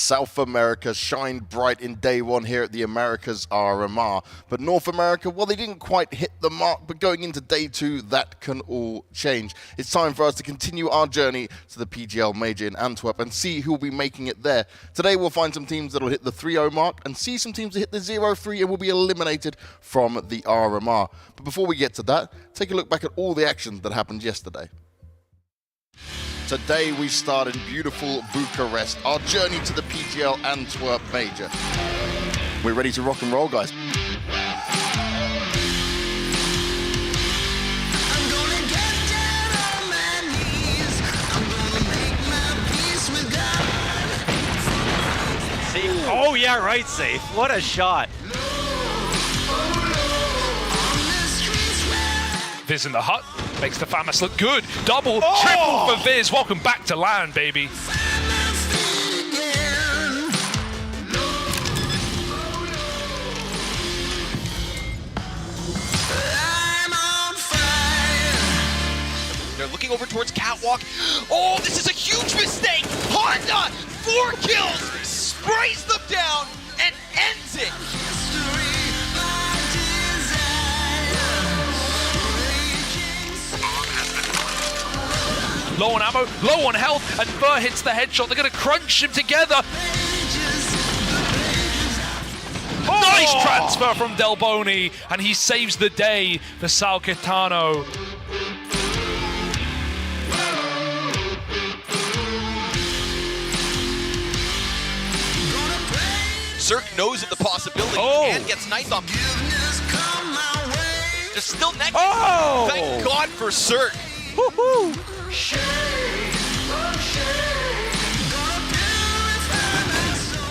South America shined bright in day one here at the Americas RMR. But North America, well, they didn't quite hit the mark, but going into day two, that can all change. It's time for us to continue our journey to the PGL Major in Antwerp and see who will be making it there. Today, we'll find some teams that will hit the 3-0 mark and see some teams that hit the 0-3 and will be eliminated from the RMR. But before we get to that, take a look back at all the action that happened yesterday. Today we start in beautiful Bucharest, our journey to the PGL Antwerp Major. We're ready to rock and roll, guys. Oh yeah, right, Safe. What a shot. Viz in the hut, makes the FAMAS look good. Double, triple for Viz. Welcome back to land, baby. They're looking over towards Catwalk. Oh, this is a huge mistake. Honda, 4 kills, sprays them down, and ends it. Low on ammo, low on health, and Ver hits the headshot. They're going to crunch him together. Nice transfer from Delboni, and he saves the day for Salcitano. Zerk knows of the possibility and gets knife up. They're still next. Oh! Thank God for Zerk. Woohoo!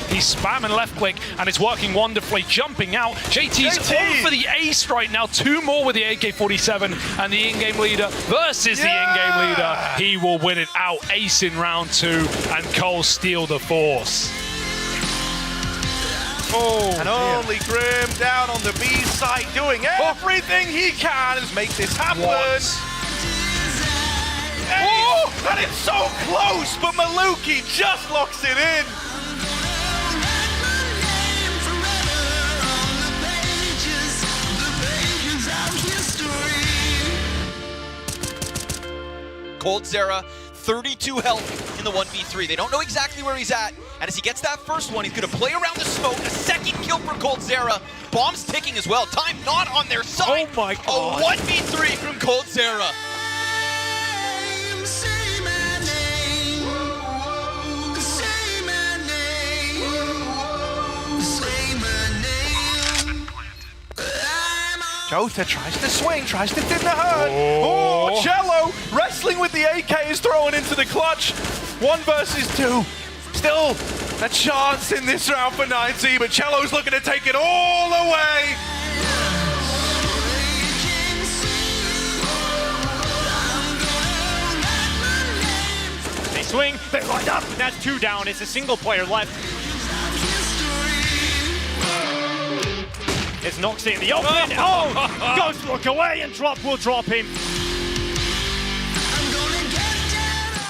He's spamming left click and it's working wonderfully, jumping out. JT's on for the ace right now. 2 more with the AK-47 and the in-game leader versus the in-game leader. He will win it out. Ace in round 2 and Cole steal the force. And only Grim down on the B site doing everything he can to make this happen. Oh, and it's so close, but Maluki just locks it in. coldzera, 32 health in the 1v3. They don't know exactly where he's at, and as he gets that first one, he's going to play around the smoke. A second kill for coldzera. Bombs ticking as well. Time not on their side. Oh my God. A 1v3 from coldzera. Jota tries to swing, tries to thin the herd. Oh, Cello wrestling with the AK is thrown into the clutch. 1 versus 2. Still a chance in this round for 90, but Cello's looking to take it all away. They swing, they line up, and that's 2 down. It's a single player left. It's Noxie in the open. Oh! Goes to look away and drop will drop him.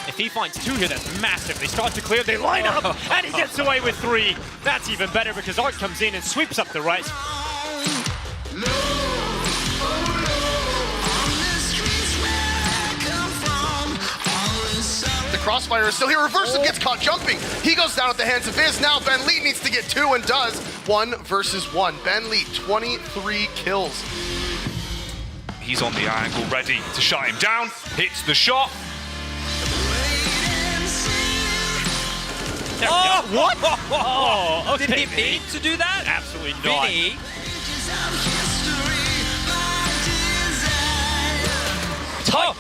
If he finds 2 here, that's massive. They start to clear, they line up, and he gets away with 3. That's even better because Art comes in and sweeps up the right. Crossfire is still here. Reversal gets caught jumping. He goes down at the hands of Viz. Now Ben Lee needs to get 2 and does. 1 versus 1. Ben Lee, 23 kills. He's on the angle, ready to shut him down. Hits the shot. What? Oh, okay. Did he need to do that? Absolutely not. Vinny.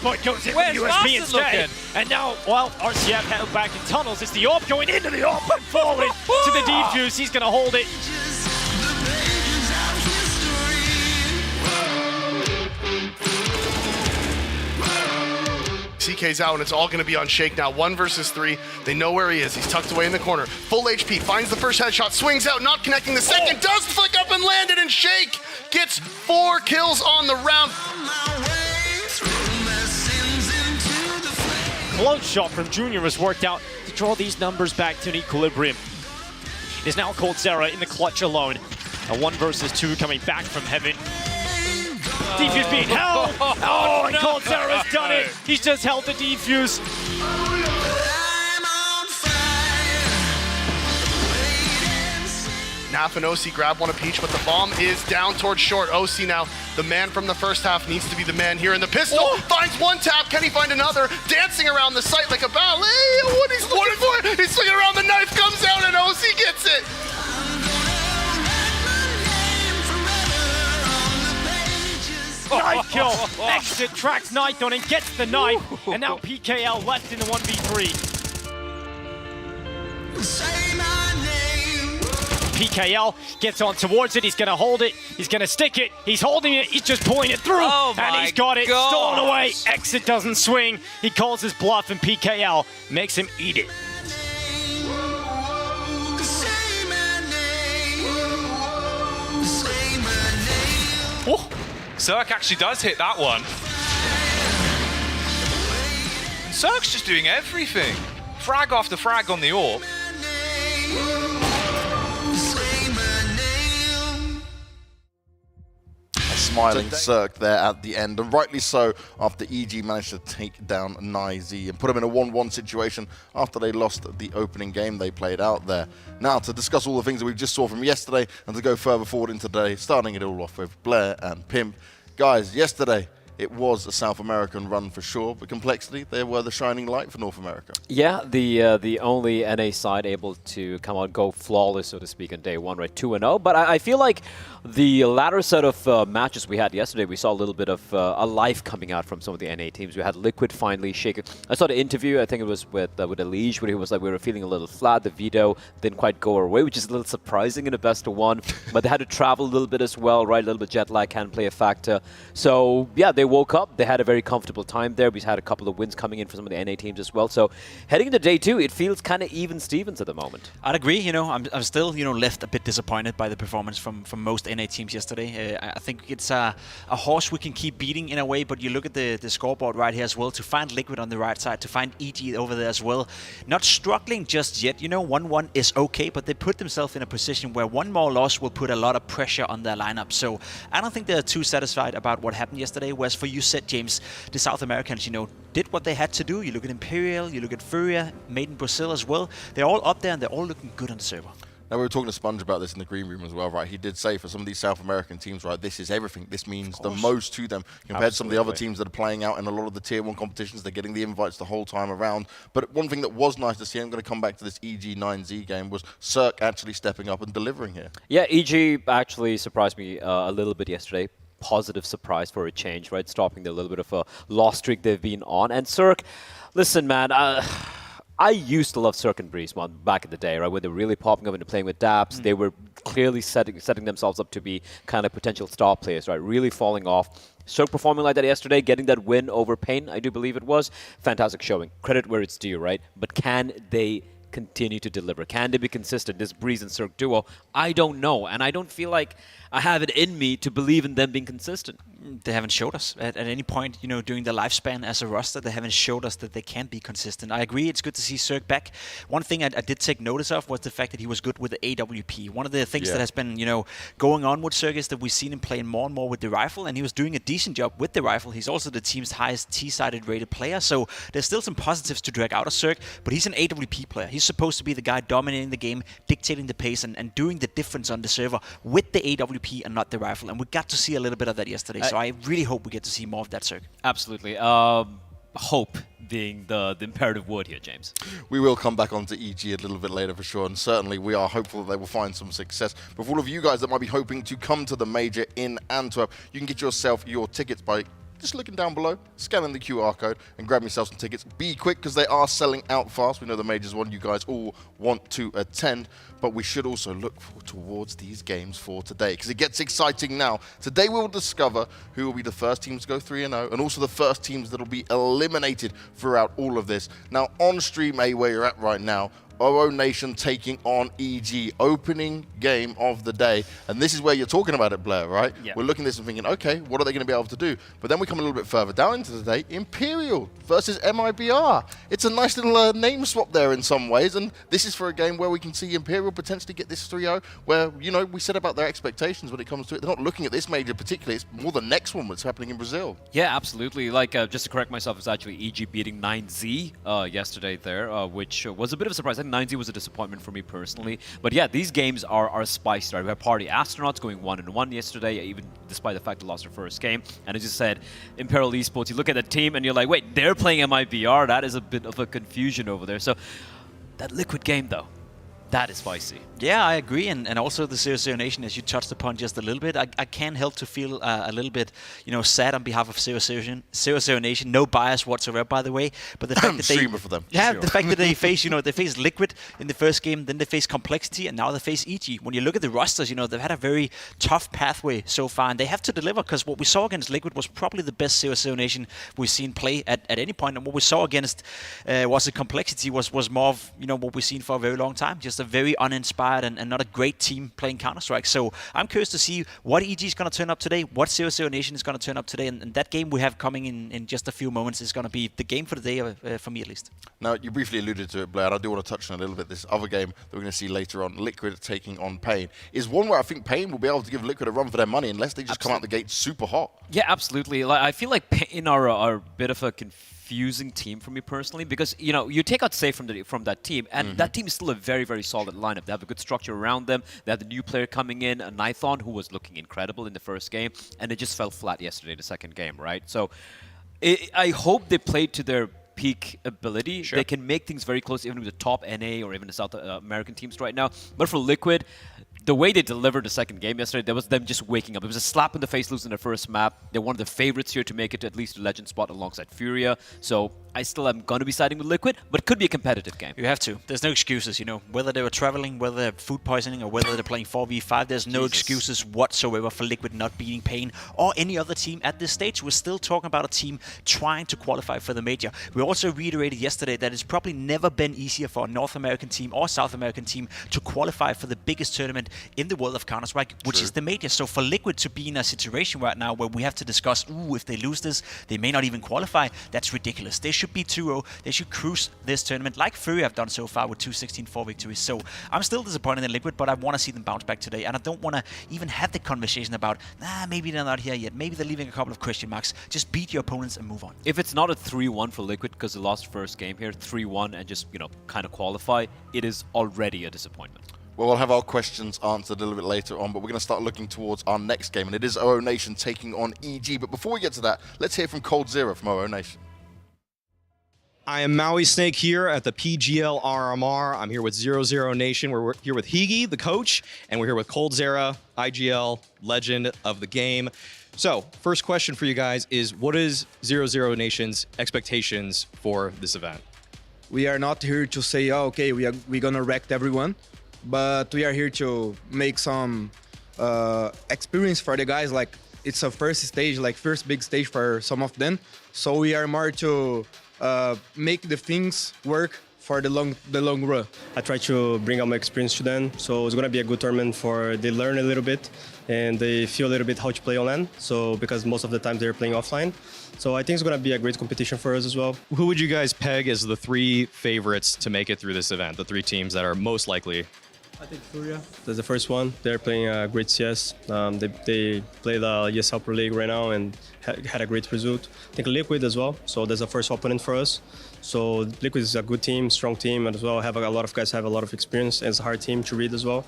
But goes in with the USB instead. And now, well, RCF held back in tunnels. It's the AWP going into the AWP and falling to the defuse. He's going to hold it. CK's out, and it's all going to be on Shake now. 1 versus 3. They know where he is. He's tucked away in the corner. Full HP. Finds the first headshot. Swings out, not connecting the second. Does flick up and land it, and Shake gets 4 kills on the round. Close shot from Junior has worked out to draw these numbers back to an equilibrium. is now coldzera in the clutch alone. A 1 versus 2 coming back from heaven. Defuse being held! Oh, and coldzera's done it! He's just held the defuse. Naf and OC grab one apiece, but the bomb is down towards short. OC now, the man from the first half, needs to be the man here in the pistol. Finds one tap. Can he find another? Dancing around the site like a ballet. What he's looking for? He's swinging around. The knife comes out and OC gets it. Knife kill. Exit tracks Nighton and gets the knife. And now PGL left in the 1v3. PGL gets on towards it. He's going to hold it. He's going to stick it. He's holding it. He's just pulling it through. Oh and he's got it. Stolen away. Exit doesn't swing. He calls his bluff, and PGL makes him eat it. Oh, Cirque actually does hit that one. And Cirque's just doing everything. Frag after frag on the AWP. Smiling Cirque there at the end, and rightly so, after EG managed to take down Nizy and put them in a 1-1 situation after they lost the opening game they played out there. Now, to discuss all the things that we just saw from yesterday and to go further forward into today, starting it all off with Blair and Pimp. Guys, yesterday, it was a South American run for sure, but complexity, they were the shining light for North America. Yeah, the only NA side able to come out, go flawless, so to speak, on day one, right, 2-0. But I feel like the latter set of matches we had yesterday, we saw a little bit of a life coming out from some of the NA teams. We had Liquid finally shaking. I saw the interview, I think it was with Elige, where he was like, we were feeling a little flat. The veto didn't quite go our way, which is a little surprising in a best of one. But they had to travel a little bit as well, right? A little bit jet lag can play a factor. So, yeah, they woke up. They had a very comfortable time there. We had a couple of wins coming in for some of the NA teams as well. So, heading into day two, it feels kind of even Stevens at the moment. I'd agree. You know, I'm still, left a bit disappointed by the performance from most NA teams yesterday. I think it's a horse we can keep beating in a way, but you look at the scoreboard right here as well, to find Liquid on the right side, to find EG over there as well. Not struggling just yet. 1-1 is okay, but they put themselves in a position where one more loss will put a lot of pressure on their lineup. So I don't think they're too satisfied about what happened yesterday, whereas for you said, James, the South Americans, did what they had to do. You look at Imperial, you look at Furia, made in Brazil as well. They're all up there and they're all looking good on the server. Now, we were talking to Sponge about this in the green room as well, right? He did say for some of these South American teams, right, this is everything. This means the most to them compared to some of the other teams that are playing out in a lot of the Tier 1 competitions. They're getting the invites the whole time around. But one thing that was nice to see, I'm going to come back to this EG9Z game, was Cirque actually stepping up and delivering here. Yeah, EG actually surprised me a little bit yesterday. Positive surprise for a change, right? Stopping the little bit of a loss streak they've been on. And Cirque, listen, man, I used to love Cirque and Breeze back in the day, right? When they were really popping up and playing with Daps, they were clearly setting themselves up to be kind of potential star players, right? Really falling off. Cirque performing like that yesterday, getting that win over Pain, I do believe it was. Fantastic showing. Credit where it's due, right? But can they continue to deliver? Can they be consistent? This Breeze and Cirque duo, I don't know. And I don't feel like I have it in me to believe in them being consistent. They haven't showed us at any point, during their lifespan as a roster, they haven't showed us that they can be consistent. I agree, it's good to see Cirque back. One thing I did take notice of was the fact that he was good with the AWP. One of the things that has been, going on with Cirque is that we've seen him playing more and more with the rifle, and he was doing a decent job with the rifle. He's also the team's highest T-sided rated player, so there's still some positives to drag out of Cirque, but he's an AWP player. He's supposed to be the guy dominating the game, dictating the pace, and doing the difference on the server with the AWP and not the rifle, and we got to see a little bit of that yesterday. So I really hope we get to see more of that, Cirque. Absolutely. Hope being the imperative word here, James. We will come back onto EG a little bit later for sure, and certainly we are hopeful that they will find some success. But for all of you guys that might be hoping to come to the major in Antwerp, you can get yourself your tickets by just looking down below, scanning the QR code, and grab yourself some tickets. Be quick, because they are selling out fast. We know the major's one you guys all want to attend, but we should also look towards these games for today, because it gets exciting now. Today we will discover who will be the first teams to go 3-0, and also the first teams that will be eliminated throughout all of this. Now, on stream A, where you're at right now, OO Nation taking on EG, opening game of the day. And this is where you're talking about it, Blair, right? Yeah. We're looking at this and thinking, okay, what are they going to be able to do? But then we come a little bit further down into the day, Imperial versus MIBR. It's a nice little name swap there in some ways, and this is for a game where we can see Imperial potentially get this 3-0, where, you know, we said about their expectations when it comes to it. They're not looking at this major particularly, it's more the next one that's happening in Brazil. Yeah, absolutely. Like, just to correct myself, it's actually EG beating 9Z yesterday there, which was a bit of a surprise. I think 9Z was a disappointment for me personally. But yeah, these games are spicy. Right? We have Party Astronauts going 1-1 yesterday, even despite the fact they lost their first game. And as you said, Imperial Esports, you look at the team and you're like, wait, they're playing MIBR? That is a bit of a confusion over there. So that Liquid game, though, that is spicy. Yeah, I agree, and also the 0-0 Nation, as you touched upon just a little bit, I can't help to feel a little bit, sad on behalf of 0-0 Nation. No bias whatsoever, by the way. But the fact that they, streamer for them. Yeah, Sure. the fact that they face, they face Liquid in the first game, then they face Complexity, and now they face EG. When you look at the rosters, they've had a very tough pathway so far, and they have to deliver, because what we saw against Liquid was probably the best 0-0 Nation we've seen play at any point, and what we saw against was the Complexity was more of what we've seen for a very long time, just a very uninspired and not a great team playing Counter-Strike. So I'm curious to see what EG is going to turn up today, what 0-0 Nation is going to turn up today, and that game we have coming in just a few moments is going to be the game for the day, for me at least. Now, you briefly alluded to it, Blair, and I do want to touch on a little bit. This other game that we're going to see later on, Liquid taking on Pain, is one where I think Pain will be able to give Liquid a run for their money unless they just come out the gate super hot. Yeah, absolutely. Like, I feel like Pain are a bit of a confusing team for me personally, because you take out Safe from that team, and that team is still a very, very solid lineup. They have a good structure around them. They have the new player coming in, Nithon, who was looking incredible in the first game, and it just fell flat yesterday, the second game, right? So I hope they played to their peak ability. Sure. They can make things very close, even with the top NA or even the South American teams right now. But for Liquid, the way they delivered the second game yesterday, that was them just waking up. It was a slap in the face losing their first map. They're one of the favorites here to make it to at least a legend spot alongside Furia. So I still am going to be siding with Liquid, but it could be a competitive game. You have to. There's no excuses, whether they were traveling, whether they're food poisoning, or whether they're playing 4v5, there's no excuses whatsoever for Liquid not beating Pain or any other team at this stage. We're still talking about a team trying to qualify for the major. We also reiterated yesterday that it's probably never been easier for a North American team or South American team to qualify for the biggest tournament in the world of Counter-Strike, which is the major. So for Liquid to be in a situation right now where we have to discuss, if they lose this, they may not even qualify, that's ridiculous. They should be 2-0. They should cruise this tournament like Fury have done so far with 2 16-4 victories. So I'm still disappointed in Liquid, but I want to see them bounce back today. And I don't want to even have the conversation about, maybe they're not here yet. Maybe they're leaving a couple of question marks. Just beat your opponents and move on. If it's not a 3-1 for Liquid because they lost first game here, 3-1 and just, kind of qualify, it is already a disappointment. Well, we'll have our questions answered a little bit later on, but we're going to start looking towards our next game, and it is OO Nation taking on EG. But before we get to that, let's hear from coldzera from OO Nation. I am Maui Snake here at the PGL RMR. I'm here with 0-0 Nation. We're here with Higi, the coach, and we're here with coldzera, IGL, legend of the game. So, first question for you guys is, what is 0-0 Nation's expectations for this event? We are not here to say, okay, we're gonna wreck everyone, but we are here to make some experience for the guys. Like, it's a first stage, like first big stage for some of them. So we are more to make the things work for the long run. I try to bring out my experience to them, so it's gonna be a good tournament for they learn a little bit and they feel a little bit how to play on LAN. So because most of the time they're playing offline, so I think it's gonna be a great competition for us as well. Who would you guys peg as the 3 favorites to make it through this event? The 3 teams that are most likely? I think Furia. That's the first one. They're playing a great CS. They play the ESL Pro League right now and had a great result. I think Liquid as well. So there's a first opponent for us. So Liquid is a good team, strong team, and as well have a lot of guys have a lot of experience. And it's a hard team to read as well.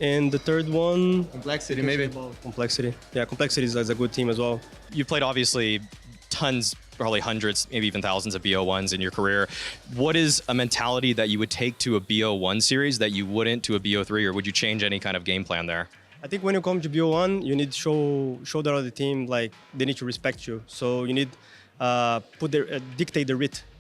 And the third one, Complexity, maybe. Complexity. Yeah, Complexity is a good team as well. You played obviously tons, probably hundreds, maybe even thousands of BO1s in your career. What is a mentality that you would take to a BO1 series that you wouldn't to a BO3, or would you change any kind of game plan there? I think when you come to BO1, you need to show the other team like they need to respect you. So you need dictate the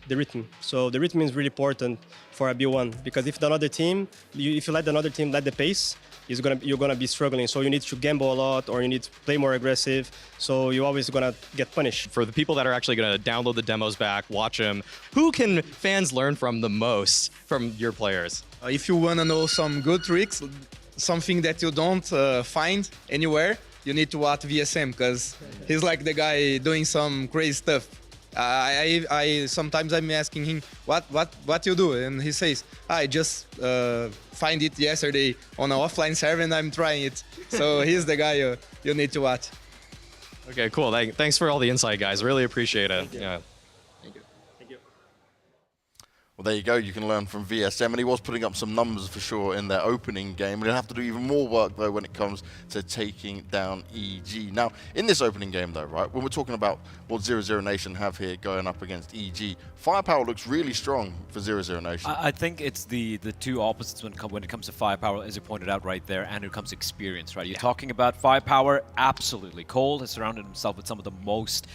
the rhythm. So the rhythm is really important for a B1 because if the other team, if you let another team let the pace, you're gonna be struggling. So you need to gamble a lot, or you need to play more aggressive. So you're always gonna get punished. For the people that are actually going to download the demos back, watch them, who can fans learn from the most from your players? If you want to know some good tricks, something that you don't find anywhere, you need to watch VSM because he's like the guy doing some crazy stuff. I sometimes I'm asking him what you do, and he says I just find it yesterday on an offline server and I'm trying it. So he's the guy you need to watch. Okay, cool. Thanks for all the insight, guys. Really appreciate it. Yeah. Well, there you go. You can learn from VSM, and he was putting up some numbers for sure in their opening game. We'll have to do even more work, though, when it comes to taking down EG. Now, in this opening game, though, right, when we're talking about what 00 Nation have here going up against EG, firepower looks really strong for 00 Nation. I think it's the two opposites when it comes to firepower, as you pointed out right there, and when it comes to experience, right? You're talking about firepower, absolutely. Cold has surrounded himself with some of the most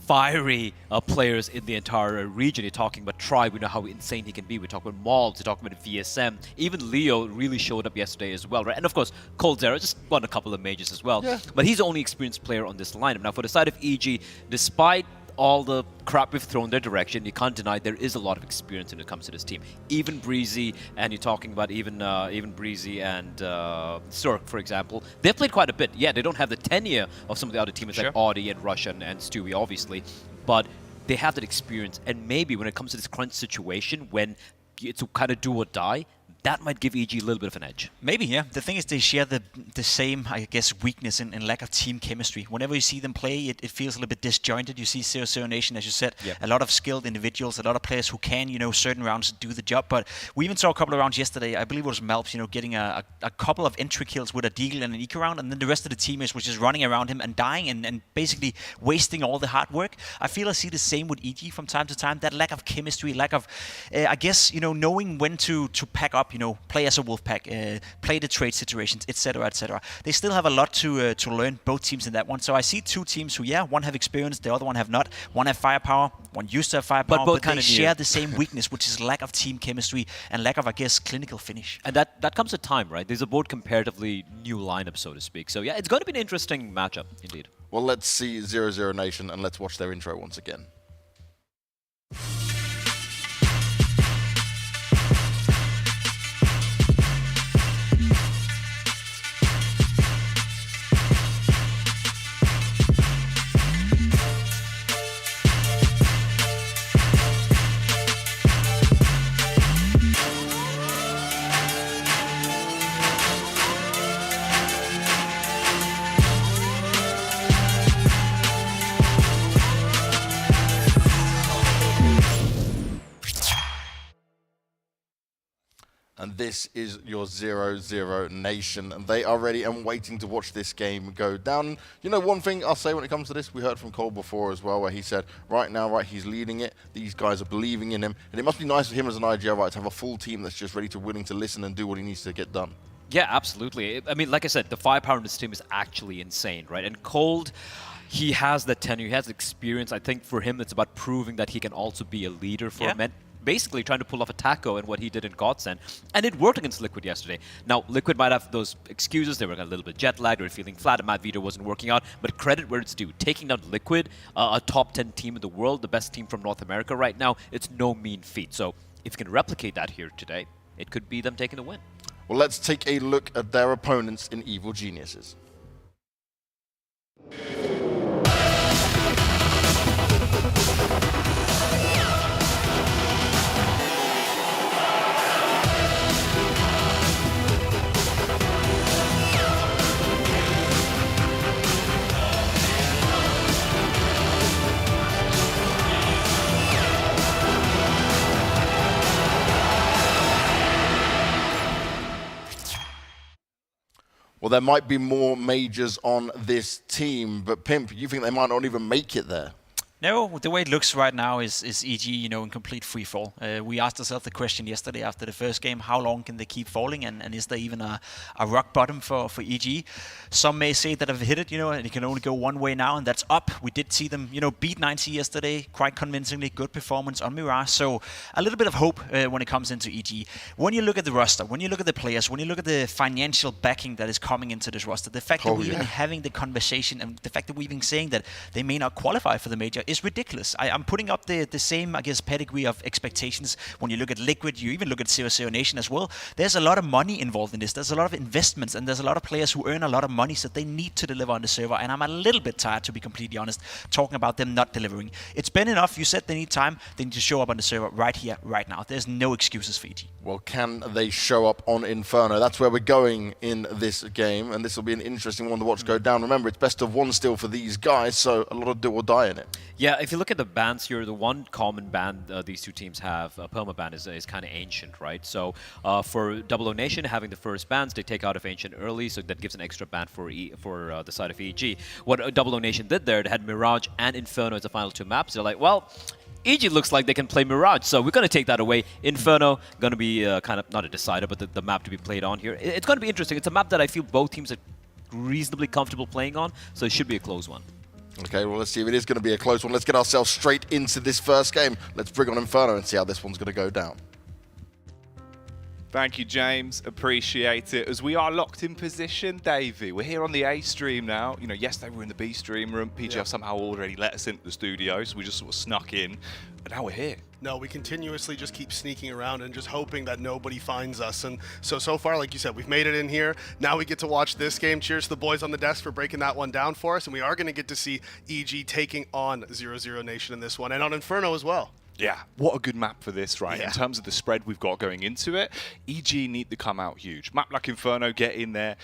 fiery players in the entire region. You're talking about Tribe, we know how insane he can be. We're talking about Malds, we're talking about VSM. Even Leo really showed up yesterday as well, right? And of course, coldzera just won a couple of majors as well. Yeah. But he's the only experienced player on this lineup. Now, for the side of EG, despite all the crap we've thrown their direction, you can't deny there is a lot of experience when it comes to this team. Even Breezy, and you're talking about even Breezy and Cirque, for example, they've played quite a bit. Yeah, they don't have the tenure of some of the other teams like Audi and Russian and Stewie, obviously, but they have that experience. And maybe when it comes to this crunch situation, when it's a kind of do or die, that might give EG a little bit of an edge. Maybe, yeah. The thing is they share the same, I guess, weakness in lack of team chemistry. Whenever you see them play, it feels a little bit disjointed. You see 00 Nation, as you said, a lot of skilled individuals, a lot of players who can, certain rounds do the job. But we even saw a couple of rounds yesterday. I believe it was Malps, getting a couple of entry kills with a Deagle and an Eco round, and then the rest of the teammates was just running around him and dying and basically wasting all the hard work. I feel I see the same with EG from time to time. That lack of chemistry, lack of, I guess, knowing when to pack up, play as a wolf pack, play the trade situations, etc., etc. They still have a lot to learn, both teams in that one. So I see two teams who, one have experience, the other one have not. One have firepower, one used to have firepower, but they share the same weakness, which is lack of team chemistry and lack of, I guess, clinical finish. And that comes with time, right? These are both comparatively new lineups, so to speak. So yeah, it's going to be an interesting matchup, indeed. Well, let's see 00 Nation, and let's watch their intro once again. And this is your 00 Nation, and they are ready and waiting to watch this game go down. One thing I'll say when it comes to this, we heard from Cole before as well, where he said, right now, he's leading it. These guys are believing in him, and it must be nice for him as an IGL, to have a full team that's just ready to willing to listen and do what he needs to get done. Yeah, absolutely. I mean, like I said, the firepower in this team is actually insane, right? And Cold, he has the tenure, he has the experience. I think for him, it's about proving that he can also be a leader for a men. Basically trying to pull off a taco and what he did in Godsend. And it worked against Liquid yesterday. Now, Liquid might have those excuses. They were a little bit jet lagged, they were feeling flat, and Matt Vito wasn't working out. But credit where it's due. Taking out Liquid, a top 10 team in the world, the best team from North America right now, it's no mean feat. So if you can replicate that here today, it could be them taking the win. Well, let's take a look at their opponents in Evil Geniuses. Well, there might be more majors on this team, but Pimp, you think they might not even make it there? No, the way it looks right now is EG, you know, in complete free fall. We asked ourselves the question yesterday after the first game, how long can they keep falling, and is there even a rock bottom for EG? Some may say that have hit it, you know, and it can only go one way now, and that's up. We did see them, you know, beat 90 yesterday, quite convincingly, good performance on Mirage, so a little bit of hope when it comes into EG. When you look at the roster, when you look at the players, when you look at the financial backing that is coming into this roster, the fact that we're even having the conversation, and the fact that we're even saying that they may not qualify for the major is ridiculous. I'm putting up the same, I guess, pedigree of expectations when you look at Liquid, you even look at 00 Nation as well. There's a lot of money involved in this. There's a lot of investments, and there's a lot of players who earn a lot of money, so they need to deliver on the server, and I'm a little bit tired, to be completely honest, talking about them not delivering. It's been enough. You said they need time. They need to show up on the server right here, right now. There's no excuses for EG. Well, can they show up on Inferno? That's where we're going in this game, and this will be an interesting one to watch go down. Remember, it's best of one still for these guys, so a lot of do or die in it. Yeah, if you look at the bans here, the one common ban these two teams have, permaban, is kind of Ancient, right? So for 00 Nation having the first bans, they take out of Ancient early, so that gives an extra ban for the side of EG. What 00 Nation did there, they had Mirage and Inferno as the final two maps. They're like, well, EG looks like they can play Mirage, so we're going to take that away. Inferno going to be kind of, not a decider, but the map to be played on here. It's going to be interesting. It's a map that I feel both teams are reasonably comfortable playing on, so it should be a close one. Okay, well, let's see if it is going to be a close one. Let's get ourselves straight into this first game. Let's bring on Inferno and see how this one's going to go down. Thank you, James. Appreciate it. As we are locked in position, Davey, we're here on the A stream now. You know, yesterday we were in the B stream room. PGL somehow already let us into the studio, so we just sort of snuck in. But now we're here. No, we continuously just keep sneaking around and just hoping that nobody finds us. And so far, like you said, we've made it in here. Now we get to watch this game. Cheers to the boys on the desk for breaking that one down for us. And we are going to get to see EG taking on 00 Nation in this one, and on Inferno as well. Yeah, what a good map for this, right? In terms of the spread we've got going into it, EG need to come out huge. Map like Inferno, get in there.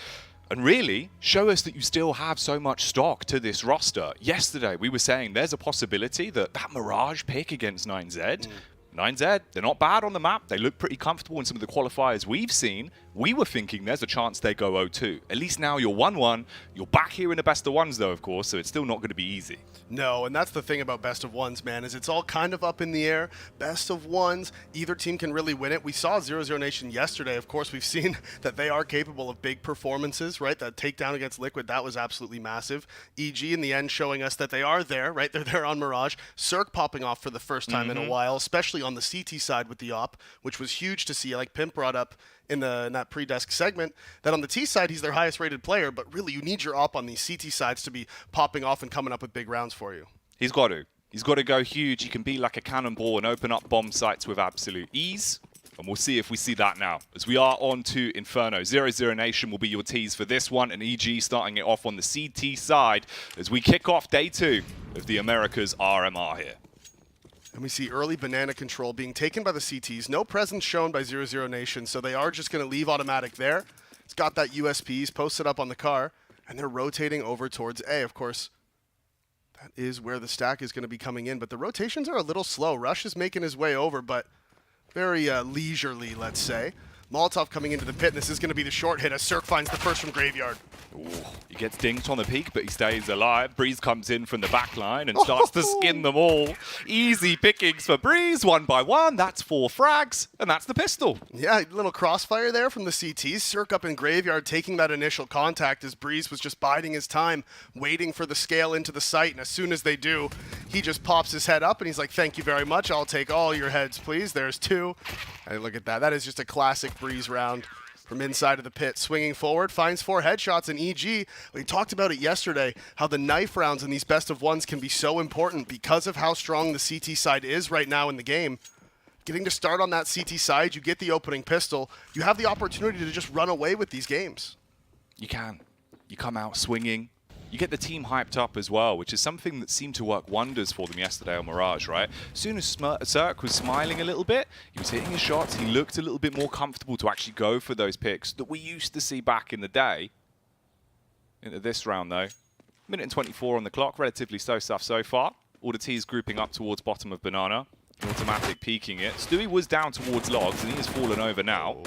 And really, show us that you still have so much stock to this roster. Yesterday, we were saying there's a possibility that Mirage pick against 9Z, 9Z, they're not bad on the map. They look pretty comfortable in some of the qualifiers we've seen. We were thinking there's a chance they go 0-2. At least now you're 1-1. You're back here in the best of ones, though, of course, so it's still not going to be easy. No, and that's the thing about best of ones, man, is it's all kind of up in the air. Best of ones, either team can really win it. We saw 00 Nation yesterday. Of course, we've seen that they are capable of big performances, right? That takedown against Liquid, that was absolutely massive. EG, in the end, showing us that they are there, right? They're there on Mirage. Cirque popping off for the first time in a while, especially on the CT side with the op, which was huge to see. Like Pimp brought up in that pre-desk segment, that on the T side, he's their highest rated player, but really you need your op on these CT sides to be popping off and coming up with big rounds for you. He's got to go huge. He can be like a cannonball and open up bomb sites with absolute ease. And we'll see if we see that now. As we are on to Inferno. 00 Nation will be your tease for this one, and EG starting it off on the CT side as we kick off day 2 of the Americas RMR here. And we see early banana control being taken by the CTs. No presence shown by 00 Nation, so they are just going to leave automatic there. It's got that USPs posted up on the car, and they're rotating over towards A. Of course, that is where the stack is going to be coming in, but the rotations are a little slow. Rush is making his way over, but very leisurely, let's say. Molotov coming into the pit, and this is going to be the short hit as Cirque finds the first from Graveyard. Ooh, he gets dinked on the peak, but he stays alive. Breeze comes in from the back line and starts to skin them all. Easy pickings for Breeze, 1 by 1. That's 4 frags, and that's the pistol. Yeah, a little crossfire there from the CTs. Cirque up in Graveyard taking that initial contact as Breeze was just biding his time, waiting for the scale into the site, and as soon as they do, he just pops his head up, and he's like, thank you very much. I'll take all your heads, please. There's 2. Hey, look at that. That is just a classic Breeze round from inside of the pit. Swinging forward, finds 4 headshots in EG. We talked about it yesterday, how the knife rounds in these best of ones can be so important because of how strong the CT side is right now in the game. Getting to start on that CT side, you get the opening pistol, you have the opportunity to just run away with these games. You can. You come out swinging. You get the team hyped up as well, which is something that seemed to work wonders for them yesterday on Mirage, right? As soon as Cirque was smiling a little bit, he was hitting his shots, he looked a little bit more comfortable to actually go for those picks that we used to see back in the day. Into this round, though. Minute and 24 on the clock, relatively slow stuff so far. All the T's grouping up towards bottom of Banana. Automatic peeking it. Stewie was down towards Logs, and he has fallen over now.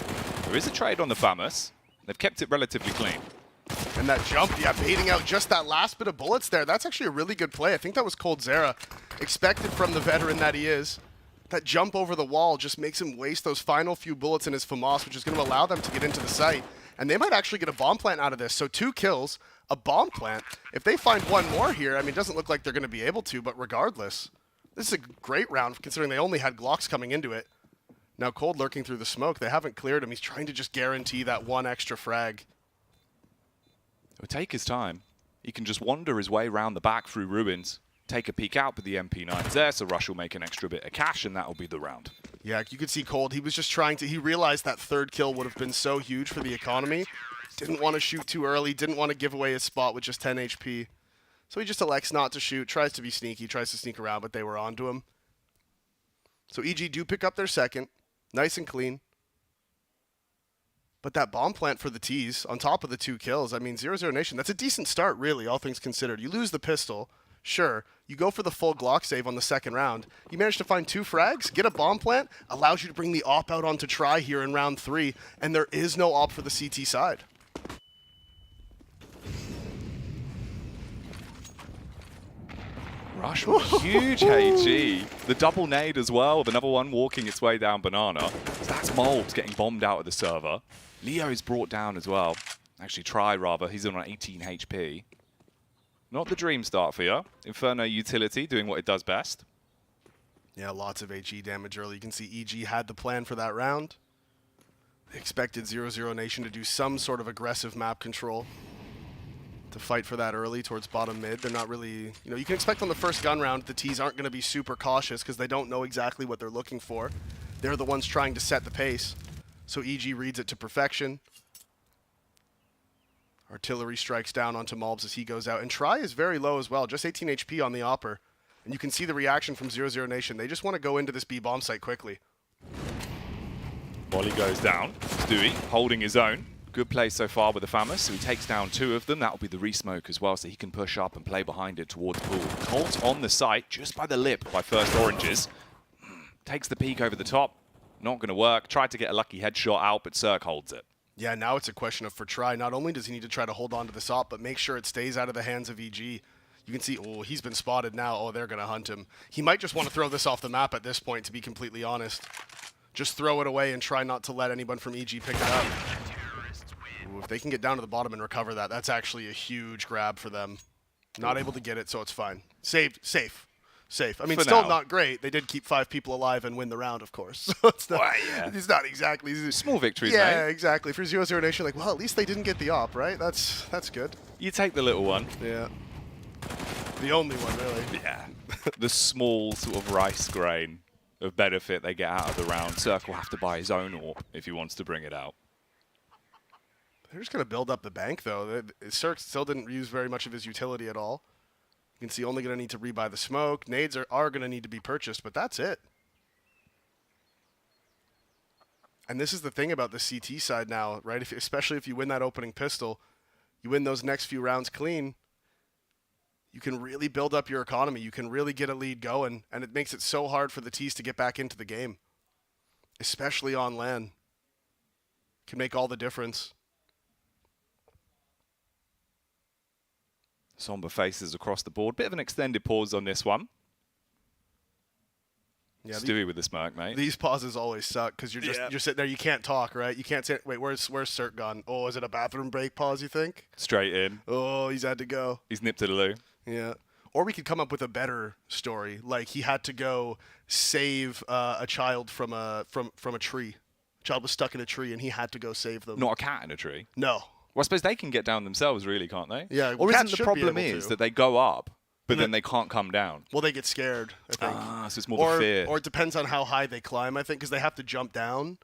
There is a trade on the Famous. They've kept it relatively clean. And that jump, yeah, baiting out just that last bit of bullets there. That's actually a really good play. I think that was coldzera. expected from the veteran that he is. That jump over the wall just makes him waste those final few bullets in his FAMAS, which is going to allow them to get into the site. And they might actually get a bomb plant out of this. So 2 kills, a bomb plant. If they find one more here, I mean, it doesn't look like they're going to be able to, but regardless, this is a great round considering they only had Glocks coming into it. Now Cold lurking through the smoke. They haven't cleared him. He's trying to just guarantee that one extra frag. It'll take his time. He can just wander his way around the back through ruins. Take a peek out with the MP9s there, so Rush will make an extra bit of cash, and that'll be the round. Yeah, you could see Cold. He was just trying to... He realized that 3rd kill would have been so huge for the economy. Didn't want to shoot too early. Didn't want to give away his spot with just 10 HP. So he just elects not to shoot. Tries to be sneaky. Tries to sneak around, but they were onto him. So EG do pick up their 2nd. Nice and clean. But that bomb plant for the T's, on top of the 2 kills, I mean, 0-0 Nation, that's a decent start, really, all things considered. You lose the pistol. Sure, you go for the full Glock save on the 2nd round. You manage to find 2 frags, get a bomb plant, allows you to bring the op out onto try here in round 3, and there is no op for the CT side. Rush with a huge HE. The double nade as well, with another one walking its way down Banana. So that's Molbs getting bombed out of the server. Leo's brought down as well. Actually, Try rather. He's on 18 HP. Not the dream start for you. Inferno utility doing what it does best. Yeah, lots of HE damage early. You can see EG had the plan for that round. They expected 0-0 Nation to do some sort of aggressive map control to fight for that early towards bottom mid. They're not really, you know, you can expect on the first gun round the T's aren't going to be super cautious because they don't know exactly what they're looking for. They're the ones trying to set the pace. So EG reads it to perfection. Artillery strikes down onto Molbs as he goes out. And Try is very low as well, just 18 HP on the Opper. And you can see the reaction from 0-0 Nation. They just want to go into this B bomb site quickly. Volley goes down. Stewie holding his own. Good play so far with the FAMAS, so he takes down 2 of them. That'll be the resmoke as well, so he can push up and play behind it towards Pool. Colt on the site, just by the lip by first Oranges. Takes the peek over the top. Not going to work. Tried to get a lucky headshot out, but Cirque holds it. Yeah, now it's a question of for Try. Not only does he need to try to hold on to this op, but make sure it stays out of the hands of EG. You can see, oh, he's been spotted now. Oh, they're going to hunt him. He might just want to throw this off the map at this point, to be completely honest. Just throw it away and try not to let anyone from EG pick it up. Ooh, if they can get down to the bottom and recover that, that's actually a huge grab for them. Not able to get it, so it's fine. Saved, safe. Safe. I mean, still not great. They did keep 5 people alive and win the round, of course. So it's not, it's not exactly... Small victories, yeah, mate. exactly. For 0-0 Nation, like, well, at least they didn't get the op, right? That's good. You take the little one. Yeah. The only one, really. Yeah. The small sort of rice grain of benefit they get out of the round. Cirque will have to buy his own AWP if he wants to bring it out. They're just going to build up the bank, though. Cirque still didn't use very much of his utility at all. You can see only going to need to rebuy the smoke. Nades are going to need to be purchased, but that's it. And this is the thing about the CT side now, right? Especially if you win that opening pistol, you win those next few rounds clean, you can really build up your economy. You can really get a lead going, and it makes it so hard for the T's to get back into the game, especially on LAN. Can make all the difference. Somber faces across the board. Bit of an extended pause on this one. Yeah, Stewie with the smirk, mate. These pauses always suck because you're sitting there. You can't talk, right? You can't say, wait, where's Cirque gone? Oh, is it a bathroom break pause, you think? Straight in. Oh, he's had to go. He's nipped to the loo. Yeah. Or we could come up with a better story, like he had to go save a child from a tree. A child was stuck in a tree, and he had to go save them. Not a cat in a tree. No. Well, I suppose they can get down themselves, really, can't they? Yeah. Or isn't the problem is that they go up, but then they can't come down? Well, they get scared, I think. Ah, so it's more the fear. Or it depends on how high they climb, I think, because they have to jump down.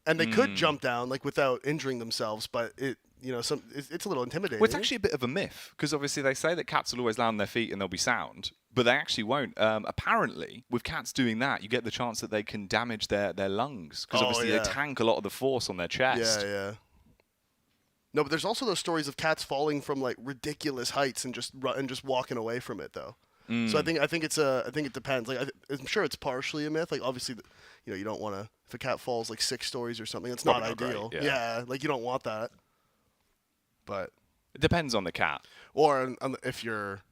And they could jump down, like, without injuring themselves, but it's a little intimidating. Well, it's actually a bit of a myth, because obviously they say that cats will always land on their feet and they'll be sound, but they actually won't. Apparently, with cats doing that, you get the chance that they can damage their lungs, because obviously they tank a lot of the force on their chest. Yeah. No, but there's also those stories of cats falling from like ridiculous heights and just walking away from it, though. So I think it depends. Like I'm sure it's partially a myth. Like obviously, you don't want to, if a cat falls like 6 stories or something, it's not ideal. Great, yeah, like you don't want that. But it depends on the cat. Or if you're,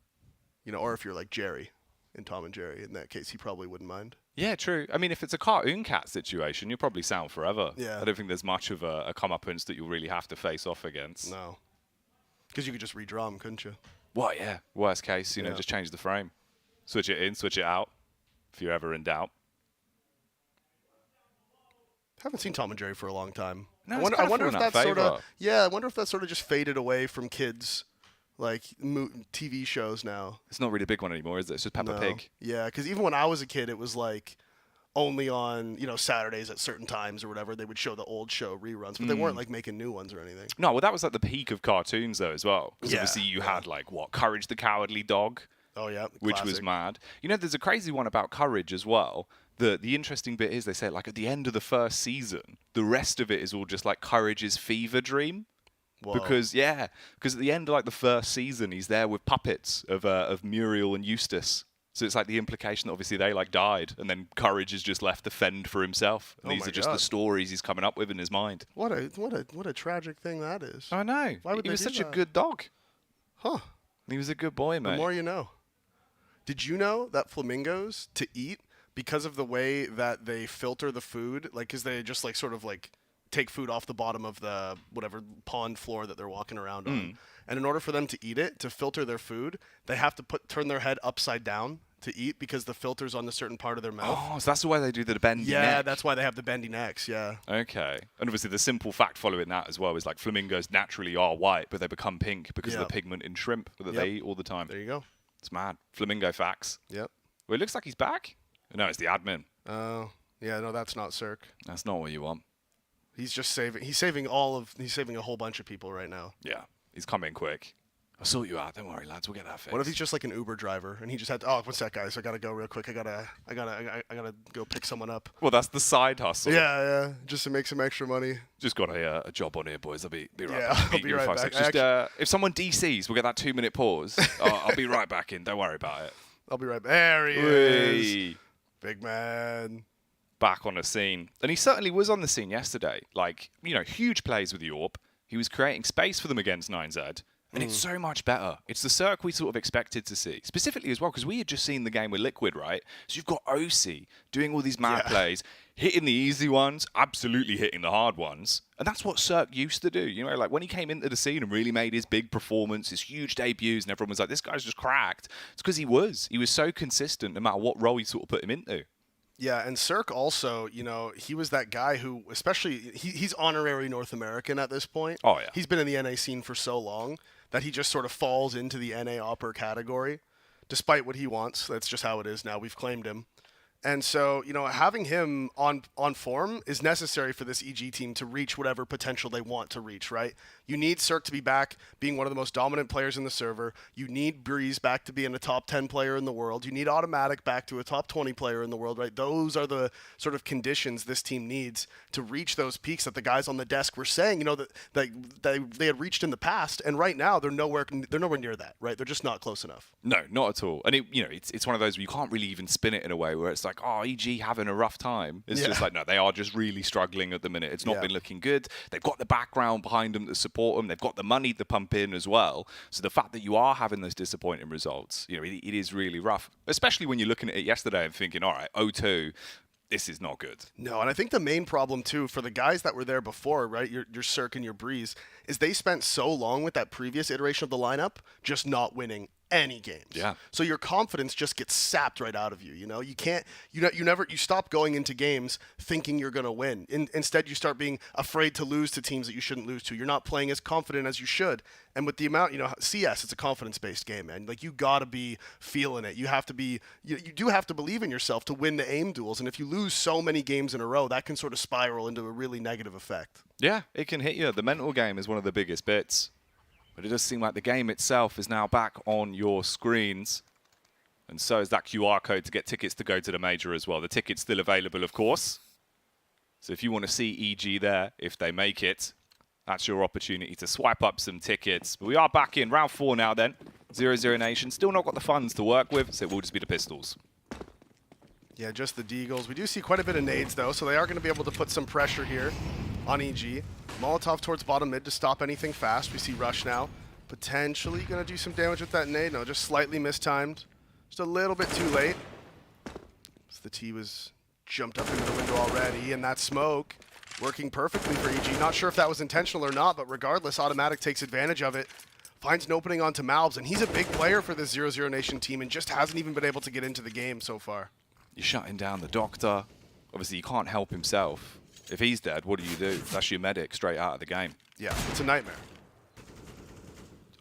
or if you're like Jerry, in Tom and Jerry. In that case, he probably wouldn't mind. Yeah, true. I mean, if it's a cartoon cat situation, you'll probably sound forever. Yeah. I don't think there's much of a comeuppance that you'll really have to face off against. No. Because you could just redraw him, couldn't you? Well, yeah. Worst case, you know, just change the frame. Switch it in, switch it out, if you're ever in doubt. Haven't seen Tom and Jerry for a long time. No, I wonder if that's sort of I wonder if that sort of just faded away from kids, like TV shows now. It's not really a big one anymore, is it? It's just Peppa Pig. Yeah, because even when I was a kid, it was like only on Saturdays at certain times or whatever they would show the old show reruns, but they weren't like making new ones or anything. No, well, that was like the peak of cartoons though as well. Because obviously you had like Courage the Cowardly Dog. Oh yeah, which classic. was mad. You know, there's a crazy one about Courage as well. The interesting bit is they say like at the end of the first season, the rest of it is all just like Courage's fever dream. Whoa. Because at the end of like the first season, he's there with puppets of Muriel and Eustace. So it's like the implication that obviously they like died, and then Courage is just left to fend for himself. And these are just the stories he's coming up with in his mind. What a tragic thing that is. I know. Why would he was do such that? a good dog. Huh. He was a good boy, mate. The more you know. Did you know that flamingos to eat, because of the way that they filter the food, like because they just like sort of like take food off the bottom of the whatever pond floor that they're walking around on, and in order for them to eat it, to filter their food, they have to turn their head upside down to eat because the filter's on a certain part of their mouth. Oh, so that's the way they do the bendy neck. Yeah, that's why they have the bendy necks. Yeah. Okay. And obviously the simple fact following that as well is like flamingos naturally are white, but they become pink because of the pigment in shrimp that they eat all the time. There you go. It's mad. Flamingo facts. Yep. Well, it looks like he's back. No, it's the admin. Oh, yeah, no, that's not Cirque. That's not what you want. He's just saving. He's saving a whole bunch of people right now. Yeah, he's coming quick. I'll sort you out. Don't worry, lads. We'll get that fixed. What if he's just like an Uber driver and he just had to, what's that, guys? I gotta go real quick. I gotta go pick someone up. Well, that's the side hustle. Yeah, just to make some extra money. Just got a job on here, boys. I'll be right back. I'll be right back. Just, if someone DCs, we'll get that 2-minute pause. I'll be right back in. Don't worry about it. I'll be right back. There he is. Big man. Back on the scene. And he certainly was on the scene yesterday. Like, huge plays with Yorp. He was creating space for them against 9Z. And it's so much better. It's the Cirque we sort of expected to see. Specifically as well, because we had just seen the game with Liquid, right? So you've got OC doing all these mad plays, hitting the easy ones, absolutely hitting the hard ones. And that's what Cirque used to do. Like when he came into the scene and really made his big performance, his huge debuts, and everyone was like, this guy's just cracked. It's because he was so consistent no matter what role he sort of put him into. Yeah, and Cirque also, he was that guy who, especially, he's honorary North American at this point. Oh, yeah. He's been in the NA scene for so long that he just sort of falls into the NA Opper category, despite what he wants. That's just how it is now. We've claimed him. And so, having him on form is necessary for this EG team to reach whatever potential they want to reach, right? You need Cirque to be back being one of the most dominant players in the server. You need Breeze back to being a top 10 player in the world. You need Automatic back to a top 20 player in the world, right? Those are the sort of conditions this team needs to reach those peaks that the guys on the desk were saying, that they had reached in the past. And right now, they're nowhere near that, right? They're just not close enough. No, not at all. And it's one of those where you can't really even spin it in a way where it's like, EG having a rough time. It's just like, no, they are just really struggling at the minute. It's not been looking good. They've got the background behind them to support them. They've got the money to pump in as well. So the fact that you are having those disappointing results, it is really rough. Especially when you're looking at it yesterday and thinking, all right, 0-2, this is not good. No, and I think the main problem, too, for the guys that were there before, right, your Cirque and your Breeze, is they spent so long with that previous iteration of the lineup just not winning any games. Yeah. So your confidence just gets sapped right out of you. You can't. You stop going into games thinking you're going to win. Instead, you start being afraid to lose to teams that you shouldn't lose to. You're not playing as confident as you should. And with the amount, CS, it's a confidence-based game, man. Like, you got to be feeling it. You have to be. You do have to believe in yourself to win the aim duels. And if you lose so many games in a row, that can sort of spiral into a really negative effect. Yeah, it can hit you. The mental game is one of the biggest bits. But it does seem like the game itself is now back on your screens. And so is that QR code to get tickets to go to the major as well. The ticket's still available, of course. So if you want to see EG there, if they make it, that's your opportunity to swipe up some tickets. But we are back in round 4 now then. 0-0 Nation. Still not got the funds to work with, so it will just be the pistols. Yeah, just the Deagles. We do see quite a bit of nades, though, so they are going to be able to put some pressure here on EG. Molotov towards bottom mid to stop anything fast. We see Rush now. Potentially going to do some damage with that nade. No, just slightly mistimed. Just a little bit too late. So the T was jumped up into the window already, and that smoke working perfectly for EG. Not sure if that was intentional or not, but regardless, Automatic takes advantage of it. Finds an opening onto Malbs, and he's a big player for this 0-0 Nation team and just hasn't even been able to get into the game so far. You're shutting down the doctor. Obviously, you can't help himself. If he's dead, what do? That's your medic straight out of the game. Yeah, it's a nightmare.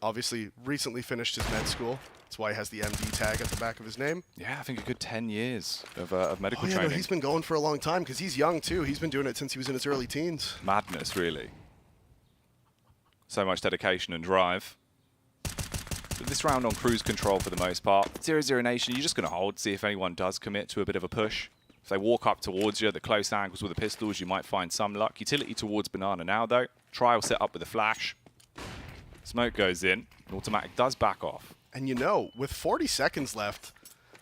Obviously, recently finished his med school. That's why he has the MD tag at the back of his name. Yeah, I think a good 10 years of medical No, training. he's been going for a long time because he's young too. He's been doing it since he was in his early teens. Madness, really. So much dedication and drive. But this round on cruise control for the most part. 0-0 Nation, you're just going to hold, see if anyone does commit to a bit of a push. If they walk up towards you, the close angles with the pistols, you might find some luck. Utility towards Banana now, though. Trial set up with a flash. Smoke goes in. Automatic does back off. And you know, with 40 seconds left,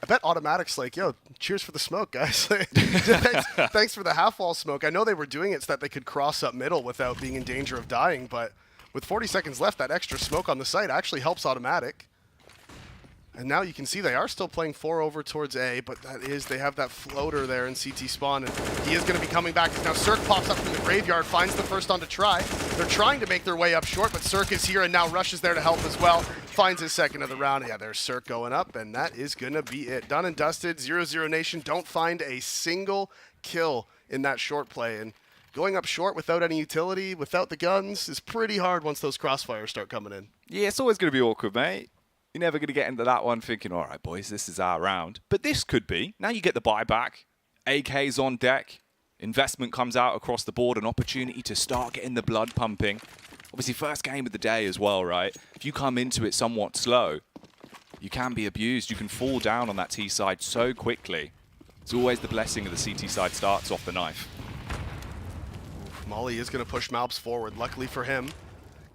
I bet Automatic's like, yo, cheers for the smoke, guys. Thanks for the half-wall smoke. I know they were doing it so that they could cross up middle without being in danger of dying, but with 40 seconds left, that extra smoke on the site actually helps Automatic. And now you can see they are still playing 4 over towards A, but they have that floater there in CT spawn, and he is going to be coming back. Now Cirque pops up from the graveyard, finds the first on to try. They're trying to make their way up short, but Cirque is here and now rushes there to help as well. Finds his second of the round. Yeah, there's Cirque going up, and that is going to be it. Done and dusted. 0-0 Nation don't find a single kill in that short play, and going up short without any utility, without the guns, is pretty hard once those crossfires start coming in. Yeah, it's always going to be awkward, mate. You're never going to get into that one thinking, all right, boys, this is our round. But this could be. Now you get the buyback. AK's on deck. Investment comes out across the board. An opportunity to start getting the blood pumping. Obviously, first game of the day as well, right? If you come into it somewhat slow, you can be abused. You can fall down on that T side so quickly. It's always the blessing of the CT side starts off the knife. Molly is going to push Malbs forward. Luckily for him,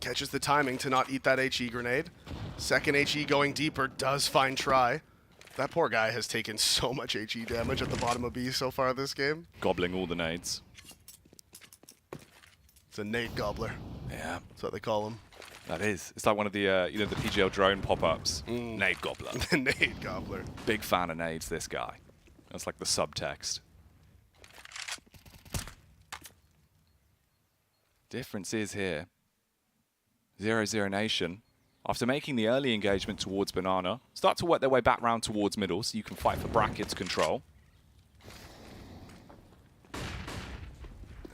catches the timing to not eat that HE grenade. Second HE going deeper, does find try. That poor guy has taken so much HE damage at the bottom of B so far this game. Gobbling all the nades. It's a nade gobbler. Yeah. That's what they call him. That is. It's like one of the, the PGL drone pop-ups. Nade gobbler. Nade gobbler. Big fan of nades, this guy. That's like the subtext. Difference is here. 0-0 Nation, after making the early engagement towards Banana, start to work their way back round towards middle so you can fight for brackets control.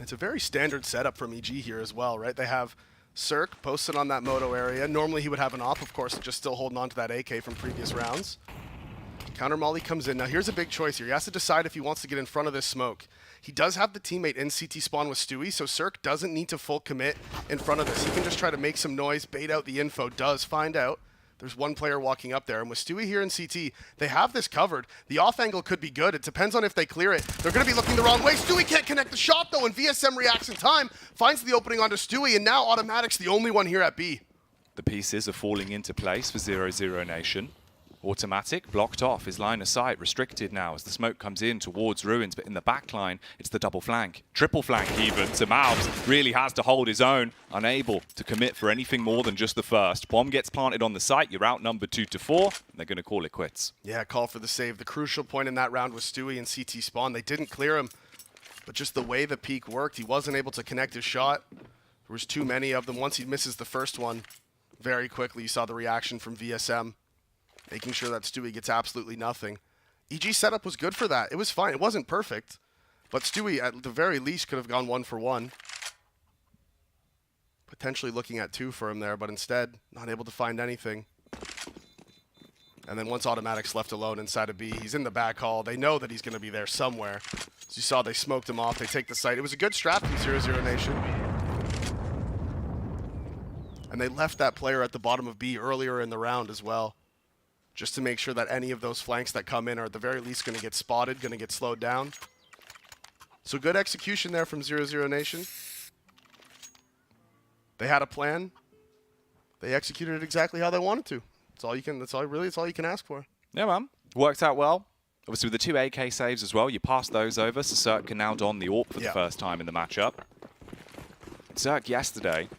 It's a very standard setup from EG here as well, right? They have Cirque posted on that moto area. Normally he would have an op, of course, just still holding on to that AK from previous rounds. Counter Molly comes in. Now here's a big choice here. He has to decide if he wants to get in front of this smoke. He does have the teammate in CT spawn with Stewie, so Cirque doesn't need to full commit in front of this. He can just try to make some noise, bait out the info, does find out. There's one player walking up there, and with Stewie here in CT, they have this covered. The off angle could be good. It depends on if they clear it. They're going to be looking the wrong way. Stewie can't connect the shot, though, and VSM reacts in time, finds the opening onto Stewie, and now Automatic's the only one here at B. The pieces are falling into place for 0-0 Nation. Automatic blocked off, his line of sight restricted now as the smoke comes in towards Ruins, but in the back line, it's the double flank. Triple flank even, so Malbs really has to hold his own, unable to commit for anything more than just the first. Bomb gets planted on the site, you're outnumbered 2-4, and they're going to call it quits. Yeah, call for the save. The crucial point in that round was Stewie and CT spawn. They didn't clear him, but just the way the peak worked, he wasn't able to connect his shot. There was too many of them. Once he misses the first one, very quickly you saw the reaction from VSM. Making sure that Stewie gets absolutely nothing. EG setup was good for that. It was fine. It wasn't perfect, but Stewie at the very least could have gone 1 for 1. Potentially looking at 2 for him there, but instead not able to find anything. And then once Automatic's left alone inside of B, he's in the back hall. They know that he's going to be there somewhere. As you saw, they smoked him off. They take the site. It was a good strat from 0-0 Nation. And they left that player at the bottom of B earlier in the round as well, just to make sure that any of those flanks that come in are at the very least going to get spotted, going to get slowed down. So good execution there from 0-0 Nation. They had a plan. They executed it exactly how they wanted to. That's all you can. That's all you can ask for. Yeah, man. Worked out well. Obviously, with the 2 AK saves as well, you pass those over, so Cirque can now don the AWP for the first time in the matchup. Cirque yesterday,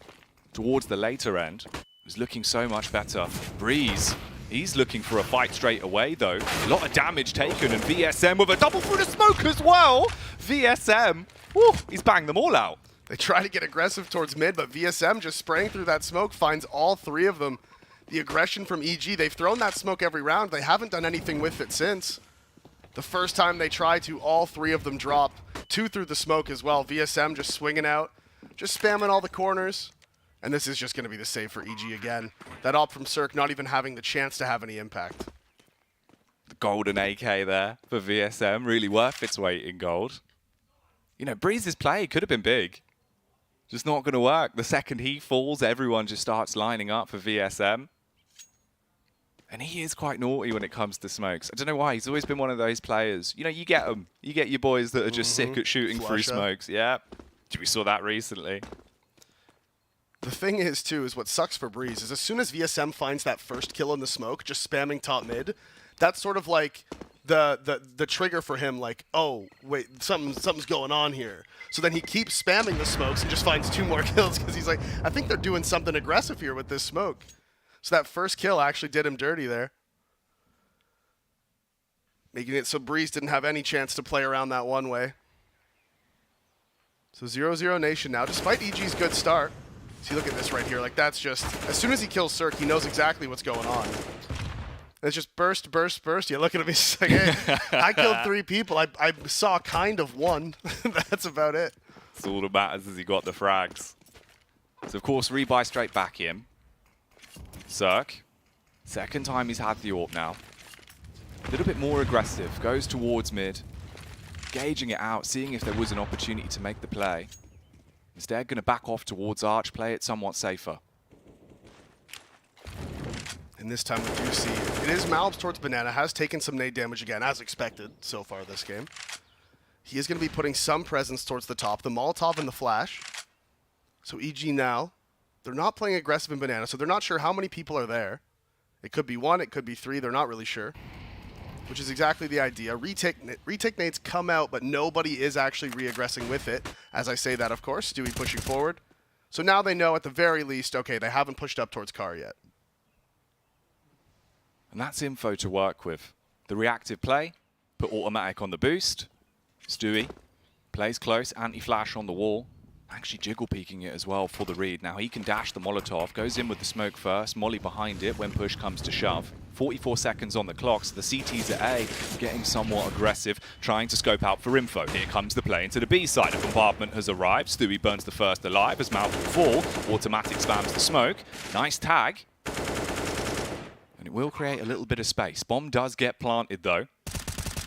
towards the later end, was looking so much better. Breeze He's looking for a fight straight away, though. A lot of damage taken, and VSM with a double through the smoke as well. VSM, whew, he's banged them all out. They try to get aggressive towards mid, but VSM just spraying through that smoke finds all three of them. The aggression from EG, they've thrown that smoke every round. They haven't done anything with it since. The first time they try to, all three of them drop. 2 through the smoke as well. VSM just swinging out, just spamming all the corners. And this is just going to be the save for EG again. That op from Cirque not even having the chance to have any impact. The golden AK there for VSM, really worth its weight in gold. You know, Breeze's play could have been big. Just not going to work. The second he falls, everyone just starts lining up for VSM. And he is quite naughty when it comes to smokes. I don't know why. He's always been one of those players. You know, you get them. You get your boys that are just sick at shooting through smokes. Yeah. We saw that recently. The thing is, too, is what sucks for Breeze is as soon as VSM finds that first kill in the smoke, just spamming top mid, that's sort of like the trigger for him, like, oh, wait, something's going on here. So then he keeps spamming the smokes and just finds 2 more kills because he's like, I think they're doing something aggressive here with this smoke. So that first kill actually did him dirty there. Making it so Breeze didn't have any chance to play around that one way. So 0-0 Nation now, despite EG's good start. See, look at this right here. Like, that's just, as soon as he kills Cirque, he knows exactly what's going on. And it's just burst, burst, burst. You look at him, he's like, hey, I killed 3 people. I saw kind of 1. That's about it. That's all that matters is he got the frags. So, of course, rebuy straight back in. Cirque, second time he's had the AWP now. A little bit more aggressive, goes towards mid. Gauging it out, seeing if there was an opportunity to make the play. Instead, going to back off towards Arch, play it somewhat safer. And this time we do see it is Malbs towards Banana, has taken some nade damage again, as expected so far this game. He is going to be putting some presence towards the top, the Molotov and the Flash. So EG now, they're not playing aggressive in Banana, so they're not sure how many people are there. It could be 1, it could be 3, they're not really sure. Which is exactly the idea. Retake nades come out, but nobody is actually re-aggressing with it. As I say that, of course, Stewie pushing forward. So now they know at the very least, okay, they haven't pushed up towards car yet. And that's info to work with. The reactive play, put automatic on the boost. Stewie plays close, anti-flash on the wall. Actually jiggle peeking it as well for the read. Now he can dash the Molotov, goes in with the smoke first, molly behind it when push comes to shove. 44 seconds on the clock, so the CTs at A getting somewhat aggressive, trying to scope out for info. Here comes the play into the B side. A bombardment has arrived. Stewie burns the first alive as Mouth will fall. Automatic spams the smoke. Nice tag. And it will create a little bit of space. Bomb does get planted though.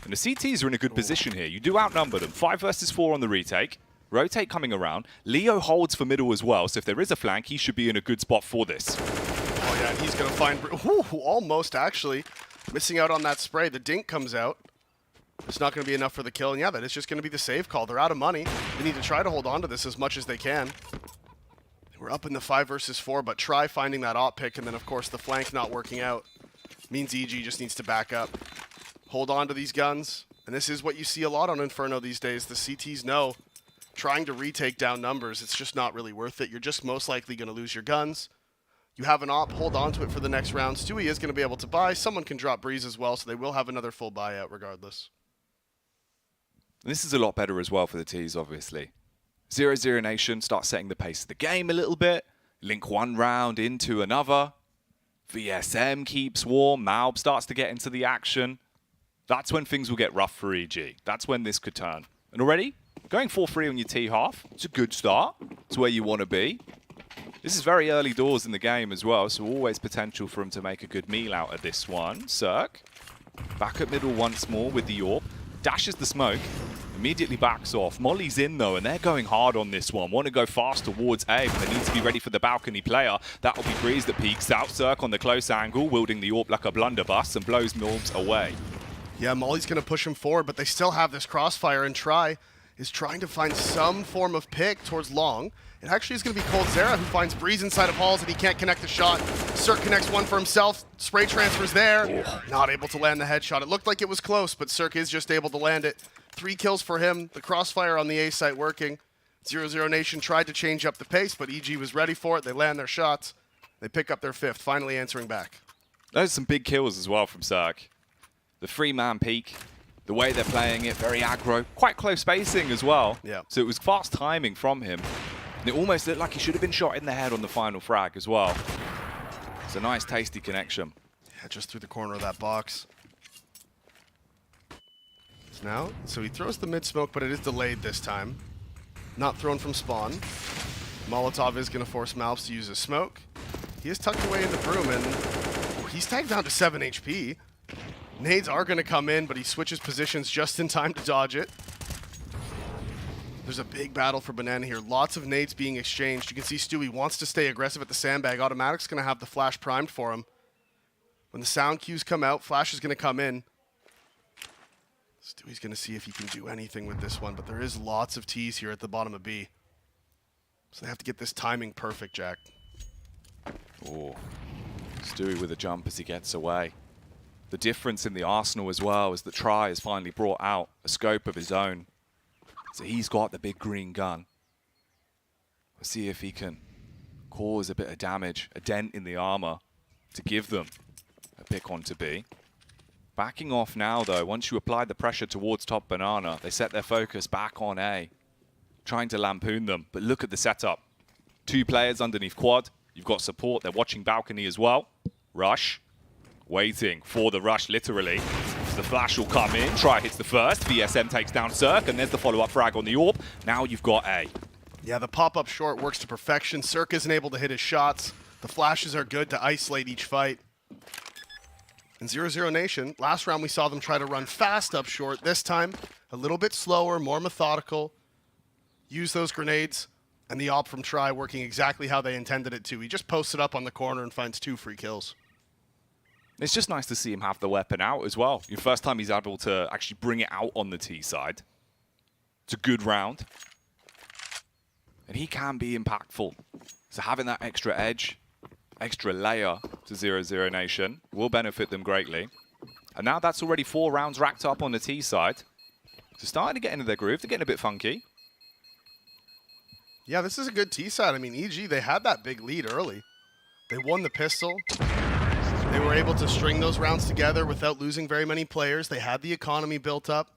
And the CTs are in a good position here. You do outnumber them. 5 versus 4 on the retake. Rotate coming around. Leo holds for middle as well, so if there is a flank, he should be in a good spot for this. Oh yeah, and he's going to find... Ooh, almost, actually. Missing out on that spray. The dink comes out. It's not going to be enough for the kill, and yeah, that is just going to be the save call. They're out of money. They need to try to hold on to this as much as they can. We're up in the 5 versus 4, but try finding that op pick, and then, of course, the flank not working out. Means EG just needs to back up. Hold on to these guns, and this is what you see a lot on Inferno these days. The CTs know. Trying to retake down numbers, it's just not really worth it. You're just most likely going to lose your guns. You have an op, hold on to it for the next round. Stewie is going to be able to buy. Someone can drop Breeze as well, so they will have another full buyout regardless. And this is a lot better as well for the T's, obviously. 0-0 Nation starts setting the pace of the game a little bit. Link one round into another. VSM keeps warm. Malb starts to get into the action. That's when things will get rough for EG. That's when this could turn. And already, going 4-3 on your T half, it's a good start. It's where you want to be. This is very early doors in the game as well, so always potential for him to make a good meal out of this one. Cirque, back at middle once more with the AWP. Dashes the smoke, immediately backs off. Molly's in though, and they're going hard on this one. Want to go fast towards A, but they need to be ready for the balcony player. That'll be Breeze that peeks out. Cirque on the close angle, wielding the AWP like a blunderbuss and blows Milbs away. Yeah, Molly's going to push him forward, but they still have this crossfire, and Try is trying to find some form of pick towards long. It actually is going to be coldzera who finds Breeze inside of halls, and he can't connect the shot. Cirque connects one for himself. Spray transfers there. Not able to land the headshot. It looked like it was close, but Cirque is just able to land it. 3 kills for him. The crossfire on the A site working. 0-0 Nation tried to change up the pace, but EG was ready for it. They land their shots. They pick up their 5th, finally answering back. Those are some big kills as well from Cirque. The 3-man peak, the way they're playing it, very aggro, quite close spacing as well. Yeah. So it was fast timing from him. And it almost looked like he should have been shot in the head on the final frag as well. It's a nice, tasty connection. Yeah, just through the corner of that box. So he throws the mid smoke, but it is delayed this time. Not thrown from spawn. Molotov is going to force Malps to use his smoke. He is tucked away in the broom, and he's tagged down to 7 HP. Nades are going to come in, but he switches positions just in time to dodge it. There's a big battle for Banana here. Lots of nades being exchanged. You can see Stewie wants to stay aggressive at the sandbag. Automatic's going to have the flash primed for him. When the sound cues come out, flash is going to come in. Stewie's going to see if he can do anything with this one, but there is lots of T's here at the bottom of B. So they have to get this timing perfect, Jack. Oh, Stewie with a jump as he gets away. The difference in the arsenal as well is that Try has finally brought out a scope of his own. So he's got the big green gun. Let's see if he can cause a bit of damage, a dent in the armor to give them a pick on to B. Backing off now though, once you apply the pressure towards top Banana, they set their focus back on A. Trying to lampoon them, but look at the setup. 2 players underneath quad. You've got support, they're watching balcony as well. Rush, waiting for the rush literally. The flash will come in, Try hits the first, VSM takes down Cirque, and there's the follow-up frag on the AWP. Now you've got A. Yeah, the pop-up short works to perfection. Cirque isn't able to hit his shots. The flashes are good to isolate each fight. And 0-0 Nation, last round we saw them try to run fast up short. This time, a little bit slower, more methodical. Use those grenades, and the op from Try working exactly how they intended it to. He just posts it up on the corner and finds 2 free kills. It's just nice to see him have the weapon out as well. The first time he's able to actually bring it out on the T side. It's a good round. And he can be impactful. So having that extra edge, extra layer to 0-0 Nation will benefit them greatly. And now that's already 4 rounds racked up on the T side. So starting to get into their groove. They're getting a bit funky. Yeah, this is a good T side. I mean, EG, they had that big lead early. They won the pistol. They were able to string those rounds together without losing very many players. They had the economy built up,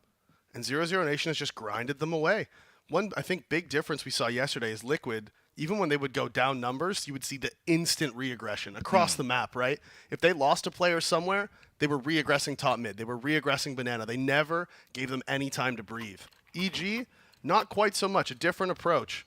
and 0-0 Nation has just grinded them away. One, I think, big difference we saw yesterday is Liquid, even when they would go down numbers, you would see the instant re-aggression across the map, right? If they lost a player somewhere, they were re-aggressing top mid. They were re-aggressing Banana. They never gave them any time to breathe. EG, not quite so much, a different approach.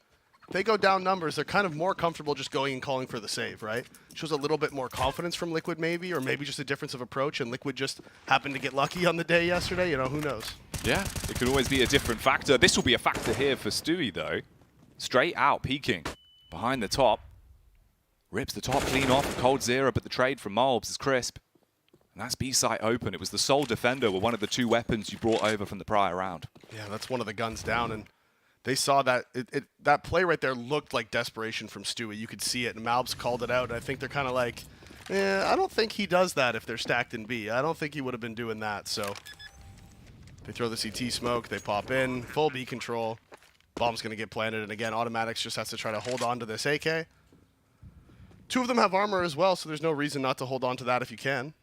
If they go down numbers, they're kind of more comfortable just going and calling for the save, right? Shows a little bit more confidence from Liquid maybe, or maybe just a difference of approach, and Liquid just happened to get lucky on the day yesterday. You know, who knows? Yeah, it could always be a different factor. This will be a factor here for Stewie, though. Straight out, peeking. Behind the top. Rips the top clean off of coldzera, but the trade from Malbs is crisp. And that's B-site open. It was the sole defender with one of the 2 weapons you brought over from the prior round. Yeah, that's one of the guns down, and they saw that that play right there looked like desperation from Stewie. You could see it, and Malbs called it out. And I think they're kind of like, I don't think he does that if they're stacked in B. I don't think he would have been doing that. So they throw the CT smoke, they pop in, full B control. Bomb's going to get planted, and again, Automatics just has to try to hold on to this AK. 2 of them have armor as well, so there's no reason not to hold on to that if you can.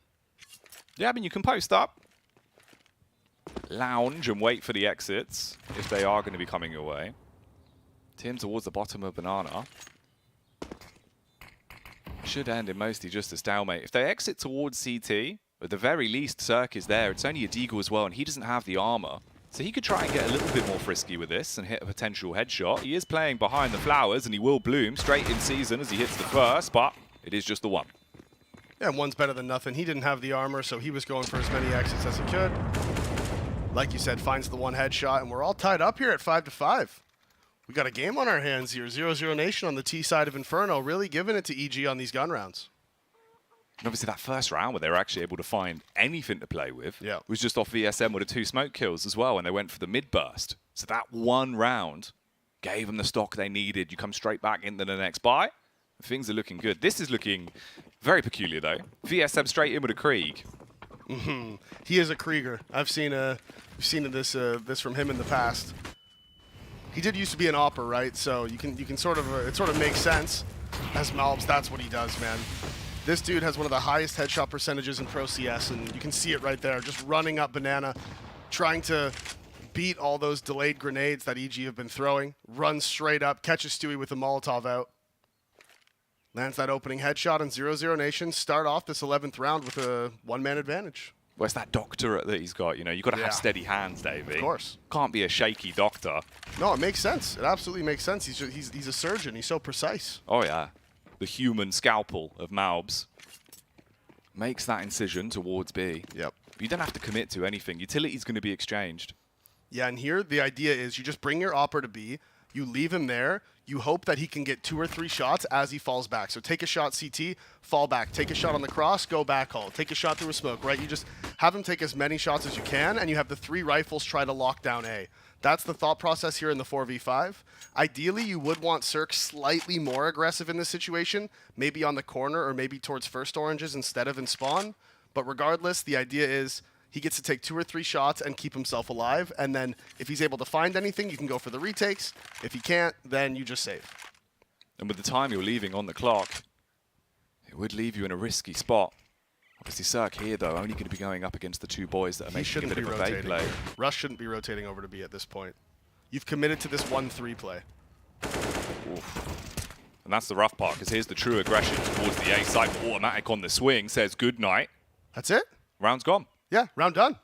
Yeah, I mean, you can post up, lounge, and wait for the exits if they are going to be coming your way. Tim towards the bottom of Banana. Should end in mostly just a stalemate. If they exit towards CT, at the very least, Cirque is there. It's only a Deagle as well, and he doesn't have the armor. So he could try and get a little bit more frisky with this and hit a potential headshot. He is playing behind the flowers, and he will bloom straight in season as he hits the first, but it is just the one. Yeah, one's better than nothing. He didn't have the armor, so he was going for as many exits as he could. Like you said, finds the 1 headshot, and we're all tied up here at 5-5. We got a game on our hands here. 0-0 Nation on the T side of Inferno, really giving it to EG on these gun rounds. And obviously that first round where they were actually able to find anything to play with was just off VSM with the 2 smoke kills as well, and they went for the mid burst. So that 1 round gave them the stock they needed. You come straight back into the next buy. Things are looking good. This is looking very peculiar though. VSM straight in with a Krieg. He is a Krieger. I've seen this from him in the past. He did used to be an opper, right? So you can sort of it sort of makes sense. As Malbs, that's what he does, man. This dude has one of the highest headshot percentages in Pro CS, and you can see it right there, just running up Banana, trying to beat all those delayed grenades that EG have been throwing. Runs straight up, catches Stewie with a Molotov out. Lands that opening headshot, and 0-0 Nation start off this 11th round with a one-man advantage. Well, it's that doctorate that he's got. You know, you've got to have steady hands, Davey. Of course. Can't be a shaky doctor. No, it makes sense. It absolutely makes sense. He's a surgeon. He's so precise. Oh, yeah. The human scalpel of Malbs makes that incision towards B. Yep. But you don't have to commit to anything. Utility's going to be exchanged. Yeah, and here the idea is you just bring your Opper to B, you leave him there, you hope that he can get 2 or 3 shots as he falls back. So take a shot CT, fall back. Take a shot on the cross, go back hole. Take a shot through a smoke, right? You just have him take as many shots as you can, and you have the 3 rifles try to lock down A. That's the thought process here in the 4v5. Ideally, you would want Cirque slightly more aggressive in this situation, maybe on the corner or maybe towards first oranges instead of in spawn. But regardless, the idea is he gets to take 2 or 3 shots and keep himself alive. And then if he's able to find anything, you can go for the retakes. If he can't, then you just save. And with the time you're leaving on the clock, it would leave you in a risky spot. Obviously, Cirque here, though, only going to be going up against the 2 boys that are making a bit of a bait play. Rush shouldn't be rotating over to B at this point. You've committed to this 1-3 play. Oof. And that's the rough part, because here's the true aggression towards the A side. Automatic on the swing says good night. That's it? Round's gone. Yeah, round done.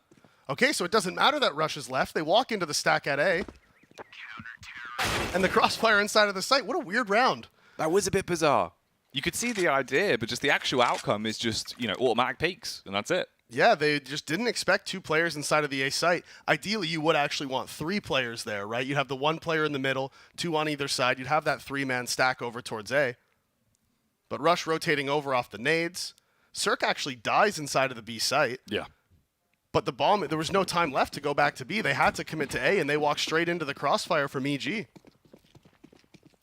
Okay, so it doesn't matter that Rush is left. They walk into the stack at A. And the crossfire inside of the site. What a weird round. That was a bit bizarre. You could see the idea, but just the actual outcome is just, you know, automatic peaks, and that's it. Yeah, they just didn't expect 2 players inside of the A site. Ideally, you would actually want 3 players there, right? You'd have the 1 player in the middle, 2 on either side. You'd have that 3-man stack over towards A. But Rush rotating over off the nades. Cirque actually dies inside of the B site. Yeah. But the bomb, there was no time left to go back to B. They had to commit to A, and they walked straight into the crossfire from EG.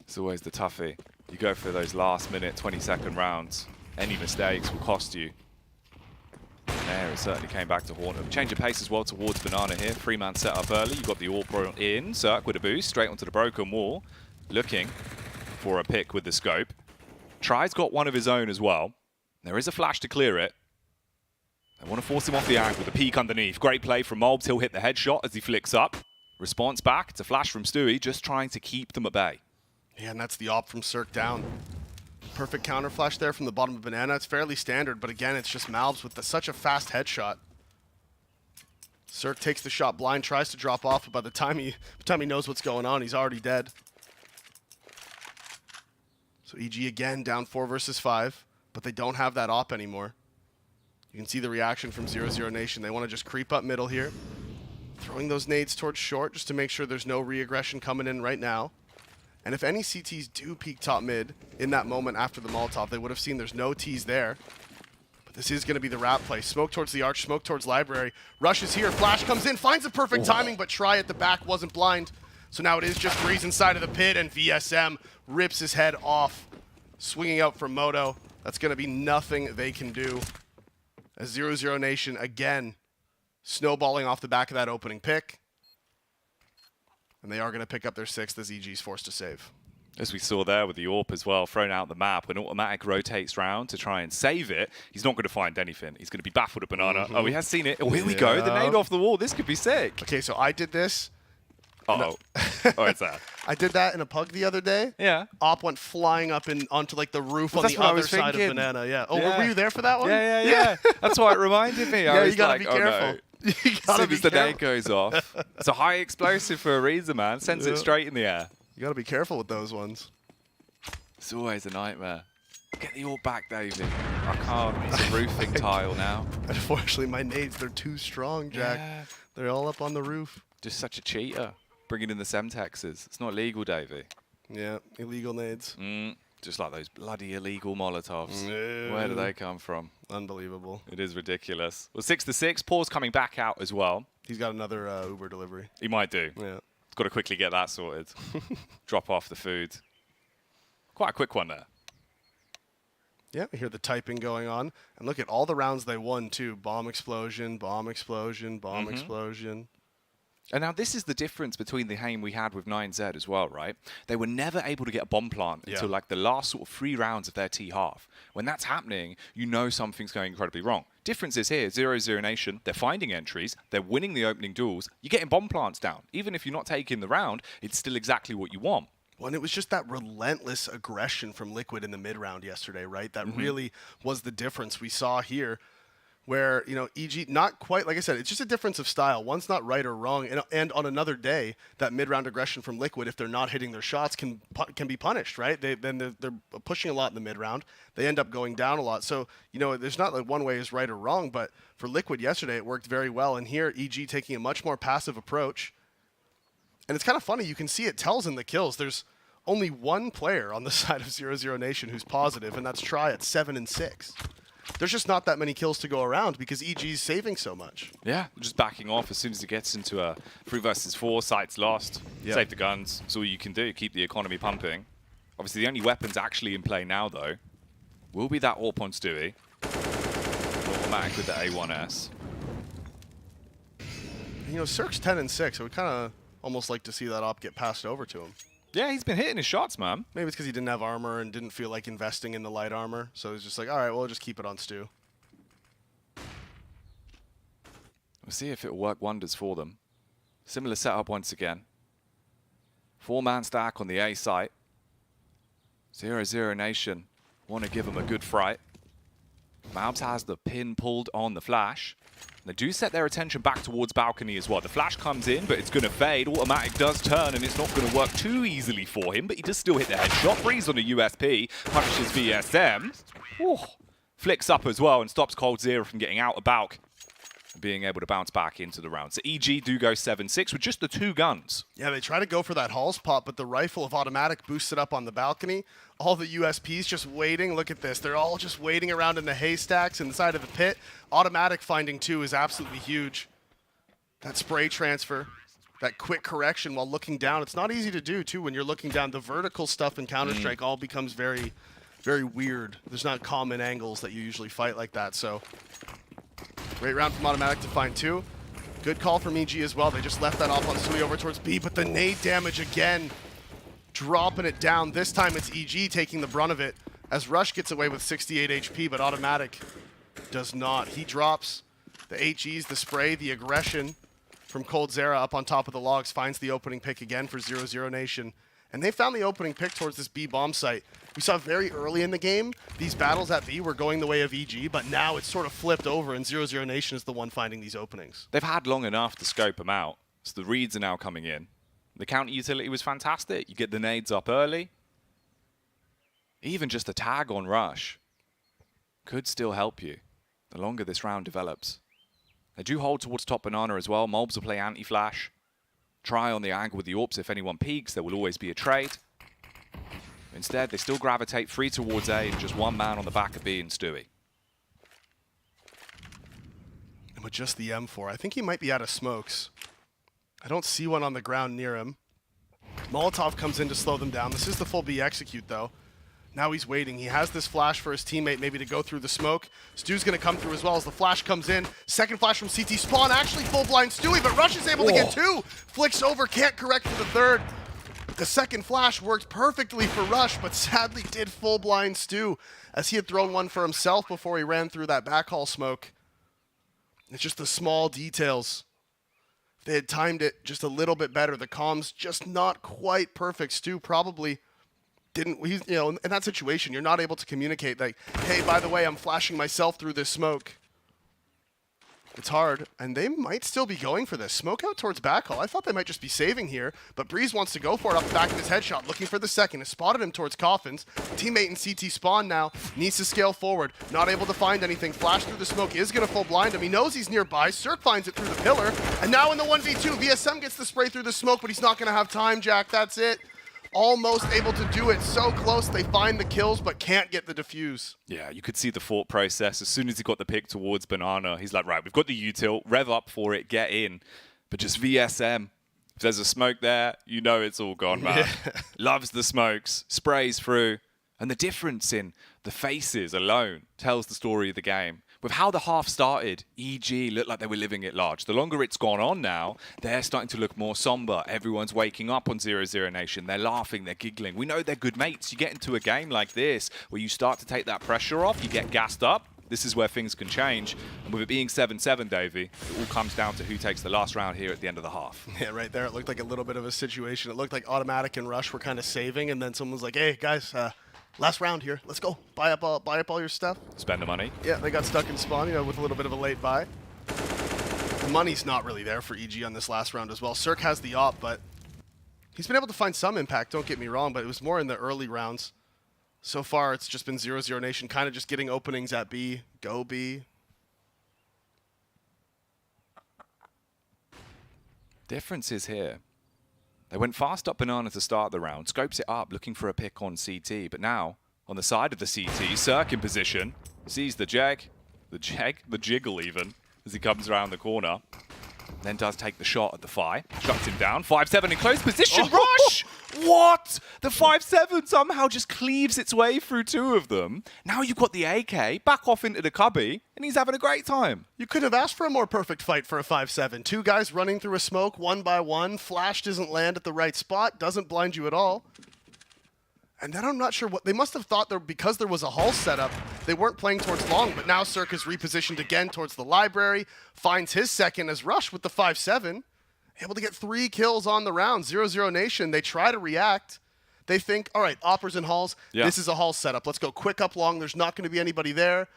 It's always the toughie. You go for those last-minute, 20-second rounds. Any mistakes will cost you. There, it certainly came back to haunt him. Change of pace as well towards Banana here. 3-man set up early. You've got the AWP in. Cirque with a boost, straight onto the broken wall. Looking for a pick with the scope. Try's got one of his own as well. There is a flash to clear it. They want to force him off the angle, the peek underneath. Great play from Malbs. He'll hit the headshot as he flicks up. Response back. It's a flash from Stewie, just trying to keep them at bay. Yeah, and that's the op from Cirque down. Perfect counter flash there from the bottom of Banana. It's fairly standard, but again, it's just Malbs with such a fast headshot. Cirque takes the shot blind, tries to drop off, but by the time he knows what's going on, he's already dead. So EG again down 4 versus 5, but they don't have that op anymore. You can see the reaction from 0-0 Nation. They want to just creep up middle here. Throwing those nades towards short just to make sure there's no re-aggression coming in right now. And if any CTs do peek top mid in that moment after the Molotov, they would have seen there's no Ts there. But this is going to be the wrap play. Smoke towards the arch, smoke towards library. Rush is here, flash comes in, finds the perfect timing, but Try at the back wasn't blind. So now it is just Breeze inside of the pit, and VSM rips his head off. Swinging out from Moto. That's going to be nothing they can do. As 0-0 Nation, again, snowballing off the back of that opening pick. And they are going to pick up their 6th as EG's forced to save. As we saw there with the AWP as well, thrown out the map, when Automatic rotates round to try and save it, he's not going to find anything. He's going to be baffled at Banana. Oh, he has seen it. Oh, here we go. The nade off the wall. This could be sick. Okay, so I did this. Uh-oh. Oh, it's that. I did that in a pug the other day. Yeah. Op went flying up onto like the roof on the other side of Banana. Yeah. Oh, yeah. were you there for that one? Yeah. That's why it reminded me. Yeah, you gotta be careful. Oh, no. As soon as the nade goes off. It's a high explosive for a reason, man. Sends it straight in the air. You gotta be careful with those ones. It's always a nightmare. Get the AWP back, David. I can't. It's a roofing tile now. Unfortunately, my nades, they're too strong, Jack. Yeah. They're all up on the roof. Just such a cheater. Bringing in the Semtexes. It's not legal, Davey. Yeah, illegal nades. Just like those bloody illegal Molotovs. Yeah. Where do they come from? Unbelievable. It is ridiculous. Well, 6-6. Paul's coming back out as well. He's got another Uber delivery. He might do. Yeah. He's got to quickly get that sorted. Drop off the food. Quite a quick one there. Yeah, we hear the typing going on. And look at all the rounds they won, too. Bomb explosion, bomb explosion, bomb explosion. And now this is the difference between the game we had with 9Z as well, right? They were never able to get a bomb plant until like the last sort of 3 rounds of their T half. When that's happening, you know something's going incredibly wrong. Difference is here, 0-0 Nation, they're finding entries, they're winning the opening duels, you're getting bomb plants down. Even if you're not taking the round, it's still exactly what you want. Well, and it was just that relentless aggression from Liquid in the mid-round yesterday, right? That really was the difference we saw here. Where, you know, EG, not quite, like I said, it's just a difference of style. One's not right or wrong. And on another day, that mid-round aggression from Liquid, if they're not hitting their shots, can be punished, right? Then they're pushing a lot in the mid-round. They end up going down a lot. So, you know, there's not like one way is right or wrong, but for Liquid yesterday, it worked very well. And here, EG taking a much more passive approach. And it's kind of funny. You can see it tells in the kills. There's only one player on the side of 0-0 Nation who's positive, and that's Try at 7 and 6. There's just not that many kills to go around because EG's saving so much. Yeah, just backing off as soon as it gets into a 3 versus 4, sights lost, save the guns. That's all you can do, keep the economy pumping. Obviously, the only weapons actually in play now, though, will be that AWP on Stewie. Automatic with the A1S. You know, Cirque's 10 and 6, so we kind of almost like to see that op get passed over to him. Yeah, he's been hitting his shots, man. Maybe it's because he didn't have armor and didn't feel like investing in the light armor. So he's just like, all right, well, we'll just keep it on Stu. We'll see if it'll work wonders for them. Similar setup once again. 4-man stack on the A site. 0-0 Nation want to give them a good fright. Mabs has the pin pulled on the flash. They do set their attention back towards balcony as well. The flash comes in, but it's going to fade. Automatic does turn, and it's not going to work too easily for him, but he does still hit the headshot. Freeze on the USP, punishes VSM. Ooh. Flicks up as well and stops coldzera from getting out of balc. Being able to bounce back into the round. So EG do go 7-6 with just the 2 guns. Yeah, they try to go for that Halls pop, but the rifle of automatic boosts it up on the balcony. All the USPs just waiting. Look at this. They're all just waiting around in the haystacks inside of the pit. Automatic finding 2 is absolutely huge. That spray transfer, that quick correction while looking down. It's not easy to do, too, when you're looking down. The vertical stuff in Counter-Strike all becomes very, very weird. There's not common angles that you usually fight like that, so... Great round from Automatic to find 2. Good call from EG as well. They just left that off on Sui over towards B, but the nade damage again. Dropping it down. This time it's EG taking the brunt of it as Rush gets away with 68 HP, but Automatic does not. He drops the HEs, the spray, the aggression from coldzera up on top of the logs, finds the opening pick again for 0-0 Nation. And they found the opening pick towards this B bomb site. We saw very early in the game, these battles at B were going the way of EG, but now it's sort of flipped over, and 0-0 Nation is the one finding these openings. They've had long enough to scope them out, so the reads are now coming in. The counter utility was fantastic. You get the nades up early. Even just a tag on Rush could still help you the longer this round develops. They do hold towards top banana as well. Mobs will play anti-flash. Try on the angle with the AWPs. If anyone peeks, there will always be a trade. Instead, they still gravitate 3 towards A and just 1 man on the back of B and Stewie. And with just the M4, I think he might be out of smokes. I don't see one on the ground near him. Molotov comes in to slow them down. This is the full B execute, though. Now he's waiting. He has this flash for his teammate maybe to go through the smoke. Stu's going to come through as well as the flash comes in. Second flash from CT Spawn, actually full blind Stewie, but Rush is able to get 2. Flicks over, can't correct for the 3rd. The second flash worked perfectly for Rush, but sadly did full blind Stu, as he had thrown one for himself before he ran through that backhaul smoke. It's just the small details. If they had timed it just a little bit better, the comms just not quite perfect. Stu probably didn't, he's, you know, in that situation, you're not able to communicate like, hey, by the way, I'm flashing myself through this smoke. It's hard, and they might still be going for this. Smoke out towards backhaul. I thought they might just be saving here, but Breeze wants to go for it off the back of his headshot, looking for the second. Has spotted him towards Coffins. Teammate in CT Spawn now needs to scale forward. Not able to find anything. Flash through the smoke is going to full blind him. He knows he's nearby. Cirque finds it through the pillar, and now in the 1v2, VSM gets the spray through the smoke, but he's not going to have time, Jack. That's it. Almost able to do it. So close. They find the kills, but can't get the defuse. Yeah, you could see the thought process. As soon as he got the pick towards Banana, he's like, right, we've got the util, rev up for it, get in. But just VSM, if there's a smoke there, you know it's all gone, man. Yeah. Loves the smokes, sprays through. And the difference in the faces alone tells the story of the game. with how the half started, EG looked like they were living it large. The longer it's gone on now, they're starting to look more somber. Everyone's waking up on 0-0 Nation. They're laughing, they're giggling. We know they're good mates. You get into a game like this where you start to take that pressure off, you get gassed up. This is where things can change. And with it being 7-7, Davey, it all comes down to who takes the last round here at the end of the half. Yeah, right there. It looked like a little bit of a situation. It looked like Automatic and Rush were kind of saving, and then someone was like, hey, guys, last round here. Let's go. Buy up all your stuff. Spend the money. Yeah, they got stuck in spawn, with a little bit of a late buy. The money's not really there for EG on this last round as well. Cirque has the op, but he's been able to find some impact, don't get me wrong, but it was more in the early rounds. So far, it's just been 0-0 Nation, kind of just getting openings at B. Go B. Difference is here. They went fast up Banana to start the round, scopes it up, looking for a pick on CT, but now, on the side of the CT, Cirque in position, sees the jiggle even, as he comes around the corner. Then does take the shot at the Fi. Shuts him down. 5-7 in close position. Rush! What? The 5-7 somehow just cleaves its way through two of them. Now you've got the AK back off into the cubby, and he's having a great time. You couldn't have asked for a more perfect fight for a 5-7. Two guys running through a smoke one by one. Flash doesn't land at the right spot. Doesn't blind you at all. And then I'm not sure what... They must have thought because there was a hull setup, they weren't playing towards long, but now Cirque is repositioned again towards the library, finds his second as Rush with the 5-7, able to get 3 kills on the round. 0-0 Nation, they try to react. They think, all right, Oppers and Hulls, this is a hull setup. Let's go quick up long. There's not going to be anybody there,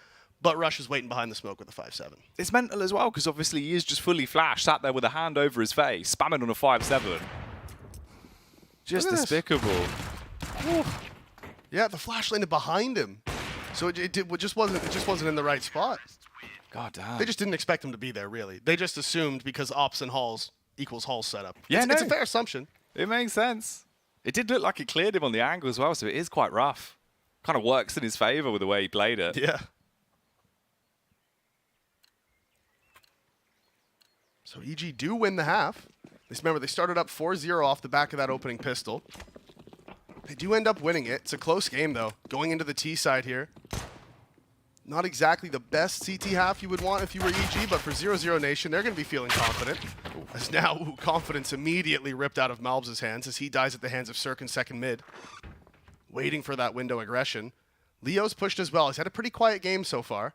but Rush is waiting behind the smoke with the 5-7. It's mental as well, because obviously he is just fully flashed, sat there with a hand over his face, spamming on a 5-7. Just despicable. Yeah, the flash landed behind him, so it just wasn't in the right spot. God damn. They just didn't expect him to be there, really. They just assumed because ops and halls equals hull setup. Yeah, it's a fair assumption. It makes sense. It did look like it cleared him on the angle as well, so it is quite rough. Kind of works in his favor with the way he played it. Yeah. So EG do win the half. Just remember, they started up 4-0 off the back of that opening pistol. They do end up winning it. It's a close game, though. Going into the T side here. Not exactly the best CT half you would want if you were EG, but for 0-0 Nation, they're going to be feeling confident. As now, confidence immediately ripped out of Malbs' hands as he dies at the hands of Cirque in second mid. Waiting for that window aggression. Leo's pushed as well. He's had a pretty quiet game so far.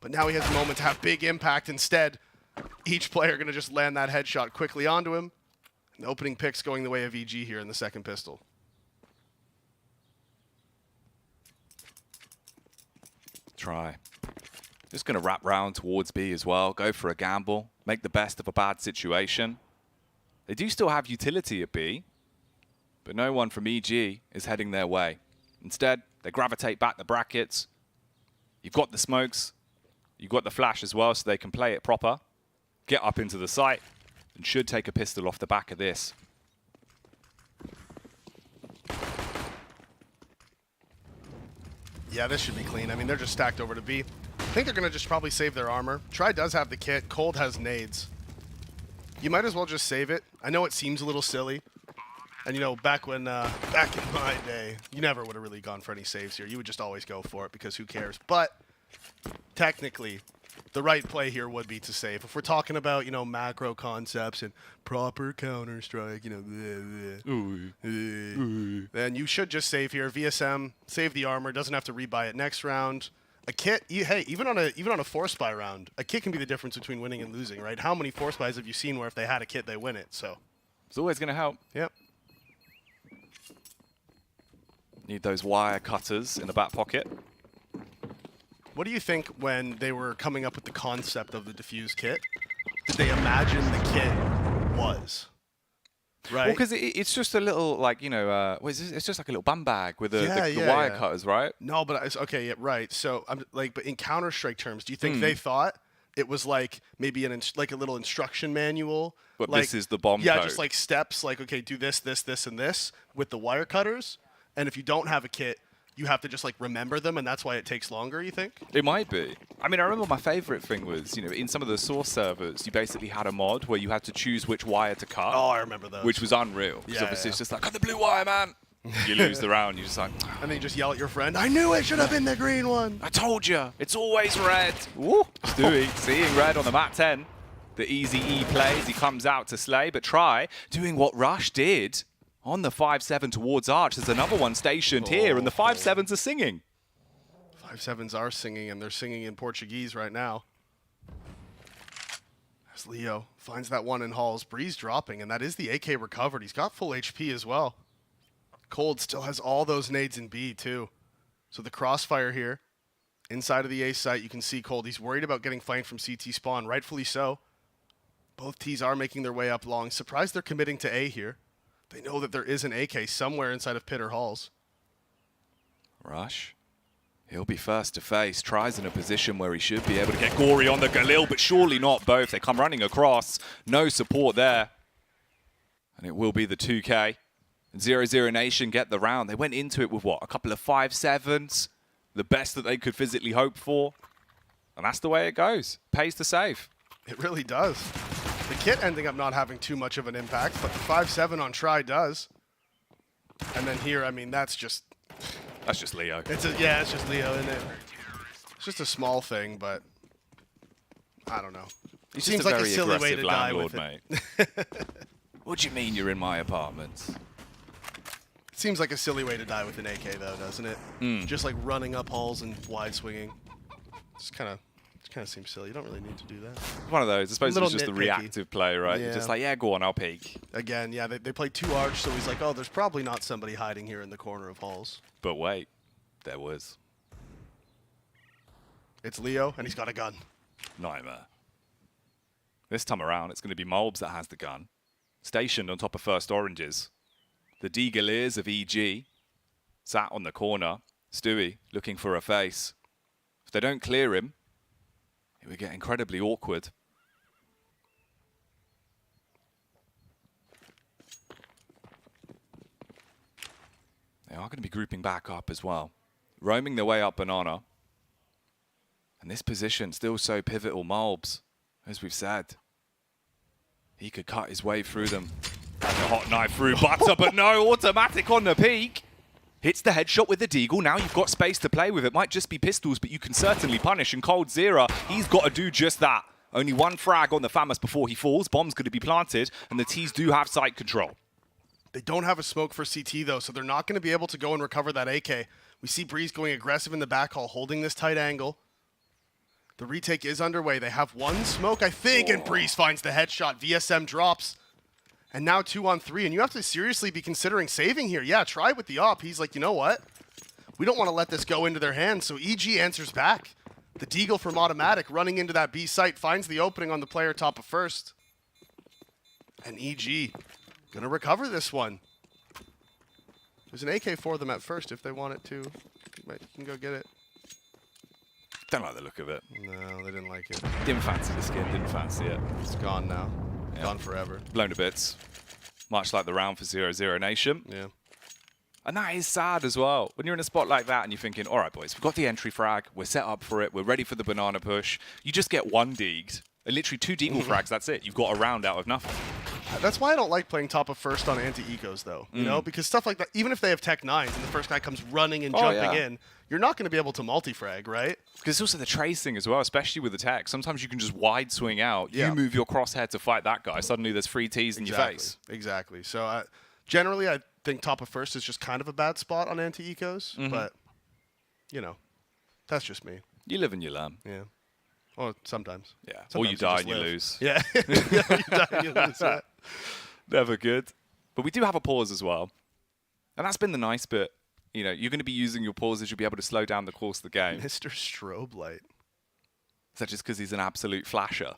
But now he has a moment to have big impact. Instead, each player going to just land that headshot quickly onto him. And the opening pick's going the way of EG here in the second pistol. Try. Just going to wrap round towards B as well. Go for a gamble. Make the best of a bad situation. They do still have utility at B, but no one from EG is heading their way. Instead, they gravitate back the brackets. You've got the smokes. You've got the flash as well, so they can play it proper. Get up into the site, and should take a pistol off the back of this. Yeah, this should be clean. I mean, they're just stacked over to B. I think they're going to just probably save their armor. Try does have the kit. Cold has nades. You might as well just save it. I know it seems a little silly. And, back in my day, you never would have really gone for any saves here. You would just always go for it because who cares? But technically, the right play here would be to save. If we're talking about, macro concepts and proper Counter-Strike, then you should just save here. VSM, save the armor, doesn't have to rebuy it next round. A kit, hey, even on a force buy round, a kit can be the difference between winning and losing, right? How many force buys have you seen where if they had a kit, they win it? So it's always going to help. Yep. Need those wire cutters in the back pocket. What do you think when they were coming up with the concept of the diffuse kit? Did they imagine the kit was? Right? Well, because it's just a little, it's just like a little bum bag with the wire cutters, right? No, but okay, yeah, right. So, but in Counter-Strike terms, do you think they thought it was like maybe a little instruction manual? But this is the bomb Yeah, code. just like steps, okay, do this, and this with the wire cutters. And if you don't have a kit, you have to just remember them, and that's why it takes longer, you think? It might be. I mean, I remember my favorite thing was, in some of the source servers, you basically had a mod where you had to choose which wire to cut. Oh, I remember those. Which was unreal. Because obviously it's just like, cut the blue wire, man. you lose the round. You're just like, And then you just yell at your friend, I knew it should have been the green one. I told you, it's always red. Woo. Stewie seeing red on the map 10. The easy E plays, he comes out to slay, but Try doing what Rush did on the 5-7 towards Arch. There's another one stationed here, and the 5-7s are singing. 5-7s are singing, and they're singing in Portuguese right now. As Leo finds that one in Halls, Breeze dropping, and that is the AK recovered. He's got full HP as well. Cold still has all those nades in B too. So the crossfire here, inside of the A site, you can see Cold. He's worried about getting flanked from CT spawn, rightfully so. Both Ts are making their way up long. Surprised they're committing to A here. They know that there is an AK somewhere inside of Pit or Halls. Rush. He'll be first to face. Tries in a position where he should be able to get Gory on the Galil, but surely not both. They come running across. No support there. And it will be the 2K. And 0-0 Nation get the round. They went into it with what? A couple of 5-7s. The best that they could physically hope for. And that's the way it goes. Pays to save. It really does. The kit ending up not having too much of an impact, but the 5-7 on Try does. And then here, I mean, that's just Leo. it's just Leo, isn't it? It's just a small thing, but I don't know. He's Seems just a like a very silly way aggressive to die landlord, with mate. What do you mean you're in my apartment? Seems like a silly way to die with an AK, though, doesn't it? Just like running up halls and wide swinging. It's kind of seems silly. You don't really need to do that. One of those. I suppose it was just the nitpicky. reactive play, right? Yeah. You're just like, yeah, go on, I'll peek. Again, yeah, they played 2 arch, so he's like, oh, there's probably not somebody hiding here in the corner of halls. But wait, there was. It's Leo, and he's got a gun. Nightmare. This time around, it's going to be Mulbs that has the gun. Stationed on top of first oranges. The Deagaliers of EG sat on the corner. Stewie looking for a face. If they don't clear him, it would get incredibly awkward. They are going to be grouping back up as well. Roaming their way up Banana. And this position still so pivotal. Mulbs, as we've said. He could cut his way through them. And a hot knife through Butter, but no, automatic on the peak. Hits the headshot with the Deagle. Now you've got space to play with. It might just be pistols, but you can certainly punish. And coldzera, he's got to do just that. Only one frag on the Famous before he falls. Bomb's going to be planted, and the Ts do have site control. They don't have a smoke for CT, though, so they're not going to be able to go and recover that AK. We see Breeze going aggressive in the back hall, holding this tight angle. The retake is underway. They have one smoke, I think, and Breeze finds the headshot. VSM drops. And now 2 on 3, and you have to seriously be considering saving here. Yeah, Try with the op. He's like, you know what? We don't want to let this go into their hands, so EG answers back. The Deagle from Automatic running into that B site finds the opening on the player top of first. And EG going to recover this one. There's an AK for them at first if they want it to. You can go get it. Don't like the look of it. No, they didn't like it. Didn't fancy the skin, didn't fancy it. It's gone now. Yeah. Gone forever. Blown to bits. Much like the round for 0-0 Nation. Yeah. And that is sad as well. When you're in a spot like that and you're thinking, all right, boys, we've got the entry frag. We're set up for it. We're ready for the banana push. You just get one deagged. And literally 2 deagle frags, that's it. You've got a round out of nothing. That's why I don't like playing top of first on anti-ecos, though. You know, because stuff like that, even if they have tech 9s and the first guy comes running and jumping in, you're not going to be able to multi-frag, right? Because it's also the tracing as well, especially with the tech. Sometimes you can just wide swing out. You move your crosshair to fight that guy. Suddenly there's 3 Ts in your face. Exactly. So generally, I think top of first is just kind of a bad spot on anti-ecos. But, you know, that's just me. You live and you learn. Yeah. Or sometimes. Yeah. Sometimes or you die and you lose. Yeah. You die and you lose. Yeah. Never good. But we do have a pause as well. And that's been the nice bit. You know, you're going to be using your pauses. You'll be able to slow down the course of the game. Mr. Strobe Light. Is that just because he's an absolute flasher?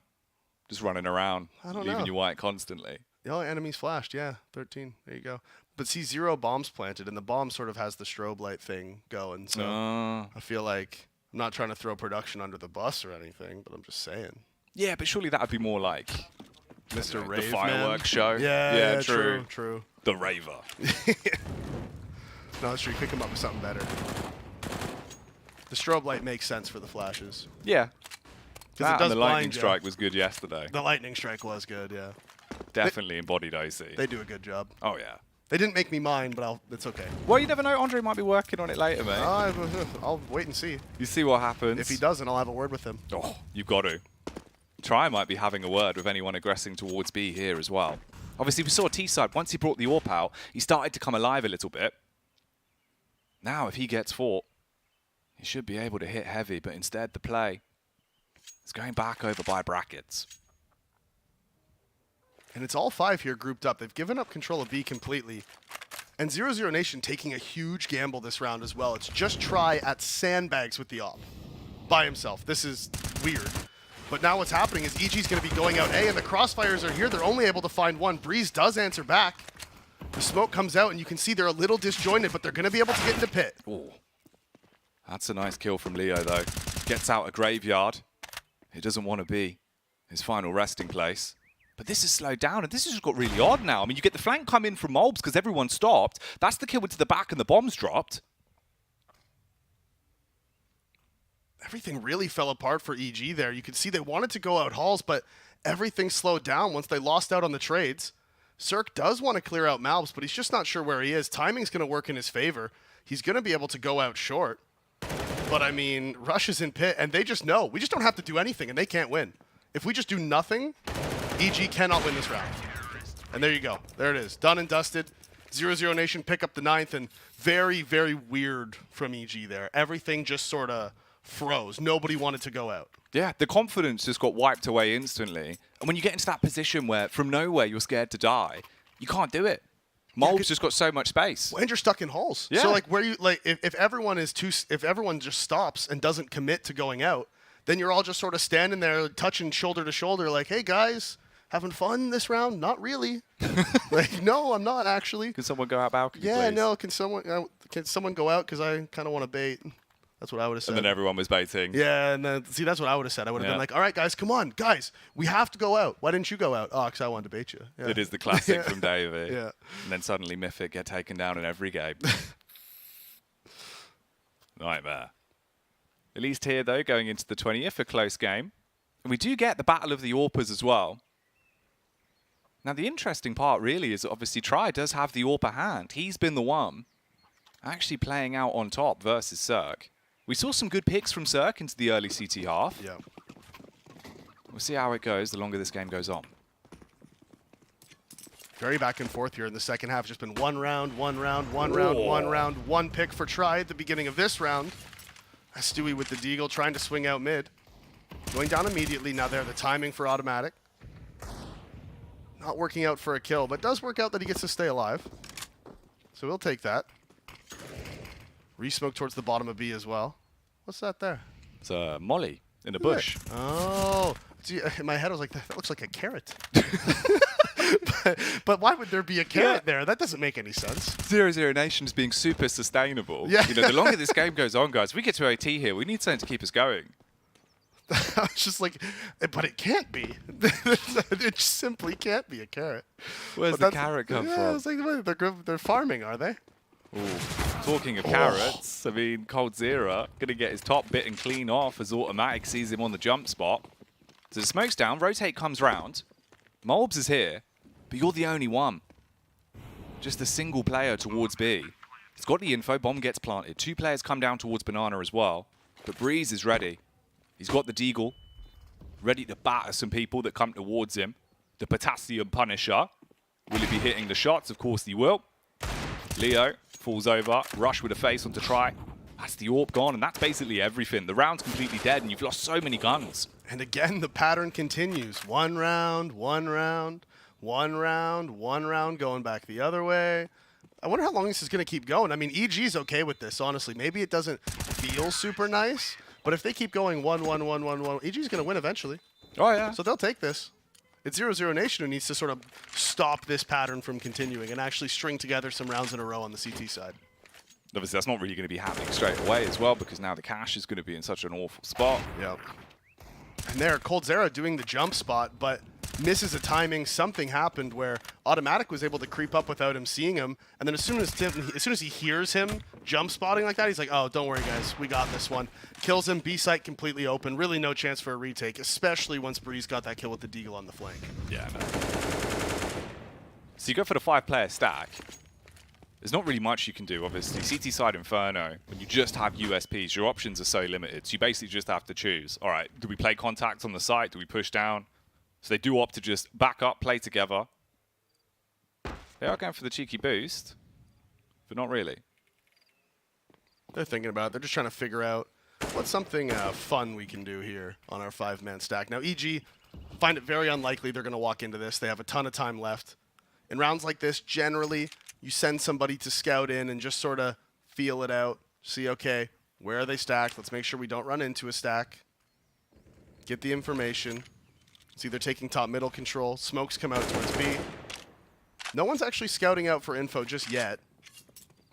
Just running around, leaving you white constantly. Oh, enemies flashed. Yeah, 13. There you go. But see, 0 bombs planted, and the bomb sort of has the strobe light thing going. So I feel like I'm not trying to throw production under the bus or anything, but I'm just saying. Yeah, but surely that would be more like Mr. the fireworks show. Yeah, true. True. The raver. No, that's true. You could come up with something better. The strobe light makes sense for the flashes. Yeah. Because it does the lightning blind you. strike was good yesterday. The lightning strike was good, yeah. Definitely embodied OC. They do a good job. Oh, yeah. They didn't make me mine, but it's okay. Well, you never know. Andre might be working on it later, mate. I'll wait and see. You see what happens. If he doesn't, I'll have a word with him. Oh, you've got to. Try might be having a word with anyone aggressing towards B here as well. Obviously, we saw T-side. Once he brought the AWP out, he started to come alive a little bit. Now, if he gets fought, he should be able to hit heavy, but instead the play is going back over by brackets. And it's all 5 here grouped up. They've given up control of B completely. And 0-0 Nation taking a huge gamble this round as well. It's just try at sandbags with the AWP by himself. This is weird. But now what's happening is EG's going to be going out A, and the crossfires are here. They're only able to find one. Breeze does answer back. The smoke comes out, and you can see they're a little disjointed, but they're going to be able to get into pit. Ooh. That's a nice kill from Leo, though. Gets out a graveyard. It doesn't want to be his final resting place. But this is slowed down, and this has got really odd now. I mean, you get the flank come in from Molbs because everyone stopped. That's the kill into the back, and the bombs dropped. Everything really fell apart for EG there. You could see they wanted to go out halls, but everything slowed down once they lost out on the trades. Cirque does want to clear out Malbs, but he's just not sure where he is. Timing's going to work in his favor. He's going to be able to go out short. But, I mean, Rush is in pit, and they just know. We just don't have to do anything, and they can't win. If we just do nothing, EG cannot win this round. And there you go. There it is. Done and dusted. 0-0 Nation pick up the 9th, and very, very weird from EG there. Everything just sort of froze. Nobody wanted to go out. Yeah, the confidence just got wiped away instantly. And when you get into that position where from nowhere you're scared to die, you can't do it. Molb's just got so much space. And you're stuck in halls. Yeah. So like where you like if everyone just stops and doesn't commit to going out, then you're all just sort of standing there touching shoulder to shoulder like, "Hey guys, having fun this round?" Not really. Like, no, I'm not actually. Can someone go out balcony, Yeah, please? no, can someone go out cuz I kind of want to bait. That's what I would have said. And then everyone was baiting. Yeah, and then, see, that's what I would have said. I would have been like, all right, guys, come on. Guys, we have to go out. Why didn't you go out? Oh, because I wanted to bait you. Yeah. It is the classic from Davey. Yeah. And then suddenly Mythic get taken down in every game. Nightmare. At least here, though, going into the 20th, a close game. And we do get the Battle of the AWPers as well. Now, the interesting part, really, is that obviously Tri does have the AWPer hand. He's been the one actually playing out on top versus Cirque. We saw some good picks from Cirque into the early CT half. Yeah. We'll see how it goes the longer this game goes on. Very back and forth here in the second half. Just been one round, one pick for Tri at the beginning of this round. Stewie with the Deagle trying to swing out mid. Going down immediately. Now there, the timing for automatic. Not working out for a kill, but does work out that he gets to stay alive. So we'll take that. Re-smoke towards the bottom of B as well. What's that there? It's a molly in the bush. Oh, gee, in my head I was like, that looks like a carrot. but why would there be a carrot there? That doesn't make any sense. 0-0 Nation's being super sustainable. Yeah. You know, the longer this game goes on, guys, we get to OT here. We need something to keep us going. I was just like, but it can't be. It simply can't be a carrot. Where's the carrot come from? I was like, they're farming, are they? Ooh. Talking of carrots, I mean, coldzera going to get his top bit and clean off as automatic sees him on the jump spot. So the smoke's down, rotate comes round. Molbs is here, but you're the only one. Just a single player towards B. He's got the info, bomb gets planted. 2 players come down towards Banana as well. But Breeze is ready. He's got the Deagle, ready to batter some people that come towards him. The Potassium Punisher. Will he be hitting the shots? Of course he will. Leo falls over, Rush with a face onto Tri. That's the AWP gone, and that's basically everything. The round's completely dead, and you've lost so many guns. And again, the pattern continues. One round, going back the other way. I wonder how long this is going to keep going. I mean, EG's okay with this, honestly. Maybe it doesn't feel super nice, but if they keep going 1-1, EG's going to win eventually. Oh, yeah. So they'll take this. It's 0-0 Nation who needs to sort of stop this pattern from continuing and actually string together some rounds in a row on the CT side. Obviously, that's not really going to be happening straight away as well, because now the cash is going to be in such an awful spot. Yep. And there, coldzera doing the jump spot, but misses a timing. Something happened where Automatic was able to creep up without him seeing him, and then as soon as he hears him jump spotting like that, he's like, oh, don't worry, guys. We got this one. Kills him, B site completely open. Really no chance for a retake, especially once Breeze got that kill with the Deagle on the flank. Yeah, no. So you go for the 5-player stack. There's not really much you can do, obviously. CT side Inferno, when you just have USPs, your options are so limited. So you basically just have to choose. All right, do we play contact on the site? Do we push down? So they do opt to just back up, play together. They are going for the cheeky boost, but not really. They're thinking about it. They're just trying to figure out what's something fun we can do here on our 5-man stack. Now, EG find it very unlikely they're going to walk into this. They have a ton of time left. In rounds like this, generally, you send somebody to scout in and just sort of feel it out. See, okay, where are they stacked? Let's make sure we don't run into a stack. Get the information. It's either taking top-middle control. Smokes come out towards B. No one's actually scouting out for info just yet.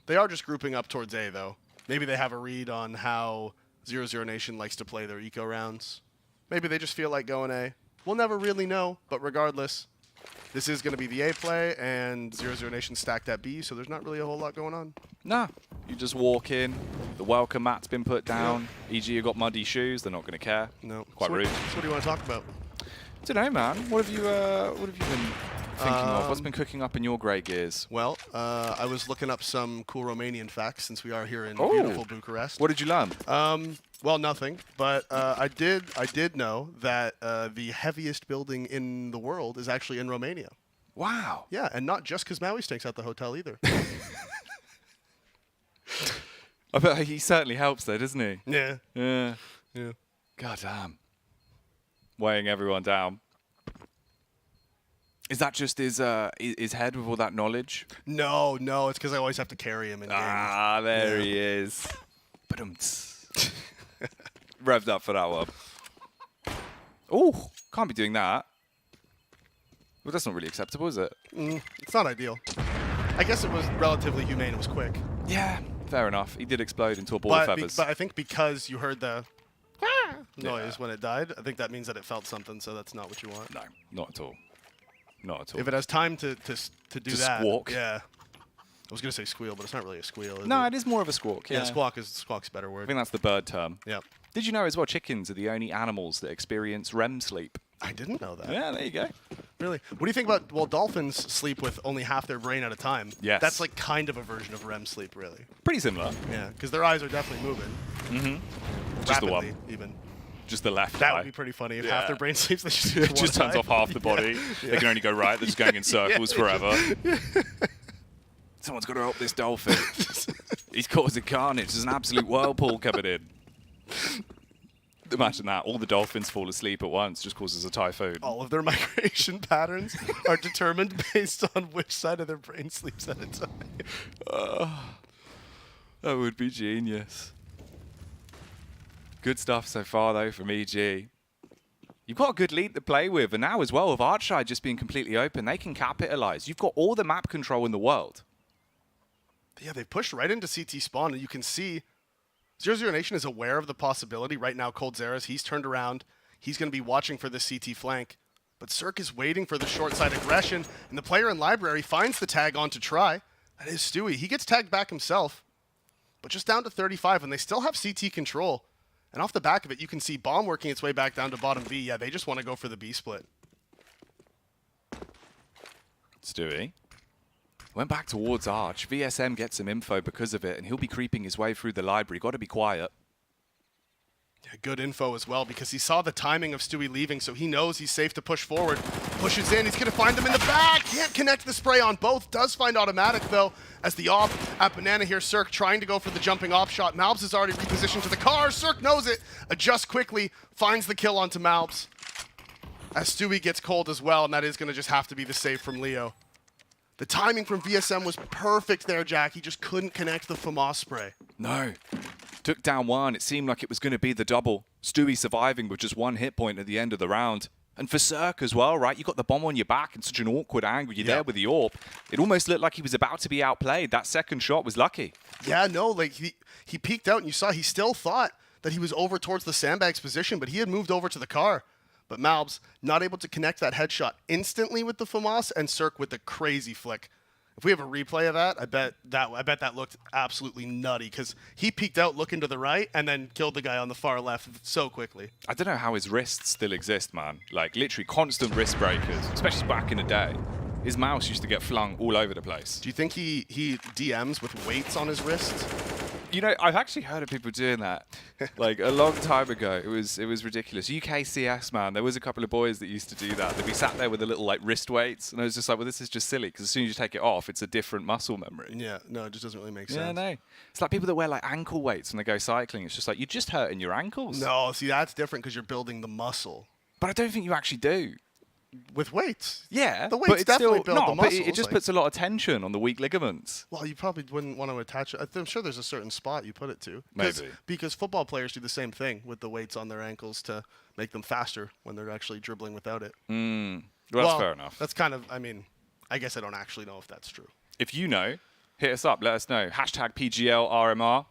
They are just grouping up towards A, though. Maybe they have a read on how 00 Nation likes to play their eco rounds. Maybe they just feel like going A. We'll never really know, but regardless, this is going to be the A play, and 00 Nation stacked at B, so there's not really a whole lot going on. Nah, you just walk in, the welcome mat's been put down, EG have got muddy shoes, they're not going to care. No. Quite rude. So what do you want to talk about? I don't know, man. What have you been thinking of? What's been cooking up in your grey gears? Well, I was looking up some cool Romanian facts since we are here in beautiful Bucharest. What did you learn? Well, nothing, but I did know that the heaviest building in the world is actually in Romania. Wow. Yeah, and not just because Maui stinks at the hotel either. I bet he certainly helps though, doesn't he? Yeah. Yeah. Yeah. God damn. Weighing everyone down. Is that just his head with all that knowledge? No, it's because I always have to carry him in games. Ah, there he is. Revved up for that one. Oh, can't be doing that. Well, that's not really acceptable, is it? It's not ideal. I guess it was relatively humane. It was quick. Yeah, fair enough. He did explode into a ball of feathers. But I think because you heard the noise when it died, I think that means that it felt something, so that's not what you want. No, not at all. Not at all. If it has time to do that. Squawk. Yeah. I was going to say squeal, but it's not really a squeal, No, it is more of a squawk. Yeah, squawk's a better I word. think that's the bird term. Yeah. Did you know as well chickens are the only animals that experience REM sleep? I didn't know that. Yeah, there you go. Really? What do you think about, well, dolphins sleep with only half their brain at a time. Yes. That's like kind of a version of REM sleep, really. Pretty similar. Yeah, because their eyes are definitely moving. Mm-hmm. Just the Rapidly, one. even. Just the left That eye. would be pretty funny if half their brain sleeps. They just, It just turns off half the body. Yeah. They can only go right. They're just going in circles forever. Someone's got to help this dolphin. He's causing carnage. There's an absolute whirlpool coming in. Imagine that. All the dolphins fall asleep at once. Just causes a typhoon. All of their migration patterns are determined based on which side of their brain sleeps at a time. That would be genius. Good stuff so far, though, from EG. You've got a good lead to play with, and now as well, with Archside just being completely open, they can capitalize. You've got all the map control in the world. Yeah, they pushed right into CT spawn, and you can see 00 Nation is aware of the possibility. Right now, coldzera, he's turned around. He's going to be watching for the CT flank. But Cirque is waiting for the short side aggression, and the player in library finds the tag on to try. That is Stewie. He gets tagged back himself, but just down to 35, and they still have CT control. And off the back of it, you can see Bomb working its way back down to bottom B. Yeah, they just want to go for the B split. Stewie went back towards Arch. VSM gets some info because of it, and he'll be creeping his way through the library. Got to be quiet. Yeah, good info as well, because he saw the timing of Stewie leaving, so he knows he's safe to push forward. Pushes in, he's going to find them in the back. Can't connect the spray on both. Does find automatic, though, as the op at Banana here. Cirque trying to go for the jumping off shot. Malbs is already repositioned to the car. Cirque knows it. Adjusts quickly, finds the kill onto Malbs. As Stewie gets cold as well, and that is going to just have to be the save from Leo. The timing from VSM was perfect there, Jack. He just couldn't connect the FAMAS spray. No. Took down one. It seemed like it was going to be the double. Stewie surviving with just one hit point at the end of the round. And for Cirque as well, right? You got the bomb on your back in such an awkward angle. You're there with the AWP. It almost looked like he was about to be outplayed. That second shot was lucky. Yeah, no, like he peeked out and you saw he still thought that he was over towards the sandbags position, but he had moved over to the car. But Malbs not able to connect that headshot instantly with the FAMAS, and Cirque with the crazy flick. If we have a replay of that, I bet that looked absolutely nutty, because he peeked out looking to the right and then killed the guy on the far left so quickly. I don't know how his wrists still exist, man. Like, literally constant wrist breakers, especially back in the day. his mouse used to get flung all over the place. Do you think he DMs with weights on his wrists? You know, I've actually heard of people doing that. Like a long time ago, it was ridiculous. UKCS, man, there was a couple of boys that used to do that. They'd be sat there with the little like wrist weights, and I was just like, well, this is just silly because as soon as you take it off, it's a different muscle memory. Yeah, no, it just doesn't really make sense. Yeah, no. It's like people that wear like ankle weights when they go cycling. It's just like you're just hurting your ankles. No, see, that's different because you're building the muscle. But I don't think you actually do. With weights? Yeah, The weights definitely build the muscles. But it just puts a lot of tension on the weak ligaments. Well, you probably wouldn't want to attach it. I'm sure there's a certain spot you put it to. Maybe. Because football players do the same thing with the weights on their ankles to make them faster when they're actually dribbling without it. Well, that's fair enough. That's kind of, I mean, I guess I don't actually know if that's true. If you know, hit us up. Let us know. Hashtag PGL RMR.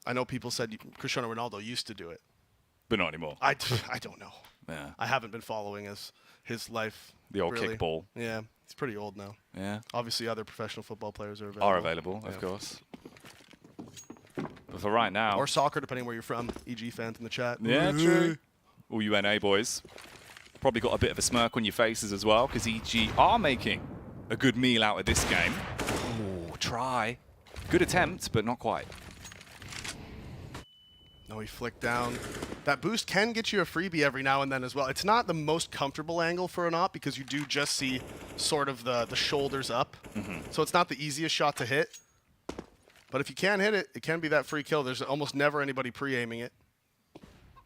I know people said Cristiano Ronaldo used to do it. But not anymore. I don't know. Yeah. I haven't been following his life. The old really. kickball. Yeah, he's pretty old now. Yeah. Obviously, other professional football players are available. Of course. But for right now. Or soccer, depending where you're from. EG fans in the chat. Yeah, true. All you NA boys. Probably got a bit of a smirk on your faces as well, because EG are making a good meal out of this game. Oh, try. Good attempt, but not quite. No, he flicked down. That boost can get you a freebie every now and then as well. It's not the most comfortable angle for an op because you do just see sort of the shoulders up. So it's not the easiest shot to hit. But if you can hit it, it can be that free kill. There's almost never anybody pre-aiming it.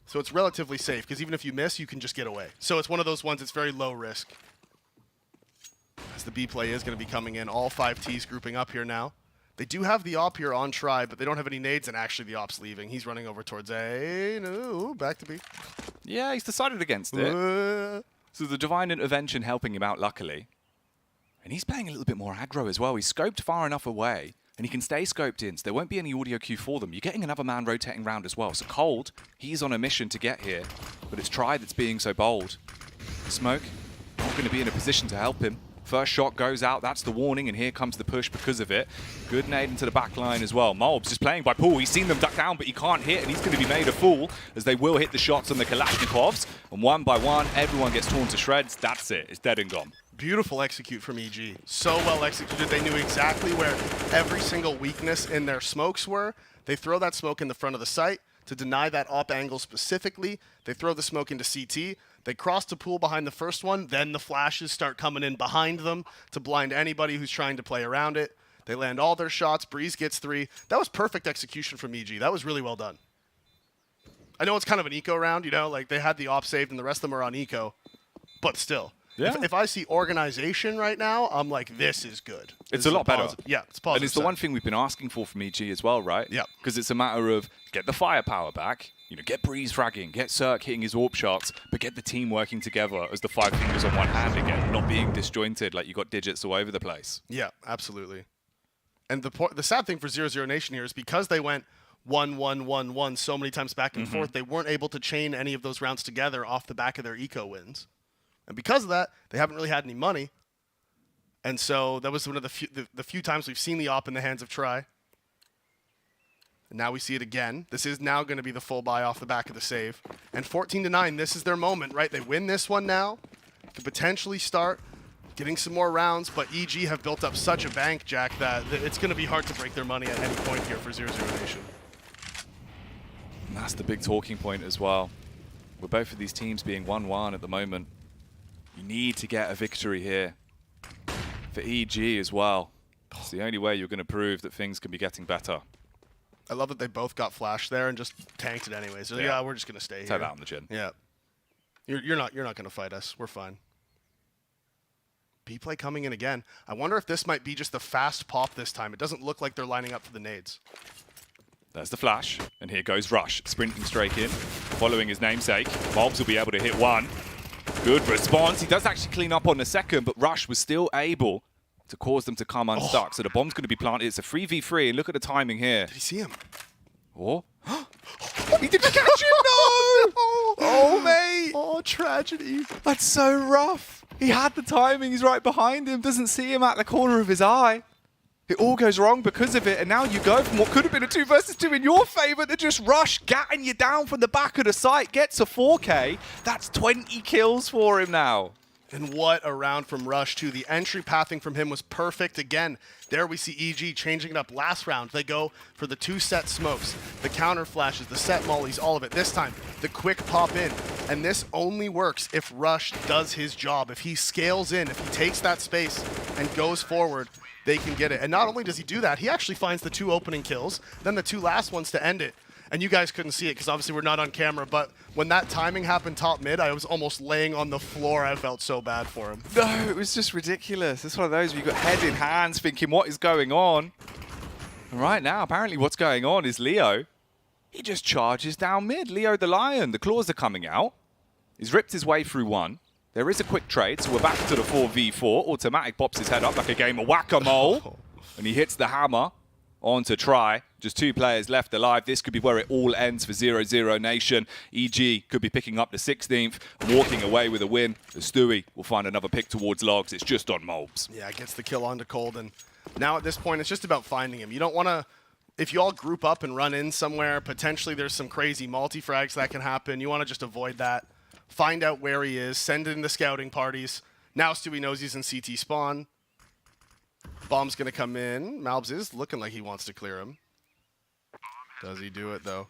So it's relatively safe because even if you miss, you can just get away. So it's one of those ones that's very low risk. As the B play is going to be coming in. All 5 Ts grouping up here now. They do have the op here on try, but they don't have any nades, and actually the op's leaving. He's running over towards A. No, back to B. Yeah, he's decided against it. So the Divine Intervention helping him out, luckily. And he's playing a little bit more aggro as well. He's scoped far enough away, and he can stay scoped in, so there won't be any audio cue for them. You're getting another man rotating round as well. So Cold, he's on a mission to get here, but it's Try that's being so bold. Smoke, not going to be in a position to help him. First shot goes out, that's the warning, and here comes the push because of it. Good nade into the back line as well. Mobs is playing by Pool. He's seen them duck down, but he can't hit, and he's going to be made a fool as they will hit the shots on the Kalashnikovs. And one by one, everyone gets torn to shreds. That's it. It's dead and gone. Beautiful execute from EG. So well executed. They knew exactly where every single weakness in their smokes were. They throw that smoke in the front of the site to deny that op angle specifically. They throw the smoke into CT. They cross to Pool behind the first one. Then the flashes start coming in behind them to blind anybody who's trying to play around it. They land all their shots. Breeze gets 3. That was perfect execution from EG. That was really well done. I know it's kind of an eco round, you know, like they had the op saved and the rest of them are on eco, but still. Yeah. If I see organization right now, I'm like, this is good. It's a lot better. Yeah, it's positive. And it's the one thing we've been asking for from EG as well, right? Yeah. Because it's a matter of get the firepower back, you know, get Breeze fragging, get Cirque hitting his AWP shots, but get the team working together as the 5 fingers on one hand again, not being disjointed like you got digits all over the place. Yeah, absolutely. And the sad thing for 0-0 Nation here is because they went 1-1-1-1 so many times back and forth, they weren't able to chain any of those rounds together off the back of their eco wins. And because of that, they haven't really had any money. And so that was one of the few times we've seen the op in the hands of Try. And now we see it again. This is now going to be the full buy off the back of the save. And 14-9, this is their moment, right? They win this one now. Could potentially start getting some more rounds, but EG have built up such a bank, Jack, that it's going to be hard to break their money at any point here for 0-0 Nation. And that's the big talking point as well. With both of these teams being 1-1 at the moment. You need to get a victory here for EG as well. It's the only way you're going to prove that things can be getting better. I love that they both got flashed there and just tanked it anyways. So yeah, we're just going to stay here. Take that on the chin. Yeah. You're not going to fight us. We're fine. B-play coming in again. I wonder if this might be just the fast pop this time. It doesn't look like they're lining up for the nades. There's the flash, and here goes Rush, sprinting straight in, following his namesake. Mobs will be able to hit one. Good response. He does actually clean up on the second, but Rush was still able to cause them to come unstuck. So the bomb's going to be planted. It's a 3v3, and look at the timing here. Did he see him? Oh. He didn't catch him! No! Oh, mate! Oh, tragedy. That's so rough. He had the timing. He's right behind him. Doesn't see him at the corner of his eye. It all goes wrong because of it, and now you go from what could have been a 2 versus 2 in your favor to just Rush gatting you down from the back of the site, gets a 4K. That's 20 kills for him now. And what a round from Rush, too. The entry pathing from him was perfect. Again, there we see EG changing it up. Last round, they go for the 2-set smokes, the counter flashes, the set mollies, all of it. This time, the quick pop in. And this only works if Rush does his job. If he scales in, if he takes that space and goes forward, they can get it. And not only does he do that, he actually finds the 2 opening kills, then the 2 last ones to end it. And you guys couldn't see it because obviously we're not on camera, but when that timing happened top mid, I was almost laying on the floor. I felt so bad for him. No, it was just ridiculous. It's one of those where you've got head in hands thinking, what is going on? And right now, apparently what's going on is Leo, he just charges down mid. Leo the Lion, the claws are coming out. He's ripped his way through one. There is a quick trade, so we're back to the 4v4. Automatic pops his head up like a game of whack-a-mole. And he hits the hammer on to try. Just 2 players left alive. This could be where it all ends for 0-0 Nation. EG could be picking up the 16th, walking away with a win. The Stewie will find another pick towards Logs. It's just on Mobs. Yeah, gets the kill onto Cold. And now at this point, it's just about finding him. You don't want to, if you all group up and run in somewhere, potentially there's some crazy multi-frags that can happen. You want to just avoid that. Find out where he is. Send in the scouting parties. Now Stewie knows he's in CT spawn. Bomb's going to come in. Malbs is looking like he wants to clear him. Does he do it, though?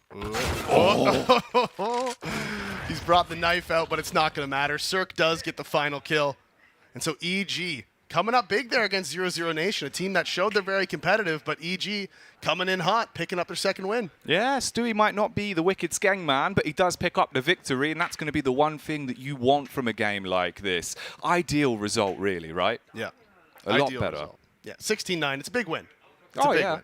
Oh. He's brought the knife out, but it's not going to matter. Cirque does get the final kill. And so EG coming up big there against 0-0 Nation, a team that showed they're very competitive, but EG coming in hot, picking up their second win. Yeah, Stewie might not be the wicked skeng man, but he does pick up the victory, and that's going to be the one thing that you want from a game like this. Ideal result, really, right? Yeah. A lot better. Result. Yeah, 16-9. It's a big win. It's a big win.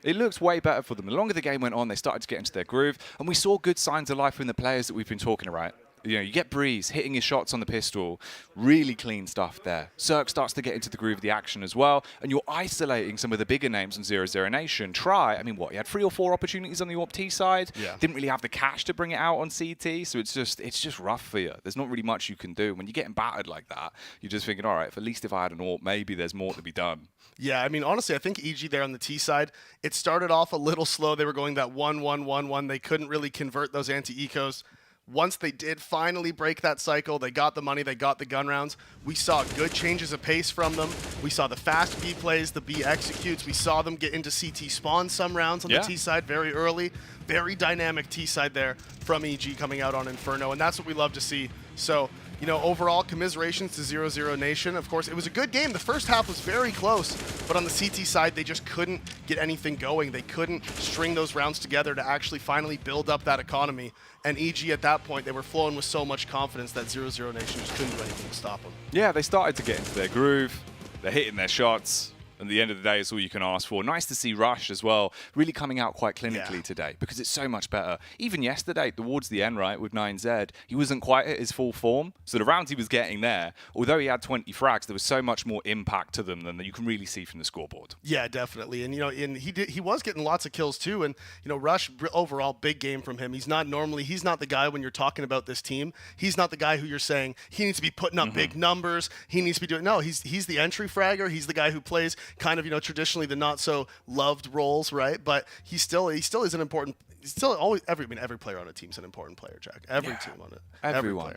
It looks way better for them. The longer the game went on, they started to get into their groove, and we saw good signs of life from the players that we've been talking about. You know, you get Breeze hitting his shots on the pistol, really clean stuff there. Cirque starts to get into the groove of the action as well, and you're isolating some of the bigger names on 0-0 Nation. Try, I mean, what, he had 3 or 4 opportunities on the AWP T side, didn't really have the cash to bring it out on CT, so it's just rough for you. There's not really much you can do. When you're getting battered like that, you're just thinking, all right, at least if I had an AWP, maybe there's more to be done. Yeah, I mean, honestly, I think EG there on the T side, it started off a little slow. They were going that 1-1-1-1. They couldn't really convert those anti-ecos. Once they did finally break that cycle, they got the money, they got the gun rounds. We saw good changes of pace from them. We saw the fast B plays, the B executes. We saw them get into CT spawn some rounds on the T side very early. Very dynamic T side there from EG coming out on Inferno, and that's what we love to see. So, you know, overall, commiserations to 0-0 Nation. Of course, it was a good game. The first half was very close, but on the CT side, they just couldn't get anything going. They couldn't string those rounds together to actually finally build up that economy. And EG at that point, they were flowing with so much confidence that 0-0 Nation just couldn't do anything to stop them. Yeah, they started to get into their groove. They're hitting their shots. And at the end of the day, it's all you can ask for. Nice to see Rush as well, really coming out quite clinically today because it's so much better. Even yesterday, towards the end, right, with 9Z, he wasn't quite at his full form. So the rounds he was getting there, although he had 20 frags, there was so much more impact to them than you can really see from the scoreboard. Yeah, definitely. And, you know, he was getting lots of kills too. And, you know, Rush, overall, big game from him. He's not the guy when you're talking about this team. He's not the guy who you're saying he needs to be putting up big numbers. He needs to be doing, no, he's the entry fragger. He's the guy who plays kind of, you know, traditionally the not so loved roles, right? But he still is an important. He's still always every player on a team is an important player, Jack. Every team on it. Everyone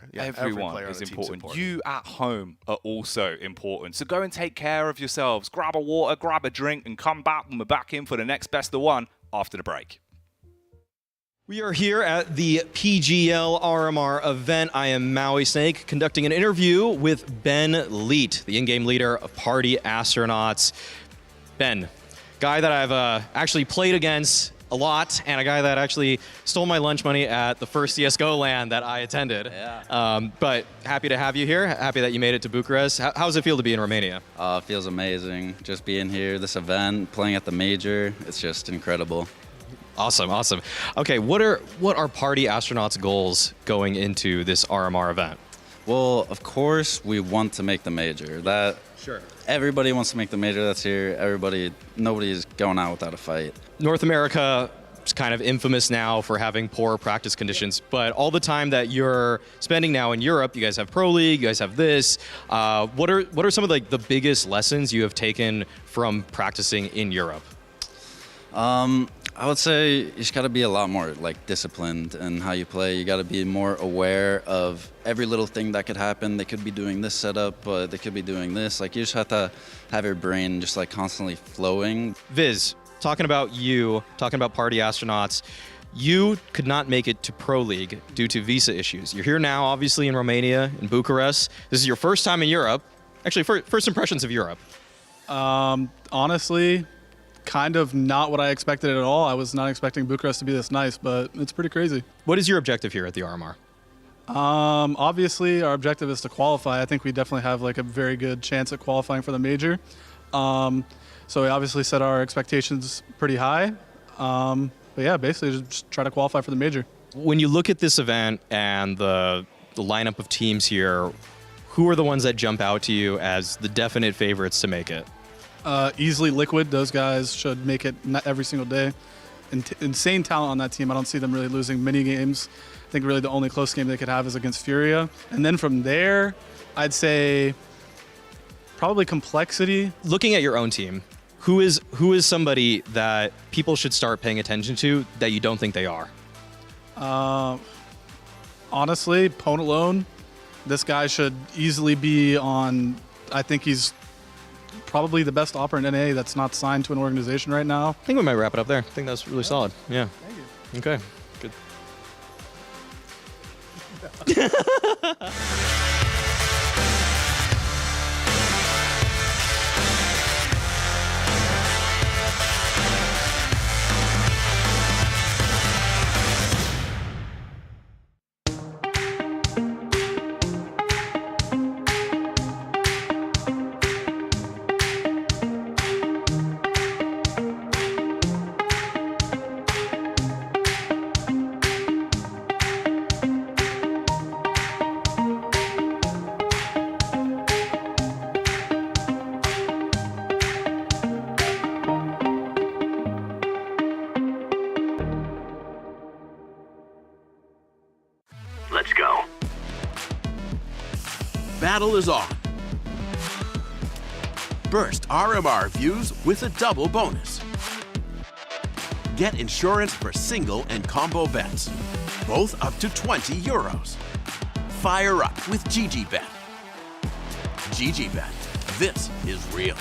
is important. You at home are also important. So go and take care of yourselves. Grab a water, grab a drink, and come back when we're back in for the next best of one after the break. We are here at the PGL RMR event. I am Maui Snake, conducting an interview with Ben Leet, the in-game leader of Party Astronauts. Ben, guy that I've actually played against a lot, and a guy that actually stole my lunch money at the first CSGO LAN that I attended. Yeah. But happy to have you here. Happy that you made it to Bucharest. How does it feel to be in Romania? It feels amazing. Just being here, this event, playing at the major, it's just incredible. Awesome, awesome. Okay, what are Party Astronauts' goals going into this RMR event? Well, of course, we want to make the major. Sure. Everybody wants to make the major that's here. Nobody's going out without a fight. North America is kind of infamous now for having poor practice conditions, but all the time that you're spending now in Europe, you guys have Pro League, you guys have this. What are some of the biggest lessons you have taken from practicing in Europe? I would say you just got to be a lot more like disciplined in how you play. You got to be more aware of every little thing that could happen. They could be doing this setup, but they could be doing this. Like you just have to have your brain just like constantly flowing. Viz, talking about you, talking about Party Astronauts, you could not make it to Pro League due to visa issues. You're here now, obviously in Romania, in Bucharest. This is your first time in Europe. Actually, first impressions of Europe. Honestly, kind of not what I expected at all. I was not expecting Bucharest to be this nice, but it's pretty crazy. What is your objective here at the RMR? Obviously, our objective is to qualify. I think we definitely have like a very good chance at qualifying for the major. So we obviously set our expectations pretty high. But yeah, basically just try to qualify for the major. When you look at this event and the lineup of teams here, who are the ones that jump out to you as the definite favorites to make it? Easily Liquid. Those guys should make it every single day. Insane talent on that team. I don't see them really losing many games. I think really the only close game they could have is against Furia. And then from there, I'd say probably Complexity. Looking at your own team, who is somebody that people should start paying attention to that you don't think they are? Honestly, Pwn alone. This guy should easily be on. I think he's probably the best opera in NA that's not signed to an organization right now. I think we might wrap it up there. I think that's really solid. Yeah. Thank you. Okay. Good. Let's go. Battle is on. Burst RMR views with a double bonus. Get insurance for single and combo bets, both up to 20 euros. Fire up with GGBet. GGBet, this is real.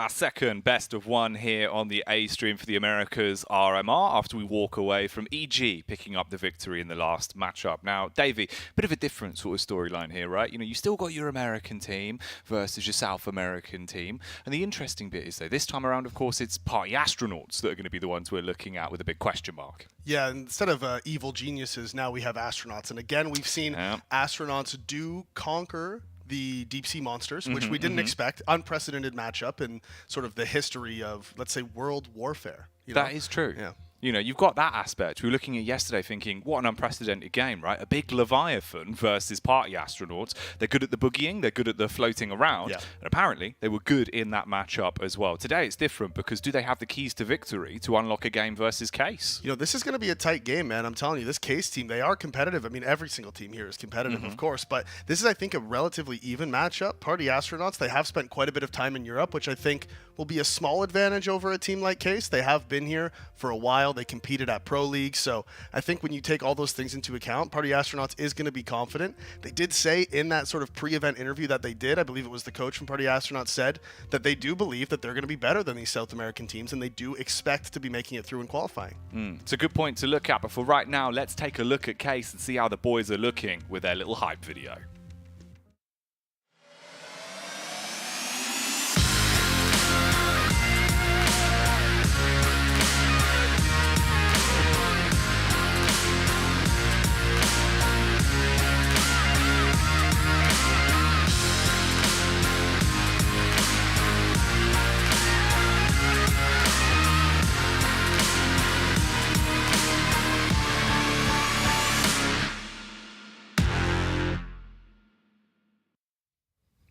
Our second best of one here on the A stream for the Americas RMR after we walk away from EG picking up the victory in the last matchup. Now, Davey, bit of a different sort of storyline here, right? You know, you still got your American team versus your South American team. And the interesting bit is, though, this time around, of course, it's Party Astronauts that are going to be the ones we're looking at with a big question mark. Yeah, instead of evil geniuses, now we have astronauts. And again, we've seen astronauts do conquer the deep sea monsters, which we didn't expect. Unprecedented matchup in sort of the history of, let's say, world warfare. That is true. Yeah. You know, you've got that aspect. We were looking at yesterday thinking, what an unprecedented game, right? A big Leviathan versus Party Astronauts. They're good at the boogieing, they're good at the floating around, and apparently they were good in that matchup as well. Today it's different because do they have the keys to victory to unlock a game versus Case? You know, this is going to be a tight game, man. I'm telling you, this Case team, they are competitive. I mean, every single team here is competitive, of course, but this is, I think, a relatively even matchup. Party Astronauts, they have spent quite a bit of time in Europe, which I think will be a small advantage over a team like Case. They have been here for a while. They competed at Pro League, so I think when you take all those things into account, Party Astronauts is going to be confident. They did say in that sort of pre-event interview that they did, I believe it was the coach from Party Astronauts said that they do believe that they're going to be better than these South American teams, and they do expect to be making it through in qualifying. It's a good point to look at, but for right now, let's take a look at Case and see how the boys are looking with their little hype video.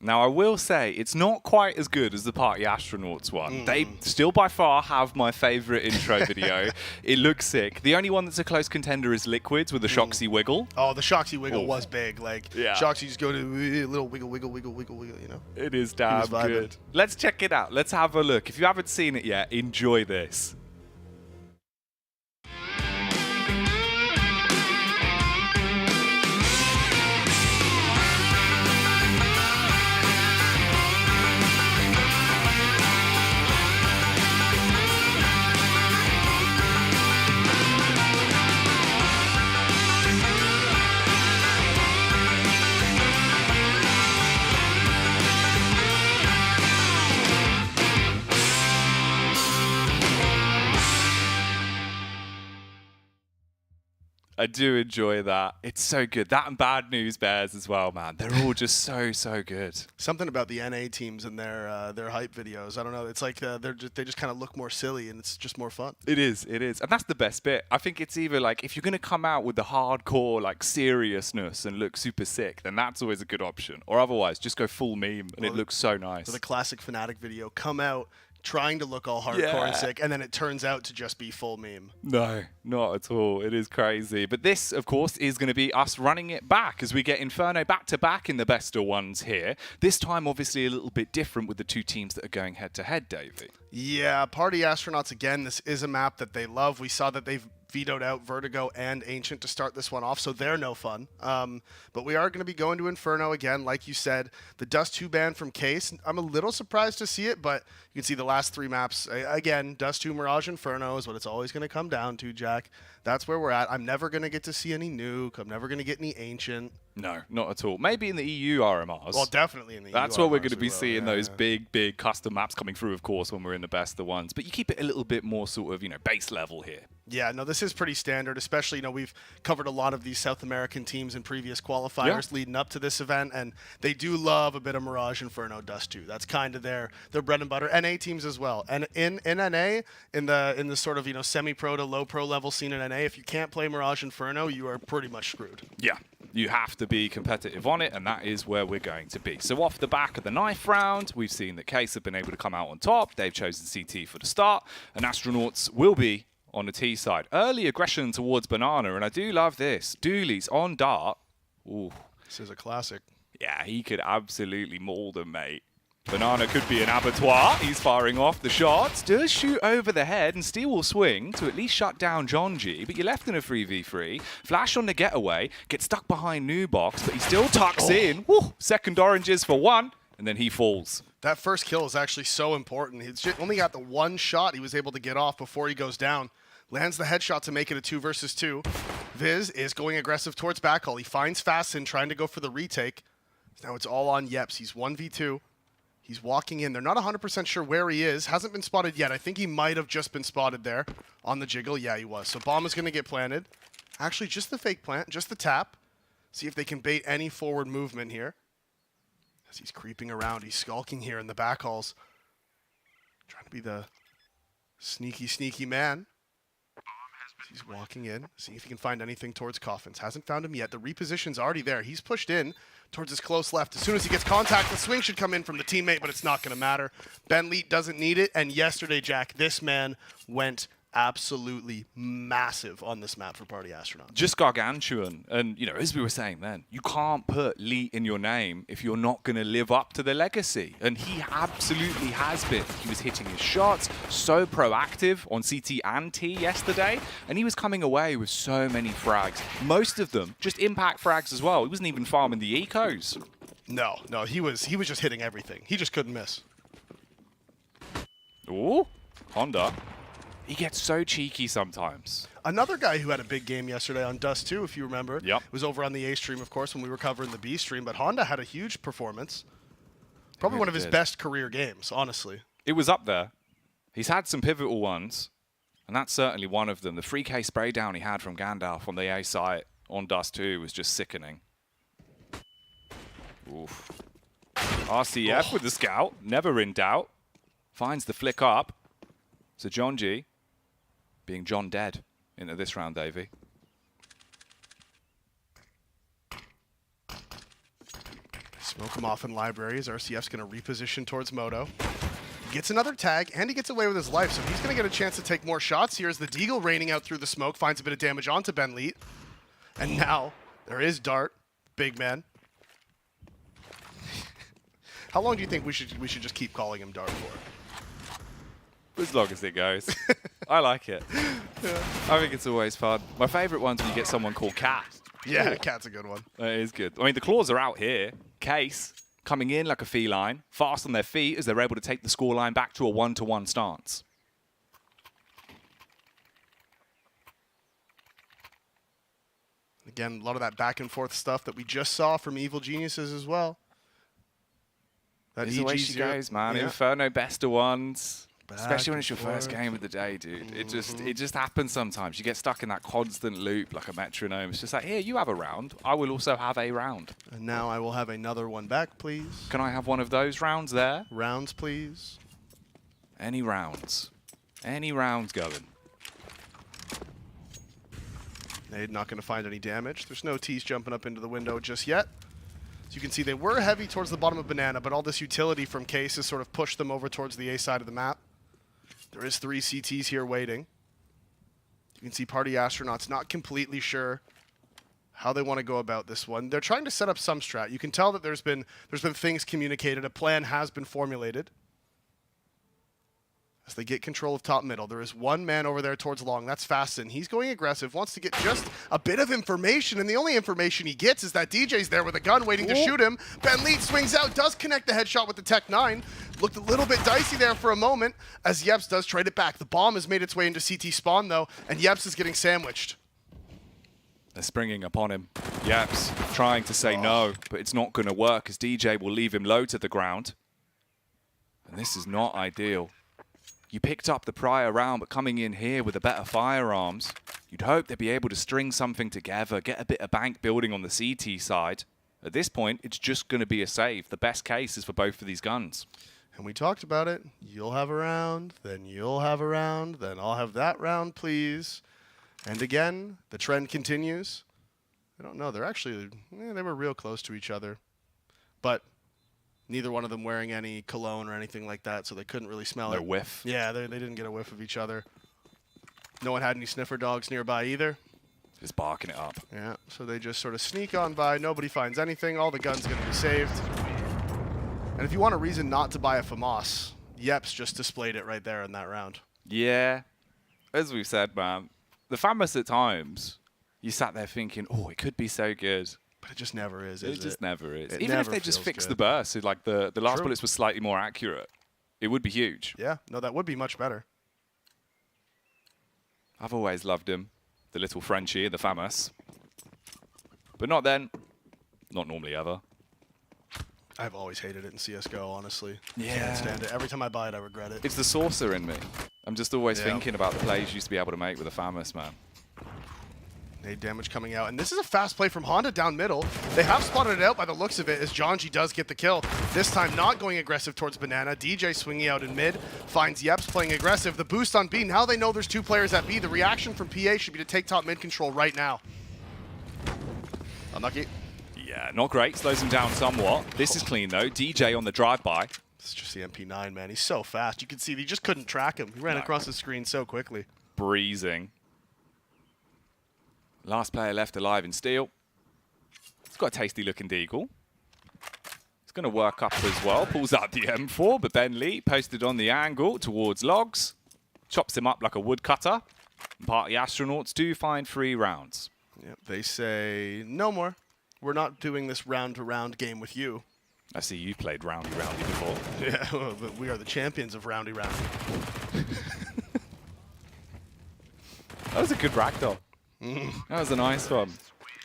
Now, I will say, it's not quite as good as the Party Astronauts one. They still, by far, have my favorite intro video. It looks sick. The only one that's a close contender is Liquids with the Shoxy Wiggle. Oh, the Shoxy Wiggle was big. Like, yeah. Shoxy just go to a little wiggle, wiggle, wiggle, wiggle, wiggle, you know? It is damn good. Let's check it out. Let's have a look. If you haven't seen it yet, enjoy this. I do enjoy that. It's so good. That and Bad News Bears as well, man. They're all just so good. Something about the NA teams and their hype videos. I don't know. It's like they just kind of look more silly, and it's just more fun. It is. And that's the best bit. I think it's either like, if you're going to come out with the hardcore like seriousness and look super sick, then that's always a good option. Or otherwise, just go full meme, and it looks so nice. So the classic Fnatic video, come out trying to look all hardcore and sick, and then it turns out to just be full meme. No, not at all. It is crazy. But this, of course, is going to be us running it back as we get Inferno back-to-back in the best of ones here. This time, obviously, a little bit different with the two teams that are going head-to-head, Davey. Yeah, Party Astronauts, again, this is a map that they love. We saw that they've vetoed out Vertigo and Ancient to start this one off, so they're no fun. But we are going to be going to Inferno again, like you said. The Dust 2 ban from Case, I'm a little surprised to see it, but you can see the last three maps. Again, Dust 2, Mirage, Inferno is what it's always going to come down to, Jack. That's where we're at. I'm never going to get to see any Nuke. I'm never going to get any Ancient. No, not at all. Maybe in the EU RMRs. Well, definitely in the EU That's where we're RMRs going to be seeing those big custom maps coming through, of course, when we're in the best of ones. But you keep it a little bit more sort of, base level here. Yeah, no, this is pretty standard, especially, we've covered a lot of these South American teams in previous qualifiers leading up to this event, and they do love a bit of Mirage, Inferno, Dust 2. That's kind of their bread and butter. NA teams as well. And in NA, in the sort of, semi-pro to low-pro level scene in NA, if you can't play Mirage, Inferno, you are pretty much screwed. Yeah, you have to be competitive on it, and that is where we're going to be. So off the back of the knife round, we've seen that Case have been able to come out on top. They've chosen CT for the start, and Astronauts will be on the T side. Early aggression towards Banana, and I do love this. Dooley's on Dart. Ooh. This is a classic. Yeah, he could absolutely maul them, mate. Banana could be an abattoir. He's firing off the shots. Does shoot over the head, and Steel will swing to at least shut down John G, but you're left in a 3v3. Flash on the getaway. Gets stuck behind New Box, but he still tucks in. Woo! Second oranges for one. and then he falls. That first kill is actually so important. He's just only got the one shot he was able to get off before he goes down. Lands the headshot to make it a 2 versus 2. Viz is going aggressive towards backhaul. He finds Fasten trying to go for the retake. Now it's all on Yeps. He's 1v2. He's walking in. They're not 100% sure where he is. Hasn't been spotted yet. I think he might have just been spotted there on the jiggle. Yeah, he was. So bomb is going to get planted. Actually, just the fake plant, just the tap. See if they can bait any forward movement here. As he's creeping around, he's skulking here in the back halls. Trying to be the sneaky, sneaky man. He's walking in, seeing if he can find anything towards Coffins. Hasn't found him yet. The reposition's already there. He's pushed in towards his close left. As soon as he gets contact, the swing should come in from the teammate, but it's not going to matter. Ben Leet doesn't need it, and yesterday, Jack, this man went absolutely massive on this map for Party Astronaut. Just gargantuan. And, you know, as we were saying then, you can't put Lee in your name if you're not going to live up to the legacy. And he absolutely has been. He was hitting his shots, so proactive on CT and T yesterday. And he was coming away with so many frags. Most of them just impact frags as well. He wasn't even farming the ecos. No, he was just hitting everything. He just couldn't miss. Ooh, Honda. He gets so cheeky sometimes. Another guy who had a big game yesterday on Dust 2, if you remember, Yep. was over on the A stream, of course, when we were covering the B stream. But Honda had a huge performance. Probably one of his best career games, honestly. It was up there. He's had some pivotal ones, and that's certainly one of them. The 3K spray down he had from Gandalf on the A site on Dust 2 was just sickening. Oof. RCF with the scout, never in doubt. Finds the flick up. So John G being John dead into this round, Davey. Smoke him off in libraries. RCF's going to reposition towards Moto. He gets another tag, and he gets away with his life, so he's going to get a chance to take more shots here as the Deagle raining out through the smoke finds a bit of damage onto Ben Leet. And now there is Dart, big man. How long do you think we should just keep calling him Dart for? As long as it goes. I like it. Yeah. I think it's always fun. My favorite one's when you get someone called Cat. Yeah, Cat's a good one. That is good. I mean, the claws are out here. Case coming in like a feline, fast on their feet as they're able to take the scoreline back to a 1-to-1 stance. Again, a lot of that back and forth stuff that we just saw from Evil Geniuses as well. That That's the way she goes, man. Yeah. Inferno best of ones. Back Especially when it's your and first forth. game of the day, dude. It just happens sometimes. You get stuck in that constant loop like a metronome. It's just like, here, you have a round. I will also have a round. And now I will have another one back, please. Can I have one of those rounds there? Rounds, please. Any rounds. Any rounds going. Nade not going to find any damage. There's no T's jumping up into the window just yet. As you can see, they were heavy towards the bottom of Banana, but all this utility from Case has sort of pushed them over towards the A side of the map. There is 3 CTs here waiting. You can see Party Astronauts not completely sure how they want to go about this one. They're trying to set up some strat. You can tell that there's been things communicated. A plan has been formulated. As they get control of top middle, there is one man over there towards long. That's Fasten. He's going aggressive, wants to get just a bit of information, and the only information he gets is that DJ's there with a gun waiting to shoot him. Ben Leet swings out, does connect the headshot with the Tech 9. Looked a little bit dicey there for a moment as Yeps does trade it back. The bomb has made its way into CT spawn, though, and Yeps is getting sandwiched. They're springing upon him. Yeps trying to say no, but it's not going to work as DJ will leave him low to the ground. And this is not ideal. You picked up the prior round, but coming in here with a better firearms, you'd hope they'd be able to string something together, get a bit of bank building on the CT side. At this point, it's just going to be a save. The best case is for both of these guns. And we talked about it. You'll have a round, then you'll have a round, then I'll have that round, please. And again, the trend continues. I don't know. They're actually, they were real close to each other. But neither one of them wearing any cologne or anything like that, so they couldn't really smell it. No whiff. Yeah, they didn't get a whiff of each other. No one had any sniffer dogs nearby either. Just barking it up. Yeah, so they just sort of sneak on by. Nobody finds anything. All the guns going to be saved. And if you want a reason not to buy a FAMAS, Yeps just displayed it right there in that round. Yeah. As we've said, man, the FAMAS at times, you sat there thinking, oh, it could be so good. But it just never is It just never is. It Even if never they just feels fix good. the burst, so like the last True. bullets were slightly more accurate, it would be huge. Yeah, no, that would be much better. I've always loved him, the little Frenchie, the famous. But not then. Not normally ever. I've always hated it in CSGO, honestly. Yeah. Can't stand it. Every time I buy it, I regret it. It's the saucer in me. I'm just always Yeah. thinking about the plays you used to be able to make with the famous, man. Nade damage coming out. And this is a fast play from Honda down middle. They have spotted it out by the looks of it as Jonji does get the kill. This time not going aggressive towards Banana. DJ swinging out in mid. Finds Yeps playing aggressive. The boost on B. Now they know there's 2 players at B. The reaction from PA should be to take top mid control right now. Unlucky. Yeah, not great. Slows him down somewhat. This is clean, though. DJ on the drive-by. It's just the MP9, man. He's so fast. You can see he just couldn't track him. He ran across the screen so quickly. Breezing. Last player left alive in steel. He's got a tasty-looking deagle. He's going to work up as well. Pulls out the M4, but Ben Lee posted on the angle towards Logs. Chops him up like a woodcutter. Party astronauts do find 3 rounds. Yep, they say, no more. We're not doing this round-to-round game with you. I see you played Roundy before. Yeah, well, but we are the champions of Roundy. That was a good ragdoll. That was a nice one.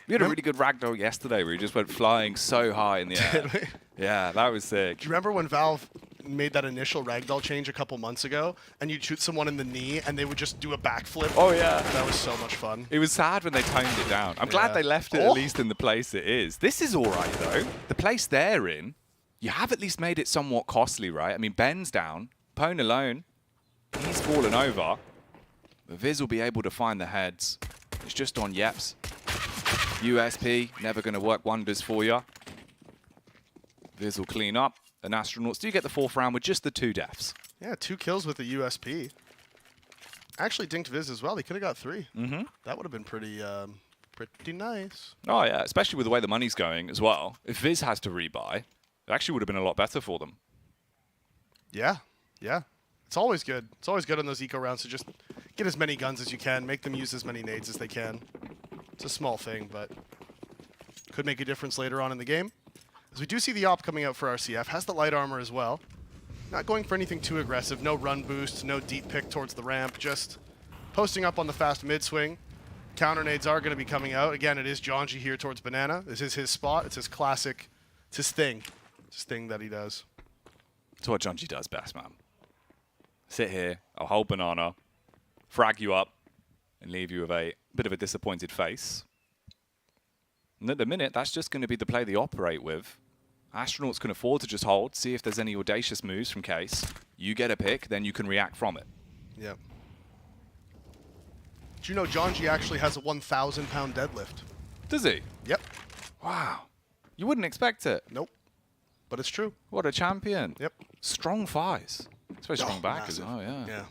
We had a really good ragdoll yesterday where he just went flying so high in the air. Did we? Yeah, that was sick. Do you remember when Valve made that initial ragdoll change a couple months ago, and you'd shoot someone in the knee, and they would just do a backflip? Oh, yeah. That was so much fun. It was sad when they toned it down. I'm glad they left it at least in the place it is. This is all right, though. The place they're in, you have at least made it somewhat costly, right? I mean, Ben's down. Pone alone. He's fallen over. But Viz will be able to find the heads. It's just on Yeps. USP, never going to work wonders for you. Viz will clean up. And Astronauts do get the 4th round with just the 2 deaths. Yeah, 2 kills with the USP. Actually dinked Viz as well. He could have got 3. Mm-hmm. That would have been pretty nice. Oh, yeah, especially with the way the money's going as well. If Viz has to rebuy, it actually would have been a lot better for them. Yeah, yeah. It's always good. It's always good on those eco rounds to just get as many guns as you can, make them use as many nades as they can. It's a small thing, but could make a difference later on in the game. As we do see the op coming out for RCF, has the light armor as well. Not going for anything too aggressive, no run boost, no deep pick towards the ramp, just posting up on the fast mid swing. Counter nades are going to be coming out. Again, it is Jonji here towards Banana. This is his spot. It's his classic, it's his thing. It's his thing that he does. It's what Jonji does best, man. Sit here, I'll hold Banana, frag you up, and leave you with a bit of a disappointed face. And at the minute, that's just going to be the play they operate with. Astronauts can afford to just hold, see if there's any audacious moves from Case. You get a pick, then you can react from it. Yep. Do you know Jonji actually has a 1,000-pound deadlift? Does he? Yep. Wow. You wouldn't expect it. Nope. But it's true. What a champion. Yep. Strong thighs. It's very strong back as massive. well, yeah. Yeah.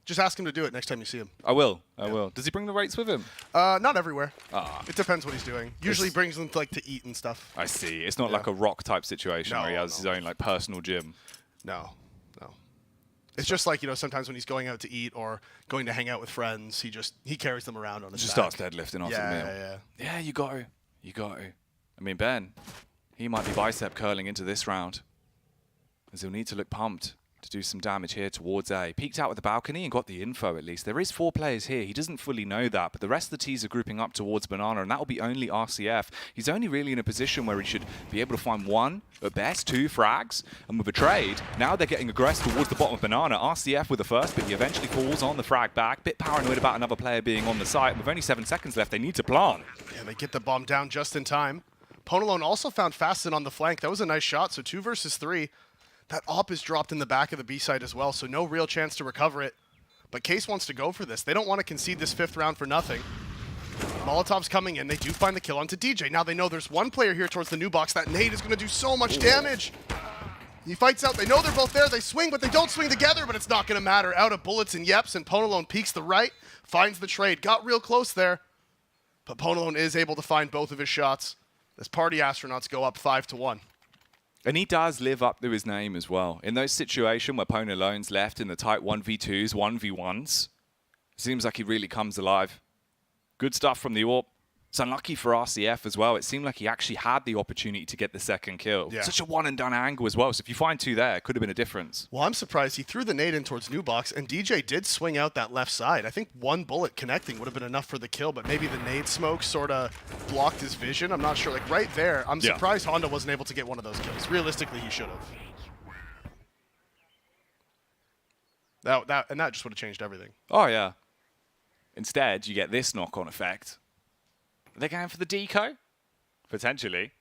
Just ask him to do it next time you see him. I will. I will. Does he bring the weights with him? Not everywhere. Ah. It depends what he's doing. Usually brings them to, like, to eat and stuff. I see. It's not like a rock type situation where he has his own like personal gym. No. It's just like, sometimes when he's going out to eat or going to hang out with friends, he carries them around on his Just back. starts deadlifting after Yeah, the meal. yeah. Yeah, you got to. You got to. I mean, Ben, he might be bicep curling into this round, as he'll need to look pumped to do some damage here towards A. Peeked out with the balcony and got the info at least. There is 4 players here. He doesn't fully know that, but the rest of the teams are grouping up towards Banana, and that will be only RCF. He's only really in a position where he should be able to find 1, at best 2 frags, and with a trade, now they're getting aggressive towards the bottom of Banana. RCF with the first, but he eventually falls on the frag back. Bit paranoid about another player being on the site. With only 7 seconds left, they need to plant. Yeah, they get the bomb down just in time. Ponalone also found Fasten on the flank. That was a nice shot, so 2 versus 3. That op is dropped in the back of the B side as well, so no real chance to recover it. But Case wants to go for this. They don't want to concede this 5th round for nothing. Molotov's coming in. They do find the kill onto DJ. Now they know there's 1 player here towards the new box. That nade is going to do so much damage. He fights out. They know they're both there. They swing, but they don't swing together, but it's not going to matter. Out of bullets and Yeps, and Ponalone peeks the right, finds the trade. Got real close there, but Ponalone is able to find both of his shots. As Party Astronauts go up 5-1. And he does live up to his name as well. In those situations where Ponalone's left in the tight 1v2s, 1v1s, seems like he really comes alive. Good stuff from the AWP. It's unlucky for RCF as well. It seemed like he actually had the opportunity to get the second kill. Yeah. Such a one-and-done angle as well. So if you find 2 there, it could have been a difference. Well, I'm surprised he threw the nade in towards New Box, and DJ did swing out that left side. I think 1 bullet connecting would have been enough for the kill, but maybe the nade smoke sort of blocked his vision. I'm not sure. Like right there, I'm surprised Honda wasn't able to get one of those kills. Realistically, he should have. That just would have changed everything. Oh, yeah. Instead, you get this knock-on effect. Are they going for the deco? Potentially.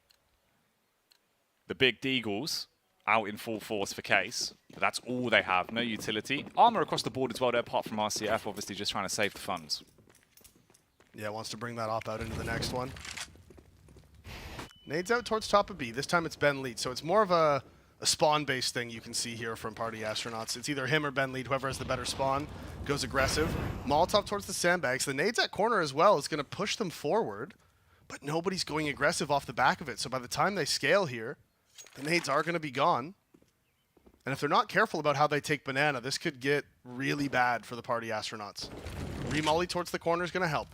The big Deagles out in full force for Case. But that's all they have. No utility. Armor across the board as well there, apart from RCF, obviously just trying to save the funds. Yeah, wants to bring that op out into the next one. Nades out towards top of B. This time it's Ben lead, so it's more of a spawn-based thing you can see here from Party Astronauts. It's either him or Ben lead. Whoever has the better spawn goes aggressive. Molotov towards the sandbags. The nades at corner as well is going to push them forward, but nobody's going aggressive off the back of it. So by the time they scale here, the nades are going to be gone. And if they're not careful about how they take banana, this could get really bad for the Party Astronauts. Remolly towards the corner is going to help.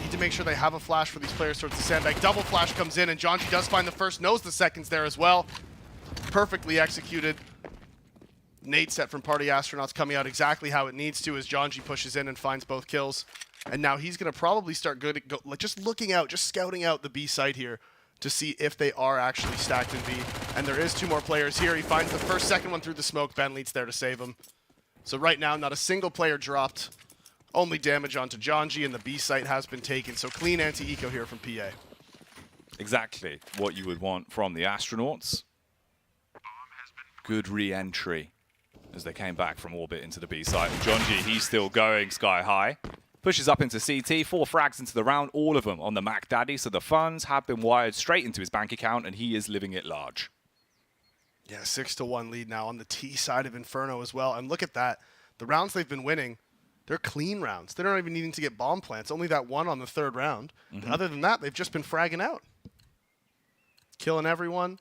Need to make sure they have a flash for these players towards the sandbag. Double flash comes in, and Jonji does find the first, knows the seconds there as well. Perfectly executed. Nade set from Party Astronauts coming out exactly how it needs to as Jonji pushes in and finds both kills. And now he's going to probably start just looking out, just scouting out the B site here to see if they are actually stacked in B. And there is 2 more players here. He finds the first, second one through the smoke. Ben leads there to save him. So right now, not a single player dropped. Only damage onto Jonji, and the B site has been taken. So clean anti-eco here from PA. Exactly what you would want from the Astronauts. Good re-entry as they came back from orbit into the B site. Jonji, he's still going sky high. Pushes up into CT, 4 frags into the round, all of them on the Mac Daddy. So the funds have been wired straight into his bank account, and he is living it large. Yeah, 6-1 lead now on the T side of Inferno as well. And look at that. The rounds they've been winning, they're clean rounds. They're not even needing to get bomb plants. Only that one on the 3rd round. Mm-hmm. Other than that, they've just been fragging out. Killing everyone.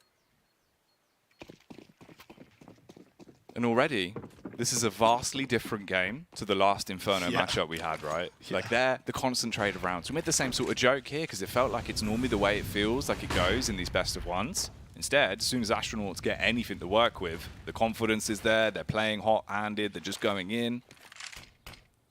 And already, this is a vastly different game to the last Inferno Yeah. matchup we had, right? Yeah. Like, they're the concentrated rounds. We made the same sort of joke here because it felt like it's normally the way it feels like it goes in these best of ones. Instead, as soon as Astronauts get anything to work with, the confidence is there, they're playing hot-handed, they're just going in.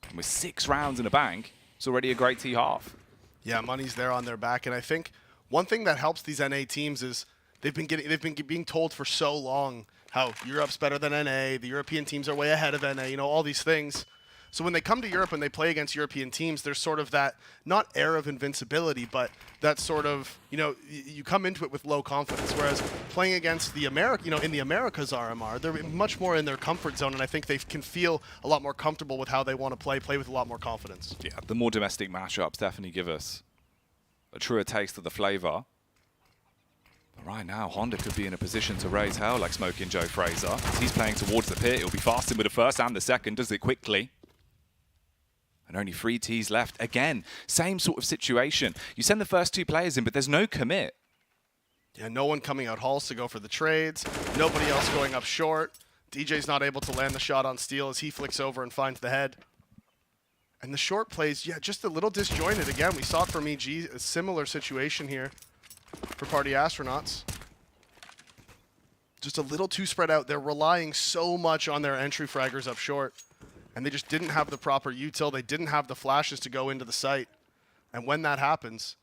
And with 6 rounds in the bank, it's already a great T-half. Yeah, money's there on their back. And I think one thing that helps these NA teams is they've been being told for so long how Europe's better than NA, the European teams are way ahead of NA, you know, all these things. So when they come to Europe and they play against European teams, there's sort of that, not air of invincibility, but that sort of, you know, you come into it with low confidence. Whereas playing against the in the Americas RMR, they're much more in their comfort zone, and I think they can feel a lot more comfortable with how they want to play with a lot more confidence. Yeah, the more domestic matchups definitely give us a truer taste of the flavor. But right now, Honda could be in a position to raise hell like Smoking Joe Fraser. As he's playing towards the pit, he'll be fasting with the first and the second, does it quickly. And only 3 Ts left. Again, same sort of situation. You send the first 2 players in, but there's no commit. Yeah, no one coming out halls to go for the trades. Nobody else going up short. DJ's not able to land the shot on Steel as he flicks over and finds the head. And the short plays, yeah, just a little disjointed. Again, we saw it from EG, a similar situation here for Party Astronauts. Just a little too spread out. They're relying so much on their entry fraggers up short. And they just didn't have the proper util. They didn't have the flashes to go into the site. And when that happens,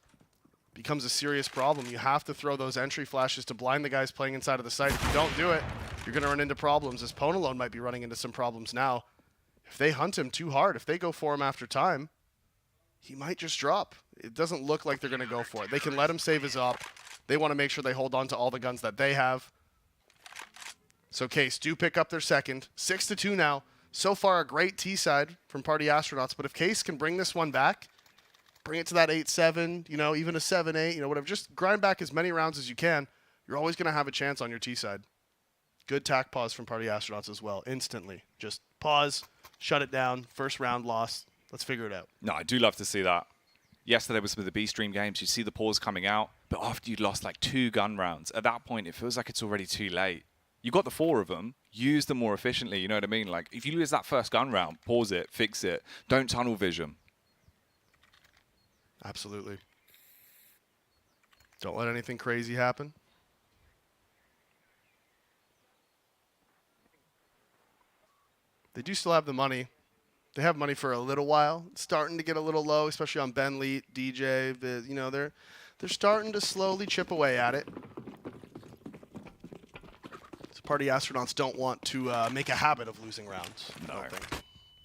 it becomes a serious problem. You have to throw those entry flashes to blind the guys playing inside of the site. If you don't do it, you're going to run into problems, as Ponalone might be running into some problems now. If they hunt him too hard, if they go for him after time, he might just drop. It doesn't look like they're going to go for it. They can let him save his op. They want to make sure they hold on to all the guns that they have. So Case do pick up their second. 6-2 now. So far, a great T-side from Party Astronauts. But if Case can bring this one back, bring it to that 8-7, you know, even a 7-8, you know, whatever. Just grind back as many rounds as you can. You're always going to have a chance on your T-side. Good tack pause from Party Astronauts as well. Instantly. Just pause, shut it down. First round lost. Let's figure it out. No, I do love to see that. Yesterday was with the B-Stream games. You see the pause coming out. But after you'd lost like 2 gun rounds, at that point, it feels like it's already too late. You got the 4 of them. Use them more efficiently. You know what I mean? Like, if you lose that first gun round, pause it, fix it. Don't tunnel vision. Absolutely. Don't let anything crazy happen. They do still have the money. They have money for a little while. It's starting to get a little low, especially on Ben Leet, DJ. You know, they're starting to slowly chip away at it. So Party Astronauts don't want to make a habit of losing rounds. No,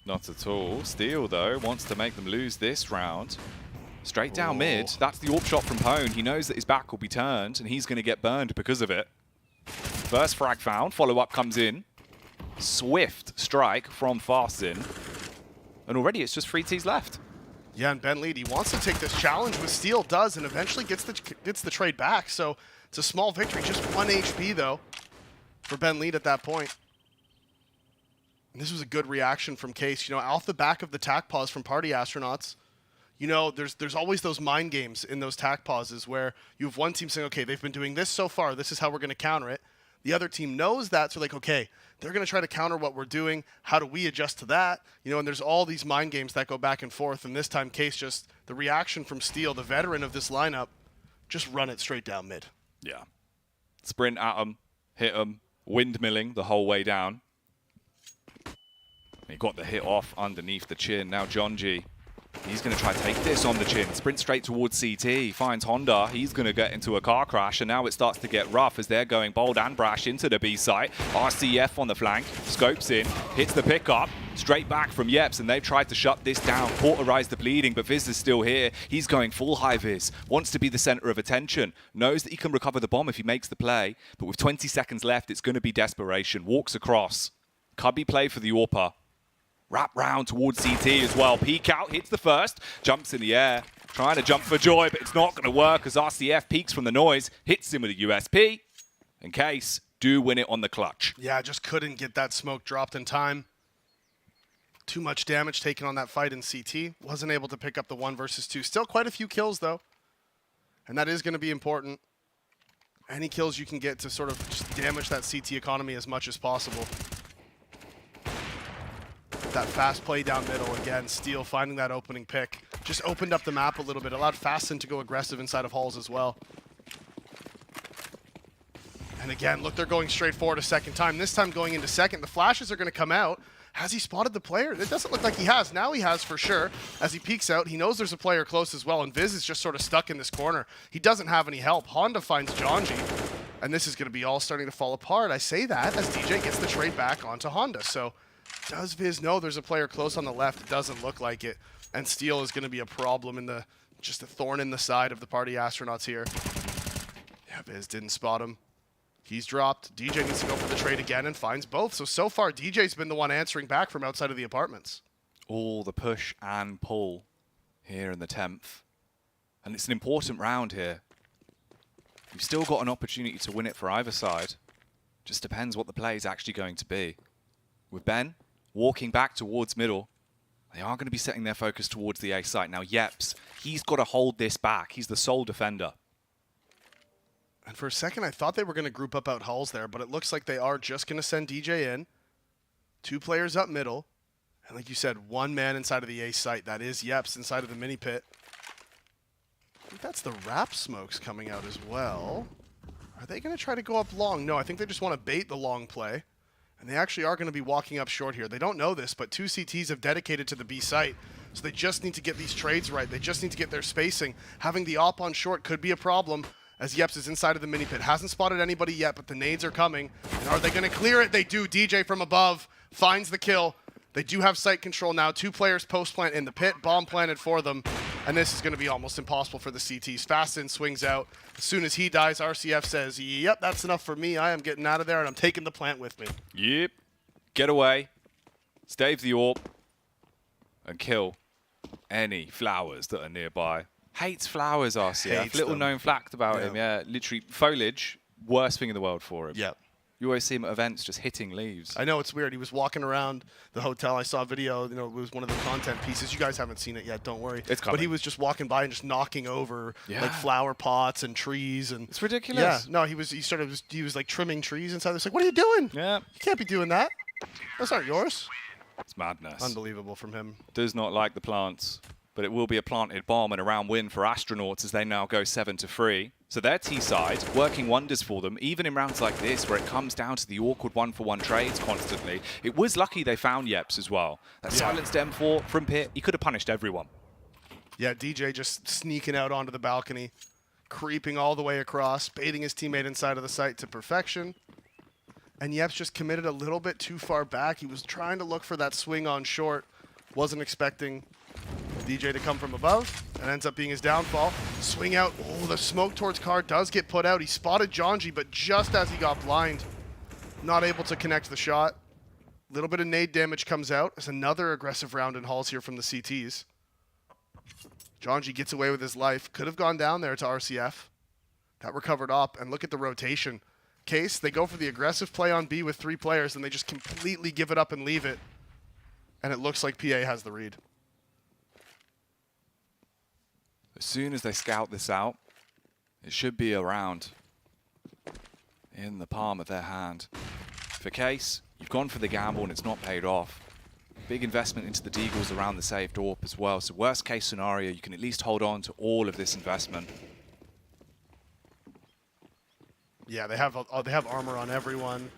not at all. Steel, though, wants to make them lose this round. Straight down mid. That's the AWP shot from Pone. He knows that his back will be turned, and he's going to get burned because of it. First frag found. Follow-up comes in. Swift strike from Farston. And already it's just 3 Ts left. Yeah, and Ben Lead, he wants to take this challenge with Steel, does, and eventually gets the trade back. So it's a small victory, just 1 HP though for Ben Lead at that point. And this was a good reaction from Case. You know, off the back of the tac pause from Party Astronauts, you know, there's always those mind games in those tac pauses where you have one team saying, okay, they've been doing this so far, this is how we're going to counter it. The other team knows that, so like, okay, they're going to try to counter what we're doing. How do we adjust to that? You know, and there's all these mind games that go back and forth. And this time, Case just, the reaction from Steel, the veteran of this lineup, just run it straight down mid. Yeah. Sprint at him, hit him, windmilling the whole way down. He got the hit off underneath the chin. Now John G, he's going to try to take this on the chin. Sprint straight towards CT. Finds Honda. He's going to get into a car crash. And now it starts to get rough as they're going bold and brash into the B site. RCF on the flank. Scopes in. Hits the pickup. Straight back from Yeps. And they've tried to shut this down. Cauterize the bleeding. But Viz is still here. He's going full high Viz. Wants to be the center of attention. Knows that he can recover the bomb if he makes the play. But with 20 seconds left, it's going to be desperation. Walks across. Cubby play for the AWPer. Wrap round towards CT as well. Peek out, hits the first, jumps in the air. Trying to jump for joy, but it's not going to work as RCF peeks from the noise, hits him with a USP. And Case do win it on the clutch. Yeah, just couldn't get that smoke dropped in time. Too much damage taken on that fight in CT. Wasn't able to pick up the 1 versus 2. Still quite a few kills, though. And that is going to be important. Any kills you can get to sort of just damage that CT economy as much as possible. That fast play down middle again. Steel finding that opening pick. Just opened up the map a little bit. Allowed Fasten to go aggressive inside of halls as well. And again, look, they're going straight forward a second time. This time going into second. The flashes are going to come out. Has he spotted the player? It doesn't look like he has. Now he has for sure. As he peeks out, he knows there's a player close as well. And Viz is just sort of stuck in this corner. He doesn't have any help. Honda finds Jonji. And this is going to be all starting to fall apart. I say that as DJ gets the trade back onto Honda. So does Viz know there's a player close on the left? It doesn't look like it. And Steel is going to be a problem in the, just a thorn in the side of the Party Astronauts here. Yeah, Viz didn't spot him. He's dropped. DJ needs to go for the trade again and finds both. So far, DJ's been the one answering back from outside of the apartments. All the push and pull here in the 10th. And it's an important round here. You've still got an opportunity to win it for either side. Just depends what the play is actually going to be. With Ben walking back towards middle, they are going to be setting their focus towards the A site. Now, Yeps, he's got to hold this back. He's the sole defender. And for a second, I thought they were going to group up out hulls there, but it looks like they are just going to send DJ in. 2 players up middle. And like you said, 1 man inside of the A site. That is Yeps inside of the mini pit. I think that's the wrap smokes coming out as well. Are they going to try to go up long? No, I think they just want to bait the long play. And they actually are going to be walking up short here. They don't know this, but 2 CTs have dedicated to the B site. So they just need to get these trades right. They just need to get their spacing. Having the op on short could be a problem as Yeps is inside of the mini pit. Hasn't spotted anybody yet, but the nades are coming. And are they going to clear it? They do. DJ from above finds the kill. They do have site control now. 2 players post-plant in the pit. Bomb planted for them. And this is going to be almost impossible for the CTs. Fasten swings out. As soon as he dies, RCF says, yep, that's enough for me. I am getting out of there, and I'm taking the plant with me. Yep. Get away. Stave the AWP. And kill any flowers that are nearby. Hates flowers, RCF. Hates Little them. known fact about him, yeah. Literally, foliage, worst thing in the world for him. Yep. You always see him at events just hitting leaves. I know, it's weird. He was walking around the hotel. I saw a video, you know, it was one of the content pieces. You guys haven't seen it yet, don't worry. It's coming. But he was just walking by and just knocking over like flower pots and trees and it's ridiculous. Yeah, no, he was like trimming trees inside. It's like, what are you doing? Yeah. You can't be doing that. Those aren't yours. It's madness. Unbelievable from him. Does not like the plants. but it will be a planted bomb and a round win for Astronauts as they now go 7-3. So their T-side working wonders for them, even in rounds like this where it comes down to the awkward one-for-one trades constantly. It was lucky they found Yeps as well. That silenced M4 from Pit. He could have punished everyone. Yeah, DJ just sneaking out onto the balcony, creeping all the way across, baiting his teammate inside of the site to perfection. And Yeps just committed a little bit too far back. He was trying to look for that swing on short. Wasn't expecting DJ to come from above. And ends up being his downfall. Swing out. Oh, the smoke towards Car does get put out. He spotted Jonji, but just as he got blind, not able to connect the shot. Little bit of nade damage comes out. There's another aggressive round in halls here from the CTs. Jonji gets away with his life. Could have gone down there to RCF. Got recovered up. And look at the rotation. Case, they go for the aggressive play on B with 3 players, and they just completely give it up and leave it. And it looks like PA has the read. As soon as they scout this out, it should be a round in the palm of their hand. For Case, you've gone for the gamble and it's not paid off. Big investment into the Deagles around the safe AWP as well. So worst case scenario, you can at least hold on to all of this investment. Yeah, they have armor on everyone.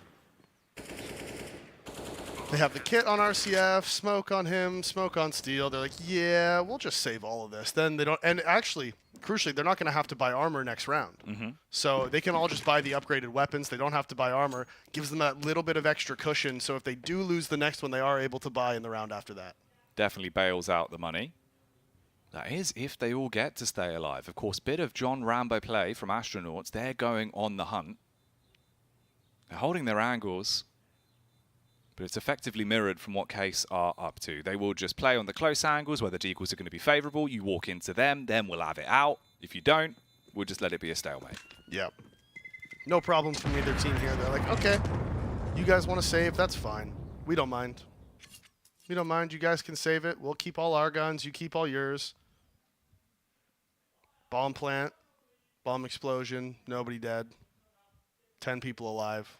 They have the kit on RCF, smoke on him, smoke on Steel. They're like, yeah, we'll just save all of this. Then they don't, and actually, crucially, they're not going to have to buy armor next round. So they can all just buy the upgraded weapons. They don't have to buy armor. Gives them that little bit of extra cushion. So if they do lose the next one, they are able to buy in the round after that. Definitely bails out the money. That is if they all get to stay alive. Of course, bit of John Rambo play from Astronauts. They're going on the hunt. They're holding their angles, but it's effectively mirrored from what Case are up to. They will just play on the close angles where the deagles are going to be favorable. You walk into them, then we'll have it out. If you don't, we'll just let it be a stalemate. Yep. No problem from either team here. They're like, okay, you guys want to save, that's fine. We don't mind. We don't mind. You guys can save it. We'll keep all our guns. You keep all yours. Bomb plant, bomb explosion, nobody dead. 10 people alive.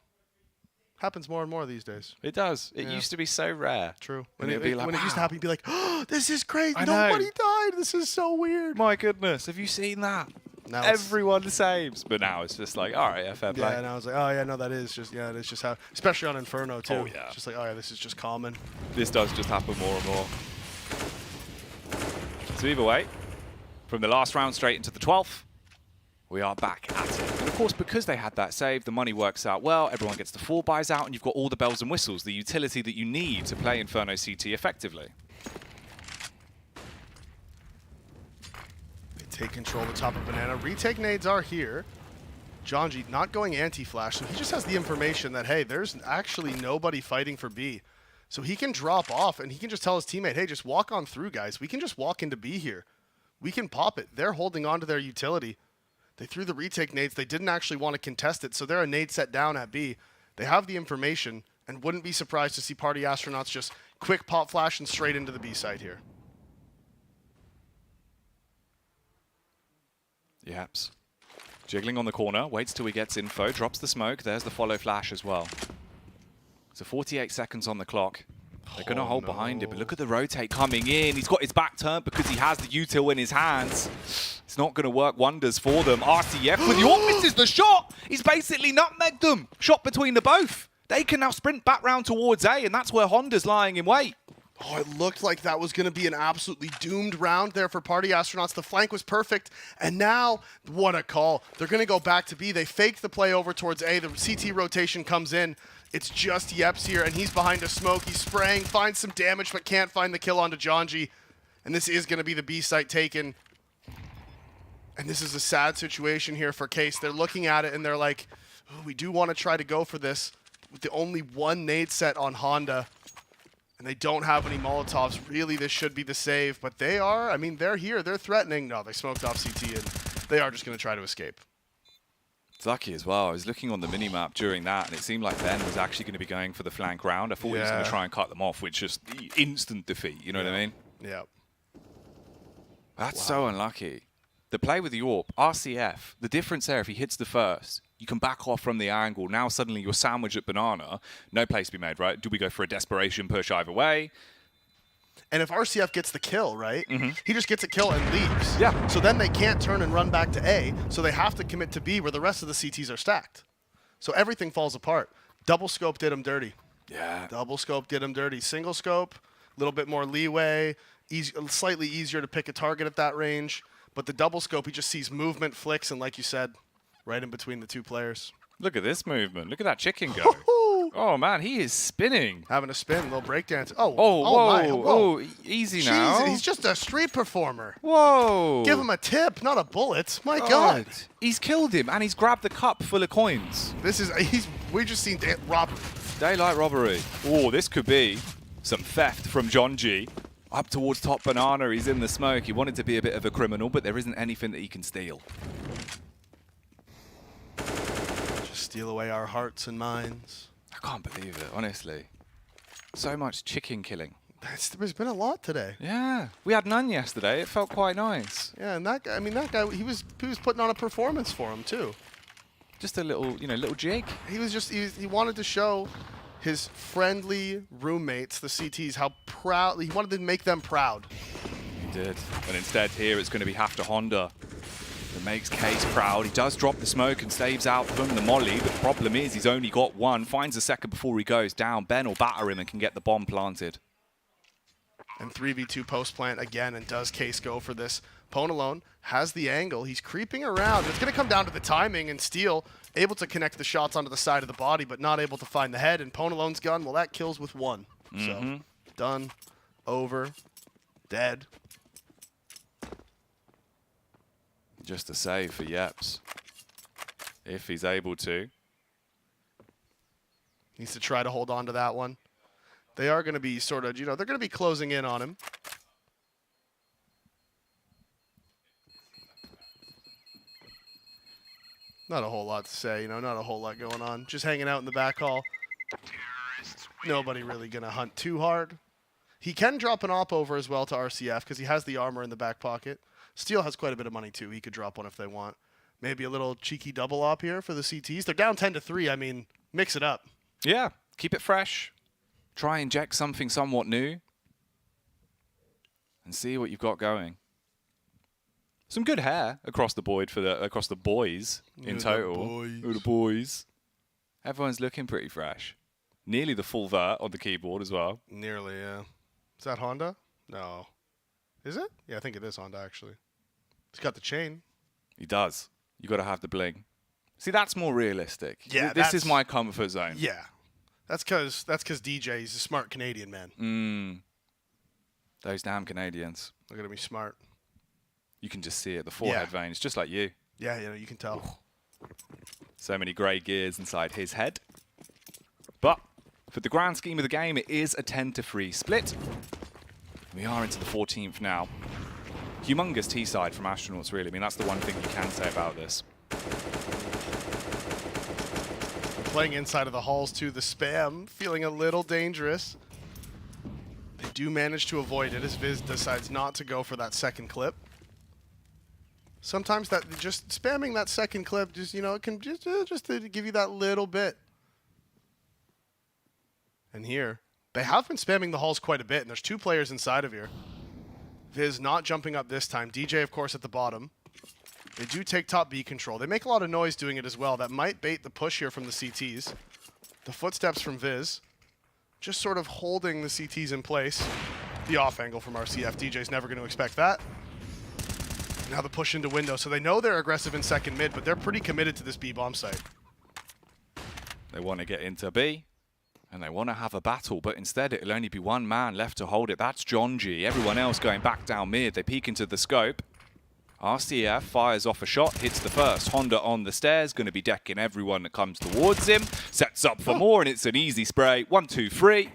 Happens more and more these days. It does. It used to be so rare. True. When When, it used to happen, you'd be like, oh, this is crazy. I know. Nobody died. This is so weird. My goodness, have you seen that? Now Everyone saves. But now it's just like, all right, fair play. Yeah, and I was like, oh, yeah, no, that is just, yeah, it's just how, especially on Inferno, too. Oh, yeah. It's just like, oh, yeah, this is just common. This does just happen more and more. So either way, from the last round straight into the 12th, we are back at it. And of course, because they had that save, the money works out well. Everyone gets the 4 buys out, and you've got all the bells and whistles, the utility that you need to play Inferno CT effectively. They take control of the top of Banana. Retake nades are here. Jonji not going anti-flash, so he just has the information that, hey, there's actually nobody fighting for B. So he can drop off, and he can just tell his teammate, hey, just walk on through, guys. We can just walk into B here. We can pop it. They're holding on to their utility. They threw the retake nades. They didn't actually want to contest it, so they're a nade set down at B. They have the information, and wouldn't be surprised to see Party Astronauts just quick pop flash and straight into the B side here. Yaps. Jiggling on the corner, waits till he gets info, drops the smoke. There's the follow flash as well. So 48 seconds on the clock. They're going to hold behind it, but look at the rotate coming in. He's got his back turned because he has the util in his hands. It's not going to work wonders for them. RCF with the misses the shot. He's basically nutmegged them. Shot between the both. They can now sprint back round towards A, and that's where Honda's lying in wait. Oh, it looked like that was going to be an absolutely doomed round there for Party Astronauts. The flank was perfect, and now, what a call. They're going to go back to B. They fake the play over towards A. The CT rotation comes in. It's just Yeps here, and he's behind a smoke. He's spraying, finds some damage, but can't find the kill onto Jonji. And this is going to be the B site taken. And this is a sad situation here for Case. They're looking at it, and they're like, oh, we do want to try to go for this with the only one nade set on Honda. And they don't have any Molotovs. Really, this should be the save. But they are, I mean, they're here. They're threatening. No, they smoked off CT, and they are just going to try to escape. It's lucky as well. I was looking on the minimap during that, and it seemed like Ben was actually going to be going for the flank round. I thought he was going to try and cut them off, which is instant defeat. You know what I mean? Yeah. That's so unlucky. The play with the AWP, RCF, the difference there, if he hits the first, you can back off from the angle. Now suddenly you're sandwiched at Banana. No place to be made, right? Do we go for a desperation push either way? And if RCF gets the kill, right, he just gets a kill and leaves. Yeah. So then they can't turn and run back to A, so they have to commit to B where the rest of the CTs are stacked. So everything falls apart. Double scope did him dirty. Yeah. Double scope did him dirty. Single scope, a little bit more leeway, slightly easier to pick a target at that range. But the double scope, he just sees movement, flicks, and like you said, right in between the two players. Look at this movement. Look at that chicken go. Oh, man, he is spinning. Having a spin, a little breakdance. Whoa. Oh, easy now. He's just a street performer. Whoa. Give him a tip, not a bullet. My God. He's killed him, and he's grabbed the cup full of coins. We just seen robbery. Daylight robbery. Oh, this could be some theft from John G. Up towards top banana, he's in the smoke. He wanted to be a bit of a criminal, but there isn't anything that he can steal. Just steal away our hearts and minds. I can't believe it, honestly. So much chicken killing. There's been a lot today. Yeah, we had none yesterday. It felt quite nice. Yeah, and that guy, he was putting on a performance for him too. Just a little, little jig. He wanted to show his friendly roommates, the CTs, how proud, he wanted to make them proud. He did. But instead here it's going to be Half to Honda that makes Case proud. He does drop the smoke and saves out from the molly, but the problem is he's only got one. Finds a second before he goes down. Ben will batter him and can get the bomb planted. And 3v2 post plant again, and does Case go for this? Pwn alone has the angle. He's creeping around. It's going to come down to the timing, and Steel able to connect the shots onto the side of the body, but not able to find the head. And Pwn alone's gun, well, that kills with one. So done, over, dead. Just a save for Yeps, if he's able to. Needs to try to hold on to that one. They are going to be sort of, they're going to be closing in on him. Not a whole lot to say, not a whole lot going on. Just hanging out in the back hall. Nobody really going to hunt too hard. He can drop an op over as well to RCF because he has the armor in the back pocket. Steel has quite a bit of money too. He could drop one if they want. Maybe a little cheeky double op here for the CTs. They're down 10-3. I mean, mix it up. Yeah, keep it fresh. Try and inject something somewhat new. And see what you've got going. Some good hair across the board for the boys in total. The boys. Everyone's looking pretty fresh. Nearly the full vert on the keyboard as well. Nearly, yeah. Is that Honda? No. Is it? Yeah, I think it is Honda actually. He's got the chain. He does. You got to have the bling. See, that's more realistic. Yeah, this is my comfort zone. Yeah. That's because DJ, he's a smart Canadian man. Those damn Canadians. They're going to be smart. You can just see it, the forehead veins, just like you. Yeah, you can tell. So many grey gears inside his head. But for the grand scheme of the game, it is a 10-3 split. We are into the 14th now. Humongous T-side from Astronauts, really. I mean, that's the one thing you can say about this. Playing inside of the halls too, the spam feeling a little dangerous. They do manage to avoid it as Viz decides not to go for that second clip. Sometimes that just spamming that second clip, just it can just to give you that little bit. And here, they have been spamming the halls quite a bit, and there's two players inside of here. Viz not jumping up this time. DJ, of course, at the bottom. They do take top B control. They make a lot of noise doing it as well. That might bait the push here from the CTs. The footsteps from Viz. Just sort of holding the CTs in place. The off angle from RCF. DJ's never going to expect that. Now the push into window. So they know they're aggressive in second mid, but they're pretty committed to this B bomb site. They want to get into B. And they want to have a battle, but instead it'll only be one man left to hold it. That's John G. Everyone else going back down mid. They peek into the scope. RCF fires off a shot, hits the first. Honda on the stairs, going to be decking everyone that comes towards him. Sets up for more, and it's an easy spray. 1, 2, 3.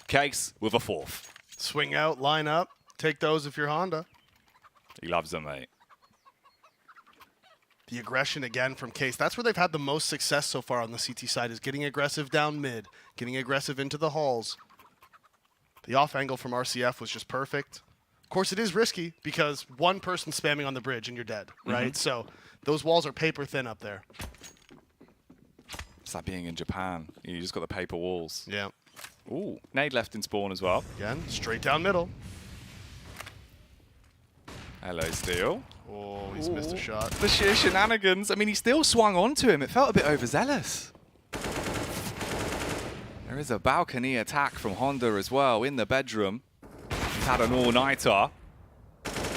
Case with a fourth. Swing out, line up. Take those if you're Honda. He loves them, mate. The aggression again from Case. That's where they've had the most success so far on the CT side, is getting aggressive down mid, getting aggressive into the halls. The off angle from RCF was just perfect. Of course, it is risky because one person spamming on the bridge and you're dead, right? So those walls are paper thin up there. It's like being in Japan. You just got the paper walls. Yeah. Ooh, nade left in spawn as well. Again, straight down middle. Hello, Steel. Oh, he's missed a shot. The sheer shenanigans. I mean, he still swung onto him. It felt a bit overzealous. There is a balcony attack from Honda as well in the bedroom. He's had an all-nighter.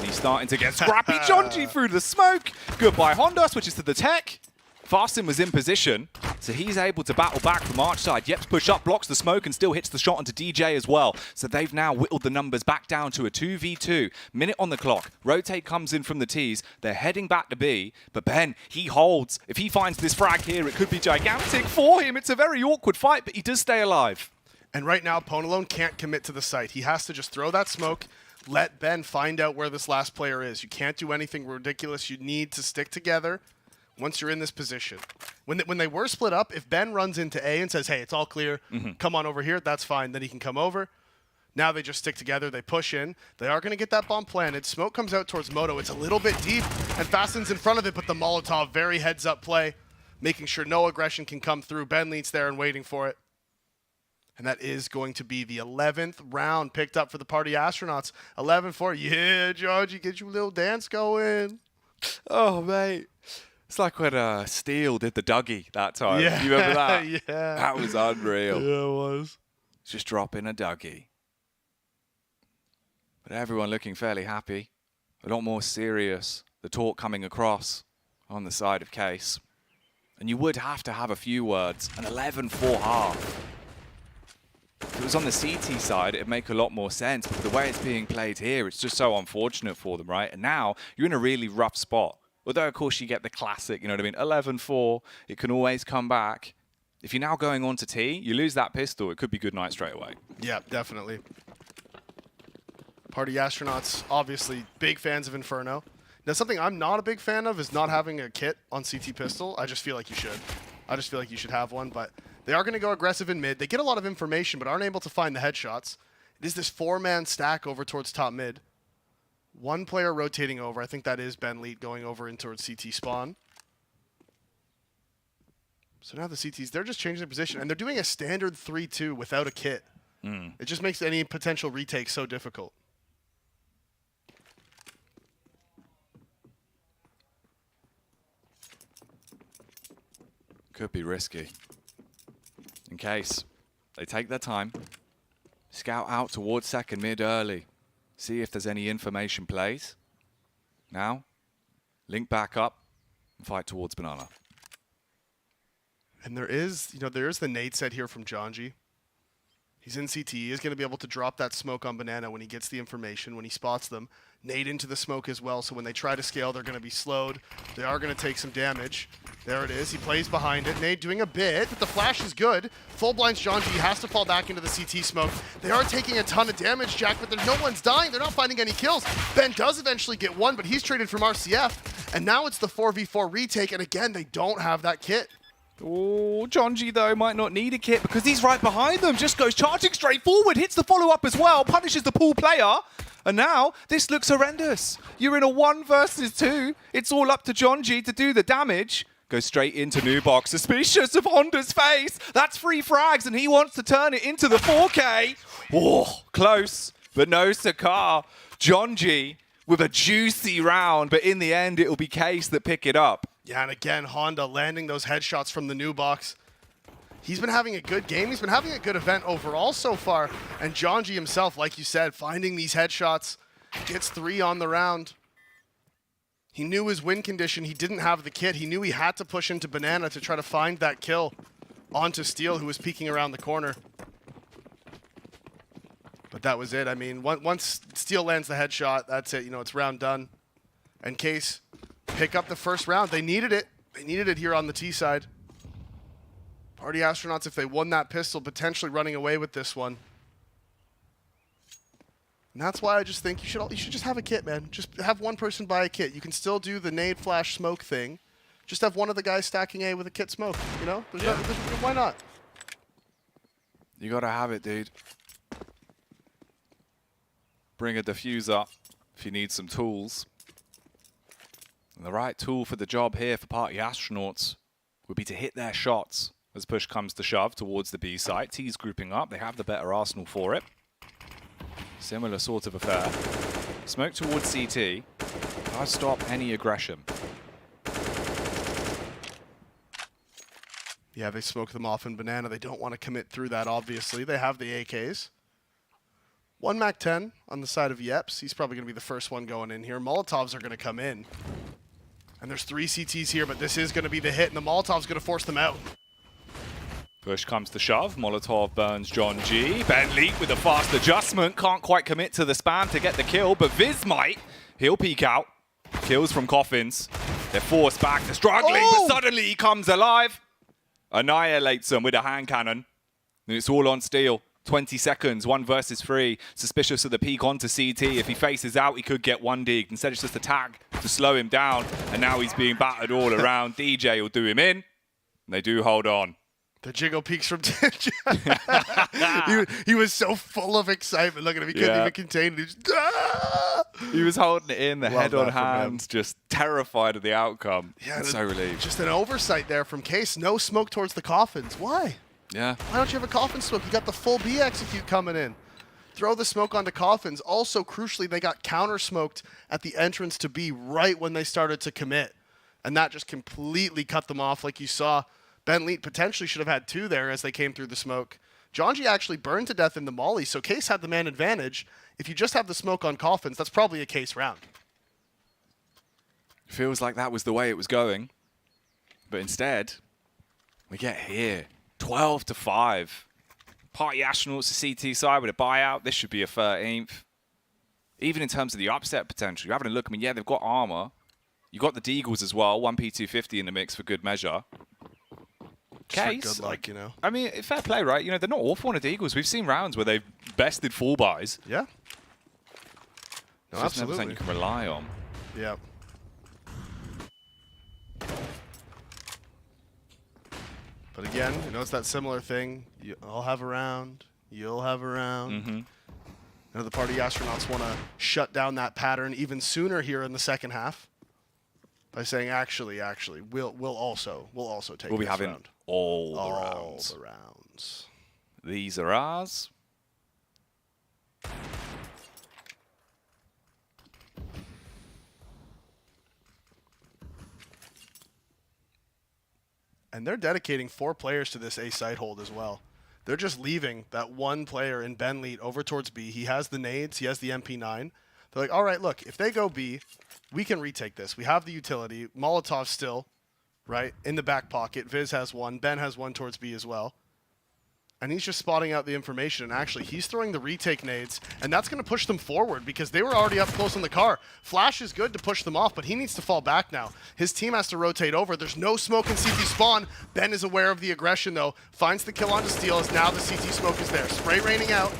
He's starting to get scrappy. Jonji through the smoke. Goodbye, Honda. Switches to the tech. Farston was in position, so he's able to battle back from Arch side. Yeps push up, blocks the smoke, and still hits the shot onto DJ as well. So they've now whittled the numbers back down to a 2v2. Minute on the clock. Rotate comes in from the T's. They're heading back to B, but Ben, he holds. If he finds this frag here, it could be gigantic for him. It's a very awkward fight, but he does stay alive. And right now, Ponalone can't commit to the site. He has to just throw that smoke, let Ben find out where this last player is. You can't do anything ridiculous. You need to stick together once you're in this position. When they were split up, if Ben runs into A and says, hey, it's all clear, come on over here, that's fine. Then he can come over. Now they just stick together. They push in. They are going to get that bomb planted. Smoke comes out towards Moto. It's a little bit deep, and Fasten's in front of it, but the Molotov, very heads-up play, making sure no aggression can come through. Ben leads there and waiting for it. And that is going to be the 11th round picked up for the Party Astronauts. 11-4. Yeah, Georgie, get you a little dance going. Oh, mate. It's like when Steele did the Dougie that time. Yeah, You remember that? yeah. That was unreal. Yeah, it was. Just dropping a Dougie. But everyone looking fairly happy. A lot more serious. The talk coming across on the side of Case. And you would have to have a few words. An 11-4 half. If it was on the CT side, it'd make a lot more sense. But the way it's being played here, it's just so unfortunate for them, right? And now you're in a really rough spot. Although, of course, you get the classic, you know what I mean? 11-4, it can always come back. If you're now going on to T, you lose that pistol, it could be good night straight away. Yeah, definitely. Party Astronauts, obviously, big fans of Inferno. Now, something I'm not a big fan of is not having a kit on CT pistol. I just feel like you should. I just feel like you should have one, but they are going to go aggressive in mid. They get a lot of information, but aren't able to find the headshots. It is this four-man stack over towards top mid. One player rotating over. I think that is Ben Leet going over in towards CT spawn. So now the CTs, they're just changing their position, and they're doing a standard 3-2 without a kit. It just makes any potential retake so difficult. Could be risky. In case they take their time, scout out towards second mid early, see if there's any information plays. Now, link back up and fight towards Banana. And there is the nade set here from Jonji. He's in CT. He is going to be able to drop that smoke on Banana when he gets the information, when he spots them. Nade into the smoke as well, so when they try to scale, they're going to be slowed. They are going to take some damage. There it is. He plays behind it. Nade doing a bit, but the flash is good. Full blinds Jonji. He has to fall back into the CT smoke. They are taking a ton of damage, Jack, but no one's dying. They're not finding any kills. Ben does eventually get one, but he's traded from RCF, and now it's the 4v4 retake, and again, they don't have that kit. Oh, Jonji, though, might not need a kit because he's right behind them. Just goes charging straight forward, hits the follow-up as well, punishes the pool player. And now, this looks horrendous. You're in a 1 versus 2. It's all up to Jonji to do the damage. Goes straight into Nubox. Suspicious of Honda's face. That's 3 frags, and he wants to turn it into the 4K. Oh, close, but no Sakar. Jonji with a juicy round, but in the end, it'll be Case that pick it up. Yeah, and again, Honda landing those headshots from the new box. He's been having a good game. He's been having a good event overall so far. And Jonji himself, like you said, finding these headshots, gets 3 on the round. He knew his win condition. He didn't have the kit. He knew he had to push into Banana to try to find that kill onto Steel, who was peeking around the corner. But that was it. I mean, once Steel lands the headshot, that's it. You know, it's round done. And Case pick up the first round. They needed it. They needed it here on the T side. Party Astronauts, if they won that pistol, potentially running away with this one. And that's why I just think you should just have a kit, man. Just have one person buy a kit. You can still do the nade flash smoke thing. Just have one of the guys stacking A with a kit smoke, you know? Why not? You gotta have it, dude. Bring a diffuser if you need some tools. And the right tool for the job here for Party Astronauts would be to hit their shots as push comes to shove towards the B site. T's grouping up. They have the better arsenal for it. Similar sort of affair. Smoke towards CT. Does stop any aggression. Yeah, they smoke them off in Banana. They don't want to commit through that, obviously. They have the AKs. 1 MAC-10 on the side of Yeps. He's probably going to be the first one going in here. Molotovs are going to come in. And there's 3 CTs here, but this is going to be the hit, and the Molotov's going to force them out. Push comes to shove. Molotov burns John G. Ben Leak with a fast adjustment. Can't quite commit to the spam to get the kill, but Viz might. He'll peek out. Kills from Coffins. They're forced back. They're struggling, but suddenly he comes alive. Annihilates them with a hand cannon. And it's all on Steel. 20 seconds, 1 versus 3. Suspicious of the peek onto CT. If he faces out, he could get 1 digged. Instead, it's just a tag to slow him down. And now he's being battered all around. DJ will do him in. And they do hold on. The jiggle peaks from he was so full of excitement. Look at him. He couldn't even contain it. He was holding it in, the Love head on that from him. hands, just terrified of the outcome. Yeah, And so relieved. Just an oversight there from Case. No smoke towards the coffins. Why? Yeah. Why don't you have a coffin smoke? You got the full B execute coming in. Throw the smoke onto coffins. Also, crucially, they got counter-smoked at the entrance to B right when they started to commit. And that just completely cut them off like you saw. Ben Leet potentially should have had 2 there as they came through the smoke. Jonji actually burned to death in the molly, so Case had the man advantage. If you just have the smoke on coffins, that's probably a Case round. Feels like that was the way it was going. But instead, we get here. 12-5. Party Astronauts to CT side with a buyout. This should be a 13th. Even in terms of the upset potential, you're having a look. I mean, yeah, they've got armor. You've got the Deagles as well. 1 P250 in the mix for good measure. Case, good luck, you know. I mean, fair play, right? You know, they're not awful on the Deagles. We've seen rounds where they've bested full buys. Yeah. No, It's just never absolutely. something you can rely on. Yeah. But again, you know, it's that similar thing. I'll have a round. You'll have a round. Mm-hmm. You know, the Party Astronauts want to shut down that pattern even sooner here in the second half by saying, actually, we'll also take We'll be this having round. all rounds. the rounds. These are ours. And they're dedicating 4 players to this A site hold as well. They're just leaving that 1 player in Ben Leet over towards B. He has the nades. He has the MP9. They're like, all right, look, if they go B, we can retake this. We have the utility. Molotov still, right, in the back pocket. Viz has 1. Ben has 1 towards B as well. And he's just spotting out the information. And actually, he's throwing the retake nades. And that's going to push them forward because they were already up close on the car. Flash is good to push them off, but he needs to fall back now. His team has to rotate over. There's no smoke in CT spawn. Ben is aware of the aggression, though. Finds the kill onto Steel as now the CT smoke is there. Spray raining out.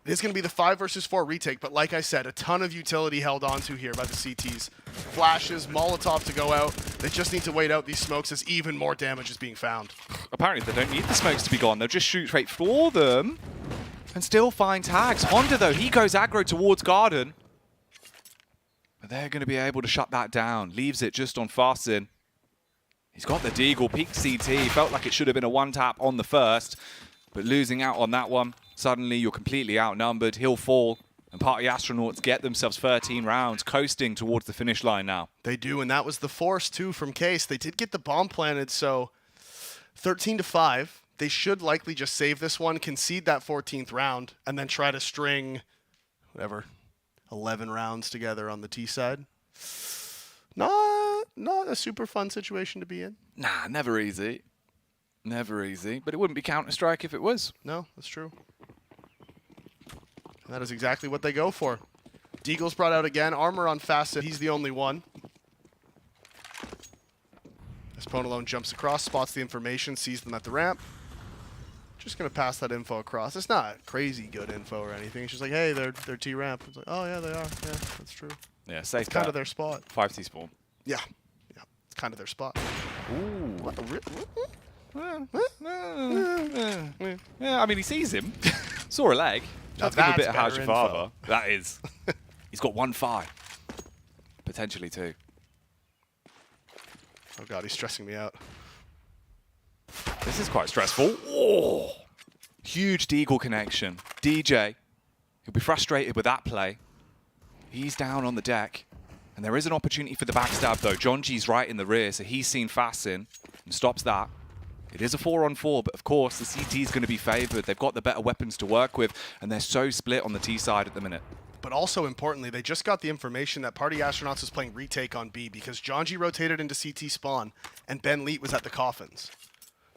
It is going to be the 5 versus 4 retake, but like I said, a ton of utility held onto here by the CTs. Flashes, Molotov to go out. They just need to wait out these smokes as even more damage is being found. Apparently, they don't need the smokes to be gone. They'll just shoot straight for them and still find tags. Honda, though, he goes aggro towards Garden. But they're going to be able to shut that down. Leaves it just on Fasten. He's got the Deagle, peak CT. Felt like it should have been a 1-tap on the first, but losing out on that one. Suddenly, you're completely outnumbered. He'll fall, and Party Astronauts get themselves 13 rounds, coasting towards the finish line now. They do, and that was the force, too, from Case. They did get the bomb planted, so 13-5. They should likely just save this one, concede that 14th round, and then try to string, 11 rounds together on the T side. Not a super fun situation to be in. Nah, never easy. Never easy, but it wouldn't be Counter-Strike if it was. No, that's true. And that is exactly what they go for. Deagle's brought out again. Armor on Facet. He's the only one. As Ponalone jumps across, spots the information, sees them at the ramp. Just going to pass that info across. It's not crazy good info or anything. It's just like, hey, they're T-ramp. It's like, oh, yeah, they are. Yeah, that's true. Yeah, safe. It's kind of their spot. 5T spawn. Yeah. It's kind of their spot. Ooh. What yeah, I mean, he sees him. Saw a leg. That's give him a bit of how's your father. That is. He's got 1-5. Potentially 2. Oh, God, he's stressing me out. This is quite stressful. Oh, huge Deagle connection. DJ, he'll be frustrated with that play. He's down on the deck. And there is an opportunity for the backstab, though. John G's right in the rear, so he's seen Fassin and stops that. It is a 4-on-4, but of course, the CT is going to be favored. They've got the better weapons to work with, and they're so split on the T side at the minute. But also importantly, they just got the information that Party Astronauts is playing retake on B because John G rotated into CT spawn, and Ben Leet was at the coffins.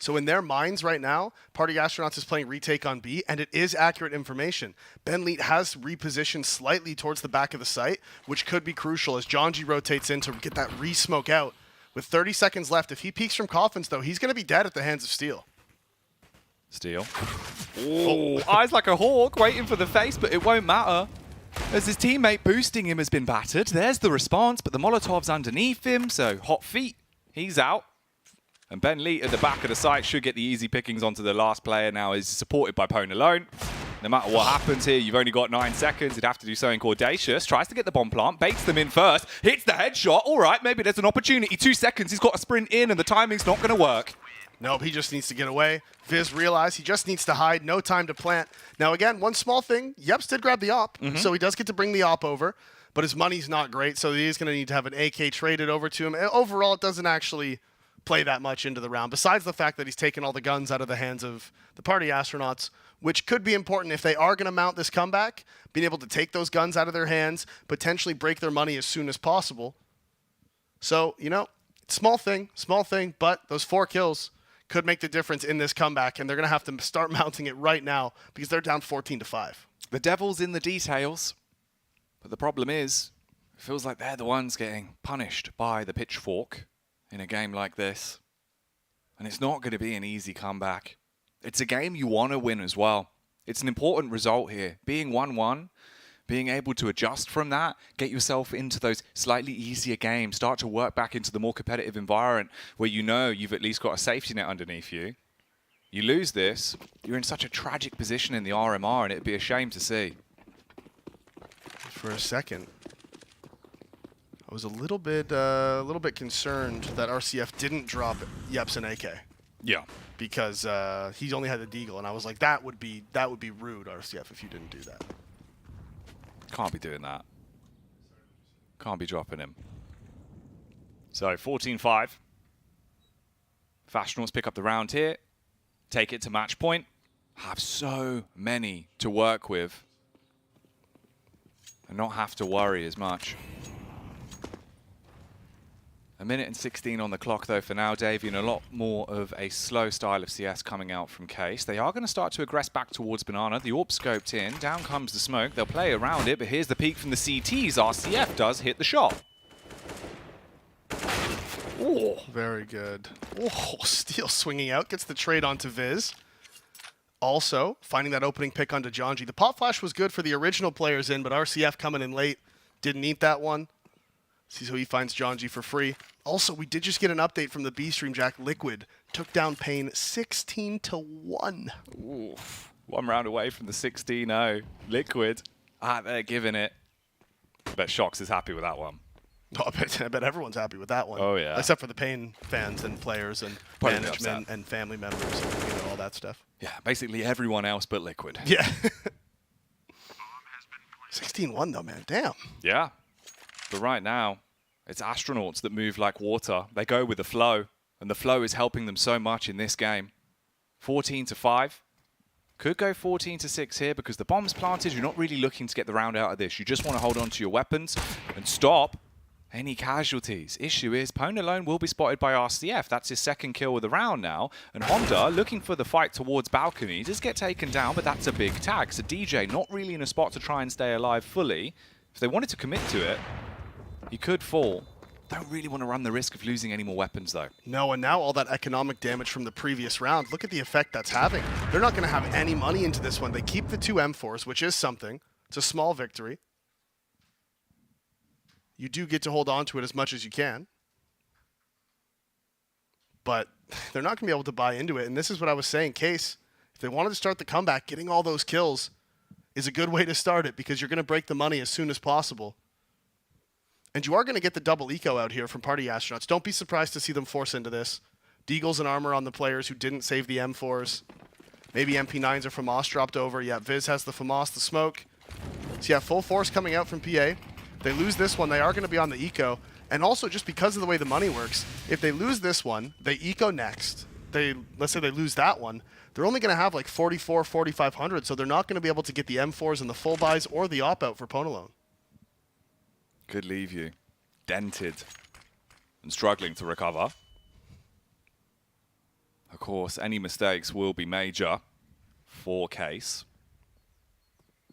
So in their minds right now, Party Astronauts is playing retake on B, and it is accurate information. Ben Leet has repositioned slightly towards the back of the site, which could be crucial as John G rotates in to get that re-smoke out. With 30 seconds left, if he peeks from coffins, though, he's going to be dead at the hands of Steel. Steel. Oh, eyes like a hawk, waiting for the face, but it won't matter. As his teammate boosting him has been battered. There's the response, but the Molotov's underneath him, so hot feet. He's out. And Ben Leet at the back of the site should get the easy pickings onto the last player now. Is supported by Pone alone. No matter what happens here, you've only got 9 seconds. You'd have to do something audacious. Tries to get the bomb plant, baits them in first, hits the headshot. All right, maybe there's an opportunity. 2 seconds, he's got to sprint in, and the timing's not going to work. Nope, he just needs to get away. Viz realized he just needs to hide, no time to plant. Now again, one small thing, Yeps did grab the op, so he does get to bring the op over, but his money's not great, so he is going to need to have an AK traded over to him. Overall, it doesn't actually play that much into the round, besides the fact that he's taken all the guns out of the hands of the Party Astronauts, which could be important if they are going to mount this comeback, being able to take those guns out of their hands, potentially break their money as soon as possible. So, you know, small thing, but those 4 kills could make the difference in this comeback, and they're going to have to start mounting it right now because they're down 14-5. The devil's in the details, but the problem is, it feels like they're the ones getting punished by the pitchfork in a game like this. And it's not going to be an easy comeback. It's a game you want to win as well. It's an important result here. Being 1-1, being able to adjust from that, get yourself into those slightly easier games, start to work back into the more competitive environment where you know you've at least got a safety net underneath you. You lose this, you're in such a tragic position in the RMR, and it'd be a shame to see. For a second, I was a little bit concerned that RCF didn't drop Yeps and AK. Yeah, because he only had the Deagle, and I was like, that would be rude, RCF, if you didn't do that. Can't be doing that. Can't be dropping him. So 14-5. Fashionals pick up the round here. Take it to match point. Have so many to work with. And not have to worry as much. 1 minute and 16 on the clock, though, for now, Davey, and a lot more of a slow style of CS coming out from Case. They are going to start to aggress back towards Banana. The AWP scoped in. Down comes the smoke. They'll play around it, but here's the peek from the CTs. RCF does hit the shot. Oh, very good. Oh, Steel swinging out. Gets the trade onto Viz. Also, finding that opening pick onto Jonji. The pop flash was good for the original players in, but RCF coming in late. Didn't eat that one. So he finds Jonji for free. Also, we did just get an update from the B stream, Jack. Liquid took down Pain 16-1. Oof. 1 round away from the 16-0. Liquid. They're giving it. I bet Shox is happy with that one. Oh, I bet everyone's happy with that one. Oh, yeah. Except for the Pain fans and players and management and family members and all that stuff. Yeah, basically everyone else but Liquid. Yeah. 16-1 though, man. Damn. Yeah. But right now, it's Astronauts that move like water. They go with the flow, and the flow is helping them so much in this game. 14-5. Could go 14-6 here because the bomb's planted. You're not really looking to get the round out of this. You just want to hold on to your weapons and stop any casualties. Issue is, Pone alone will be spotted by RCF. That's his 2nd kill of the round now. And Honda, looking for the fight towards balcony, does get taken down, but that's a big tag. So DJ not really in a spot to try and stay alive fully. If they wanted to commit to it, he could fall. Don't really want to run the risk of losing any more weapons, though. No, and now all that economic damage from the previous round, look at the effect that's having. They're not going to have any money into this one. They keep the 2 M4s, which is something. It's a small victory. You do get to hold on to it as much as you can. But they're not going to be able to buy into it. And this is what I was saying, Case. If they wanted to start the comeback, getting all those kills is a good way to start it because you're going to break the money as soon as possible. And you are going to get the double eco out here from Party Astronauts. Don't be surprised to see them force into this. Deagles and armor on the players who didn't save the M4s. Maybe MP9s or FAMAS dropped over. Yeah, Viz has the FAMAS, the smoke. So yeah, full force coming out from PA. They lose this one, they are going to be on the eco. And also, just because of the way the money works, if they lose this one, they eco next. Let's say they lose that one, they're only going to have like 44, 4,500, so they're not going to be able to get the M4s and the full buys or the op-out for Ponalone. Could leave you dented and struggling to recover. Of course, any mistakes will be major for Case.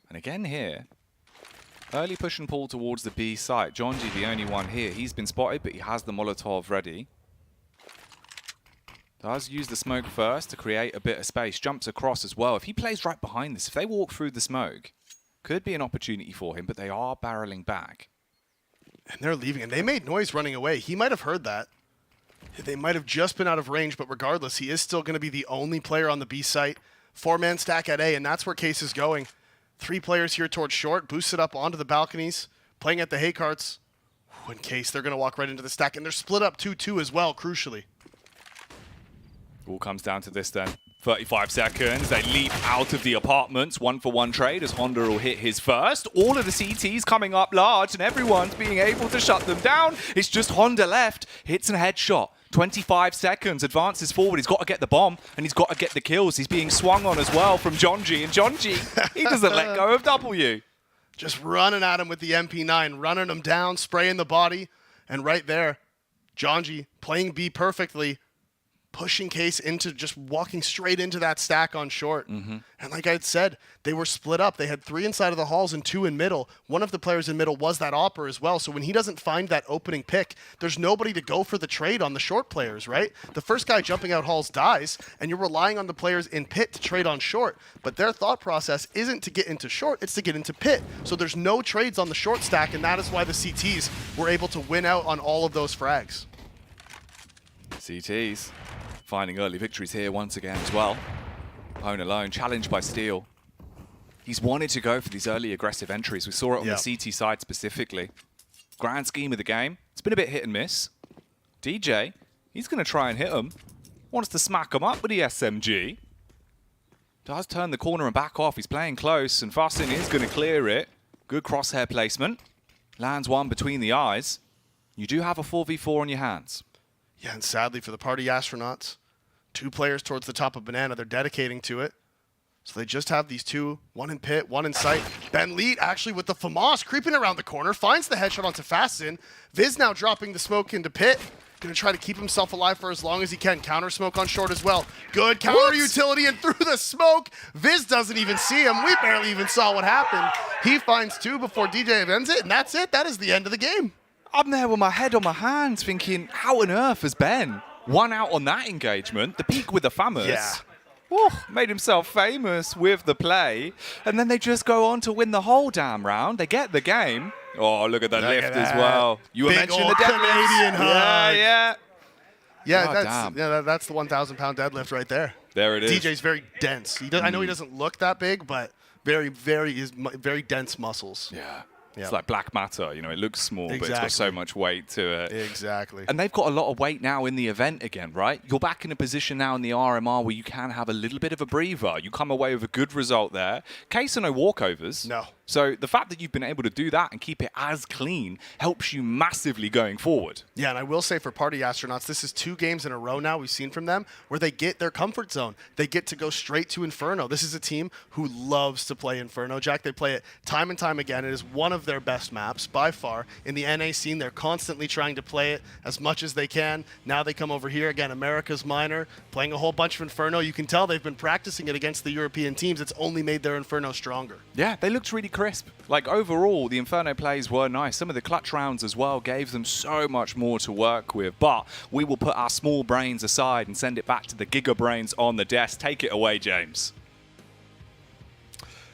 And again here, early push and pull towards the B site. Jonji, the only one here. He's been spotted, but he has the Molotov ready. Does use the smoke first to create a bit of space. Jumps across as well. If he plays right behind this, if they walk through the smoke, could be an opportunity for him, but they are barreling back. And they're leaving, and they made noise running away. He might have heard that. They might have just been out of range, but regardless, he is still going to be the only player on the B site. 4-man stack at A, and that's where Case is going. 3 players here towards short, boosted up onto the balconies, playing at the hay carts. In Case, they're going to walk right into the stack, and they're split up 2-2 as well, crucially. All comes down to this then. 35 seconds, they leap out of the apartments. 1-for-1 trade as Honda will hit his first. All of the CTs coming up large and everyone's being able to shut them down. It's just Honda left, hits a headshot. 25 seconds, advances forward. He's got to get the bomb and he's got to get the kills. He's being swung on as well from Jonji. And Jonji, he doesn't let go of W. Just running at him with the MP9, running him down, spraying the body. And right there, Jonji playing B perfectly, pushing Case into just walking straight into that stack on short. And like I had said, they were split up. They had 3 inside of the halls and 2 in middle. One of the players in middle was that Opper as well. So when he doesn't find that opening pick, there's nobody to go for the trade on the short players, right? The first guy jumping out halls dies, and you're relying on the players in pit to trade on short. But their thought process isn't to get into short, it's to get into pit. So there's no trades on the short stack, and that is why the CTs were able to win out on all of those frags. CTs finding early victories here once again as well. Hone alone, challenged by Steel. He's wanted to go for these early aggressive entries. We saw it on the CT side specifically. Grand scheme of the game. It's been a bit hit and miss. DJ, he's going to try and hit him. Wants to smack him up with the SMG. Does turn the corner and back off. He's playing close, and Fussin is going to clear it. Good crosshair placement. Lands one between the eyes. You do have a 4v4 on your hands. Yeah, and sadly for the party astronauts, 2 players towards the top of Banana, they're dedicating to it. So they just have these 2, 1 in pit, 1 in sight. Ben Leet actually with the FAMAS creeping around the corner, finds the headshot onto Fastin. Viz now dropping the smoke into pit. Going to try to keep himself alive for as long as he can. Counter smoke on short as well. Good counter utility and through the smoke. Viz doesn't even see him. We barely even saw what happened. He finds 2 before DJ ends it, and that's it. That is the end of the game. I'm there with my head on my hands thinking, how on earth has Ben won out on that engagement? The peak with the FAMAS. Yeah. Woo, made himself famous with the play. And then they just go on to win the whole damn round. They get the game. Oh, look at the lift as well. You were mentioning the Canadian hug. Yeah. That's the 1,000-pound deadlift right there. There it is. DJ's very dense. I know he doesn't look that big, but very dense muscles. Yeah. It's like black matter, you know, it looks small, but it's got so much weight to it. Exactly. And they've got a lot of weight now in the event again, right? You're back in a position now in the RMR where you can have a little bit of a breather. You come away with a good result there. Case are no walkovers. No. So the fact that you've been able to do that and keep it as clean helps you massively going forward. Yeah, and I will say for Party Astronauts, this is 2 games in a row now we've seen from them where they get their comfort zone. They get to go straight to Inferno. This is a team who loves to play Inferno, Jack. They play it time and time again. It is one of their best maps by far. In the NA scene, they're constantly trying to play it as much as they can. Now they come over here again, America's Minor, playing a whole bunch of Inferno. You can tell they've been practicing it against the European teams. It's only made their Inferno stronger. Yeah, they looked really crisp. Like overall, the Inferno plays were nice. Some of the clutch rounds as well gave them so much more to work with. But we will put our small brains aside and send it back to the giga brains on the desk. Take it away, James.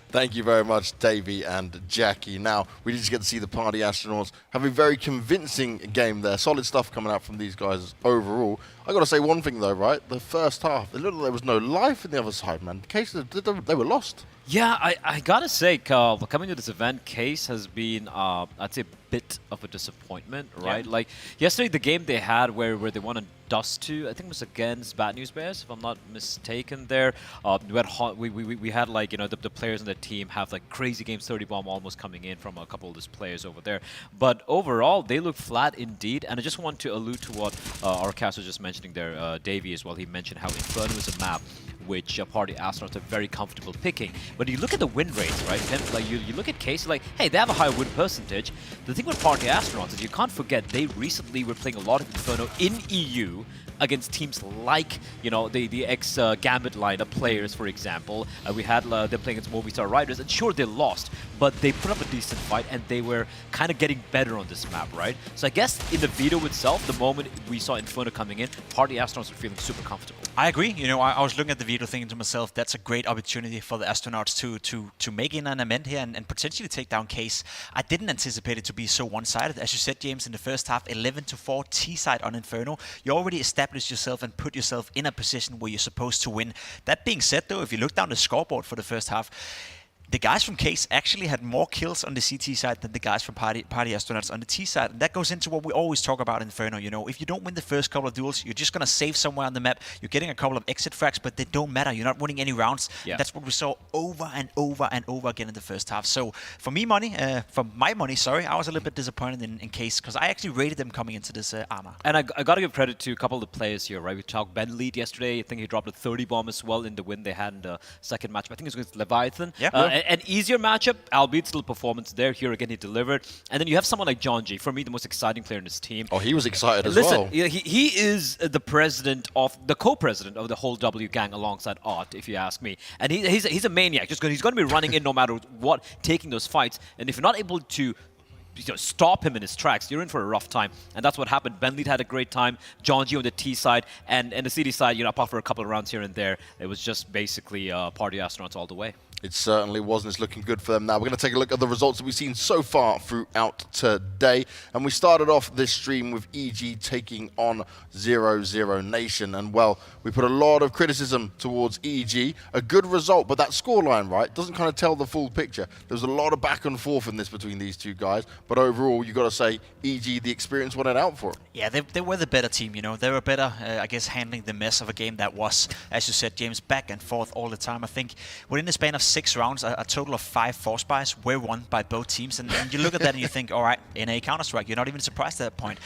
Thank you very much, Davey and Jackie. Now, we just get to see the Party Astronauts have a very convincing game there. Solid stuff coming out from these guys overall. I got to say one thing though, right? The first half, it looked like there was no life in the other side, man. Case, they were lost. Yeah, I gotta say, coming to this event, Case has been, I'd say, a bit of a disappointment, right? Yeah. Like, yesterday, the game they had where they won on Dust 2, I think it was against Bad News Bears, if I'm not mistaken there. We had, like, you know, the players in the team have, like, crazy games, 30 bomb almost coming in from a couple of these players over there. But overall, they look flat indeed, and I just want to allude to what our cast was just mentioning there, Davey as well. He mentioned how Inferno is a map which Party Astronauts are very comfortable picking. But you look at the win rates, right? Like you look at Case, like, hey, they have a high win percentage. The thing with Party Astronauts is you can't forget they recently were playing a lot of Inferno in EU against teams like, you know, the ex-Gambit lineup players, for example. We had them playing against Movistar Riders, and sure, they lost, but they put up a decent fight, and they were kind of getting better on this map, right? So I guess in the veto itself, the moment we saw Inferno coming in, Party Astronauts were feeling super comfortable. I agree. You know, I was looking at the video thinking to myself, that's a great opportunity for the Astronauts to make in an event here and potentially take down Case. I didn't anticipate it to be so one-sided. As you said, James, in the first half, 11-4 T-side on Inferno. You already established yourself and put yourself in a position where you're supposed to win. That being said, though, if you look down the scoreboard for the first half, the guys from Case actually had more kills on the CT side than the guys from Party Astronauts on the T side. And that goes into what we always talk about in Inferno. You know, if you don't win the first couple of duels, you're just going to save somewhere on the map. You're getting a couple of exit frags, but they don't matter. You're not winning any rounds. Yeah. That's what we saw over and over and over again in the first half. So for my money, I was a little bit disappointed in Case because I actually rated them coming into this armor. And I got to give credit to a couple of the players here, right? We talked Ben Lead yesterday. I think he dropped a 30 bomb as well in the win they had in the second match. I think it was against Leviathan. Yeah. An easier matchup, albeit still performance there. Here again, he delivered. And then you have someone like John G. For me, the most exciting player in this team. Oh, he was excited as Listen, well. He is the co-president of the whole W gang alongside Art, if you ask me. And he's a maniac. He's going to be running in no matter what, taking those fights. And if you're not able to stop him in his tracks, you're in for a rough time. And that's what happened. Ben Lead had a great time. John G on the T side. And the CD side, you know, apart from a couple of rounds here and there, it was just basically Party Astronauts all the way. It certainly wasn't. It's looking good for them now. We're going to take a look at the results that we've seen so far throughout today. And we started off this stream with EG taking on 00 Nation. And, well, we put a lot of criticism towards EG. A good result, but that scoreline, right, doesn't kind of tell the full picture. There was a lot of back and forth in this between these two guys. But overall, you got to say EG, the experience won it out for them. Yeah, they were the better team, you know. They were better, I guess, handling the mess of a game that was, as you said, James, back and forth all the time. I think within the span of 6 rounds, a total of 5 force buys were won by both teams. And you look at that and you think, all right, in a Counter-Strike, you're not even surprised at that point.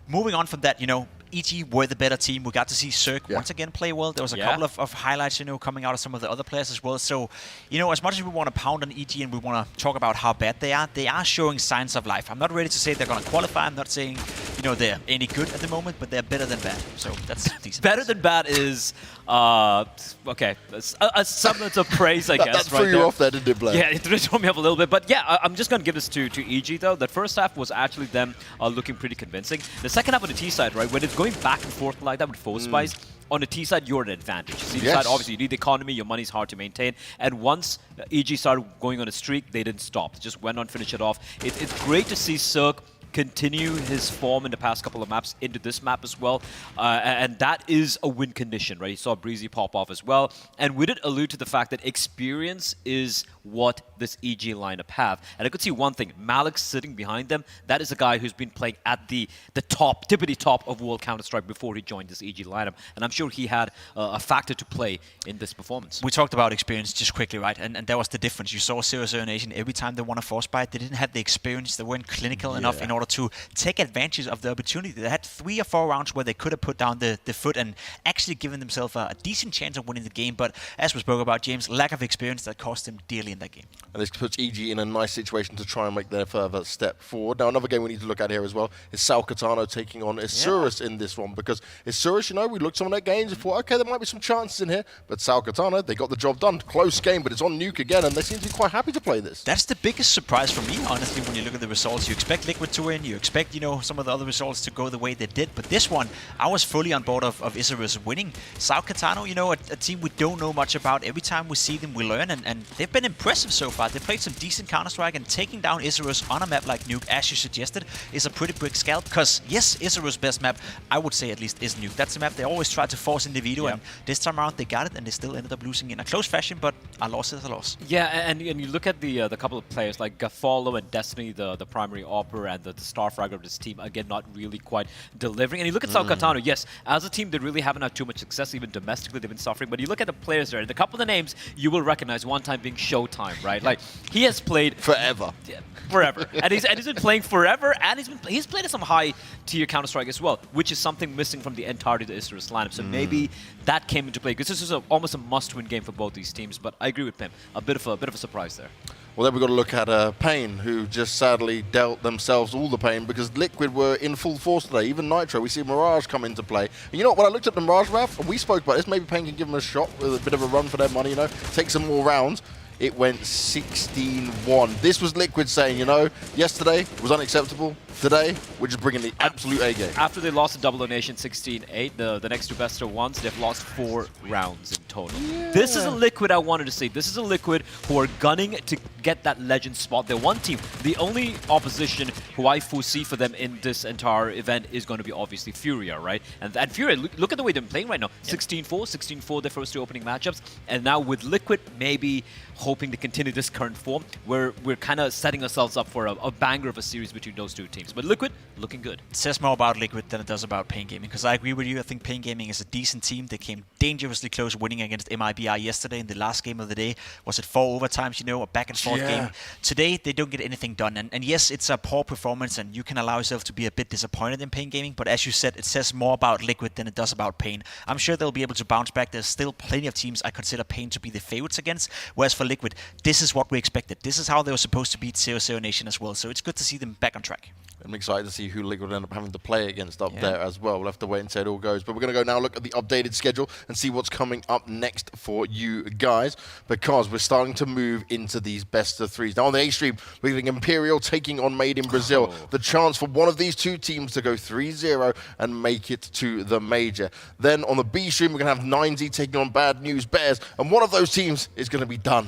Moving on from that, you know, EG were the better team. We got to see Cirque once again play well. There was a couple of highlights, you know, coming out of some of the other players as well. So, you know, as much as we want to pound on EG and we want to talk about how bad they are showing signs of life. I'm not ready to say they're going to qualify. I'm not saying, you know, they're any good at the moment, but they're better than bad. So that's decent. Better than bad is, okay, a semblance of praise, I guess. That threw you off there, didn't it, Blair? Yeah, it threw me off a little bit. But yeah, I'm just going to give this to EG, though. That first half was actually them looking pretty convincing. The second half on the T side, right, when it's going back and forth like that with force buys, on the T side, you're at an advantage. C side, obviously, you need the economy, your money's hard to maintain. And once EG started going on a streak, they didn't stop. They just went on, finish it off. It's great to see Cirque continue his form in the past couple of maps into this map as well. And that is a win condition, right? You saw Breezy pop off as well. And we did allude to the fact that experience is what this EG lineup have. And I could see one thing, Malik sitting behind them, that is a guy who's been playing at the top, tippity top of World Counter-Strike before he joined this EG lineup. And I'm sure he had a factor to play in this performance. We talked about experience just quickly, right? And that was the difference. You saw 00 Nation, every time they won a force buy, they didn't have the experience, they weren't clinical enough in order to take advantage of the opportunity. They had 3 or 4 rounds where they could have put down the foot and actually given themselves a decent chance of winning the game. But as we spoke about, James, lack of experience that cost them dearly in that game. And this puts EG in a nice situation to try and make their further step forward. Now, another game we need to look at here as well is Sal Catano taking on Isurus in this one, because Isurus, you know, we looked at some of their games and thought, okay, there might be some chances in here, but Sal Catano, they got the job done. Close game, but it's on Nuke again, and they seem to be quite happy to play this. That's the biggest surprise for me, honestly, when you look at the results. You expect Liquid to win. You expect, you know, some of the other results to go the way they did. But this one, I was fully on board of Isurus winning. South Katano, you know, a team we don't know much about. Every time we see them, we learn, and they've been impressive so far. They played some decent Counter-Strike, and taking down Isurus on a map like Nuke, as you suggested, is a pretty big scalp. Because, yes, Isurus' best map, I would say at least, is Nuke. That's the map they always try to force individual, and this time around they got it, and they still ended up losing in a close fashion, but a loss is a loss. Yeah, and you look at the couple of players like Gaffalo and Destiny, the primary opera, and the star fragger of this team, again, not really quite delivering. And you look at South Katano, yes, as a team, they really haven't had too much success, even domestically, they've been suffering. But you look at the players there, and a couple of the names you will recognize, one time being Showtime, right? Like, he has played forever. Yeah, forever. and he's been playing forever, and he's played at some high-tier Counter-Strike as well, which is something missing from the entirety of the Isurus lineup. So maybe that came into play, because this is almost a must-win game for both these teams. But I agree with Pim, a bit of a surprise there. Well, then we've got to look at Pain, who just sadly dealt themselves all the pain because Liquid were in full force today. Even Nitro, we see Mirage come into play. And you know what, when I looked at the Mirage map, and we spoke about this, maybe Pain can give them a shot with a bit of a run for their money, you know, take some more rounds. It went 16-1. This was Liquid saying, you know, yesterday was unacceptable. Today, we're just bringing the absolute A game. After they lost to Double Donation 16-8, the next two best of ones, they've lost 4 rounds in total. Yeah. This is a Liquid I wanted to see. This is a Liquid who are gunning to get that legend spot. They're one team. The only opposition who I foresee for them in this entire event is going to be obviously Furia, right? And Furia, look at the way they're playing right now. 16-4, their first 2 opening matchups. And now with Liquid, maybe hoping to continue this current form, we're kind of setting ourselves up for a banger of a series between those two teams. But Liquid, looking good. It says more about Liquid than it does about Pain Gaming, because I agree with you. I think Pain Gaming is a decent team. They came dangerously close winning against MIBR yesterday in the last game of the day. Was it 4 overtimes, you know, a back-and-forth game? Today, they don't get anything done. And yes, it's a poor performance, and you can allow yourself to be a bit disappointed in Pain Gaming, but as you said, it says more about Liquid than it does about Pain. I'm sure they'll be able to bounce back. There's still plenty of teams I consider Pain to be the favorites against, whereas for Liquid, this is what we expected. This is how they were supposed to beat 00 Nation as well, so it's good to see them back on track. I'm excited to see who Liquid end up having to play against up there as well. We'll have to wait and see how it all goes. But we're going to go now look at the updated schedule and see what's coming up next for you guys, because we're starting to move into these best of 3s. Now on the A stream, we're getting Imperial taking on Made in Brazil. The chance for one of these two teams to go 3-0 and make it to the major. Then on the B stream, we're going to have 9Z taking on Bad News Bears, and one of those teams is going to be done.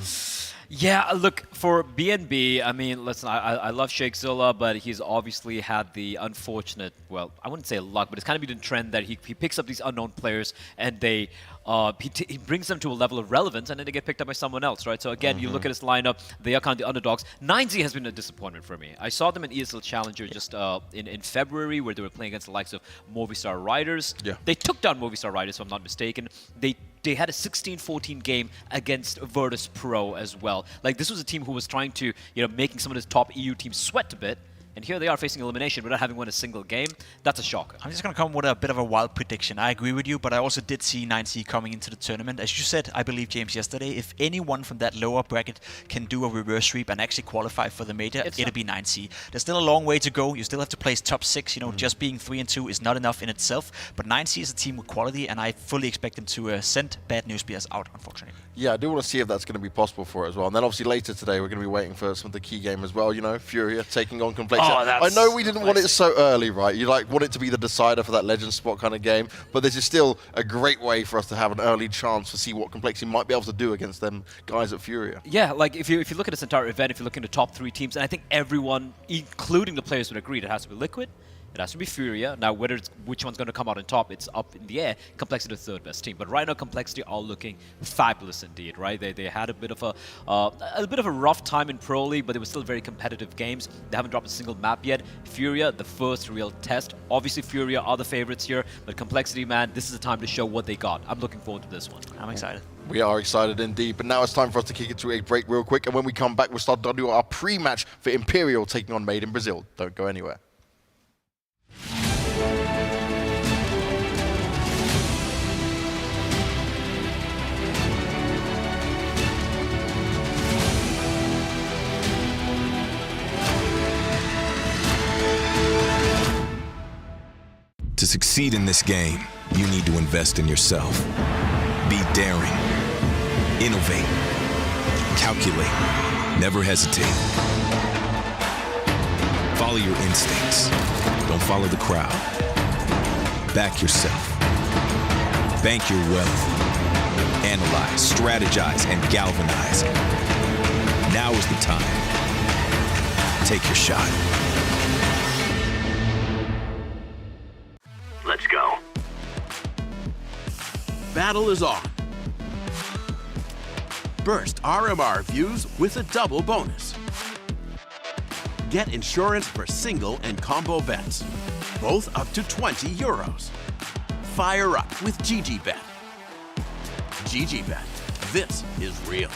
Yeah, look, for BNB, I mean, listen, I love Shakezilla, but he's obviously had the unfortunate, well, I wouldn't say luck, but it's kind of been a trend that he picks up these unknown players and they he brings them to a level of relevance and then they get picked up by someone else, right? So again, you look at his lineup, they are kind of the underdogs. 9Z has been a disappointment for me. I saw them in ESL Challenger just in February where they were playing against the likes of Movistar Riders. Yeah. They took down Movistar Riders, if I'm not mistaken. They had a 16-14 game against Virtus Pro as well. Like, this was a team who was trying to, you know, making some of the top EU teams sweat a bit. And here they are facing elimination without having won a single game. That's a shocker. I'm just going to come with a bit of a wild prediction. I agree with you, but I also did see 9C coming into the tournament. As you said, I believe, James, yesterday, if anyone from that lower bracket can do a reverse sweep and actually qualify for the major, it'll be 9C. There's still a long way to go. You still have to place top 6. You know, just being 3-2 is not enough in itself. But 9C is a team with quality, and I fully expect them to send Bad News Bears out, unfortunately. Yeah, I do want to see if that's going to be possible for it as well. And then obviously later today, we're going to be waiting for some of the key game as well. You know, Furia taking on Complexity. I know we didn't want it so early, right? You want it to be the decider for that legend spot kind of game, but this is still a great way for us to have an early chance to see what Complexity might be able to do against them guys at Furia. Yeah, like if you look at this entire event, if you look into the top 3 teams, and I think everyone, including the players, would agree, it has to be Liquid, it has to be Furia. Now, which one's going to come out on top, it's up in the air. Complexity, the 3rd best team. But right now, Complexity are looking fabulous indeed, right? They had a bit of a rough time in Pro League, but they were still very competitive games. They haven't dropped a single map yet. Furia, the first real test. Obviously, Furia are the favorites here, but Complexity, man, this is the time to show what they got. I'm looking forward to this one. I'm excited. We are excited indeed, but now it's time for us to kick it to a break real quick, and when we come back, we'll start to do our pre-match for Imperial taking on Made in Brazil. Don't go anywhere. To succeed in this game, you need to invest in yourself. Be daring. Innovate. Calculate. Never hesitate. Follow your instincts. Don't follow the crowd. Back yourself. Bank your wealth. Analyze, strategize, and galvanize. Now is the time. Take your shot. Let's go. Battle is on. Burst RMR views with a double bonus. Get insurance for single and combo bets, both up to 20 euros. Fire up with GGBet. GGBet, this is real.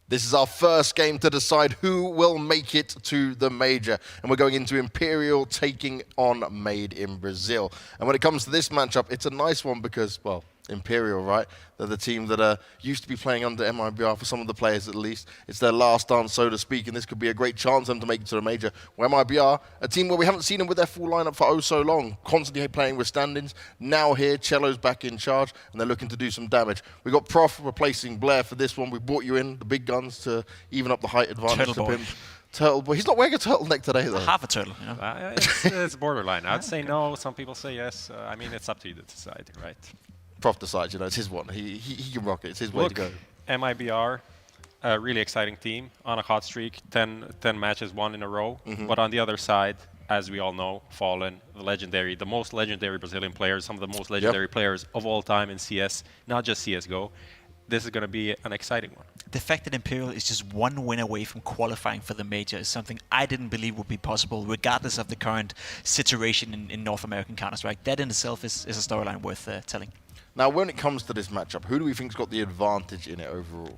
This is our first game to decide who will make it to the major. And we're going into Imperial taking on Made in Brazil. And when it comes to this matchup, it's a nice one because, well, Imperial, right? They're the team that used to be playing under MIBR, for some of the players at least. It's their last dance, so to speak, and this could be a great chance for them to make it to the major. Where MIBR, a team where we haven't seen them with their full lineup for oh so long, constantly playing with stand-ins. Now here, Cello's back in charge, and they're looking to do some damage. We got Prof replacing Blair for this one. We brought you in, the big guns, to even up the height advantage to Pimp. Turtle boy. He's not wearing a turtleneck today, though. Half a turtle. You know? It's borderline. I'd say no. Some people say yes. I mean, it's up to you to decide, right? Prof decides, you know, it's his one. He can rock it. It's his way to go. MIBR, a really exciting team on a hot streak, 10 matches won in a row. But on the other side, as we all know, Fallen, the most legendary Brazilian players, some of the most legendary players of all time in CS, not just CSGO. This is going to be an exciting one. The fact that Imperial is just one win away from qualifying for the major is something I didn't believe would be possible, regardless of the current situation in North American Counter-Strike. That in itself is a storyline worth telling. Now, when it comes to this matchup, who do we think's got the advantage in it overall?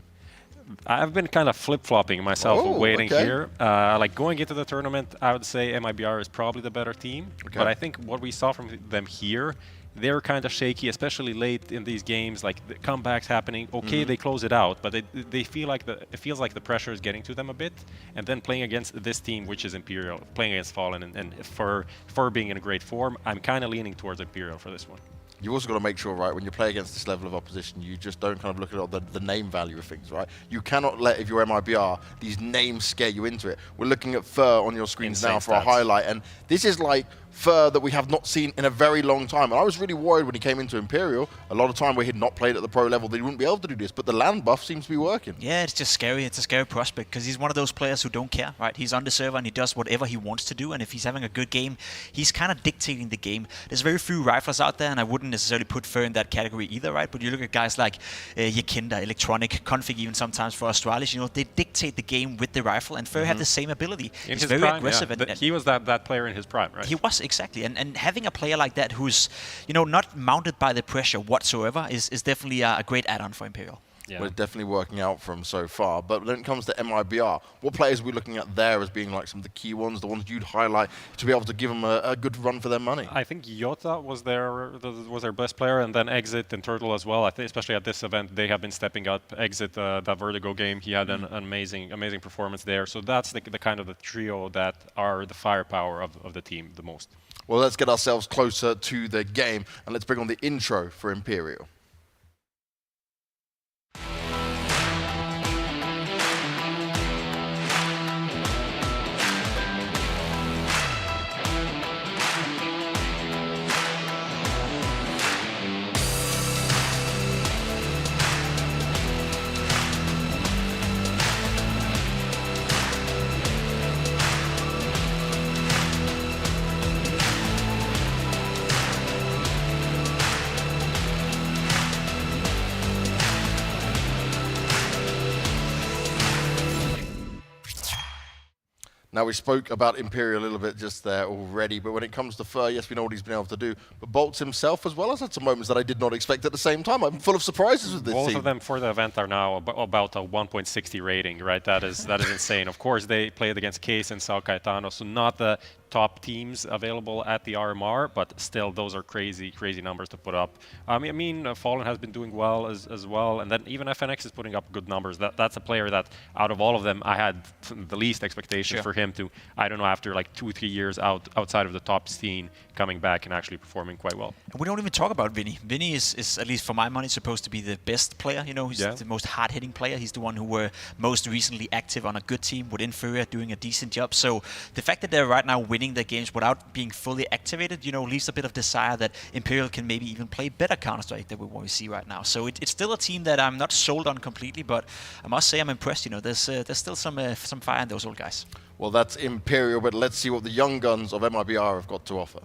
I've been kind of flip-flopping myself, waiting here. Like going into the tournament, I would say MIBR is probably the better team. But I think what we saw from them here, they were kind of shaky, especially late in these games. Like the comebacks happening, they close it out, but they feel like it feels like the pressure is getting to them a bit. And then playing against this team, which is Imperial, playing against Fallen, and for being in a great form, I'm kind of leaning towards Imperial for this one. You also got to make sure, right, when you play against this level of opposition, you just don't kind of look at the name value of things, right? You cannot let, if you're MIBR, these names scare you into it. We're looking at Fur on your screens now for a highlight, and this is like Fur that we have not seen in a very long time. And I was really worried when he came into Imperial. A lot of time where he'd not played at the pro level, they wouldn't be able to do this, but the land buff seems to be working. Yeah, it's just scary. It's a scary prospect because he's one of those players who don't care, right? He's on the server and he does whatever he wants to do, and if he's having a good game, he's kind of dictating the game. There's very few riflers out there, and I wouldn't necessarily put Fur in that category either, right? But you look at guys like Yakinda, Electronic, Config even sometimes for Australis, you know, they dictate the game with the rifle, and Fur had the same ability. He's very aggressive. Yeah. He was that player in his prime, right? He was, exactly. And having a player like that who's, you know, not mounted by the pressure whatsoever is definitely a great add-on for Imperial. Yeah. Well, it's definitely working out for him so far. But when it comes to MIBR, what players are we looking at there as being like some of the key ones, the ones you'd highlight to be able to give them a good run for their money? I think Yota was their best player, and then Exit and Turtle as well. I think especially at this event, they have been stepping up. Exit, that Vertigo game, he had an amazing performance there. So that's the kind of the trio that are the firepower of the team the most. Well, let's get ourselves closer to the game, and let's bring on the intro for Imperial. Now, we spoke about Imperial a little bit just there already, but when it comes to Fur, yes, we know what he's been able to do. But Bolts himself as well has had some moments that I did not expect at the same time. I'm full of surprises with this team. Both of them for the event are now about a 1.60 rating, right? That is insane. Of course, they played against Case and Sao Caetano, so not the top teams available at the RMR, but still, those are crazy numbers to put up. I mean, Fallen has been doing well as well, and then even FNX is putting up good numbers. That's a player that, out of all of them, I had the least expectations for him to, I don't know, after like 2-3 years outside of the top scene, coming back and actually performing quite well. And we don't even talk about Vinny. Vinny is, at least for my money, supposed to be the best player. You know, he's the most hard-hitting player. He's the one who were most recently active on a good team with Inferno, doing a decent job. So the fact that they're right now winning their games without being fully activated, you know, leaves a bit of desire that Imperial can maybe even play better Counter-Strike than what we see right now. So it's still a team that I'm not sold on completely, but I must say I'm impressed. You know, there's still some fire in those old guys. Well, that's Imperial, but let's see what the young guns of MIBR have got to offer.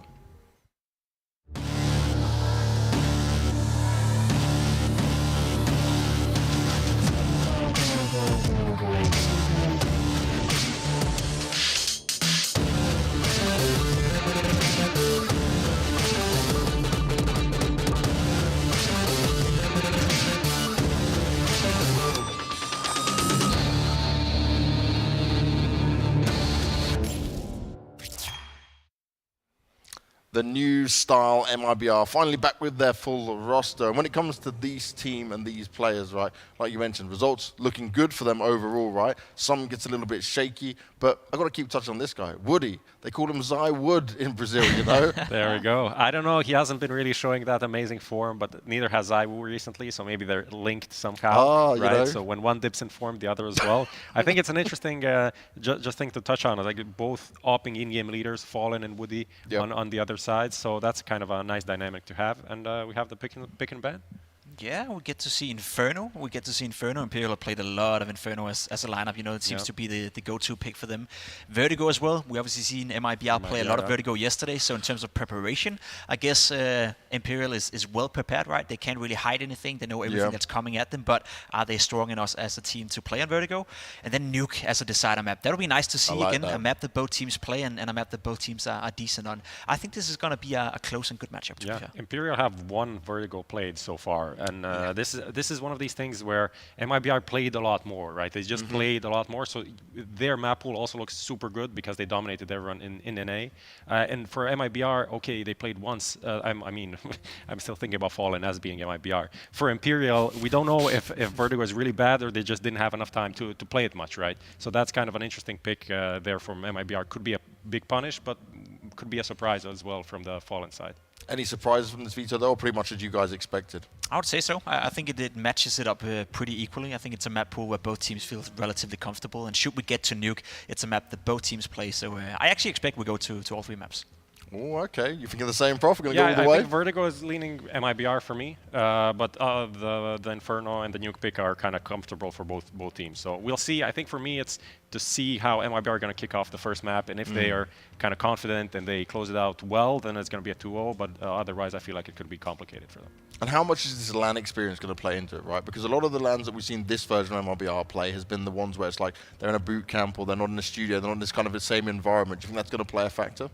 The new style MIBR finally back with their full roster. And when it comes to these team and these players, right, like you mentioned, results looking good for them overall, right? Some gets a little bit shaky, but I've got to keep touching on this guy, Woody. They call him Zai Wood in Brazil, you know? There we go. I don't know, he hasn't been really showing that amazing form, but neither has Zai Wu recently, so maybe they're linked somehow, right? You know? So when one dips in form, the other as well. I think it's an interesting just thing to touch on, like both opping in-game leaders, Fallen and Woody, on the other side, so that's kind of a nice dynamic to have, and we have the pick and ban. Yeah, we get to see Inferno. Imperial have played a lot of Inferno as a lineup. You know, it seems to be the go-to pick for them. Vertigo as well. We obviously seen MIBR play a lot of Vertigo yesterday. So in terms of preparation, I guess Imperial is well prepared, right? They can't really hide anything. They know everything that's coming at them. But are they strong enough as a team to play on Vertigo? And then Nuke as a decider map. That'll be nice to see again. A map that both teams play and a map that both teams are decent on. I think this is going to be a close and good matchup. Yeah, Imperial have one Vertigo played so far. And this is one of these things where MIBR played a lot more, right? They just played a lot more, so their map pool also looks super good because they dominated everyone in NA. And for MIBR, okay, they played once. I mean, I'm still thinking about Fallen as being MIBR. For Imperial, we don't know if Vertigo is really bad or they just didn't have enough time to play it much, right? So that's kind of an interesting pick there from MIBR. Could be a big punish, but could be a surprise as well from the Fallen side. Any surprises from this veto, though, or pretty much as you guys expected? I would say so. I think it matches it up pretty equally. I think it's a map pool where both teams feel relatively comfortable. And should we get to Nuke, it's a map that both teams play. So I actually expect we go to all three maps. Oh, okay. You thinking the same, Prof? We're going to go all the way? I think Vertigo is leaning MIBR for me, but the Inferno and the Nuke pick are kind of comfortable for both teams. So we'll see. I think for me, it's to see how MIBR are going to kick off the first map, and if they are kind of confident and they close it out well, then it's going to be a 2-0. But otherwise, I feel like it could be complicated for them. And how much is this LAN experience going to play into it, right? Because a lot of the LANs that we've seen this version of MIBR play has been the ones where it's like they're in a boot camp or they're not in a studio, they're not in this kind of the same environment. Do you think that's going to play a factor?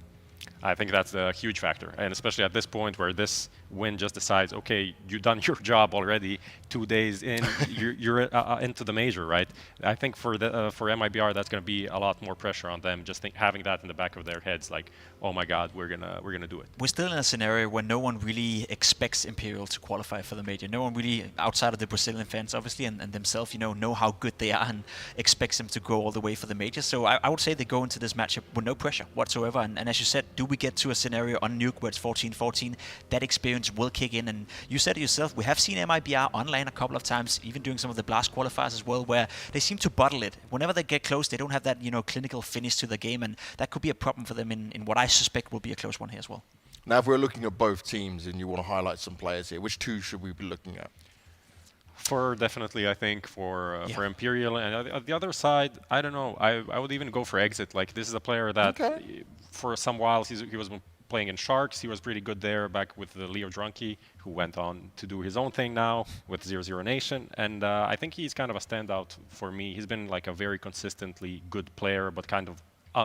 I think that's a huge factor, and especially at this point where this win just decides, okay, you've done your job already. 2 days in, you're into the major, right? I think for MIBR, that's going to be a lot more pressure on them. Just having that in the back of their heads, like, oh my God, we're gonna do it. We're still in a scenario where no one really expects Imperial to qualify for the major. No one really, outside of the Brazilian fans, obviously, and themselves, know how good they are and expects them to go all the way for the major. So I would say they go into this matchup with no pressure whatsoever. And as you said, do we get to a scenario on Nuke where it's 14-14? That experience will kick in. And you said it yourself, we have seen MIBR online a couple of times, even doing some of the Blast qualifiers as well, where they seem to bottle it. Whenever they get close, they don't have that clinical finish to the game, and that could be a problem for them in what I suspect will be a close one here as well. Now, if we're looking at both teams and you want to highlight some players here, which two should we be looking at? Definitely, I think for Imperial, and the other side, I don't know. I would even go for Exit. Like, this is a player that for some while he was playing in Sharks. He was pretty good there back with the Leo Drunky, who went on to do his own thing now with 00 Nation. And I think he's kind of a standout for me. He's been like a very consistently good player, but kind of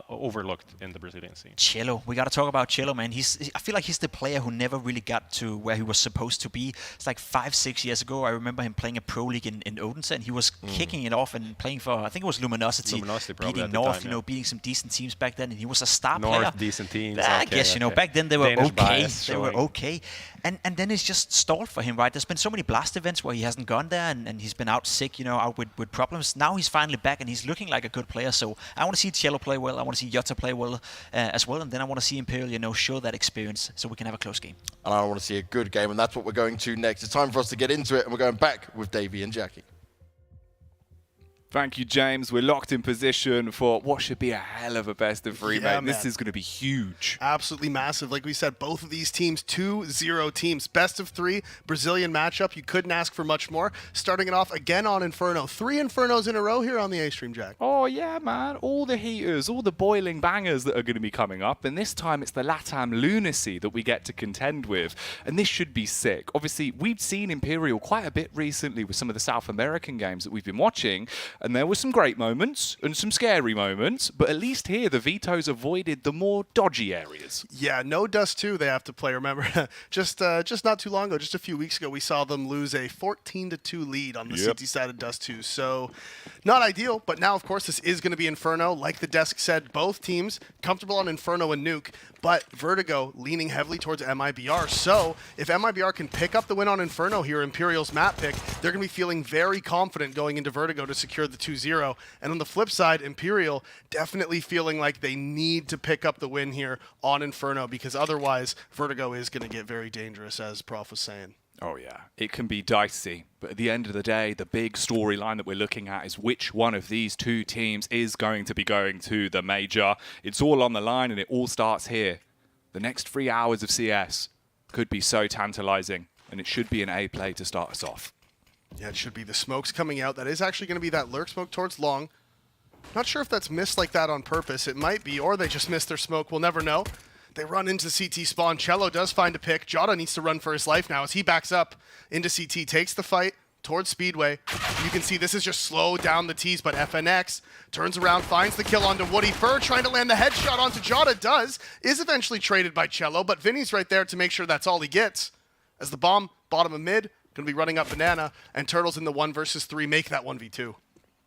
overlooked in the Brazilian scene. Cello. We got to talk about Cello, man. I feel like he's the player who never really got to where he was supposed to be. It's like 5-6 years ago. I remember him playing a pro league in Odense, and he was kicking it off and playing for, I think it was Luminosity beating North, you know, beating some decent teams back then, and he was a star player. North, decent teams. I guess, you know, back then they were Danish okay. bias They were showing. okay. And then it's just stalled for him, right? There's been so many blast events where he hasn't gone there, and he's been out sick, you know, out with problems. Now he's finally back, and he's looking like a good player. So I want to see Cello play well. I want to see Jota play well as well. And then I want to see Imperial, you know, show that experience so we can have a close game. And I want to see a good game, and that's what we're going to next. It's time for us to get into it, and we're going back with Davey and Jackie. Thank you, James. We're locked in position for what should be a hell of a best of three, Yeah, mate. This man. is going to be huge. Absolutely massive. Like we said, both of these teams, 2-0 teams. Best of 3, Brazilian matchup. You couldn't ask for much more. Starting it off again on Inferno. 3 Infernos in a row here on the A-Stream, Jack. Oh, yeah, man. All the heaters, all the boiling bangers that are going to be coming up. And this time it's the LATAM lunacy that we get to contend with. And this should be sick. Obviously, we've seen Imperial quite a bit recently with some of the South American games that we've been watching. And there were some great moments and some scary moments. But at least here, the Vito's avoided the more dodgy areas. Yeah, no Dust 2 they have to play. Remember, just not too long ago, just a few weeks ago, we saw them lose a 14-2 lead on the CT side of Dust 2. So not ideal, but now, of course, this is going to be Inferno. Like the desk said, both teams comfortable on Inferno and Nuke, but Vertigo leaning heavily towards MIBR. So if MIBR can pick up the win on Inferno here, Imperial's map pick, they're going to be feeling very confident going into Vertigo to secure the 2-0. And on the flip side, Imperial definitely feeling like they need to pick up the win here on Inferno, because otherwise Vertigo is going to get very dangerous, as Prof was saying. Oh, yeah. It can be dicey. But at the end of the day, the big storyline that we're looking at is which one of these two teams is going to be going to the major. It's all on the line, and it all starts here. The next 3 hours of CS could be so tantalizing, and it should be an A play to start us off. Yeah, it should be. The smoke's coming out. That is actually going to be that lurk smoke towards long. Not sure if that's missed like that on purpose. It might be, or they just missed their smoke. We'll never know. They run into CT spawn. Cello does find a pick. Jota needs to run for his life now as he backs up into CT, takes the fight towards Speedway. You can see this is just slow down the tease, but FNX turns around, finds the kill onto Woody Fur, trying to land the headshot onto Jota. Is eventually traded by Cello, but Vinny's right there to make sure that's all he gets. As the bomb, bottom of mid, going to be running up Banana, and Turtles in the 1 versus 3 make that 1v2.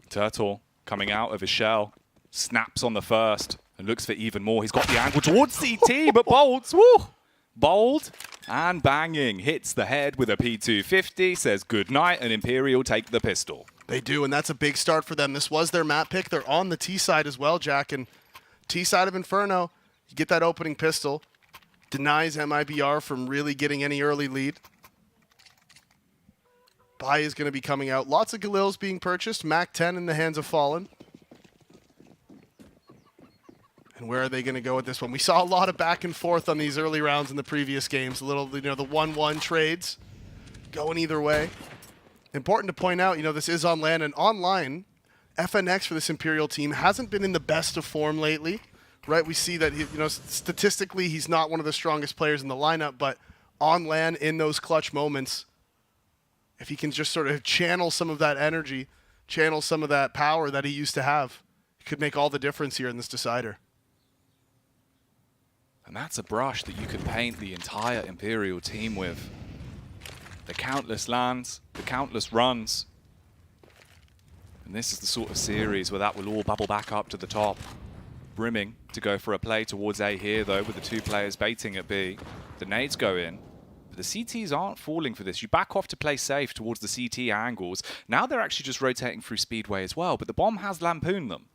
Turtle coming out of his shell, snaps on the first, and looks for even more. He's got the angle towards CT, but Bolts, woo! Bold and banging, hits the head with a P250, says goodnight, and Imperial take the pistol. They do, and that's a big start for them. This was their map pick. They're on the T side as well, Jack, and T side of Inferno, you get that opening pistol, denies MIBR from really getting any early lead. Bai is going to be coming out. Lots of Galils being purchased. Mac 10 in the hands of Fallen. And where are they going to go with this one? We saw a lot of back and forth on these early rounds in the previous games. A little, the 1-1 trades going either way. Important to point out, this is on LAN, and online, FNX for this Imperial team hasn't been in the best of form lately, right? We see that, statistically, he's not one of the strongest players in the lineup, but on LAN, in those clutch moments, if he can just sort of channel some of that energy, channel some of that power that he used to have, it could make all the difference here in this decider. And that's a brush that you can paint the entire Imperial team with. The countless lands, the countless runs. And this is the sort of series where that will all bubble back up to the top. Brimming to go for a play towards A here, though, with the 2 players baiting at B. The nades go in. But the CTs aren't falling for this. You back off to play safe towards the CT angles. Now they're actually just rotating through Speedway as well, but the bomb has lampooned them.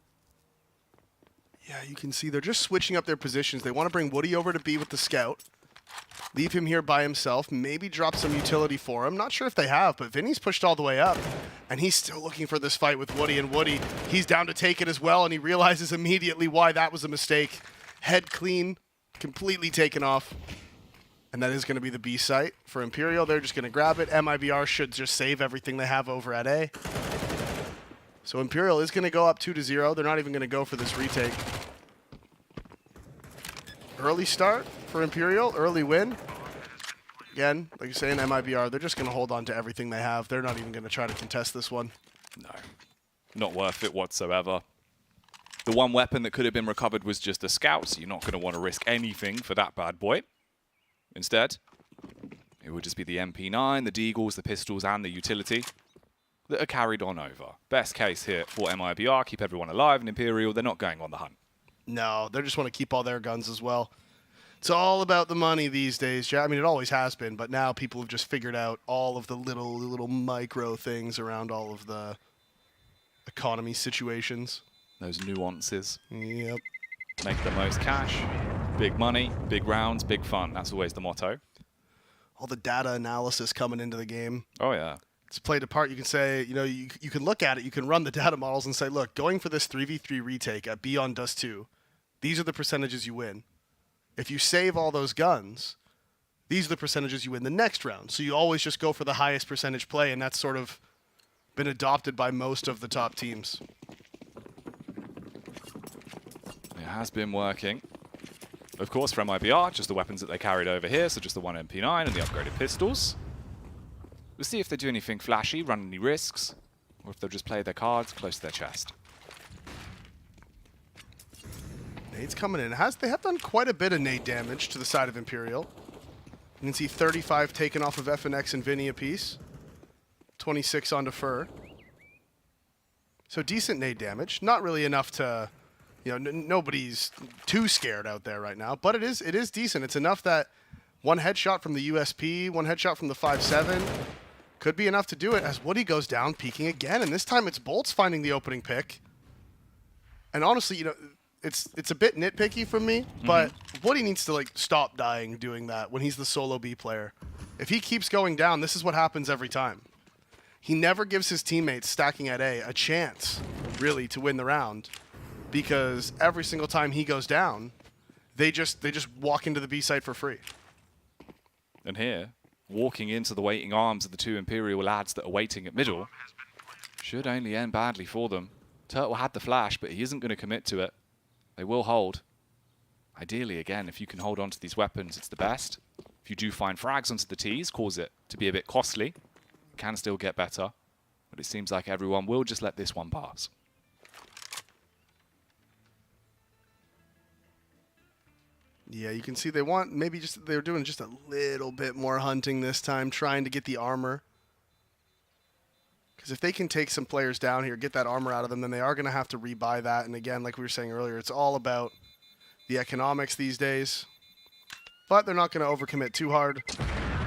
Yeah, you can see they're just switching up their positions. They want to bring Woody over to B with the scout. Leave him here by himself. Maybe drop some utility for him. Not sure if they have, but Vinny's pushed all the way up. And he's still looking for this fight with Woody. And Woody, he's down to take it as well. And he realizes immediately why that was a mistake. Head clean, completely taken off. And that is going to be the B site for Imperial. They're just going to grab it. MIBR should just save everything they have over at A. So Imperial is going to go up 2-0. They're not even going to go for this retake. Early start for Imperial, early win. Again, like you're saying, MIBR, they're just going to hold on to everything they have. They're not even going to try to contest this one. No, not worth it whatsoever. The one weapon that could have been recovered was just a scout, so you're not going to want to risk anything for that bad boy. Instead, it would just be the MP9, the deagles, the pistols, and the utility that are carried on over. Best case here for MIBR, keep everyone alive, and Imperial, they're not going on the hunt. No, they just want to keep all their guns as well. It's all about the money these days. I mean, it always has been, but now people have just figured out all of the little micro things around all of the economy situations. Those nuances. Yep. Make the most cash, big money, big rounds, big fun. That's always the motto. All the data analysis coming into the game. Oh, yeah. It's played a part. You can say, you know, you can look at it, you can run the data models and say, look, going for this 3v3 retake at B on Dust 2, these are the percentages you win. If you save all those guns, these are the percentages you win the next round. So you always just go for the highest percentage play, and that's sort of been adopted by most of the top teams. It has been working. Of course, for MIBR, just the weapons that they carried over here, so just the one MP9 and the upgraded pistols. We'll see if they do anything flashy, run any risks, or if they'll just play their cards close to their chest. Nade's coming in. They have done quite a bit of nade damage to the side of Imperial. You can see 35 taken off of FNX and Vinny apiece. 26 onto Fur. So decent nade damage. Not really enough to, you know, nobody's too scared out there right now, but it is decent. It's enough that one headshot from the USP, one headshot from the 5.7 could be enough to do it as Woody goes down, peeking again, and this time it's Bolts finding the opening pick. And honestly, you know, it's a bit nitpicky from me, but Woody needs to like stop dying doing that when he's the solo B player. If he keeps going down, this is what happens every time. He never gives his teammates stacking at A chance, really, to win the round, because every single time he goes down, they just walk into the B site for free. And here, walking into the waiting arms of the two Imperial lads that are waiting at middle, should only end badly for them. Turtle had the flash, but he isn't going to commit to it. They will hold. Ideally, again, if you can hold on to these weapons, it's the best. If you do find frags onto the Ts, cause it to be a bit costly. Can still get better, but it seems like everyone will just let this one pass. Yeah, you can see they want they're doing just a little bit more hunting this time, trying to get the armor. Because if they can take some players down here, get that armor out of them, then they are going to have to rebuy that. And again, like we were saying earlier, it's all about the economics these days. But they're not going to overcommit too hard.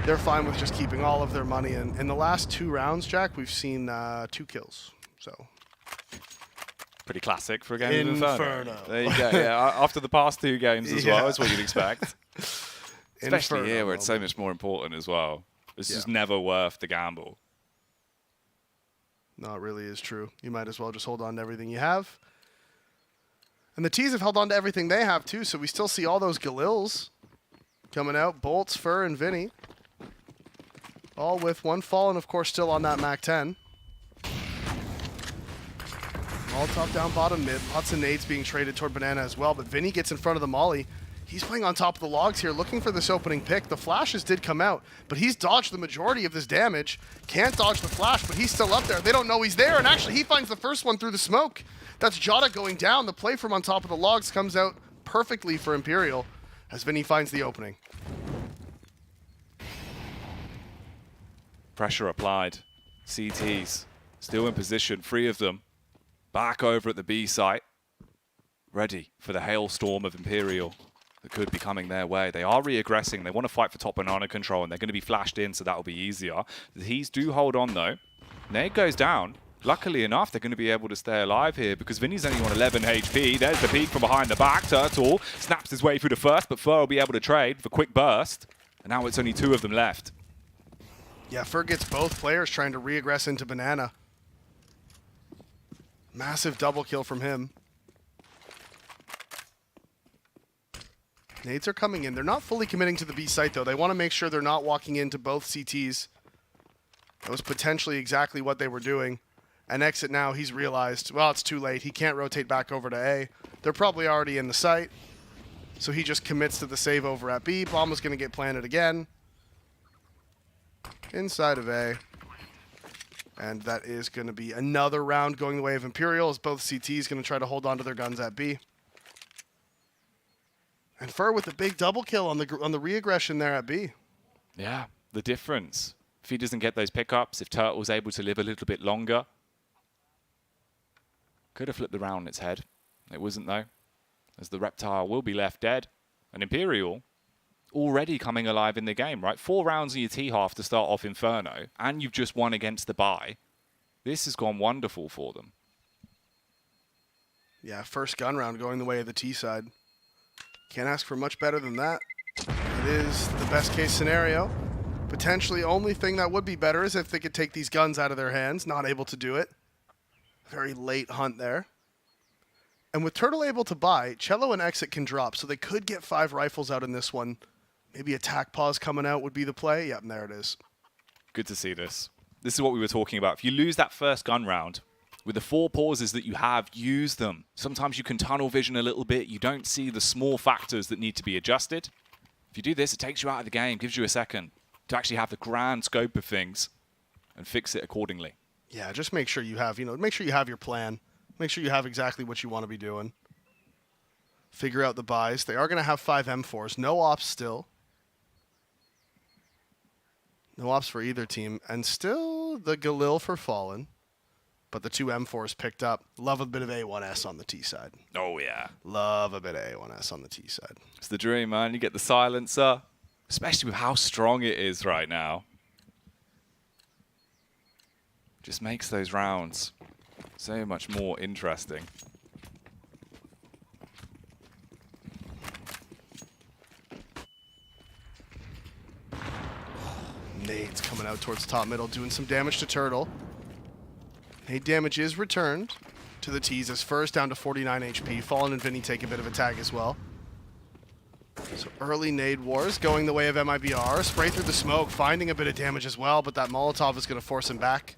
They're fine with just keeping all of their money. And in the last 2 rounds, Jack, we've seen 2 kills. So pretty classic for a game of Inferno. Inferno. There you go. Yeah, after the past 2 games as well, is what you'd expect. Especially Inferno, here, where it's so much more important as well. It's just never worth the gamble. No, it really is true. You might as well just hold on to everything you have. And the T's have held on to everything they have, too, so we still see all those Galils coming out. Bolts, Fur, and Vinny. All with 1 fall, and of course still on that MAC-10. All top, down, bottom, mid. Lots of nades being traded toward Banana as well, but Vinny gets in front of the molly. He's playing on top of the logs here, looking for this opening pick. The flashes did come out, but he's dodged the majority of this damage. Can't dodge the flash, but he's still up there. They don't know he's there, and actually he finds the first one through the smoke. That's Jada going down. The play from on top of the logs comes out perfectly for Imperial as Vinny finds the opening. Pressure applied. CTs still in position, 3 of them. Back over at the B site. Ready for the hailstorm of Imperial that could be coming their way. They are re-aggressing. They want to fight for top banana control, and they're going to be flashed in, so that will be easier. The He's do hold on, though. Nade goes down. Luckily enough, they're going to be able to stay alive here because Vinny's only on 11 HP. There's the peek from behind the back. Turtle snaps his way through the first, but Fur will be able to trade with a quick burst. And now it's only 2 of them left. Yeah, Fur gets both players trying to re-aggress into Banana. Massive double kill from him. Nades are coming in. They're not fully committing to the B site, though. They want to make sure they're not walking into both CTs. That was potentially exactly what they were doing. And exit now, he's realized, well, it's too late. He can't rotate back over to A. They're probably already in the site. So he just commits to the save over at B. Bomb was going to get planted again. Inside of A. And that is going to be another round going the way of Imperial, as both CTs going to try to hold on to their guns at B. And Fur with a big double kill on the re-aggression there at B. Yeah, the difference. If he doesn't get those pickups, if Turtle's able to live a little bit longer, could have flipped the round on its head. It wasn't, though, as the Reptile will be left dead. And Imperial already coming alive in the game, right? 4 rounds in your T-half to start off Inferno, and you've just won against the bye. This has gone wonderful for them. Yeah, first gun round going the way of the T side. Can't ask for much better than that. It is the best case scenario. Potentially only thing that would be better is if they could take these guns out of their hands. Not able to do it. Very late hunt there. And with Turtle able to buy, Cello and Exit can drop, so they could get 5 rifles out in this one. Maybe attack pause coming out would be the play. Yep, and there it is. Good to see this. This is what we were talking about. If you lose that first gun round, with the 4 pauses that you have, use them. Sometimes you can tunnel vision a little bit. You don't see the small factors that need to be adjusted. If you do this, it takes you out of the game, gives you a second to actually have the grand scope of things and fix it accordingly. Yeah, just make sure you have, make sure you have your plan. Make sure you have exactly what you want to be doing. Figure out the buys. They are going to have 5 M4s. No ops still. No ops for either team. And still the Galil for Fallen. But the 2 M4s picked up. Love a bit of A1S on the T side. Oh, yeah. Love a bit of A1S on the T side. It's the dream, man. You get the silencer, especially with how strong it is right now. Just makes those rounds so much more interesting. Nades coming out towards top middle, doing some damage to Turtle. Nade damage is returned to the T's as Fur's down to 49 HP. Fallen and Vinny take a bit of a tag as well. So early nade wars going the way of MIBR. Spray through the smoke, finding a bit of damage as well, but that Molotov is going to force him back.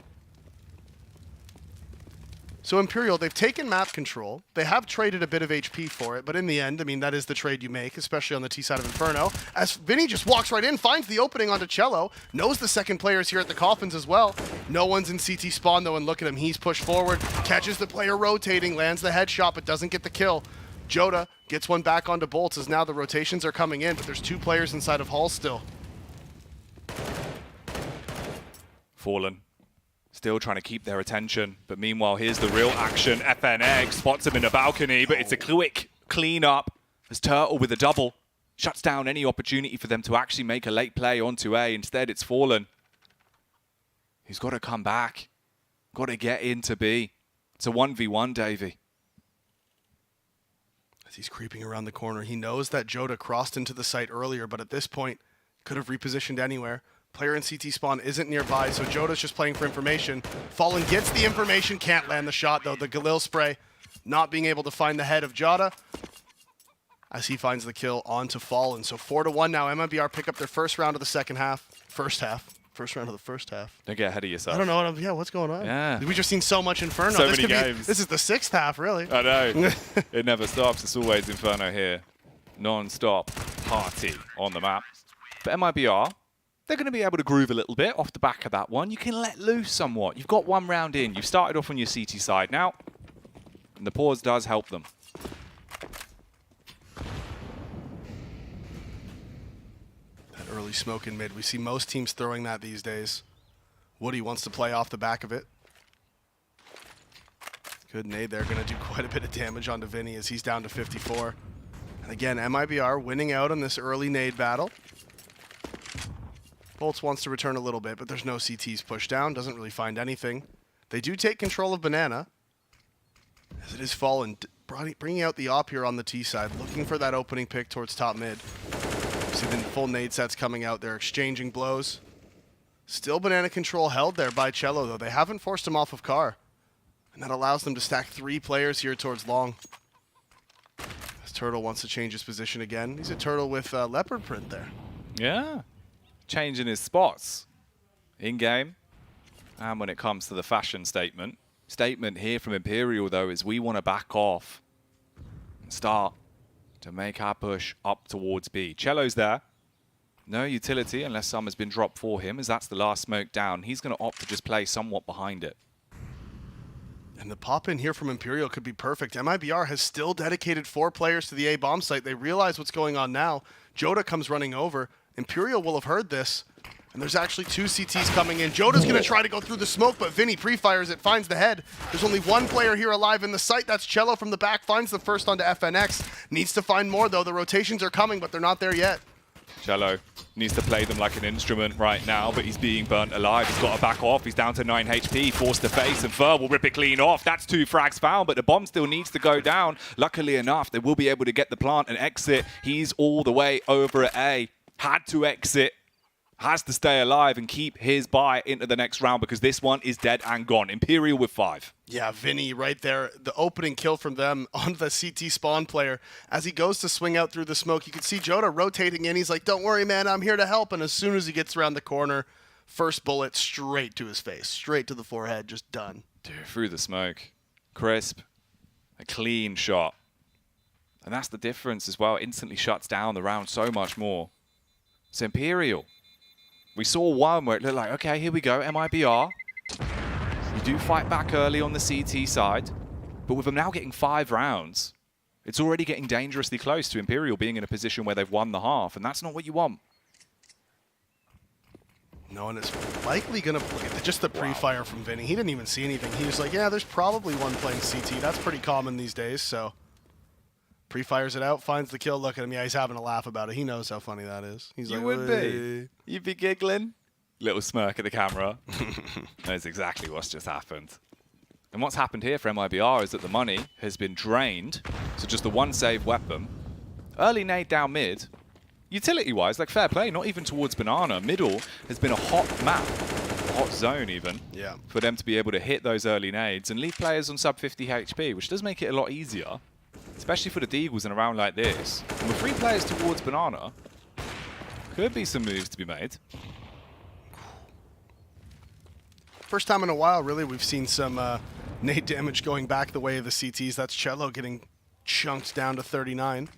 So Imperial, they've taken map control. They have traded a bit of HP for it, but in the end, I mean, that is the trade you make, especially on the T side of Inferno. As Vinny just walks right in, finds the opening onto Cello, knows the second player's here at the coffins as well. No one's in CT spawn though, and look at him, he's pushed forward, catches the player rotating, lands the headshot, but doesn't get the kill. Joda gets one back onto Bolts as now the rotations are coming in, but there's 2 players inside of Hall still. Fallen. Still trying to keep their attention, but meanwhile, here's the real action. FNX spots him in a balcony, but it's a quick clean up as Turtle with a double shuts down any opportunity for them to actually make a late play onto A. Instead, it's Fallen. He's got to come back. Got to get into B. It's a 1v1, Davey. As he's creeping around the corner, he knows that Joda crossed into the site earlier, but at this point, could have repositioned anywhere. Player in CT spawn isn't nearby, so Joda's just playing for information. Fallen gets the information, can't land the shot though. The Galil spray not being able to find the head of Joda as he finds the kill onto Fallen. So 4-1 now. MIBR pick up their first round of the second half. First round of the first half. Don't get ahead of yourself. I don't know. Yeah, what's going on? Yeah. We've just seen so much Inferno. So many games. This is the 6th half, really. I know. It never stops. It's always Inferno here. Non-stop party on the map. But MIBR, they're going to be able to groove a little bit off the back of that one. You can let loose somewhat. You've got 1 round in. You've started off on your CT side now. And the pause does help them. That early smoke in mid. We see most teams throwing that these days. Woody wants to play off the back of it. Good nade there. Going to do quite a bit of damage onto Vinny as he's down to 54. And again, MIBR winning out on this early nade battle. Bolts wants to return a little bit, but there's no CTs pushed down. Doesn't really find anything. They do take control of Banana. As it is Fallen, bringing out the op here on the T side, looking for that opening pick towards top mid. See the full nade sets coming out. They're exchanging blows. Still Banana control held there by Cello, though. They haven't forced him off of car. And that allows them to stack 3 players here towards long. As Turtle wants to change his position again. He's a Turtle with leopard print there. Yeah. Changing his spots in-game. And when it comes to the fashion statement. Statement here from Imperial, though, is we want to back off and start to make our push up towards B. Cello's there. No utility unless some has been dropped for him, as that's the last smoke down. He's going to opt to just play somewhat behind it. And the pop in here from Imperial could be perfect. MIBR has still dedicated 4 players to the A bomb site. They realize what's going on now. Joda comes running over. Imperial will have heard this. And there's actually 2 CTs coming in. Joda's going to try to go through the smoke, but Vinny pre-fires it, finds the head. There's only 1 player here alive in the site. That's Cello from the back, finds the first onto FNX. Needs to find more, though. The rotations are coming, but they're not there yet. Cello needs to play them like an instrument right now, but he's being burnt alive. He's got to back off. He's down to 9 HP, forced to face, and Fur will rip it clean off. That's 2 frags found, but the bomb still needs to go down. Luckily enough, they will be able to get the plant and exit. He's all the way over at A. Had to exit. Has to stay alive and keep his buy into the next round because this one is dead and gone. Imperial with 5. Yeah, Vinny right there. The opening kill from them on the CT spawn player. As he goes to swing out through the smoke, you can see Joda rotating in. He's like, don't worry, man, I'm here to help. And as soon as he gets around the corner, first bullet straight to his face, straight to the forehead, just done. Dude, through the smoke. Crisp. A clean shot. And that's the difference as well. Instantly shuts down the round so much more. It's Imperial. We saw one where it looked like, okay, here we go, MIBR. You do fight back early on the CT side, but with them now getting 5 rounds, it's already getting dangerously close to Imperial being in a position where they've won the half, and that's not what you want. No one is likely going to play. Just the pre-fire from Vinny. He didn't even see anything. He was like, yeah, there's probably one playing CT. That's pretty common these days, so. Pre-fires it out, finds the kill. Look at him. Yeah, he's having a laugh about it. He knows how funny that is. He's You like, would "Hey." be. You'd be giggling. Little smirk at the camera. That's exactly what's just happened. And what's happened here for MIBR is that the money has been drained. So just the 1 save weapon. Early nade down mid. Utility-wise, like fair play, not even towards Banana. Middle has been a hot map. A hot zone even. Yeah. For them to be able to hit those early nades and leave players on sub 50 HP, which does make it a lot easier. Especially for the Deagles in a round like this. And with 3 players towards Banana, could be some moves to be made. First time in a while, really, we've seen some nade damage going back the way of the CTs. That's Cello getting chunked down to 39.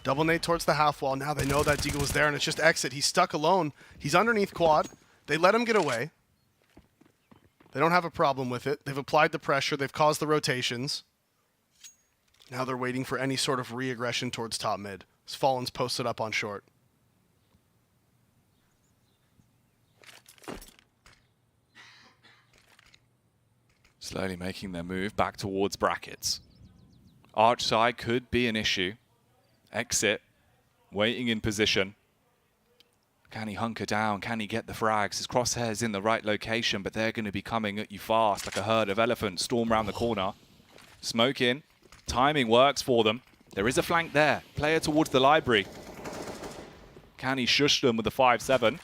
Double nade towards the half wall. Now they know that Deagle was there, and it's just exit. He's stuck alone. He's underneath quad. They let him get away. They don't have a problem with it. They've applied the pressure. They've caused the rotations. Now they're waiting for any sort of re-aggression towards top mid. As Fallen's posted up on short. Slowly making their move back towards brackets. Arch side could be an issue. Exit. Waiting in position. Can he hunker down? Can he get the frags? His crosshair's in the right location, but they're going to be coming at you fast like a herd of elephants. Storm round the corner. Smoke in. Timing works for them. There is a flank there. Player towards the library. Can he shush them with the 5-7?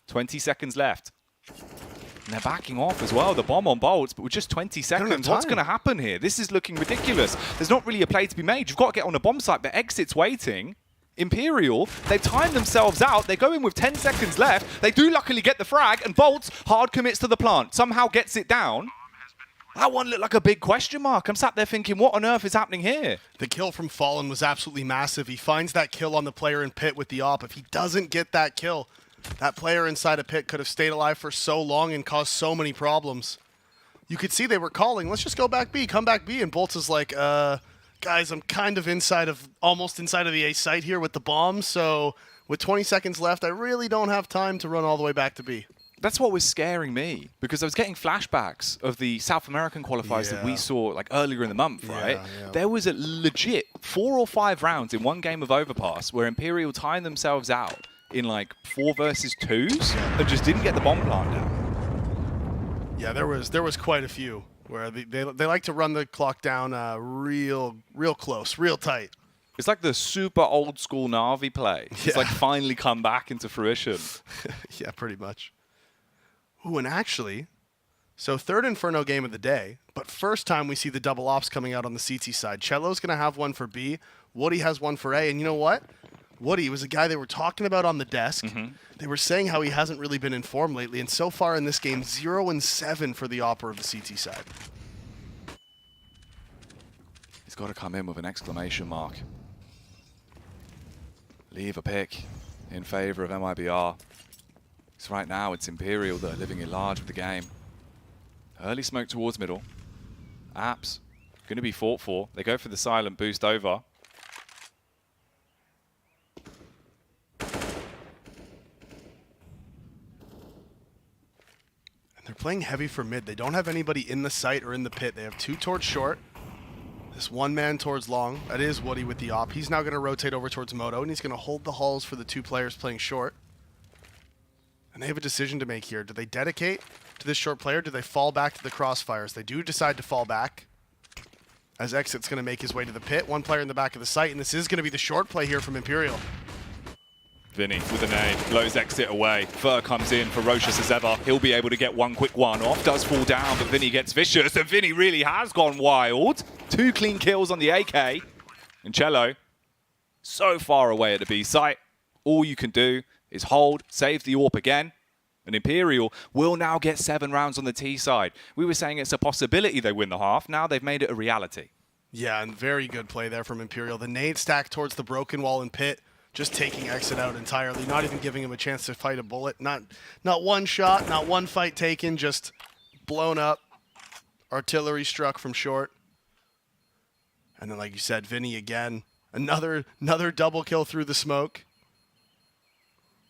20 seconds left. And they're backing off as well. The bomb on bolts, but with just 20 seconds, what's going to happen here? This is looking ridiculous. There's not really a play to be made. You've got to get on a bomb site, but Exit's waiting. Imperial, they've timed themselves out. They go in with 10 seconds left. They do luckily get the frag, and Bolts hard commits to the plant. Somehow gets it down. That one looked like a big question mark. I'm sat there thinking, what on earth is happening here? The kill from Fallen was absolutely massive. He finds that kill on the player in pit with the op. If he doesn't get that kill, that player inside a pit could have stayed alive for so long and caused so many problems. You could see they were calling, let's just go back B, come back B. And Bolts is like, guys, I'm kind of almost inside of the A site here with the bomb. So with 20 seconds left, I really don't have time to run all the way back to B. That's what was scaring me, because I was getting flashbacks of the South American qualifiers that we saw like earlier in the month, right? Yeah. There was a legit 4 or 5 rounds in one game of Overpass where Imperial timed themselves out in like 4 versus 2s and just didn't get the bomb plant down. Yeah, there was quite a few where they like to run the clock down real close, real tight. It's like the super old school Na'Vi play. It's like finally come back into fruition. Yeah, pretty much. Ooh, and actually, so 3rd Inferno game of the day, but first time we see the double ops coming out on the CT side. Cello's going to have one for B. Woody has one for A. And you know what? Woody was a guy they were talking about on the desk. They were saying how he hasn't really been in form lately. And so far in this game, 0-7 for the Opera of the CT side. He's got to come in with an exclamation mark. Leave a pick. in favor of MIBR. So right now, it's Imperial that are living in large with the game. Early smoke towards middle. Apps going to be fought for. They go for the silent boost over. They're playing heavy for mid. They don't have anybody in the site or in the pit. They have 2 towards short. This 1 man towards long. That is Woody with the op. He's now going to rotate over towards Moto, and he's going to hold the halls for the 2 players playing short. And they have a decision to make here. Do they dedicate to this short player? Do they fall back to the crossfires? They do decide to fall back, as Exit's going to make his way to the pit. 1 player in the back of the site, and this is going to be the short play here from Imperial. Vinny with a nade, blows Exit away. Fur comes in, ferocious as ever. He'll be able to get one quick one off. Does fall down, but Vinny gets vicious, and Vinny really has gone wild. 2 clean kills on the AK. And Cello, so far away at the B site. All you can do is hold, save the AWP again. And Imperial will now get 7 rounds on the T side. We were saying it's a possibility they win the half. Now they've made it a reality. Yeah, and very good play there from Imperial. The nade stack towards the broken wall and pit. Just taking Exit out entirely, not even giving him a chance to fight a bullet. Not one shot, not one fight taken, just blown up. Artillery struck from short. And then, like you said, Vinny again. Another double kill through the smoke.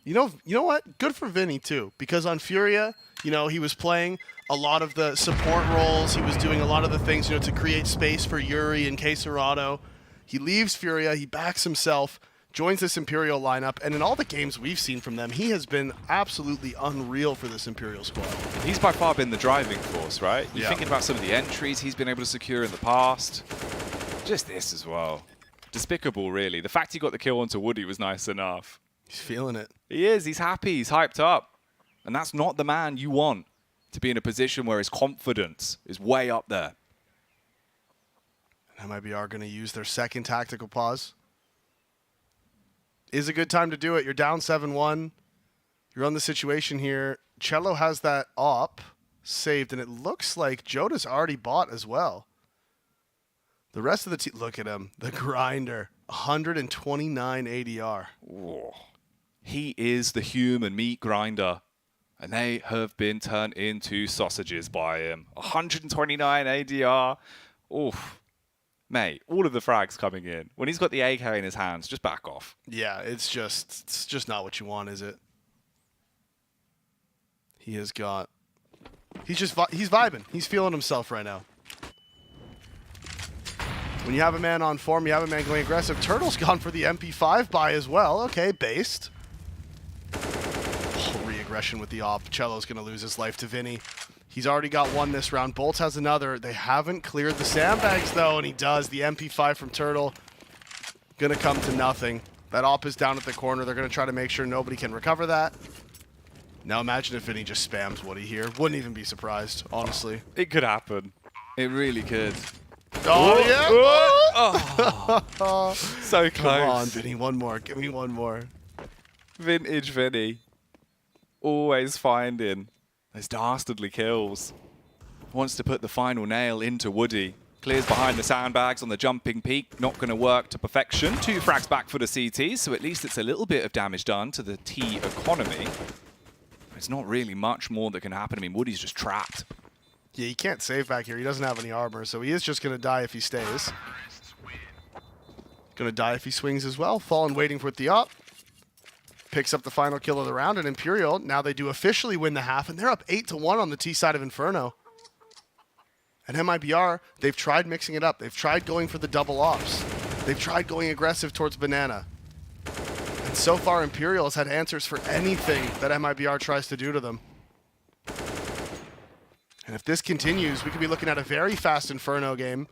You know what? Good for Vinny, too. Because on Furia, he was playing a lot of the support roles. He was doing a lot of the things, to create space for Yuri and Queserado. He leaves Furia. He backs himself. Joins this Imperial lineup, and in all the games we've seen from them, he has been absolutely unreal for this Imperial squad. He's by far been the driving force, right? You're Yeah. thinking about some of the entries he's been able to secure in the past. Just this as well. Despicable, really. The fact he got the kill onto Woody was nice enough. He's feeling it. He is. He's happy. He's hyped up. And that's not the man you want to be in a position where his confidence is way up there. And MIBR going to use their second tactical pause. Is a good time to do it. You're down 7-1. You're on the situation here. Cello has that op saved, and it looks like Joda's already bought as well. The rest of the team, look at him. The grinder, 129 ADR. Whoa. He is the human meat grinder, and they have been turned into sausages by him. 129 ADR. Oof. Mate, all of the frags coming in. When he's got the AK in his hands, just back off. Yeah, it's just not what you want, is it? He has got... He's vibing. He's feeling himself right now. When you have a man on form, you have a man going aggressive. Turtle's gone for the MP5 buy as well. Okay, based. Oh, re-aggression with the op. Cello's going to lose his life to Vinny. He's already got 1 this round. Bolts has another. They haven't cleared the sandbags, though, and he does. The MP5 from Turtle going to come to nothing. That op is down at the corner. They're going to try to make sure nobody can recover that. Now imagine if Vinny just spams Woody here. Wouldn't even be surprised, honestly. It could happen. It really could. Oh, yeah. Oh. So close. Come on, Vinny. 1 more. Give me 1 more. Vintage Vinny. Always finding those dastardly kills. Wants to put the final nail into Woody. Clears behind the sandbags on the jumping peak. Not going to work to perfection. 2 frags back for the CT, so at least it's a little bit of damage done to the T economy. It's not really much more that can happen. I mean, Woody's just trapped. Yeah, he can't save back here. He doesn't have any armor, so he is just going to die if he stays. Going to die if he swings as well. Fallen waiting for the up. Picks up the final kill of the round, and Imperial, now they do officially win the half, and they're up 8-1 on the T side of Inferno. And MIBR, they've tried mixing it up. They've tried going for the double ops. They've tried going aggressive towards Banana. And so far, Imperial has had answers for anything that MIBR tries to do to them. And if this continues, we could be looking at a very fast Inferno game.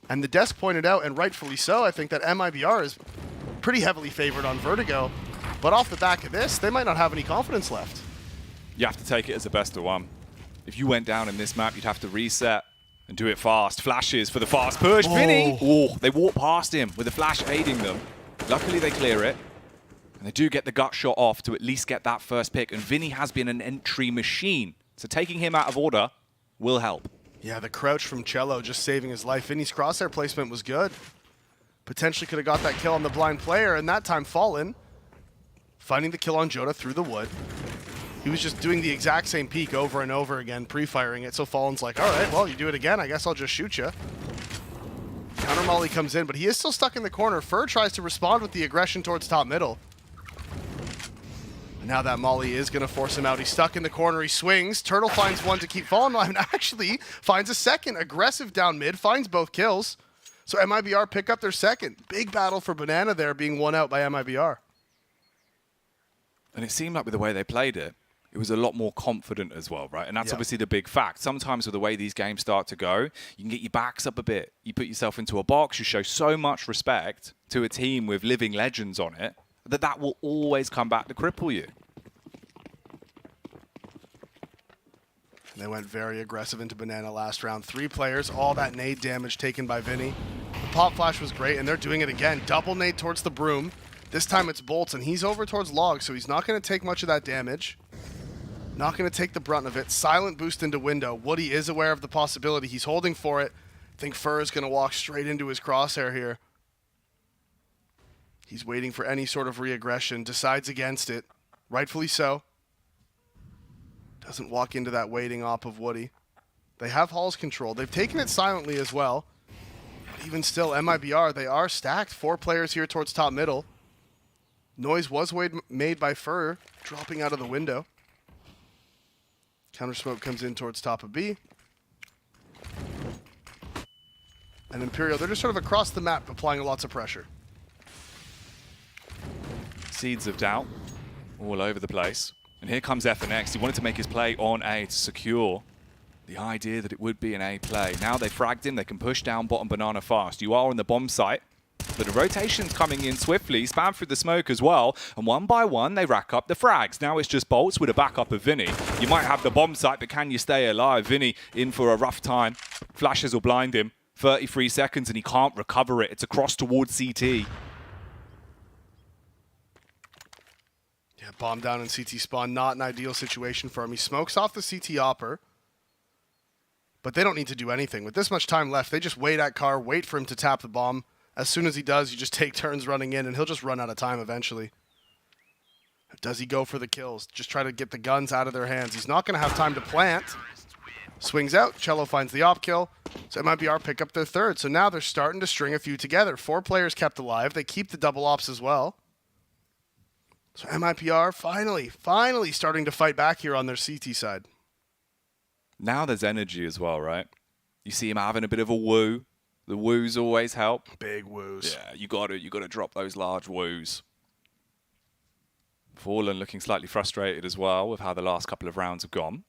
And the desk pointed out, and rightfully so, I think that MIBR is pretty heavily favored on Vertigo. But off the back of this, they might not have any confidence left. You have to take it as a best of 1. If you went down in this map, you'd have to reset and do it fast. Flashes for the fast push. Oh. Vinny! Oh, they walk past him with a flash aiding them. Luckily, they clear it. And they do get the gut shot off to at least get that first pick. And Vinny has been an entry machine. So taking him out of order will help. Yeah, the crouch from Cello just saving his life. Vinny's crosshair placement was good. Potentially could have got that kill on the blind player, and that time Fallen finding the kill on Joda through the wood. He was just doing the exact same peek over and over again, pre-firing it, so Fallen's like, all right, well, you do it again, I guess I'll just shoot you. Counter molly comes in, but he is still stuck in the corner. Fur tries to respond with the aggression towards top middle. And now that molly is going to force him out. He's stuck in the corner, he swings. Turtle finds one to keep Fallen alive, and actually finds a second. Aggressive down mid, finds both kills. So MIBR pick up their second. Big battle for Banana there, being won out by MIBR. And it seemed like with the way they played it, it was a lot more confident as well, right? And that's obviously the big fact. Sometimes with the way these games start to go, you can get your backs up a bit. You put yourself into a box, you show so much respect to a team with living legends on it, that will always come back to cripple you. And they went very aggressive into Banana last round. 3 players, all that nade damage taken by Vinny. The pop flash was great, and they're doing it again. Double nade towards the broom. This time it's Bolts, and he's over towards Log, so he's not going to take much of that damage. Not going to take the brunt of it. Silent boost into window. Woody is aware of the possibility. He's holding for it. I think Fur is going to walk straight into his crosshair here. He's waiting for any sort of re-aggression. Decides against it. Rightfully so. Doesn't walk into that waiting op of Woody. They have Hall's control. They've taken it silently as well. But even still, MIBR, they are stacked. 4 players here towards top middle. Noise was made by Fur, dropping out of the window. Counter smoke comes in towards top of B. And Imperial, they're just sort of across the map applying lots of pressure. Seeds of doubt all over the place. And here comes FNX. He wanted to make his play on A to secure the idea that it would be an A play. Now they fragged him. They can push down bottom banana fast. You are on the bomb site. But the rotation's coming in swiftly, spam through the smoke as well, and one by one they rack up the frags. Now it's just Bolts with a backup of Vinny. You might have the bomb site, but can you stay alive? Vinny in for a rough time. Flashes will blind him. 33 seconds and he can't recover it. It's across towards CT. Yeah, bomb down in CT spawn, not an ideal situation for him. He smokes off the CT opper, but they don't need to do anything. With this much time left, they just wait at car, wait for him to tap the bomb. As soon as he does, you just take turns running in, and he'll just run out of time eventually. Does he go for the kills? Just try to get the guns out of their hands. He's not going to have time to plant. Swings out. Cello finds the op kill. So MIBR pick up their third. So now they're starting to string a few together. 4 players kept alive. They keep the double ops as well. So MIBR finally starting to fight back here on their CT side. Now there's energy as well, right? You see him having a bit of a woo. The woos always help. Big woos. Yeah, you got to drop those large woos. Fallen looking slightly frustrated as well with how the last couple of rounds have gone.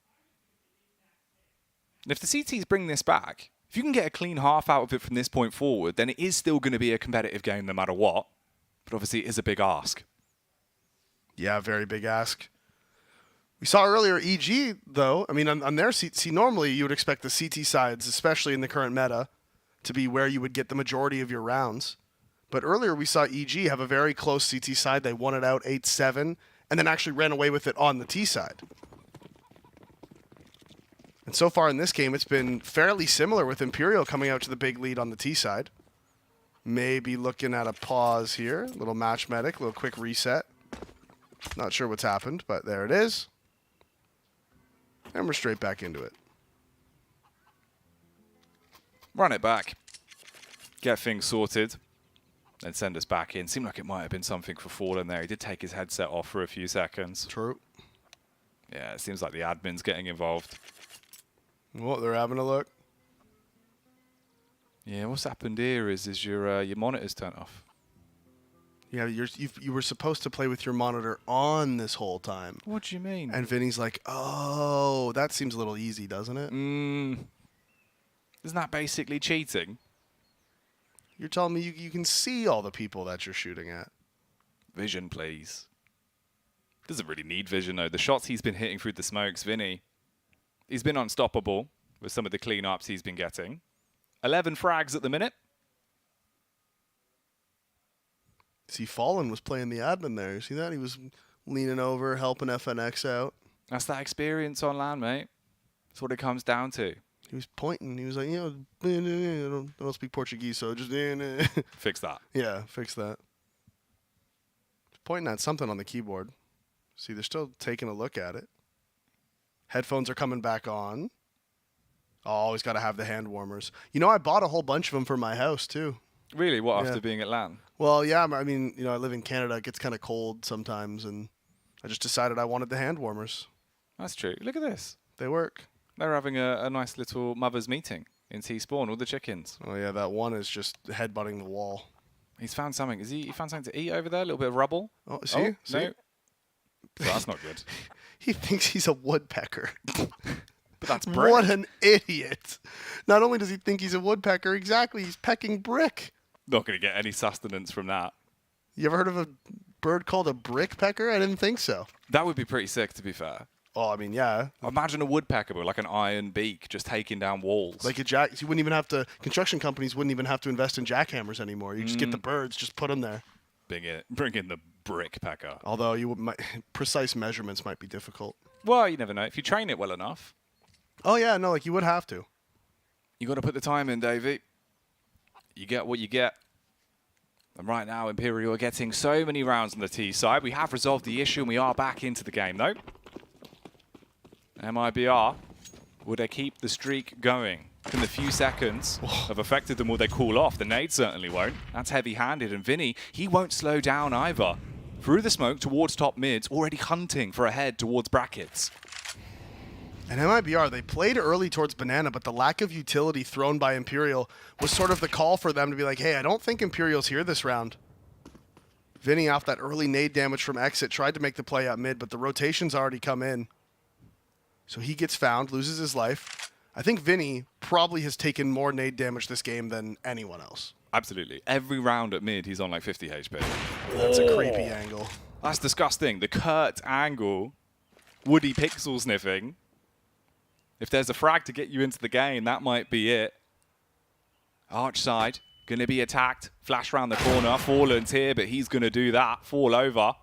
And if the CTs bring this back, if you can get a clean half out of it from this point forward, then it is still going to be a competitive game no matter what. But obviously it is a big ask. Yeah, very big ask. We saw earlier EG, though. I mean, on their CT, normally you would expect the CT sides, especially in the current meta, to be where you would get the majority of your rounds. But earlier we saw EG have a very close CT side. They won it out 8-7 and then actually ran away with it on the T side. And so far in this game, it's been fairly similar with Imperial coming out to the big lead on the T side. Maybe looking at a pause here. Little match medic, little quick reset. Not sure what's happened, but there it is. And we're straight back into it. Run it back. Get things sorted. Then send us back in. Seemed like it might have been something for Fallen there. He did take his headset off for a few seconds. True. Yeah, it seems like the admin's getting involved. Well, they're having a look. Yeah, what's happened here is your monitor's turned off. Yeah, you were supposed to play with your monitor on this whole time. What do you mean? And Vinny's like, oh, that seems a little easy, doesn't it? Isn't that basically cheating? You're telling me you can see all the people that you're shooting at. Vision, please. Doesn't really need vision, though. The shots he's been hitting through the smokes, Vinny, he's been unstoppable with some of the cleanups he's been getting. 11 frags at the minute. See, Fallen was playing the admin there. You see that? He was leaning over, helping FNX out. That's that experience on land, mate. That's what it comes down to. He was pointing. He was like, I don't speak Portuguese, so just... Fix that. Yeah, fix that. pointing at something on the keyboard. See, they're still taking a look at it. Headphones are coming back on. Oh, always got to have the hand warmers. You know, I bought a whole bunch of them for my house, too. Really? What, Yeah. after being at LAN? Well, yeah, I mean, you know, I live in Canada. It gets kind of cold sometimes, and I just decided I wanted the hand warmers. That's true. Look at this. They work. They're having a nice little mother's meeting in T-Spawn, all the chickens. Oh, yeah, that one is just headbutting the wall. He's found something. He found something to eat over there? A little bit of rubble? Oh, see? See? No. So that's not good. He thinks he's a woodpecker. But that's brick. What an idiot. Not only does he think he's a woodpecker, exactly, he's pecking brick. Not going to get any sustenance from that. You ever heard of a bird called a brick pecker? I didn't think so. That would be pretty sick, to be fair. Oh, I mean, yeah. Imagine a woodpecker with like an iron beak just taking down walls. Like you wouldn't even have to, construction companies wouldn't even have to invest in jackhammers anymore. You just get the birds, just put them there. Bring in the brick pecker. Although precise measurements might be difficult. Well, you never know. If you train it well enough. Oh, yeah, no, like you would have to. You got to put the time in, Davey. You get what you get. And right now, Imperial are getting so many rounds on the T side. We have resolved the issue, and we are back into the game, though. MIBR, will they keep the streak going? Can the few seconds have affected them? Will they cool off? The nade certainly won't. That's heavy-handed. And Vinny, he won't slow down either. Through the smoke towards top mids, already hunting for a head towards brackets. And MIBR, they played early towards Banana, but the lack of utility thrown by Imperial was sort of the call for them to be like, hey, I don't think Imperial's here this round. Vinny, off that early nade damage from exit, tried to make the play out mid, but the rotation's already come in. So he gets found, loses his life. I think Vinny probably has taken more nade damage this game than anyone else. Absolutely. Every round at mid, he's on like 50 HP. That's a creepy angle. That's disgusting. The Kurt angle, Woody pixel sniffing. If there's a frag to get you into the game, that might be it. Arch side, going to be attacked. Flash around the corner. Fallen's here, but he's going to do that. Fall over.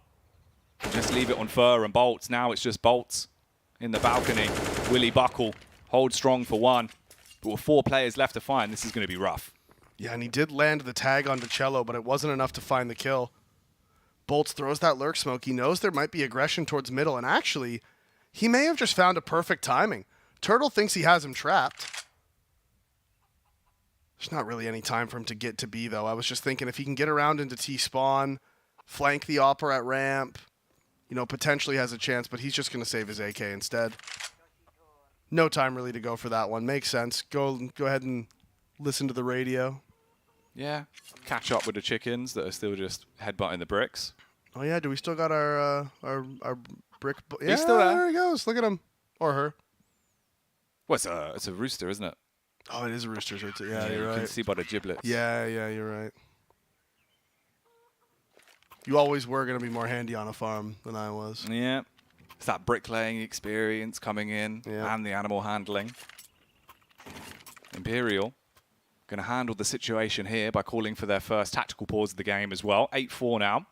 Just leave it on Fur and Bolts. Now it's just Bolts in the balcony. Willie Buckle, hold strong for one. But with 4 players left to find, this is going to be rough. Yeah, and he did land the tag onto Cello, but it wasn't enough to find the kill. Bolts throws that lurk smoke. He knows there might be aggression towards middle, and actually, he may have just found a perfect timing. Turtle thinks he has him trapped. There's not really any time for him to get to B, though. I was just thinking if he can get around into T-spawn, flank the Opera at ramp, you know, potentially has a chance, but he's just going to save his AK instead. No time really to go for that one. Makes sense. Go ahead and listen to the radio. Yeah, catch up with the chickens that are still just headbutting the bricks. Oh, yeah, do we still got our brick? Yeah, He's still there he goes. Look at him. Or her. Well, it's a rooster, isn't it? Oh, it is a rooster. So yeah, you're you right. can see by the giblets. Yeah, you're right. You always were going to be more handy on a farm than I was. Yeah. It's that bricklaying experience coming in and the animal handling. Imperial going to handle the situation here by calling for their first tactical pause of the game as well. 8-4 now.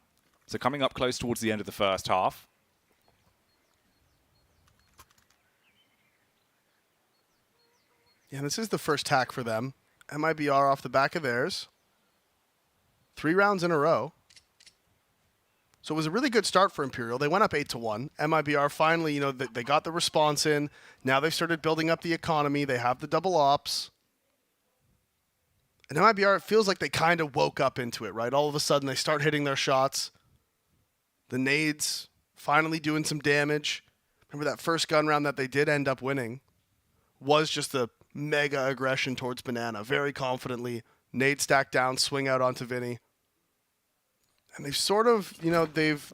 So coming up close towards the end of the first half. Yeah, this is the first tack for them. MIBR off the back of theirs. 3 rounds in a row. So it was a really good start for Imperial. They went up 8-1. MIBR finally, you know, they got the response in. Now they've started building up the economy. They have the double ops. And MIBR, it feels like they kind of woke up into it, right? All of a sudden, they start hitting their shots. The nades finally doing some damage. Remember that first gun round that they did end up winning was just a mega aggression towards Banana. Very confidently. Nade stack down, swing out onto Vinny. And they've sort of, you know, they've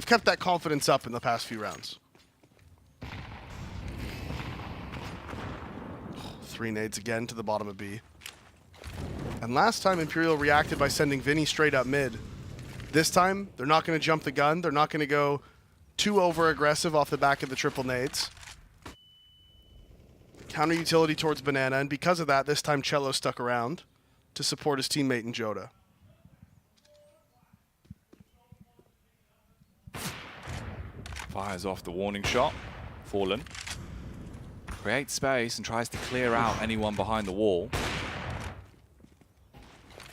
kept that confidence up in the past few rounds. 3 nades again to the bottom of B. And last time Imperial reacted by sending Vinny straight up mid. This time, they're not going to jump the gun. They're not going to go too over-aggressive off the back of the triple nades. Counter utility towards Banana, and because of that, this time Cello stuck around to support his teammate in Joda. Fires off the warning shot. Fallen. Creates space and tries to clear out anyone behind the wall.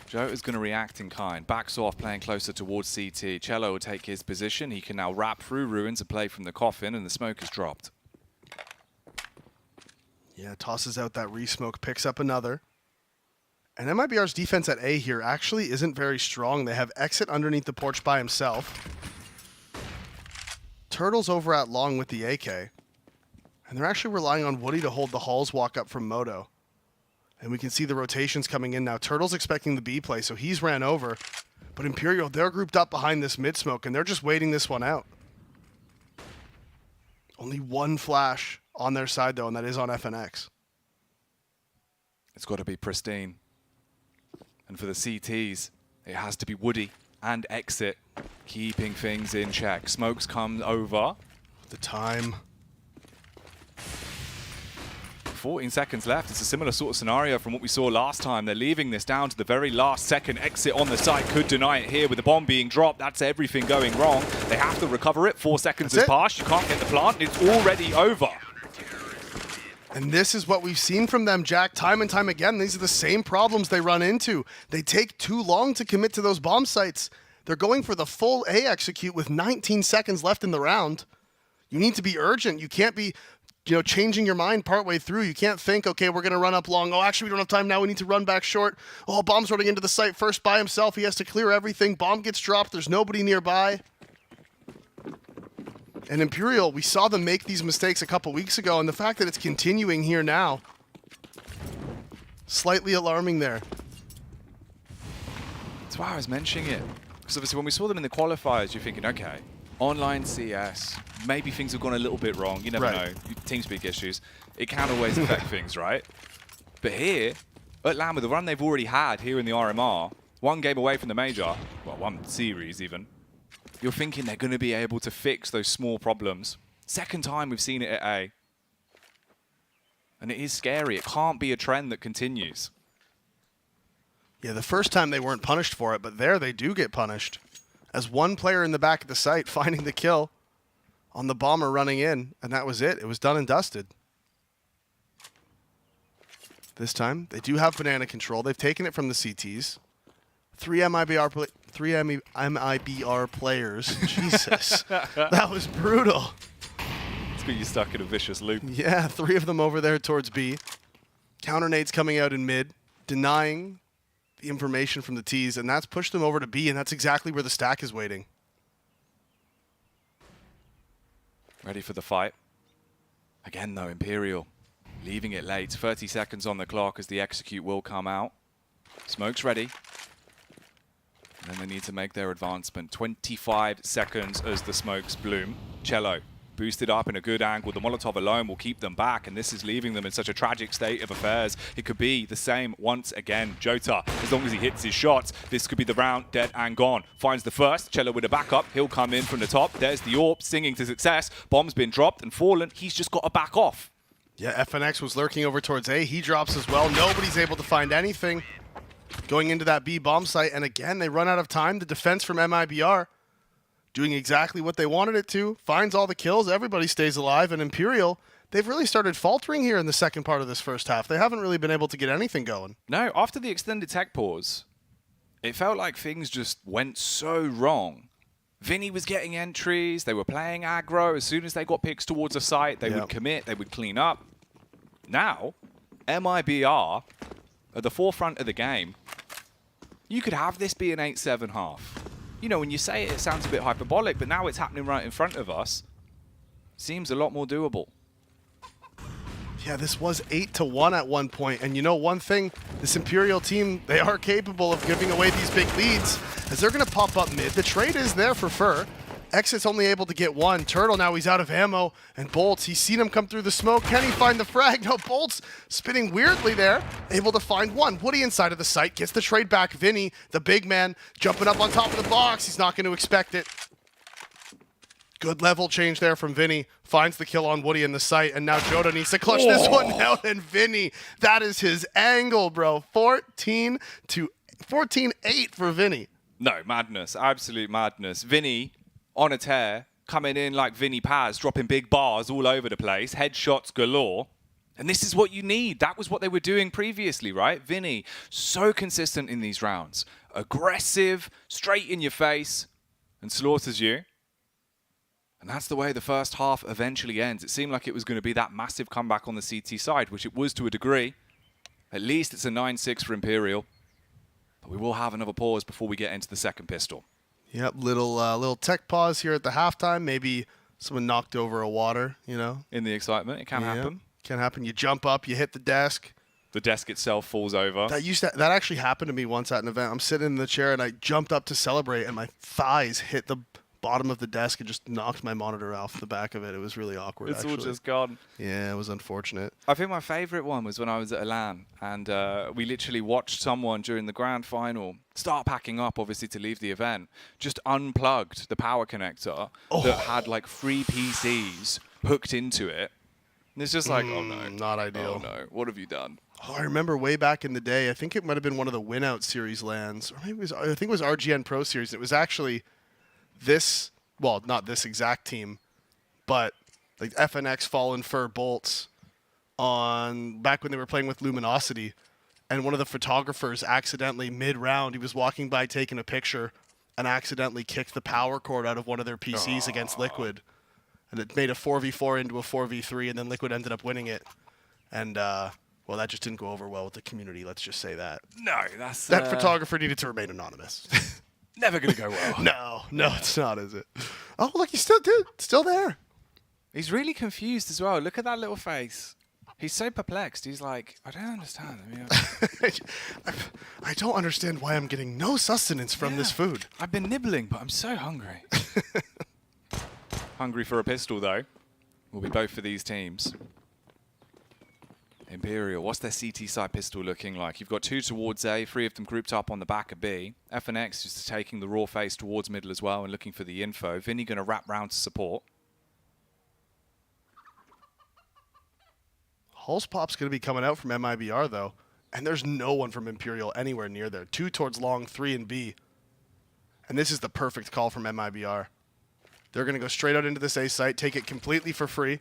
Jota's going to react in kind. Backs off, playing closer towards CT. Cello will take his position. He can now wrap through Ruins and play from the coffin, and the smoke is dropped. Yeah, tosses out that re-smoke, picks up another. And MIBR's defense at A here actually isn't very strong. They have Exit underneath the porch by himself. Turtle's over at long with the AK. And they're actually relying on Woody to hold the Halls walk up from Moto. And we can see the rotations coming in now. Turtle's expecting the B play, so he's ran over. But Imperial, they're grouped up behind this mid-smoke, and they're just waiting this one out. Only one flash on their side, though, and that is on FNX. It's got to be pristine. And for the CTs, it has to be Woody and Exit, keeping things in check. Smokes come over. The time. 14 seconds left. It's a similar sort of scenario from what we saw last time. They're leaving this down to the very last second. Exit on the site could deny it here with the bomb being dropped. That's everything going wrong. They have to recover it. 4 seconds has passed. You can't get the plant. It's already over. And this is what we've seen from them, Jack, time and time again. These are the same problems they run into. They take too long to commit to those bomb sites. They're going for the full A execute with 19 seconds left in the round. You need to be urgent. You can't be changing your mind partway through. You can't think, okay, we're going to run up long. Oh, actually, we don't have time now. We need to run back short. Oh, Bomb's running into the site first by himself. He has to clear everything. Bomb gets dropped. There's nobody nearby. And Imperial, we saw them make these mistakes a couple weeks ago, and the fact that it's continuing here now, slightly alarming there. That's why I was mentioning it. Because obviously when we saw them in the qualifiers, you're thinking, okay, online CS, maybe things have gone a little bit wrong. You never know. TeamSpeak issues. It can always affect things, right? But here, at LAN, with the run they've already had here in the RMR, one game away from the major, well, one series even, you're thinking they're going to be able to fix those small problems. Second time we've seen it at A. And it is scary. It can't be a trend that continues. Yeah, the first time they weren't punished for it, but there they do get punished. As one player in the back of the site finding the kill on the bomber running in, and that was it. It was done and dusted. This time, they do have banana control. They've taken it from the CTs. Three MIBR players. Jesus. That was brutal. It's got you stuck in a vicious loop. Yeah, 3 of them over there towards B. Counter nades coming out in mid, denying the information from the T's, and that's pushed them over to B, and that's exactly where the stack is waiting. Ready for the fight. Again, though, Imperial leaving it late. 30 seconds on the clock as the execute will come out. Smoke's ready. And then they need to make their advancement. 25 seconds as the smokes bloom. Cello boosted up in a good angle. The Molotov alone will keep them back, and this is leaving them in such a tragic state of affairs. It could be the same once again. Jota, as long as he hits his shots, this could be the round, dead and gone. Finds the first. Cello with a backup. He'll come in from the top. There's the AWP singing to success. Bomb's been dropped and fallen. He's just got to back off. Yeah, FNX was lurking over towards A. He drops as well. Nobody's able to find anything going into that B bomb site. And again, they run out of time. The defense from MIBR doing exactly what they wanted it to. Finds all the kills. Everybody stays alive. And Imperial, they've really started faltering here in the second part of this first half. They haven't really been able to get anything going. No, after the extended tech pause, it felt like things just went so wrong. Vinny was getting entries. They were playing aggro. As soon as they got picks towards a site, they would commit. They would clean up. Now, MIBR at the forefront of the game. You could have this be an 8-7 half. You know, when you say it, it sounds a bit hyperbolic, but now it's happening right in front of us. Seems a lot more doable. Yeah, this was 8-1 at one point. And you know one thing, this Imperial team, they are capable of giving away these big leads as they're going to pop up mid. The trade is there for Fur. Exit's only able to get one. Turtle, now he's out of ammo. And Bolts, he's seen him come through the smoke. Can he find the frag? No, Bolts spinning weirdly there. Able to find one. Woody inside of the site gets the trade back. Vinny, the big man, jumping up on top of the box. He's not going to expect it. Good level change there from Vinny. Finds the kill on Woody in the site. And now Jota needs to clutch this one out. And Vinny, that is his angle, bro. 14-8 for Vinny. No, madness. Absolute madness. Vinny on a tear, coming in like Vinny Paz, dropping big bars all over the place, headshots galore. And this is what you need. That was what they were doing previously, right? Vinny, so consistent in these rounds. Aggressive, straight in your face, and slaughters you. And that's the way the first half eventually ends. It seemed like it was going to be that massive comeback on the CT side, which it was to a degree. At least it's a 9-6 for Imperial. But we will have another pause before we get into the second pistol. Yep, little tech pause here at the halftime. Maybe someone knocked over a water, you know. In the excitement, it can happen. Can happen. You jump up, you hit the desk. The desk itself falls over. That actually happened to me once at an event. I'm sitting in the chair and I jumped up to celebrate, and my thighs hit the bottom of the desk and just knocked my monitor off the back of it. It was really awkward. It's all just gone. Yeah, it was unfortunate. I think my favorite one was when I was at a LAN and we literally watched someone during the grand final start packing up, obviously, to leave the event, just unplugged the power connector that had like 3 PCs hooked into it. And it's just like, oh no. Not ideal. Oh no, what have you done? Oh, I remember way back in the day, I think it might have been one of the Win-Out Series LANs, or maybe I think it was RGN Pro Series. It was actually this, well, not this exact team, but like FNX Fallen Fur Bolts on back when they were playing with Luminosity, and one of the photographers accidentally mid-round, he was walking by taking a picture and accidentally kicked the power cord out of one of their PCs against Liquid, and it made a 4v4 into a 4v3, and then Liquid ended up winning it, and well, that just didn't go over well with the community, let's just say that. No, that's that photographer needed to remain anonymous. Never going to go well. No, it's not, is it? Oh, look, he's still there. He's really confused as well. Look at that little face. He's so perplexed. He's like, I don't understand. I mean, I don't understand why I'm getting no sustenance from this food. I've been nibbling, but I'm so hungry. Hungry for a pistol, though. Will be both for these teams. Imperial, what's their CT side pistol looking like? You've got 2 towards A, 3 of them grouped up on the back of B. FNX just taking the raw face towards middle as well and looking for the info. Vinny going to wrap round to support. Hulspop's going to be coming out from MIBR, though. And there's no one from Imperial anywhere near there. 2 towards long, 3 in B. And this is the perfect call from MIBR. They're going to go straight out into this A site, take it completely for free.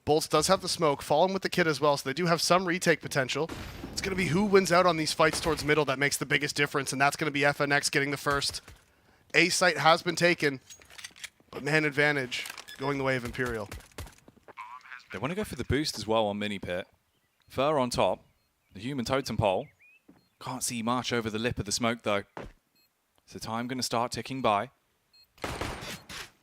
Bolts does have the smoke, Fallen with the kit as well, so they do have some retake potential. It's going to be who wins out on these fights towards middle that makes the biggest difference, and that's going to be FNX getting the first. A site has been taken, but man advantage going the way of Imperial. They want to go for the boost as well on Mini Pit. Fur on top, the human totem pole. Can't see much over the lip of the smoke though. So time going to start ticking by.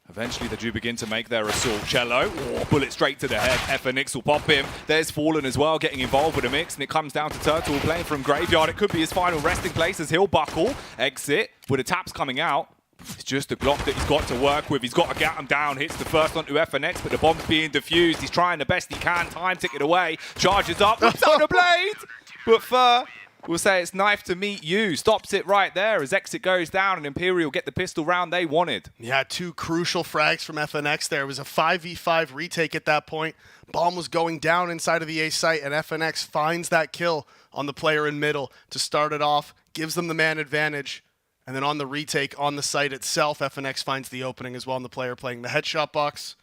Eventually they do begin to make their assault. Cello, bullet straight to the head. FNX will pop him. There's Fallen as well, getting involved with the mix, and it comes down to Turtle playing from Graveyard. It could be his final resting place as he'll buckle. Exit, with the taps coming out. It's just the Glock that he's got to work with. He's got to get him down. Hits the first onto FNX, but the bomb's being defused. He's trying the best he can. Time tick it away. Charges up, whips out the blade. But Fur will say it's knife to meet you. Stops it right there as Exit goes down and Imperial get the pistol round they wanted. Yeah, 2 crucial frags from FNX there. It was a 5v5 retake at that point. Bomb was going down inside of the A site, and FNX finds that kill on the player in middle to start it off, gives them the man advantage. And then on the retake on the site itself, FNX finds the opening as well, and the player playing the headshot box.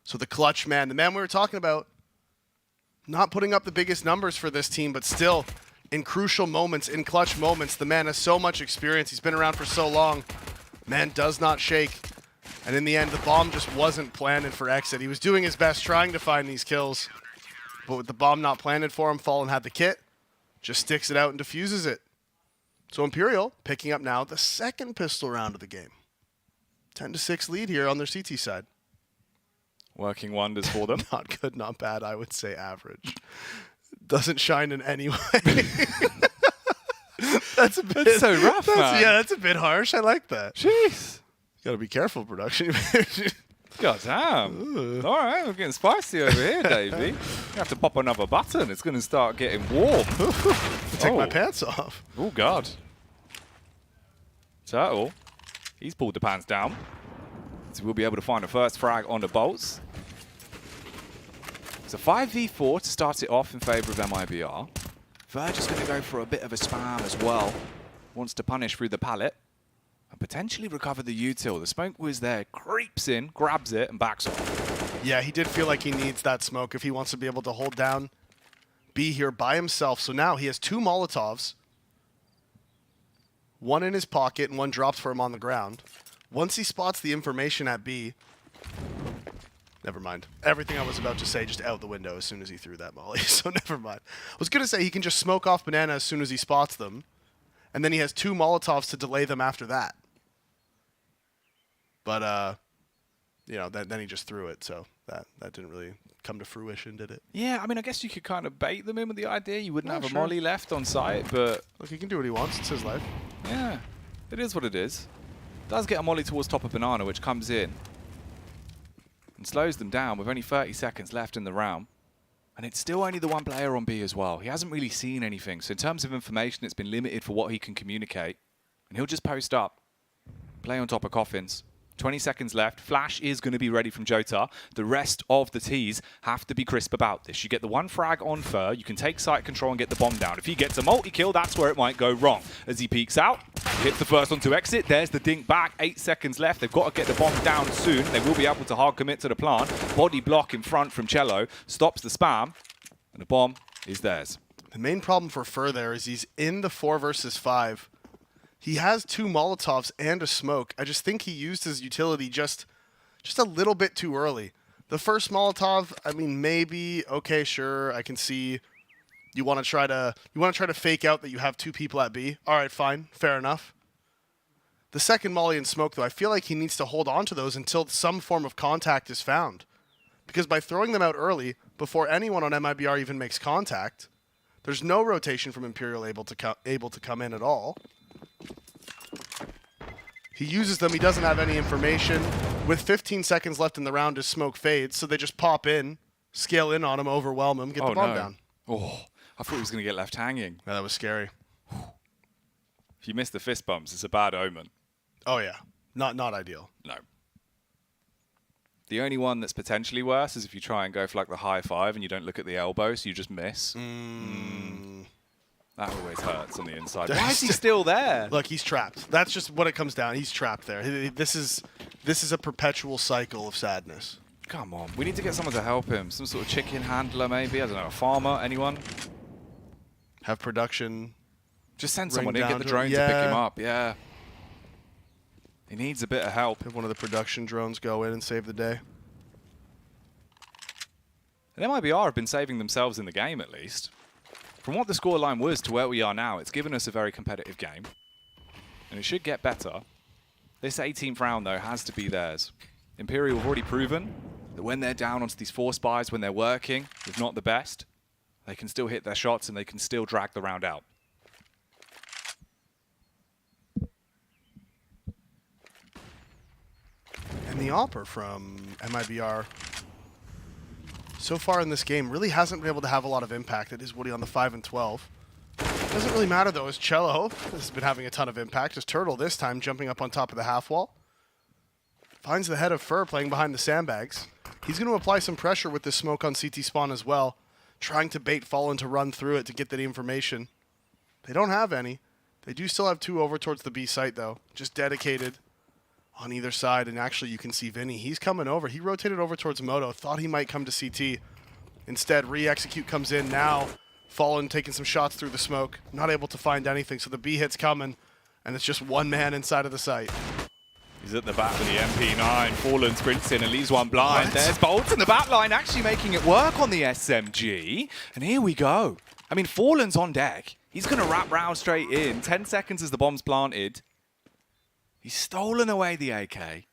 So the clutch man, the man we were talking about, not putting up the biggest numbers for this team, but still in crucial moments, in clutch moments, the man has so much experience. He's been around for so long. Man does not shake. And in the end, the bomb just wasn't planted for Exit. He was doing his best trying to find these kills. But with the bomb not planted for him, Fallen had the kit, just sticks it out and defuses it. So Imperial picking up now the second pistol round of the game. 10-6 lead here on their CT side. Working wonders for them. Not good, not bad. I would say average. Doesn't shine in any way. That's so rough, man. Yeah, that's a bit harsh. I like that. Jeez. Got to be careful, production. God damn. All right, we're getting spicy over here, Davey. You have to pop another button. It's going to start getting warm. Take my pants off. Oh, God. Turtle, he's pulled the pants down. So we'll be able to find a first frag on the bolts. It's a 5v4 to start it off in favor of MIBR. Verge is going to go for a bit of a spam as well. Wants to punish through the pallet. And potentially recover the util. The smoke was there, creeps in, grabs it, and backs off. Yeah, he did feel like he needs that smoke if he wants to be able to hold down B here by himself. So now he has 2 Molotovs. One in his pocket and one dropped for him on the ground. Once he spots the information at B... Never mind. Everything I was about to say just out the window as soon as he threw that molly, so never mind. I was going to say he can just smoke off Banana as soon as he spots them, and then he has 2 Molotovs to delay them after that. But, you know, then he just threw it, so that didn't really come to fruition, did it? Yeah, I mean, I guess you could kind of bait them in with the idea. You wouldn't have a molly left on site, but... Look, he can do what he wants. It's his life. Yeah, it is what it is. Does get a molly towards top of Banana, which comes in and slows them down with only 30 seconds left in the round. And it's still only the one player on B as well. He hasn't really seen anything. So in terms of information, it's been limited for what he can communicate. And he'll just post up, play on top of Coffins. 20 seconds left. Flash is going to be ready from Jota. The rest of the T's have to be crisp about this. You get the 1 frag on Fur. You can take site control and get the bomb down. If he gets a multi-kill, that's where it might go wrong. As he peeks out, hits the first one to exit. There's the dink back. 8 seconds left. They've got to get the bomb down soon. They will be able to hard commit to the plant. Body block in front from Cello. Stops the spam. And the bomb is theirs. The main problem for Fur there is he's in the 4 versus 5. He has 2 Molotovs and a smoke. I just think he used his utility just a little bit too early. The first Molotov, I mean, maybe, okay, sure, I can see you want to try to fake out that you have 2 people at B. All right, fine, fair enough. The second molly and smoke, though, I feel like he needs to hold on to those until some form of contact is found. Because by throwing them out early, before anyone on MIBR even makes contact, there's no rotation from Imperial able to come in at all. He uses them. He doesn't have any information. With 15 seconds left in the round, his smoke fades, so they just pop in, scale in on him, overwhelm him, get the bomb down. Oh, I thought he was going to get left hanging. Yeah, that was scary. If you miss the fist bumps, it's a bad omen. Oh, yeah. Not ideal. No. The only one that's potentially worse is if you try and go for like the high 5 and you don't look at the elbow, so you just miss. That always hurts on the inside. Why is he still there? Look, he's trapped. That's just what it comes down. He's trapped there. This is a perpetual cycle of sadness. Come on. We need to get someone to help him. Some sort of chicken handler, maybe. I don't know. A farmer? Anyone? Have production. Just send someone in, get the drone to pick him up. Yeah. He needs a bit of help. Have one of the production drones go in and save the day. And MIBR have been saving themselves in the game, at least. From what the scoreline was to where we are now, it's given us a very competitive game. And it should get better. This 18th round, though, has to be theirs. Imperial have already proven that when they're down onto these 4 spies, when they're working, if not the best, they can still hit their shots and they can still drag the round out. And the AWPer from MIBR so far in this game really hasn't been able to have a lot of impact. It is Woody on the 5 and 12. Doesn't really matter, though, as Cello has been having a ton of impact. As Turtle this time jumping up on top of the half wall. Finds the head of Fur playing behind the sandbags. He's going to apply some pressure with this smoke on CT spawn as well. Trying to bait Fallen to run through it to get that information. They don't have any. They do still have 2 over towards the B site, though. Just dedicated on either side. And actually, you can see Vinny. He's coming over. He rotated over towards Moto. Thought he might come to CT. Instead, re-execute comes in now. Fallen taking some shots through the smoke. Not able to find anything. So the B hit's coming. And it's just one man inside of the site. He's at the back of the MP9. Fallen sprints in and leaves one blind. There's Bolts in the back line, actually making it work on the SMG. And here we go. I mean, Fallen's on deck. He's going to wrap round straight in. 10 seconds as the bomb's planted. He's stolen away the AK.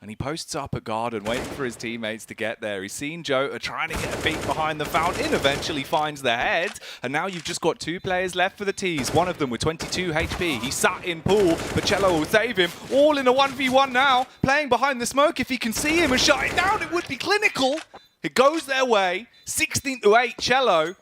And he posts up at Garden, waiting for his teammates to get there. He's seen Jota trying to get a beat behind the fountain. Eventually finds the head. And now you've just got 2 players left for the T's. One of them with 22 HP. He sat in pool, but Cello will save him. All in a 1v1 now. Playing behind the smoke. If he can see him and shut it down, it would be clinical. It goes their way. 16-8, Cello.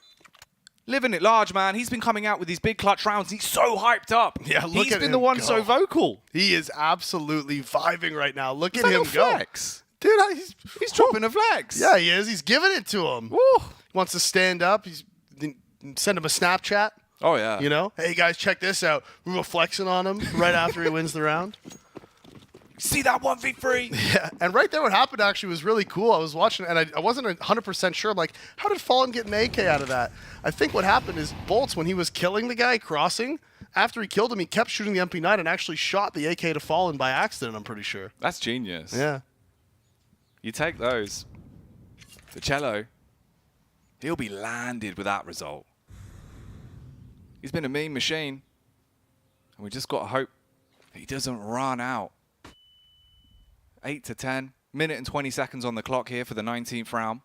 Living it large, man. He's been coming out with these big clutch rounds. He's so hyped up. Yeah, look He's at been him the one go. so vocal. He is absolutely vibing right now. Look at Is that him no go. flex? Dude, he's dropping a flex. Yeah, he is. He's giving it to him. Woo. He wants to stand up. He's send him a Snapchat. Oh, yeah. You know? Hey, guys, check this out. We were flexing on him right after he wins the round. See that 1v3? Yeah, and right there what happened actually was really cool. I was watching and I wasn't 100% sure. I'm like, how did Fallen get an AK out of that? I think what happened is Bolts, when he was killing the guy crossing, after he killed him, he kept shooting the MP9 and actually shot the AK to Fallen by accident, I'm pretty sure. That's genius. Yeah. You take those. The Cello, he'll be landed with that result. He's been a mean machine. And we just got to hope that he doesn't run out. 8 to 10. Minute and 20 seconds on the clock here for the 19th round.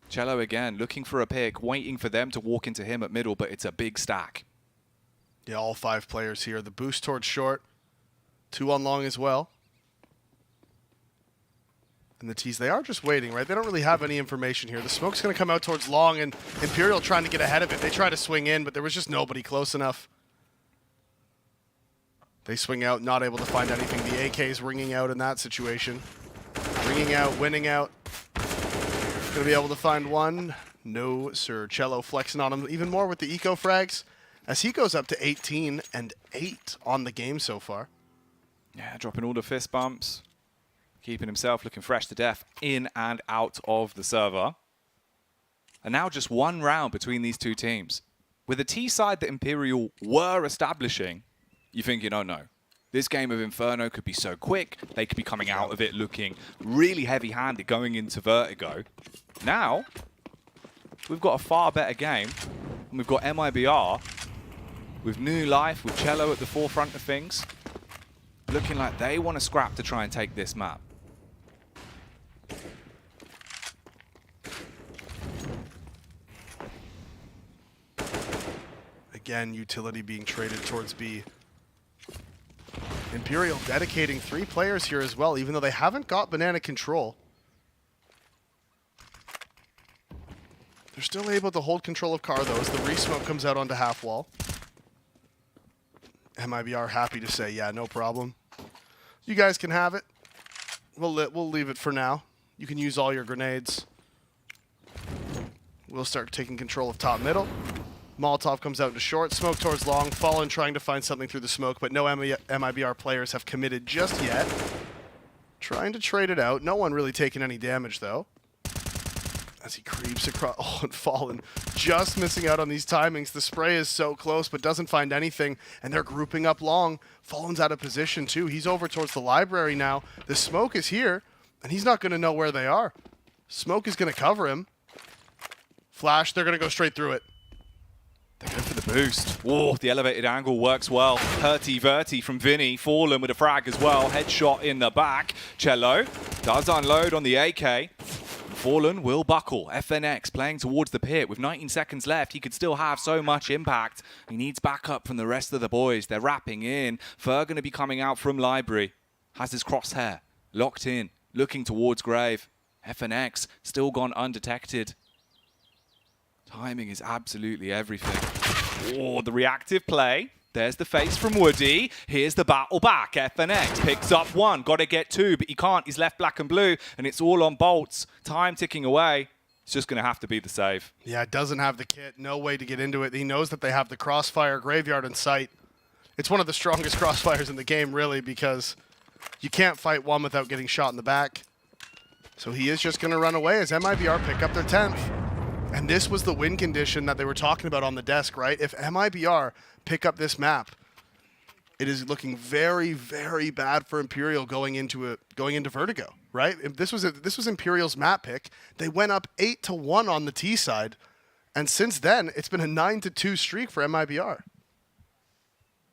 Cello again, looking for a pick, waiting for them to walk into him at middle, but it's a big stack. Yeah, all 5 players here. The boost towards short. 2 on long as well. And the T's, they are just waiting, right? They don't really have any information here. The smoke's going to come out towards long, and Imperial trying to get ahead of it. They try to swing in, but there was just nobody close enough. They swing out, not able to find anything. The AK's ringing out in that situation. Ringing out, winning out. Going to be able to find one. No, sir. Cello flexing on him even more with the eco frags as he goes up to 18 and 8 on the game so far. Yeah, dropping all the fist bumps. Keeping himself looking fresh to death in and out of the server. And now just 1 round between these 2 teams. With the T side that Imperial were establishing, you're thinking, oh no, this game of Inferno could be so quick. They could be coming out of it looking really heavy-handed going into Vertigo. Now, we've got a far better game. And we've got MIBR with new life, with Cello at the forefront of things. Looking like they want to scrap to try and take this map. Again, utility being traded towards B. Imperial dedicating 3 players here as well, even though they haven't got banana control. They're still able to hold control of Carthos. The re-smoke comes out onto half wall. MIBR happy to say, yeah, no problem. You guys can have it. We'll leave it for now. You can use all your grenades. We'll start taking control of top middle. Molotov comes out into short, smoke towards long, Fallen trying to find something through the smoke, but no MIBR players have committed just yet. Trying to trade it out. No one really taking any damage, though. As he creeps across. Oh, and Fallen just missing out on these timings. The spray is so close, but doesn't find anything, and they're grouping up long. Fallen's out of position, too. He's over towards the library now. The smoke is here, and he's not going to know where they are. Smoke is going to cover him. Flash, they're going to go straight through it. They're going for the boost. Whoa, the elevated angle works well. Verti from Vinny. Fallen with a frag as well. Headshot in the back. Cello does unload on the AK. Fallen will buckle. FNX playing towards the pit with 19 seconds left. He could still have so much impact. He needs backup from the rest of the boys. They're wrapping in. Fer going to be coming out from library. Has his crosshair locked in. Looking towards Grave. FNX still gone undetected. Timing is absolutely everything. Oh, the reactive play. There's the face from Woody. Here's the battle back. FNX picks up 1. Got to get 2, but he can't. He's left black and blue, and it's all on bolts. Time ticking away. It's just going to have to be the save. Yeah, it doesn't have the kit. No way to get into it. He knows that they have the crossfire graveyard in sight. It's one of the strongest crossfires in the game, really, because you can't fight one without getting shot in the back. So he is just going to run away as MIBR pick up their 10th. And this was the win condition that they were talking about on the desk, right? If MIBR pick up this map, it is looking very, very bad for Imperial going into Vertigo, right? If this was Imperial's map pick. They went up 8-1 on the T side, and since then it's been a 9-2 streak for MIBR.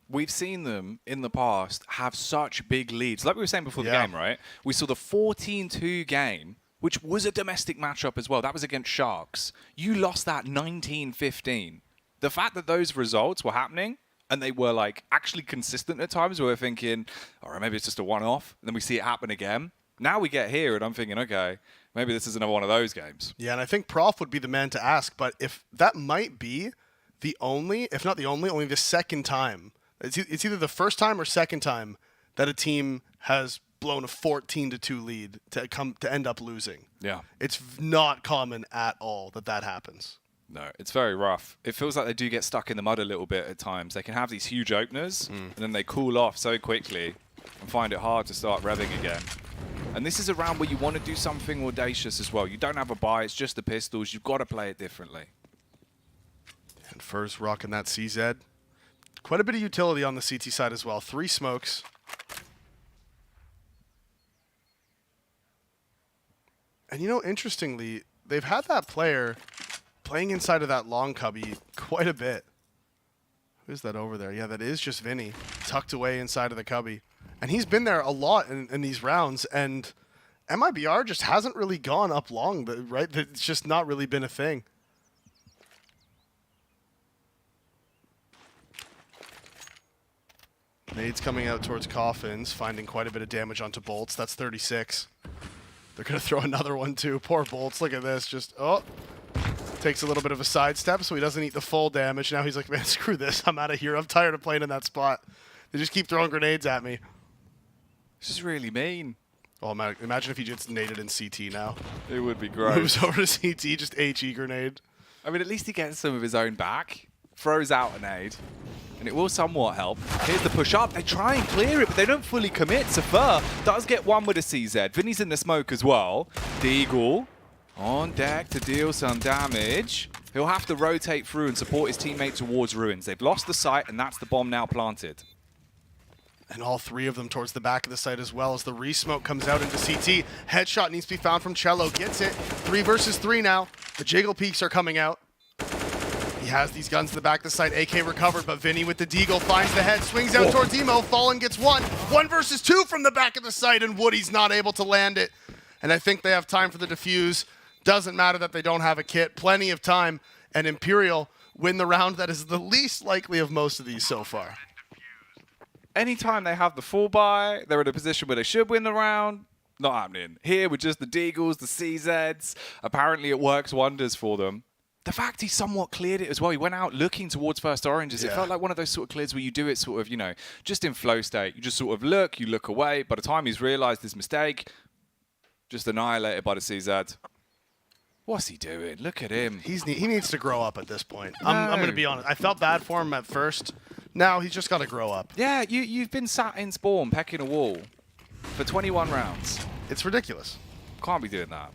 We've seen them in the past have such big leads. Like we were saying before the game, right? We saw the 14-2 game, which was a domestic matchup as well. That was against Sharks. You lost that 19-15. The fact that those results were happening and they were like actually consistent at times, we were thinking, all right, maybe it's just a one-off. And then we see it happen again. Now we get here and I'm thinking, okay, maybe this is another one of those games. Yeah, and I think Prof would be the man to ask, but if that might be the only, if not the only the second time, it's either the first time or second time that a team has blown a 14-2 lead to end up losing. Yeah. It's not common at all that happens. No, it's very rough. It feels like they do get stuck in the mud a little bit at times. They can have these huge openers and then they cool off so quickly. and find it hard to start revving again. And this is a round where you want to do something audacious as well. You don't have a buy, it's just the pistols. You've got to play it differently. And Fur's rocking that CZ. Quite a bit of utility on the CT side as well. 3 smokes. And you know, interestingly, they've had that player playing inside of that long cubby quite a bit. Who's that over there? Yeah, that is just Vinny, tucked away inside of the cubby. And he's been there a lot in these rounds, and MIBR just hasn't really gone up long, right? It's just not really been a thing. Nades coming out towards Coffins, finding quite a bit of damage onto Bolts. That's 36. They're going to throw another one too. Poor Bolts, look at this. Just, takes a little bit of a sidestep so he doesn't eat the full damage. Now he's like, man, screw this. I'm out of here. I'm tired of playing in that spot. They just keep throwing grenades at me. This is really mean. Oh, imagine if he just naded in CT now. It would be gross. Moves over to CT, just HE grenade. I mean, at least he gets some of his own back. Throws out a nade. And it will somewhat help. Here's the push up. They try and clear it, but they don't fully commit. Safar does get one with a CZ. Vinny's in the smoke as well. Deagle on deck to deal some damage. He'll have to rotate through and support his teammate towards ruins. They've lost the site, and that's the bomb now planted. And all 3 of them towards the back of the site as well as the re-smoke comes out into CT. Headshot needs to be found from Cello. Gets it. 3 versus 3 now. The Jiggle Peaks are coming out. He has these guns in the back of the site. AK recovered, but Vinny with the Deagle finds the head. Swings out towards Emo. Fallen gets 1. 1 versus 2 from the back of the site, and Woody's not able to land it. And I think they have time for the defuse. Doesn't matter that they don't have a kit. Plenty of time. And Imperial win the round that is the least likely of most of these so far. Anytime they have the full buy, they're in a position where they should win the round. Not happening. Here with just the Deagles, the CZs. Apparently it works wonders for them. The fact he somewhat cleared it as well. He went out looking towards first oranges. Yeah. It felt like one of those sort of clears where you do it sort of, you know, just in flow state. You just sort of look, you look away. By the time he's realized his mistake, just annihilated by the CZ. What's he doing? Look at him. He needs to grow up at this point. No. I'm going to be honest. I felt bad for him at first. Now he's just got to grow up. Yeah, you've been sat in spawn pecking a wall for 21 rounds. It's ridiculous. Can't be doing that.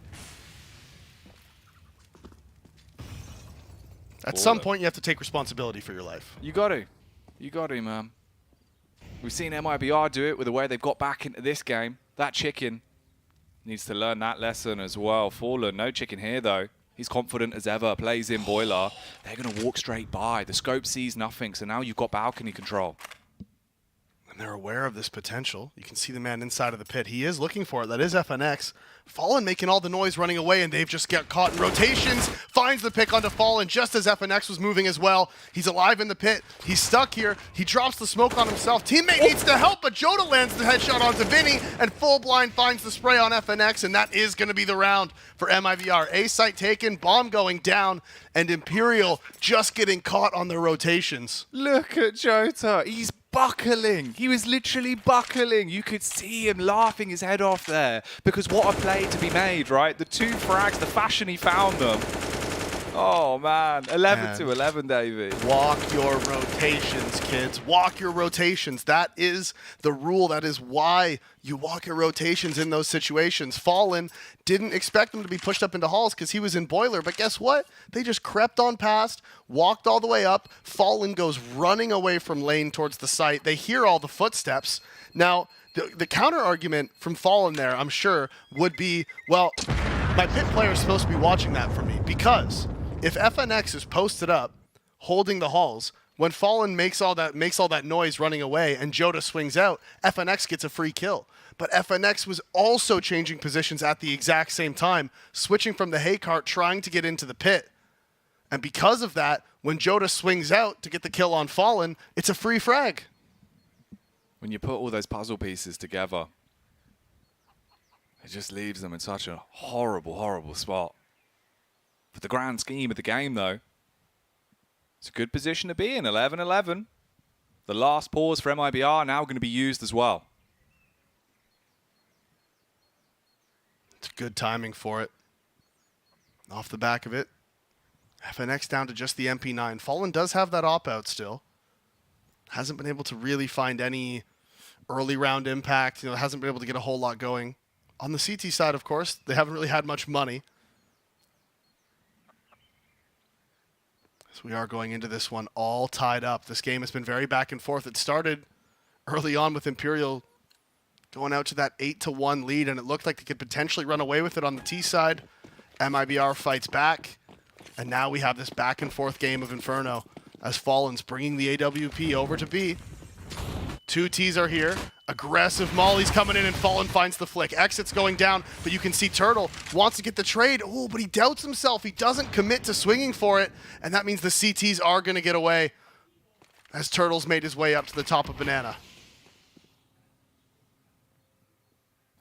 At some point, you have to take responsibility for your life. You got to. You got to, man. We've seen MIBR do it with the way they've got back into this game. That chicken needs to learn that lesson as well. Fallen, no chicken here, though. He's confident as ever, plays in Boiler. They're going to walk straight by. The scope sees nothing, so now you've got balcony control. And they're aware of this potential. You can see the man inside of the pit. He is looking for it. That is FNX. Fallen making all the noise running away, and they've just got caught in rotations. Finds the pick onto Fallen just as FNX was moving as well. He's alive in the pit. He's stuck here. He drops the smoke on himself. Teammate needs to help, but Joda lands the headshot onto Vinny, and Full Blind finds the spray on FNX, and that is going to be the round for MIBR. A site taken, bomb going down, and Imperial just getting caught on their rotations. Look at Jota. He's buckling. He was literally buckling. You could see him laughing his head off there because what a play to be made, right? The 2 frags, the fashion he found them. Oh, man. 11 to 11, Davey. Walk your rotations, kids. Walk your rotations. That is the rule. That is why you walk your rotations in those situations. Fallen didn't expect him to be pushed up into halls because he was in Boiler, but guess what? They just crept on past, walked all the way up. Fallen goes running away from lane towards the site. They hear all the footsteps. Now, the counter argument from Fallen there, I'm sure, would be, well, my pit player is supposed to be watching that for me because if FNX is posted up, holding the halls, when Fallen makes all that noise running away and Joda swings out, FNX gets a free kill. But FNX was also changing positions at the exact same time, switching from the hay cart, trying to get into the pit. And because of that, when Joda swings out to get the kill on Fallen, it's a free frag. When you put all those puzzle pieces together, it just leaves them in such a horrible, horrible spot. For the grand scheme of the game, though, it's a good position to be in, 11-11. The last pause for MIBR now going to be used as well. It's good timing for it. Off the back of it, FNX down to just the MP9. Fallen does have that op-out still. Hasn't been able to really find any early round impact. Hasn't been able to get a whole lot going. On the CT side, of course, they haven't really had much money. So we are going into this one all tied up. This game has been very back and forth. It started early on with Imperial going out to that 8-1 lead, and it looked like they could potentially run away with it on the T side. MIBR fights back, and now we have this back and forth game of Inferno as Fallen's bringing the AWP over to B. 2 Ts are here. Aggressive Molly's coming in, and Fallen finds the flick. Exit's going down, but you can see Turtle wants to get the trade. Oh, but he doubts himself. He doesn't commit to swinging for it, and that means the CTs are going to get away as Turtle's made his way up to the top of Banana.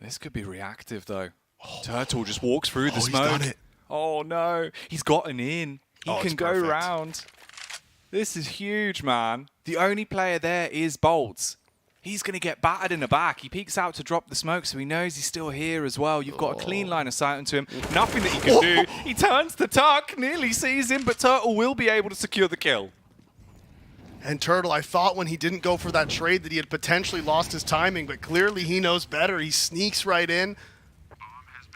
This could be reactive, though. Turtle just walks through the smoke. He's done it. Oh, no. He's gotten in. He can go perfect. round. This is huge, man. The only player there is Bolts. He's going to get battered in the back. He peeks out to drop the smoke, so he knows he's still here as well. You've got a clean line of sight onto him. Nothing that he can do. He turns to Tuck, nearly sees him, but Turtle will be able to secure the kill. And Turtle, I thought when he didn't go for that trade that he had potentially lost his timing, but clearly he knows better. He sneaks right in,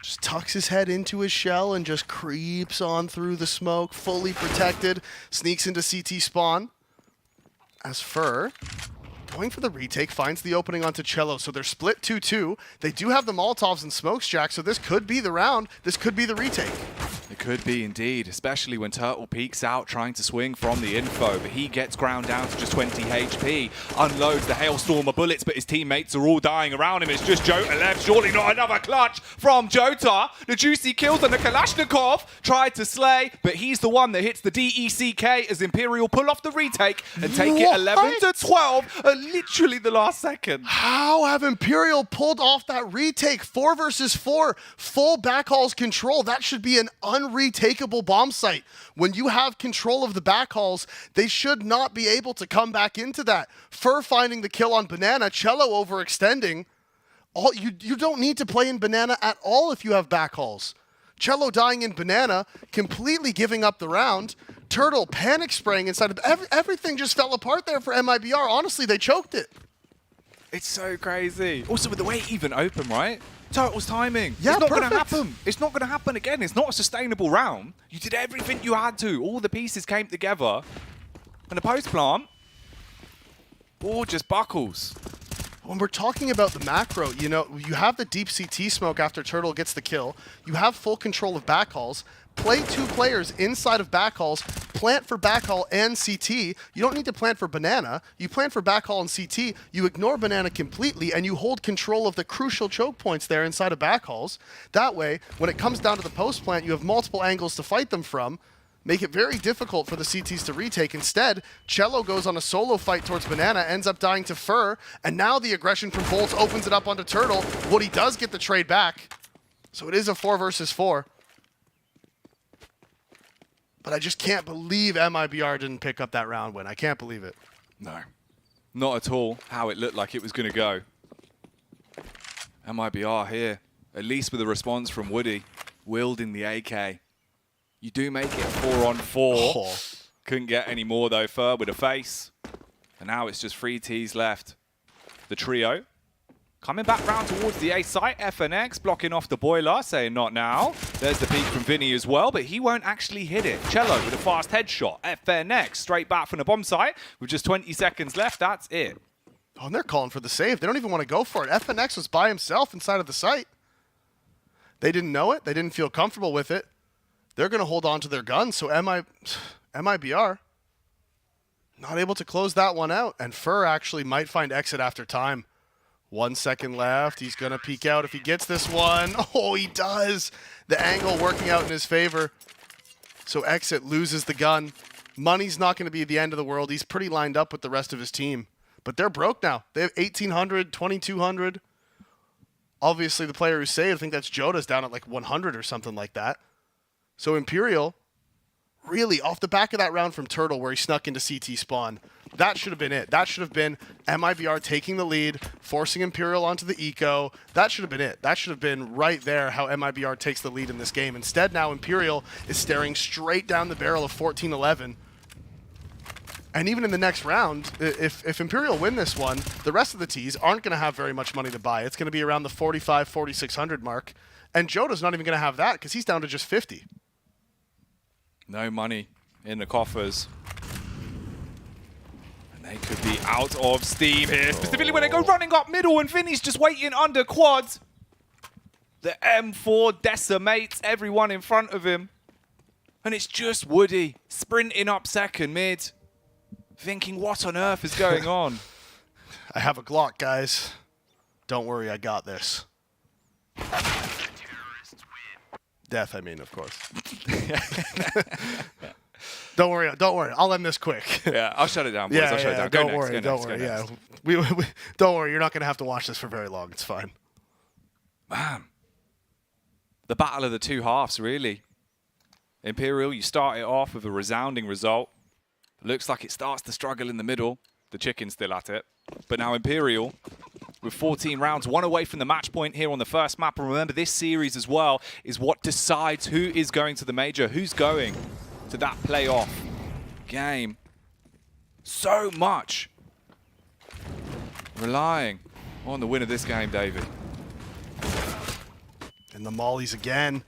just tucks his head into his shell and just creeps on through the smoke, fully protected, sneaks into CT spawn. As Fur, going for the retake, finds the opening onto Cello. So they're split 2-2. They do have the Molotovs and Smokestack, so this could be the round. This could be the retake. It could be indeed, especially when Turtle peeks out trying to swing from the info, but he gets ground down to just 20 HP, unloads the hailstorm of bullets, but his teammates are all dying around him. It's just Jota left, surely not another clutch from Jota. The juicy kills on the Kalashnikov, tried to slay, but he's the one that hits the DECK as Imperial pull off the retake and take it 11-12 at literally the last second. How have Imperial pulled off that retake? 4 versus 4, full backhauls control. That should be an unretakeable bomb site. When you have control of the backhauls, they should not be able to come back into that. Fur finding the kill on Banana, Cello overextending. You don't need to play in Banana at all if you have backhauls. Cello dying in Banana, completely giving up the round. Turtle panic spraying inside of everything just fell apart there for MIBR. Honestly, they choked it. It's so crazy. Also with the way it even open, right? Turtle's timing. Yeah, it's not perfect. going to happen. It's not going to happen again. It's not a sustainable round. You did everything you had to. All the pieces came together. And the post plant, all just buckles. When we're talking about the macro, you have the deep CT smoke after Turtle gets the kill. You have full control of backhauls. Play 2 players inside of backhauls. Plant for backhaul and CT. You don't need to plant for Banana. You plant for backhaul and CT. You ignore Banana completely, and you hold control of the crucial choke points there inside of backhauls. That way, when it comes down to the post plant, you have multiple angles to fight them from. Make it very difficult for the CTs to retake. Instead, Cello goes on a solo fight towards Banana, ends up dying to Fur, and now the aggression from Bolts opens it up onto Turtle. Woody does get the trade back. So it is a 4 versus 4. But I just can't believe MIBR didn't pick up that round win. I can't believe it. No, not at all how it looked like it was going to go. MIBR here, at least with a response from Woody, wielding the AK. You do make it 4-on-4. Oh. Couldn't get any more though, Fur with a face. And now it's just 3 Ts left. The trio coming back round towards the A site. FNX blocking off the boiler, saying not now. There's the peek from Vinny as well, but he won't actually hit it. Cello with a fast headshot. FNX straight back from the bomb site with just 20 seconds left. That's it. Oh, and they're calling for the save. They don't even want to go for it. FNX was by himself inside of the site. They didn't know it. They didn't feel comfortable with it. They're going to hold on to their guns, so MIBR not able to close that one out, and Fur actually might find exit after time. 1 second left. He's going to peek out if he gets this one. Oh, he does. The angle working out in his favor. So exit loses the gun. Money's not going to be the end of the world. He's pretty lined up with the rest of his team. But they're broke now. They have 1,800, 2,200. Obviously, the player who saved, I think that's Jota's down at like 100 or something like that. So Imperial, really off the back of that round from Turtle where he snuck into CT spawn, that should have been it. That should have been MIBR taking the lead, forcing Imperial onto the eco. That should have been it. That should have been right there how MIBR takes the lead in this game. Instead, now Imperial is staring straight down the barrel of 14-11. And even in the next round, if Imperial win this one, the rest of the Ts aren't going to have very much money to buy. It's going to be around the 45, 4,600 mark. And Joda's not even going to have that because he's down to just 50. No money in the coffers. And they could be out of steam here, specifically when they go running up middle and Vinny's just waiting under quads. The M4 decimates everyone in front of him. And it's just Woody sprinting up second mid. Thinking, what on earth is going on? I have a Glock, guys. Don't worry, I got this. Death, I mean, of course. Don't worry. I'll end this quick. Yeah, I'll shut it down, boys. I'll shut it down. Don't worry. Yeah, don't worry. You're not going to have to watch this for very long. It's fine. Man, the battle of the two halves, really. Imperial, you start it off with a resounding result. Looks like it starts to struggle in the middle. The chicken's still at it. But now Imperial, with 14 rounds, one away from the match point here on the first map. And remember, this series as well is what decides who is going to the major, who's going to that playoff game. So much relying on the win of this game, David. And the mollies again,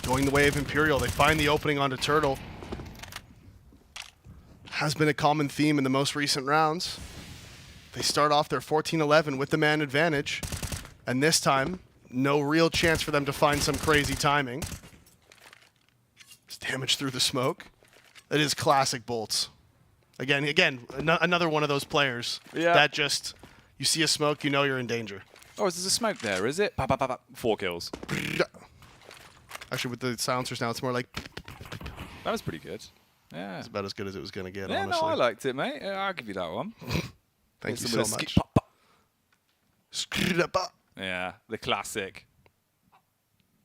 going the way of Imperial. They find the opening onto Turtle. Has been a common theme in the most recent rounds. They start off their 14-11 with the man advantage. And this time, no real chance for them to find some crazy timing. It's damage through the smoke. That is classic Bolts. Again, another one of those players that just, you see a smoke, you know you're in danger. Oh, there's a smoke there, is it? 4 kills. Actually, with the silencers now, it's more like... That was pretty good. Yeah. It's about as good as it was going to get, yeah, honestly. No, I liked it, mate. Yeah, I'll give you that one. Thank you so much. Yeah, the classic.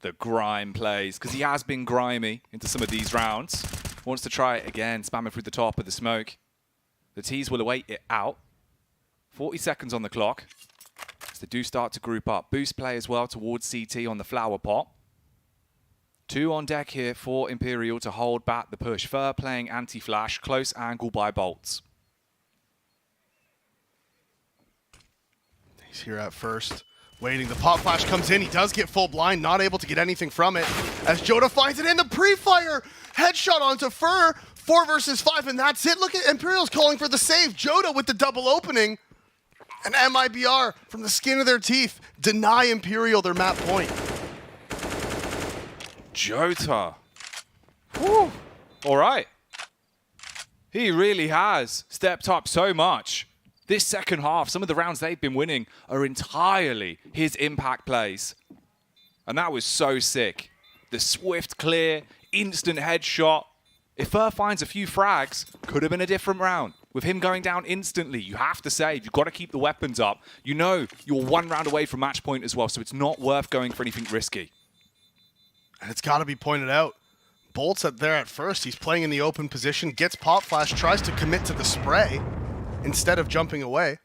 The grime plays, because he has been grimy into some of these rounds. Wants to try it again, spamming through the top of the smoke. The Ts will await it out. 40 seconds on the clock. So they do start to group up. Boost play as well towards CT on the flower pot. 2 on deck here for Imperial to hold back the push. Fur playing anti-flash, close angle by Bolts. He's here at first, waiting. The pop flash comes in. He does get full blind, not able to get anything from it. As Joda finds it in the pre-fire. Headshot onto Fur. 4 versus 5, and that's it. Look at Imperial's calling for the save. Joda with the double opening. And MIBR, from the skin of their teeth, deny Imperial their map point. Jota. Whew. All right. He really has stepped up so much. This second half, some of the rounds they've been winning are entirely his impact plays. And that was so sick. The swift clear, instant headshot. If Fur finds a few frags, could have been a different round. With him going down instantly, you have to save. You've got to keep the weapons up. You know you're 1 round away from match point as well, so it's not worth going for anything risky. And it's got to be pointed out. Bolt's there at first. He's playing in the open position, gets pop flash, tries to commit to the spray instead of jumping away.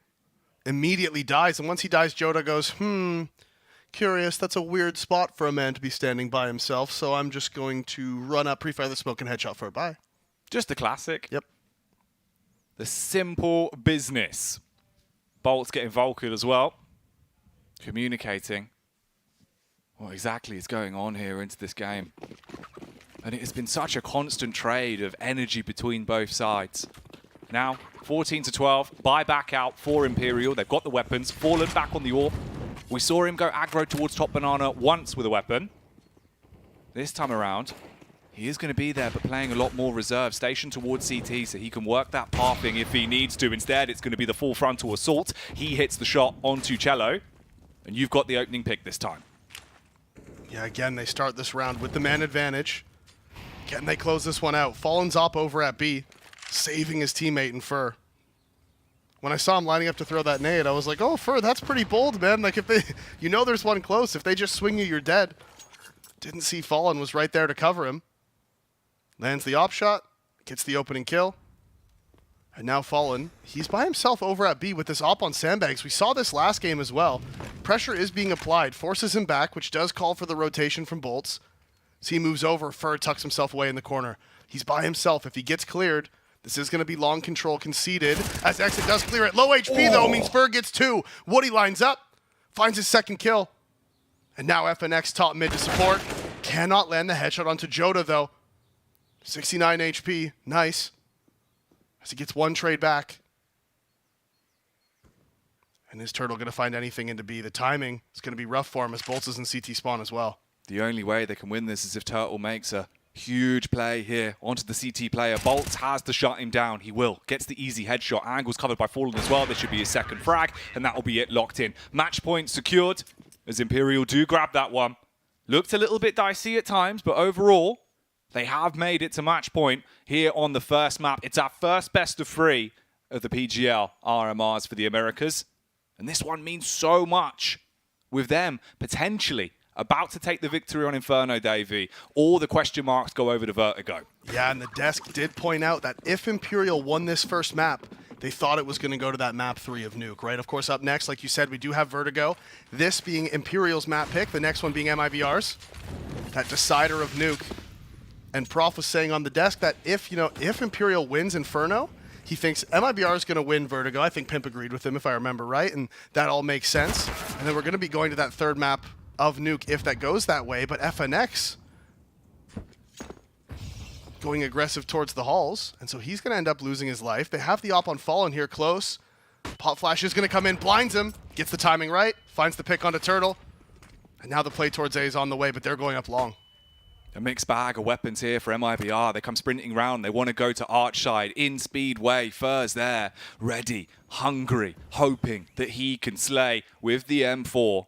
Immediately dies, and once he dies, Joda goes, curious, that's a weird spot for a man to be standing by himself, so I'm just going to run up, pre-fire the smoke, and headshot for a bye. Just a classic. Yep. The simple business. Bolt's getting vocal as well. Communicating what exactly is going on here into this game. And it has been such a constant trade of energy between both sides. Now, 14-12, buy back out for Imperial. They've got the weapons, fallen back on the AWP. We saw him go aggro towards top banana once with a weapon. This time around, he is going to be there, but playing a lot more reserve, stationed towards CT so he can work that pathing if he needs to. Instead, it's going to be the full frontal assault. He hits the shot onto Cello, and you've got the opening pick this time. Yeah, again, they start this round with the man advantage. Again, they close this one out. Fallen's up over at B, saving his teammate in Fur. When I saw him lining up to throw that nade, I was like, oh, Fur, that's pretty bold, man. Like, if they, you know there's one close. If they just swing you, you're dead. Didn't see Fallen, was right there to cover him. Lands the op shot, gets the opening kill. And now Fallen, he's by himself over at B with this op on sandbags. We saw this last game as well. Pressure is being applied, forces him back, which does call for the rotation from Bolts. So he moves over, Fur tucks himself away in the corner. He's by himself. If he gets cleared, This is going to be long control conceded as Exit does clear it. Low HP, though, means Ferg gets 2. Woody lines up, finds his second kill. And now FNX top mid to support. Cannot land the headshot onto Jota, though. 69 HP. Nice. As he gets 1 trade back. And is Turtle going to find anything into B? The timing is going to be rough for him as Bolts is in CT spawn as well. The only way they can win this is if Turtle makes a huge play here onto the CT player. Bolts has to shut him down. He will. Gets the easy headshot. Angle's covered by Fallen as well. There should be his second frag, and that will be it locked in. Match point secured as Imperial do grab that one. Looked a little bit dicey at times, but overall, they have made it to match point here on the first map. It's our first best of 3 of the PGL RMRs for the Americas. And this one means so much with them potentially about to take the victory on Inferno, Davey. All the question marks go over to Vertigo. Yeah, and the desk did point out that if Imperial won this first map, they thought it was going to go to that map 3 of Nuke, right? Of course, up next, like you said, we do have Vertigo. This being Imperial's map pick, the next one being MIBR's. That decider of Nuke. And Prof was saying on the desk that if Imperial wins Inferno, he thinks MIBR is going to win Vertigo. I think Pimp agreed with him, if I remember right, and that all makes sense. And then we're going to be going to that third map of Nuke if that goes that way, but FNX going aggressive towards the halls, and so he's going to end up losing his life. They have the op on Fallen here close. Pop Flash is going to come in, blinds him, gets the timing right, finds the pick onto Turtle, and now the play towards A is on the way, but they're going up long. A mixed bag of weapons here for MIBR. They come sprinting round. They want to go to Arch side. In speedway, Fur's there. Ready, hungry, hoping that he can slay with the M4.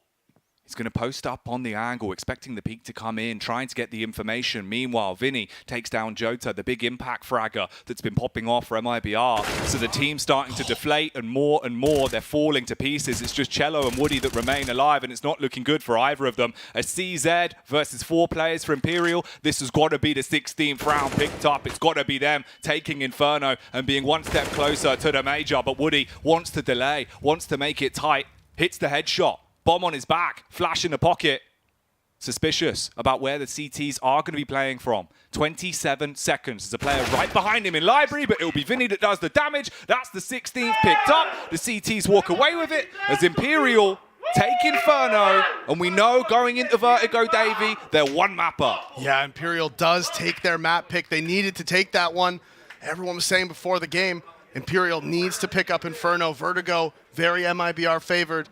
He's going to post up on the angle, expecting the peak to come in, trying to get the information. Meanwhile, Vinny takes down Jota, the big impact fragger that's been popping off for MIBR. So the team's starting to deflate, and more they're falling to pieces. It's just Cello and Woody that remain alive, and it's not looking good for either of them. A CZ versus 4 players for Imperial. This has got to be the 16th round picked up. It's got to be them taking Inferno and being 1 step closer to the major. But Woody wants to delay, wants to make it tight, hits the headshot. Bomb on his back, flash in the pocket. Suspicious about where the CTs are going to be playing from. 27 seconds. There's a player right behind him in library, but it'll be Vinny that does the damage. That's the 16th picked up. The CTs walk away with it as Imperial take Inferno. And we know going into Vertigo, Davey, they're 1 map up. Yeah, Imperial does take their map pick. They needed to take that one. Everyone was saying before the game, Imperial needs to pick up Inferno. Vertigo, very MIBR favored.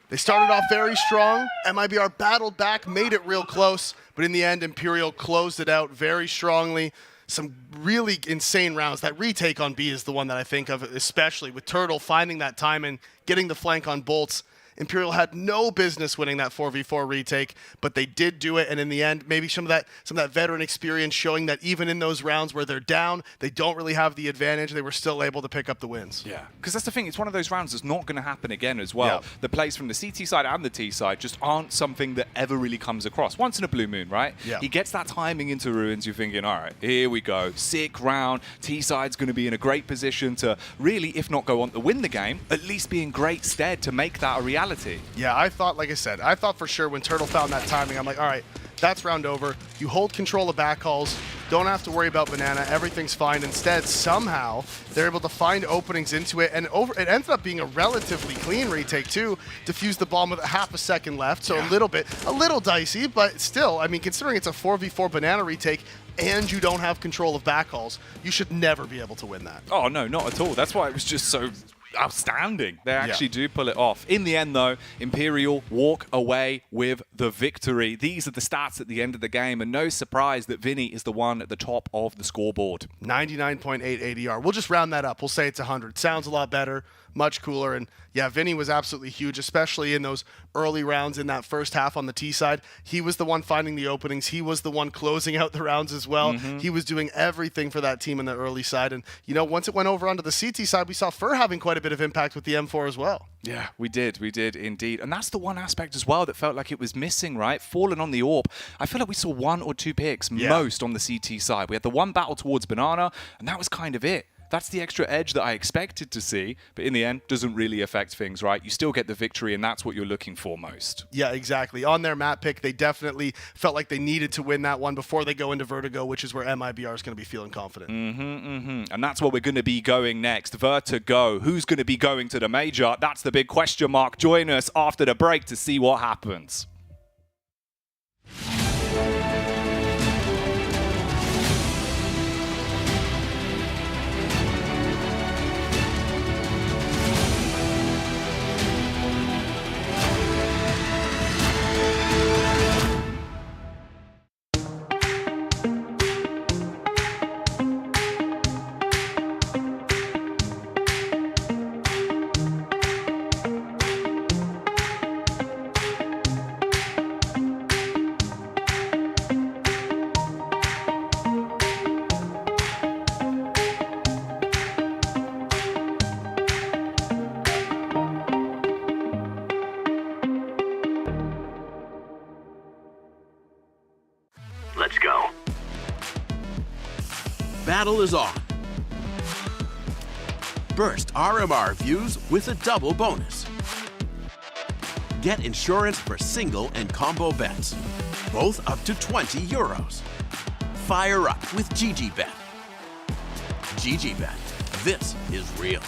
They started off very strong. MIBR battled back, made it real close, but in the end, Imperial closed it out very strongly. Some really insane rounds. That retake on B is the one that I think of, especially with Turtle finding that time and getting the flank on Bolts. Imperial had no business winning that 4v4 retake, but they did do it, and in the end, maybe some of that veteran experience showing that even in those rounds where they're down, they don't really have the advantage, they were still able to pick up the wins. Yeah, because that's the thing, it's one of those rounds that's not going to happen again as well. Yeah. The plays from the CT side and the T side just aren't something that ever really comes across. Once in a blue moon, right? Yeah. He gets that timing into Ruins, you're thinking, all right, here we go, sick round, T side's going to be in a great position to really, if not go on to win the game, at least be in great stead to make that a reality. Yeah, I thought, like I said, I thought for sure when Turtle found that timing, I'm like, all right, that's round over. You hold control of backhauls. Don't have to worry about Banana. Everything's fine. Instead, somehow, they're able to find openings into it, and it ended up being a relatively clean retake, too. Defuse the bomb with half a second left, so a little dicey, but still, I mean, considering it's a 4v4 Banana retake, and you don't have control of backhauls, you should never be able to win that. Oh, no, not at all. That's why it was just so outstanding. They actually do pull it off. In the end, though, Imperial walk away with the victory. These are the stats at the end of the game, and no surprise that Vinny is the one at the top of the scoreboard. 99.8 ADR. We'll just round that up. We'll say it's 100. Sounds a lot better, much cooler, and yeah, Vinny was absolutely huge, especially in those early rounds in that first half on the T side. He was the one finding the openings. He was the one closing out the rounds as well. He was doing everything for that team in the early side, and you know, once it went over onto the CT side, we saw Fur having quite a bit of impact with the M4 as well. Yeah, we did indeed. And that's the one aspect as well that felt like it was missing, right? Fallen on the AWP. I feel like we saw 1 or 2 picks most on the CT side. We had the one battle towards Banana, and that was kind of it. That's the extra edge that I expected to see, but in the end, doesn't really affect things, right? You still get the victory, and that's what you're looking for most. Yeah, exactly. On their map pick, they definitely felt like they needed to win that one before they go into Vertigo, which is where MIBR is going to be feeling confident. And that's where we're going to be going next. Vertigo. Who's going to be going to the major? That's the big question mark. Join us after the break to see what happens. Let's go. Battle is on. Burst RMR views with a double bonus. Get insurance for single and combo bets, both up to 20 euros. Fire up with GGBet. GGBet, this is real.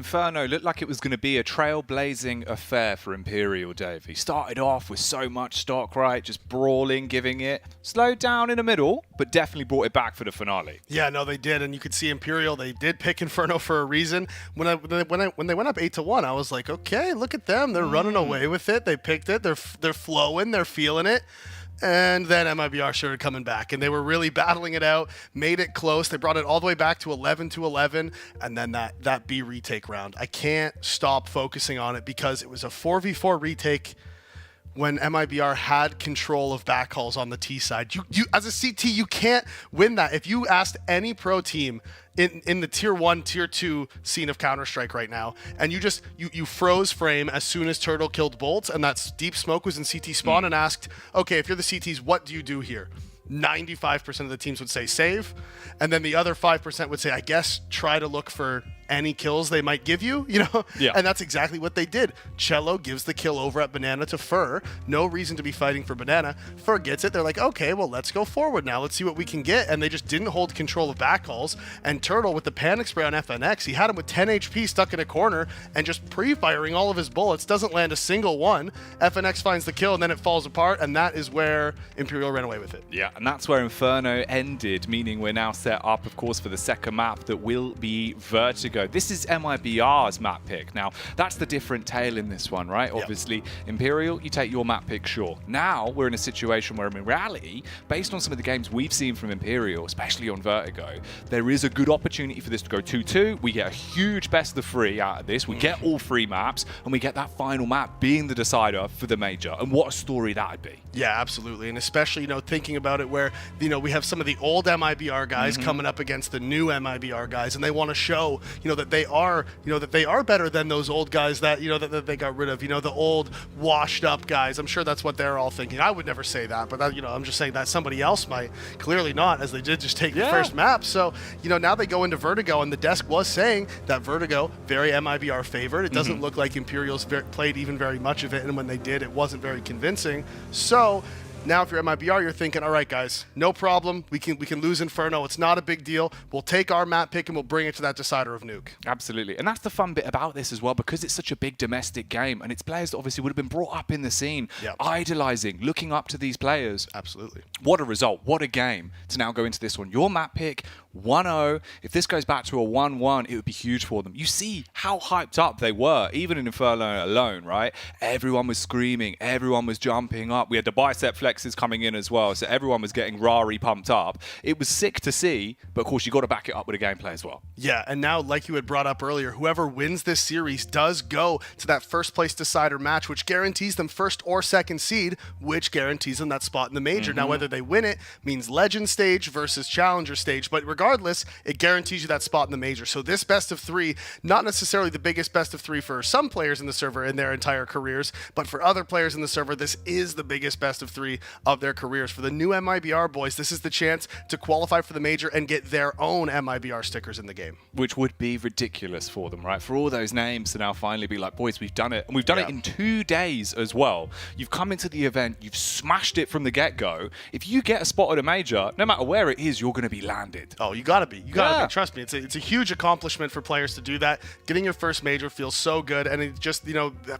Inferno looked like it was going to be a trailblazing affair for Imperial, Dave. He started off with so much stock, right? Just brawling, giving it. Slowed down in the middle, but definitely brought it back for the finale. Yeah, no, they did, and you could see Imperial. They did pick Inferno for a reason. When they went up 8-1, I was like, okay, look at them. They're running away with it. They picked it. They're flowing. They're feeling it. And then MIBR started coming back, and they were really battling it out, made it close. They brought it all the way back to 11-11, and then that B retake round. I can't stop focusing on it because it was a 4v4 retake when MIBR had control of backhauls on the T side. You as a CT, you can't win that. If you asked any pro team in the tier 1, tier 2 scene of Counter-Strike right now, and you froze frame as soon as Turtle killed Bolt, and that deep smoke was in CT spawn, and asked, okay, if you're the CTs, what do you do here? 95% of the teams would say save, and then the other 5% would say, I guess, try to look for any kills they might give you, Yeah. And that's exactly what they did. Cello gives the kill over at Banana to Fur. No reason to be fighting for Banana. Fur gets it. They're like, okay, well, let's go forward now. Let's see what we can get. And they just didn't hold control of backhauls. And Turtle, with the panic spray on FNX, he had him with 10 HP stuck in a corner and just pre-firing all of his bullets. Doesn't land a single one. FNX finds the kill, and then it falls apart. And that is where Imperial ran away with it. Yeah, and that's where Inferno ended, meaning we're now set up, of course, for the second map that will be Vertigo. This is MIBR's map pick. Now, that's the different tale in this one, right? Yep. Obviously, Imperial, you take your map pick, sure. Now, we're in a situation where, in reality, based on some of the games we've seen from Imperial, especially on Vertigo, there is a good opportunity for this to go 2-2. We get a huge best of 3 out of this. We get all 3 maps, and we get that final map being the decider for the major. And what a story that would be. Yeah, absolutely. And especially, thinking about it where, we have some of the old MIBR guys coming up against the new MIBR guys, and they want to show, that they are better than those old guys that that they got rid of, the old washed up guys. I'm sure that's what they're all thinking. I would never say that, but I'm just saying that somebody else might. Clearly not, as they did just take the first map. So now they go into Vertigo, and the desk was saying that Vertigo, very MIBR favored. It doesn't look like Imperial's played even very much of it, and when they did, it wasn't very convincing. So now, if you're MIBR, you're thinking, all right, guys, no problem. We can lose Inferno. It's not a big deal. We'll take our map pick and we'll bring it to that decider of Nuke. Absolutely. And that's the fun bit about this as well, because it's such a big domestic game, and it's players that obviously would have been brought up in the scene, idolizing, looking up to these players. Absolutely. What a result. What a game to now go into this one. Your map pick, 1-0. If this goes back to a 1-1, it would be huge for them. You see how hyped up they were, even in Inferno alone, right? Everyone was screaming. Everyone was jumping up. We had the bicep flexes coming in as well, so everyone was getting Rari pumped up. It was sick to see, but of course you got to back it up with a gameplay as well. Yeah, and now, like you had brought up earlier, whoever wins this series does go to that first place decider match, which guarantees them first or second seed, which guarantees them that spot in the major. Now, whether they win it means legend stage versus challenger stage, but regardless, it guarantees you that spot in the major. So this best of 3, not necessarily the biggest best of 3 for some players in the server in their entire careers, but for other players in the server, this is the biggest best of 3 of their careers. For the new MIBR boys, this is the chance to qualify for the major and get their own MIBR stickers in the game. Which would be ridiculous for them, right? For all those names to now finally be like, boys, we've done it. And we've done it in 2 days as well. You've come into the event, you've smashed it from the get-go. If you get a spot at a major, no matter where it is, you're going to be landed. Oh, you gotta be. You gotta be. Trust me, it's a huge accomplishment for players to do that. Getting your first major feels so good, and it just,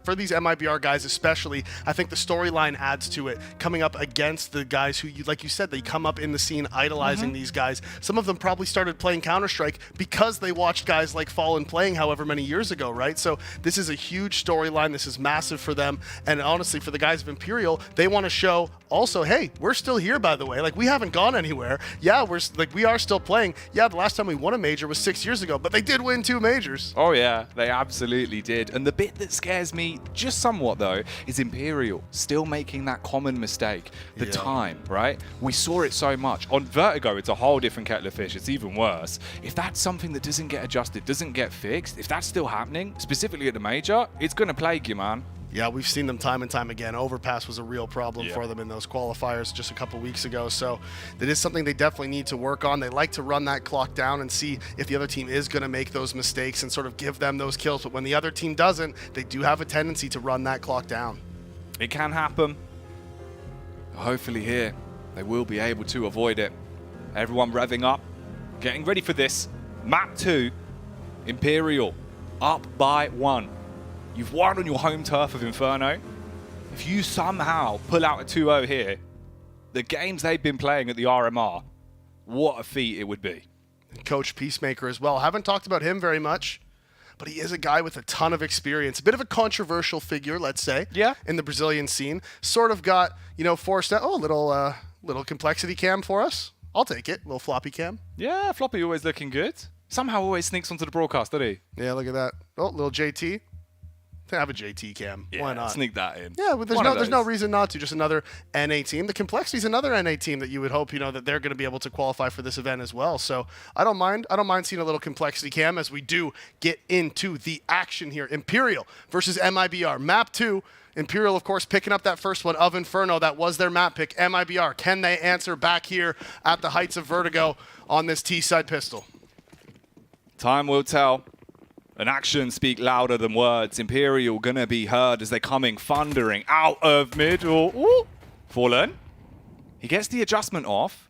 for these MIBR guys especially, I think the storyline adds to it. Coming up against the guys who, like you said, they come up in the scene idolizing these guys. Some of them probably started playing Counter-Strike because they watched guys like Fallen playing however many years ago, right? So this is a huge storyline. This is massive for them, and honestly, for the guys of Imperial, they want to show also, hey, we're still here, by the way. Like, we haven't gone anywhere. Yeah, we are still playing. Yeah, the last time we won a major was 6 years ago, but they did win 2 majors. Oh yeah, they absolutely did. And the bit that scares me just somewhat though is Imperial still making that common mistake. The time, right? We saw it so much. On Vertigo, it's a whole different kettle of fish. It's even worse. If that's something that doesn't get adjusted, doesn't get fixed, if that's still happening, specifically at the major, it's going to plague you, man. Yeah, we've seen them time and time again. Overpass was a real problem for them in those qualifiers just a couple weeks ago. So that is something they definitely need to work on. They like to run that clock down and see if the other team is going to make those mistakes and sort of give them those kills. But when the other team doesn't, they do have a tendency to run that clock down. It can happen. Hopefully here, they will be able to avoid it. Everyone revving up, getting ready for this. Map 2, Imperial up by 1. You've won on your home turf of Inferno. If you somehow pull out a 2-0 here, the games they've been playing at the RMR, what a feat it would be. Coach Peacemaker as well. Haven't talked about him very much, but he is a guy with a ton of experience. A bit of a controversial figure, let's say, in the Brazilian scene. Sort of got, forced out, little complexity cam for us. I'll take it. Little floppy cam. Yeah, floppy always looking good. Somehow always sneaks onto the broadcast, doesn't he? Yeah, look at that. Oh, little JT. Have a JT cam. Yeah, why not? Sneak that in. Yeah, but there's no reason not to. Just another NA team. The Complexity is another NA team that you would hope that they're going to be able to qualify for this event as well. So I don't mind seeing a little Complexity cam as we do get into the action here. Imperial versus MIBR. Map 2. Imperial, of course, picking up that first one of Inferno. That was their map pick. MIBR, can they answer back here at the heights of Vertigo on this T-side pistol? Time will tell. And actions speak louder than words. Imperial gonna be heard as they're coming thundering out of middle. Ooh. Fallen. He gets the adjustment off.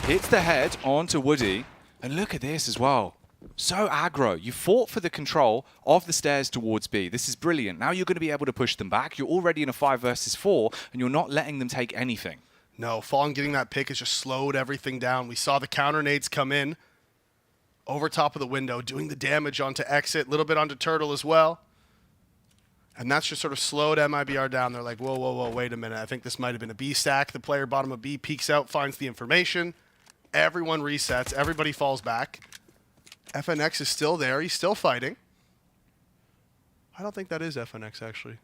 Hits the head onto Woody. And look at this as well. So aggro. You fought for the control of the stairs towards B. This is brilliant. Now you're going to be able to push them back. You're already in a 5 versus 4, and you're not letting them take anything. No, Fallen getting that pick has just slowed everything down. We saw the counter nades come in over top of the window, doing the damage onto Exit, a little bit onto Turtle as well. And that's just sort of slowed MIBR down. They're like, whoa, whoa, whoa, wait a minute. I think this might have been a B stack. The player bottom of B peeks out, finds the information. Everyone resets. Everybody falls back. FNX is still there. He's still fighting. I don't think that is FNX, actually.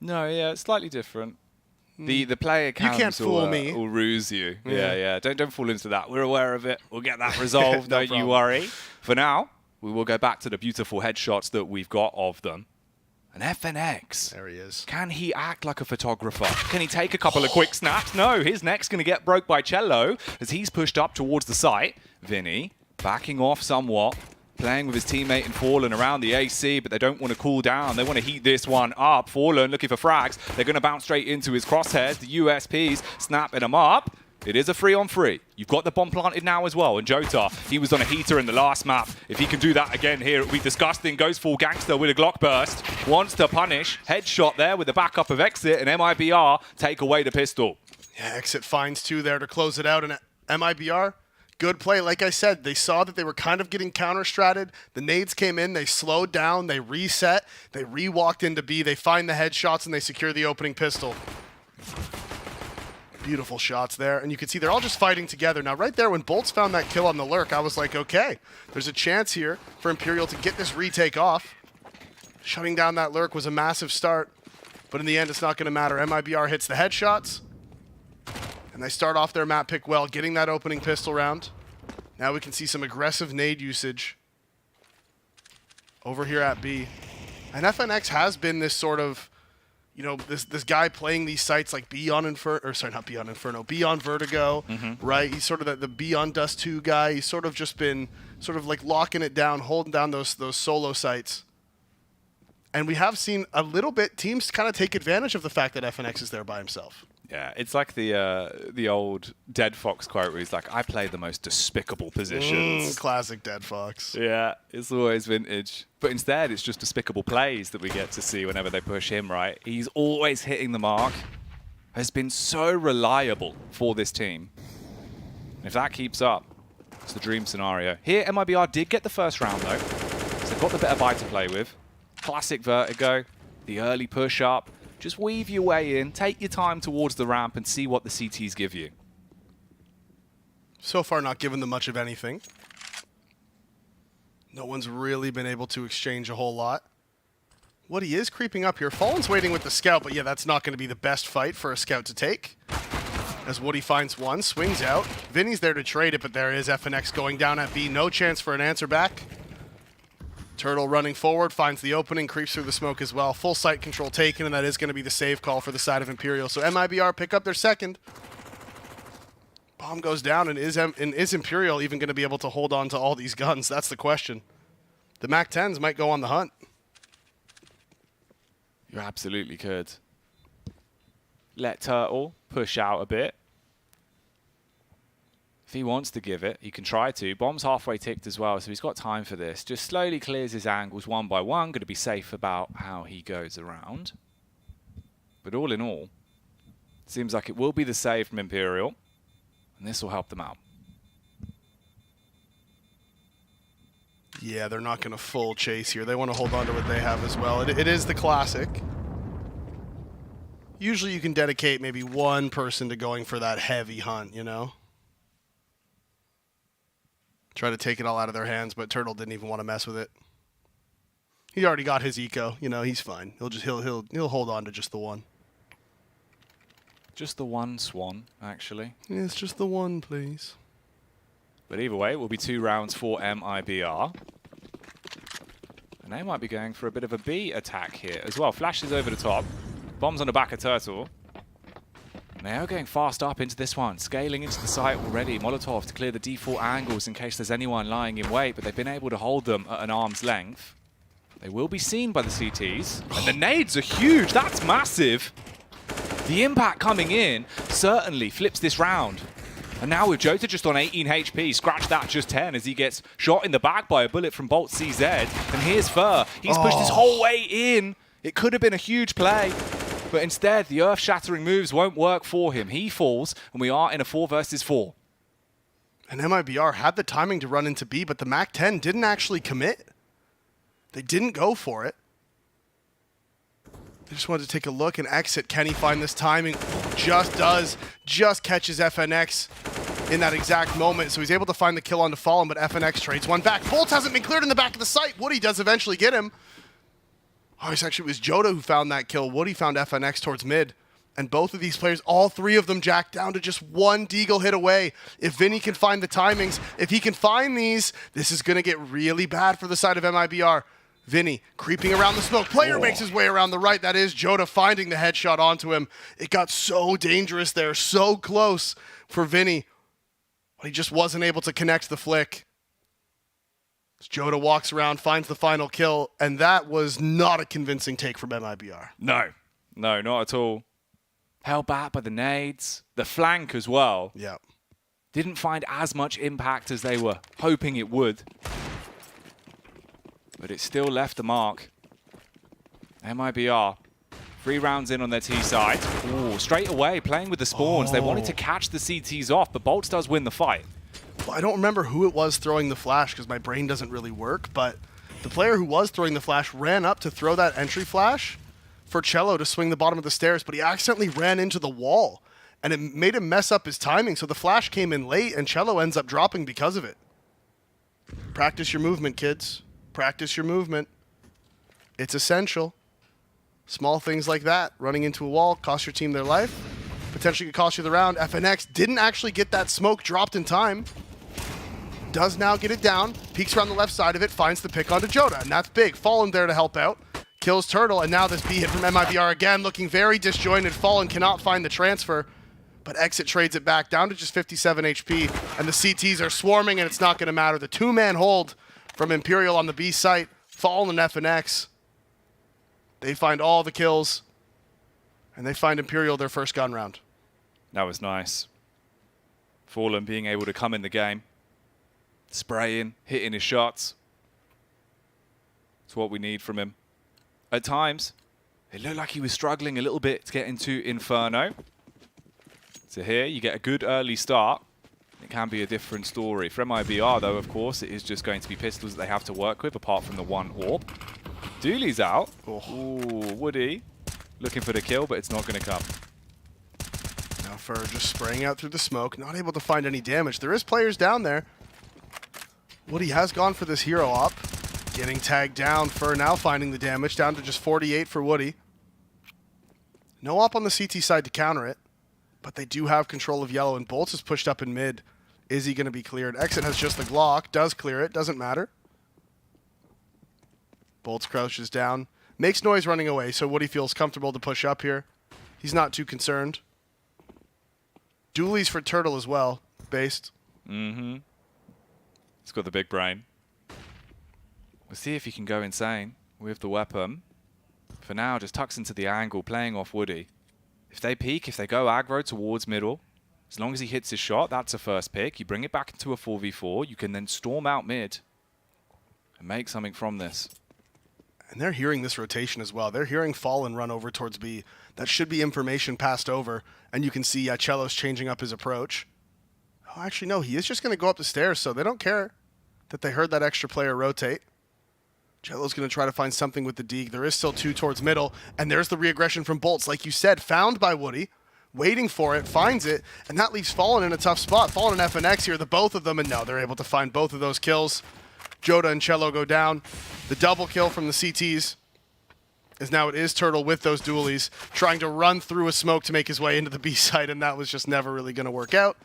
No, yeah, it's slightly different. The player cams you can't fool me. Will ruse you. Yeah. Don't fall into that. We're aware of it. We'll get that resolved. No Don't problem. you worry. For now, we will go back to the beautiful headshots that we've got of them. And FNX. There he is. Can he act like a photographer? Can he take a couple of quick snaps? No, his neck's going to get broke by Cello as he's pushed up towards the site. Vinny backing off somewhat. Playing with his teammate and Fallen around the AC, but they don't want to cool down. They want to heat this one up. Fallen looking for frags. They're going to bounce straight into his crosshairs. The USPs snapping them up. It is a 3-on-3. You've got the bomb planted now as well. And Jota, he was on a heater in the last map. If he can do that again here, it'll be disgusting. Goes full gangster with a Glock burst. Wants to punish. Headshot there with the backup of Exit, and MIBR take away the pistol. Yeah, Exit finds 2 there to close it out. And MIBR, good play. Like I said, they saw that they were kind of getting counter-stratted. The nades came in. They slowed down. They reset. They re-walked into B. They find the headshots, and they secure the opening pistol. Beautiful shots there. And you can see they're all just fighting together. Now, right there, when Bolts found that kill on the lurk, I was like, okay, there's a chance here for Imperial to get this retake off. Shutting down that lurk was a massive start. But in the end, it's not going to matter. MIBR hits the headshots. And they start off their map pick well, getting that opening pistol round. Now we can see some aggressive nade usage over here at B. And FNX has been this sort of, this guy playing these sites like B on Inferno, or sorry, not B on Inferno, B on Vertigo, right? He's sort of the B on Dust 2 guy. He's sort of just been sort of like locking it down, holding down those solo sites. And we have seen a little bit teams kind of take advantage of the fact that FNX is there by himself. Yeah, it's like the old Dead Fox quote where he's like, I play the most despicable positions. Classic Dead Fox. Yeah, it's always vintage. But instead, it's just despicable plays that we get to see whenever they push him, right? He's always hitting the mark. Has been so reliable for this team. If that keeps up, it's the dream scenario. Here, MIBR did get the first round, though. So they've got the better buy to play with. Classic Vertigo, the early push-up. Just weave your way in, take your time towards the ramp, and see what the CTs give you. So far, not giving them much of anything. No one's really been able to exchange a whole lot. Woody is creeping up here. Fallen's waiting with the scout, but yeah, that's not going to be the best fight for a scout to take. As Woody finds one, swings out. Vinny's there to trade it, but there is FNX going down at B. No chance for an answer back. Turtle running forward, finds the opening, creeps through the smoke as well. Full site control taken, and that is going to be the save call for the side of Imperial. So MIBR pick up their second. Bomb goes down, and is Imperial even going to be able to hold on to all these guns? That's the question. The MAC-10s might go on the hunt. You absolutely could. Let Turtle push out a bit. he wants to give it, he can try to. Bomb's halfway ticked as well, so he's got time for this. Just slowly clears his angles one by one. Going to be safe about how he goes around. But all in all, seems like it will be the save from Imperial, and this will help them out. Yeah, they're not going to full chase here. They want to hold on to what they have as well. It is the classic. Usually you can dedicate maybe one person to going for that heavy hunt, you know? Try to take it all out of their hands, but Turtle didn't even want to mess with it. He already got his eco, you know, he's fine. He'll hold on to just the one. Just the one swan, actually. Yeah, it's just the one, please. But either way, it will be 2 rounds for MIBR. And they might be going for a bit of a B attack here as well. Flashes over the top. Bombs on the back of Turtle. And they are going fast up into this one. Scaling into the site already. Molotov to clear the default angles in case there's anyone lying in wait. But they've been able to hold them at an arm's length. They will be seen by the CTs. And the nades are huge. That's massive. The impact coming in certainly flips this round. And now with Jota just on 18 HP, scratch that, just 10 as he gets shot in the back by a bullet from Bolt CZ. And here's Fur. He's pushed his whole way in. It could have been a huge play. But instead, the earth-shattering moves won't work for him. He falls, and we are in a 4 versus 4. And MIBR had the timing to run into B, but the MAC-10 didn't actually commit. They didn't go for it. They just wanted to take a look and exit. Can he find this timing? Just does. Just catches FNX in that exact moment. So he's able to find the kill onto Fallen, but FNX trades one back. Bolt hasn't been cleared in the back of the site. Woody does eventually get him. Oh, it was Jota who found that kill. Woody found FNX towards mid. And both of these players, all 3 of them jacked down to just 1 deagle hit away. If Vinny can find the timings, if he can find these, this is going to get really bad for the side of MIBR. Vinny creeping around the smoke. Player makes his way around the right. That is Jota finding the headshot onto him. It got so dangerous there, so close for Vinny. But he just wasn't able to connect the flick. As Jota walks around, finds the final kill, and that was not a convincing take from MIBR. No, not at all. Held back by the nades. The flank as well. Yeah. Didn't find as much impact as they were hoping it would. But it still left a mark. MIBR, 3 rounds in on their T side. Ooh, straight away, playing with the spawns. They wanted to catch the CTs off, but Bolts does win the fight. Well, I don't remember who it was throwing the flash because my brain doesn't really work, but the player who was throwing the flash ran up to throw that entry flash for Cello to swing the bottom of the stairs, but he accidentally ran into the wall, and it made him mess up his timing, so the flash came in late, and Cello ends up dropping because of it. Practice your movement, kids. Practice your movement. It's essential. Small things like that, running into a wall, cost your team their life, potentially could cost you the round. FNX didn't actually get that smoke dropped in time. Does now get it down, peeks around the left side of it, finds the pick onto Jota, and that's big. Fallen there to help out. Kills Turtle, and now this B hit from MIBR again, looking very disjointed. Fallen cannot find the transfer, but Exit trades it back down to just 57 HP, and the CTs are swarming, and it's not going to matter. The 2-man hold from Imperial on the B site, Fallen and FNX. They find all the kills, and they find Imperial their first gun round. That was nice. Fallen being able to come in the game, spraying, hitting his shots. It's what we need from him. At times, it looked like he was struggling a little bit to get into Inferno. So here, you get a good early start. It can be a different story. For MIBR, though, of course, it is just going to be pistols that they have to work with, apart from the 1 orb. Dooley's out. Ooh, Woody looking for the kill, but it's not going to come. Now Fur just spraying out through the smoke, not able to find any damage. There is players down there. Woody has gone for this hero op. Getting tagged down. Fur now finding the damage, down to just 48 for Woody. No op on the CT side to counter it, but they do have control of yellow, and Bolts is pushed up in mid. Is he going to be cleared? Exit has just the Glock, does clear it, doesn't matter. Bolts crouches down, makes noise running away, so Woody feels comfortable to push up here. He's not too concerned. Dooley's for Turtle as well, based. Mm-hmm. He's got the big brain. We'll see if he can go insane with the weapon. For now, just tucks into the angle, playing off Woody. If they peek, if they go aggro towards middle, As long as he hits his shot, that's a first pick. You bring it back into a 4v4. You can then storm out mid and make something from this. And they're hearing this rotation as well. They're hearing Fallen run over towards B. That should be information passed over. And you can see Cello's changing up his approach. Oh, actually, no, he is just going to go up the stairs, so they don't care that they heard that extra player rotate. Cello's going to try to find something with the Deeg. There is still 2 towards middle, and there's the re-aggression from Bolts. Like you said, found by Woody, waiting for it, finds it, and that leaves Fallen in a tough spot. Fallen and FNX here, the both of them, and no, they're able to find both of those kills. Joda and Cello go down. The double kill from the CTs is now it is Turtle with those dualies, trying to run through a smoke to make his way into the B site, and that was just never really going to work out.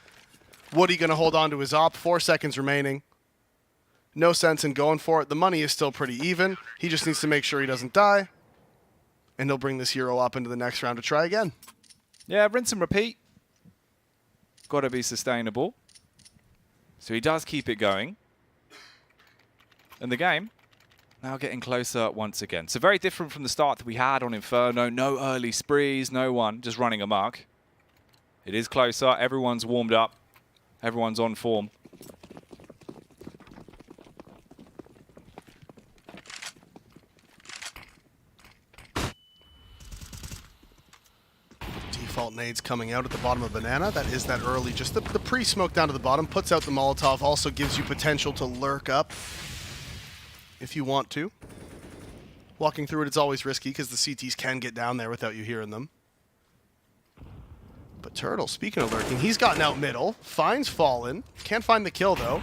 Woody going to hold on to his op, 4 seconds remaining. No sense in going for it. The money is still pretty even. He just needs to make sure he doesn't die, and he'll bring this hero up into the next round to try again. Yeah, rinse and repeat. Got to be sustainable. So he does keep it going. And the game now getting closer once again. So very different from the start that we had on Inferno. No early sprees, no one just running amok. It is closer. Everyone's warmed up. Everyone's on form. Default nades coming out at the bottom of Banana. That is that early, just the pre-smoke down to the bottom. Puts out the Molotov, also gives you potential to lurk up if you want to. Walking through it, it's always risky because the CTs can get down there without you hearing them. But Turtle, speaking of lurking, he's gotten out middle, finds Fallen, can't find the kill though.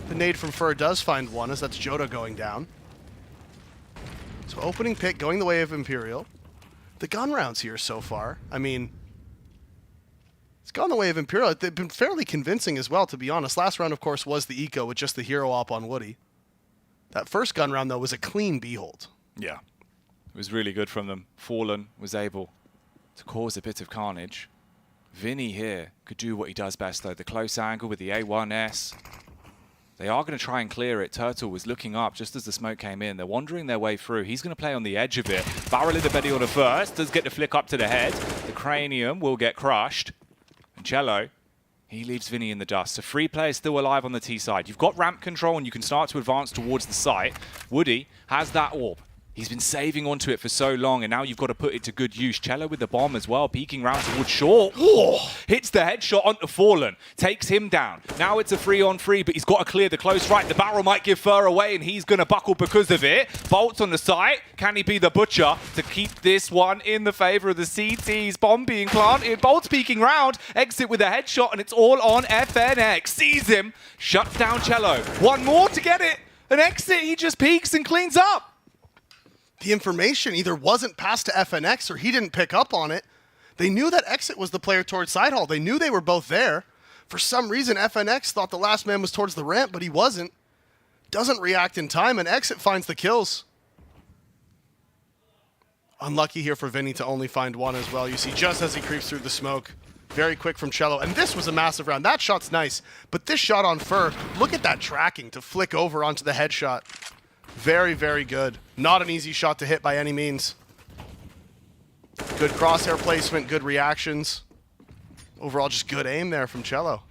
The nade from Fur does find one, as that's Joda going down. So opening pick going the way of Imperial. The gun rounds here so far, I mean, it's gone the way of Imperial. They've been fairly convincing as well, to be honest. Last round, of course, was the eco with just the hero op on Woody. That first gun round, though, was a clean B-hold. Yeah, it was really good from them. Fallen was able to cause a bit of carnage. Vinny here could do what he does best, though. The close angle with the A1S. They are going to try and clear it. Turtle was looking up just as the smoke came in. They're wandering their way through. He's going to play on the edge of it. Barrel in the belly on the first. Does get the flick up to the head. The cranium will get crushed. And Cello, he leaves Vinny in the dust. So 3 players still alive on the T side. You've got ramp control and you can start to advance towards the site. Woody has that orb. He's been saving onto it for so long, and now you've got to put it to good use. Cello with the bomb as well, peeking round towards short. Oh, hits the headshot onto Fallen, takes him down. Now it's a 3-on-3, but he's got to clear the close right. The barrel might give Fur away, and he's going to buckle because of it. Bolts on the site. Can he be the butcher to keep this one in the favor of the CTs? Bomb being planted. Bolts peeking round. Exit with a headshot, and it's all on FNX. Sees him. Shuts down Cello. One more to get it. An exit. He just peeks and cleans up. The information either wasn't passed to FNX or he didn't pick up on it. They knew that Exit was the player towards side hall. They knew they were both there. For some reason, FNX thought the last man was towards the ramp, but he wasn't. Doesn't react in time, and Exit finds the kills. Unlucky here for Vinny to only find one as well. You see just as he creeps through the smoke. Very quick from Cello, and this was a massive round. That shot's nice, but this shot on Fur, look at that tracking to flick over onto the headshot. Very, very good. Not an easy shot to hit by any means. Good crosshair placement, good reactions. Overall, just good aim there from Cello.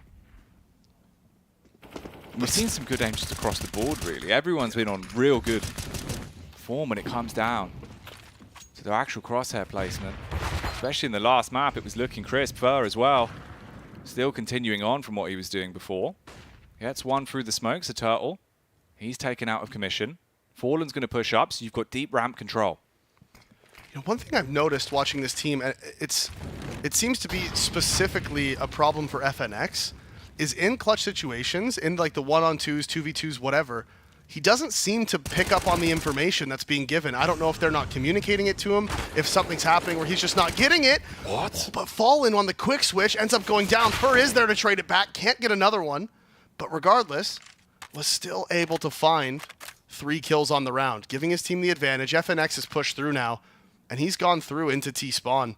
We've seen some good aims just across the board, really. Everyone's been on real good form when it comes down to their actual crosshair placement. Especially in the last map, it was looking crisp. Fur as well. Still continuing on from what he was doing before. Gets one through the smokes, a Turtle. He's taken out of commission. Fallen's going to push up, so you've got deep ramp control. You know, one thing I've noticed watching this team, it seems to be specifically a problem for FNX, is in clutch situations, in like the 1-on-2s, 2v2s, whatever, he doesn't seem to pick up on the information that's being given. I don't know if they're not communicating it to him, if something's happening where he's just not getting it. What? But Fallen on the quick switch ends up going down. Fur is there to trade it back, can't get another one. But regardless, was still able to find 3 kills on the round, giving his team the advantage. FNX is pushed through now, and he's gone through into T-spawn.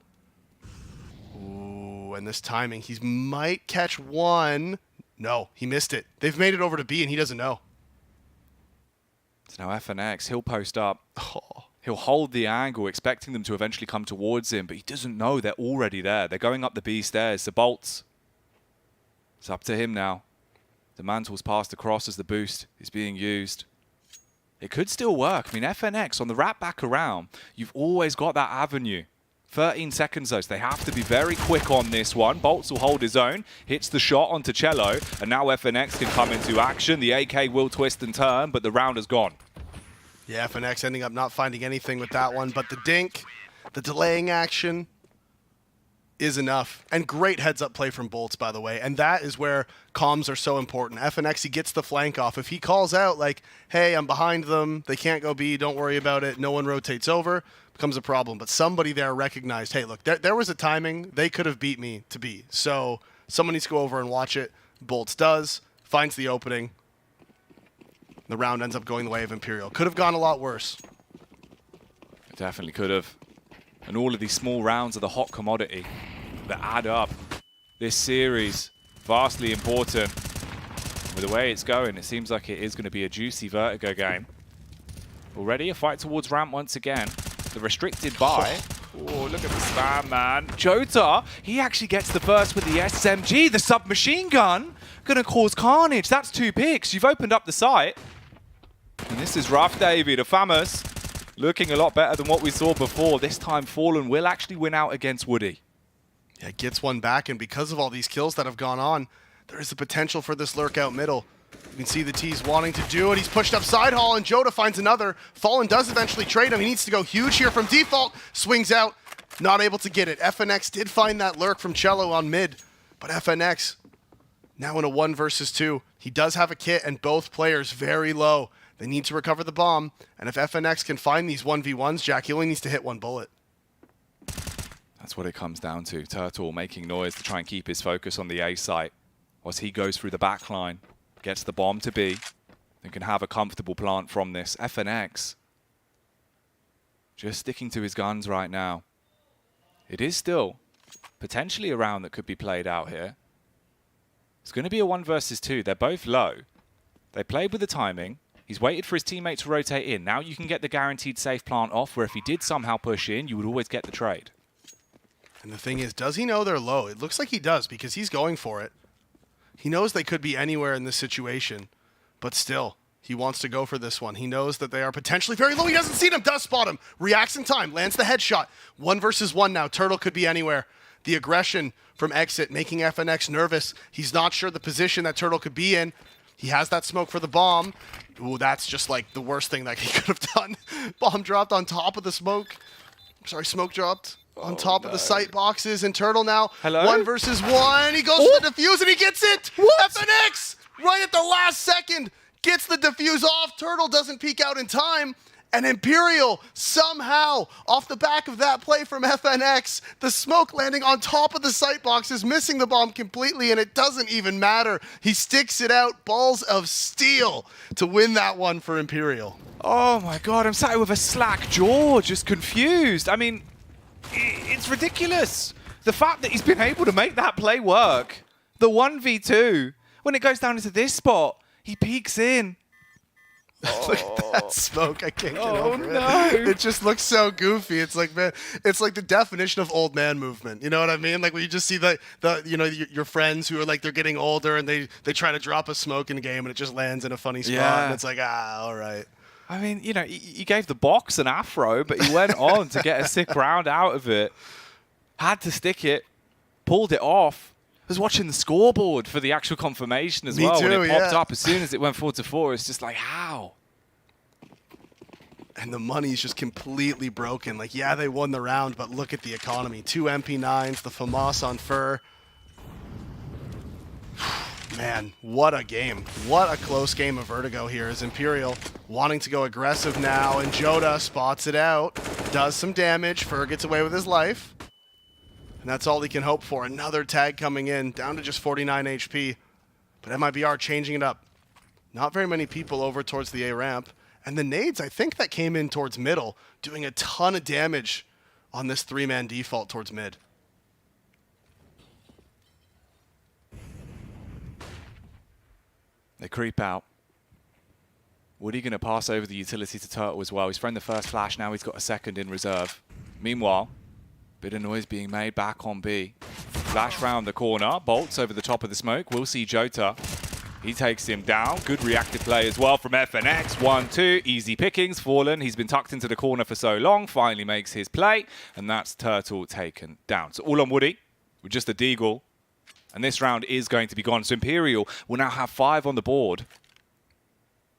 Ooh, and this timing, he might catch one. No, he missed it. They've made it over to B, and he doesn't know. So now FNX, he'll post up. Oh. He'll hold the angle, expecting them to eventually come towards him, but he doesn't know they're already there. They're going up the B stairs. The Bolts It's up to him now. The mantle's passed across as the boost is being used. It could still work. I mean, FNX on the wrap back around, you've always got that avenue. 13 seconds though, so they have to be very quick on this one. Bolts will hold his own, hits the shot onto Cello, and now FNX can come into action. The AK will twist and turn, but the round is gone. Yeah, FNX ending up not finding anything with that one, but the dink, the delaying action is enough. And great heads-up play from Bolts, by the way, and that is where comms are so important. FNX, he gets the flank off. If he calls out like, hey, I'm behind them, they can't go B, don't worry about it, no one rotates over, becomes a problem. But somebody there recognized, hey, look, there was a timing, they could have beat me to B. So someone needs to go over and watch it. Bolts does, finds the opening. The round ends up going the way of Imperial. Could have gone a lot worse. It definitely could have. And all of these small rounds are the hot commodity that add up. This series, vastly important. With the way it's going, it seems like it is going to be a juicy Vertigo game. Already a fight towards ramp once again. The restricted buy. Oh, look at the spam, man. Jota, he actually gets the first with the SMG. The submachine gun going to cause carnage. That's 2 picks. You've opened up the site. And this is rough, Davey. The Famous looking a lot better than what we saw before. This time, Fallen will actually win out against Woody. Yeah, gets one back, and because of all these kills that have gone on, there is the potential for this lurk out middle. You can see the T's wanting to do it. He's pushed up side hall, and Jota finds another. Fallen does eventually trade him. He needs to go huge here from default. Swings out, not able to get it. FNX did find that lurk from Cello on mid, but FNX now in a 1 versus 2. He does have a kit, and both players very low. They need to recover the bomb, and if FNX can find these 1v1s, Jack, he only needs to hit 1 bullet. That's what it comes down to. Turtle making noise to try and keep his focus on the A site. Whilst he goes through the back line, gets the bomb to B, and can have a comfortable plant from this. FNX just sticking to his guns right now. It is still potentially a round that could be played out here. It's going to be a 1 versus 2. They're both low. They played with the timing. He's waited for his teammate to rotate in. Now you can get the guaranteed safe plant off, where if he did somehow push in, you would always get the trade. And the thing is, does he know they're low? It looks like he does, because he's going for it. He knows they could be anywhere in this situation, but still, he wants to go for this one. He knows that they are potentially very low. He doesn't see them, does spot him. Reacts in time, lands the headshot. 1 versus 1 now. Turtle could be anywhere. The aggression from Exit making FNX nervous. He's not sure the position that Turtle could be in. He has that smoke for the bomb. Ooh, that's just like the worst thing that he could have done. Bomb dropped on top of the smoke. Sorry, smoke dropped on top of the site boxes. And Turtle now, 1 versus 1. He goes for the defuse and he gets it. What? FNX, right at the last second, gets the defuse off. Turtle doesn't peek out in time. And Imperial, somehow, off the back of that play from FNX, the smoke landing on top of the site boxes, missing the bomb completely, and it doesn't even matter. He sticks it out, balls of steel, to win that one for Imperial. Oh my god, I'm sat here with a slack jaw, just confused. I mean, it's ridiculous. The fact that he's been able to make that play work. The 1v2, when it goes down into this spot, he peeks in. Look at that smoke. I can't get over it. It just looks so goofy. It's like, man, it's like the definition of old man movement. You know what I mean? Like when you just see the you know, your friends who are like, they're getting older and they try to drop a smoke in a game and it just lands in a funny spot. Yeah. And it's like, all right. I mean, you know, he gave the box an afro, but he went on to get a sick round out of it. Had to stick it, pulled it off. I was watching the scoreboard for the actual confirmation as well. When it popped up, as soon as it went 4-4, it's just like, how? And the money's just completely broken. Like, yeah, they won the round, but look at the economy. 2 MP9s, the FAMAS on Fur. Man, what a game. What a close game of Vertigo here as Imperial wanting to go aggressive now, and Jota spots it out, does some damage. Fur gets away with his life. And that's all he can hope for. Another tag coming in, down to just 49 HP. But MIBR changing it up. Not very many people over towards the A ramp. And the nades, I think that came in towards middle, doing a ton of damage on this 3-man default towards mid. They creep out. Woody going to pass over the utility to Turtle as well. He's thrown the first flash, now he's got a second in reserve. Meanwhile, bit of noise being made back on B. Flash round the corner, bolts over the top of the smoke. We'll see Jota. He takes him down. Good reactive play as well from FNX. 1-2, easy pickings. Fallen, he's been tucked into the corner for so long, finally makes his play, and that's Turtle taken down. So all on Woody with just a Deagle, and this round is going to be gone. So Imperial will now have 5 on the board,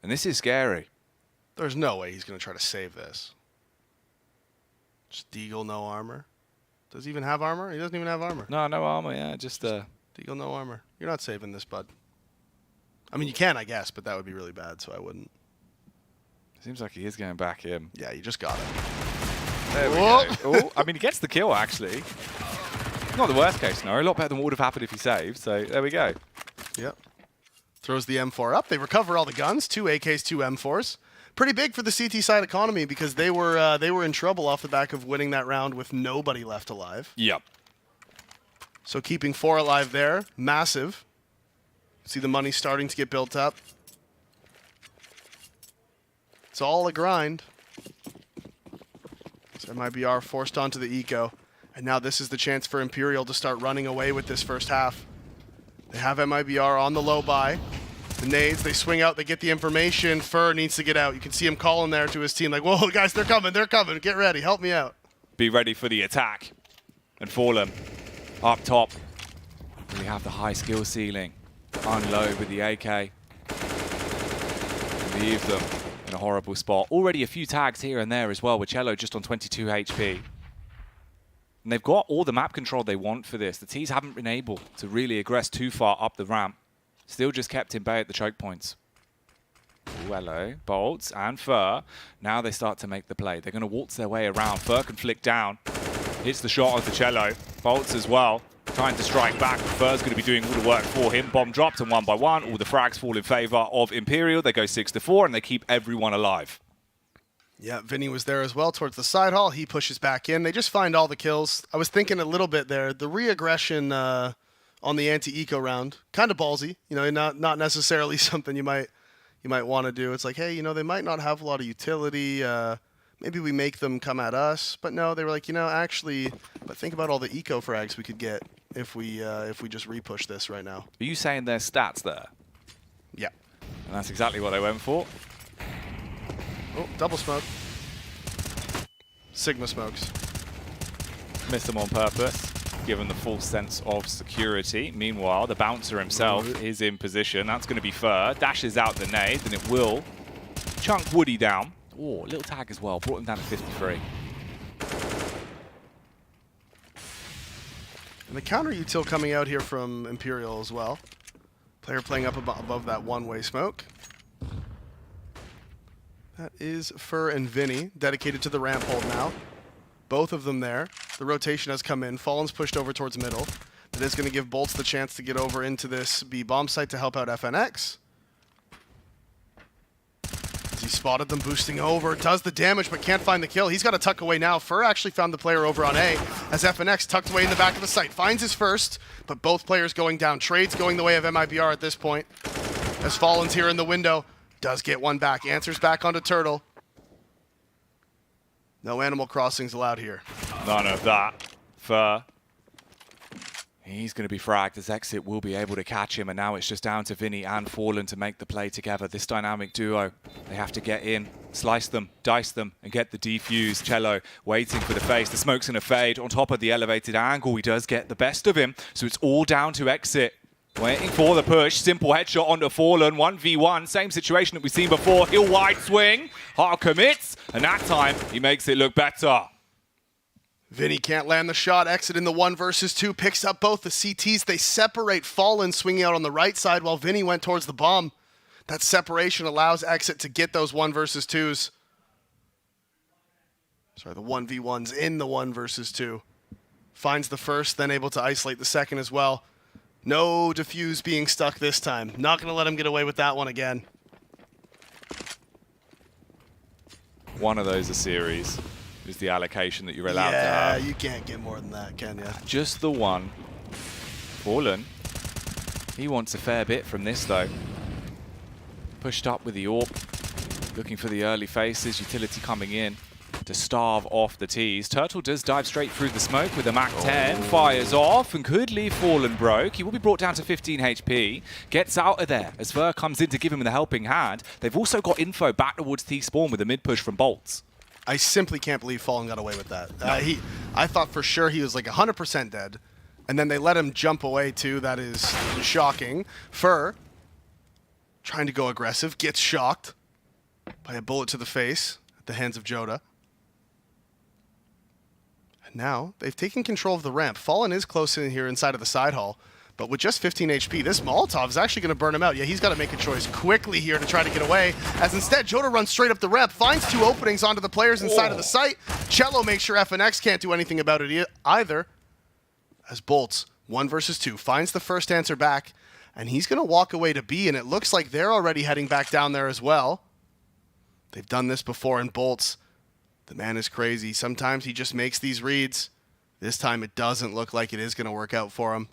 and this is scary. There's no way he's going to try to save this. Just Deagle, no armor. Does he even have armor? He doesn't even have armor. No armor, yeah, just Deagle, no armor. You're not saving this, bud. I mean, you can, I guess, but that would be really bad, so I wouldn't. Seems like he is going back in. Yeah, you just got it. There we go. Oh, I mean, he gets the kill, actually. Not the worst case scenario. A lot better than what would have happened if he saved, so there we go. Yep. Throws the M4 up. They recover all the guns. 2 AKs, 2 M4s. Pretty big for the CT side economy because they were in trouble off the back of winning that round with nobody left alive. Yep. So keeping 4 alive there, massive. See the money starting to get built up. It's all a grind. So MIBR forced onto the eco. And now this is the chance for Imperial to start running away with this first half. They have MIBR on the low buy. The nades, they swing out, they get the information. Fur needs to get out. You can see him calling there to his team like, whoa, guys, they're coming. Get ready. Help me out. Be ready for the attack. And Fallen up top. We have the high skill ceiling. Unload with the AK. Leave them in a horrible spot. Already a few tags here and there as well, with Cello just on 22 HP. And they've got all the map control they want for this. The T's haven't been able to really aggress too far up the ramp. Still just kept in bay at the choke points. Ooh, hello. Bolts and Fur. Now they start to make the play. They're going to waltz their way around. Fur can flick down. Hits the shot onto Cello. Bolts as well. Trying to strike back. Fur's going to be doing all the work for him. Bomb dropped, and 1 by 1. All the frags fall in favor of Imperial. They go 6-4, and they keep everyone alive. Yeah, Vinny was there as well towards the side hall. He pushes back in. They just find all the kills. I was thinking a little bit there. The re-aggression on the anti-eco round, kind of ballsy. You know, not necessarily something you might want to do. It's like, hey, you know, they might not have a lot of utility. Maybe we make them come at us. But no, they were like, you know, actually, but think about all the eco frags we could get if we just repush this right now. Are you saying their stats there? Yeah. And that's exactly what they went for. Oh, double smoke. Sigma smokes. Missed them on purpose, given the false sense of security. Meanwhile, the bouncer himself is in position. That's going to be Fur. Dashes out the nade, and it will chunk Woody down. Oh, little tag as well. Brought him down to 53. And the counter util coming out here from Imperial as well. Player playing up above that one-way smoke. That is Fur and Vinny, dedicated to the ramp hold now. Both of them there. The rotation has come in. Fallen's pushed over towards middle. That is going to give Bolts the chance to get over into this B bomb site to help out FNX. As he spotted them boosting over, does the damage but can't find the kill. He's got to tuck away now. Fur actually found the player over on A as FNX tucked away in the back of the site. Finds his first, but both players going down. Trades going the way of MIBR at this point. As Fallen's here in the window. Does get one back. Answers back onto Turtle. No Animal Crossings allowed here. None of that. Fur. He's going to be fragged as Exit will be able to catch him, and now it's just down to Vinny and Fallen to make the play together. This dynamic duo, they have to get in, slice them, dice them, and get the defuse. Cello waiting for the face. The smoke's going to fade. On top of the elevated angle, he does get the best of him, so it's all down to Exit. Waiting for the push, simple headshot onto Fallen, 1v1, same situation that we've seen before. He'll wide swing, Hart commits, and that time he makes it look better. Vinny can't land the shot. Exit in the 1 versus 2, picks up both the CTs. They separate. Fallen swinging out on the right side while Vinny went towards the bomb. That separation allows Exit to get those 1 versus 2s. Sorry, the 1v1s in the 1 versus 2. Finds the first, then able to isolate the second as well. No defuse being stuck this time. Not going to let him get away with that one again. One of those a series is the allocation that you're allowed to have. Yeah, you can't get more than that, can you? Just the one. Fallen. He wants a fair bit from this, though. Pushed up with the AWP. Looking for the early faces. Utility coming in. to starve off the T's. Turtle does dive straight through the smoke with a MAC-10, fires off, and could leave Fallen broke. He will be brought down to 15 HP, gets out of there as Ver comes in to give him the helping hand. They've also got info back towards T-Spawn with a mid-push from Bolts. I simply can't believe Fallen got away with that. I thought for sure he was like 100% dead, and then they let him jump away too. That is shocking. Fer, trying to go aggressive, gets shocked by a bullet to the face at the hands of Joda. And now they've taken control of the ramp. Fallen is close in here inside of the side hall, but with just 15 HP, this Molotov is actually going to burn him out. Yeah, he's got to make a choice quickly here to try to get away, as instead Joda runs straight up the ramp, finds 2 openings onto the players inside of the site. Cello makes sure FNX can't do anything about it either, as Bolts, 1 versus 2, finds the first answer back, and he's going to walk away to B, and it looks like they're already heading back down there as well. They've done this before in Bolts. The man is crazy. Sometimes he just makes these reads. This time it doesn't look like it is going to work out for him.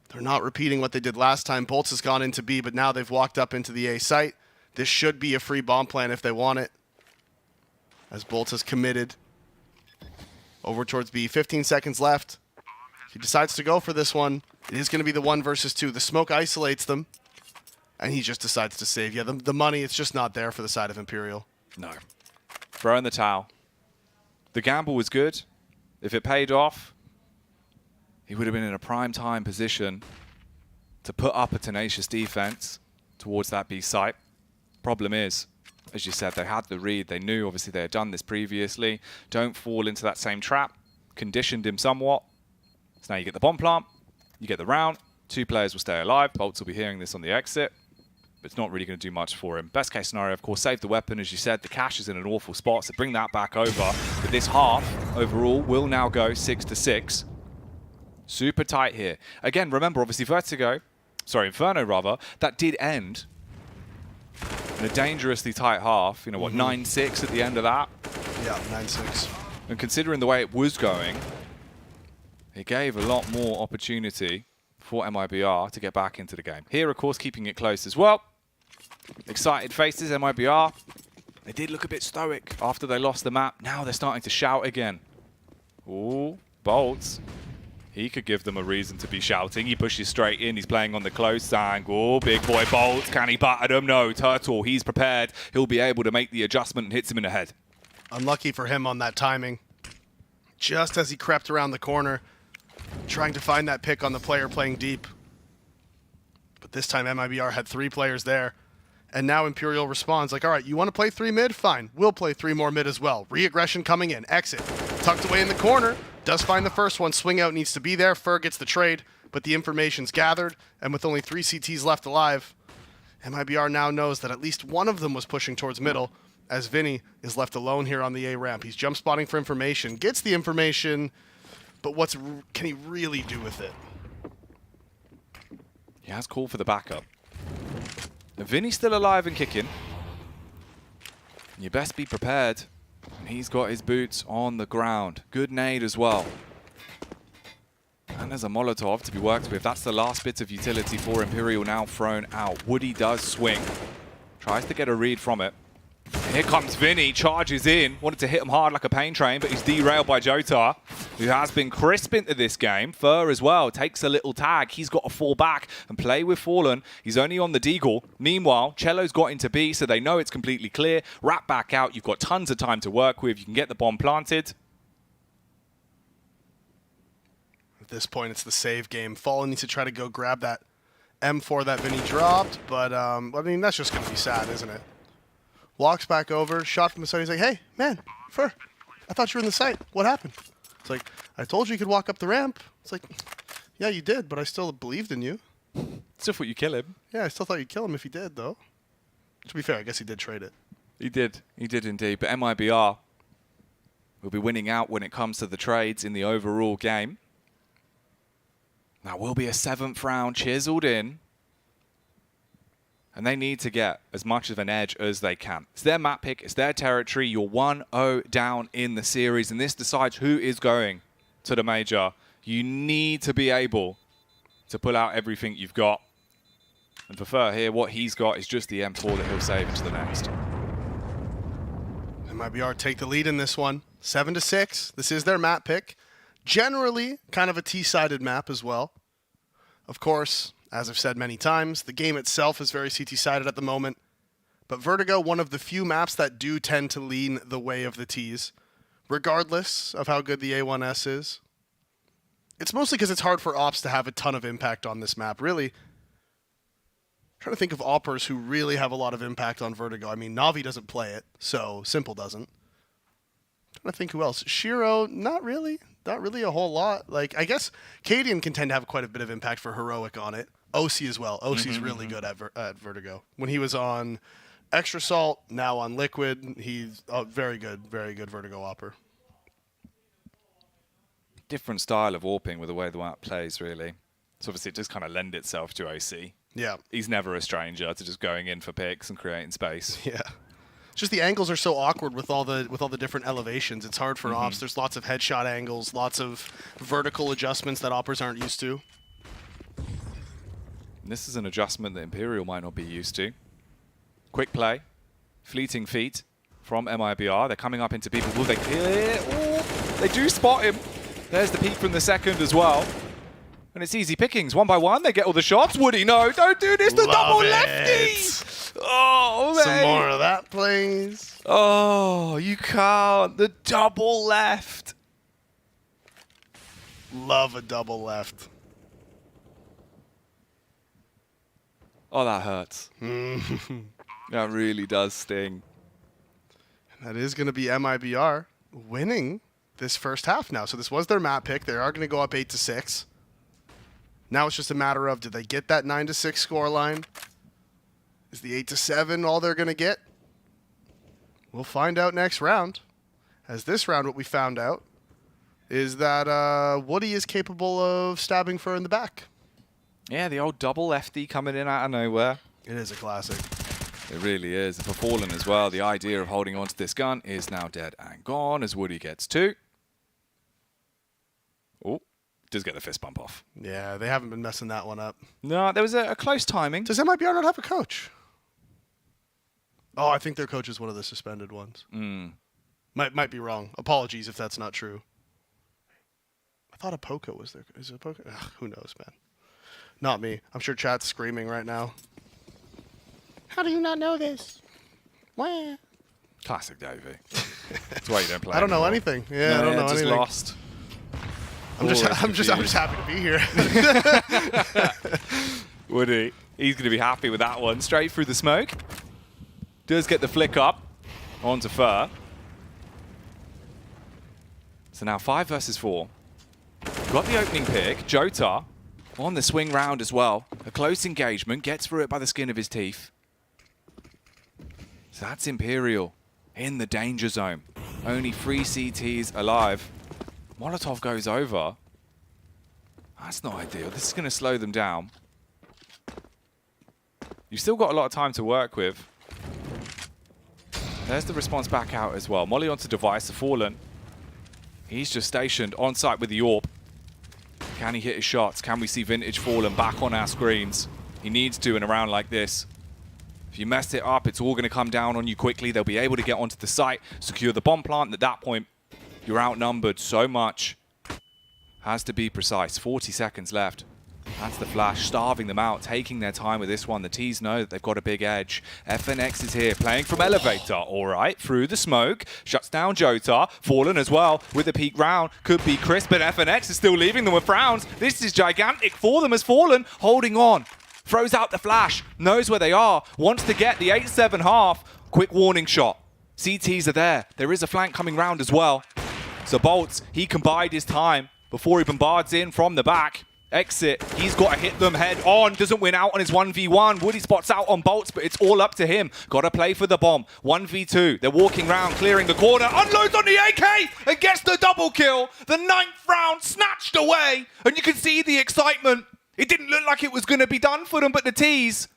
They're not repeating what they did last time. Bolts has gone into B, but now they've walked up into the A site. This should be a free bomb plan if they want it, as Bolts has committed over towards B. 15 seconds left. He decides to go for this one. It is going to be the 1 versus 2. The smoke isolates them, and he just decides to save. Yeah, the money, it's just not there for the side of Imperial. No. Throw in the towel. The gamble was good. If it paid off, he would have been in a prime time position to put up a tenacious defense towards that B site. Problem is, as you said, they had the read. They knew, obviously, they had done this previously. Don't fall into that same trap. Conditioned him somewhat. So now you get the bomb plant, you get the round. 2 players will stay alive. Bolts will be hearing this on the exit, but it's not really going to do much for him. Best case scenario, of course, save the weapon. As you said, the cash is in an awful spot, so bring that back over. But this half, overall, will now go 6-6. Super tight here. Again, remember, obviously, Inferno rather, that did end in a dangerously tight half. You know, what, 9-6 at the end of that? Yeah, 9-6. And considering the way it was going, it gave a lot more opportunity for MIBR to get back into the game. Here, of course, keeping it close as well. Excited faces, MIBR. They did look a bit stoic after they lost the map. Now they're starting to shout again. Ooh, Bolts. He could give them a reason to be shouting. He pushes straight in. He's playing on the close angle. Big boy Bolts. Can he batter them? No. Turtle, he's prepared. He'll be able to make the adjustment and hits him in the head. Unlucky for him on that timing. Just as he crept around the corner, trying to find that pick on the player playing deep. But this time MIBR had 3 players there. And now Imperial responds like, all right, you want to play 3 mid? Fine. We'll play 3 more mid as well. Re-aggression coming in. Exit. Tucked away in the corner. Does find the first one. Swing out needs to be there. Fer gets the trade, but the information's gathered. And with only 3 CTs left alive, MIBR now knows that at least one of them was pushing towards middle, as Vinny is left alone here on the A ramp. He's jump spotting for information. Gets the information, but what can he really do with it? He has called for the backup. Vinny's still alive and kicking. You best be prepared. He's got his boots on the ground. Good nade as well. And there's a Molotov to be worked with. That's the last bit of utility for Imperial now thrown out. Woody does swing. Tries to get a read from it. And here comes Vinny, charges in. Wanted to hit him hard like a pain train, but he's derailed by Jota, who has been crisp into this game. Fer as well takes a little tag. He's got to fall back and play with Fallen. He's only on the Deagle. Meanwhile, Cello's got into B, so they know it's completely clear. Wrap back out. You've got tons of time to work with. You can get the bomb planted. At this point, it's the save game. Fallen needs to try to go grab that M4 that Vinny dropped, but I mean, that's just going to be sad, isn't it? Walks back over, shot from the side. He's like, hey, man, Fer, I thought you were in the site. What happened? It's like, I told you could walk up the ramp. It's like, yeah, you did, but I still believed in you. Still thought you'd kill him. Yeah, I still thought you'd kill him if he did, though. To be fair, I guess he did trade it. He did indeed. But MIBR will be winning out when it comes to the trades in the overall game. Now will be a 7th round chiseled in. And they need to get as much of an edge as they can. It's their map pick, it's their territory. You're 1-0 down in the series, and this decides who is going to the major. You need to be able to pull out everything you've got. And for Fer here, what he's got is just the M4 that he'll save into the next. MIBR take the lead in this one, 7-6. This is their map pick. Generally, kind of a T-sided map as well. Of course, as I've said many times, the game itself is very CT-sided at the moment. But Vertigo, one of the few maps that do tend to lean the way of the Ts, regardless of how good the A1S is. It's mostly because it's hard for Ops to have a ton of impact on this map, really. I'm trying to think of Oppers who really have a lot of impact on Vertigo. I mean, Navi doesn't play it, so Simple doesn't. I'm trying to think who else. Shiro, not really. Not really a whole lot. Like, I guess Cadian can tend to have quite a bit of impact for Heroic on it. OC as well. OC's really good at Vertigo. When he was on Extra Salt, now on Liquid, he's a very good Vertigo Opper. Different style of warping with the way the map plays, really. So obviously it does kind of lend itself to OC. Yeah. He's never a stranger to just going in for picks and creating space. Yeah. Just the angles are so awkward with all the different elevations. It's hard for Ops. There's lots of headshot angles, lots of vertical adjustments that Oppers aren't used to. And this is an adjustment that Imperial might not be used to. Quick play, fleeting feet from MIBR. They're coming up into people. Will they clear? Oh, they do spot him. There's the peek from the second as well. And it's easy pickings. One by one, they get all the shots. Woody, no, don't do this. The double lefty. Oh, man. Some more of that, please. Oh, you can't. The double left. Love a double left. Oh, that hurts. That really does sting. And that is going to be MIBR winning this first half now. So this was their map pick. They are going to go up 8-6. Now it's just a matter of, did they get that 9-6 scoreline? Is the 8-7 all they're going to get? We'll find out next round. As this round, what we found out is that Woody is capable of stabbing Fur in the back. Yeah, the old double lefty coming in out of nowhere. It is a classic. It really is. For Fallen as well, the idea of holding onto this gun is now dead and gone as Woody gets 2. Oh, does get the fist bump off. Yeah, they haven't been messing that one up. No, there was a close timing. Does MIBR not have a coach? Oh, I think their coach is one of the suspended ones. Might be wrong. Apologies if that's not true. I thought Apoka was there. Is it Apoka? Ugh, who knows, man. Not me. I'm sure chat's screaming right now. How do you not know this? Wah. Classic Davey. That's why you don't play. I don't know anymore. anything. Yeah, I don't know just anything. Lost. I'm just happy to be here. Woody, he's going to be happy with that one. Straight through the smoke. Does get the flick up onto Fur. So now 5 versus 4. Got the opening pick. Jota on the swing round as well. A close engagement. Gets through it by the skin of his teeth. So that's Imperial in the danger zone. Only 3 CTs alive. Molotov goes over. That's not ideal. This is going to slow them down. You've still got a lot of time to work with. There's the response back out as well. Molly onto device, the Fallen. He's just stationed on site with the AWP. Can he hit his shots? Can we see Vintage Fallen back on our screens? He needs to in a round like this. If you mess it up, it's all going to come down on you quickly. They'll be able to get onto the site, secure the bomb plant. And at that point, you're outnumbered so much. Has to be precise. 40 seconds left. That's the flash, starving them out, taking their time with this one. The T's know that they've got a big edge. FNX is here, playing from elevator. All right, through the smoke. Shuts down Jota. Fallen as well with the peak round. Could be Chris, but FNX is still leaving them with rounds. This is gigantic for them as Fallen holding on. Throws out the flash, knows where they are, wants to get the 8-7 half. Quick warning shot. CTs are there. There is a flank coming round as well. So Bolts, he can bide his time before he bombards in from the back. Exit, he's got to hit them head on. Doesn't win out on his 1v1. Woody spots out on Bolts, but it's all up to him. Got to play for the bomb. 1v2, they're walking round, clearing the corner. Unloads on the AK and gets the double kill. The 9th round snatched away. And you can see the excitement. It didn't look like it was going to be done for them, but the T's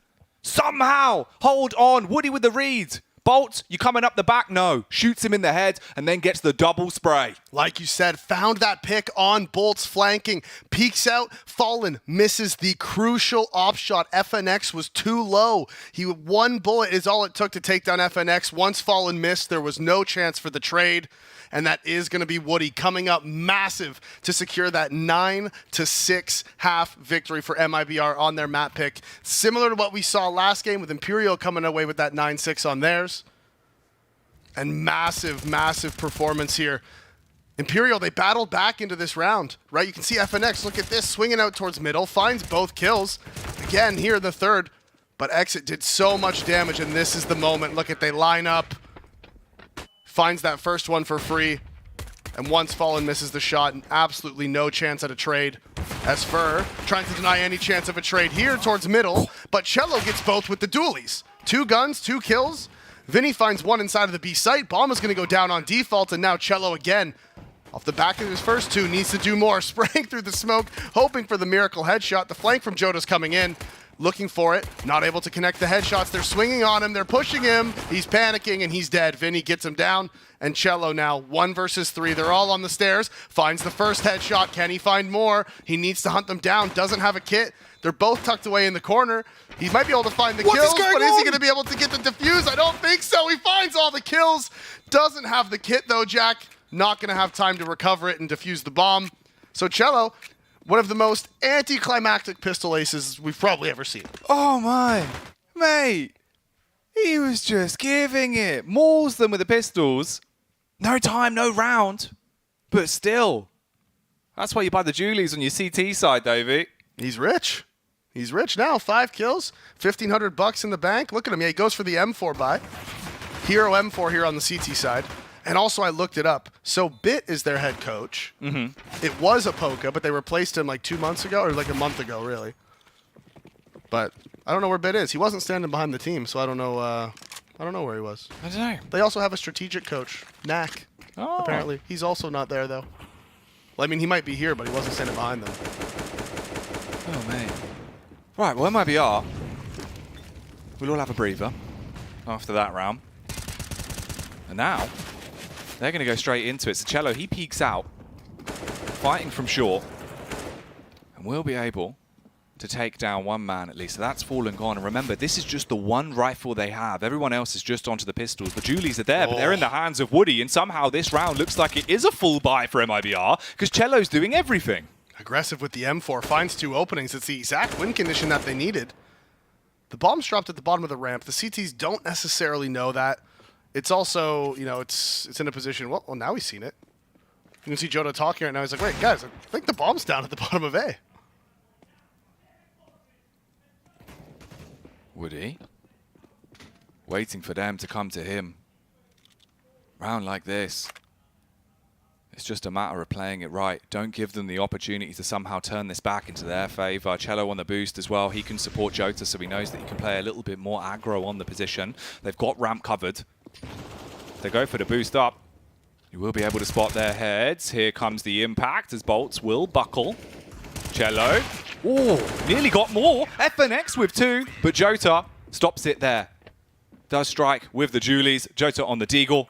somehow hold on. Woody with the read. Bolt, you coming up the back? No. Shoots him in the head and then gets the double spray. Like you said, found that pick on Bolt's flanking. Peeks out, Fallen misses the crucial op shot. FNX was too low. One bullet is all it took to take down FNX. Once Fallen missed, there was no chance for the trade. And that is going to be Woody coming up massive to secure that 9-6 half victory for MIBR on their map pick. Similar to what we saw last game with Imperial coming away with that 9-6 on theirs. And massive, massive performance here. Imperial, they battled back into this round, right? You can see FNX, look at this, swinging out towards middle, finds both kills. Again, here in the third, but Exit did so much damage, and this is the moment. Look at, they line up. Finds that first one for free, and once Fallen misses the shot, absolutely no chance at a trade. As Fur trying to deny any chance of a trade here towards middle, but Cello gets both with the dualies. 2 guns, 2 kills. Vinny finds one inside of the B site. Bomb is going to go down on default, and now Cello again, off the back of his first 2, needs to do more. Spraying through the smoke, hoping for the miracle headshot. The flank from Jota's coming in. Looking for it, not able to connect the headshots. They're swinging on him, they're pushing him. He's panicking and he's dead. Vinny gets him down, and Cello now 1 versus 3. They're all on the stairs. Finds the first headshot. Can he find more? He needs to hunt them down. Doesn't have a kit. They're both tucked away in the corner. He might be able to find the kills, but is he going to be able to get the defuse? I don't think so. He finds all the kills. Doesn't have the kit though, Jack. Not going to have time to recover it and defuse the bomb. So Cello, one of the most anticlimactic pistol aces we've probably ever seen. Oh my, mate. He was just giving it. Mauls them with the pistols. No time, no round. But still. That's why you buy the Julies on your CT side, Davey. He's rich. He's rich now. 5 kills, $1,500 in the bank. Look at him. Yeah, he goes for the M4 buy. Hero M4 here on the CT side. And also, I looked it up. So Bit is their head coach. It was a Poca, but they replaced him like 2 months ago, or like a month ago, really. But I don't know where Bit is. He wasn't standing behind the team, so I don't know. I don't know where he was. I don't know. They also have a strategic coach, Knack. Oh. Apparently, he's also not there though. Well, I mean, he might be here, but he wasn't standing behind them. Oh, mate. Right, well, MIBR, we'll all have a breather after that round. And now, they're going to go straight into it. So Cello, he peeks out, fighting from short, and will be able to take down one man at least. So that's Fallen gone. And remember, this is just the one rifle they have. Everyone else is just onto the pistols. The Julies are there, but they're in the hands of Woody. And somehow this round looks like it is a full buy for MIBR, because Cello's doing everything. Aggressive with the M4, finds 2 openings. It's the exact win condition that they needed. The bomb's dropped at the bottom of the ramp. The CTs don't necessarily know that. It's also, you know, it's in a position, well, now we've seen it. You can see Jota talking right now. He's like, wait, guys, I think the bomb's down at the bottom of A. Woody, waiting for them to come to him. Round like this, it's just a matter of playing it right. Don't give them the opportunity to somehow turn this back into their favor. Cello on the boost as well. He can support Jota, so he knows that he can play a little bit more aggro on the position. They've got ramp covered. They go for the boost up. You will be able to spot their heads. Here comes the impact as bolts will buckle. Cello. Oh, nearly got more. FNX with 2, but Jota stops it there. Does strike with the Julies. Jota on the Deagle.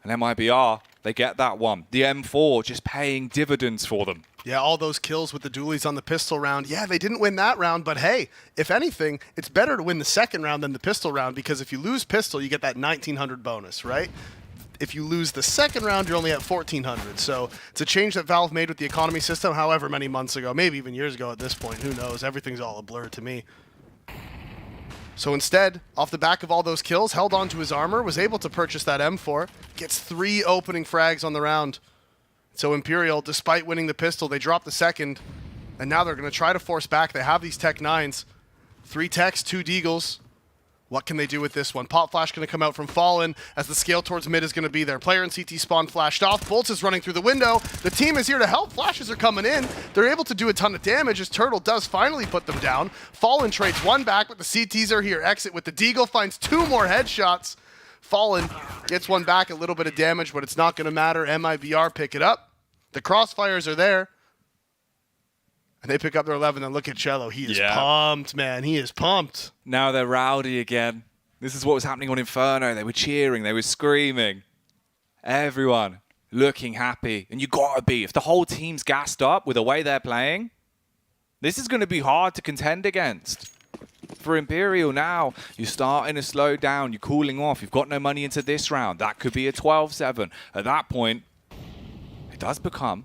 And MIBR, they get that one. The M4 just paying dividends for them. Yeah, all those kills with the dualies on the pistol round. Yeah, they didn't win that round, but hey, if anything, it's better to win the second round than the pistol round, because if you lose pistol, you get that 1,900 bonus, right? If you lose the second round, you're only at 1,400. So it's a change that Valve made with the economy system however many months ago, maybe even years ago at this point. Who knows? Everything's all a blur to me. So instead, off the back of all those kills, held on to his armor, was able to purchase that M4, gets 3 opening frags on the round. So Imperial, despite winning the pistol, they drop the second, and now they're going to try to force back. They have these Tech 9s. 3 Techs, 2 Deagles. What can they do with this one? Pop Flash going to come out from Fallen as the scale towards mid is going to be there. Player in CT spawn flashed off. Bolts is running through the window. The team is here to help. Flashes are coming in. They're able to do a ton of damage as Turtle does finally put them down. Fallen trades 1 back, but the CTs are here. Exit with the Deagle, finds 2 more headshots. Fallen gets 1 back, a little bit of damage, but it's not going to matter. MIBR pick it up. The crossfires are there. And they pick up their 11, and look at Cello. He is pumped, man. He is pumped. Now they're rowdy again. This is what was happening on Inferno. They were cheering, they were screaming. Everyone looking happy. And you gotta be. If the whole team's gassed up with the way they're playing, this is going to be hard to contend against. For Imperial now, you're starting to slow down, you're cooling off, you've got no money into this round. That could be a 12-7. At that point, it does become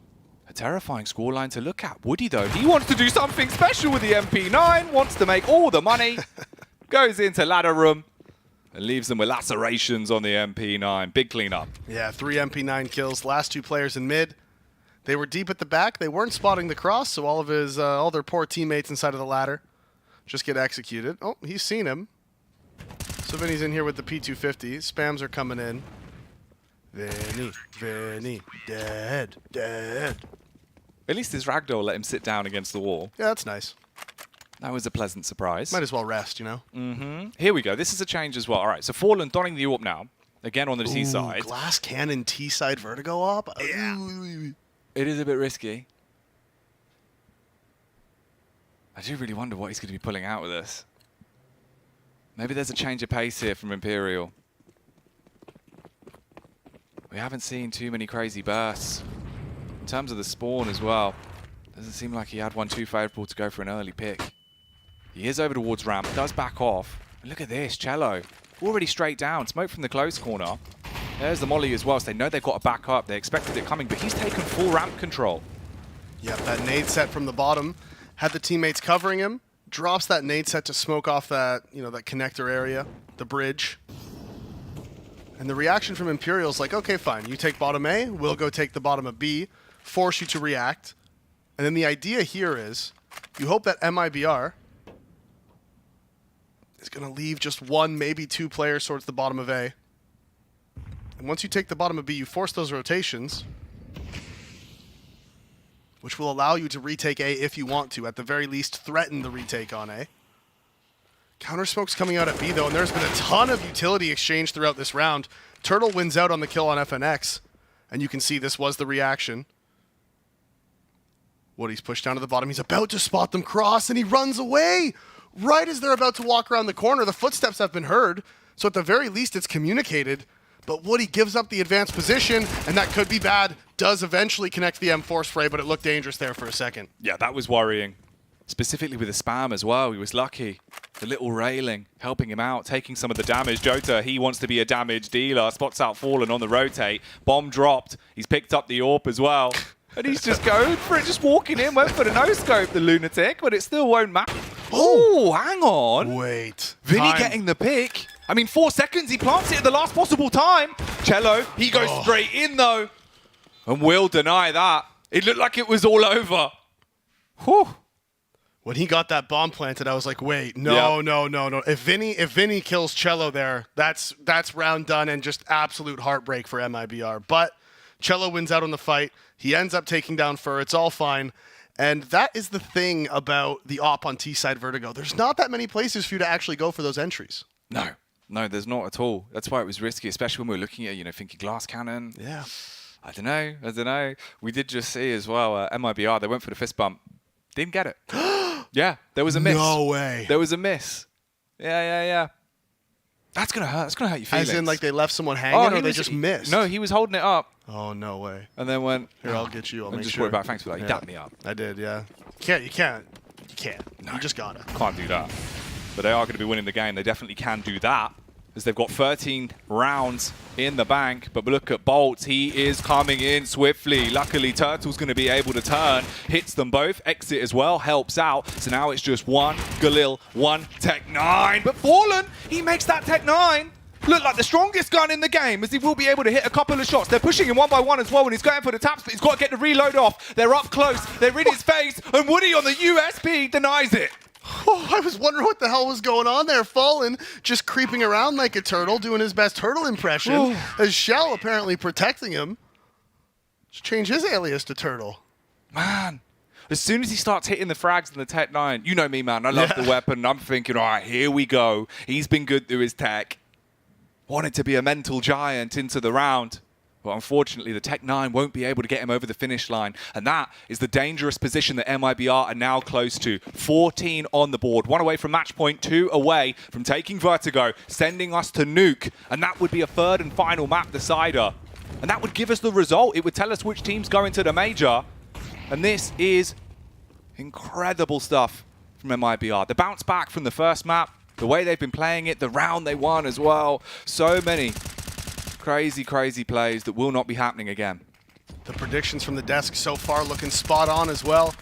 a terrifying scoreline to look at. Woody, though, he wants to do something special with the MP9, wants to make all the money, goes into ladder room, and leaves them with lacerations on the MP9. Big cleanup. Yeah, 3 MP9 kills. Last 2 players in mid. They were deep at the back. They weren't spotting the cross, so all their poor teammates inside of the ladder just get executed. Oh, he's seen him. So Vinny's in here with the P250. Spams are coming in. Vinny, dead. At least his ragdoll let him sit down against the wall. Yeah, that's nice. That was a pleasant surprise. Might as well rest, you know? Mm-hmm. Here we go. This is a change as well. All right, so Fallen donning the AWP now. Again on the T side. Glass cannon T side Vertigo up? Yeah. It is a bit risky. I do really wonder what he's going to be pulling out with this. Maybe there's a change of pace here from Imperial. We haven't seen too many crazy bursts. In terms of the spawn as well, doesn't seem like he had one too favorable to go for an early pick. He is over towards ramp, does back off. And look at this, Cello. Already straight down, smoke from the close corner. There's the molly as well, so they know they've got to back up. They expected it coming, but he's taken full ramp control. Yep, that nade set from the bottom. Had the teammates covering him. Drops that nade set to smoke off that, that connector area, the bridge. And the reaction from Imperial's like, okay, fine. You take bottom A, we'll go take the bottom of B, force you to react. And then the idea here is you hope that MIBR is going to leave just 1, maybe 2 players towards the bottom of A. And once you take the bottom of B, you force those rotations, which will allow you to retake A if you want to. At the very least, threaten the retake on A. Counter smoke's coming out at B, though, and there's been a ton of utility exchange throughout this round. Turtle wins out on the kill on FNX, and you can see this was the reaction. Woody's pushed down to the bottom. He's about to spot them cross, and he runs away. Right as they're about to walk around the corner, the footsteps have been heard, so at the very least it's communicated. But Woody gives up the advanced position, and that could be bad. Does eventually connect the M4 spray, but it looked dangerous there for a second. Yeah, that was worrying. Specifically with the spam as well. He was lucky. The little railing helping him out, taking some of the damage. Jota, he wants to be a damage dealer. Spots out Fallen on the rotate. Bomb dropped. He's picked up the AWP as well. And he's just going for it, just walking in. Went for the no-scope, the lunatic, but it still won't matter. Oh, hang on. Wait. Vinny getting the pick. I mean, 4 seconds. He plants it at the last possible time. Cello, he goes straight in, though. And will deny that. It looked like it was all over. Whew. When he got that bomb planted, I was like, wait, no. If Vinny kills Cello there, that's round done and just absolute heartbreak for MIBR. But Cello wins out on the fight. He ends up taking down Fur. It's all fine. And that is the thing about the op on T-side Vertigo. There's not that many places for you to actually go for those entries. No, there's not at all. That's why it was risky, especially when we were looking at, thinking glass cannon. Yeah. I don't know. We did just see as well, MIBR, they went for the fist bump. Didn't get it. Yeah, there was a miss. No way. There was a miss. Yeah. That's going to hurt. That's going to hurt your feelings. As in, like, they left someone hanging or they just missed? No, he was holding it up. Oh, no way. And then went, here, I'll get you. I'll make just sure. worry about thanks for that. You dapped me up. I did, yeah. You can't. No. You just gotta. Can't do that. But they are going to be winning the game. They definitely can do that, as they've got 13 rounds in the bank. But look at Bolt. He is coming in swiftly. Luckily, Turtle's going to be able to turn. Hits them both. Exit as well. Helps out. So now it's just one Galil, one Tech 9. But Fallen, he makes that Tech 9 look like the strongest gun in the game, as he will be able to hit a couple of shots. They're pushing him one by one as well, and he's going for the taps, but he's got to get the reload off. They're up close. They're in his face, and Woody on the USP denies it. Oh, I was wondering what the hell was going on there. Fallen just creeping around like a turtle, doing his best turtle impression. As Shell apparently protecting him. Just change his alias to Turtle. Man, as soon as he starts hitting the frags in the Tech 9, you know me, man. I love the weapon. I'm thinking, all right, here we go. He's been good through his tech. Wanted to be a mental giant into the round. But unfortunately, the Tech-9 won't be able to get him over the finish line. And that is the dangerous position that MIBR are now close to. 14 on the board. 1 away from match point, 2 away from taking Vertigo, sending us to Nuke. And that would be a 3rd and final map decider. And that would give us the result. It would tell us which team's going to the major. And this is incredible stuff from MIBR. The bounce back from the first map, the way they've been playing it, the round they won as well. So many crazy, crazy plays that will not be happening again. The predictions from the desk so far looking spot on as well.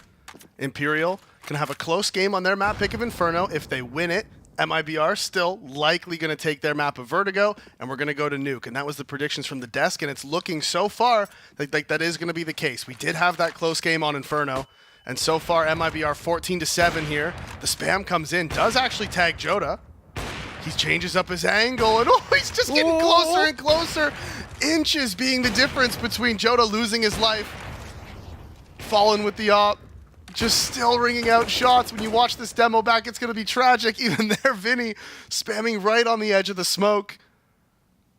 Imperial can have a close game on their map pick of Inferno. If they win it, MIBR still likely going to take their map of Vertigo, and we're going to go to Nuke. And that was the predictions from the desk, and it's looking so far like that is going to be the case. We did have that close game on Inferno, and so far MIBR 14-7 here. The spam comes in, does actually tag Joda. He changes up his angle, and he's just getting closer and closer. Inches being the difference between Joda losing his life, Fallen with the op, just still ringing out shots. When you watch this demo back, it's going to be tragic. Even there, Vinny spamming right on the edge of the smoke.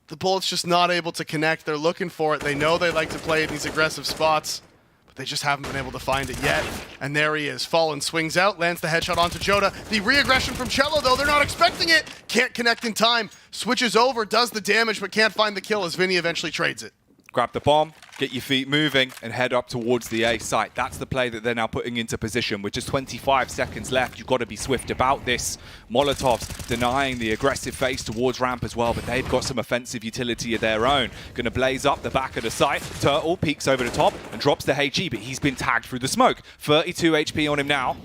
The bullet's just not able to connect. They're looking for it. They know they like to play in these aggressive spots, but they just haven't been able to find it yet. And there he is. Fallen swings out, lands the headshot onto Joda. The re-aggression from Cello, though, they're not expecting it. Can't connect in time. Switches over, does the damage, but can't find the kill as Vinny eventually trades it. Grab the bomb, get your feet moving, and head up towards the A site. That's the play that they're now putting into position. With just 25 seconds left, you've got to be swift about this. Molotovs denying the aggressive face towards ramp as well, but they've got some offensive utility of their own. Going to blaze up the back of the site. Turtle peeks over the top and drops the HE, but he's been tagged through the smoke. 32 HP on him now.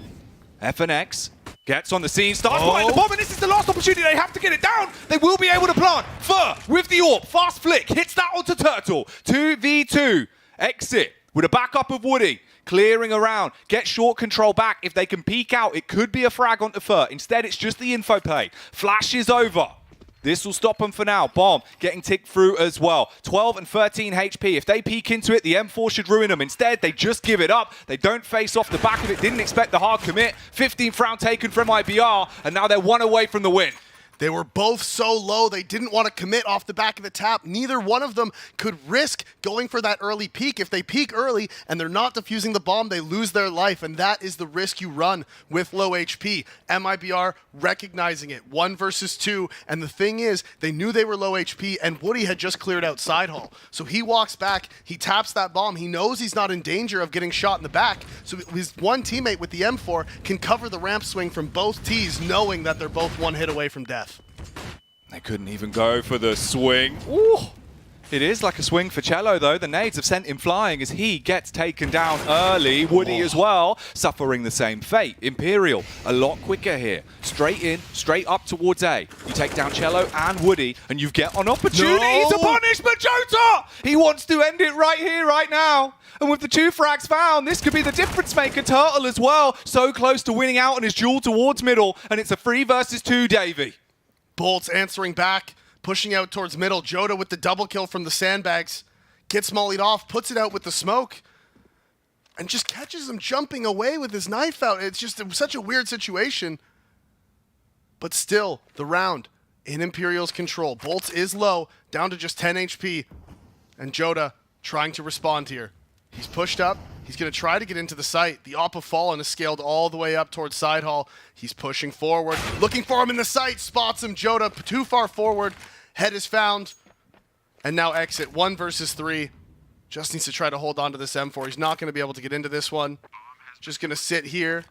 FNX gets on the scene, starts planting the bomb, and this is the last opportunity. They have to get it down. They will be able to plant. Fur with the AWP, fast flick, hits that onto Turtle. 2v2, exit with a backup of Woody. Clearing around, get short control back. If they can peek out, it could be a frag onto Fur. Instead, it's just the info play. Flash is over. This will stop them for now. Bomb getting ticked through as well. 12 and 13 HP. If they peek into it, the M4 should ruin them. Instead, they just give it up. They don't face off the back of it. Didn't expect the hard commit. 15th round taken from MIBR, and now they're 1 away from the win. They were both so low, they didn't want to commit off the back of the tap. Neither one of them could risk going for that early peek. If they peek early and they're not defusing the bomb, they lose their life, and that is the risk you run with low HP. MIBR recognizing it, 1 versus 2, and the thing is, they knew they were low HP, and Woody had just cleared out side hall. So he walks back, he taps that bomb, he knows he's not in danger of getting shot in the back, so his one teammate with the M4 can cover the ramp swing from both Ts, knowing that they're both 1 hit away from death. They couldn't even go for the swing. Ooh. It is like a swing for Cello, though. The nades have sent him flying as he gets taken down early. Woody as well, suffering the same fate. Imperial, a lot quicker here. Straight in, straight up towards A. You take down Cello and Woody, and you get an opportunity to punish Majota! He wants to end it right here, right now. And with the 2 frags found, this could be the difference maker. Turtle as well, so close to winning out on his duel towards middle, and it's a 3 versus 2, Davey. Bolts answering back, pushing out towards middle. Joda with the double kill from the sandbags. Gets mollied off, puts it out with the smoke, and just catches him jumping away with his knife out. It's just such a weird situation. But still, the round in Imperial's control. Bolts is low, down to just 10 HP. And Joda trying to respond here. He's pushed up. He's going to try to get into the site. The op of Fallen is scaled all the way up towards side hall. He's pushing forward, looking for him in the site. Spots him. Joda too far forward. Head is found. And now exit. 1 versus 3. Just needs to try to hold on to this M4. He's not going to be able to get into this one. Just going to sit here.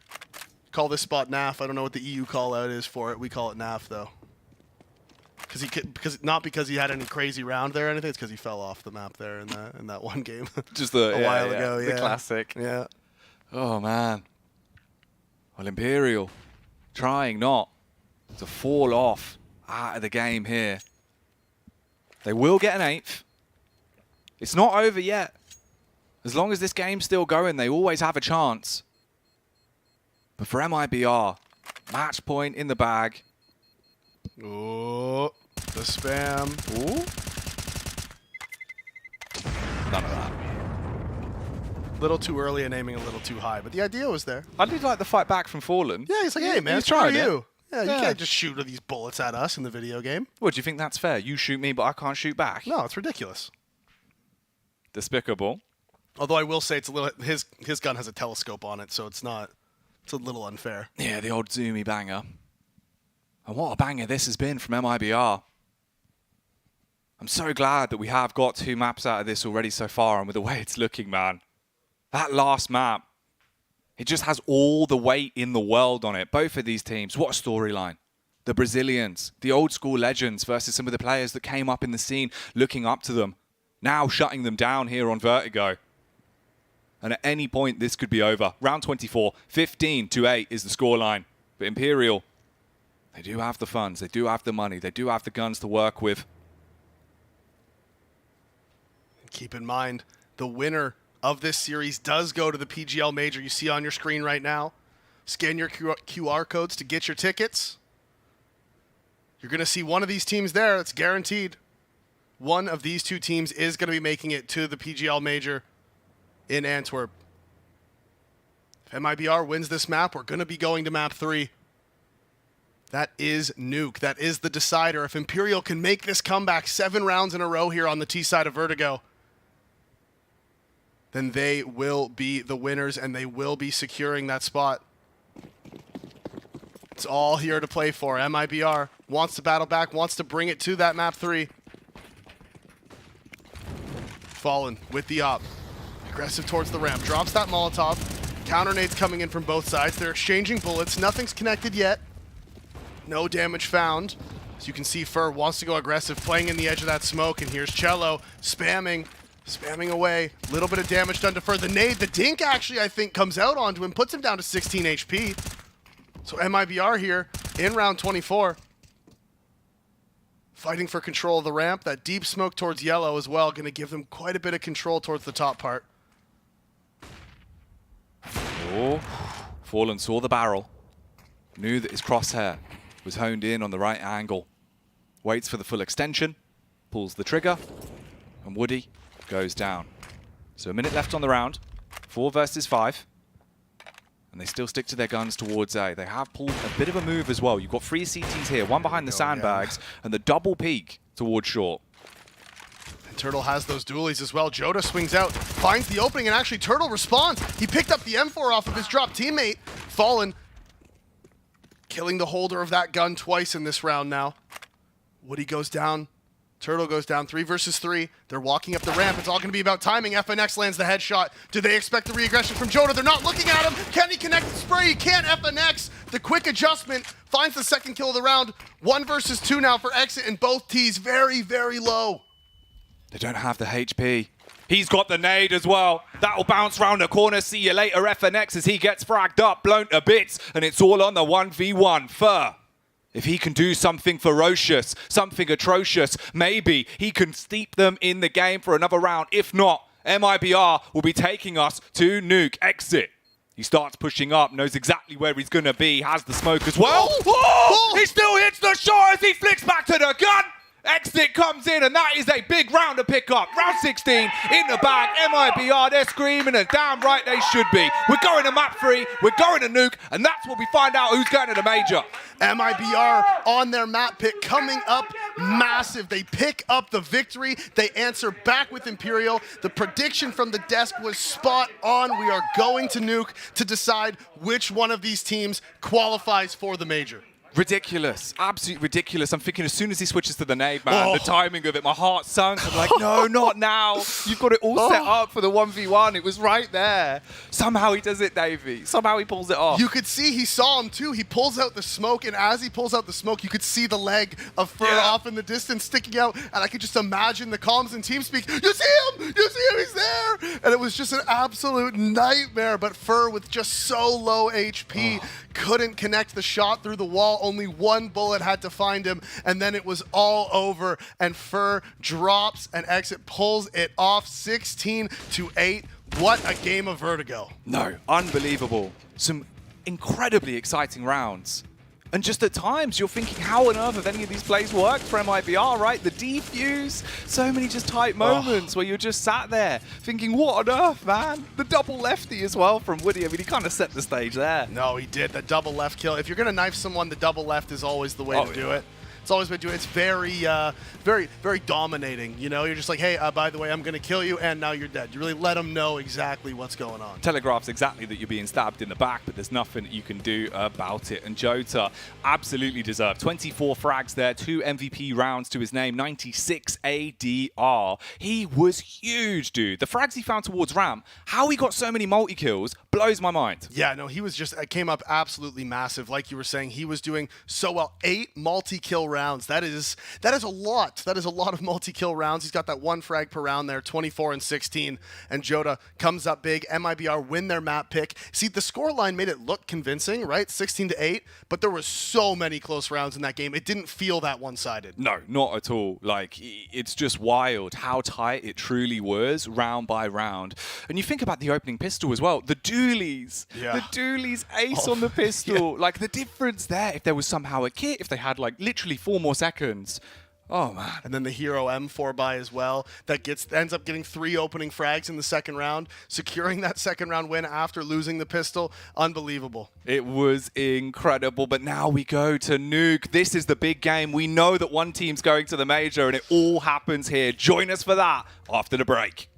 Call this spot NAF. I don't know what the EU call out is for it. We call it NAF, though. Not because he had any crazy round there or anything. It's because he fell off the map there in that one game. Just a while ago. Yeah, the classic. Yeah. Oh man. Well, Imperial trying not to fall off out of the game here. They will get an 8th. It's not over yet. As long as this game's still going, they always have a chance. But for MIBR, match point in the bag. Oh, the spam. Ooh. None of that. Little too early and aiming a little too high, but the idea was there. I did like the fight back from Fallen. Yeah, he's like, hey man, he's trying you. Yeah, you can't just shoot these bullets at us in the video game. What, do you think that's fair? You shoot me, but I can't shoot back? No, it's ridiculous. Despicable. Although I will say it's a little his gun has a telescope on it, so it's a little unfair. Yeah, the old zoomy banger. And what a banger this has been from MIBR. I'm so glad that we have got 2 maps out of this already so far, and with the way it's looking, man. That last map, it just has all the weight in the world on it. Both of these teams, what a storyline. The Brazilians, the old school legends versus some of the players that came up in the scene looking up to them. Now shutting them down here on Vertigo. And at any point, this could be over. Round 24, 15-8 is the scoreline. But Imperial, they do have the funds, they do have the money, they do have the guns to work with. Keep in mind, the winner of this series does go to the PGL Major you see on your screen right now. Scan your QR codes to get your tickets. You're going to see one of these teams there. It's guaranteed. One of these 2 teams is going to be making it to the PGL Major in Antwerp. If MIBR wins this map, we're going to be going to map 3. That is Nuke. That is the decider. If Imperial can make this comeback 7 rounds in a row here on the T side of Vertigo, then they will be the winners and they will be securing that spot. It's all here to play for. MIBR wants to battle back, wants to bring it to that map 3. Fallen with the op. Aggressive towards the ramp. Drops that Molotov. Counter nades coming in from both sides. They're exchanging bullets. Nothing's connected yet. No damage found. As you can see, Fur wants to go aggressive, playing in the edge of that smoke. And here's Cello spamming away. Little bit of damage done to Fur. The nade, the dink actually, I think, comes out onto him, puts him down to 16 HP. So MIBR here in round 24. Fighting for control of the ramp. That deep smoke towards yellow as well, going to give them quite a bit of control towards the top part. Oh, Fallen saw the barrel. Knew that his crosshair was honed in on the right angle. Waits for the full extension. Pulls the trigger. And Woody goes down. So a minute left on the round. 4 versus 5. And they still stick to their guns towards A. They have pulled a bit of a move as well. You've got 3 CTs here, one behind the sandbags, and the double peek towards short. And Turtle has those dualies as well. Joda swings out, finds the opening, and actually Turtle responds. He picked up the M4 off of his drop teammate. Fallen, killing the holder of that gun twice in this round now. Woody goes down. Turtle goes down. 3 versus 3. They're walking up the ramp. It's all going to be about timing. FNX lands the headshot. Do they expect the re-aggression from Joda? They're not looking at him. Can he connect the spray? He can't. FNX, the quick adjustment, finds the second kill of the round. 1 versus 2 now for Exit, and both T's very, very low. They don't have the HP. He's got the nade as well. That'll bounce round the corner. See you later, FNX, as he gets fragged up, blown to bits, and it's all on the 1v1. Fur. If he can do something ferocious, something atrocious, maybe he can steep them in the game for another round. If not, MIBR will be taking us to Nuke. Exit. He starts pushing up, knows exactly where he's going to be, has the smoke as well. Oh! He still hits the shot as he flicks back to the gun. Exit comes in, and that is a big round to pick up. Round 16 in the bag. MIBR, they're screaming, and damn right they should be. We're going to map 3, we're going to Nuke, and that's where we find out who's going to the major. MIBR on their map pick coming up massive. They pick up the victory. They answer back with Imperial. The prediction from the desk was spot on. We are going to Nuke to decide which one of these teams qualifies for the major. Ridiculous. Absolutely ridiculous. I'm thinking as soon as he switches to the nade, man, the timing of it, my heart sunk. I'm like, no, not now. You've got it all set up for the 1v1. It was right there. Somehow he does it, Davey. Somehow he pulls it off. You could see he saw him too. He pulls out the smoke, and as he pulls out the smoke, you could see the leg of Fur off in the distance sticking out, and I could just imagine the comms and TeamSpeak. You see him! You see him! He's there! And it was just an absolute nightmare, but Fur with just so low HP couldn't connect the shot through the wall. Only 1 bullet had to find him, and then it was all over, and Fur drops, and Exit pulls it off 16-8. What a game of Vertigo. No, unbelievable. Some incredibly exciting rounds. And just at times, you're thinking, how on earth have any of these plays worked for MIBR, right? The defuse, so many just tight moments where you're just sat there thinking, what on earth, man? The double lefty as well from Woody. I mean, he kind of set the stage there. No, he did. The double left kill. If you're going to knife someone, the double left is always the way to do it. It's always been doing. It's very, very dominating. You know, you're just like, hey, by the way, I'm going to kill you, and now you're dead. You really let them know exactly what's going on. Telegraphs exactly that you're being stabbed in the back, but there's nothing that you can do about it. And Jota absolutely deserved 24 frags there, 2 MVP rounds to his name, 96 ADR. He was huge, dude. The frags he found towards ramp, how he got so many multi-kills blows my mind. Yeah, no, he was just, it came up absolutely massive. Like you were saying, he was doing so well. 8 multi-kill rounds. That is a lot. That is a lot of multi-kill rounds. He's got that 1 frag per round there, 24 and 16. And Jota comes up big. MIBR win their map pick. See, the scoreline made it look convincing, right? 16-8, but there were so many close rounds in that game. It didn't feel that one-sided. No, not at all. Like, it's just wild how tight it truly was, round by round. And you think about the opening pistol as well. The dualies. Yeah. The dualies ace on the pistol. Yeah. Like, the difference there, if there was somehow a kit, if they had, like, literally 4 more seconds. Oh, man. And then the Hero M4 buy as well. That ends up getting 3 opening frags in the second round, securing that second round win after losing the pistol. Unbelievable. It was incredible. But now we go to Nuke. This is the big game. We know that one team's going to the major, and it all happens here. Join us for that after the break.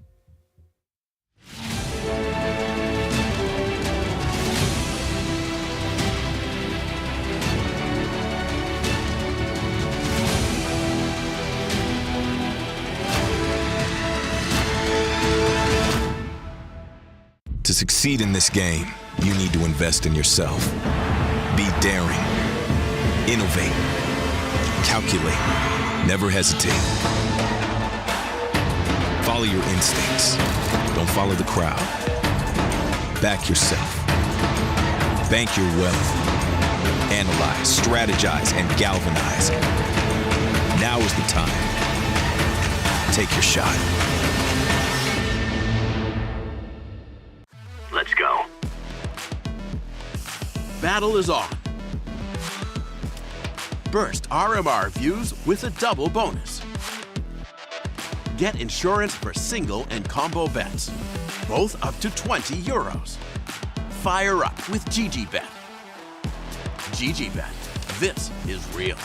To succeed in this game, you need to invest in yourself. Be daring. Innovate. Calculate. Never hesitate. Follow your instincts. Don't follow the crowd. Back yourself. Bank your wealth. Analyze, strategize, and galvanize. Now is the time. Take your shot. Let's go. Battle is on. Burst RMR views with a double bonus. Get insurance for single and combo bets, both up to 20 euros. Fire up with GGBet. GGBet, this is real.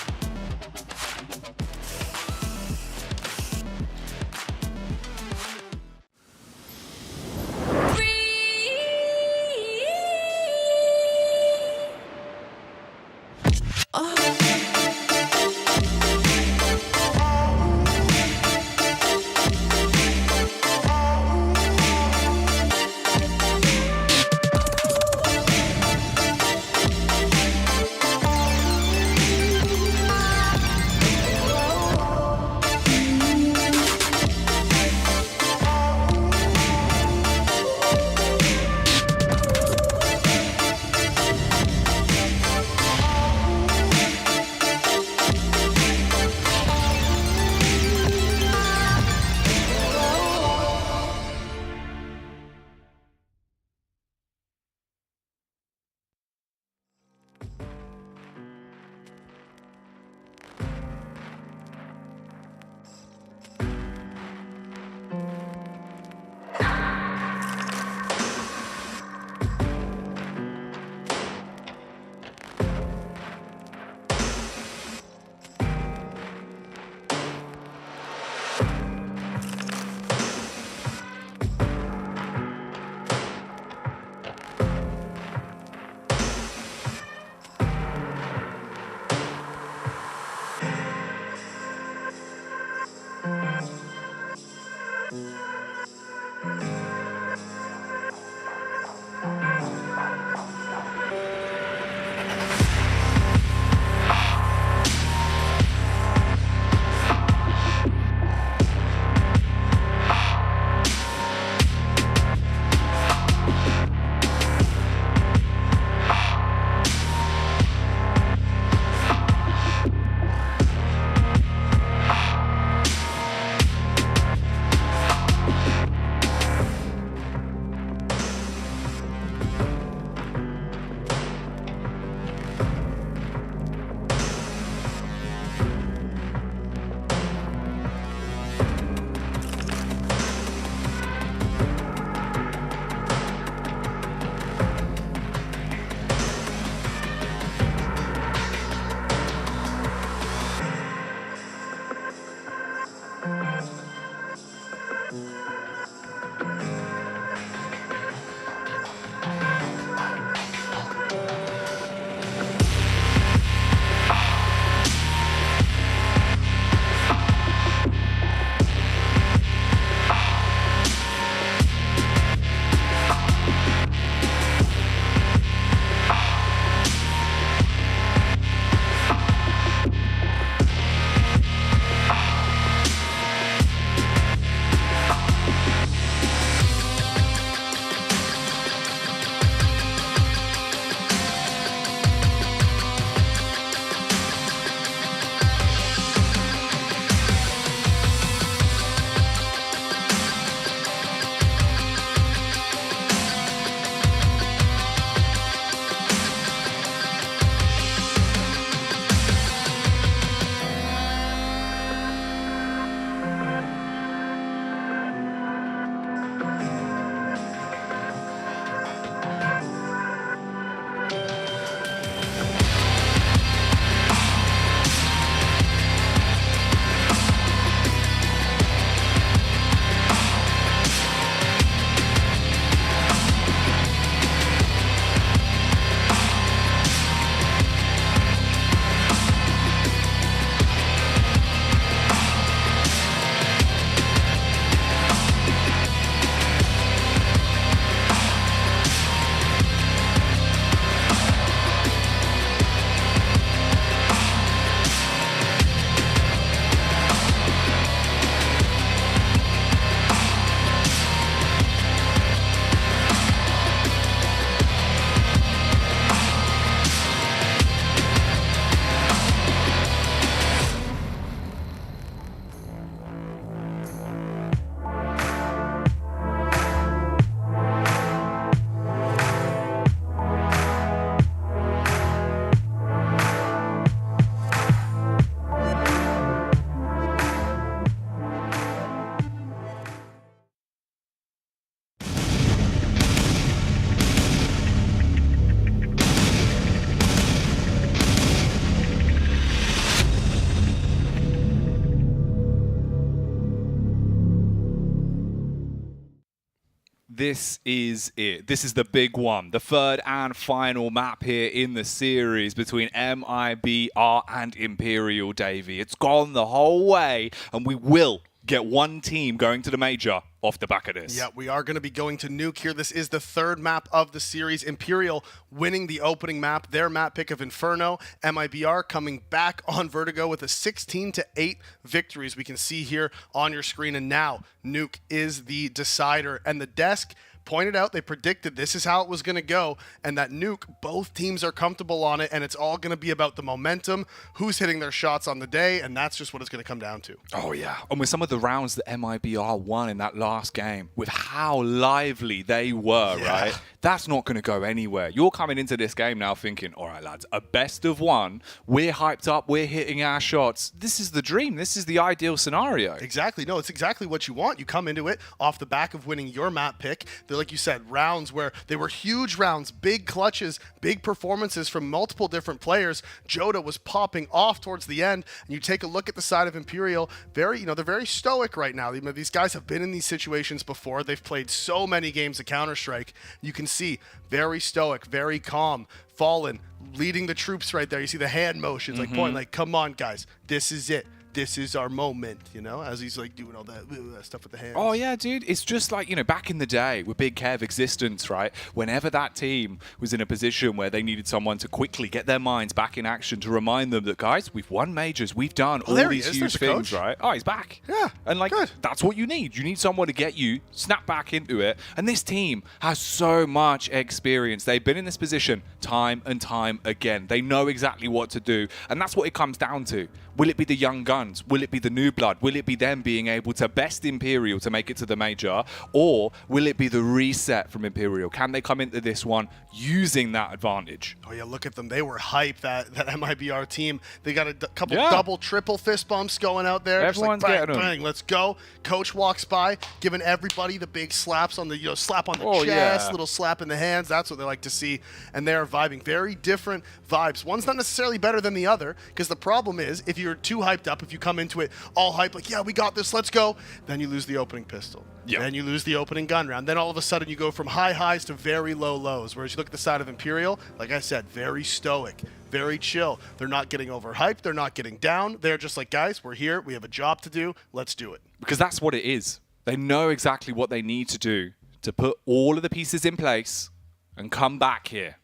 this is it. This is the big one. The third and final map here in the series between MIBR and Imperial, Davey. It's gone the whole way, and we will get one team going to the major off the back of this. Yeah, we are going to be going to Nuke here. This is the third map of the series. Imperial winning the opening map, their map pick of Inferno. MIBR coming back on Vertigo with a 16-8 victory, as we can see here on your screen. And now Nuke is the decider. And the desk pointed out, they predicted this is how it was going to go, and that Nuke, both teams are comfortable on it, and it's all going to be about the momentum, who's hitting their shots on the day, and that's just what it's going to come down to. Oh, yeah. And with some of the rounds that MIBR won in that last game, with how lively they were, right? That's not going to go anywhere. You're coming into this game now thinking, all right, lads, a best of one. We're hyped up. We're hitting our shots. This is the dream. This is the ideal scenario. Exactly. No, it's exactly what you want. You come into it off the back of winning your map pick. They're, like you said, rounds where they were huge rounds, big clutches, big performances from multiple different players. Joda was popping off towards the end, and you take a look at the side of Imperial, they're very stoic right now. These guys have been in these situations before. They've played so many games of Counter-Strike. You can see very stoic, very calm, Fallen leading the troops right there. You see the hand motions, like pointing, like, come on, guys, this is it. This is our moment, as he's like doing all that stuff with the hands. Oh, yeah, dude. It's just like, back in the day with Big Kev Existence, right? Whenever that team was in a position where they needed someone to quickly get their minds back in action to remind them that, guys, we've won majors, we've done all these huge things, right? Oh, he's back. Yeah. And, like, that's what you need. You need someone to get you, snap back into it. And this team has so much experience. They've been in this position time and time again. They know exactly what to do. And that's what it comes down to. Will it be the young guns? Will it be the new blood? Will it be them being able to best Imperial to make it to the major? Or will it be the reset from Imperial? Can they come into this one using that advantage? Oh, yeah, look at them. They were hyped, that MIBR team. They got a couple double, triple fist bumps going out there. Everyone's like, getting them. Let's go. Coach walks by, giving everybody the big slaps on the, slap on the chest, little slap in the hands. That's what they like to see. And they're vibing. Very different vibes. One's not necessarily better than the other, because the problem is, if you're too hyped up, if you come into it all hyped, like, yeah, we got this, let's go, then you lose the opening pistol. Yeah. Then you lose the opening gun round. Then all of a sudden you go from high highs to very low lows. Whereas you look at the side of Imperial, like I said, very stoic, very chill. They're not getting overhyped. They're not getting down. They're just like, guys, we're here. We have a job to do. Let's do it. Because that's what it is. They know exactly what they need to do to put all of the pieces in place and come back here.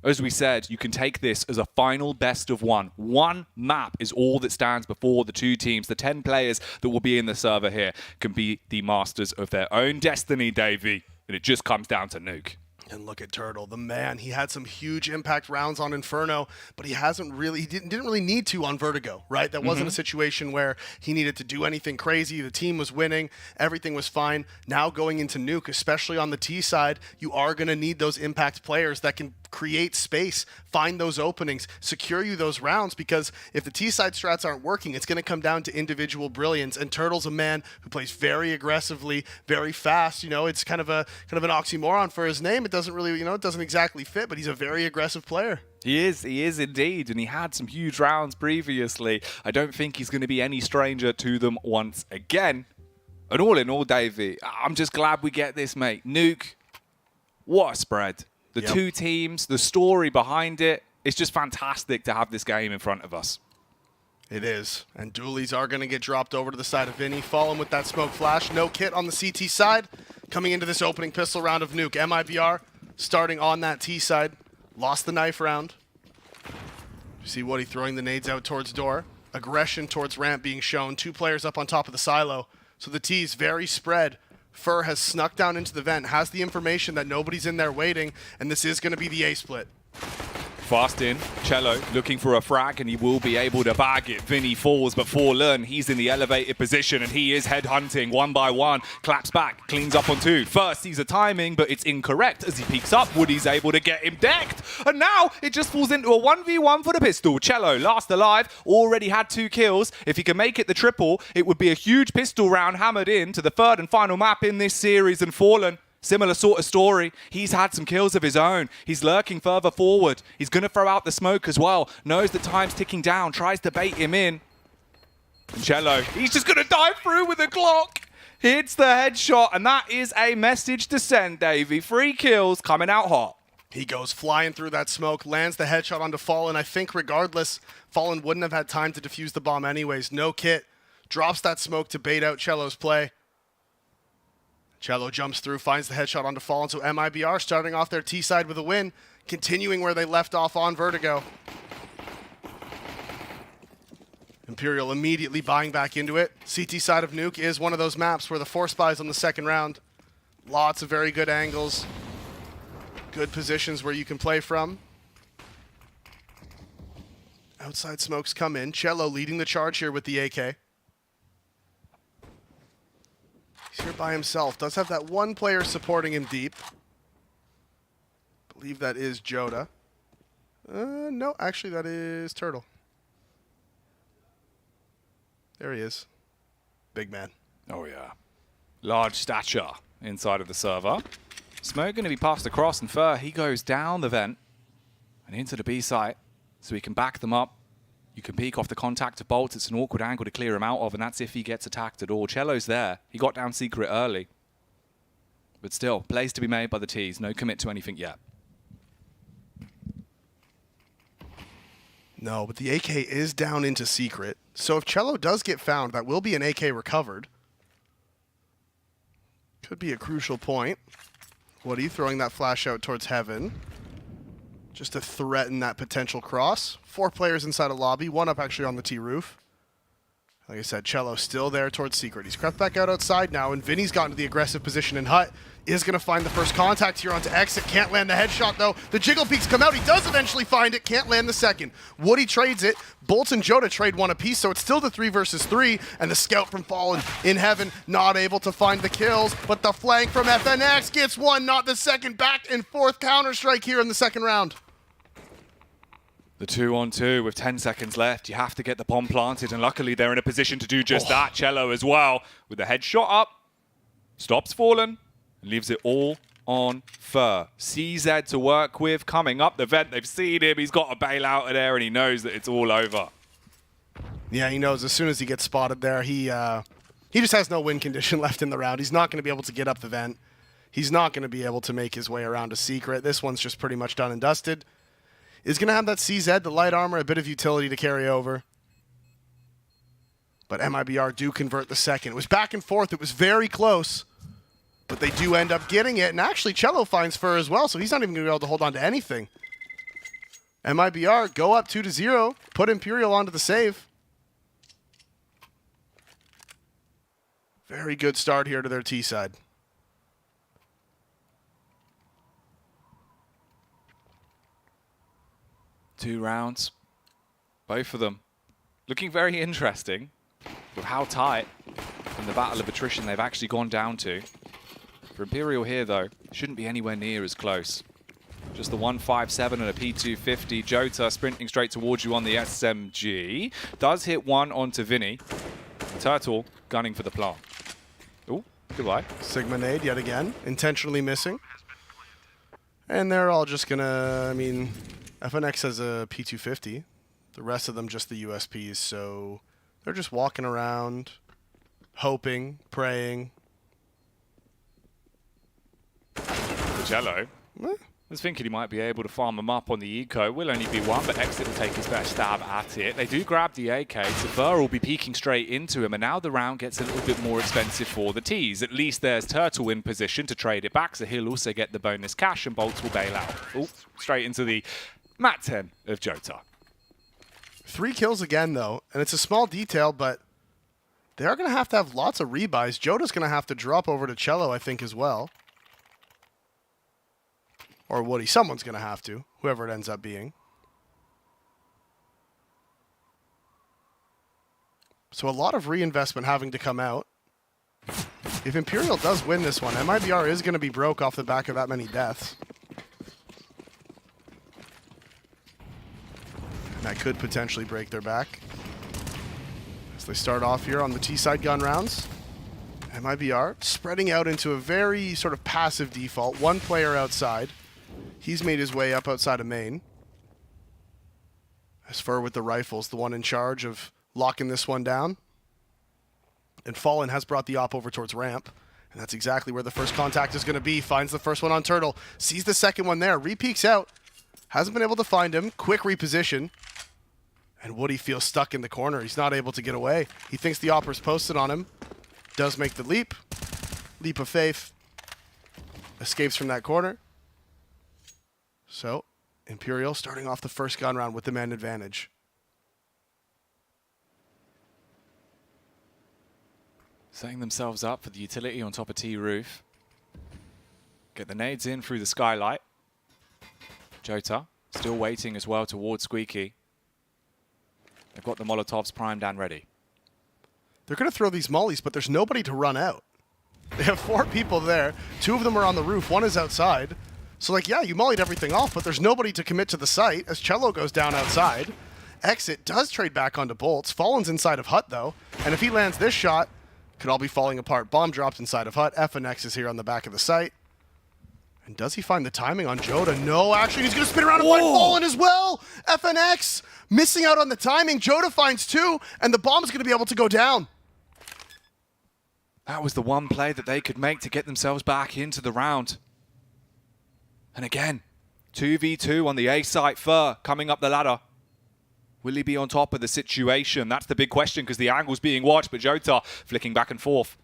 As we said, you can take this as a final best of one. One map is all that stands before the two teams. The 10 players that will be in the server here can be the masters of their own destiny, Davey. And it just comes down to Nuke. And look at Turtle, the man. He had some huge impact rounds on Inferno, but he didn't really need to on Vertigo, right? That wasn't a situation where he needed to do anything crazy. The team was winning. Everything was fine. Now going into Nuke, especially on the T side, you are going to need those impact players that can create space, find those openings, secure you those rounds, because if the T-side strats aren't working, it's going to come down to individual brilliance. And Turtle's a man who plays very aggressively, very fast. It's kind of an oxymoron for his name. It doesn't really, it doesn't exactly fit, but he's a very aggressive player. He is indeed, and he had some huge rounds previously. I don't think he's going to be any stranger to them once again. And all in all, Davey, I'm just glad we get this, mate. Nuke, what a spread. The two teams, the story behind it, it's just fantastic to have this game in front of us. It is. And dualies are going to get dropped over to the side of Vinny. Fallen with that smoke flash. No kit on the CT side. Coming into this opening pistol round of Nuke. MIBR starting on that T side. Lost the knife round. You see Woody throwing the nades out towards door. Aggression towards ramp being shown. Two players up on top of the silo. So the T's very spread. Fur has snuck down into the vent, has the information that nobody's in there waiting, and this is going to be the A-split. Fast in, Cello looking for a frag, and he will be able to bag it. Vinny falls, but Forlern, he's in the elevated position, and he is headhunting one by one. Claps back, cleans up on two. First, sees a timing, but it's incorrect. As he peeks up, Woody's able to get him decked. And now, it just falls into a 1v1 for the pistol. Cello, last alive, already had 2 kills. If he can make it the triple, it would be a huge pistol round hammered in to the third and final map in this series, and Forlern, similar sort of story. He's had some kills of his own. He's lurking further forward. He's going to throw out the smoke as well. Knows the time's ticking down. Tries to bait him in. And Cello, he's just going to dive through with a Glock. hits the headshot, and that is a message to send, Davey. 3 kills coming out hot. He goes flying through that smoke, lands the headshot onto Fallen. I think regardless, Fallen wouldn't have had time to defuse the bomb anyways. No kit. Drops that smoke to bait out Cello's play. Cello jumps through, finds the headshot onto Fallen. So MIBR starting off their T side with a win, continuing where they left off on Vertigo. Imperial immediately buying back into it. CT side of Nuke is one of those maps where the 4 spies on the second round. Lots of very good angles. Good positions where you can play from. Outside smokes come in. Cello leading the charge here with the AK. He's here by himself. Does have that one player supporting him deep. Believe that is Joda. No, actually that is Turtle. There he is. Big man. Oh, yeah. Large stature inside of the server. Smoke going to be passed across, and Fur, he goes down the vent and into the B site so he can back them up. You can peek off the contact of Bolt. It's an awkward angle to clear him out of, and that's if he gets attacked at all. Cello's there. He got down secret early. But still, plays to be made by the T's. No commit to anything yet. No, but the AK is down into secret. So if Cello does get found, that will be an AK recovered. Could be a crucial point. Woody throwing that flash out towards Heaven. Just to threaten that potential cross. 4 players inside a lobby, 1 up actually on the T roof. Like I said, Cello still there towards secret. He's crept back out outside now, and Vinny's gotten to the aggressive position, and Hut is going to find the first contact here onto exit. Can't land the headshot, though. The jiggle peeks come out. He does eventually find it. Can't land the second. Woody trades it. Bolt and Joda trade 1 apiece, so it's still the 3 versus 3, and the scout from Fallen in Heaven not able to find the kills, but the flank from FNX gets 1, not the second. Back and forth Counter-Strike here in the second round. The 2-on-2 with 10 seconds left. You have to get the bomb planted, and luckily they're in a position to do just that. Cello as well, with the headshot up, stops Fallen, and leaves it all on Fur. CZ to work with, coming up the vent. They've seen him. He's got a bail out of there, and he knows that it's all over. Yeah, he knows as soon as he gets spotted there, he just has no win condition left in the round. He's not going to be able to get up the vent. He's not going to be able to make his way around a secret. This one's just pretty much done and dusted. Is going to have that CZ, the light armor, a bit of utility to carry over. But MIBR do convert the second. It was back and forth. It was very close. But they do end up getting it. And actually, Cello finds Fur as well, so he's not even going to be able to hold on to anything. MIBR go up 2-0. Put Imperial onto the save. Very good start here to their T side. Two rounds, both of them looking very interesting with how tight in the battle of attrition they've actually gone down to. For Imperial here, though, shouldn't be anywhere near as close. Just the 157 and a P250. Jota sprinting straight towards you on the SMG. Does hit 1 onto Vinny. Turtle gunning for the plant. Oh, goodbye. Sigma nade yet again, intentionally missing. And they're all just gonna, FNX has a P250. The rest of them just the USPs, so they're just walking around, hoping, praying. Cello. I was thinking he might be able to farm him up on the eco. Will only be 1, but Exit will take his best stab at it. They do grab the AK. Savur will be peeking straight into him, and now the round gets a little bit more expensive for the T's. At least there's Turtle in position to trade it back, so he'll also get the bonus cash, and Bolts will bail out. Oh, straight into the Mat 10 of Jota. 3 kills again, though, and it's a small detail, but they are going to have lots of rebuys. Jota's going to have to drop over to Cello, I think, as well. Or Woody. Someone's going to have to, whoever it ends up being. So a lot of reinvestment having to come out. If Imperial does win this one, MIBR is going to be broke off the back of that many deaths. And that could potentially break their back. As they start off here on the T-side gun rounds. MIBR spreading out into a very sort of passive default. 1 player outside. He's made his way up outside of main. As Fur with the rifles, the one in charge of locking this one down. and Fallen has brought the op over towards ramp. And that's exactly where the first contact is going to be. Finds the first one on Turtle. Sees the second one there. Re-peeks out. Hasn't been able to find him. Quick reposition. And Woody feels stuck in the corner. He's not able to get away. He thinks the opera's posted on him. Does make the leap. Leap of faith. Escapes from that corner. So, Imperial starting off the first gun round with the man advantage. Setting themselves up for the utility on top of T roof. Get the nades in through the skylight. Jota still waiting as well towards Squeaky. They've got the Molotovs primed and ready. They're going to throw these mollies, but there's nobody to run out. They have 4 people there. 2 of them are on the roof. 1 is outside. So, like, yeah, you mollied everything off, but there's nobody to commit to the site as Cello goes down outside. Exit does trade back onto Bolts. Fallen's inside of Hut, though. And if he lands this shot, could all be falling apart. Bomb dropped inside of Hut. FNX is here on the back of the site. And does he find the timing on Jota? No, actually, he's going to spin around and find Fallen as well. FNX missing out on the timing. Jota finds 2, and the bomb's going to be able to go down. That was the one play that they could make to get themselves back into the round. And again, 2v2 on the A site. Fur coming up the ladder. Will he be on top of the situation? That's the big question because the angle's being watched, but Jota flicking back and forth.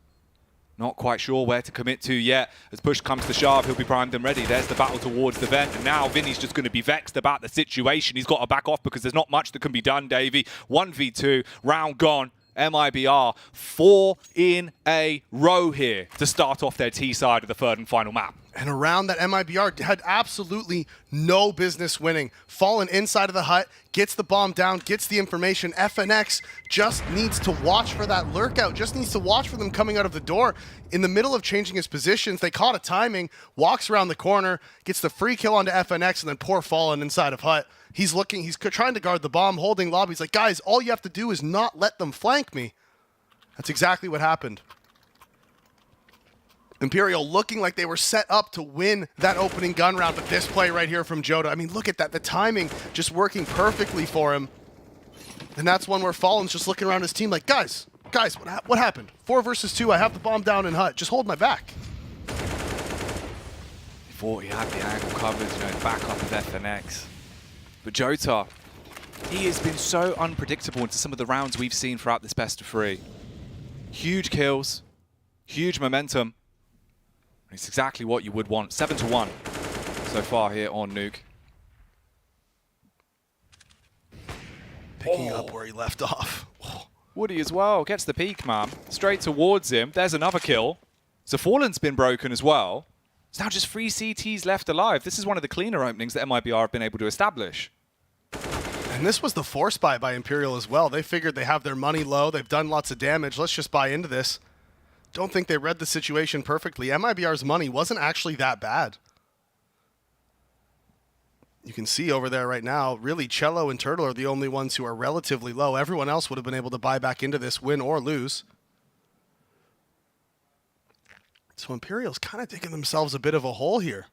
Not quite sure where to commit to yet. As push comes to shove, he'll be primed and ready. There's the battle towards the vent. And now Vinny's just going to be vexed about the situation. He's got to back off because there's not much that can be done, Davey. 1v2, round gone. MIBR 4 in a row here to start off their T side of the third and final map. And a round that MIBR had absolutely no business winning. Fallen inside of the hut, gets the bomb down, gets the information. FNX just needs to watch for that lurk out, just needs to watch for them coming out of the door. In the middle of changing his positions, they caught a timing, walks around the corner, gets the free kill onto FNX, and then poor Fallen inside of hut. He's trying to guard the bomb, holding lobby. He's like, guys, all you have to do is not let them flank me. That's exactly what happened. Imperial looking like they were set up to win that opening gun round, but this play right here from Jota, I mean, look at that. The timing just working perfectly for him. And that's one where Fallen's just looking around his team like, guys, what happened? 4 versus 2, I have the bomb down in hut. Just hold my back. He thought he had the angle covered, back up with FNX. But Jota, he has been so unpredictable into some of the rounds we've seen throughout this best of 3. Huge kills, huge momentum. It's exactly what you would want. 7-1 so far here on Nuke. Picking up where he left off. Woody as well gets the peek, man. Straight towards him. There's another kill. So Fallen's been broken as well. It's now just 3 CTs left alive. This is one of the cleaner openings that MIBR have been able to establish. And this was the force buy by Imperial as well. They figured they have their money low. They've done lots of damage. Let's just buy into this. Don't think they read the situation perfectly. MIBR's money wasn't actually that bad. You can see over there right now, really Cello and Turtle are the only ones who are relatively low. Everyone else would have been able to buy back into this, win or lose. So Imperial's kind of digging themselves a bit of a hole here.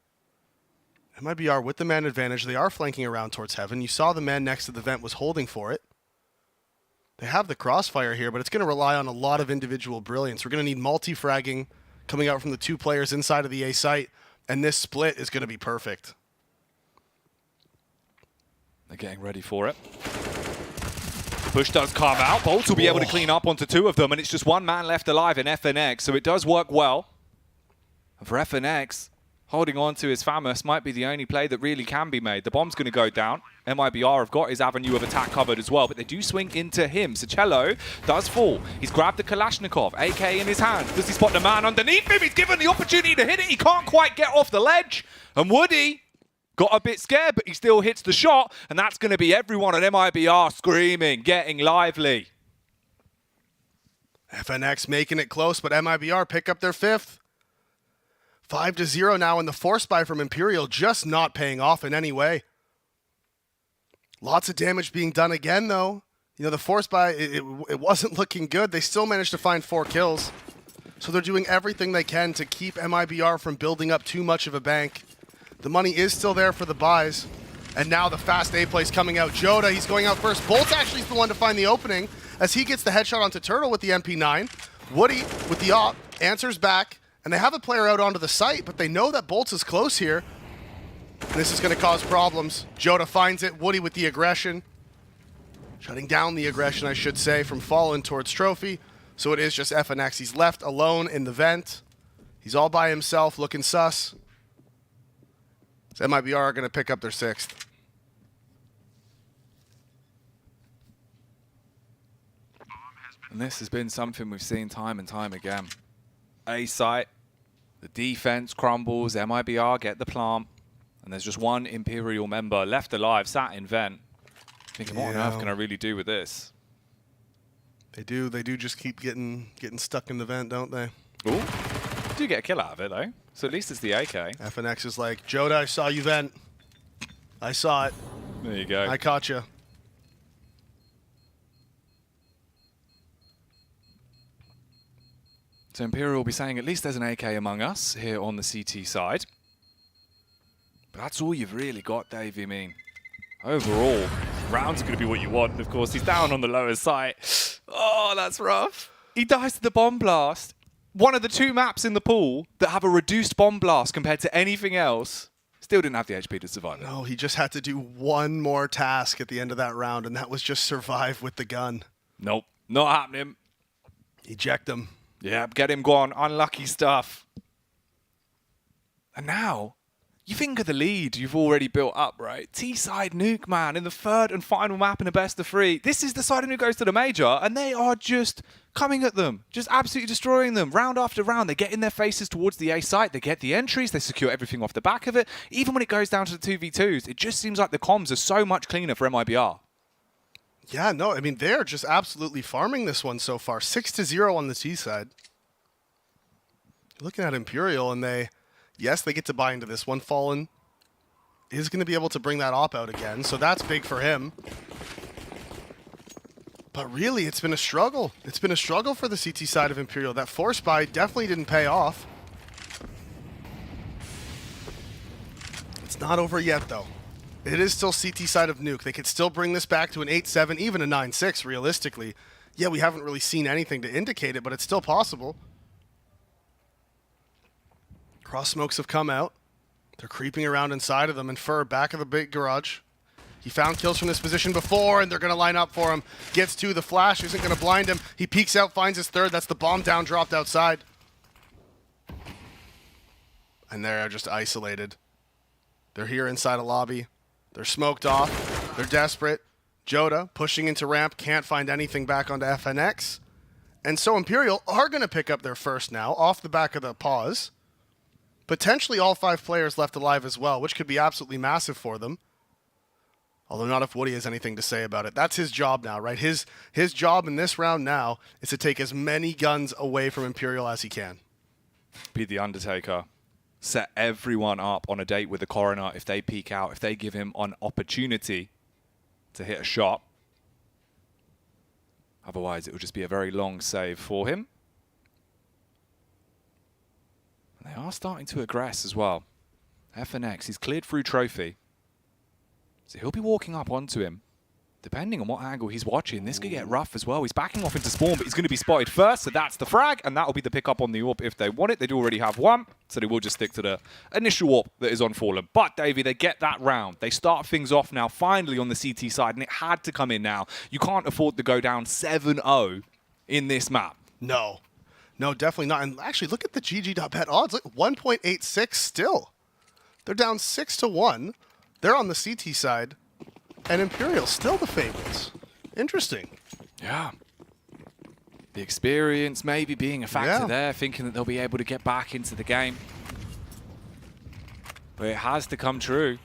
MIBR with the man advantage. They are flanking around towards heaven. You saw the man next to the vent was holding for it. They have the crossfire here, but it's going to rely on a lot of individual brilliance. We're going to need multi-fragging coming out from the 2 players inside of the A site, and this split is going to be perfect. They're getting ready for it. Push does come out. Bolts will be able to clean up onto 2 of them, and it's just 1 man left alive in FNX, so it does work well. And for FNX, holding on to his Famous might be the only play that really can be made. The bomb's going to go down. MIBR have got his avenue of attack covered as well, but they do swing into him. So Cello does fall. He's grabbed the Kalashnikov, AK in his hand. Does he spot the man underneath him? He's given the opportunity to hit it. He can't quite get off the ledge. And Woody got a bit scared, but he still hits the shot. And that's going to be everyone at MIBR screaming, getting lively. FNX making it close, but MIBR pick up their 5th. 5-0 now, and the force buy from Imperial just not paying off in any way. Lots of damage being done again, though. You know, the force buy, it wasn't looking good. They still managed to find 4 kills. So they're doing everything they can to keep MIBR from building up too much of a bank. The money is still there for the buys. And now the fast A play's coming out. Jota, he's going out first. Bolts actually is the one to find the opening as he gets the headshot onto Turtle with the MP9. Woody with the op answers back, and they have a player out onto the site, but they know that Bolts is close here. And this is going to cause problems. Joda finds it. Woody with the aggression. Shutting down the aggression, I should say, from Fallen towards Trophy. So it is just FNX. He's left alone in the vent. He's all by himself, looking sus. So MIBR are going to pick up their 6th. And this has been something we've seen time and time again. A site, the defense crumbles, MIBR get the plant, and there's just one Imperial member left alive, sat in vent. Thinking, what on earth can I really do with this? They do just keep getting stuck in the vent, don't they? Ooh. Do get a kill out of it, though. So at least it's the AK. FNX is like, Joda, I saw you vent. I saw it. There you go. I caught you. So Imperial will be saying, at least there's an AK among us here on the CT side. But that's all you've really got, Dave, I mean. Overall, rounds are going to be what you want. Of course, he's down on the lower site. Oh, that's rough. He dies to the bomb blast. One of the 2 maps in the pool that have a reduced bomb blast compared to anything else. Still didn't have the HP to survive it. No, he just had to do one more task at the end of that round, and that was just survive with the gun. Nope, not happening. Eject him. Yeah, get him gone. Unlucky stuff. And now, you think of the lead you've already built up, right? T-side Nuke, man, in the 3rd and final map in a best of 3. This is the side who goes to the major, and they are just coming at them, just absolutely destroying them, round after round. They get in their faces towards the A site, they get the entries, they secure everything off the back of it. Even when it goes down to the 2v2s, it just seems like the comms are so much cleaner for MIBR. Yeah, no, I mean, they're just absolutely farming this one so far. 6-0 on the T side. You're looking at Imperial, and they get to buy into this one. Fallen is going to be able to bring that op out again, so that's big for him. But really, it's been a struggle. It's been a struggle for the CT side of Imperial. That force buy definitely didn't pay off. It's not over yet, though. It is still CT side of Nuke. They could still bring this back to an 8-7, even a 9-6, realistically. Yeah, we haven't really seen anything to indicate it, but it's still possible. Cross smokes have come out. They're creeping around inside of them. Infer back of the big garage. He found kills from this position before, and they're going to line up for him. Gets to the flash, isn't going to blind him. He peeks out, finds his 3rd. That's the bomb down, dropped outside. And they're just isolated. They're here inside a lobby. They're smoked off. They're desperate. Joda pushing into ramp, can't find anything back onto FNX. And so Imperial are going to pick up their 1st now, off the back of the pause. Potentially all 5 players left alive as well, which could be absolutely massive for them. Although not if Woody has anything to say about it. That's his job now, right? His job in this round now is to take as many guns away from Imperial as he can. Be the Undertaker. Set everyone up on a date with the Coroner if they peek out, if they give him an opportunity to hit a shot. Otherwise, it will just be a very long save for him. And they are starting to aggress as well. FNX, he's cleared through Trophy. So he'll be walking up onto him. Depending on what angle he's watching, this could get rough as well. He's backing off into spawn, but he's going to be spotted first, so that's the frag, and that'll be the pickup on the AWP if they want it. They do already have one, so they will just stick to the initial AWP that is on Fallen. But, Davey, they get that round. They start things off now, finally, on the CT side, and it had to come in now. You can't afford to go down 7-0 in this map. No. No, definitely not. And actually, look at the GG.bet odds. Look, 1.86 still. They're down 6-1. They're on the CT side. And Imperial still the favorites. Interesting. Yeah. The experience maybe being a factor there, thinking that they'll be able to get back into the game. But it has to come true.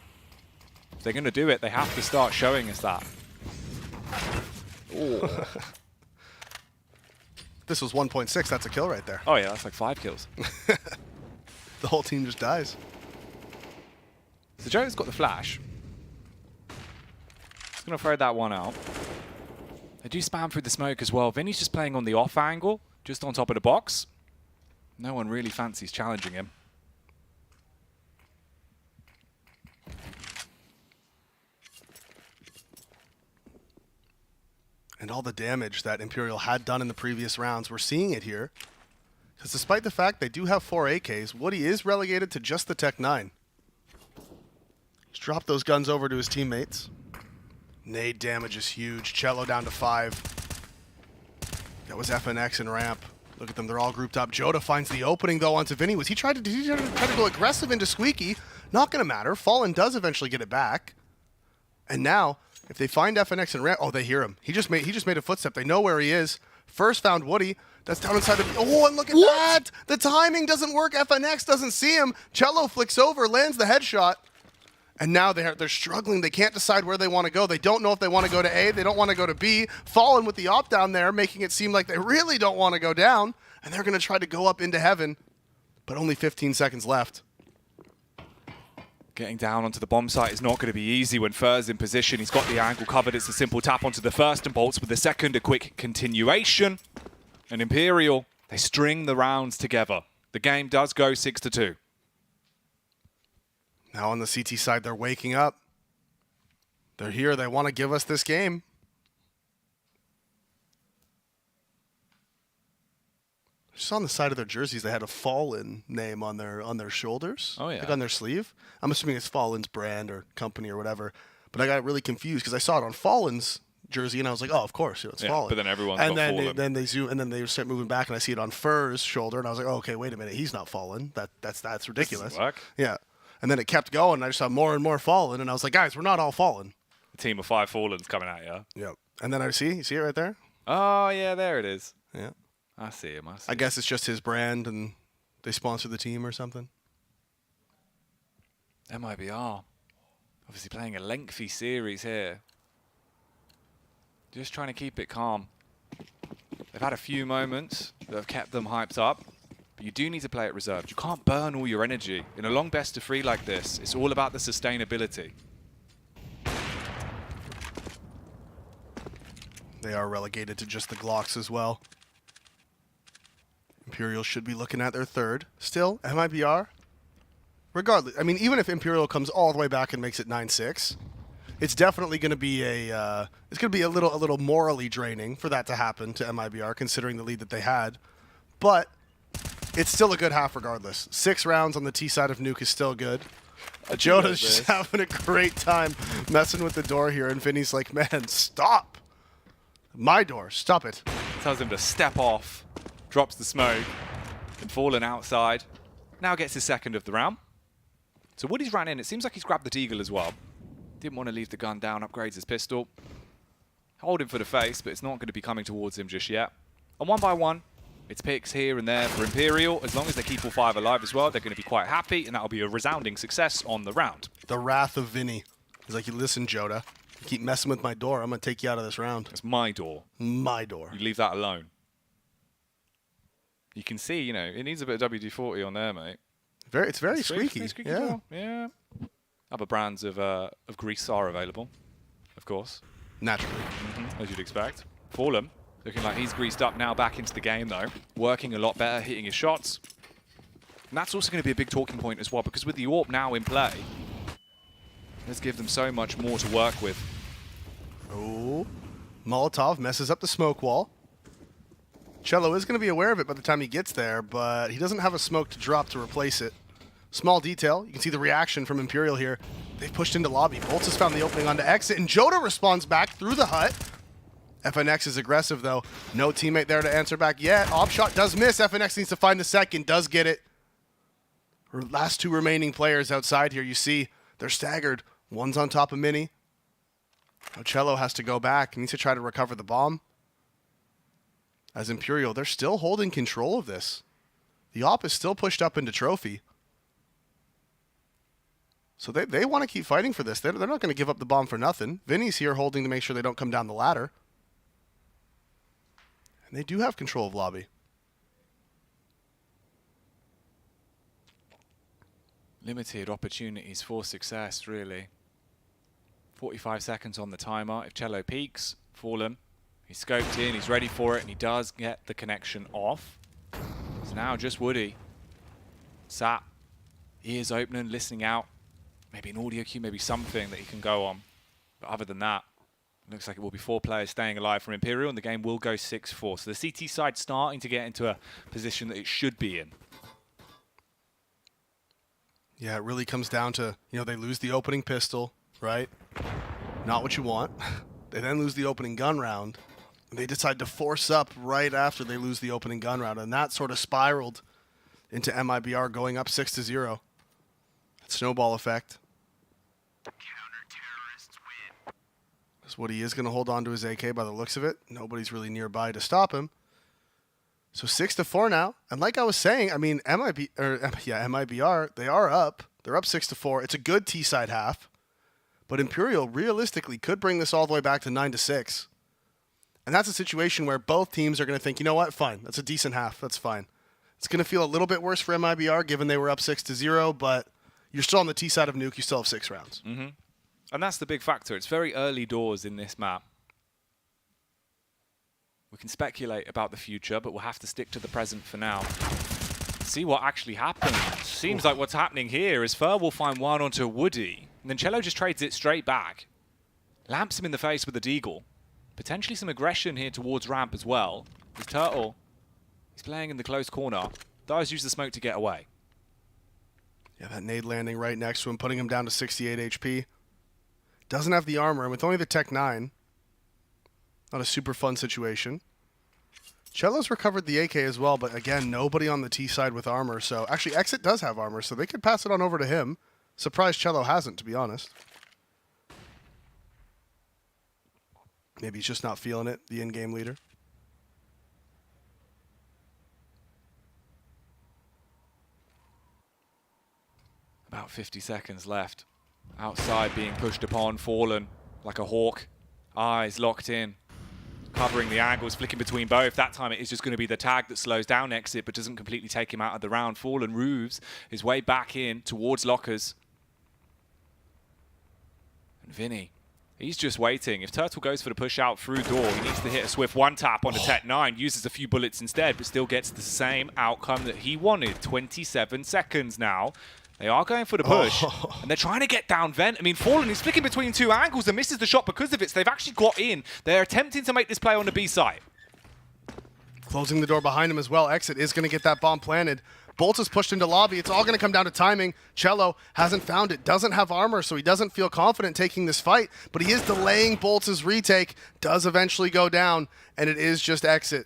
If they're going to do it, they have to start showing us that. Oh. This was 1.6. That's a kill right there. Oh, yeah, that's like 5 kills. The whole team just dies. So Joe's got the flash. He's going to throw that one out. They do spam through the smoke as well. Vinny's just playing on the off angle, just on top of the box. No one really fancies challenging him. And all the damage that Imperial had done in the previous rounds, we're seeing it here. Because despite the fact they do have 4 AKs, Woody is relegated to just the Tech 9. He's dropped those guns over to his teammates. Nade damage is huge. Cello down to 5. That was FNX and Ramp. Look at them, they're all grouped up. Joda finds the opening though onto Vinny. Did he try to go aggressive into Squeaky? Not gonna matter. Fallen does eventually get it back. And now, if they find FNX and Ramp, oh, they hear him. He just made a footstep. They know where he is. First found Woody. That's down inside the... Oh, and look at that! The timing doesn't work. FNX doesn't see him. Cello flicks over, lands the headshot. And now they're struggling. They can't decide where they want to go. They don't know if they want to go to A. They don't want to go to B. Fallen with the op down there, making it seem like they really don't want to go down. And they're going to try to go up into heaven. But only 15 seconds left. Getting down onto the bomb site is not going to be easy when Fur's in position. He's got the angle covered. It's a simple tap onto the first and bolts with the second. A quick continuation. And Imperial, they string the rounds together. The game does go 6-2. Now on the CT side, they're waking up. They're here. They want to give us this game. Just on the side of their jerseys, they had a Fallen name on their shoulders. Oh, yeah. Like on their sleeve. I'm assuming it's Fallen's brand or company or whatever. But I got really confused because I saw it on Fallen's jersey and I was like, oh, of course, it's Fallen. But then everyone's and got then Fallen. then they zoom and then they start moving back and I see it on Fur's shoulder and I was like, oh, okay, wait a minute, he's not Fallen. That's ridiculous. Doesn't work. Yeah. And then it kept going and I just saw more and more Fallen and I was like, guys, we're not all Fallen. A team of 5 Fallens coming at you. Yep. And then you see it right there? Oh, yeah, there it is. Yeah. I see him. I guess it's just his brand and they sponsor the team or something. MIBR. Obviously playing a lengthy series here. Just trying to keep it calm. They've had a few moments that have kept them hyped up, but you do need to play it reserved. You can't burn all your energy. In a long best of 3 like this, it's all about the sustainability. They are relegated to just the Glocks as well. Imperial should be looking at their third. Still, MIBR. Regardless, I mean, even if Imperial comes all the way back and makes it 9-6, it's definitely going to be a little morally draining for that to happen to MIBR, considering the lead that they had. But it's still a good half regardless. 6 rounds on the T side of Nuke is still good. Joda's just having a great time messing with the door here, and Vinny's like, man, stop. My door, stop it. Tells him to step off. Drops the smoke. And Fallen outside. Now gets his second of the round. So Woody's ran in. It seems like he's grabbed the Deagle as well. Didn't want to leave the gun down. Upgrades his pistol. Hold him for the face, but it's not going to be coming towards him just yet. And 1 by 1, it's picks here and there for Imperial. As long as they keep all 5 alive as well, they're going to be quite happy, and that'll be a resounding success on the round. The wrath of Vinny. He's like, listen, Joda, you keep messing with my door, I'm going to take you out of this round. It's my door. My door. You leave that alone. You can see, it needs a bit of WD-40 on there, mate. It's very squeaky. Very squeaky yeah. door. Yeah. Other brands of grease are available, of course. Naturally. As you'd expect. Fallen, looking like he's greased up now, back into the game, though. Working a lot better, hitting his shots. And that's also going to be a big talking point as well, because with the AWP now in play, let's give them so much more to work with. Oh, Molotov messes up the smoke wall. Cello is going to be aware of it by the time he gets there, but he doesn't have a smoke to drop to replace it. Small detail, you can see the reaction from Imperial here. They've pushed into lobby. Bolts has found the opening onto exit, and Joda responds back through the hut. FNX is aggressive, though. No teammate there to answer back yet. Op shot does miss. FNX needs to find the second, does get it. Last 2 remaining players outside here, you see they're staggered. One's on top of Mini. Now Cello has to go back. He needs to try to recover the bomb. As Imperial, they're still holding control of this. The op is still pushed up into trophy. So they want to keep fighting for this. They're not going to give up the bomb for nothing. Vinny's here holding to make sure they don't come down the ladder. And they do have control of lobby. Limited opportunities for success, really. 45 seconds on the timer. If Cello peaks, Fallen. He's scoped in, he's ready for it, and he does get the connection off. So now just Woody. Sat, ears opening, listening out. Maybe an audio cue, maybe something that he can go on. But other than that, Looks like it will be 4 players staying alive from Imperial, and the game will go 6-4. So the CT side starting to get into a position that it should be in. Yeah, it really comes down to, they lose the opening pistol, right? Not what you want. They then lose the opening gun round. And they decide to force up right after they lose the opening gun round. And that sort of spiraled into MIBR going up 6-0. Snowball effect. Because Woody is going to hold on to his AK by the looks of it. Nobody's really nearby to stop him. So 6-4 now. And like I was saying, I mean, MIBR, they are up. They're up 6-4. It's a good T-side half. But Imperial realistically could bring this all the way back to 9-6. And that's a situation where both teams are going to think, you know what, fine. That's a decent half. That's fine. It's going to feel a little bit worse for MIBR given they were up 6-0, but you're still on the T side of Nuke. You still have 6 rounds. Mm-hmm. And that's the big factor. It's very early doors in this map. We can speculate about the future, but we'll have to stick to the present for now. See what actually happens. Seems like what's happening here is Fer will find one onto Woody, and then Cello just trades it straight back. Lamps him in the face with a deagle. Potentially some aggression here towards ramp as well. His Turtle, he's playing in the close corner. Does use the smoke to get away. Yeah, that nade landing right next to him, putting him down to 68 HP. Doesn't have the armor, and with only the Tech 9, not a super fun situation. Cello's recovered the AK as well, but again, nobody on the T side with armor. So actually, Exit does have armor, so they could pass it on over to him. Surprised Cello hasn't, to be honest. Maybe he's just not feeling it, the in-game leader. About 50 seconds left. Outside being pushed upon, Fallen like a hawk. Eyes locked in. Covering the angles, flicking between both. That time it is just going to be the tag that slows down Exit, but doesn't completely take him out of the round. Fallen roofs his way back in towards lockers. And Vinny, he's just waiting. If Turtle goes for the push out through door, he needs to hit a swift one tap on the Tech 9, uses a few bullets instead, but still gets the same outcome that he wanted. 27 seconds now. They are going for the push, and they're trying to get down Vent. I mean, Fallen is flicking between 2 angles and misses the shot because of it, so they've actually got in. They're attempting to make this play on the B side. Closing the door behind him as well. Exit is going to get that bomb planted. Bolts is pushed into lobby. It's all going to come down to timing. Cello hasn't found it, doesn't have armor, so he doesn't feel confident taking this fight, but he is delaying Bolts' retake. Does eventually go down, and it is just Exit.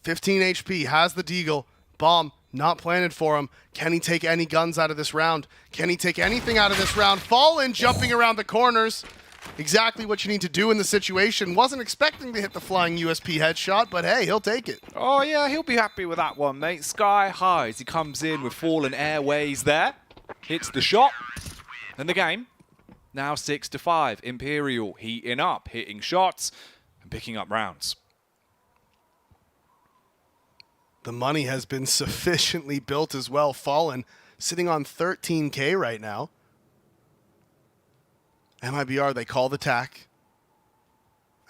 15 HP, has the deagle. Bomb not planted for him. Can he take any guns out of this round? Can he take anything out of this round? Fallen jumping around the corners. Exactly what you need to do in the situation. Wasn't expecting to hit the flying USP headshot, but hey, he'll take it. Oh yeah, he'll be happy with that one, mate. Sky high as he comes in with Fallen Airways there. Hits the shot. And the game, now 6-5. Imperial heating up, hitting shots, and picking up rounds. The money has been sufficiently built as well. Fallen sitting on 13K right now. MIBR, they call the tack.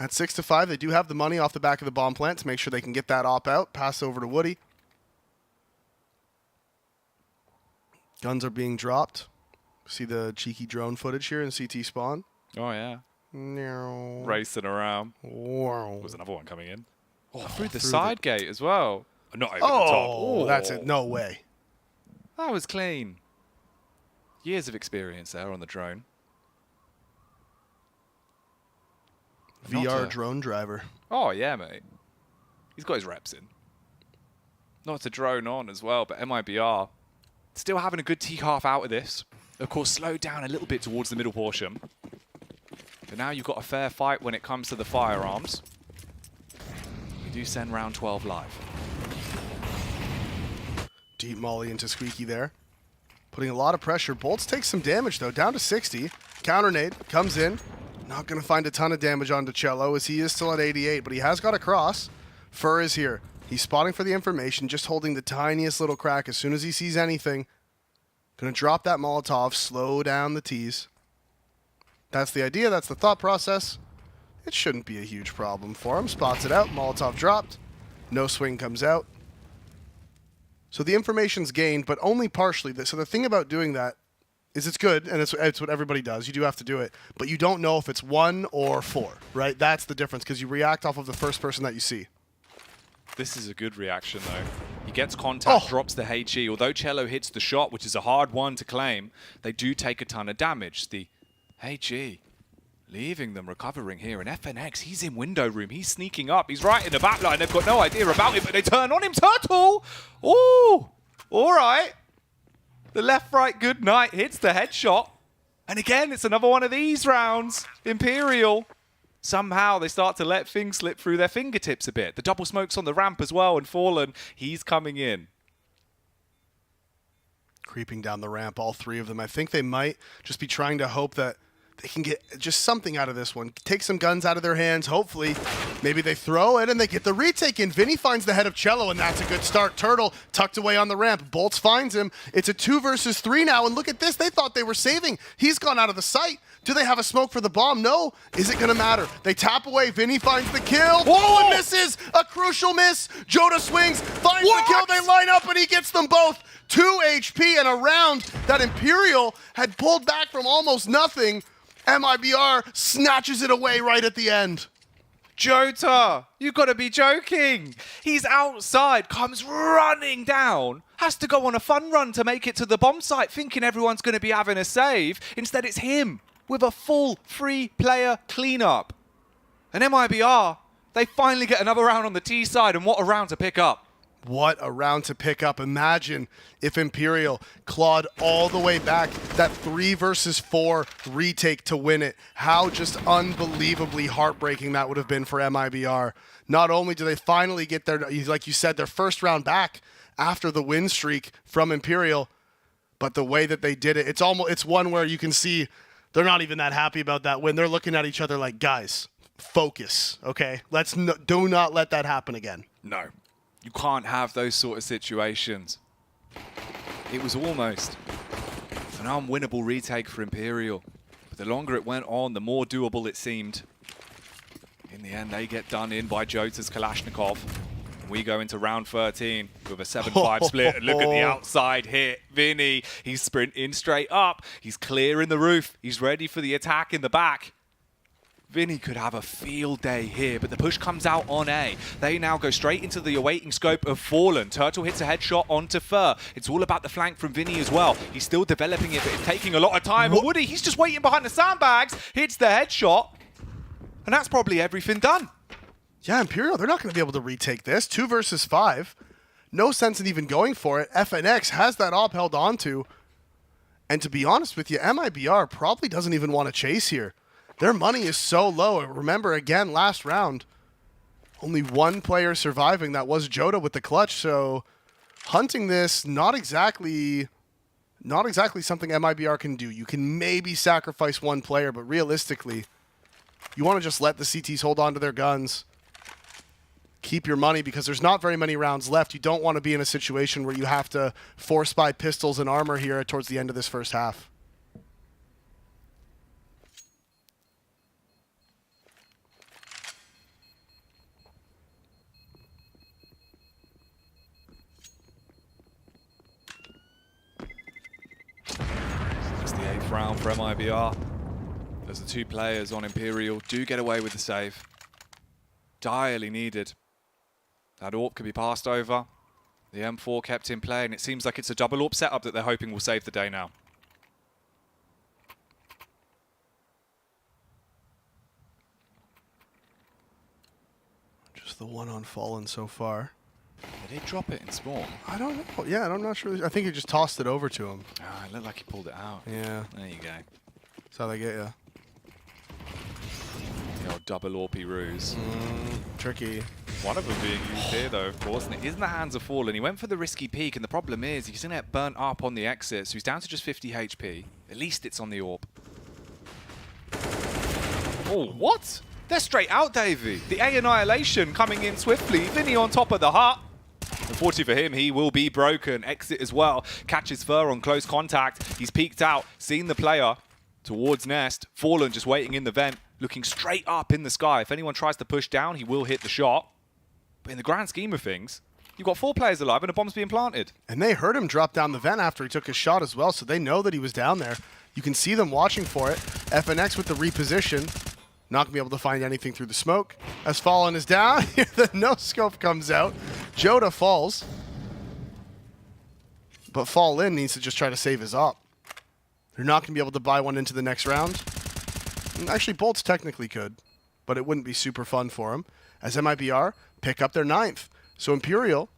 At 6-5, they do have the money off the back of the bomb plant to make sure they can get that op out. Pass over to Woody. Guns are being dropped. See the cheeky drone footage here in CT spawn. Oh, yeah. No. Racing around. Wow. There's another one coming in. Oh, through the side gate as well. Not over the top. Oh, that's it. No way. That was clean. Years of experience there on the drone. VR drone driver. Oh, yeah, mate. He's got his reps in. Not to drone on as well, but MIBR still having a good T-half out of this. Of course, slowed down a little bit towards the middle portion. But now you've got a fair fight when it comes to the firearms. We do send round 12 live. Deep molly into Squeaky there. Putting a lot of pressure. Bolts takes some damage, though. Down to 60. Counter nade. Comes in. Not going to find a ton of damage onto Cello, as he is still at 88, but he has got a cross. Fur is here. He's spotting for the information, just holding the tiniest little crack. As soon as he sees anything, going to drop that Molotov, slow down the T's. That's the idea. That's the thought process. It shouldn't be a huge problem for him. Spots it out. Molotov dropped. No swing comes out. So the information's gained, but only partially. So the thing about doing that is it's good, and it's what everybody does. You do have to do it, but you don't know if it's 1 or 4, right? That's the difference, because you react off of the first person that you see. This is a good reaction, though. He gets contact, drops the HE. Although Cello hits the shot, which is a hard one to claim, they do take a ton of damage. The HE leaving them recovering here. And FNX, he's in window room. He's sneaking up. He's right in the back line. They've got no idea about it, but they turn on him. Turtle! Ooh! All right. The left-right good night hits the headshot. And again, it's another one of these rounds. Imperial. Somehow they start to let things slip through their fingertips a bit. The double smoke's on the ramp as well, and Fallen, he's coming in. Creeping down the ramp, all 3 of them. I think they might just be trying to hope that they can get just something out of this one. Take some guns out of their hands, hopefully. Maybe they throw it and they get the retake in. Vinny finds the head of Cello, and that's a good start. Turtle tucked away on the ramp. Bolts finds him. It's a 2 versus 3 now, and look at this. They thought they were saving. He's gone out of the sight. Do they have a smoke for the bomb? No. Is it going to matter? They tap away. Vinny finds the kill. Whoa! And misses. A crucial miss. Joda swings, finds the kill. They line up, and he gets them both. 2 HP and a round that Imperial had pulled back from almost nothing. MIBR snatches it away right at the end. Jota, you gotta be joking. He's outside, comes running down, has to go on a fun run to make it to the bomb site, thinking everyone's gonna be having a save. Instead, it's him with a full 3-player cleanup. And MIBR, they finally get another round on the T side, and what a round to pick up. What a round to pick up. Imagine if Imperial clawed all the way back, that 3 versus 4 retake to win it. How just unbelievably heartbreaking that would have been for MIBR. Not only do they finally get their, like you said, their first round back after the win streak from Imperial, but the way that they did it, it's one where you can see they're not even that happy about that win. They're looking at each other like, guys, focus, okay? Do not let that happen again. No. You can't have those sort of situations. It was almost an unwinnable retake for Imperial. But the longer it went on, the more doable it seemed. In the end, they get done in by Jota's Kalashnikov. And we go into round 13 with a 7-5 split. And look at the outside hit. Vinny, he's sprinting straight up. He's clearing the roof. He's ready for the attack in the back. Vinny could have a field day here, but the push comes out on A. They now go straight into the awaiting scope of Fallen. Turtle hits a headshot onto Fur. It's all about the flank from Vinny as well. He's still developing it, but it's taking a lot of time. And Woody, he's just waiting behind the sandbags, hits the headshot, and that's probably everything done. Yeah, Imperial, they're not going to be able to retake this. 2 versus 5. No sense in even going for it. FNX has that op held onto. And to be honest with you, MIBR probably doesn't even want to chase here. Their money is so low. Remember, again, last round, only 1 player surviving. That was Jota with the clutch. So hunting this, not exactly something MIBR can do. You can maybe sacrifice 1 player, but realistically, you want to just let the CTs hold on to their guns. Keep your money, because there's not very many rounds left. You don't want to be in a situation where you have to force buy pistols and armor here towards the end of this first half. Round for MIBR. As the 2 players on Imperial do get away with the save. Direly needed. That AWP could be passed over. The M4 kept in play, and it seems like it's a double AWP setup that they're hoping will save the day now. Just the one on Fallen so far. Did he drop it in spawn? I don't know. Yeah, I'm not sure. I think he just tossed it over to him. Ah, it looked like he pulled it out. Yeah. There you go. That's how they get you. The old double AWP ruse. Tricky. One of them being used here, though, of course, and it is in the hands of Fallen. He went for the risky peek, and the problem is he's going to get burnt up on the exit, so he's down to just 50 HP. At least it's on the AWP. Oh, what? They're straight out, Davey. The A Annihilation coming in swiftly. Vinny on top of the hut. Unfortunately for him, he will be broken. Exit as well. Catches Fur on close contact. He's peeked out, seen the player towards Nest. Fallen just waiting in the vent, looking straight up in the sky. If anyone tries to push down, he will hit the shot. But in the grand scheme of things, You've got 4 players alive and a bomb's being planted. And they heard him drop down the vent after he took his shot as well, so they know that he was down there. You can see them watching for it. FNX with the reposition. Not going to be able to find anything through the smoke. As Fallen is down, the no-scope comes out. Joda falls. But Fall In needs to just try to save his op. They're not going to be able to buy one into the next round. And actually, Bolts technically could, but it wouldn't be super fun for him. As MIBR pick up their 9th. So Imperial,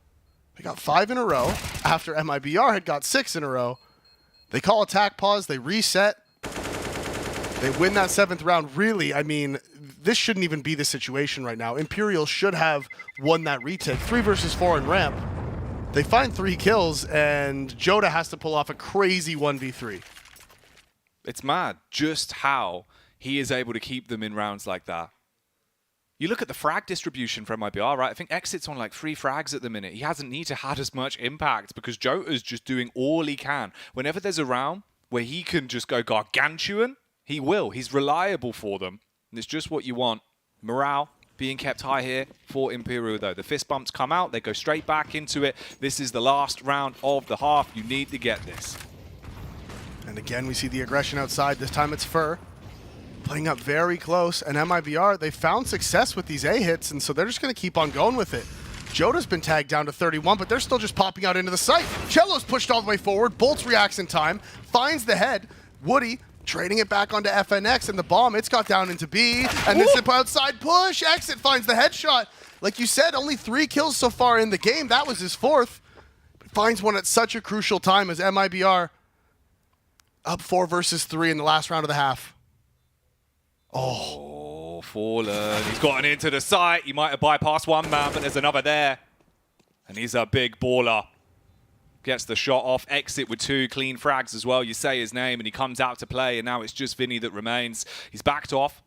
they got 5 in a row after MIBR had got 6 in a row. They call attack pause, they reset. They win that 7th round. Really, I mean, this shouldn't even be the situation right now. Imperial should have won that retake. 3 versus 4 in ramp. They find 3 kills, and Joda has to pull off a crazy 1v3. It's mad just how he is able to keep them in rounds like that. You look at the frag distribution for MIBR, right? I think Exit's on like 3 frags at the minute. He hasn't need to had as much impact because Jota's just doing all he can. Whenever there's a round where he can just go gargantuan, he will. He's reliable for them. And it's just what you want. Morale being kept high here for Imperial, though. The fist bumps come out. They go straight back into it. This is the last round of the half. You need to get this. And again, we see the aggression outside. This time it's Fur. Playing up very close. And MIBR, they found success with these A hits, and so they're just going to keep on going with it. Joda's been tagged down to 31, but they're still just popping out into the site. Cello's pushed all the way forward. Bolts reacts in time. Finds the head. Woody trading it back onto FNX, and the bomb, it's got down into B, and this is outside push. Exit finds the headshot. Like you said, only 3 kills so far in the game. That was his 4th. But finds one at such a crucial time as MIBR up 4 versus 3 in the last round of the half. Oh, Fallen. He's gotten into the site. He might have bypassed one man, but there's another there. And he's a big baller. Gets the shot off. Exit with 2 clean frags as well. You say his name and he comes out to play, and now it's just Vinny that remains. He's backed off.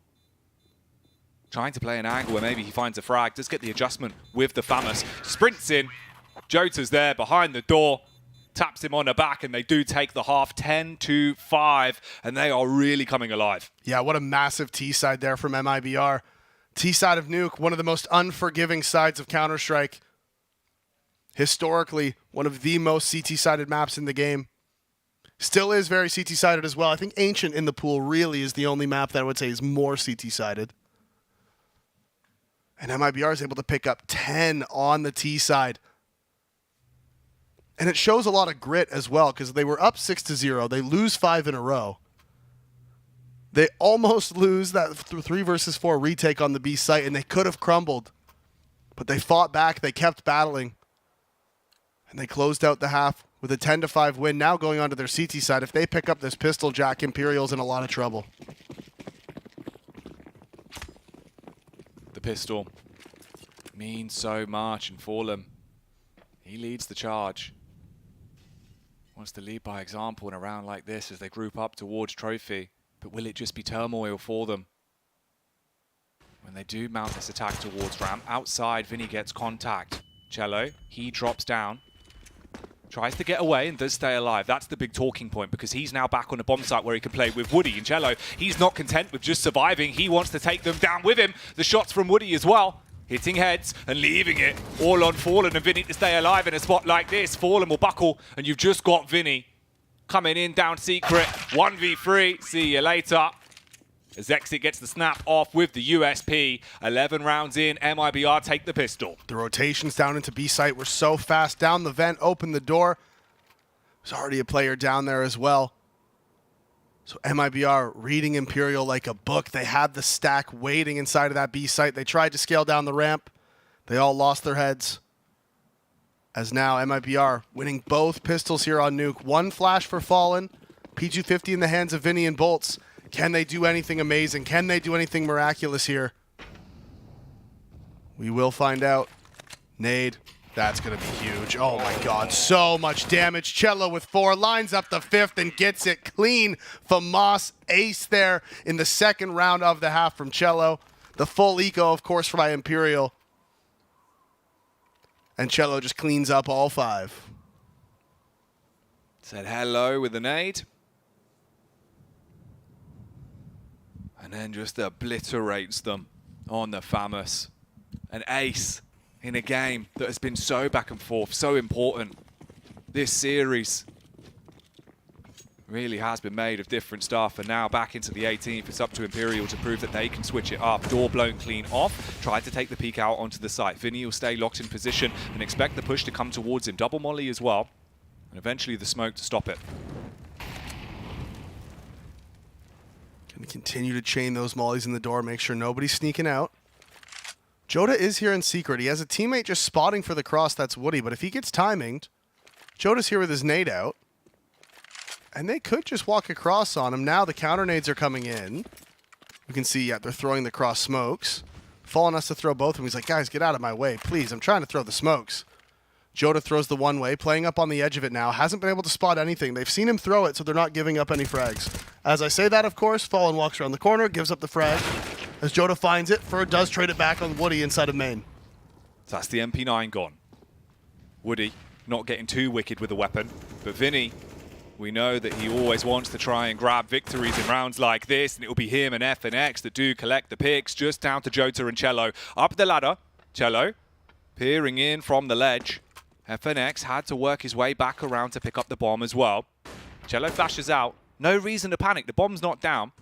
Trying to play an angle where maybe he finds a frag. Does get the adjustment with the Famous. Sprints in. Jota's there behind the door. Taps him on the back, and they do take the half 10-5, and they are really coming alive. Yeah, what a massive T-side there from MIBR. T-side of Nuke, one of the most unforgiving sides of Counter-Strike. Historically, one of the most CT-sided maps in the game. Still is very CT-sided as well. I think Ancient in the pool really is the only map that I would say is more CT-sided. And MIBR is able to pick up 10 on the T-side. And it shows a lot of grit as well, because they were up 6-0. They lose 5 in a row. They almost lose that 3 versus 4 retake on the B site, and they could have crumbled. But they fought back. They kept battling. And they closed out the half with a 10-5 win. Now going on to their CT side. If they pick up this pistol, Jack, Imperial's in a lot of trouble. The pistol means so much, and Fallen, he leads the charge. Wants to lead by example in a round like this as they group up towards Trophy. But will it just be turmoil for them? When they do mount this attack towards ramp, outside Vinny gets contact. Cello, he drops down. Tries to get away and does stay alive. That's the big talking point, because he's now back on the bomb site where he can play with Woody. And Cello, he's not content with just surviving. He wants to take them down with him. The shots from Woody as well. Hitting heads and leaving it all on Fallen and Vinny to stay alive in a spot like this. Fallen will buckle, and you've just got Vinny coming in down secret. 1v3. See you later. As Exit gets the snap off with the USP. 11 rounds in, MIBR take the pistol. The rotations down into B site were so fast. Down the vent, open the door. There's already a player down there as well. So MIBR reading Imperial like a book. They had the stack waiting inside of that B site. They tried to scale down the ramp. They all lost their heads. As now MIBR winning both pistols here on Nuke. 1 flash for Fallen. P250 in the hands of Vinny and Bolts. Can they do anything amazing? Can they do anything miraculous here? We will find out. Nade. That's going to be huge. Oh my god, so much damage. Cello with 4, lines up the 5th and gets it clean. Famas ace there in the 2nd round of the half from Cello. The full eco, of course, by Imperial. And Cello just cleans up all 5. Said hello with the nade. And then just obliterates them on the Famous. An ace in a game that has been so back and forth, so important. This series really has been made of different stuff, and now back into the 18th, it's up to Imperial to prove that they can switch it up. Door blown clean off, tried to take the peek out onto the site. Vinny will stay locked in position and expect the push to come towards him. Double molly as well, and eventually the smoke to stop it. Gonna continue to chain those mollies in the door, make sure nobody's sneaking out. Joda is here in secret. He has a teammate just spotting for the cross, that's Woody, but if he gets timinged, Joda's here with his nade out. And they could just walk across on him. Now the counter nades are coming in. We can see, yeah, they're throwing the cross smokes. Fallen has to throw both of them. He's like, guys, get out of my way, please. I'm trying to throw the smokes. Joda throws the one way, playing up on the edge of it now. Hasn't been able to spot anything. They've seen him throw it, so they're not giving up any frags. As I say that, of course, Fallen walks around the corner, gives up the frag. As Joda finds it, Fur does trade it back on Woody inside of main. So that's the MP9 gone. Woody not getting too wicked with the weapon, but Vinny, we know that he always wants to try and grab victories in rounds like this, and it will be him and F and X that do collect the picks, just down to Jota and Cello. Up the ladder, Cello peering in from the ledge. FNX had to work his way back around to pick up the bomb as well. Cello flashes out. No reason to panic. The bomb's not down,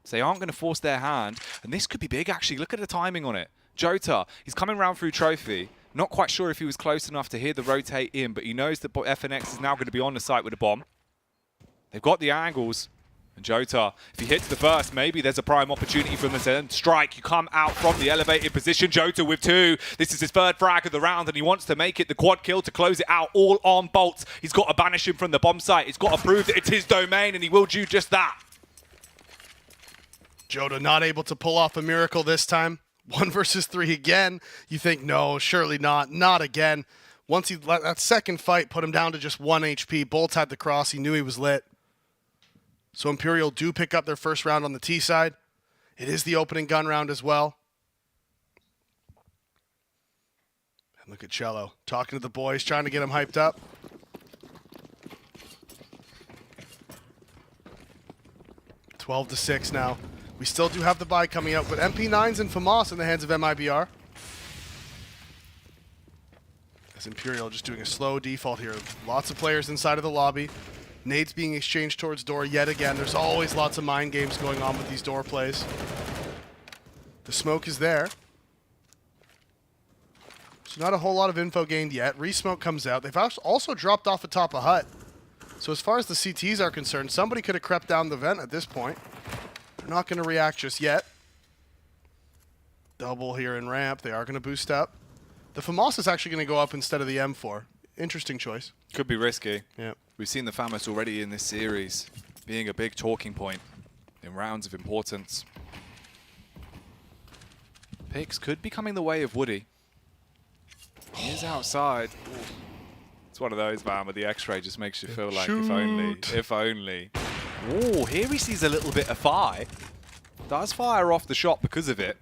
so they aren't going to force their hand. And this could be big, actually. Look at the timing on it. Jota, he's coming round through Trophy. Not quite sure if he was close enough to hear the rotate in, but he knows that FNX is now going to be on the site with a bomb. They've got the angles. And Jota, if he hits the first, maybe there's a prime opportunity for him to strike. You come out from the elevated position. Jota with 2. This is his 3rd frag of the round, and he wants to make it the quad kill to close it out all on bolts. He's got to banish him from the bomb site. He's got to prove that it's his domain, and he will do just that. Jota not able to pull off a miracle this time. 1 versus 3 again. You think, no, surely not. Not again. Once he let that second fight put him down to just 1 HP. Bolts had the cross. He knew he was lit. So Imperial do pick up their first round on the T side. It is the opening gun round as well. And look at Cello talking to the boys, trying to get them hyped up. (12-6) now. We still do have the buy coming out, but MP9s and FAMAS in the hands of MIBR. As Imperial just doing a slow default here. Lots of players inside of the lobby. Nades being exchanged towards door yet again. There's always lots of mind games going on with these door plays. The smoke is there. So not a whole lot of info gained yet. Resmoke comes out. They've also dropped off atop a hut. So as far as the CTs are concerned, somebody could have crept down the vent at this point. They're not going to react just yet. Double here in ramp. They are going to boost up. The FAMAS is actually going to go up instead of the M4. Interesting choice. Could be risky. Yeah. We've seen the FAMAS already in this series being a big talking point in rounds of importance. Picks could be coming the way of Woody. He is outside. Ooh. It's one of those, man, with the X-ray just makes you feel like if only. Oh, here he sees a little bit of fire. Does fire off the shot because of it.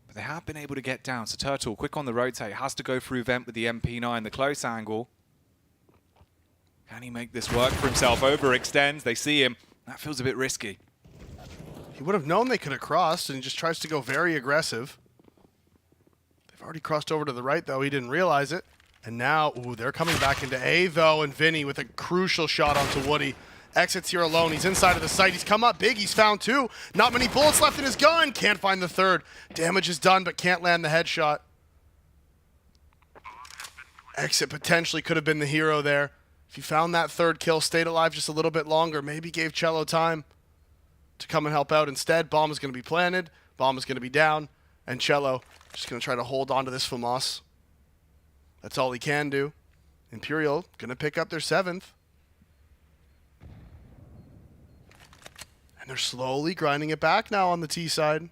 But they have been able to get down. So Turtle, quick on the rotate, has to go through vent with the MP9, the close angle. Can he make this work for himself? Overextends, they see him. That feels a bit risky. He would have known they could have crossed, and he just tries to go very aggressive. They've already crossed over to the right, though. He didn't realize it. And now, ooh, they're coming back into A, though, and Vinny with a crucial shot onto Woody. Exits here alone. He's inside of the site. He's come up big. He's found 2. Not many bullets left in his gun. Can't find the 3rd. Damage is done, but can't land the headshot. Exit potentially could have been the hero there. If he found that 3rd kill, stayed alive just a little bit longer, maybe gave Cello time to come and help out. Instead, bomb is going to be planted. Bomb is going to be down. And Cello just going to try to hold on to this FAMAS. That's all he can do. Imperial going to pick up their 7th. And they're slowly grinding it back now on the T side.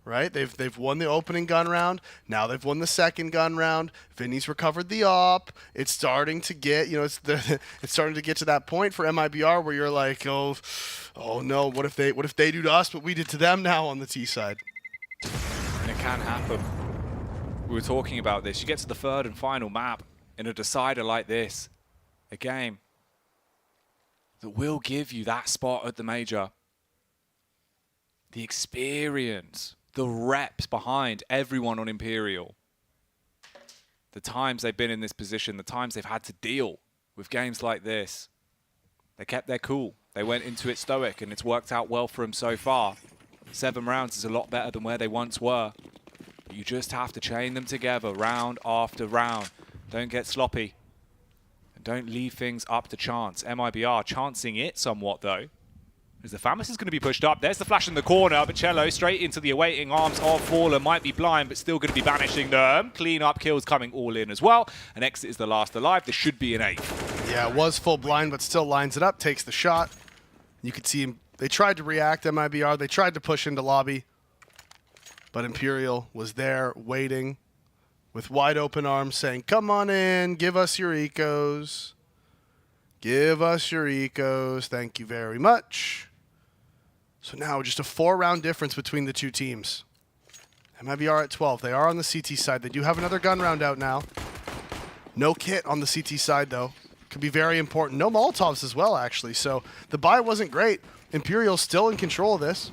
Right? They've won the opening gun round. Now they've won the second gun round. Vinny's recovered the op. It's starting to get, it's starting to get to that point for MIBR where you're like, oh no, what if they do to us what we did to them now on the T side? And it can happen. We were talking about this. You get to the 3rd and final map in a decider like this, a game that will give you that spot at the major. The experience, the reps behind everyone on Imperial. the times they've been in this position, the times they've had to deal with games like this, they kept their cool. They went into it stoic, and it's worked out well for them so far. 7 rounds is a lot better than where they once were. But you just have to chain them together round after round. Don't get sloppy. And don't leave things up to chance. MIBR chancing it somewhat, though. As the Famous is going to be pushed up. There's the flash in the corner, but Cello straight into the awaiting arms of Faller. Might be blind, but still going to be banishing them. Clean up kills coming all in as well. And Exit is the last alive. This should be an 8. Yeah, it was full blind, but still lines it up, takes the shot. You could see him. They tried to react, MIBR. They tried to push into lobby. But Imperial was there, waiting, with wide open arms, saying, come on in, give us your ecos. Give us your ecos. Thank you very much. So now just a 4-round difference between the two teams. MIBR at 12. They are on the CT side. They do have another gun round out now. No kit on the CT side, though. Could be very important. No Molotovs as well, actually. So the buy wasn't great. Imperial's still in control of this.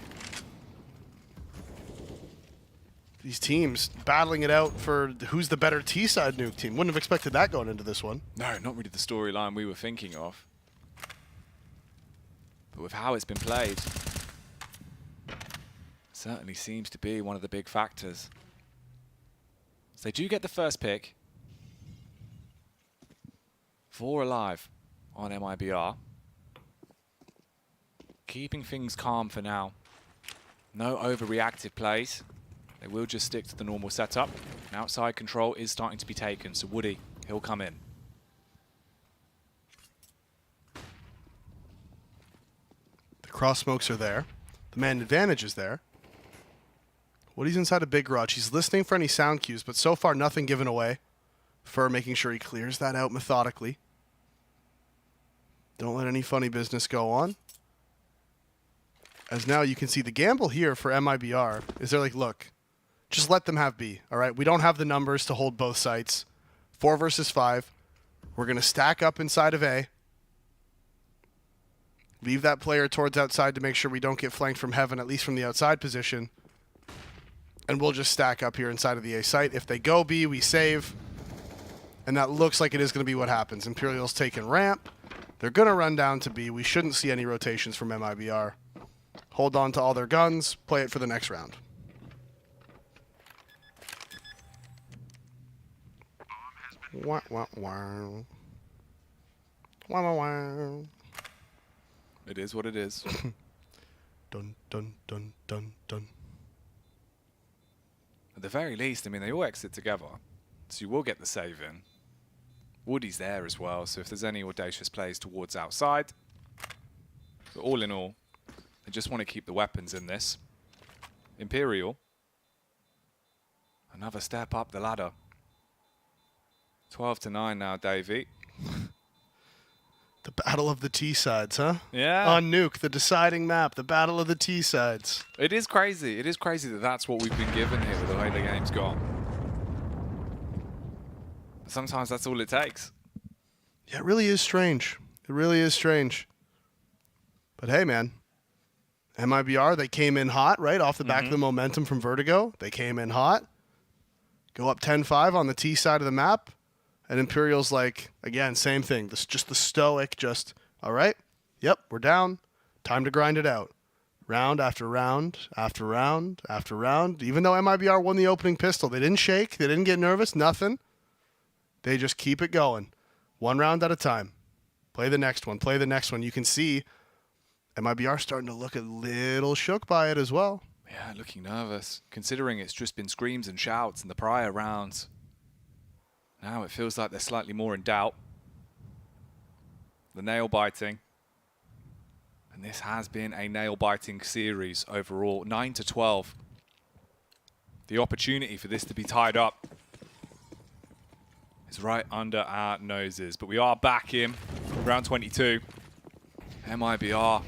These teams battling it out for who's the better T-side Nuke team. Wouldn't have expected that going into this one. No, not really the storyline we were thinking of. But with how it's been played, certainly seems to be one of the big factors. So they do get the first pick. 4 alive on MIBR. Keeping things calm for now. No overreactive plays. They will just stick to the normal setup. And outside control is starting to be taken, so Woody, he'll come in. The cross smokes are there. The man advantage is there. Woody's inside a big garage. He's listening for any sound cues, but so far nothing given away. Fur making sure he clears that out methodically. Don't let any funny business go on. As now you can see the gamble here for MIBR is they're like, look, just let them have B, all right? We don't have the numbers to hold both sites. 4 versus 5. We're going to stack up inside of A. Leave that player towards outside to make sure we don't get flanked from heaven, at least from the outside position. And we'll just stack up here inside of the A site. If they go B, we save. And that looks like it is going to be what happens. Imperial's taking ramp. They're going to run down to B. We shouldn't see any rotations from MIBR. Hold on to all their guns. Play it for the next round. Wah, wah, wah. Wah, wah, wah. It is what it is. Dun, dun, dun, dun, dun. At the very least, I mean, they all exit together. So you will get the save in. Woody's there as well, so if there's any audacious plays towards outside. But all in all, they just want to keep the weapons in this. Imperial. Another step up the ladder. 12-9 now, Davey. The battle of the T-sides, huh? Yeah. On Nuke, the deciding map, the battle of the T-sides. It is crazy. It is crazy that that's what we've been given here with the way the game's gone. Sometimes that's all it takes. Yeah, it really is strange. It really is strange. But hey, man. MIBR, they came in hot, right? Off the back of the momentum from Vertigo. They came in hot. Go up 10-5 on the T side of the map. And Imperial's like, again, same thing. This just the stoic, just, all right, yep, we're down. Time to grind it out. Round after round after round after round. Even though MIBR won the opening pistol, they didn't shake. They didn't get nervous, nothing. They just keep it going. 1 round at a time. Play the next one. Play the next one. You can see MIBR starting to look a little shook by it as well. Yeah, looking nervous, considering it's just been screams and shouts in the prior rounds. Now it feels like they're slightly more in doubt. The nail biting. And this has been a nail biting series overall. 9-12. The opportunity for this to be tied up is right under our noses. But we are back in round 22. MIBR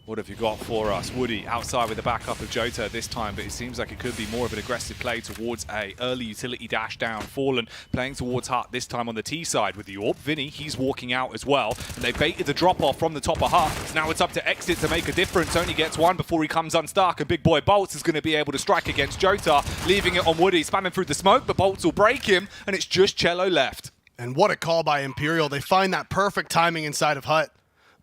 What have you got for us? Woody outside with the backup of Jota this time, but it seems like it could be more of an aggressive play towards a early utility dash down. Fallen playing towards Hut, this time on the T side with the AWP. Vinny, he's walking out as well. And they baited the drop-off from the top of Hut. So now it's up to Exit to make a difference. Only gets one before he comes unstuck. And big boy Bolts is going to be able to strike against Jota, leaving it on Woody, spamming through the smoke, but Bolts will break him, and it's just Cello left. And what a call by Imperial. They find that perfect timing inside of Hut.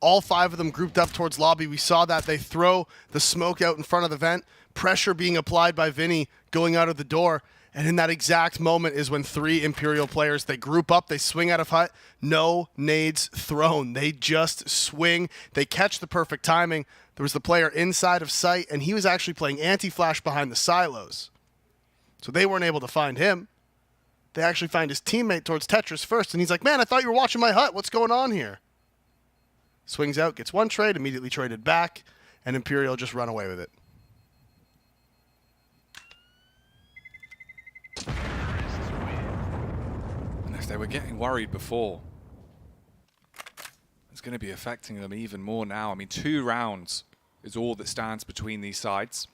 All 5 of them grouped up towards lobby. We saw that. They throw the smoke out in front of the vent. Pressure being applied by Vinny going out of the door. And in that exact moment is when 3 Imperial players, they group up, they swing out of Hut. No nades thrown. They just swing. They catch the perfect timing. There was the player inside of sight, and he was actually playing anti-flash behind the silos. So they weren't able to find him. They actually find his teammate towards Tetris first, and he's like, man, I thought you were watching my Hut. What's going on here? Swings out, gets one trade, immediately traded back, and Imperial just run away with it. And if they were getting worried before, it's going to be affecting them even more now. I mean, 2 rounds is all that stands between these sides.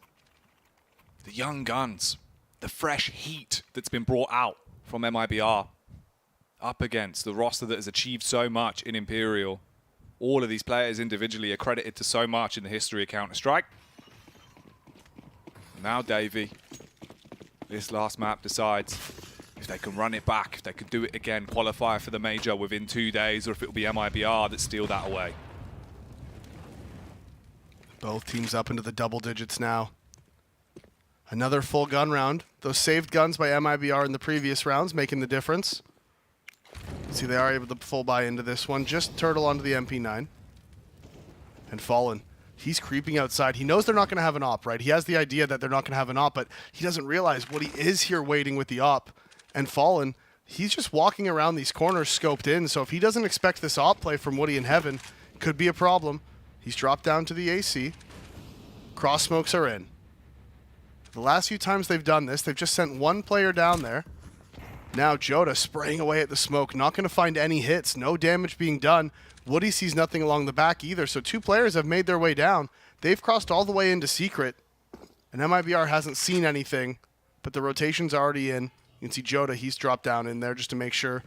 The young guns, the fresh heat that's been brought out from MIBR up against the roster that has achieved so much in Imperial. All of these players individually are credited to so much in the history of Counter-Strike. Now Davey, this last map decides if they can run it back, if they can do it again, qualify for the major within 2 days, or if it will be MIBR that steal that away. Both teams up into the double digits now. Another full gun round. Those saved guns by MIBR in the previous rounds making the difference. See, they are able to full buy into this one. Just Turtle onto the MP9. And Fallen. He's creeping outside. He knows they're not going to have an op, right? He has the idea that they're not going to have an op, but he doesn't realize what he is here waiting with the op. And Fallen, he's just walking around these corners scoped in, so if he doesn't expect this op play from Woody in Heaven, could be a problem. He's dropped down to the AC. Cross smokes are in. The last few times they've done this, they've just sent one player down there. Now Jota spraying away at the smoke, not going to find any hits, no damage being done. Woody sees nothing along the back either, so 2 players have made their way down. They've crossed all the way into Secret, and MIBR hasn't seen anything, but the rotation's already in. You can see Jota, he's dropped down in there just to make sure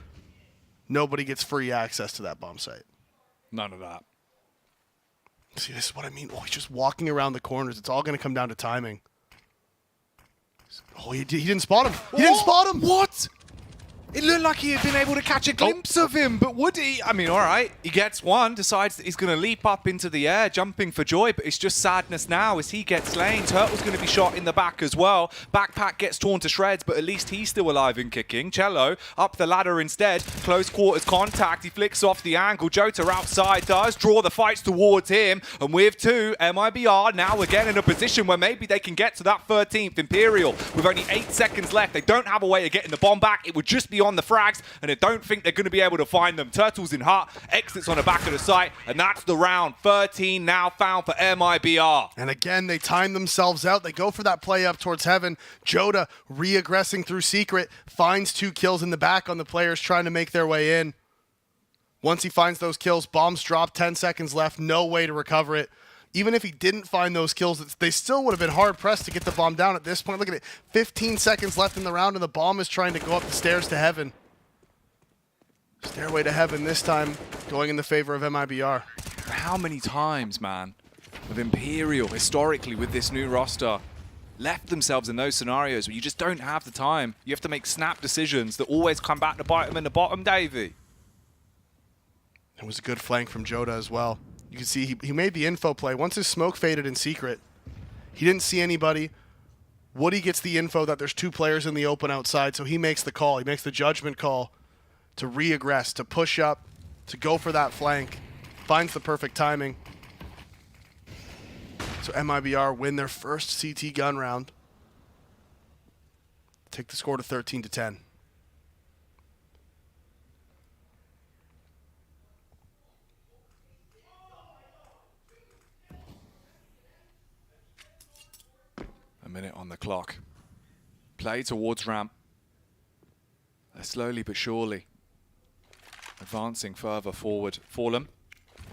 nobody gets free access to that bomb site. None of that. See, this is what I mean. Oh, he's just walking around the corners. It's all going to come down to timing. Oh, he didn't spot him. He didn't spot him. What? It looked like he had been able to catch a glimpse of him, but Woody, I mean, all right, he gets one, decides that he's going to leap up into the air, jumping for joy, but it's just sadness now as he gets slain. Turtle's going to be shot in the back as well. Backpack gets torn to shreds, but at least he's still alive and kicking. Cello up the ladder instead. Close quarters contact. He flicks off the angle. Jota outside does draw the fights towards him, and with 2, MIBR now again in a position where maybe they can get to that 13th Imperial with only 8 seconds left. They don't have a way of getting the bomb back. It would just be on the frags, and I don't think they're going to be able to find them. Turtles in Hut, Exits on the back of the site, and that's the round. 13 now found for MIBR. And again, they time themselves out. They go for that play up towards Heaven. Jota re-aggressing through Secret, finds 2 kills in the back on the players trying to make their way in. Once he finds those kills, bombs drop, 10 seconds left, no way to recover it. Even if he didn't find those kills, they still would have been hard-pressed to get the bomb down at this point. Look at it, 15 seconds left in the round, and the bomb is trying to go up the stairs to Heaven. Stairway to Heaven this time, going in the favor of MIBR. How many times, man, have Imperial, historically, with this new roster, left themselves in those scenarios where you just don't have the time? You have to make snap decisions that always come back to bite them in the bottom, Davey. It was a good flank from Jota as well. You can see he made the info play. Once his smoke faded in Secret, he didn't see anybody. Woody gets the info that there's 2 players in the open outside, so he makes the call. He makes the judgment call to re-aggress, to push up, to go for that flank. Finds the perfect timing. So MIBR win their first CT gun round. Take the score to 13-10. A minute on the clock. Play towards ramp. They're slowly but surely advancing further forward. Fallen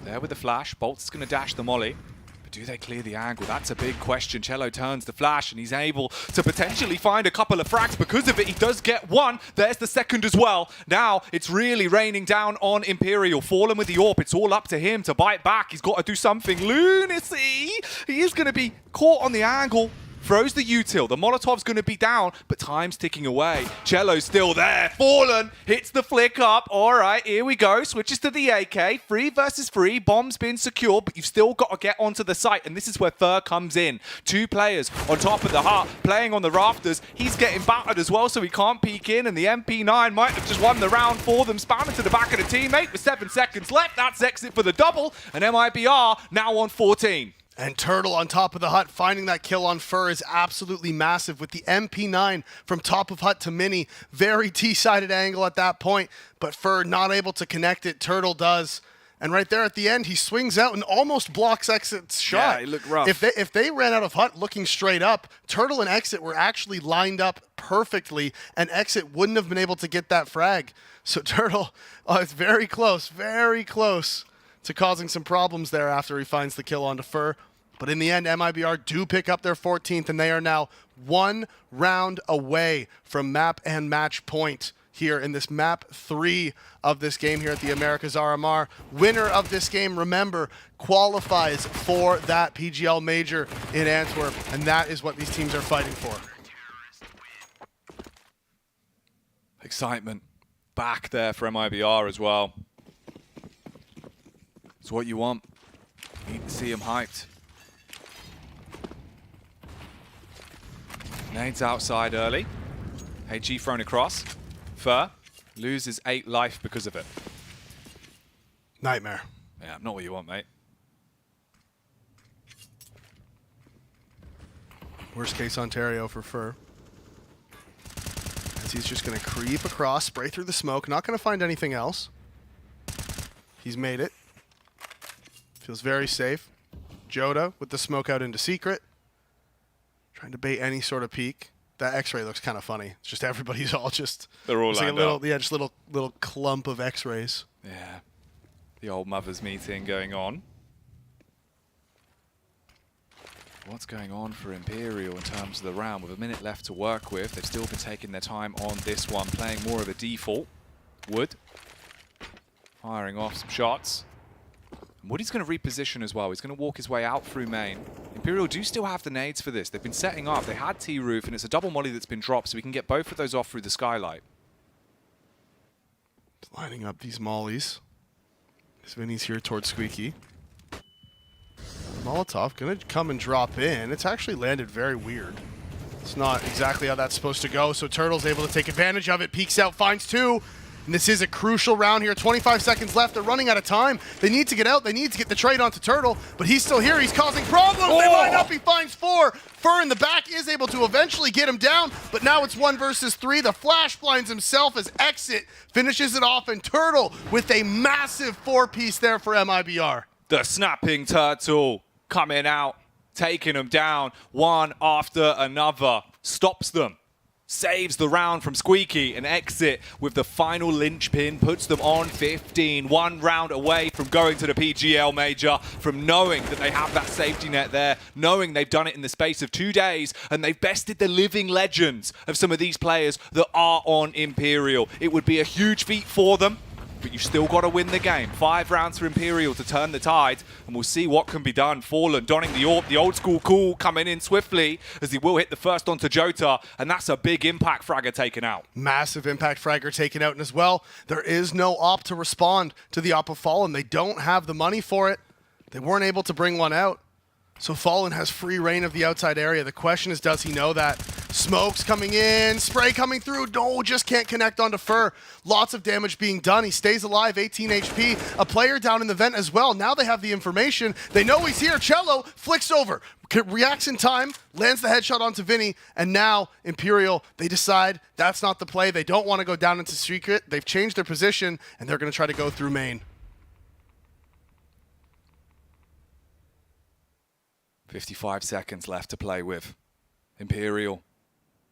there with the flash. Bolt's going to dash the molly. But do they clear the angle? That's a big question. Cello turns the flash and he's able to potentially find a couple of frags because of it. He does get one. There's the second as well. Now it's really raining down on Imperial. Fallen with the AWP. It's all up to him to bite back. He's got to do something. Lunacy! He is going to be caught on the angle. Throws the util. The Molotov's going to be down, but time's ticking away. Cello's still there. Fallen hits the flick up. All right, here we go. Switches to the AK. 3 versus 3. Bomb's been secured, but you've still got to get onto the site, and this is where Fur comes in. 2 players on top of the hut, playing on the rafters. He's getting battered as well, so he can't peek in, and the MP9 might have just won the round for them. Spamming to the back of the teammate with 7 seconds left. That's exit for the double, and MIBR now on 14. And Turtle on top of the hut, finding that kill on Fur is absolutely massive with the MP9 from top of hut to mini. Very T-sided angle at that point, but Fur not able to connect it. Turtle does. And right there at the end, he swings out and almost blocks Exit's shot. Yeah, he looked rough. If they ran out of hut looking straight up, Turtle and Exit were actually lined up perfectly, and Exit wouldn't have been able to get that frag. So Turtle is very close to causing some problems there after he finds the kill onto Fur. But in the end, MIBR do pick up their 14th, and they are now 1 round away from map and match point here in this map 3 of this game here at the Americas RMR. Winner of this game, remember, qualifies for that PGL major in Antwerp, and that is what these teams are fighting for. Excitement back there for MIBR as well. It's what you want. You need to see him hyped. Nades outside early. HG thrown across. Fur loses 8 life because of it. Nightmare. Yeah, not what you want, mate. Worst case Ontario for Fur. As he's just going to creep across, spray through the smoke. Not going to find anything else. He's made it. Feels very safe. Joda with the smoke out into secret. Trying to bait any sort of peek. That X-ray looks kind of funny. It's just everybody's all just... They're all like a lined little, up. yeah, just little clump of X-rays. Yeah. The old mother's meeting going on. What's going on for Imperial in terms of the round? With a minute left to work with, they've still been taking their time on this one, playing more of a default. Wood firing off some shots. And Woody's going to reposition as well. He's going to walk his way out through main. Imperial do still have the nades for this. They've been setting up. They had T-Roof, and it's a double molly that's been dropped, so we can get both of those off through the skylight. Lining up these mollies. As Vinny's here towards Squeaky. Molotov gonna come and drop in. It's actually landed very weird. It's not exactly how that's supposed to go, so Turtle's able to take advantage of it. Peeks out, finds 2. And this is a crucial round here. 25 seconds left. They're running out of time. They need to get out. They need to get the trade onto Turtle, but he's still here. He's causing problems. They line up. He finds 4. Fur in the back is able to eventually get him down, but now it's 1 versus 3. The flash blinds himself as Exit finishes it off, and Turtle with a massive 4-piece there for MIBR. The snapping turtle coming out, taking them down one after another. Stops them. Saves the round from Squeaky, and Exit with the final linchpin puts them on 15. 1 round away from going to the PGL Major, from knowing that they have that safety net there, knowing they've done it in the space of 2 days, and they've bested the living legends of some of these players that are on Imperial. It would be a huge feat for them, but you've still got to win the game. 5 rounds for Imperial to turn the tide, and we'll see what can be done. Fallen donning the AWP, the old school cool coming in swiftly, as he will hit the first onto Jota, and that's a big impact fragger taken out. Massive impact fragger taken out, and as well, there is no op to respond to the op of Fallen. They don't have the money for it. They weren't able to bring one out. So Fallen has free reign of the outside area. The question is, does he know that? Smokes coming in, spray coming through. No, just can't connect onto Fur. Lots of damage being done. He stays alive, 18 HP. A player down in the vent as well. Now they have the information. They know he's here. Cello flicks over, reacts in time, lands the headshot onto Vinny, and now Imperial, they decide that's not the play. They don't want to go down into secret. They've changed their position, and they're going to try to go through main. 55 seconds left to play with. Imperial,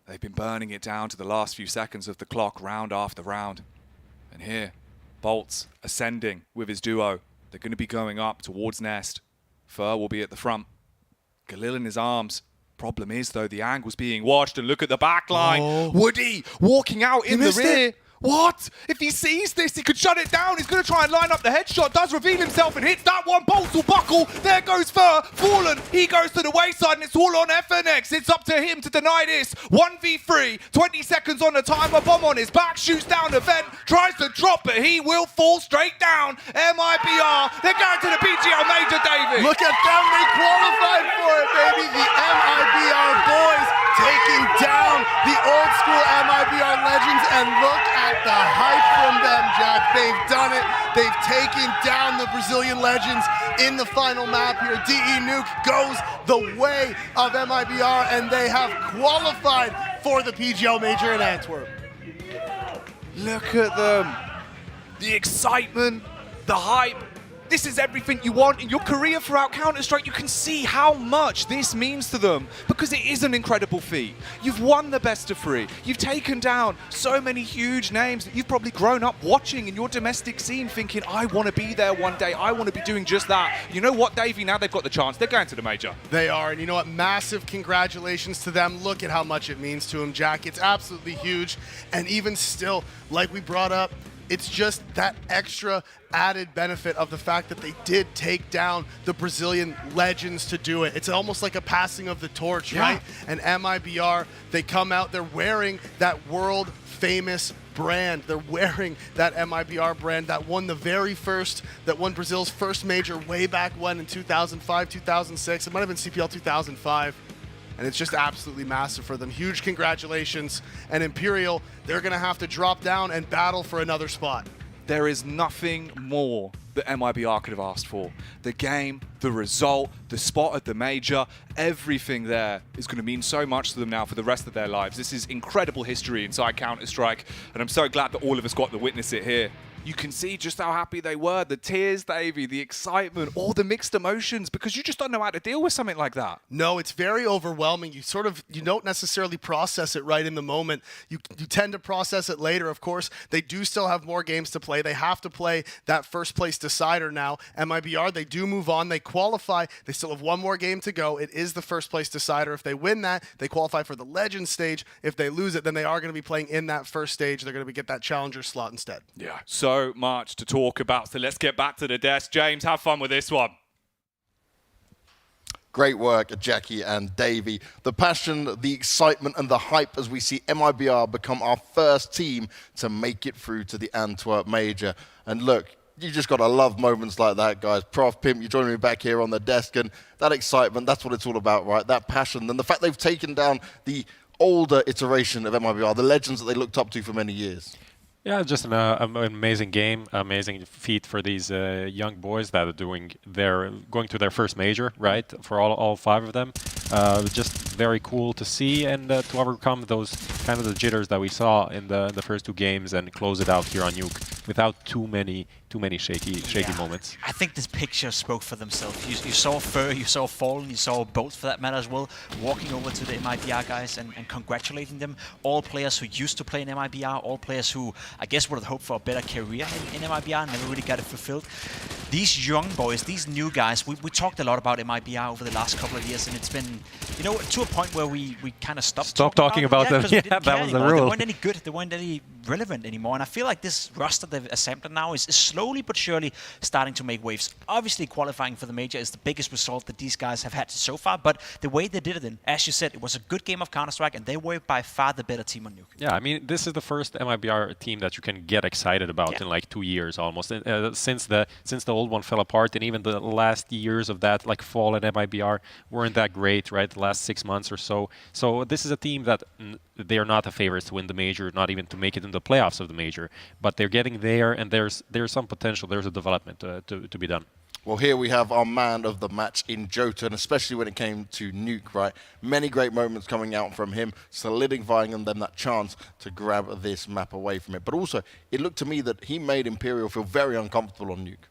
they've been burning it down to the last few seconds of the clock, round after round. And here, Bolt's ascending with his duo. They're going to be going up towards Nest. Fur will be at the front. Galil in his arms. Problem is, though, the angle's being watched, and look at the back line. Woody walking out in the rear. What? If he sees this, he could shut it down. He's going to try and line up the headshot, does reveal himself and hits that one. Bolts will buckle. There goes Fur. Fallen. He goes to the wayside, and it's all on FNX. It's up to him to deny this. 1v3. 20 seconds on the timer. Bomb on his back. Shoots down the vent. Tries to drop, but he will fall straight down. MIBR. They're going to the PGL Major, David. Look at them. They qualified for it, baby. The MIBR boys taking down the old school MIBR legends, and look at the hype from them, Jack. They've done it. They've taken down the Brazilian legends in the final map here. DE Nuke goes the way of MIBR, and they have qualified for the PGL Major in Antwerp. Look at them. The excitement, the hype. This is everything you want in your career throughout Counter-Strike. You can see how much this means to them because it is an incredible feat. You've won the best of 3. You've taken down so many huge names that you've probably grown up watching in your domestic scene thinking, I want to be there one day. I want to be doing just that. You know what, Davey? Now they've got the chance. They're going to the Major. They are, and you know what? Massive congratulations to them. Look at how much it means to them, Jack. It's absolutely huge, and even still, like we brought up, it's just that extra added benefit of the fact that they did take down the Brazilian legends to do it. It's almost like a passing of the torch, right? And MIBR, they come out, they're wearing that world famous brand. They're wearing that MIBR brand that won Brazil's first major way back when in 2005, 2006. It might have been CPL 2005. And it's just absolutely massive for them. Huge congratulations. And Imperial, they're going to have to drop down and battle for another spot. There is nothing more that MIBR could have asked for. The game, the result, the spot at the Major, everything there is going to mean so much to them now for the rest of their lives. This is incredible history inside Counter-Strike, and I'm so glad that all of us got to witness it here. You can see just how happy they were, the tears, Davey, the excitement, all the mixed emotions, because you just don't know how to deal with something like that. No, it's very overwhelming. You don't necessarily process it right in the moment. You tend to process it later, of course. They do still have more games to play. They have to play that first place decider now. MIBR, they do move on. They qualify. They still have one more game to go. It is the first place decider. If they win that, they qualify for the Legends stage. If they lose it, then they are going to be playing in that first stage. They're going to get that Challenger slot instead. Yeah, so much to talk about, so let's get back to the desk. James, have fun with this one. Great work, Jackie and Davey. The passion, the excitement, and the hype as we see MIBR become our first team to make it through to the Antwerp Major. And look, you just got to love moments like that, guys. Prof Pimp, you joining me back here on the desk, and that excitement, that's what it's all about, right? That passion, and the fact they've taken down the older iteration of MIBR, the legends that they looked up to for many years. Yeah, just an amazing game, amazing feat for these young boys that are going to their first major, right? For all 5 of them, just very cool to see and to overcome those kind of the jitters that we saw in the first 2 games and close it out here on Nuke without too many shaky moments. I think this picture spoke for themselves. You saw Fur, you saw Fallen, you saw Bolts for that matter as well, walking over to the MIBR guys and congratulating them. All players who used to play in MIBR, all players who I guess would have hoped for a better career in MIBR, never really got it fulfilled. These young boys, these new guys, we talked a lot about MIBR over the last couple of years, and it's been, to a point where we kind of stopped talking about them. Yeah, that was the rule. They weren't any good, they weren't any relevant anymore, and I feel like this roster they've assembled now is slowly but surely starting to make waves. Obviously, qualifying for the Major is the biggest result that these guys have had so far, but the way they did it, and as you said, it was a good game of Counter-Strike, and they were by far the better team on Nuke. Yeah, I mean, this is the first MIBR team that you can get excited about in like 2 years almost, since the old one fell apart, and even the last years of that, like Fall and MIBR, weren't that great, right? The last 6 months or so. So this is a team that they are not the favorites to win the Major, not even to make it in the playoffs of the Major, but they're getting there, and there's some potential, there's a development to be done. Well, here we have our man of the match in Jota, and especially when it came to Nuke, right? Many great moments coming out from him, solidifying them that chance to grab this map away from it. But also, it looked to me that he made Imperial feel very uncomfortable on Nuke.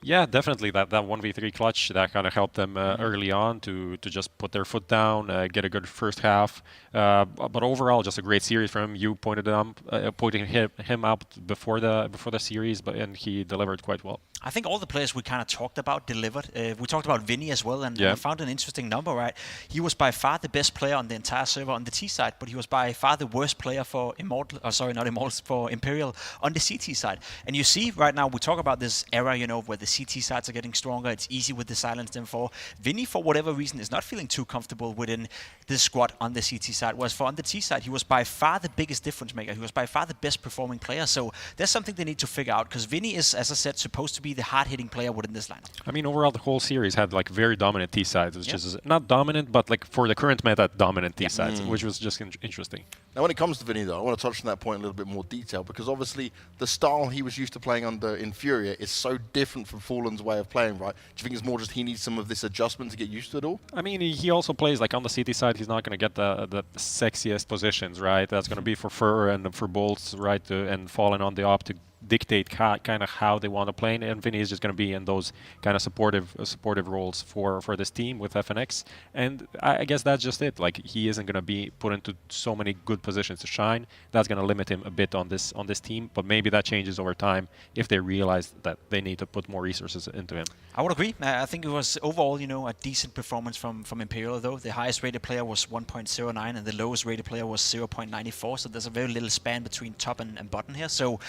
Yeah, definitely. That 1v3 clutch, that kind of helped them early on to just put their foot down, get a good first half. But overall, just a great series from him. You pointed him out before the series, and he delivered quite well. I think all the players we kind of talked about delivered. We talked about Vinny as well, and we found an interesting number, right? He was by far the best player on the entire server on the T side, but he was by far the worst player for for Imperial on the CT side. And you see right now, we talk about this era, you know, where the CT sides are getting stronger. It's easy with the silenced M4. Vinny, for whatever reason, is not feeling too comfortable within this squad on the CT side. Whereas for on the T side, he was by far the biggest difference maker. He was by far the best performing player. So there's something they need to figure out, because Vinny is, as I said, supposed to be the hard-hitting player within this lineup. I mean, overall, the whole series had like very dominant T sides, which is not dominant, but like for the current meta, dominant T sides, which was just interesting. Now, when it comes to Vinny, though, I want to touch on that point in a little bit more detail, because obviously the style he was used to playing under Infuriator is so different from Fallen's way of playing, right? Do you think it's more just he needs some of this adjustment to get used to it all? I mean, he also plays like on the CT side. He's not going to get the sexiest positions, right? That's going to be for Fur and for Bolts, right? And Fallen on the op to dictate kind of how they want to play, and Vinny is just going to be in those kind of supportive roles for this team with FNX, and I guess that's just it. Like, he isn't going to be put into so many good positions to shine. That's going to limit him a bit on this team, but maybe that changes over time if they realize that they need to put more resources into him. I would agree. I think it was overall, you know, a decent performance from Imperial, though. The highest rated player was 1.09 and the lowest rated player was 0.94, so there's a very little span between top and bottom here. So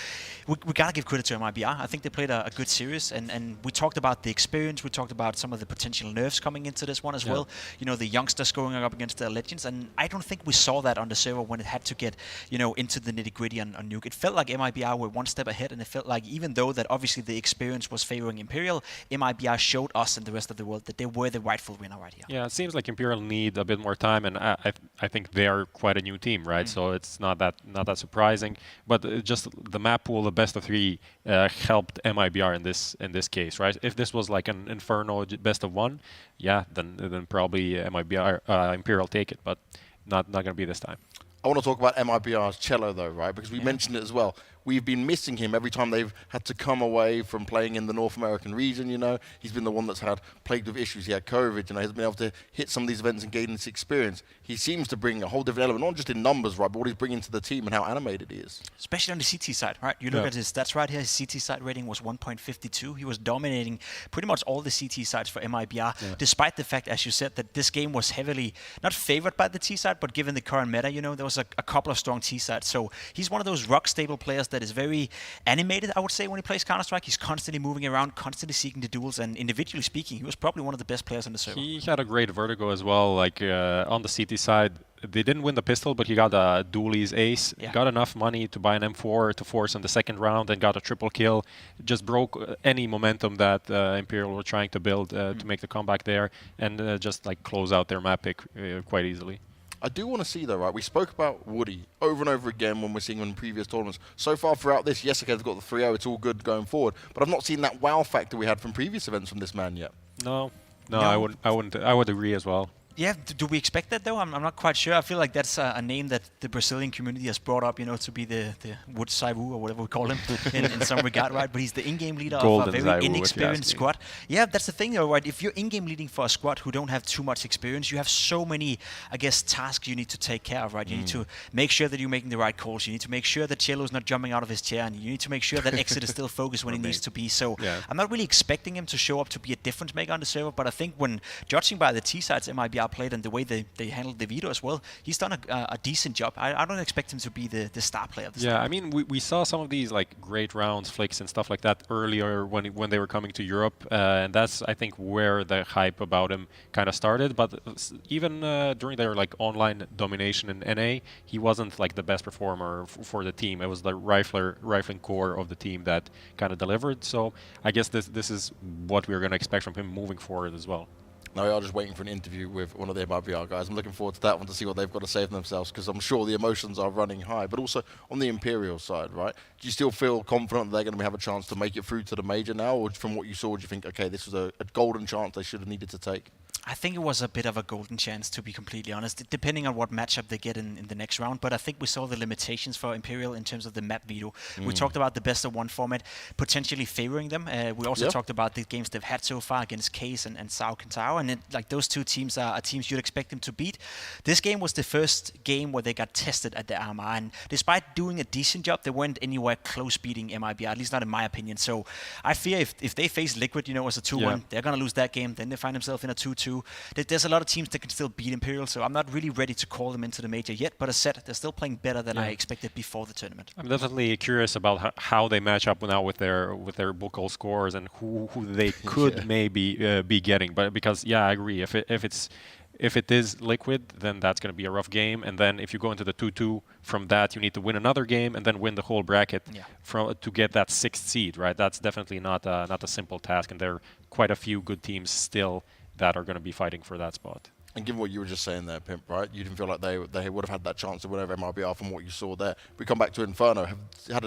we got to give credit to MIBR. I think they played a good series, and we talked about the experience. We talked about some of the potential nerfs coming into this one as well. You know, the youngsters going up against their legends, and I don't think we saw that on the server when it had to get, you know, into the nitty-gritty on Nuke. It felt like MIBR were one step ahead, and it felt like even though that obviously the experience was favoring Imperial, MIBR showed us and the rest of the world that they were the rightful winner right here. Yeah, it seems like Imperial need a bit more time, and I think they are quite a new team, right? So it's not that surprising, but just the map pool, the best of three, helped MIBR in this case, right? If this was like an Inferno best of one, yeah, then probably MIBR Imperial take it, but not going to be this time. I want to talk about MIBR's Cello, though, right? Because we mentioned it as well. We've been missing him every time they've had to come away from playing in the North American region, you know. He's been the one that's had plagued with issues. He had COVID, you know. He's been able to hit some of these events and gain this experience. He seems to bring a whole different element, not just in numbers, right, but what he's bringing to the team and how animated he is. Especially on the CT side, right? You look at his stats right here. His CT side rating was 1.52. He was dominating pretty much all the CT sides for MIBR, despite the fact, as you said, that this game was heavily, not favored by the T side, but given the current meta, you know, there was a couple of strong T sides. So he's one of those rock-stable players that is very animated, I would say, when he plays Counter-Strike. He's constantly moving around, constantly seeking the duels, and individually speaking, he was probably one of the best players on the server. He had a great Vertigo as well, like on the CT side. They didn't win the pistol, but he got a dualies ace, got enough money to buy an M4 to force in the second round, and got a triple kill. Just broke any momentum that Imperial were trying to build to make the comeback there, and just like close out their map pick quite easily. I do want to see, though, right? We spoke about Woody over and over again when we're seeing him in previous tournaments. So far throughout this, yes, okay, they've got the 3-0, it's all good going forward, but I've not seen that wow factor we had from previous events from this man yet. No, I would agree as well. Yeah, do we expect that, though? I'm not quite sure. I feel like that's a name that the Brazilian community has brought up, you know, to be the Wood Saivu, or whatever we call him, in some regard, right? But he's the in-game leader of a very inexperienced squad. Yeah, that's the thing, though, right? If you're in-game leading for a squad who don't have too much experience, you have so many, I guess, tasks you need to take care of, right? You need to make sure that you're making the right calls. You need to make sure that Cello's not jumping out of his chair, and you need to make sure that Exit is still focused when he needs to be. So I'm not really expecting him to show up to be a difference maker on the server, but I think when judging by the T-sides MIBR played and the way they handled the veto as well, he's done a decent job. I don't expect him to be the star player of the I mean, we saw some of these like great rounds, flicks and stuff like that earlier when they were coming to Europe, and that's, I think, where the hype about him kind of started. But even during their like online domination in NA, he wasn't like the best performer for the team. It was the rifling core of the team that kind of delivered. So I guess this is what we're going to expect from him moving forward as well. Now we are just waiting for an interview with one of the MIBR guys. I'm looking forward to that one to see what they've got to say for themselves, because I'm sure the emotions are running high. But also on the Imperial side, right? Do you still feel confident that they're going to have a chance to make it through to the major now? Or from what you saw, do you think, okay, this was a golden chance they should have needed to take? I think it was a bit of a golden chance, to be completely honest, depending on what matchup they get in the next round. But I think we saw the limitations for Imperial in terms of the map veto. We talked about the best of one format potentially favoring them. We also talked about the games they've had so far against Case and Sao Kentaro, and like those two teams are teams you'd expect them to beat. This game was the first game where they got tested at the RMR, and despite doing a decent job, they weren't anywhere close beating MIBR, at least not in my opinion. So I fear if they face Liquid, as a 2-1, they're going to lose that game. Then they find themselves in a 2-2. There's a lot of teams that can still beat Imperial, so I'm not really ready to call them into the major yet. But as said, they're still playing better than I expected before the tournament. I'm definitely curious about how they match up now with their vocal scores and who they could maybe be getting. But because I agree, if it is Liquid, then that's going to be a rough game. And then if you go into the 2-2, from that you need to win another game and then win the whole bracket to get that 6th seed, right? That's definitely not a simple task, and there are quite a few good teams still that are going to be fighting for that spot. And given what you were just saying there, Pimp, right? You didn't feel like they would have had that chance to win over MIBR from what you saw there. We come back to Inferno. Had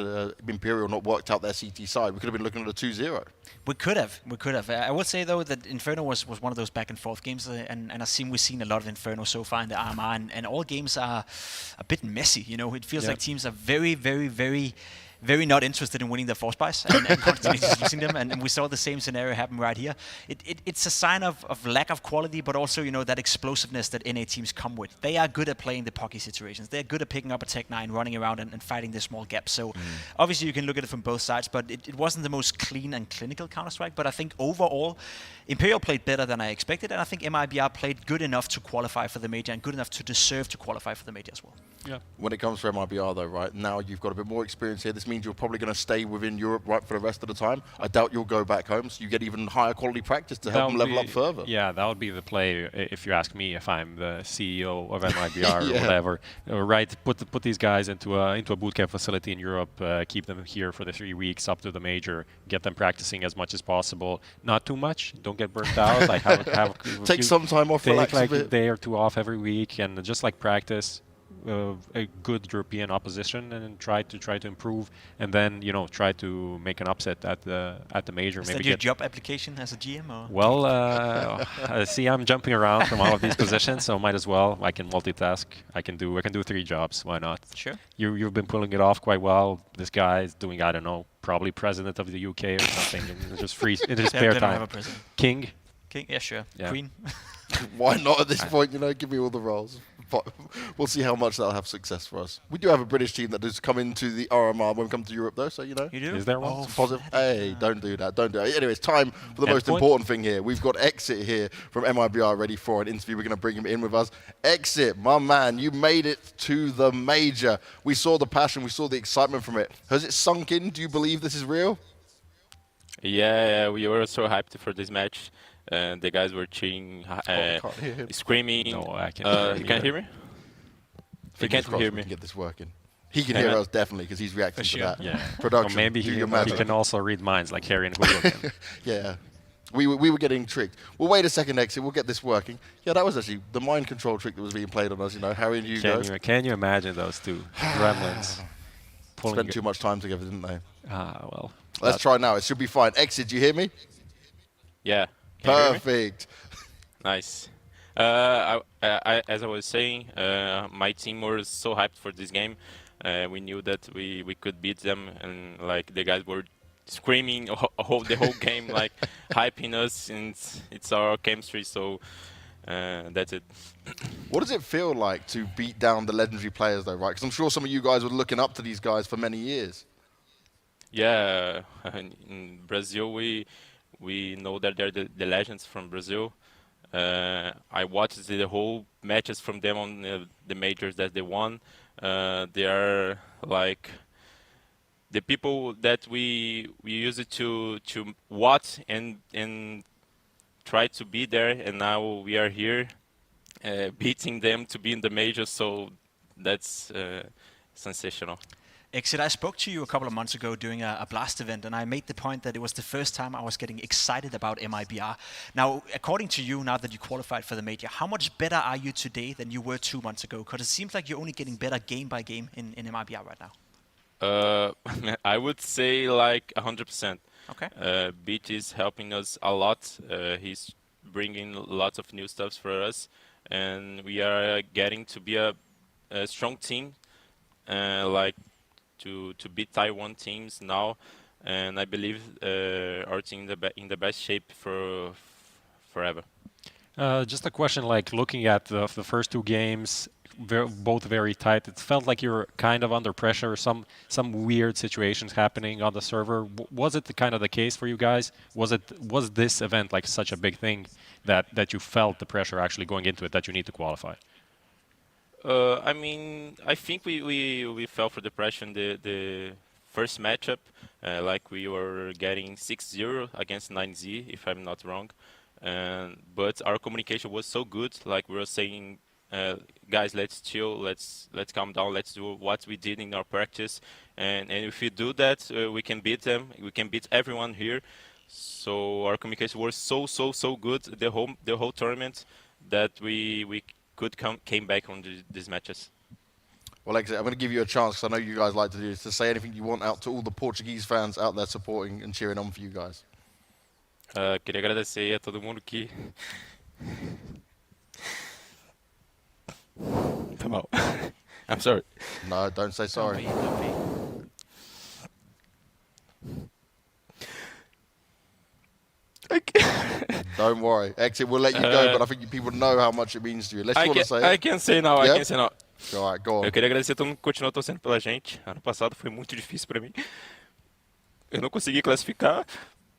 Imperial not worked out their CT side, we could have been looking at a 2-0. We could have. I would say, though, that Inferno was one of those back-and-forth games, and we've seen a lot of Inferno so far in the RMR, and all games are a bit messy. It feels like teams are very, very, very very not interested in winning their force buys and constantly just losing them. And we saw the same scenario happen right here. It's a sign of lack of quality, but also, that explosiveness that NA teams come with. They are good at playing the pocky situations. They're good at picking up a Tech 9, running around and fighting the small gaps. So obviously you can look at it from both sides, but it wasn't the most clean and clinical Counter-Strike. But I think overall, Imperial played better than I expected, and I think MIBR played good enough to qualify for the major and good enough to deserve to qualify for the major as well. Yeah. When it comes to MIBR, though, right, now you've got a bit more experience here. This means you're probably going to stay within Europe, right, for the rest of the time. I doubt you'll go back home, so you get even higher quality practice to help them level up further. Yeah, that would be the play, if you ask me, if I'm the CEO of MIBR or whatever. Right, put these guys into a bootcamp facility in Europe, keep them here for the 3 weeks up to the major, get them practicing as much as possible. Not too much, don't get burnt out. Like take some time off, relax like a bit. A day or two off every week, and just practice a good European opposition and try to improve, and then try to make an upset at the major. Is that your job application as a GM? Or? Well, see, I'm jumping around from all of these positions, so might as well. I can multitask. I can do 3 jobs. Why not? Sure. You've been pulling it off quite well. This guy is doing, I don't know, probably president of the UK or something. And just free in his spare time. King. Yeah, sure. Yeah. Queen. Why not at this point? Give me all the roles. We'll see how much that'll have success for us. We do have a British team that does come into the RMR when we come to Europe, though, so You do? Is there one? Positive. Hey, don't do that. Don't do it. Anyway, it's time for the most important thing here. We've got Exit here from MIBR ready for an interview. We're going to bring him in with us. Exit, my man, you made it to the major. We saw the passion. We saw the excitement from it. Has it sunk in? Do you believe this is real? Yeah, we were so hyped for this match. The guys were cheering, screaming. No, I can't. You can't hear me? You can't hear me. We can get this working. He can hear us definitely because he's reacting to that. Yeah. Production. Or maybe he can also read minds like Harry and Julio can. Yeah. We were getting tricked. Well, wait a second, Exit. We'll get this working. Yeah, that was actually the mind control trick that was being played on us. Harry and Hugo. Can you imagine those two gremlins? Spent too much time together, didn't they? Well. Let's try now. It should be fine. Exit, do you hear me? Yeah. Perfect. Nice. As I was saying, my team was so hyped for this game. We knew that we could beat them, and the guys were screaming the whole game, hyping us, and it's our chemistry. So that's it. What does it feel like to beat down the legendary players, though, right? Because I'm sure some of you guys were looking up to these guys for many years. Yeah, in Brazil we know that they're the legends from Brazil. I watched the whole matches from them on the majors that they won. They are the people that we used to watch and try to be there, and now we are here beating them to be in the majors. So that's sensational. Exit, I spoke to you a couple of months ago during a Blast event, and I made the point that it was the first time I was getting excited about MIBR. Now, according to you, now that you qualified for the major, how much better are you today than you were 2 months ago? Because it seems like you're only getting better game by game in MIBR right now. I would say 100%. Okay. Beat is helping us a lot. He's bringing lots of new stuffs for us, and we are getting to be a strong team, like to beat Taiwan teams now, and I believe our team in the best shape for forever. Just a question, like looking at the first two games, both very tight. It felt like you were kind of under pressure. Some weird situations happening on the server. Was it kind of the case for you guys? Was this event like such a big thing that you felt the pressure actually going into it that you need to qualify? I mean, I think we fell for the pressure in the first matchup, like we were getting 6-0 against 9Z, if I'm not wrong. But our communication was so good, like we were saying, guys, let's chill, let's calm down, let's do what we did in our practice, and if we do that, we can beat them, we can beat everyone here. So our communication was so good the whole tournament that we came back on these matches. Well, Exit, I'm going to give you a chance, because I know you guys like to do this, to say anything you want out to all the Portuguese fans out there supporting and cheering on for you guys. Queria agradecer a todo mundo que... Foi mal. I'm sorry. No, don't say sorry. Don't worry. Exit, we'll let you go, but I think people know how much it means to you. Unless you want to say it. I can say now, I can say now. All right, go on. Eu queria agradecer a todo mundo que continuou torcendo pela gente. Ano passado foi muito difícil para mim. Eu não consegui classificar,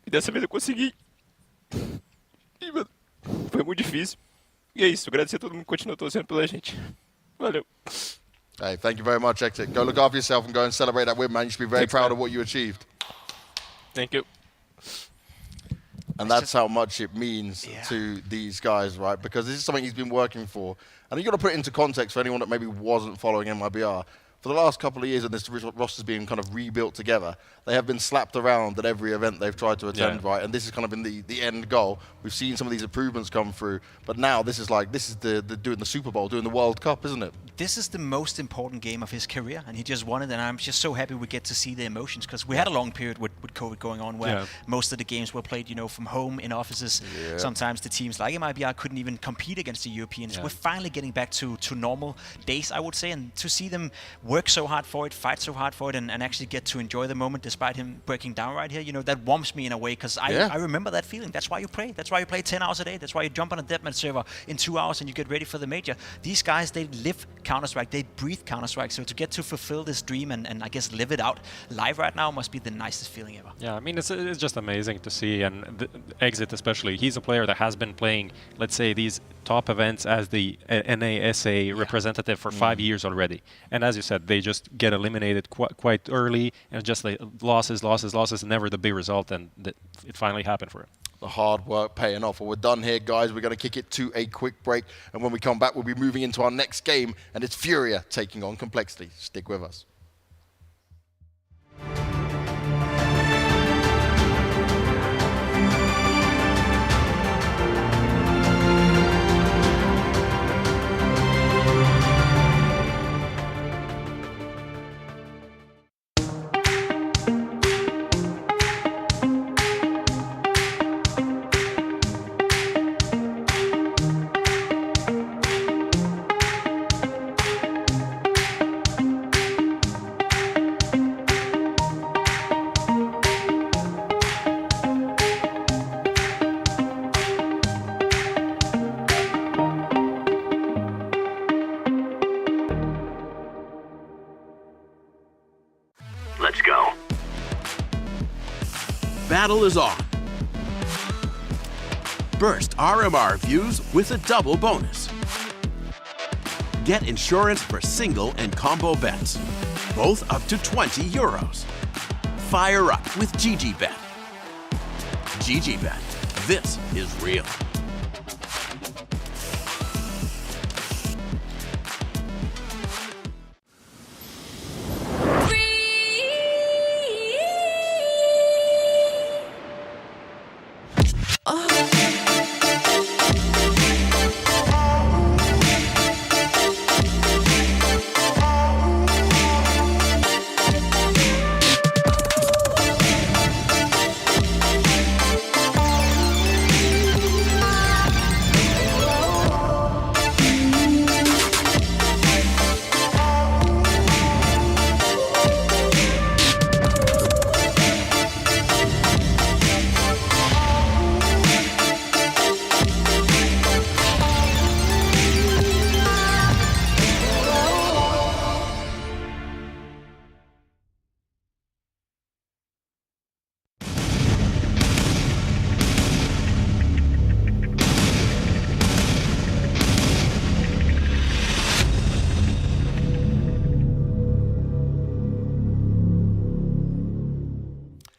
e dessa vez eu consegui. E, mano, foi muito difícil. E é isso, agradecer a todo mundo que continuou torcendo pela gente. Valeu. Hey, thank you very much, Exit. Go look after yourself and go and celebrate that win, man. You should be very proud of what you achieved. Thank you. And that's how much it means to these guys, right? Because this is something he's been working for. And you've got to put it into context for anyone that maybe wasn't following MIBR. For the last couple of years, and this roster's being kind of rebuilt together, they have been slapped around at every event they've tried to attend, right? And this has kind of been the end goal. We've seen some of these improvements come through, but now this is the doing the Super Bowl, doing the World Cup, isn't it? This is the most important game of his career, and he just won it, and I'm just so happy we get to see the emotions, because we had a long period with COVID going on where most of the games were played, from home in offices. Sometimes the teams like MIBR couldn't even compete against the Europeans. We're finally getting back to normal days, I would say, and to see them work so hard for it, fight so hard for it, and actually get to enjoy the moment despite him breaking down right here, that warms me in a way, because I remember that feeling. That's why you play. That's why you play 10 hours a day. That's why you jump on a deathmatch server in 2 hours and you get ready for the major. These guys, they live Counter-Strike, they breathe Counter-Strike, so to get to fulfill this dream and I guess live it out live right now must be the nicest feeling ever. Yeah, I mean, it's just amazing to see, and Exit especially, he's a player that has been playing, let's say, these top events as the NASA representative for 5 years already. And as you said, they just get eliminated quite early, and just like losses, never the big result, and it finally happened for him. The hard work paying off. Well, we're done here, guys. We're going to kick it to a quick break, and when we come back, we'll be moving into our next game, and it's Furia taking on Complexity. Stick with us. Let's go. Battle is on. Burst RMR views with a double bonus. Get insurance for single and combo bets, both up to 20 euros. Fire up with GGBet. GGBet, this is real.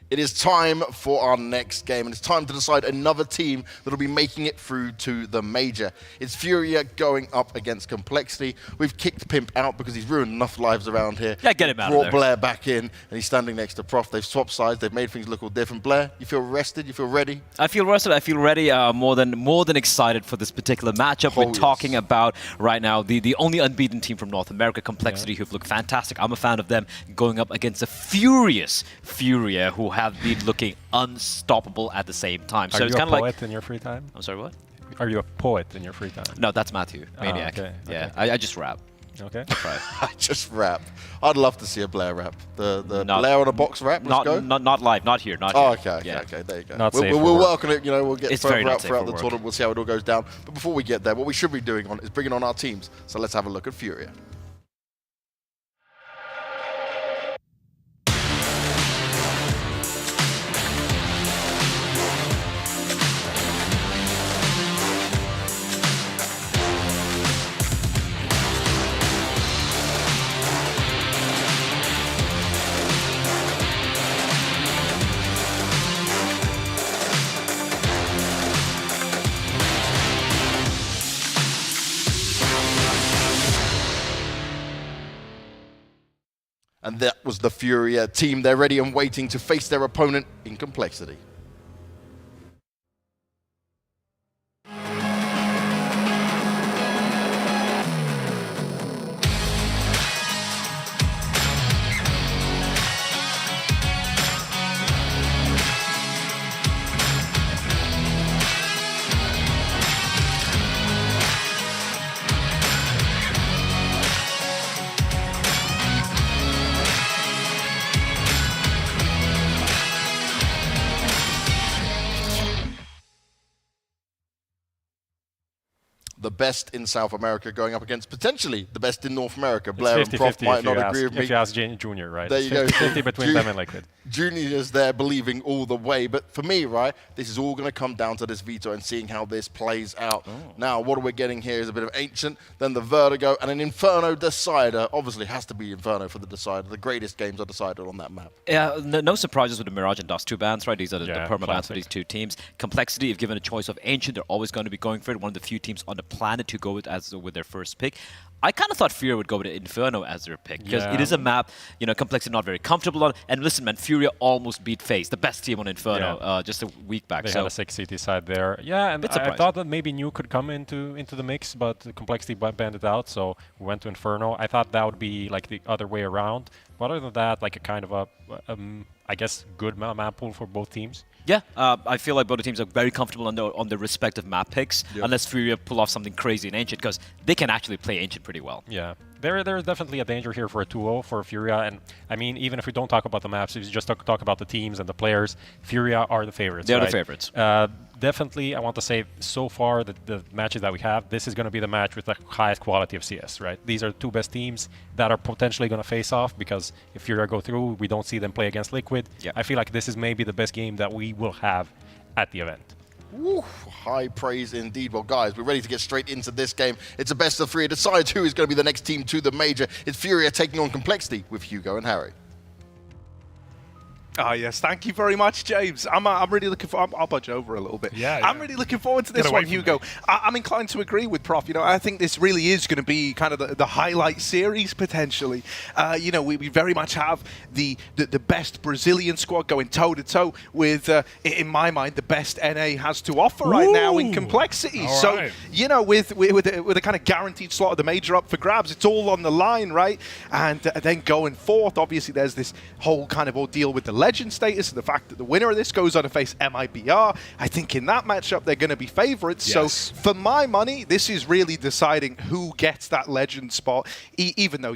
It is time for our next game, and it's time to decide another team that will be making it through to the major. It's Furia going up against Complexity. We've kicked Pimp out because he's ruined enough lives around here. Yeah, get him out of Brought there. Blair back in, and he's standing next to Prof. They've swapped sides. They've made things look all different. Blair, you feel rested? You feel ready? I feel rested. I feel ready. More than excited for this particular matchup. We're talking about right now the only unbeaten team from North America, Complexity, who've looked fantastic. I'm a fan of them, going up against a furious Furia, who have been looking unstoppable at the same time. Are So you it's a kind of poet like. in your free time? I'm sorry, what? Are you a poet in your free time? No, that's Matthew, Maniac. Okay, Yeah, okay. I just rap. Okay. Right. I just rap. I'd love to see a Blair rap. The Blair on a box rap. Let's go. Not live. Not here. Not Oh, here. okay. There you go. Not We'll safe for we'll work. work on it. You know, we'll get It's very further not out safe throughout for the work. tournament. We'll see how it all goes down. But before we get there, what we should be doing is bringing on our teams. So let's have a look at Furia. And that was the Furia team. They're ready and waiting to face their opponent in Complexity. The best in South America going up against potentially the best in North America. Blair and Prof might not agree with me. If you ask Junior, right? There It's you go. 50 between them and Liquid. Junior's there believing all the way. But for me, right, this is all going to come down to this veto and seeing how this plays out. Now, what we're getting here is a bit of Ancient, then the Vertigo, and an Inferno decider. Obviously, it has to be Inferno for the decider. The greatest games are decided on that map. Yeah, no surprises with the Mirage and Dust 2 bans, right? These are the Yeah, perma bans for classic. these two teams. Complexity, if given a choice of Ancient, they're always going to be going for it. One of the few teams on the planet to go with their first pick. I kind of thought Furia would go with Inferno as their pick because it is a map, Complexity not very comfortable on. And listen, man, Furia almost beat FaZe, the best team on Inferno, just a week back. They so had a 6 CT side there. Yeah, and I thought that maybe Nuke could come into the mix, but Complexity banned it out, so we went to Inferno. I thought that would be like the other way around. But other than that, like a kind of a, I guess, good map pool for both teams. Yeah, I feel like both the teams are very comfortable on their respective map picks, unless Furia pull off something crazy in Ancient, because they can actually play Ancient pretty well. Yeah, there's definitely a danger here for a 2-0 for Furia, and I mean, even if we don't talk about the maps, if you just talk about the teams and the players, Furia are the favorites. They're right? the favorites. Definitely, I want to say, so far, the matches that we have, this is going to be the match with the highest quality of CS, right? These are the two best teams that are potentially going to face off, because if Furia go through, we don't see them play against Liquid. Yeah. I feel like this is maybe the best game that we will have at the event. Woo, high praise indeed. Well, guys, we're ready to get straight into this game. It's a best of three. It decides who is going to be the next team to the major. It's Furia taking on Complexity with Hugo and Harry. Ah, yes. Thank you very much, James. I'm really looking for. I'll budge over a little bit. Yeah. I'm really looking forward to this one, Hugo. I'm inclined to agree with Prof. I think this really is going to be kind of the highlight series potentially. We very much have the best Brazilian squad going toe to toe with, in my mind, the best NA has to offer right now in Complexity. All So right. with a kind of guaranteed slot of the major up for grabs, it's all on the line, right? And then going forth, obviously, there's this whole kind of ordeal with the legend status and the fact that the winner of this goes on to face MIBR. I think in that matchup they're going to be favorites. Yes. So for my money, this is really deciding who gets that legend spot, even though,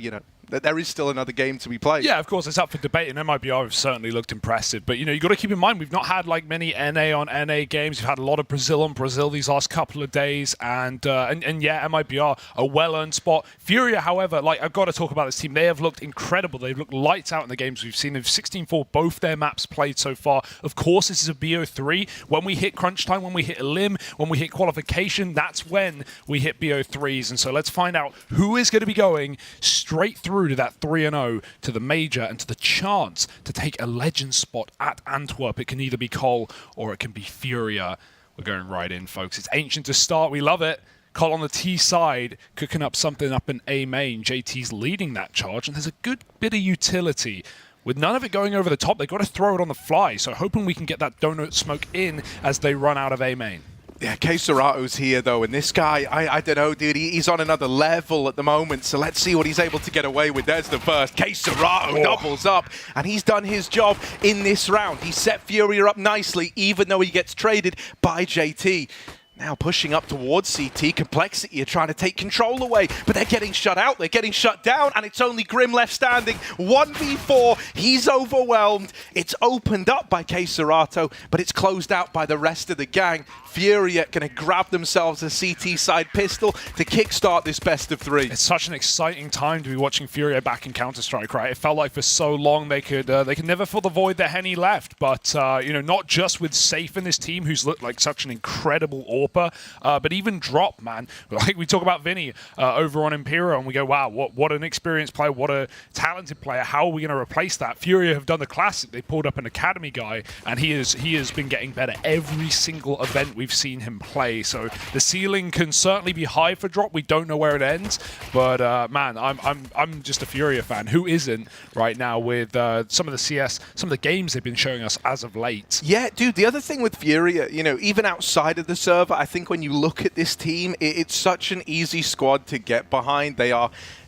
that there is still another game to be played. Yeah, of course, it's up for debate, and MIBR have certainly looked impressive. But, you've got to keep in mind, we've not had, many NA on NA games. We've had a lot of Brazil on Brazil these last couple of days, and yeah, MIBR, a well-earned spot. Furia, however, I've got to talk about this team. They have looked incredible. They've looked lights out in the games we've seen. They've 16-4 both their maps played so far. Of course, this is a BO3. When we hit crunch time, when we hit Elim, when we hit qualification, that's when we hit BO3s. And so let's find out who is going to be going straight through through to that 3-0, to the major, and to the chance to take a legend spot at Antwerp. It can either be Cole or it can be Furia. We're going right in, folks. It's Ancient to start. We love it. Cole on the T side, cooking up something up in A main. JT's leading that charge, and there's a good bit of utility. With none of it going over the top, they've got to throw it on the fly, so hoping we can get that donut smoke in as they run out of A main. Yeah, coldzera's here, though, and this guy, I don't know, dude, he's on another level at the moment, so let's see what he's able to get away with. There's the first. Coldzera doubles up, and he's done his job in this round. He set Furia up nicely, even though he gets traded by JT. Now pushing up towards CT, Complexity are trying to take control away, but they're getting shut out, they're getting shut down, and it's only Grim left standing. 1v4, he's overwhelmed. It's opened up by coldzera, but it's closed out by the rest of the gang. Furia going to grab themselves a CT side pistol to kickstart this best of 3. It's such an exciting time to be watching Furia back in Counter-Strike, right? It felt like for so long they could never fill the void that Henny left, but you know, not just with Safe in this team, who's looked like such an incredible AWPer, but even Drop, man. Like we talk about Vinny over on Imperial, and we go, wow, what an experienced player, what a talented player. How are we going to replace that? Furia have done the classic. They pulled up an academy guy, and he has been getting better every single event we've seen him play. So the ceiling can certainly be high for Drop. We don't know where it ends, but man, I'm just a Furia fan. Who isn't right now with some of the CS, some of the games they've been showing us as of late? Yeah, dude, the other thing with Furia, you know, even outside of the server, I think when you look at this team, it's such an easy squad to get behind.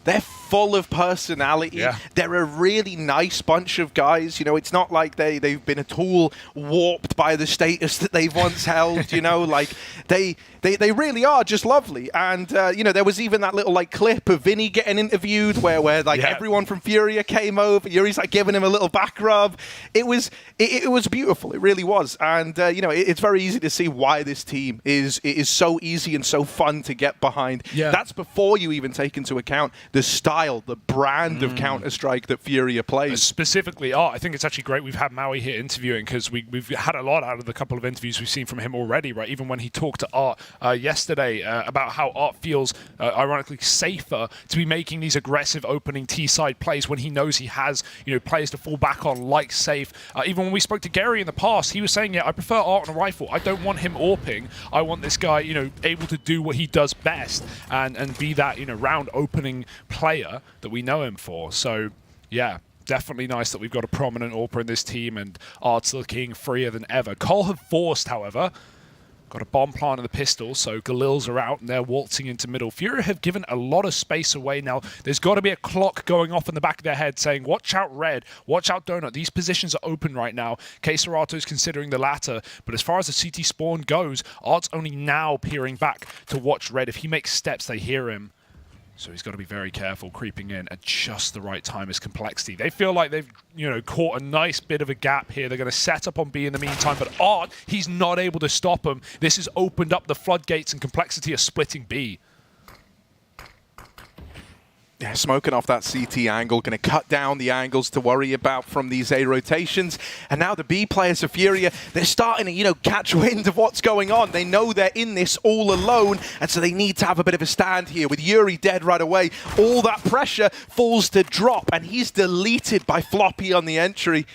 They're full of personality. Yeah. They're a really nice bunch of guys. You know, it's not like they've been at all warped by the status that they've once held. You know, like they really are just lovely. And you know, there was even that little like clip of Vinny getting interviewed where like everyone from Furia came over. Yuri's like giving him a little back rub. It was beautiful. It really was. And you know, it's very easy to see why this team is so easy and so fun to get behind. Yeah. That's before you even take into account the style, the brand of Counter-Strike that Furia plays. Specifically Art. I think it's actually great we've had Maui here interviewing, because we've had a lot out of the couple of interviews we've seen from him already, right? Even when he talked to Art yesterday about how Art feels, ironically, safer to be making these aggressive opening T-side plays when he knows he has, you know, players to fall back on like Safe. Even when we spoke to Gary in the past, he was saying, yeah, I prefer Art on a rifle. I don't want him AWPing. I want this guy, you know, able to do what he does best and be that, you know, round opening player that we know him for. So yeah, definitely nice that we've got a prominent AWPer in this team, and Art's looking freer than ever. Cole have forced, however, got a bomb plant in the pistol, so Galils are out and they're waltzing into middle. Furia have given a lot of space away now. There's got to be a clock going off in the back of their head saying, watch out Red, watch out Donut. These positions are open right now. coldzera's considering the latter, but as far as the CT spawn goes, Art's only now peering back to watch Red. If he makes steps, they hear him. So he's got to be very careful, creeping in at just the right time as Complexity. They feel like they've, you know, caught a nice bit of a gap here. They're going to set up on B in the meantime, but Art, he's not able to stop him. This has opened up the floodgates, and Complexity are splitting B. Yeah, smoking off that CT angle, going to cut down the angles to worry about from these A rotations. And now the B players of Furia, they're starting to, you know, catch wind of what's going on. They know they're in this all alone, and so they need to have a bit of a stand here. With Yuri dead right away, all that pressure falls to Drop, and he's deleted by Floppy on the entry.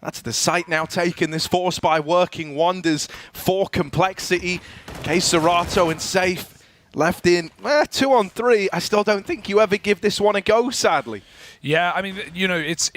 That's the site now taken. This force by working wonders for Complexity. coldzera and Safe left in 2-on-3. I still don't think you ever give this one a go, sadly. Yeah, I mean, you know, it's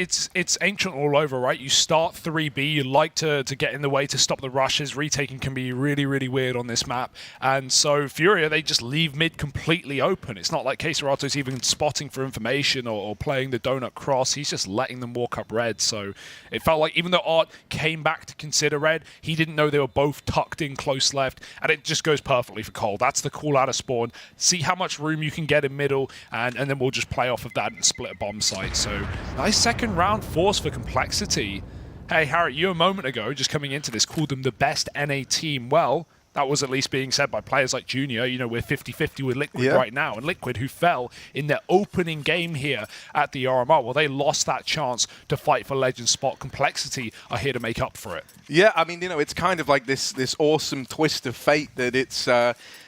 Ancient all over, right? You start 3B, you like to get in the way to stop the rushes. Retaking can be really, really weird on this map. And so Furia, they just leave mid completely open. It's not like coldzera's even spotting for information or playing the donut cross. He's just letting them walk up Red. So it felt like even though Art came back to consider Red, he didn't know they were both tucked in close left. And it just goes perfectly for Cole. That's the call out of spawn. See how much room you can get in middle, and then we'll just play off of that and split a bomb site. So nice second round force for Complexity. Hey, Harry, you a moment ago, just coming into this, called them the best NA team. Well, that was at least being said by players like Junior. You know, we're 50-50 with Liquid right now. And Liquid, who fell in their opening game here at the RMR, well, they lost that chance to fight for Legend spot. Complexity are here to make up for it. Yeah, I mean, you know, it's kind of like this awesome twist of fate that it's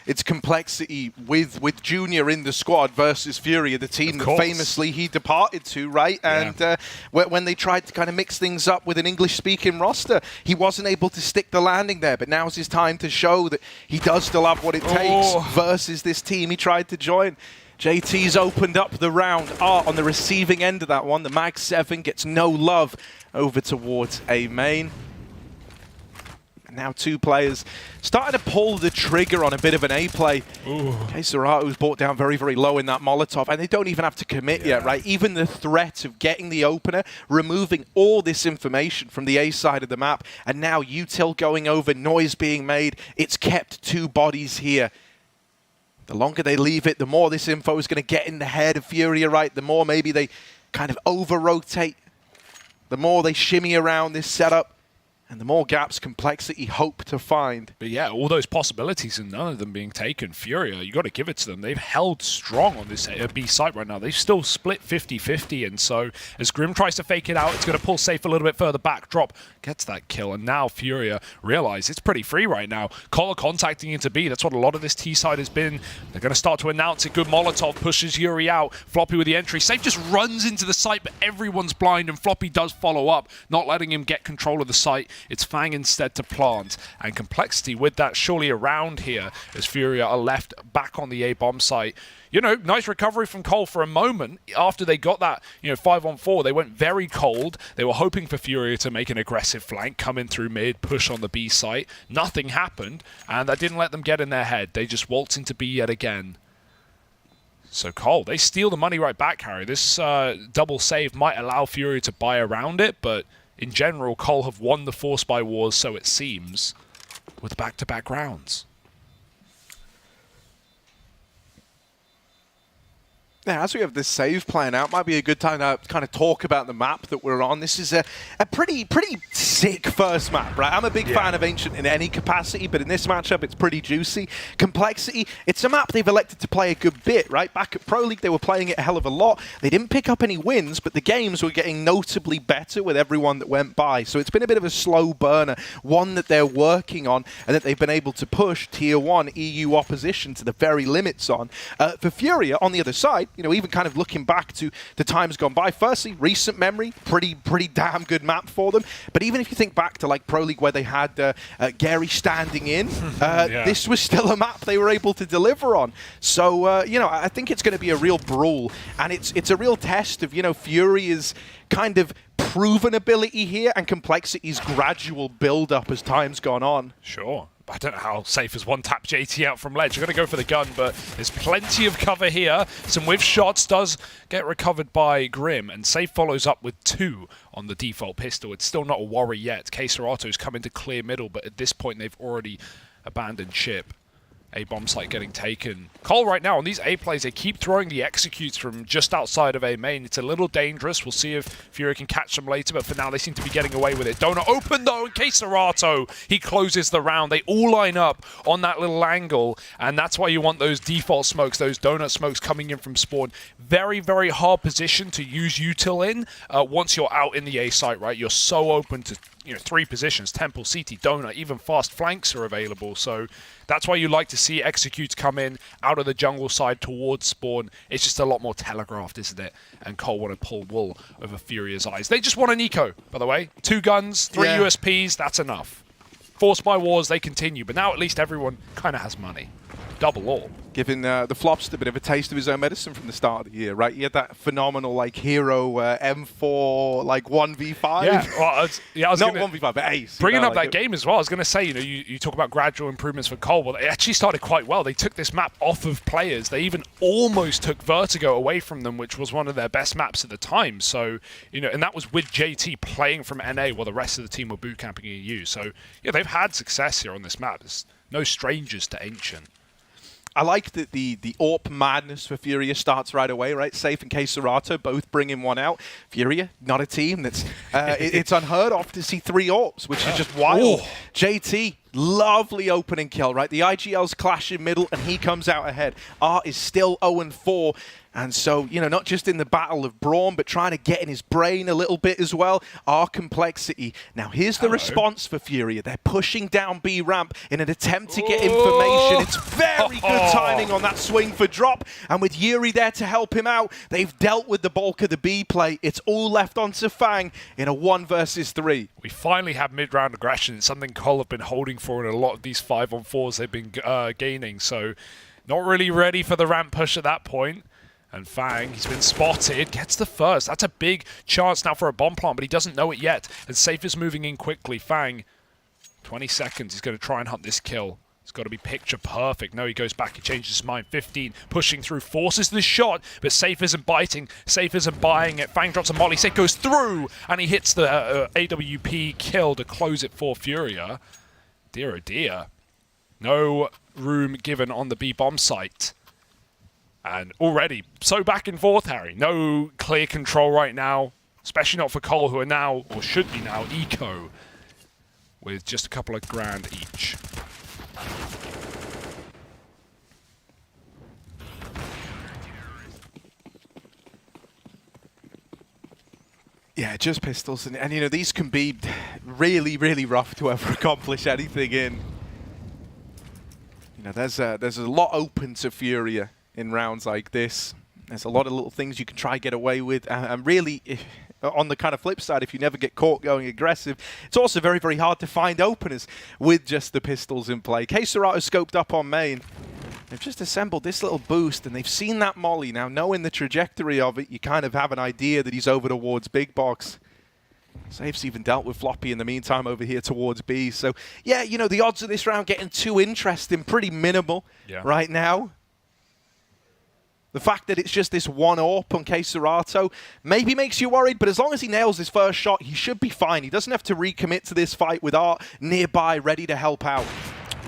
it's Complexity with Junior in the squad versus Furia, the team that famously he departed to, right? And when they tried to kind of mix things up with an English-speaking roster, he wasn't able to stick the landing there. But now's his time to show that he does still have what it takes versus this team he tried to join. JT's opened up the round. Art on the receiving end of that one. The Mag 7 gets no love over towards A main. And now two players starting to pull the trigger on a bit of an A play. Coldzera was brought down very, very low in that Molotov, and they don't even have to commit yet, right? Even the threat of getting the opener, removing all this information from the A side of the map, and now util going over, noise being made. It's kept two bodies here. The longer they leave it, the more this info is going to get in the head of Furia, right? The more maybe they kind of over-rotate, the more they shimmy around this setup, and the more gaps Complexity hope to find. But yeah, all those possibilities and none of them being taken. Furia, you got to give it to them. They've held strong on this B site right now. They've still split 50-50, and so as Grim tries to fake it out, it's going to pull Safe a little bit further back. Drop gets that kill, and now Furia realize it's pretty free right now. Collar contacting into B. That's what a lot of this T side has been. They're going to start to announce it. Good Molotov pushes Yuri out. Floppy with the entry. Safe just runs into the site, but everyone's blind, and Floppy does follow up, not letting him get control of the site. It's Fang instead to plant, and Complexity with that surely around here as Furia are left back on the A bomb site. You know, nice recovery from Cole for a moment. After they got that, 5-on-4, they went very cold. They were hoping for Furia to make an aggressive flank, come in through mid, push on the B site. Nothing happened, and that didn't let them get in their head. They just waltzed into B yet again. So Cole, they steal the money right back, Harry. This double save might allow Furia to buy around it, but in general, Cole have won the Force by Wars, so it seems, with back-to-back rounds. Now, as we have this save playing out, might be a good time to kind of talk about the map that we're on. This is a pretty sick first map, right? I'm a big fan of Ancient in any capacity, but in this matchup, it's pretty juicy. Complexity, it's a map they've elected to play a good bit, right? Back at Pro League, they were playing it a hell of a lot. They didn't pick up any wins, but the games were getting notably better with everyone that went by. So it's been a bit of a slow burner, one that they're working on, and that they've been able to push Tier 1 EU opposition to the very limits on. For Furia, on the other side, even kind of looking back to the times gone by. Firstly, recent memory, pretty damn good map for them. But even if you think back to like Pro League where they had Gary standing in, this was still a map they were able to deliver on. So, I think it's going to be a real brawl. And it's a real test of, Furia's kind of proven ability here and Complexity's gradual build-up as time's gone on. Sure. I don't know how Safe as one-tap JT out from ledge. You're going to go for the gun, but there's plenty of cover here. Some whiff shots does get recovered by Grim, and Safe follows up with 2 on the default pistol. It's still not a worry yet. Coldzera's coming to clear middle, but at this point they've already abandoned ship. A bomb site getting taken. Cole right now on these A plays, they keep throwing the executes from just outside of A main. It's a little dangerous. We'll see if Furia can catch them later, but for now they seem to be getting away with it. Donut open though, and Coldzera, he closes the round. They all line up on that little angle, and that's why you want those default smokes, those donut smokes coming in from spawn. Very, very hard position to use util in once you're out in the A site, right? You're so open to 3 positions, Temple, CT, Donut, even fast flanks are available. So that's why you like to see executes come in out of the jungle side towards spawn. It's just a lot more telegraphed, isn't it? And Cole want to pull wool over Furia's eyes. They just want an eco, by the way. 2 guns, 3 USPs, that's enough. Forced by Wars, they continue, but now at least everyone kind of has money. Double all. Giving the Flops a bit of a taste of his own medicine from the start of the year, right? He had that phenomenal hero M4 1v5. Yeah, I was not 1v5, but ace. Bringing up that game as well, I was going to say, you talk about gradual improvements for Cole. Well, they actually started quite well. They took this map off of players. They even almost took Vertigo away from them, which was one of their best maps at the time. So, and that was with JT playing from NA while the rest of the team were bootcamping EU. So, they've had success here on this map. There's no strangers to Ancient. I like that the AWP madness for Furia starts right away, right? Safe and Coldzera both bringing one out. Furia, not a team that's... it's unheard of to see 3 AWPs, which is just wild. JT Lovely opening kill, right? The IGL's clash in middle, and he comes out ahead. Art is still 0-4. And so, you know, not just in the battle of Brawn, but trying to get in his brain a little bit as well. Our complexity. Now, here's the response for Furia. They're pushing down B ramp in an attempt to get information. It's very good timing on that swing for drop. And with Yuri there to help him out, they've dealt with the bulk of the B play. It's all left onto Fang in a 1 versus 3. We finally have mid-round aggression. It's something Cole have been holding for in a lot of these 5-on-4s they've been gaining. So not really ready for the ramp push at that point. And Fang, he's been spotted, gets the first. That's a big chance now for a bomb plant, but he doesn't know it yet. And Safe is moving in quickly. Fang, 20 seconds. He's going to try and hunt this kill. It's got to be picture perfect. No, he goes back. He changes his mind. 15, pushing through, forces the shot, but Safe isn't biting. Safe isn't buying it. Fang drops a molly. Safe goes through, and he hits the AWP kill to close it for Furia. Dear oh dear. No room given on the B bomb site. And already, so back and forth, Harry. No clear control right now, especially not for Cole, who are now, or should be now, eco, with just a couple of grand each. Yeah, just pistols. And you know, these can be really, really rough to ever accomplish anything in. You know, there's a lot open to Furia in rounds like this. There's a lot of little things you can try get away with, and really, on the kind of flip side, if you never get caught going aggressive, it's also very, very hard to find openers with just the pistols in play. K-Serato scoped up on main. They've just assembled this little boost, and they've seen that molly. Now, knowing the trajectory of it, you kind of have an idea that he's over towards big box. Safe's even dealt with Floppy in the meantime over here towards B. So, yeah, you know, the odds of this round getting too interesting, pretty minimal right now. The fact that it's just this one AWP on K-Serato maybe makes you worried, but as long as he nails his first shot, he should be fine. He doesn't have to recommit to this fight with Art nearby, ready to help out.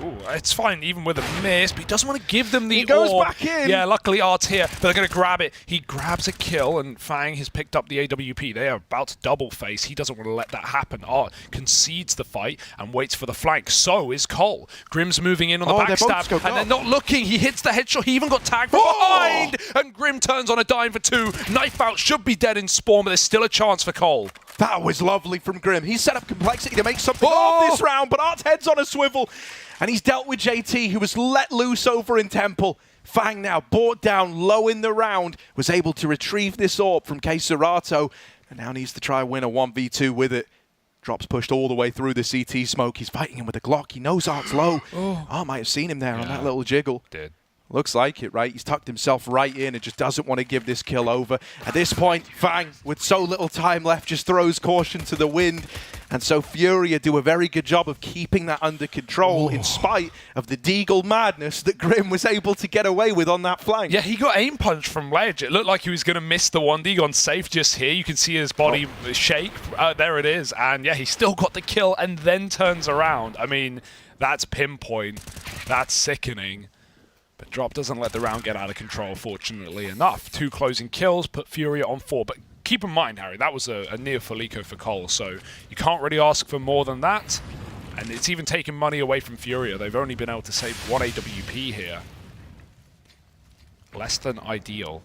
Ooh, it's fine even with a miss, but he doesn't want to give them the He goes AWP. back in. Yeah, luckily Art's here, but they're going to grab it. He grabs a kill, and Fang has picked up the AWP. They are about to double face. He doesn't want to let that happen. Art concedes the fight and waits for the flank. So is Cole. Grim's moving in on the backstab, and they're not looking. He hits the headshot. He even got tagged from behind, and Grim turns on a dime for 2. Knife out, should be dead in spawn, but there's still a chance for Cole. That was lovely from Grim. He set up complexity to make something of this round, but Art's head's on a swivel. And he's dealt with JT, who was let loose over in Temple. Fang now brought down low in the round, was able to retrieve this AWP from K-Serato, and now needs to try and win a 1v2 with it. Drops pushed all the way through the CT smoke. He's fighting him with a Glock. He knows Art's low. Art might have seen him there on that little jiggle. Did. Looks like it, right? He's tucked himself right in and just doesn't want to give this kill over. At this point, Fang, with so little time left, just throws caution to the wind. And so Furia do a very good job of keeping that under control in spite of the Deagle madness that Grim was able to get away with on that flank. Yeah, he got aim punched from ledge. It looked like he was going to miss the 1D on Safe just here. You can see his body shake. There it is. And yeah, he still got the kill and then turns around. I mean, that's pinpoint. That's sickening. But Drop doesn't let the round get out of control, fortunately enough. 2 closing kills, put Furia on 4. But keep in mind, Harry, that was a near Felico for Cole, so you can't really ask for more than that. And it's even taken money away from Furia. They've only been able to save 1 AWP here. Less than ideal.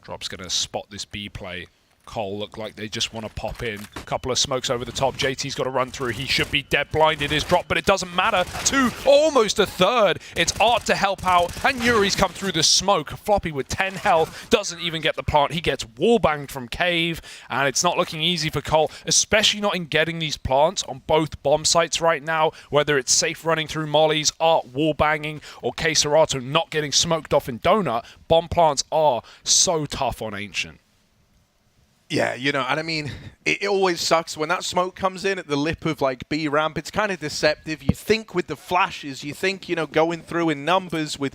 Drop's going to spot this B play. Cole look like they just want to pop in. A couple of smokes over the top. JT's got to run through. He should be dead blinded. His drop, but it doesn't matter. 2, almost a third. It's Art to help out, and Yuri's come through the smoke. Floppy with 10 health doesn't even get the plant. He gets wallbanged from Cave, and it's not looking easy for Cole, especially not in getting these plants on both bomb sites right now, whether it's Safe running through mollies, Art wallbanging, or K-Serato not getting smoked off in Donut. Bomb plants are so tough on Ancient. Yeah, you know, and I mean, it always sucks when that smoke comes in at the lip of, like, B ramp. It's kind of deceptive. You think with the flashes, you think, you know, going through in numbers with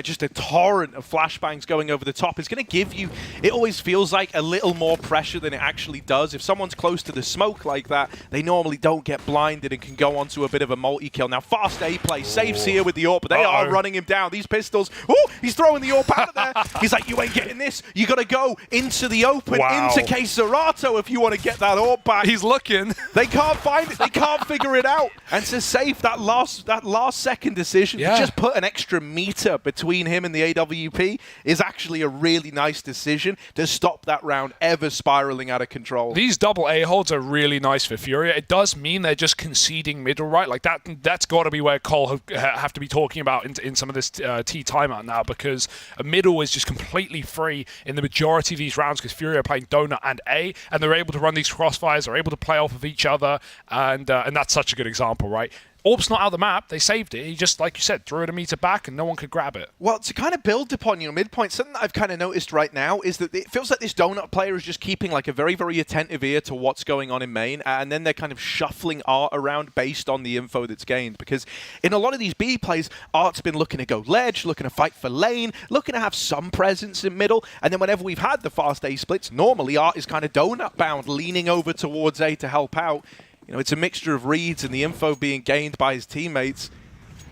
just a torrent of flashbangs going over the top is going to give you, it always feels like a little more pressure than it actually does. If someone's close to the smoke like that, they normally don't get blinded and can go on to a bit of a multi-kill. Now, fast A play, saves here with the AWP, but they are running him down. These pistols, oh, he's throwing the AWP out of there. He's like, you ain't getting this. You got to go into the open, into coldzera if you want to get that AWP back. He's looking. They can't find it. They can't figure it out. And to save that last second decision, to just put an extra meter between him and the AWP is actually a really nice decision to stop that round ever spiraling out of control. These double A holds are really nice for Furia. It does mean they're just conceding middle, right? Like that's got to be where Cole have to be talking about in some of this T timeout now, because a middle is just completely free in the majority of these rounds because Furia are playing Donut and A, and they're able to run these crossfires, they're able to play off of each other, and that's such a good example, right? AWP's not out of the map. They saved it. He just, like you said, threw it a meter back and no one could grab it. Well, to kind of build upon your midpoint, something that I've kind of noticed right now is that it feels like this Donut player is just keeping like a very, very attentive ear to what's going on in main, and then they're kind of shuffling Art around based on the info that's gained. Because in a lot of these B plays, Art's been looking to go ledge, looking to fight for lane, looking to have some presence in middle, and then whenever we've had the fast A splits, normally Art is kind of Donut bound, leaning over towards A to help out. You know, it's a mixture of reads and the info being gained by his teammates.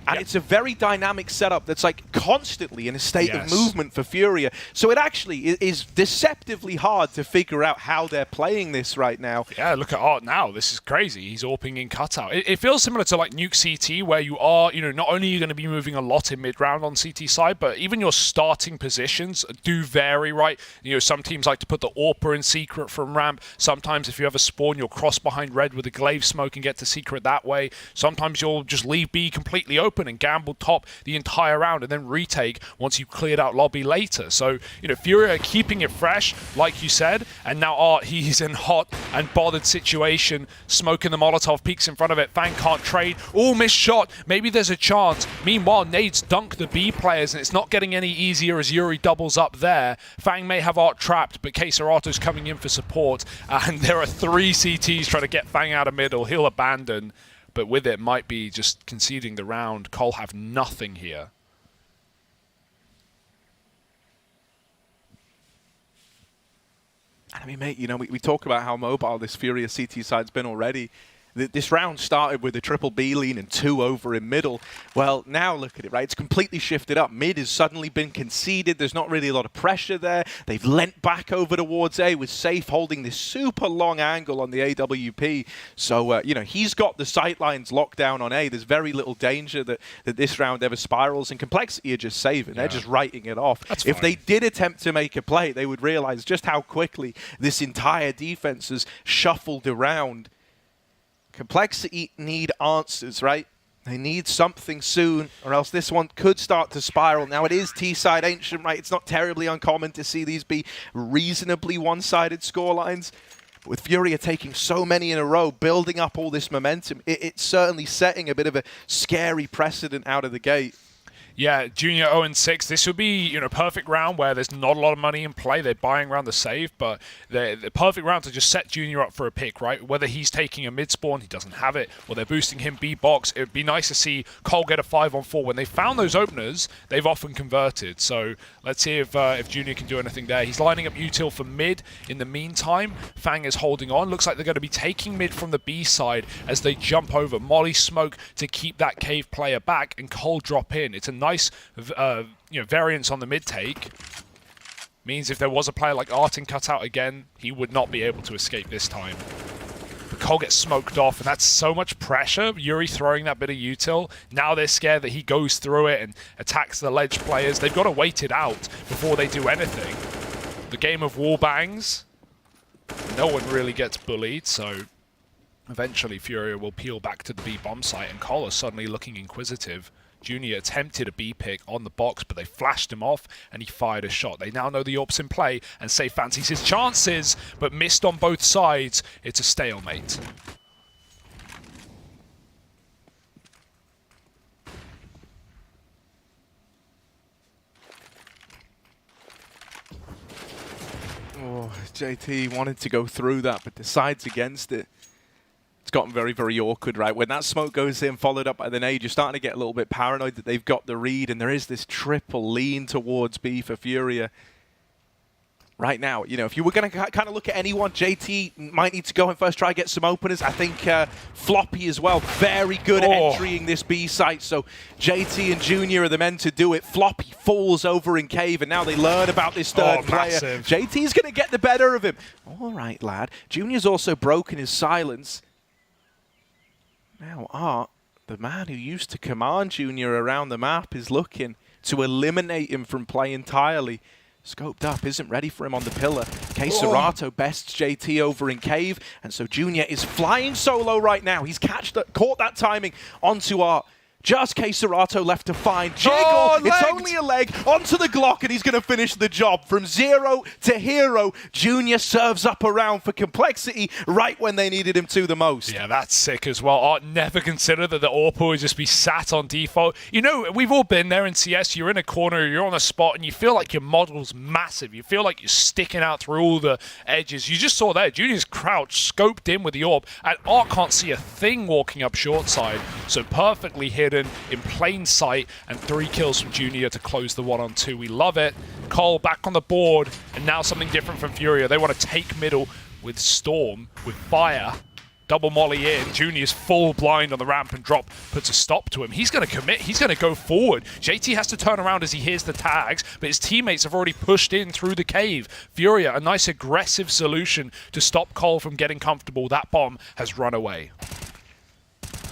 And it's a very dynamic setup that's like constantly in a state of movement for Furia. So it actually is deceptively hard to figure out how they're playing this right now. Yeah, look at Art now. This is crazy. He's AWPing in cutout. It feels similar to like Nuke CT, where you are, you know, not only are you going to be moving a lot in mid-round on CT side, but even your starting positions do vary, right? You know, some teams like to put the AWPer in secret from ramp. Sometimes if you have a spawn, you'll cross behind red with a glaive smoke and get to secret that way. Sometimes you'll just leave B completely open and gamble top the entire round and then retake once you've cleared out lobby later. So, you know, Furia are keeping it fresh, like you said, and now Art, he's in hot and bothered situation, smoking the Molotov, peeks in front of it, Fang can't trade, missed shot, maybe there's a chance. Meanwhile, nades dunk the B players and it's not getting any easier as Yuri doubles up there. Fang may have Art trapped, but coldzera's coming in for support, and there are 3 CTs trying to get Fang out of middle. He'll abandon, but with it might be just conceding the round. Cole have nothing here. I mean, mate, you know, we talk about how mobile this Furia CT side's been already. This round started with a triple B lean and 2 over in middle. Well, now look at it, right? It's completely shifted up. Mid has suddenly been conceded. There's not really a lot of pressure there. They've leant back over towards A with Safe holding this super long angle on the AWP. So, you know, he's got the sight lines locked down on A. There's very little danger that this round ever spirals, and Complexity are just saving. They're just writing it off. If they did attempt to make a play, they would realize just how quickly this entire defense has shuffled around. Complexity need answers, right? They need something soon, or else this one could start to spiral. Now, it is T-side Ancient, right? It's not terribly uncommon to see these be reasonably one-sided scorelines. But with Furia taking so many in a row, building up all this momentum, it's certainly setting a bit of a scary precedent out of the gate. Yeah, Junior 0-6. This would be, you know, perfect round where there's not a lot of money in play. They're buying around the save, but the perfect round to just set Junior up for a pick, right? Whether he's taking a mid spawn, he doesn't have it, or they're boosting him B box. It would be nice to see Cole get a 5-on-4. When they found those openers, they've often converted. So let's see if Junior can do anything there. He's lining up util for mid. In the meantime, Fang is holding on. Looks like they're going to be taking mid from the B side as they jump over. Molly smoke to keep that cave player back, and Cole drop in. It's a nice variance on the mid take. Means if there was a player like Artin cut out again, he would not be able to escape this time. But Cole gets smoked off, and that's so much pressure. Yuri throwing that bit of util. Now they're scared that he goes through it and attacks the ledge players. They've got to wait it out before they do anything. The game of wall bangs. No one really gets bullied, so eventually Furia will peel back to the B bomb site, and Cole is suddenly looking inquisitive. Junior attempted a B pick on the box, but they flashed him off and he fired a shot. They now know the AWP's in play, and Safe fancies his chances, but missed on both sides. It's a stalemate. Oh, JT wanted to go through that, but decides against it. It's gotten very, very awkward, right? When that smoke goes in, followed up by the nade, you're starting to get a little bit paranoid that they've got the read, and there is this triple lean towards B for Furia. Right now, you know, if you were going to kind of look at anyone, JT might need to go in first, try get some openers. I think Floppy as well, very good at entering this B site. So JT and Junior are the men to do it. Floppy falls over in cave, and now they learn about this third player. JT's going to get the better of him. All right, lad. Junior's also broken his silence. Now Art, the man who used to command Junior around the map, is looking to eliminate him from play entirely. Scoped up, isn't ready for him on the pillar. Serato bests JT over in cave, and so Junior is flying solo right now. He's caught that timing onto Art. Just Serato left to find. Jiggle, it's only a leg, onto the Glock, and he's going to finish the job. From 0 to hero, Junior serves up around for complexity right when they needed him to the most. Yeah, that's sick as well. Art never considered that the AWP would just be sat on default. You know, we've all been there in CS. You're in a corner, you're on a spot, and you feel like your model's massive. You feel like you're sticking out through all the edges. You just saw there, Junior's crouched, scoped in with the AWP, and Art can't see a thing walking up short side. So perfectly hidden in plain sight, and 3 kills from Junior to close the 1-on-2. We love it. Cole back on the board, and now something different from Furia. They want to take middle with Storm, with Fire. Double molly in. Junior's full blind on the ramp, and Drop puts a stop to him. He's going to commit. He's going to go forward. JT has to turn around as he hears the tags, but his teammates have already pushed in through the cave. Furia, a nice aggressive solution to stop Cole from getting comfortable. That bomb has run away.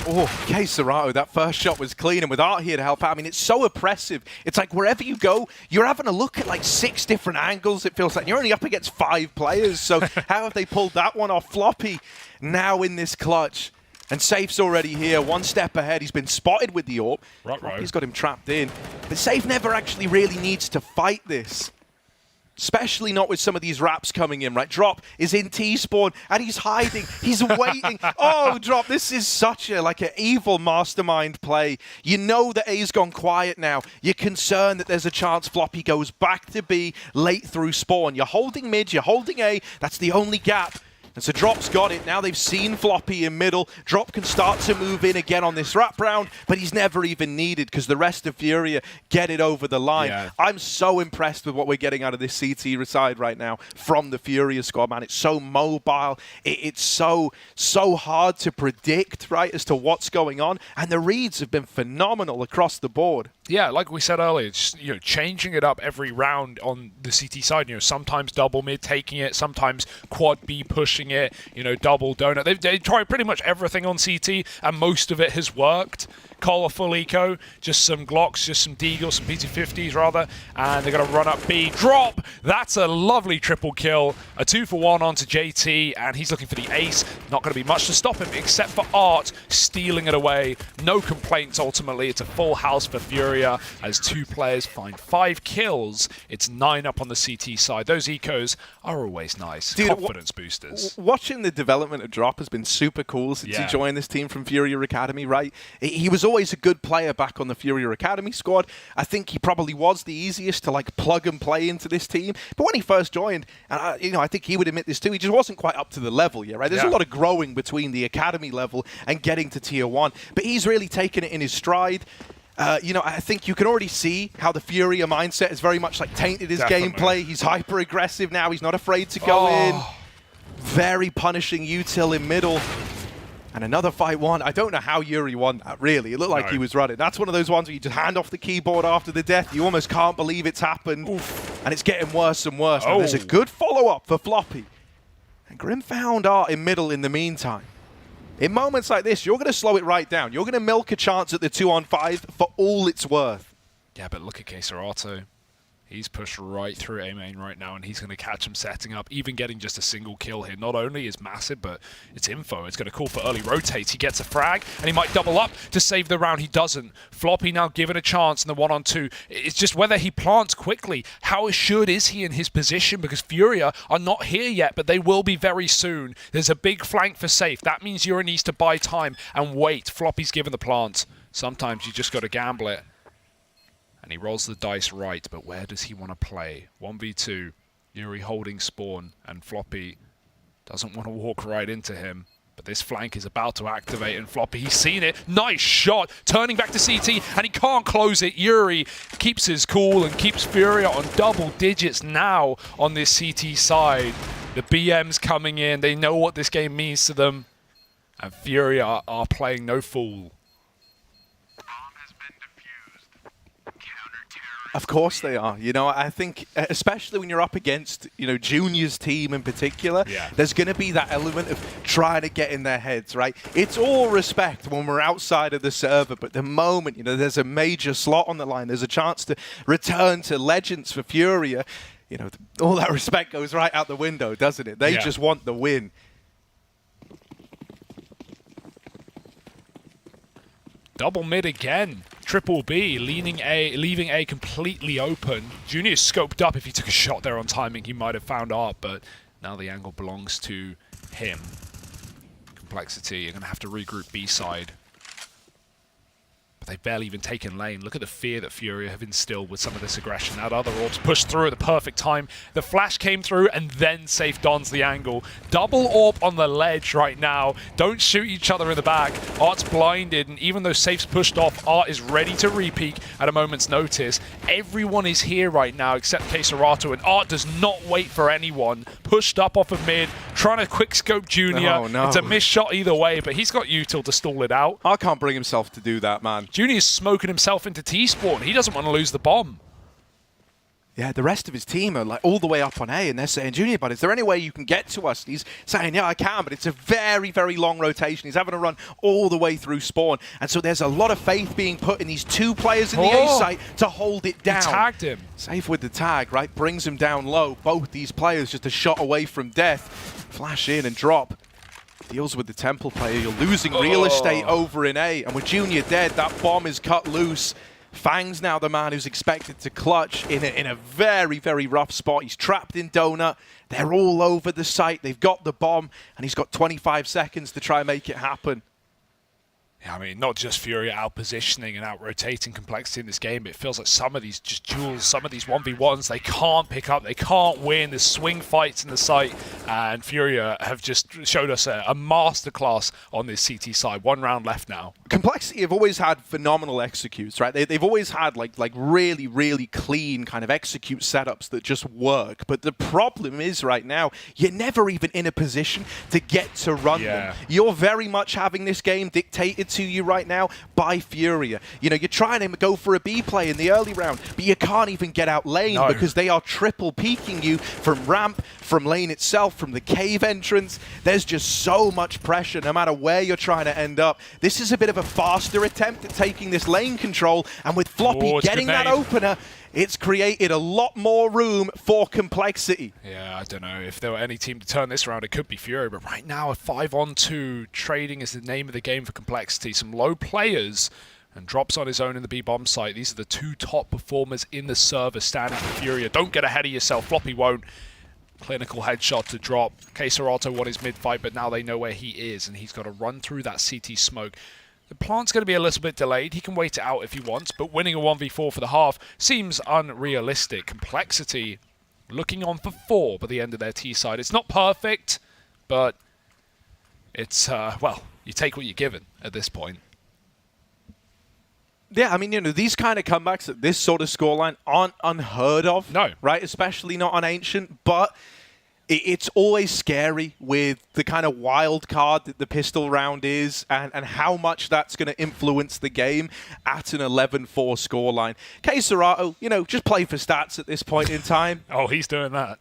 Oh, Serato, that first shot was clean, and with Art here to help out, I mean, it's so oppressive. It's like wherever you go, you're having a look at like 6 different angles, it feels like. You're only up against 5 players, so how have they pulled that one off? Floppy now in this clutch, and Safe's already here, 1 step ahead. He's been spotted with the AWP. He's got him trapped in, but Safe never actually really needs to fight this. Especially not with some of these raps coming in, right? Drop is in T-spawn, and he's hiding. He's waiting. Oh, Drop, this is such a, like, an evil mastermind play. You know that A's gone quiet now. You're concerned that there's a chance Floppy goes back to B late through spawn. You're holding mid, you're holding A. That's the only gap. And so Drop's got it. Now they've seen Floppy in middle. Drop can start to move in again on this wrap round, but he's never even needed because the rest of Furia get it over the line. Yeah. I'm so impressed with what we're getting out of this CT side right now from the Furia squad, man. It's so mobile. It's so hard to predict, right, as to what's going on. And the reads have been phenomenal across the board. Yeah, like we said earlier, just, you know, changing it up every round on the CT side. You know, sometimes double mid taking it, sometimes quad B pushing it, you know, double donut. They tried pretty much everything on CT, and most of it has worked. Cole a full eco, just some Glocks, just some Deagles, some PT50s rather, and they're going to run up B. Drop! That's a lovely triple kill. A 2-for-1 onto JT, and he's looking for the ace. Not going to be much to stop him, except for Art stealing it away. No complaints ultimately. It's a full house for Furia as 2 players find 5 kills. It's 9 up on the CT side. Those ecos are always nice. Dude, confidence boosters. Watching the development of Drop has been super cool since he joined this team from Furia Academy, right? He was always a good player back on the Furia Academy squad. I think he probably was the easiest to like plug and play into this team. But when he first joined, and you know, I think he would admit this too, he just wasn't quite up to the level yet, right? There's a lot of growing between the academy level and getting to tier 1. But he's really taken it in his stride. You know, I think you can already see how the Furia mindset is very much like tainted his gameplay. He's hyper aggressive now. He's not afraid to go in. Very punishing util in middle. And another fight won. I don't know how Yuri won that, really. It looked like he was running. That's one of those ones where you just hand off the keyboard after the death. You almost can't believe it's happened. And it's getting worse and worse. Now, there's a good follow-up for Floppy. And Grim found Art in middle in the meantime. In moments like this, you're going to slow it right down. You're going to milk a chance at the 2-on-5 for all it's worth. Yeah, but look at Serato. He's pushed right through A main right now, and he's going to catch him setting up. Even getting just a single kill here not only is massive, but it's info. It's going to call for early rotates. He gets a frag, and he might double up to save the round. He doesn't. Floppy now given a chance in the 1-on-2. It's just whether he plants quickly. How assured is he in his position? Because Furia are not here yet, but they will be very soon. There's a big flank for Safe. That means Yuri needs to buy time and wait. Floppy's given the plant. Sometimes you just got to gamble it. And he rolls the dice right, but where does he want to play? 1v2, Yuri holding spawn, and Floppy doesn't want to walk right into him. But this flank is about to activate, and Floppy, he's seen it. Nice shot, turning back to CT, and he can't close it. Yuri keeps his cool and keeps Furia on double digits now on this CT side. The BM's coming in, they know what this game means to them, and Furia are playing no fool. Of course they are. You know, I think, especially when you're up against, you know, Junior's team in particular, there's going to be that element of trying to get in their heads, right? It's all respect when we're outside of the server, but the moment, you know, there's a major slot on the line, there's a chance to return to Legends for Furia, you know, all that respect goes right out the window, doesn't it? They just want the win. Double mid again. Triple B leaving A completely open. Junior scoped up. If he took a shot there on timing, he might have found art, but now the angle belongs to him. Complexity, you're going to have to regroup B side. But they've barely even taken lane. Look at the fear that Furia have instilled with some of this aggression. That other orbs pushed through at the perfect time. The flash came through, and then Safe dons the angle. Double orb on the ledge right now. Don't shoot each other in the back. Art's blinded, and even though Safe's pushed off, Art is ready to re-peek at a moment's notice. Everyone is here right now except Queserato, and Art does not wait for anyone. Pushed up off of mid, trying to quick scope Junior. Oh, no. It's a missed shot either way, but he's got util to stall it out. Art can't bring himself to do that, man. Junior's smoking himself into T-spawn. He doesn't want to lose the bomb. Yeah, the rest of his team are like all the way up on A, and they're saying, Junior, but is there any way you can get to us? And he's saying, yeah, I can, but it's a very, very long rotation. He's having to run all the way through spawn. And so there's a lot of faith being put in these two players in the A site to hold it down. He tagged him. Safe with the tag, right? Brings him down low. Both these players just a shot away from death. Flash in and drop. Deals with the Temple player. You're losing real estate over in A. And with Junior dead, that bomb is cut loose. Fang's now the man who's expected to clutch in a very, very rough spot. He's trapped in Donut. They're all over the site. They've got the bomb, and he's got 25 seconds to try and make it happen. Yeah, I mean, not just Furia out-positioning and out-rotating Complexity in this game, it feels like some of these just duels, some of these 1v1s, they can't pick up, they can't win. There's swing fights in the site, and Furia have just showed us a masterclass on this CT side. 1 round left now. Complexity have always had phenomenal executes, right? They've always had like really, really clean kind of execute setups that just work. But the problem is right now, you're never even in a position to get to run them. You're very much having this game dictated to you right now by Furia. You know, you're trying to go for a B play in the early round, but you can't even get out lane because they are triple peeking you from ramp, from lane itself, from the cave entrance. There's just so much pressure no matter where you're trying to end up. This is a bit of a faster attempt at taking this lane control, and with Floppy getting that opener, it's created a lot more room for Complexity. Yeah, I don't know. If there were any team to turn this around, it could be Fury. But right now, a 5-on-2 trading is the name of the game for Complexity. Some low players and drops on his own in the B-bomb site. These are the 2 top performers in the server standing for Furia. Don't get ahead of yourself. Floppy won't. Clinical headshot to drop. Queserato won his mid-fight, but now they know where he is, and he's got to run through that CT smoke. The plant's going to be a little bit delayed. He can wait it out if he wants, but winning a 1v4 for the half seems unrealistic. Complexity looking on for 4 by the end of their T side. It's not perfect, but it's, well, you take what you're given at this point. Yeah, I mean, you know, these kind of comebacks at this sort of scoreline aren't unheard of. No. Right? Especially not on Ancient, but it's always scary with the kind of wild card that the pistol round is and how much that's going to influence the game at an 11-4 scoreline. Queserato, you know, just play for stats at this point in time. Oh, he's doing that.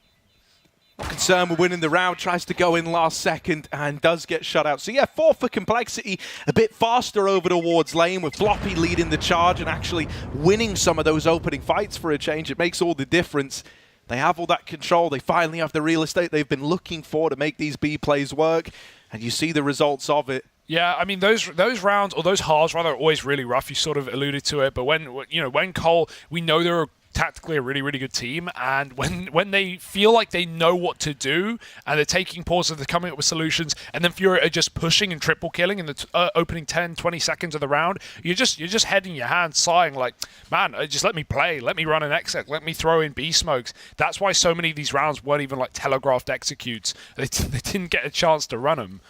Not concerned with winning the round, tries to go in last second and does get shut out. So yeah, 4 for Complexity, a bit faster over towards lane with Floppy leading the charge and actually winning some of those opening fights for a change. It makes all the difference. They have all that control. They finally have the real estate they've been looking for to make these B plays work, and you see the results of it. Yeah, I mean, those rounds, or those halves rather, are always really rough. You sort of alluded to it, but when Cole, we know they're tactically a really, really good team, and when they feel like they know what to do and they're taking pauses, they're coming up with solutions, and then Fury are just pushing and triple killing in the opening 10-20 seconds of the round, you're just heading your hands, sighing like, man, just let me play, let me run an exec, let me throw in B smokes. That's why so many of these rounds weren't even like telegraphed executes. They didn't get a chance to run them.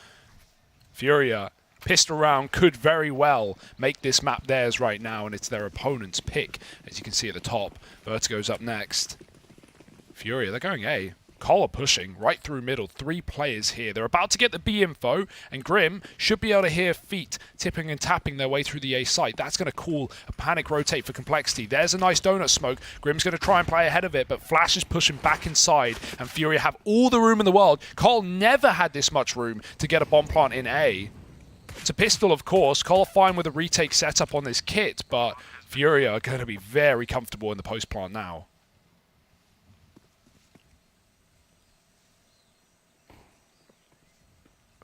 Furia, pistol round could very well make this map theirs right now, and it's their opponent's pick, as you can see at the top. Vertigo's up next. Furia, they're going A. Cole are pushing right through middle. 3 players here. They're about to get the B info, and Grim should be able to hear feet tipping and tapping their way through the A site. That's going to call a panic rotate for Complexity. There's a nice donut smoke. Grim's going to try and play ahead of it, but Flash is pushing back inside, and Furia have all the room in the world. Cole never had this much room to get a bomb plant in A. It's a pistol, of course. Cole are fine with a retake setup on this kit, but Furia are going to be very comfortable in the post plant now.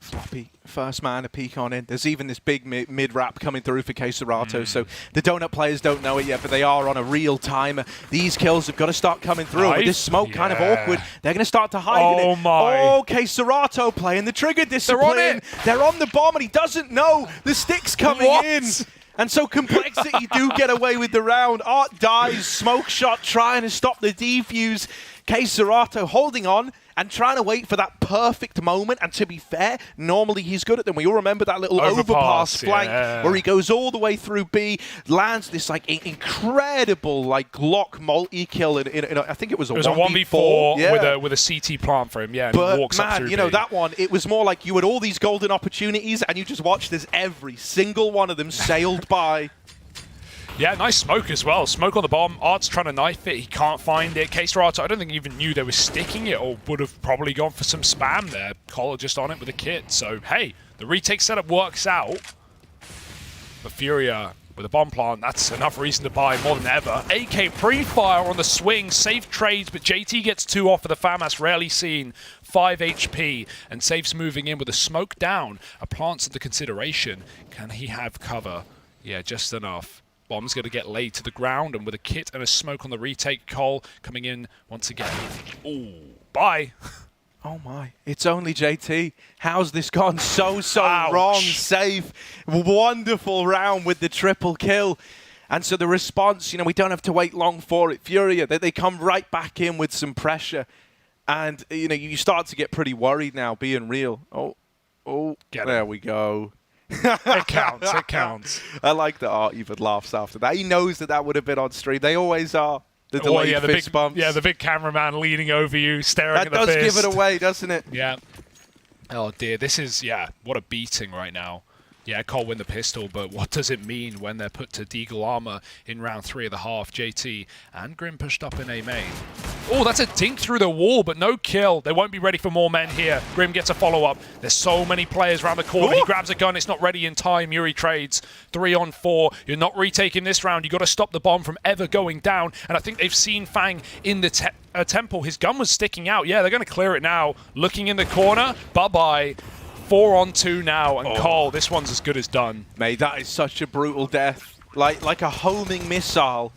Floppy, first man, a peek on in. There's even this big mid-wrap coming through for coldzera, so the donut players don't know it yet, but they are on a real timer. These kills have got to start coming through. With this smoke kind of awkward, they're going to start to hide in it. Oh, coldzera playing the trigger discipline. They're on the bomb, and he doesn't know the stick's coming in. And so Complexity do get away with the round. Art dies, smoke shot trying to stop the defuse. coldzera holding on and trying to wait for that perfect moment. And to be fair, normally he's good at them. We all remember that little overpass flank where he goes all the way through B, lands this like incredible like Glock multi-kill in I think it was a 1v4 with a CT plant for him, and but he walks up through you know, B. that one, it was more like you had all these golden opportunities and you just watched as every single one of them sailed by. Yeah, nice smoke as well. Smoke on the bomb. Art's trying to knife it. He can't find it. coldzera, I don't think he even knew they were sticking it, or would have probably gone for some spam there. Collar just on it with a kit. So, hey, the retake setup works out. But Furia with a bomb plant, that's enough reason to buy more than ever. AK pre-fire on the swing. Safe trades, but JT gets 2 off of the FAMAS. Rarely seen. 5 HP. And Safe's moving in with a smoke down. A plant's under consideration. Can he have cover? Yeah, just enough. Bomb's going to get laid to the ground, and with a kit and a smoke on the retake, Cole coming in once again. Ooh, bye. Oh my, it's only JT. How's this gone so wrong? Safe, wonderful round with the triple kill. And so the response, you know, we don't have to wait long for it. Furia, they come right back in with some pressure. And, you know, you start to get pretty worried now, being real. There we go. It counts, it counts. I like that Art even laughs after that. He knows that would have been on stream. They always are. The delayed fist bumps. Yeah, the big cameraman leaning over you, staring at the fist. That does give it away, doesn't it? Yeah. Oh dear, this is, what a beating right now. Yeah, Cole win the pistol, but what does it mean when they're put to Deagle armor in round 3 of the half? JT and Grim pushed up in A main. Oh, that's a dink through the wall, but no kill. They won't be ready for more men here. Grim gets a follow-up. There's so many players around the corner. He grabs a gun. It's not ready in time. Yuri trades 3 on 4. You're not retaking this round. You've got to stop the bomb from ever going down. And I think they've seen Fang in the temple. His gun was sticking out. Yeah, they're going to clear it now. Looking in the corner. Bye-bye. 4 on 2 now, and Cole, this one's as good as done. Mate, that is such a brutal death. Like a homing missile.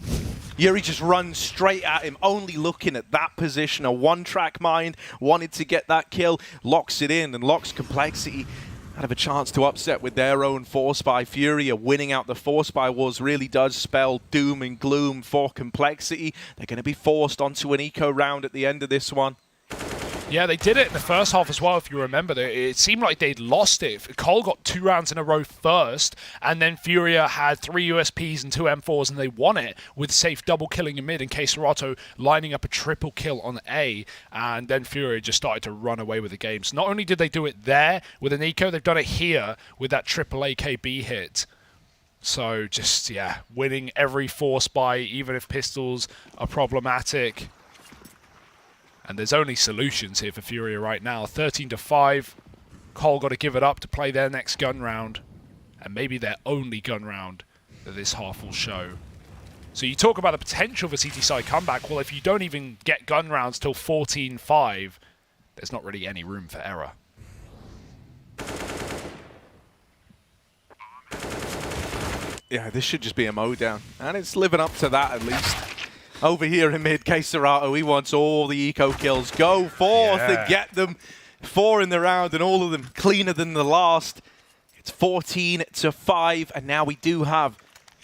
Yuri just runs straight at him, only looking at that position. A one-track mind, wanted to get that kill, locks it in, and locks Complexity out of a chance to upset with their own Force by Furia. Winning out the Force by Wars really does spell doom and gloom for Complexity. They're going to be forced onto an eco round at the end of this one. Yeah, they did it in the first half as well, if you remember. It seemed like they'd lost it. Cole got 2 rounds in a row first, and then Furia had 3 USPs and 2 M4s, and they won it with Safe double killing in mid and coldzera lining up a triple kill on A, and then Furia just started to run away with the game. So not only did they do it there with an eco, they've done it here with that triple AKB hit. So just, winning every force by, even if pistols are problematic. And there's only solutions here for Furia right now. 13-5. Cole got to give it up to play their next gun round. And maybe their only gun round that this half will show. So you talk about the potential for CT side comeback. Well, if you don't even get gun rounds till 14-5, there's not really any room for error. Yeah, this should just be a mowdown. And it's living up to that at least. Over here in mid, coldzera, he wants all the eco kills. Go forth and get them. 4 in the round, and all of them cleaner than the last. It's 14-5, and now we do have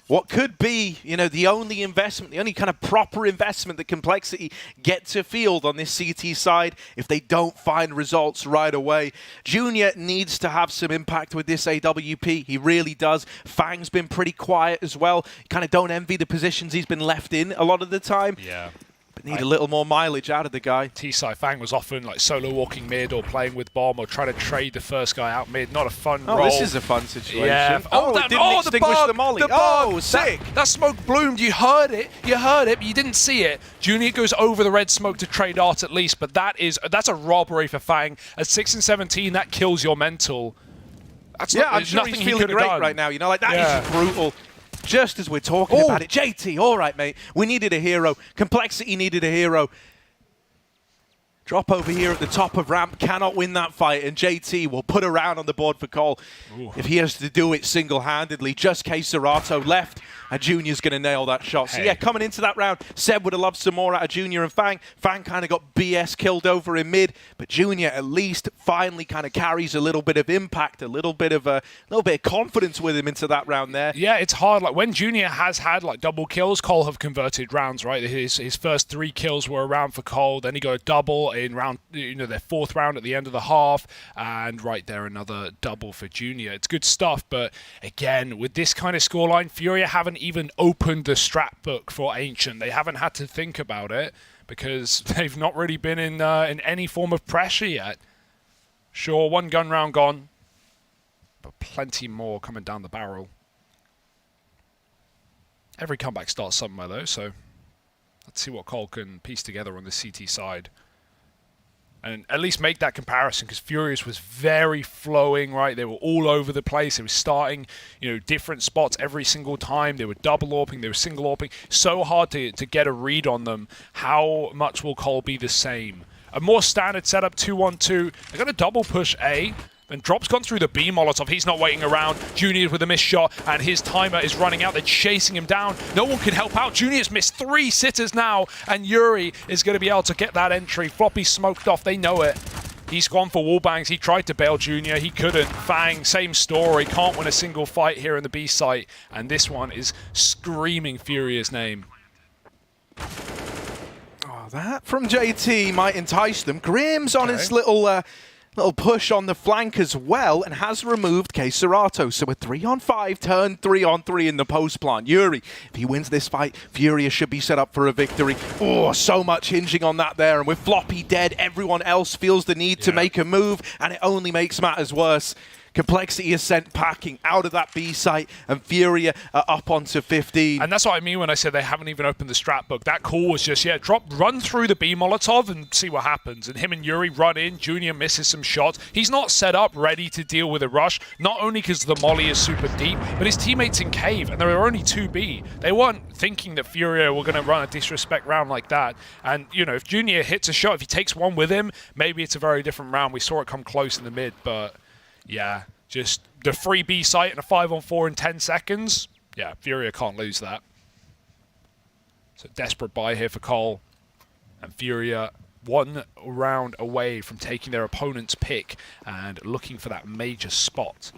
what could be, you know, the only investment, the only kind of proper investment that Complexity get to field on this CT side if they don't find results right away. Junior needs to have some impact with this AWP. He really does. Fang's been pretty quiet as well. You kind of don't envy the positions he's been left in a lot of the time. Yeah. But need a little more mileage out of the guy. T-side Fang was often like solo walking mid or playing with bomb or trying to trade the first guy out mid. Not a fun role. This is a fun situation. Yeah. It didn't extinguish the molly. Oh, sick. That smoke bloomed. You heard it, but you didn't see it. Junior goes over the red smoke to trade art at least, but that's a robbery for Fang. At 6 and 17, that kills your mental. I'm sure he's feeling great right now. You know, like that is brutal. Just as we're talking about it. JT, all right, mate. We needed a hero. Complexity needed a hero. Drop over here at the top of ramp. Cannot win that fight. And JT will put a round on the board for Cole. If he has to do it single-handedly. Just Queserato left. And Junior's going to nail that shot. So, yeah, coming into that round, Seb would have loved some more out of Junior and Fang. Fang kind of got BS killed over in mid. But Junior at least finally kind of carries a little bit of impact, a little bit of confidence with him into that round there. Yeah, it's hard. Like when Junior has had like double kills, Cole have converted rounds, right? His first 3 kills were around for Cole. Then he got a double in round, their 4th round at the end of the half. And right there, another double for Junior. It's good stuff. But again, with this kind of scoreline, Furia haven't even opened the strat book for Ancient. They haven't had to think about it because they've not really been in any form of pressure yet. Sure, 1 gun round gone, but plenty more coming down the barrel. Every comeback starts somewhere though, so let's see what Cole can piece together on the CT side. And at least make that comparison, because Furious was very flowing, right? They were all over the place. They were starting, different spots every single time. They were double AWPing, they were single AWPing. So hard to get a read on them. How much will Cole be the same? A more standard setup, 2-1-2. They're going to double push A. And Drop's gone through the B Molotov. He's not waiting around. Junior with a missed shot, and his timer is running out. They're chasing him down. No one can help out. Junior's missed 3 sitters now, and Yuri is going to be able to get that entry. Floppy smoked off. They know it. He's gone for wallbangs. He tried to bail Junior. He couldn't. Fang, same story. Can't win a single fight here in the B site. And this one is screaming Furia's name. Oh, that from JT might entice them. Grimm's on his little push on the flank as well, and has removed Queserato. So a 3-on-5 turn 3-on-3 in the post plant. Yuri, if he wins this fight, Furia should be set up for a victory. Oh, so much hinging on that there. And with Floppy dead, everyone else feels the need to make a move, and it only makes matters worse. Complexity is sent packing out of that B site, and Furia are up onto 15. And that's what I mean when I said they haven't even opened the strat book. That call was just, run through the B Molotov and see what happens. And him and Yuri run in. Junior misses some shots. He's not set up ready to deal with a rush, not only because the molly is super deep, but his teammates in cave, and there are only 2B. They weren't thinking that Furia were going to run a disrespect round like that. And, if Junior hits a shot, if he takes one with him, maybe it's a very different round. We saw it come close in the mid, but... yeah, just the free B site and a 5-on-4 in 10 seconds. Yeah, Furia can't lose that. So desperate buy here for Cole. And Furia 1 round away from taking their opponent's pick and looking for that major spot.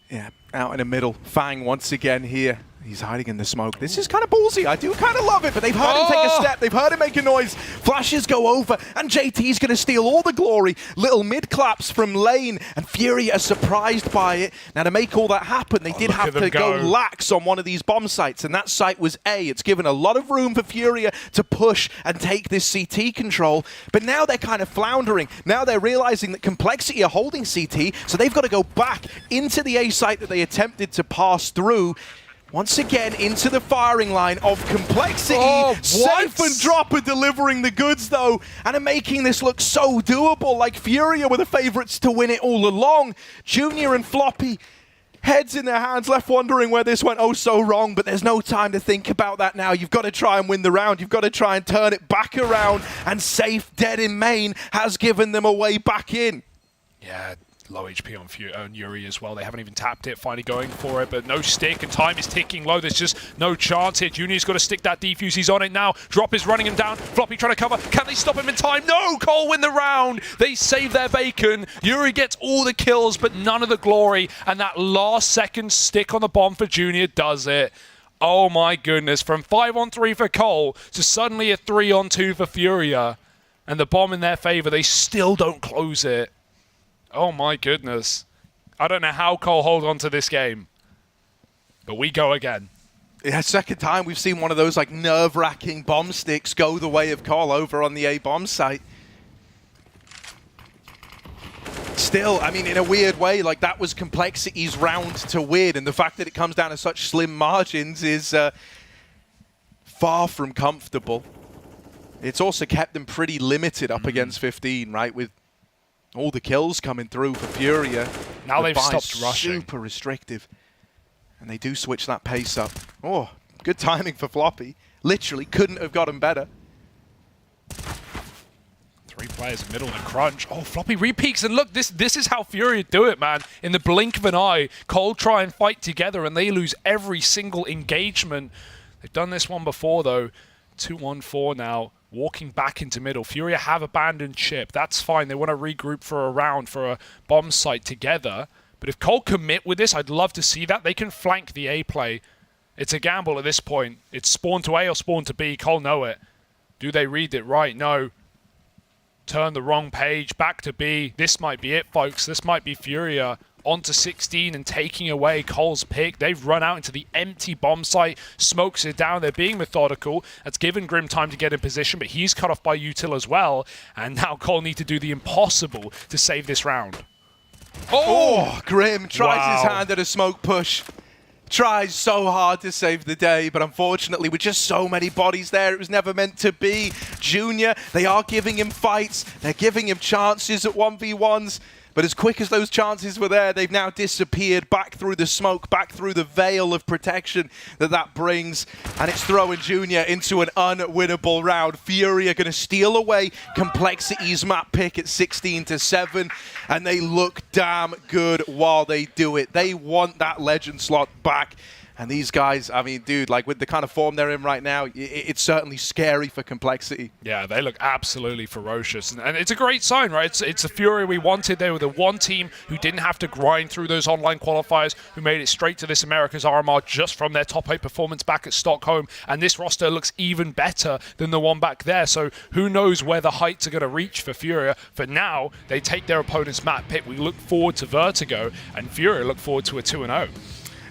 Yeah, out in the middle. Fang once again here. He's hiding in the smoke. This is kind of ballsy. I do kind of love it, but they've heard him take a step. They've heard him make a noise. Flashes go over, and JT's going to steal all the glory. Little mid-claps from lane, and Fury are surprised by it. Now, to make all that happen, they did have to go lax on one of these bomb sites, and that site was A. It's given a lot of room for Furia to push and take this CT control, but now they're kind of floundering. Now they're realizing that Complexity are holding CT, so they've got to go back into the A site that they attempted to pass through. Once again, into the firing line of Complexity. Safe and Dropper delivering the goods, though, and are making this look so doable. Like Furia were the favorites to win it all along. Junior and Floppy, heads in their hands, left wondering where this went so wrong, but there's no time to think about that now. You've got to try and win the round. You've got to try and turn it back around, and Safe, dead in main, has given them a way back in. Yeah, Low HP on Yuri as well. They haven't even tapped it, finally going for it, but no stick, and time is ticking low. There's just no chance here. Junior's got to stick that defuse. He's on it now. Drop is running him down. Floppy trying to cover. Can they stop him in time? No! Cole win the round. They save their bacon. Yuri gets all the kills, but none of the glory, and that last second stick on the bomb for Junior does it. Oh my goodness. From 5-on-3 for Cole to suddenly a 3-on-2 for Furia, and the bomb in their favor. They still don't close it. Oh my goodness. I don't know how Cole holds on to this game. But we go again. Yeah, second time we've seen one of those like nerve-wracking bomb sticks go the way of Cole over on the A bomb site. Still, I mean, in a weird way, like that was Complexity's round to win, and the fact that it comes down to such slim margins is far from comfortable. It's also kept them pretty limited up against 15, right? With all the kills coming through for Furia. Now they've stopped rushing. Super restrictive. And they do switch that pace up. Oh, good timing for Floppy. Literally couldn't have gotten better. 3 players in middle of the crunch. Oh, Floppy repeaks, and look, this is how Furia do it, man. In the blink of an eye, Cole try and fight together, and they lose every single engagement. They've done this one before, though. 2-1-4 now. Walking back into middle. Furia have abandoned chip. That's fine. They want to regroup for a round for a bomb site together. But if Cole commit with this, I'd love to see that. They can flank the A play. It's a gamble at this point. It's spawn to A or spawn to B. Cole know it. Do they read it right? No. Turn the wrong page. Back to B. This might be it, folks. This might be Furia onto 16 and taking away Cole's pick. They've run out into the empty bomb site. Smokes it down. They're being methodical. That's given Grim time to get in position, but he's cut off by Util as well. And now Cole need to do the impossible to save this round. Oh, Grim tries his hand at a smoke push. Tries so hard to save the day, but unfortunately with just so many bodies there, it was never meant to be. Junior, they are giving him fights. They're giving him chances at 1v1s. But as quick as those chances were there, they've now disappeared back through the smoke, back through the veil of protection that brings. And it's throwing Junior into an unwinnable round. Fury are going to steal away Complexity's map pick at 16-7. And they look damn good while they do it. They want that legend slot back. And these guys, I mean, dude, like with the kind of form they're in right now, it's certainly scary for Complexity. Yeah, they look absolutely ferocious. And it's a great sign, right? It's the Fury we wanted. They were the one team who didn't have to grind through those online qualifiers, who made it straight to this Americas RMR just from their top 8 performance back at Stockholm. And this roster looks even better than the one back there. So who knows where the heights are going to reach for Furia. For now, they take their opponent's map pick. We look forward to Vertigo, and Furia look forward to a 2-0.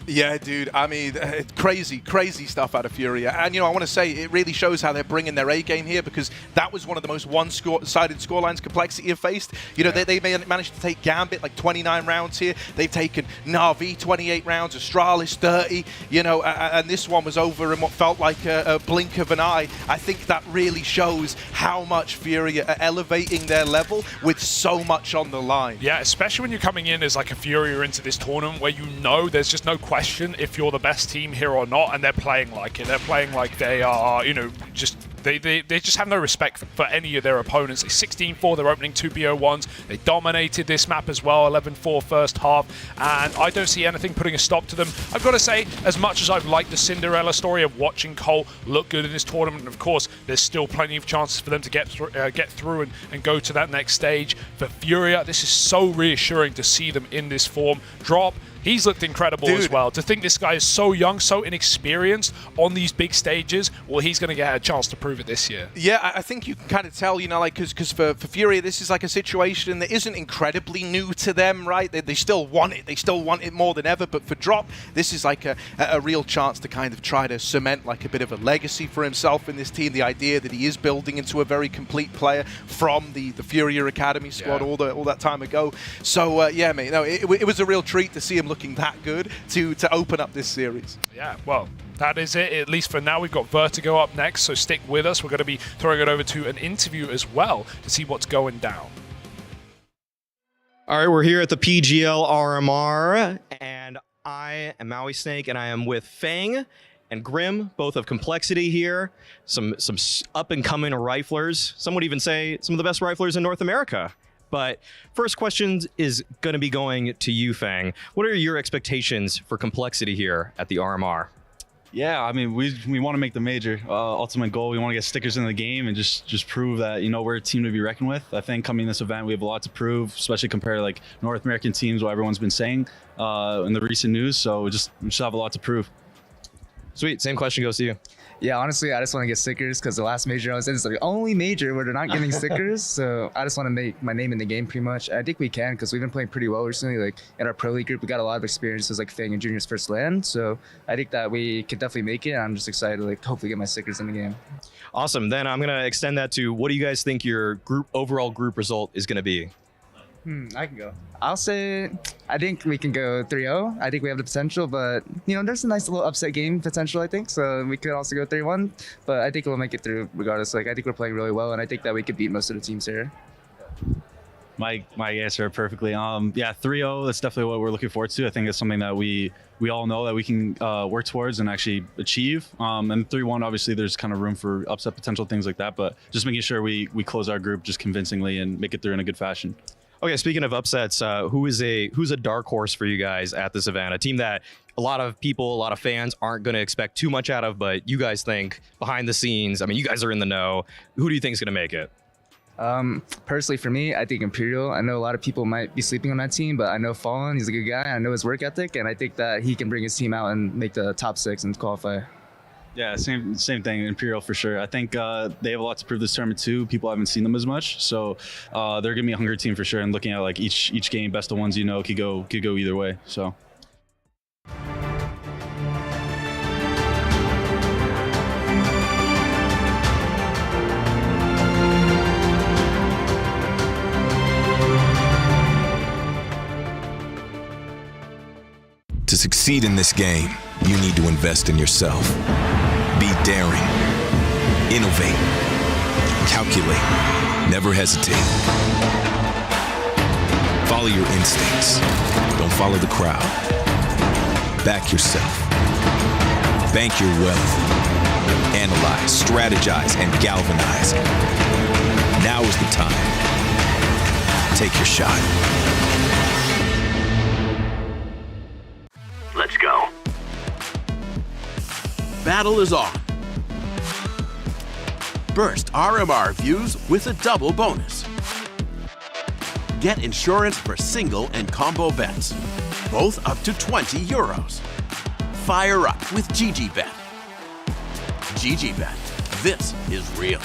Yeah, dude. I mean, crazy stuff out of Furia. And, you know, I want to say it really shows how they're bringing their A game here, because that was one of the most one-sided scorelines Complexity have faced. You know, they managed to take Gambit like 29 rounds here. They've taken Na'Vi 28 rounds, Astralis 30, you know, and this one was over in what felt like a blink of an eye. I think that really shows how much Furia are elevating their level with so much on the line. Yeah, especially when you're coming in as like a Furia into this tournament where you know there's just no question if you're the best team here or not, and they're playing like it. They're playing like they are, you know, just they just have no respect for any of their opponents. They 16-4, they're opening 2 BO1s. They dominated this map as well, 11-4 first half, and I don't see anything putting a stop to them. I've got to say, as much as I've liked the Cinderella story of watching Cole look good in this tournament, and of course, there's still plenty of chances for them to get through and go to that next stage. For Furia, this is so reassuring to see them in this form. Drop, he's looked incredible as well. To think this guy is so young, so inexperienced on these big stages, well, he's going to get a chance to prove it this year. Yeah, I think you can kind of tell, you know, like, because for Furia, this is like a situation that isn't incredibly new to them, right? They still want it. They still want it more than ever. But for Drop, this is like a real chance to kind of try to cement like a bit of a legacy for himself in this team. The idea that he is building into a very complete player from the Furia Academy squad all that time ago. So, yeah, mate, no, it was a real treat to see him looking that good to open up this series. Yeah, well, that is it, at least for now. We've got Vertigo up next, so stick with us. We're going to be throwing it over to an interview as well to see what's going down. All right, we're here at the PGL RMR, and I am Maui Snake, and I am with Fang and Grim, both of Complexity here. Some up-and-coming riflers. Some would even say some of the best riflers in North America. But first question is going to be going to you, Fang. What are your expectations for complexity here at the RMR? Yeah, I mean, we want to make the major. Ultimate goal, we want to get stickers in the game and just prove that, you know, we're a team to be reckoned with. I think coming to this event, we have a lot to prove, especially compared to like North American teams, what everyone's been saying in the recent news. So we just have a lot to prove. Sweet. Same question goes to you. Yeah, honestly, I just want to get stickers because the last major I was in is the only major where they're not getting stickers. So I just want to make my name in the game pretty much. I think we can because we've been playing pretty well recently. Like in our pro league group, we got a lot of experiences like Fang and Junior's first land. So I think that we could definitely make it. And I'm just excited to like hopefully get my stickers in the game. Awesome. Then I'm going to extend that to what do you guys think your overall group result is going to be? I can go. I'll say I think we can go 3-0. I think we have the potential, but you know, there's a nice little upset game potential, I think. So we could also go 3-1, but I think we'll make it through regardless. Like I think we're playing really well, and I think that we could beat most of the teams here. My answer perfectly. Yeah, 3-0. That's definitely what we're looking forward to. I think it's something that we all know that we can work towards and actually achieve. And 3-1, obviously, there's kind of room for upset potential, things like that. But just making sure we close our group just convincingly and make it through in a good fashion. Okay, speaking of upsets, who's a dark horse for you guys at this event? A team that a lot of people, a lot of fans aren't going to expect too much out of, but you guys think behind the scenes, I mean, you guys are in the know. Who do you think is going to make it? Personally, for me, I think Imperial. I know a lot of people might be sleeping on that team, but I know Fallen, he's a good guy. I know his work ethic, and I think that he can bring his team out and make the top 6 and qualify. Yeah, same thing. Imperial for sure. I think they have a lot to prove this tournament too. People haven't seen them as much, so they're gonna be a hungry team for sure. And looking at like each game, best of ones, you know, could go either way. So. To succeed in this game, you need to invest in yourself. Be daring. Innovate. Calculate. Never hesitate. Follow your instincts. Don't follow the crowd. Back yourself. Bank your wealth. Analyze, strategize, and galvanize. Now is the time. Take your shot. Let's go. Battle is on. Burst RMR views with a double bonus. Get insurance for single and combo bets, both up to €20. Fire up with GGBet. GGBet, this is real.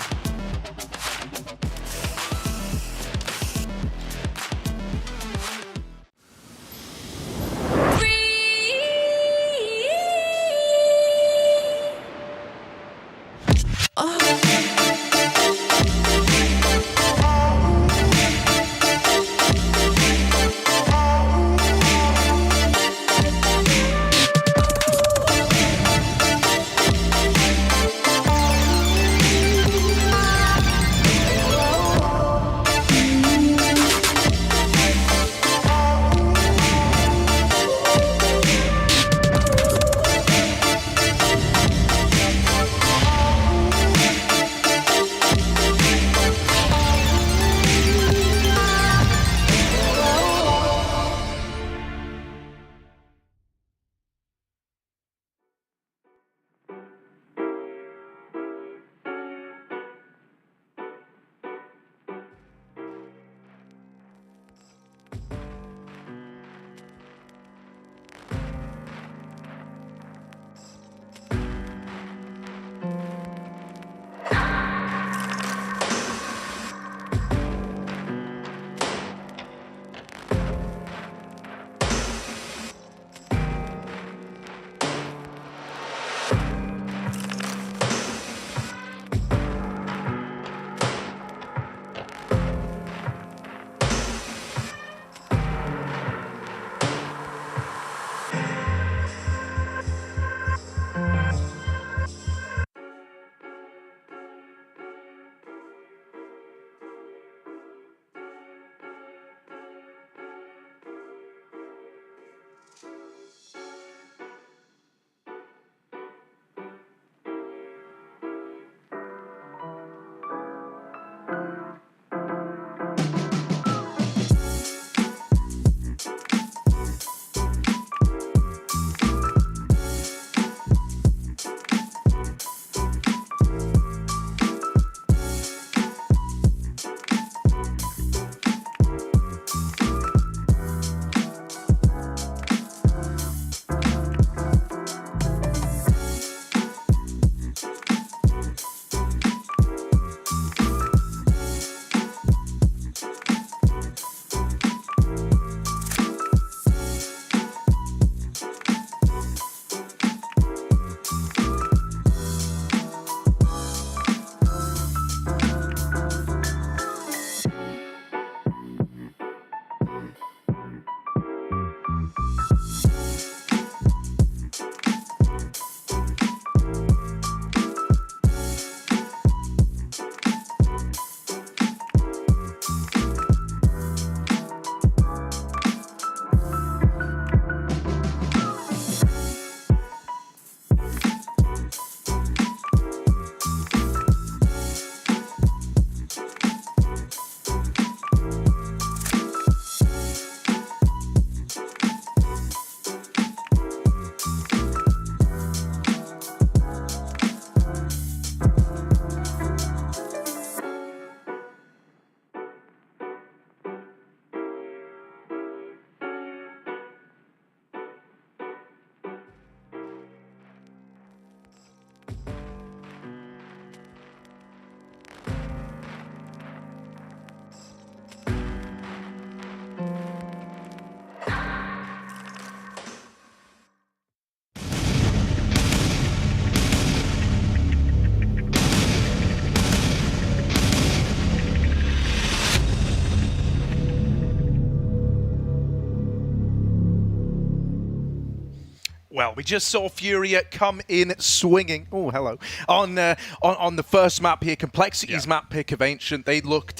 Well, we just saw Furia come in swinging. Oh, hello. On the first map here, Complexity's map pick of Ancient. They looked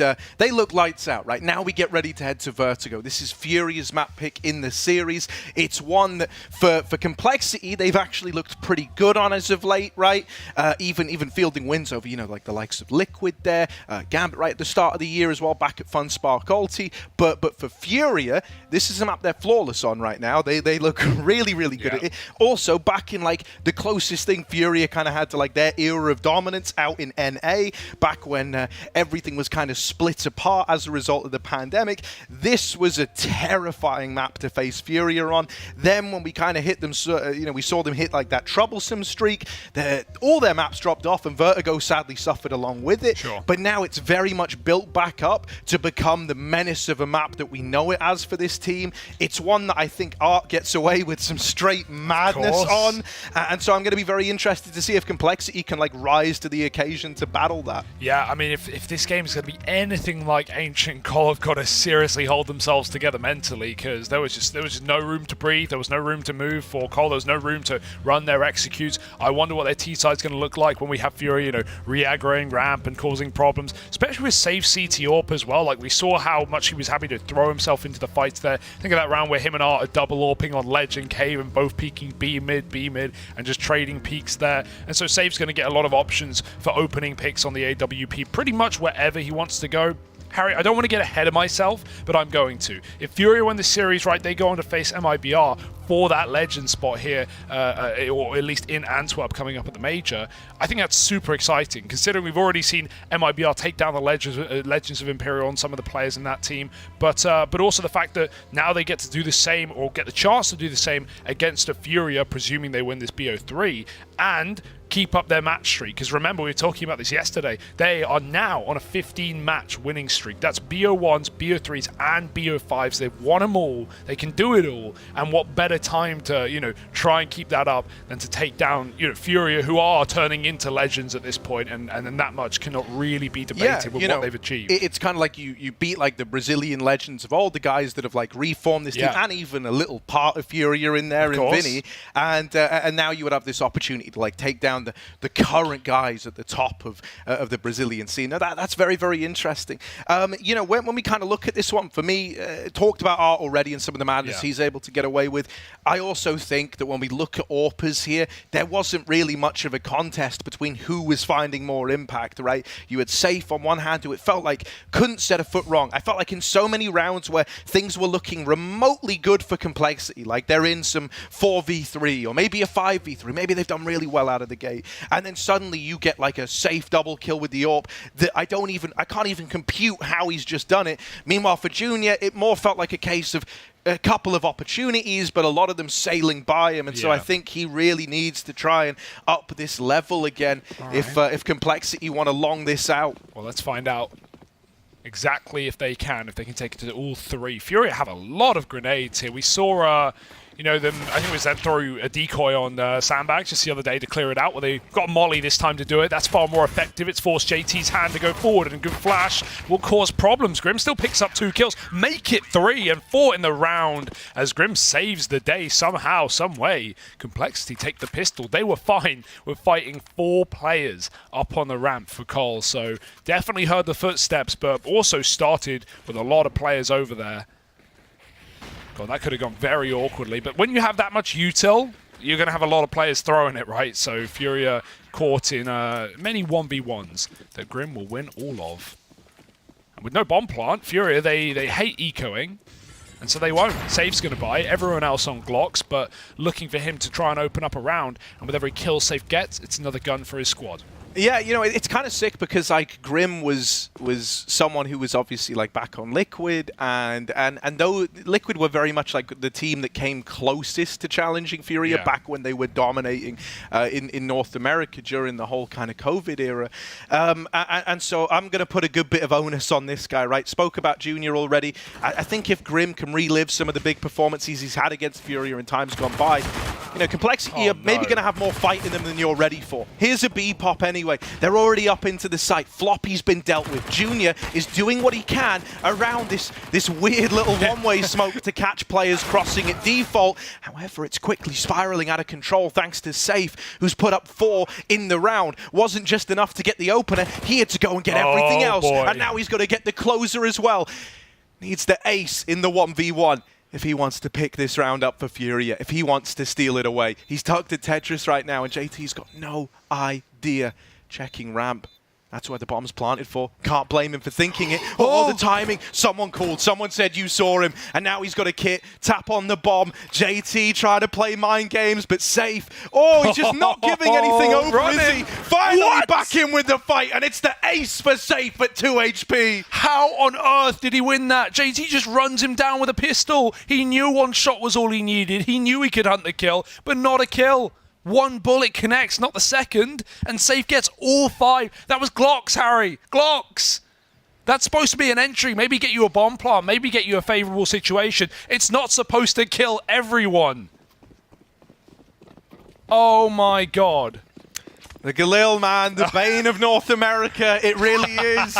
lights out. Right now, we get ready to head to Vertigo. This is Furia's map pick in the series. It's one that for Complexity they've actually looked pretty good on as of late. Right, even fielding wins over like the likes of Liquid there, Gambit right at the start of the year as well, back at FunSpark Ulti. But for Furia, this is a map they're flawless on right now. They look really good at it. Also, back in the closest thing Furia kind of had to their era of dominance out in NA, back when everything was kind of split apart as a result of the pandemic. This was a terrifying map to face Furia on. Then when we kind of hit them, we saw them hit that troublesome streak. All their maps dropped off, and Vertigo sadly suffered along with it. Sure. But now it's very much built back up to become the menace of a map that we know it as for this team. It's one that I think Art gets away with some straight madness on, and so I'm going to be very interested to see if Complexity can rise to the occasion to battle that. Yeah, I mean, if this game is going to be anything like Ancient, Cole have got to seriously hold themselves together mentally, because there was just no room to breathe, there was no room to move for Cole, there was no room to run their executes. I wonder what their T-side's going to look like when we have Fury, re-aggroing ramp and causing problems, especially with safe CT AWP as well. We saw how much he was happy to throw himself into the fights there. Think of that round where him and Art are double AWPing on Ledge and Cave and both peeking B mid, and just trading peaks there. And so Save's going to get a lot of options for opening picks on the AWP pretty much wherever he wants to go. Harry, I don't want to get ahead of myself, but I'm going to. If Furia win the series, right, they go on to face MIBR for that legend spot here, or at least in Antwerp coming up at the major. I think that's super exciting, considering we've already seen MIBR take down the Legends of Imperial and some of the players in that team, but also the fact that now they get to do the same, or get the chance to do the same against a Furia, presuming they win this BO3, and keep up their match streak. Because remember, we were talking about this yesterday, they are now on a 15-match winning streak. That's BO1s, BO3s, and BO5s. They've won them all. They can do it all. And what better time to, try and keep that up than to take down, Furia, who are turning into legends at this point, and that much cannot really be debated with what they've achieved. It's kind of like you beat the Brazilian legends of all the guys that have reformed this team, and even a little part of Furia in there in Vinny, and now you would have this opportunity to take down the current guys at the top of the Brazilian scene. Now that's very, very interesting. When we kind of look at this one, for me, talked about Art already and some of the madness he's able to get away with. I also think that when we look at AWPers here, there wasn't really much of a contest between who was finding more impact, right? You had Safe on one hand, who it felt like couldn't set a foot wrong. I felt like in so many rounds where things were looking remotely good for Complexity, like they're in some 4v3 or maybe a 5v3, maybe they've done really well out of the gate. And then suddenly you get a Safe double kill with the AWP that I can't even compute how he's just done it. Meanwhile, for Junior, it more felt like a case of a couple of opportunities, but a lot of them sailing by him, and so I think he really needs to try and up this level again if Complexity want to long this out. Well, let's find out exactly if they can take it to all three. Furia have a lot of grenades here. We saw them, I think it was that throw a decoy on Sandbags just the other day to clear it out. Well, they got Molly this time to do it. That's far more effective. It's forced JT's hand to go forward, and a good flash will cause problems. Grim still picks up 2 kills, make it 3 and 4 in the round as Grim saves the day somehow, some way. Complexity take the pistol. They were fine with fighting 4 players up on the ramp for Cole, so definitely heard the footsteps, but also started with a lot of players over there. God, that could have gone very awkwardly, but when you have that much util, you're going to have a lot of players throwing it, right? So Furia caught in many 1v1s that Grim will win all of. And with no bomb plant, Furia, they hate ecoing, and so they won't. Safe's going to buy, everyone else on Glocks, but looking for him to try and open up a round, and with every kill Safe gets, it's another gun for his squad. Yeah, it's kind of sick because Grim was someone who was obviously back on Liquid, and though Liquid were very much the team that came closest to challenging Furia back when they were dominating in North America during the whole kind of COVID era, and so I'm going to put a good bit of onus on this guy, right? Spoke about Junior already. I think if Grim can relive some of the big performances he's had against Furia in times gone by, You know, Complexity are maybe going to have more fight in them than you're ready for. Here's a B pop anyway. They're already up into the site. Floppy's been dealt with. Junior is doing what he can around this weird little one-way smoke to catch players crossing at default. However, it's quickly spiraling out of control thanks to Safe, who's put up 4 in the round. Wasn't just enough to get the opener. He had to go and get everything else. Boy. And now he's got to get the closer as well. Needs the ace in the 1v1 if he wants to pick this round up for Furia, if he wants to steal it away. He's tucked at Tetris right now, and JT's got no idea. Checking ramp. That's where the bomb's planted for. Can't blame him for thinking it. Oh, the timing. Someone called. Someone said you saw him. And now he's got a kit. Tap on the bomb. JT trying to play mind games, but Safe. Oh, he's just not giving anything over, is he? Finally back in with the fight, and it's the ace for Safe at 2 HP. How on earth did he win that? JT just runs him down with a pistol. He knew one shot was all he needed. He knew he could hunt the kill, but not a kill. One bullet connects, not the second, and Safe gets all 5. That was Glocks, Harry. Glocks! That's supposed to be an entry, maybe get you a bomb plant, maybe get you a favorable situation. It's not supposed to kill everyone. Oh my god. The Galil, man, the bane of North America, it really is.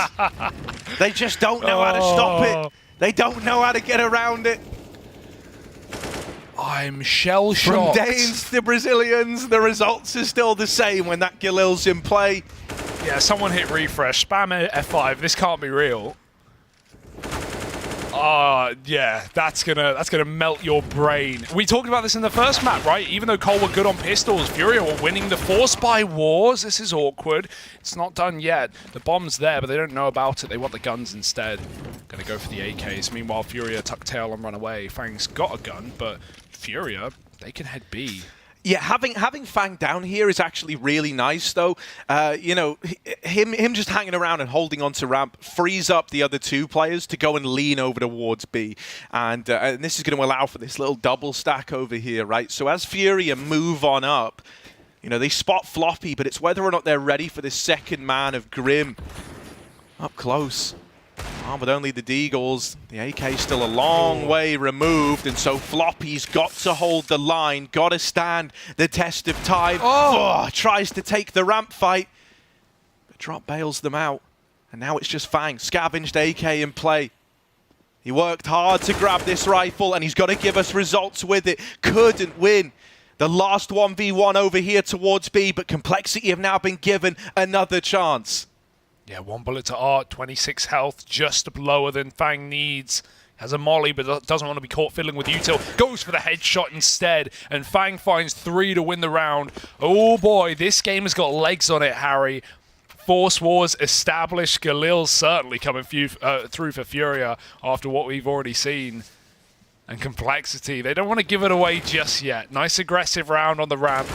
They just don't know how to stop it. They don't know how to get around it. I'm shell-shocked. From Danes to Brazilians, the results are still the same when that Galil's in play. Yeah, someone hit refresh. Spam F5. This can't be real. Yeah, that's gonna melt your brain. We talked about this in the first map, right? Even though Cole were good on pistols, Furia were winning the Force by Wars. This is awkward. It's not done yet. The bomb's there, but they don't know about it. They want the guns instead. Gonna go for the AKs. Meanwhile, Furia tuck tail and run away. Fang's got a gun, but Furia, they can head B. Yeah, having Fang down here is actually really nice, though. You know, him just hanging around and holding onto ramp frees up the other 2 players to go and lean over towards B. And this is going to allow for this little double stack over here, right? So as Furia move on up, you know, they spot Floppy, but it's whether or not they're ready for this second man of Grim. Up close. Oh, but only the Deagles. The AK's still a long way removed, and so Floppy's got to hold the line, got to stand the test of time. Tries to take the ramp fight, but Drop bails them out. And now it's just Fang, scavenged AK in play. He worked hard to grab this rifle, and he's got to give us results with it. Couldn't win. The last 1v1 over here towards B, but Complexity have now been given another chance. Yeah, 1 bullet to Art, 26 health, just lower than Fang needs. Has a molly, but doesn't want to be caught fiddling with util. Goes for the headshot instead, and Fang finds 3 to win the round. Oh boy, this game has got legs on it, Harry. Force Wars established. Galil's certainly coming through for Furia after what we've already seen. And Complexity, they don't want to give it away just yet. Nice aggressive round on the ramp.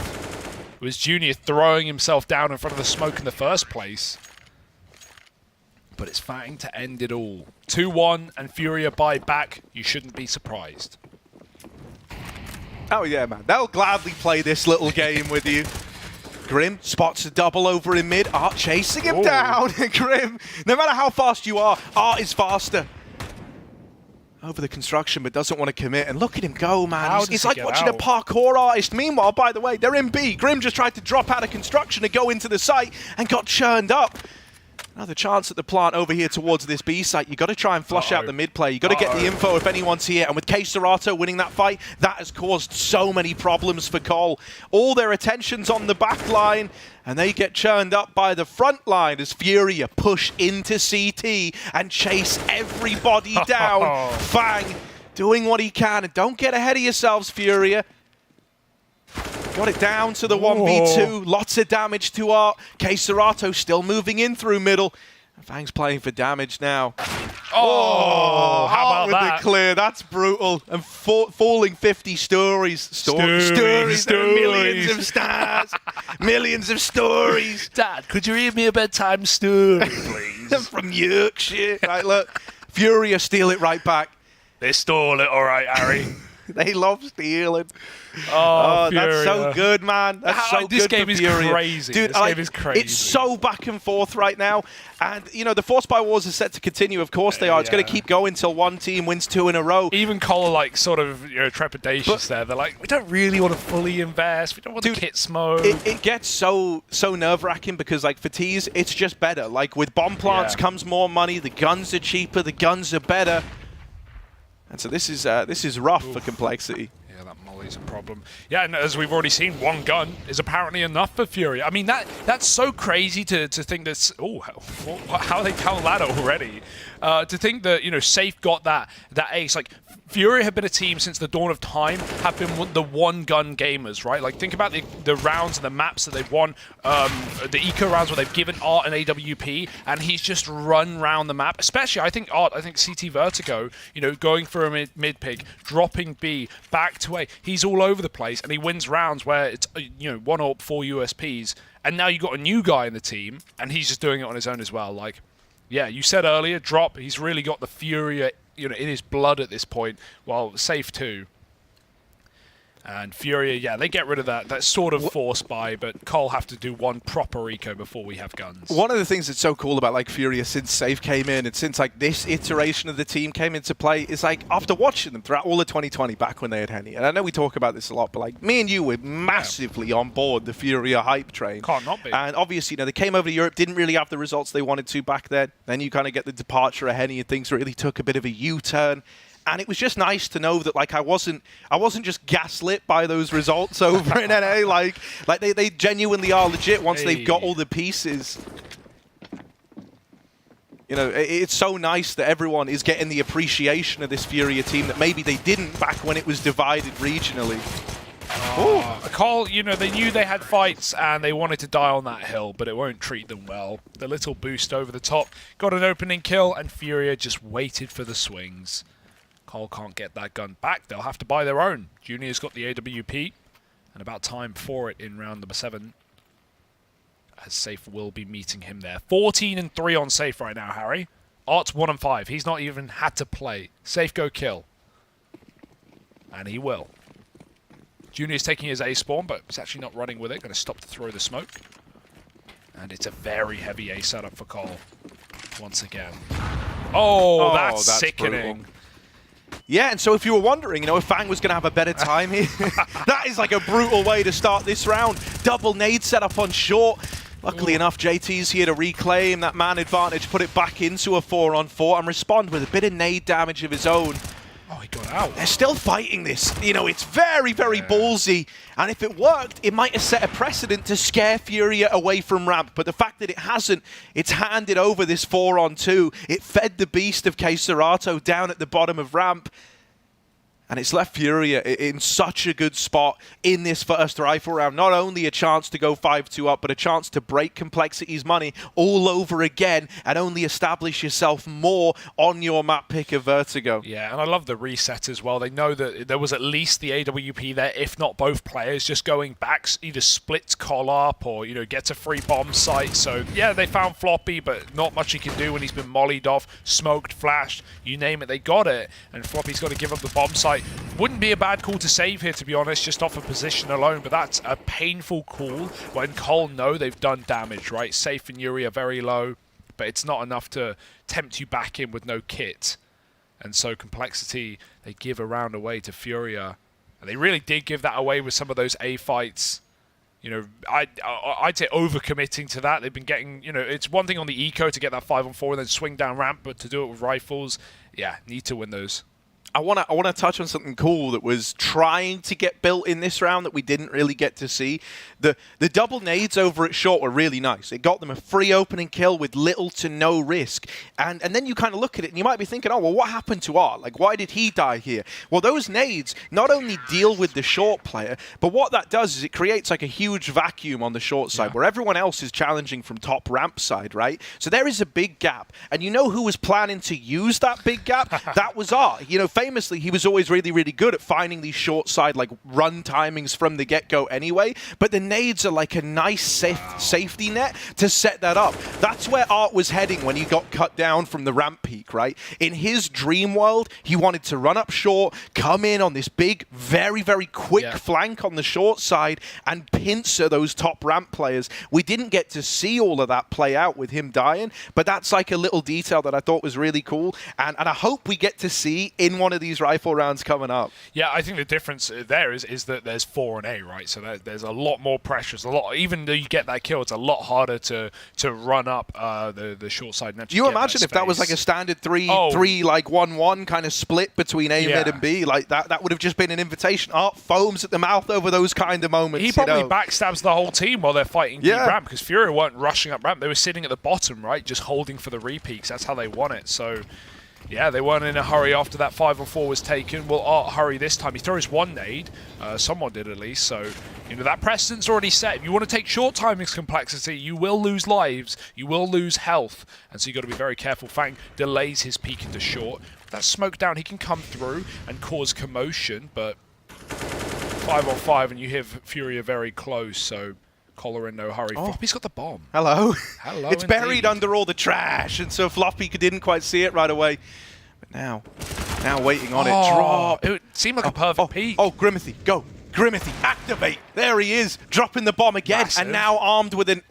It was Junior throwing himself down in front of the smoke in the first place. But it's Fang to end it all. 2-1 and Furia buy back. You shouldn't be surprised. Oh yeah, man. They'll gladly play this little game with you. Grim spots a double over in mid. Art chasing him down. Grim, no matter how fast you are, Art is faster. Over the construction, but doesn't want to commit. And look at him go, man. It's like watching a parkour artist. Meanwhile, by the way, they're in B. Grim just tried to drop out of construction and go into the site and got churned up. Another chance at the plant over here towards this B site. You've got to try and flush out the mid play. You've got to get the info if anyone's here. And with K-Serato winning that fight, that has caused so many problems for Cole. All their attention's on the back line, and they get churned up by the front line as Furia push into CT and chase everybody down. Fang doing what he can. And don't get ahead of yourselves, Furia. Got it down to the 1v2. Lots of damage to Art. K-Serato still moving in through middle. Fang's playing for damage now. Oh, how about with that? The clear. That's brutal. And falling 50 stories. Stories. There are millions of stars. Millions of stories. Dad, could you read me a bedtime story, please? From Yorkshire. Right, look. Furia steal it right back. They stole it, all right, Harry. They love stealing. Oh, that's so Furia. good, man. That's so This good game for is Furia. crazy. Dude, This game is crazy. It's so back and forth right now. And, you know, the Force Buy Wars are set to continue. Of course they are. It's going to keep going until one team wins 2 in a row. Even Cole are like sort of trepidatious there. They're like, we don't really want to fully invest. We don't want the kit smoke. It gets so nerve-wracking because, like, for Tees, it's just better. Like, with bomb plants comes more money. The guns are cheaper. The guns are better. And so this is rough for Complexity. Yeah, that molly's a problem. Yeah, and as we've already seen, one gun is apparently enough for Fury. I mean, that's so crazy to think that's... Oh, how they count that already? To think that, you know, Safe got that ace. Like, Fury have been a team since the dawn of time, have been the one-gun gamers, right? Like, think about the rounds and the maps that they've won, the eco rounds where they've given Art an AWP, and he's just run round the map. Especially, I think CT Vertigo, you know, going for a mid-pick, dropping B, back to A. He's all over the place, and he wins rounds where it's, you know, 1 AWP, 4 USPs, and now you've got a new guy in the team, and he's just doing it on his own as well. Like, yeah, you said earlier, Drop, he's really got the Fury, you know, in his blood at this point, while Safe too. And Furia, yeah, they get rid of that sort of force buy, but Cole have to do one proper eco before we have guns. One of the things that's so cool about like Furia since Safe came in and since like this iteration of the team came into play is like after watching them throughout all of 2020 back when they had Henny, and I know we talk about this a lot, but like me and you were massively on board the Furia hype train. Can't not be. And obviously, you know, they came over to Europe, didn't really have the results they wanted to back then. Then you kind of get the departure of Henny and things really took a bit of a U-turn. And it was just nice to know that like I wasn't just gaslit by those results over in NA. Like they genuinely are legit once they've got all the pieces. You know, it's so nice that everyone is getting the appreciation of this Furia team that maybe they didn't back when it was divided regionally. Cole, you know, they knew they had fights and they wanted to die on that hill, but it won't treat them well. The little boost over the top got an opening kill, and Furia just waited for the swings. Cole can't get that gun back. They'll have to buy their own. Junior's got the AWP, and about time for it in round number 7. As Safe will be meeting him there. 14-3 on Safe right now, Harry. Art's 1-5. He's not even had to play. Safe go kill. And he will. Junior's taking his A spawn, but he's actually not running with it. Going to stop to throw the smoke. And it's a very heavy A setup for Cole. Once again. Oh, that's sickening. Brutal. Yeah, and so if you were wondering, you know, if Fang was going to have a better time here, that is like a brutal way to start this round. Double nade set up on short. Luckily enough, JT's here to reclaim that man advantage, put it back into a 4-on-4 and respond with a bit of nade damage of his own. Oh, he got out. They're still fighting this. You know, it's very, very ballsy. And if it worked, it might have set a precedent to scare Furia away from ramp. But the fact that it hasn't, it's handed over this 4-on-2. It fed the beast of Queserato down at the bottom of ramp. And it's left Furia in such a good spot in this first rifle round. Not only a chance to go 5-2 up, but a chance to break Complexity's money all over again and only establish yourself more on your map pick of Vertigo. Yeah, and I love the reset as well. They know that there was at least the AWP there, if not both players, just going back, either split call up or, you know, gets a free bomb site. So, yeah, they found Floppy, but not much he can do when he's been mollied off, smoked, flashed, you name it, they got it. And Floppy's got to give up the bomb site. Wouldn't be a bad call to save here, to be honest, just off of position alone, but that's a painful call when Cole know they've done damage, right? Safe and Yuri are very low, but it's not enough to tempt you back in with no kit. And so Complexity, they give a round away to Furia. And they really did give that away with some of those A fights. You know, I'd say overcommitting to that. They've been getting, you know, it's one thing on the eco to get that 5-on-4 and then swing down ramp, but to do it with rifles, yeah, need to win those. I want to touch on something cool that was trying to get built in this round that we didn't really get to see. The double nades over at short were really nice. It got them a free opening kill with little to no risk. And then you kind of look at it and you might be thinking, oh, well, what happened to Art? Like, why did he die here? Well, those nades not only deal with the short player, but what that does is it creates like a huge vacuum on the short side where everyone else is challenging from top ramp side, right? So there is a big gap. And you know who was planning to use that big gap? That was Art. You know, famously, he was always really, really good at finding these short side, like, run timings from the get-go anyway. But the nades are like a nice safety net to set that up. That's where Art was heading when he got cut down from the ramp peak, right? In his dream world, he wanted to run up short, come in on this big, very, very quick flank on the short side, and pincer those top ramp players. We didn't get to see all of that play out with him dying, but that's like a little detail that I thought was really cool, and I hope we get to see in one of these rifle rounds coming up. Yeah, I think the difference there is that there's 4 and A, right? So there's a lot more pressure. Even though you get that kill, it's a lot harder to run up the short side. Do you imagine if that was like a standard 3 like 1-1 kind of split between A, mid, and B? Like that would have just been an invitation. Art foams at the mouth over those kind of moments. He probably backstabs the whole team while they're fighting deep ramp, because Furia weren't rushing up ramp. They were sitting at the bottom, right, just holding for the repeaks. That's how they won it. So yeah, they weren't in a hurry after that 5-on-4 was taken. Will Art hurry this time? He throws 1 nade. Someone did at least. So, you know, that precedent's already set. If you want to take short timings complexity, you will lose lives. You will lose health. And so you got to be very careful. Fang delays his peek into short. With that smoke down, he can come through and cause commotion. But 5-on-5 and you hear Furia very close. So Collar in no hurry. Floppy's got the bomb. Hello. Hello. It's buried under all the trash, and so Floppy didn't quite see it right away. But now waiting on it. Drop. It seemed like a perfect peek. Oh, Grimithy, go. Grimithy, activate. There he is, dropping the bomb again, Massive. and now armed with an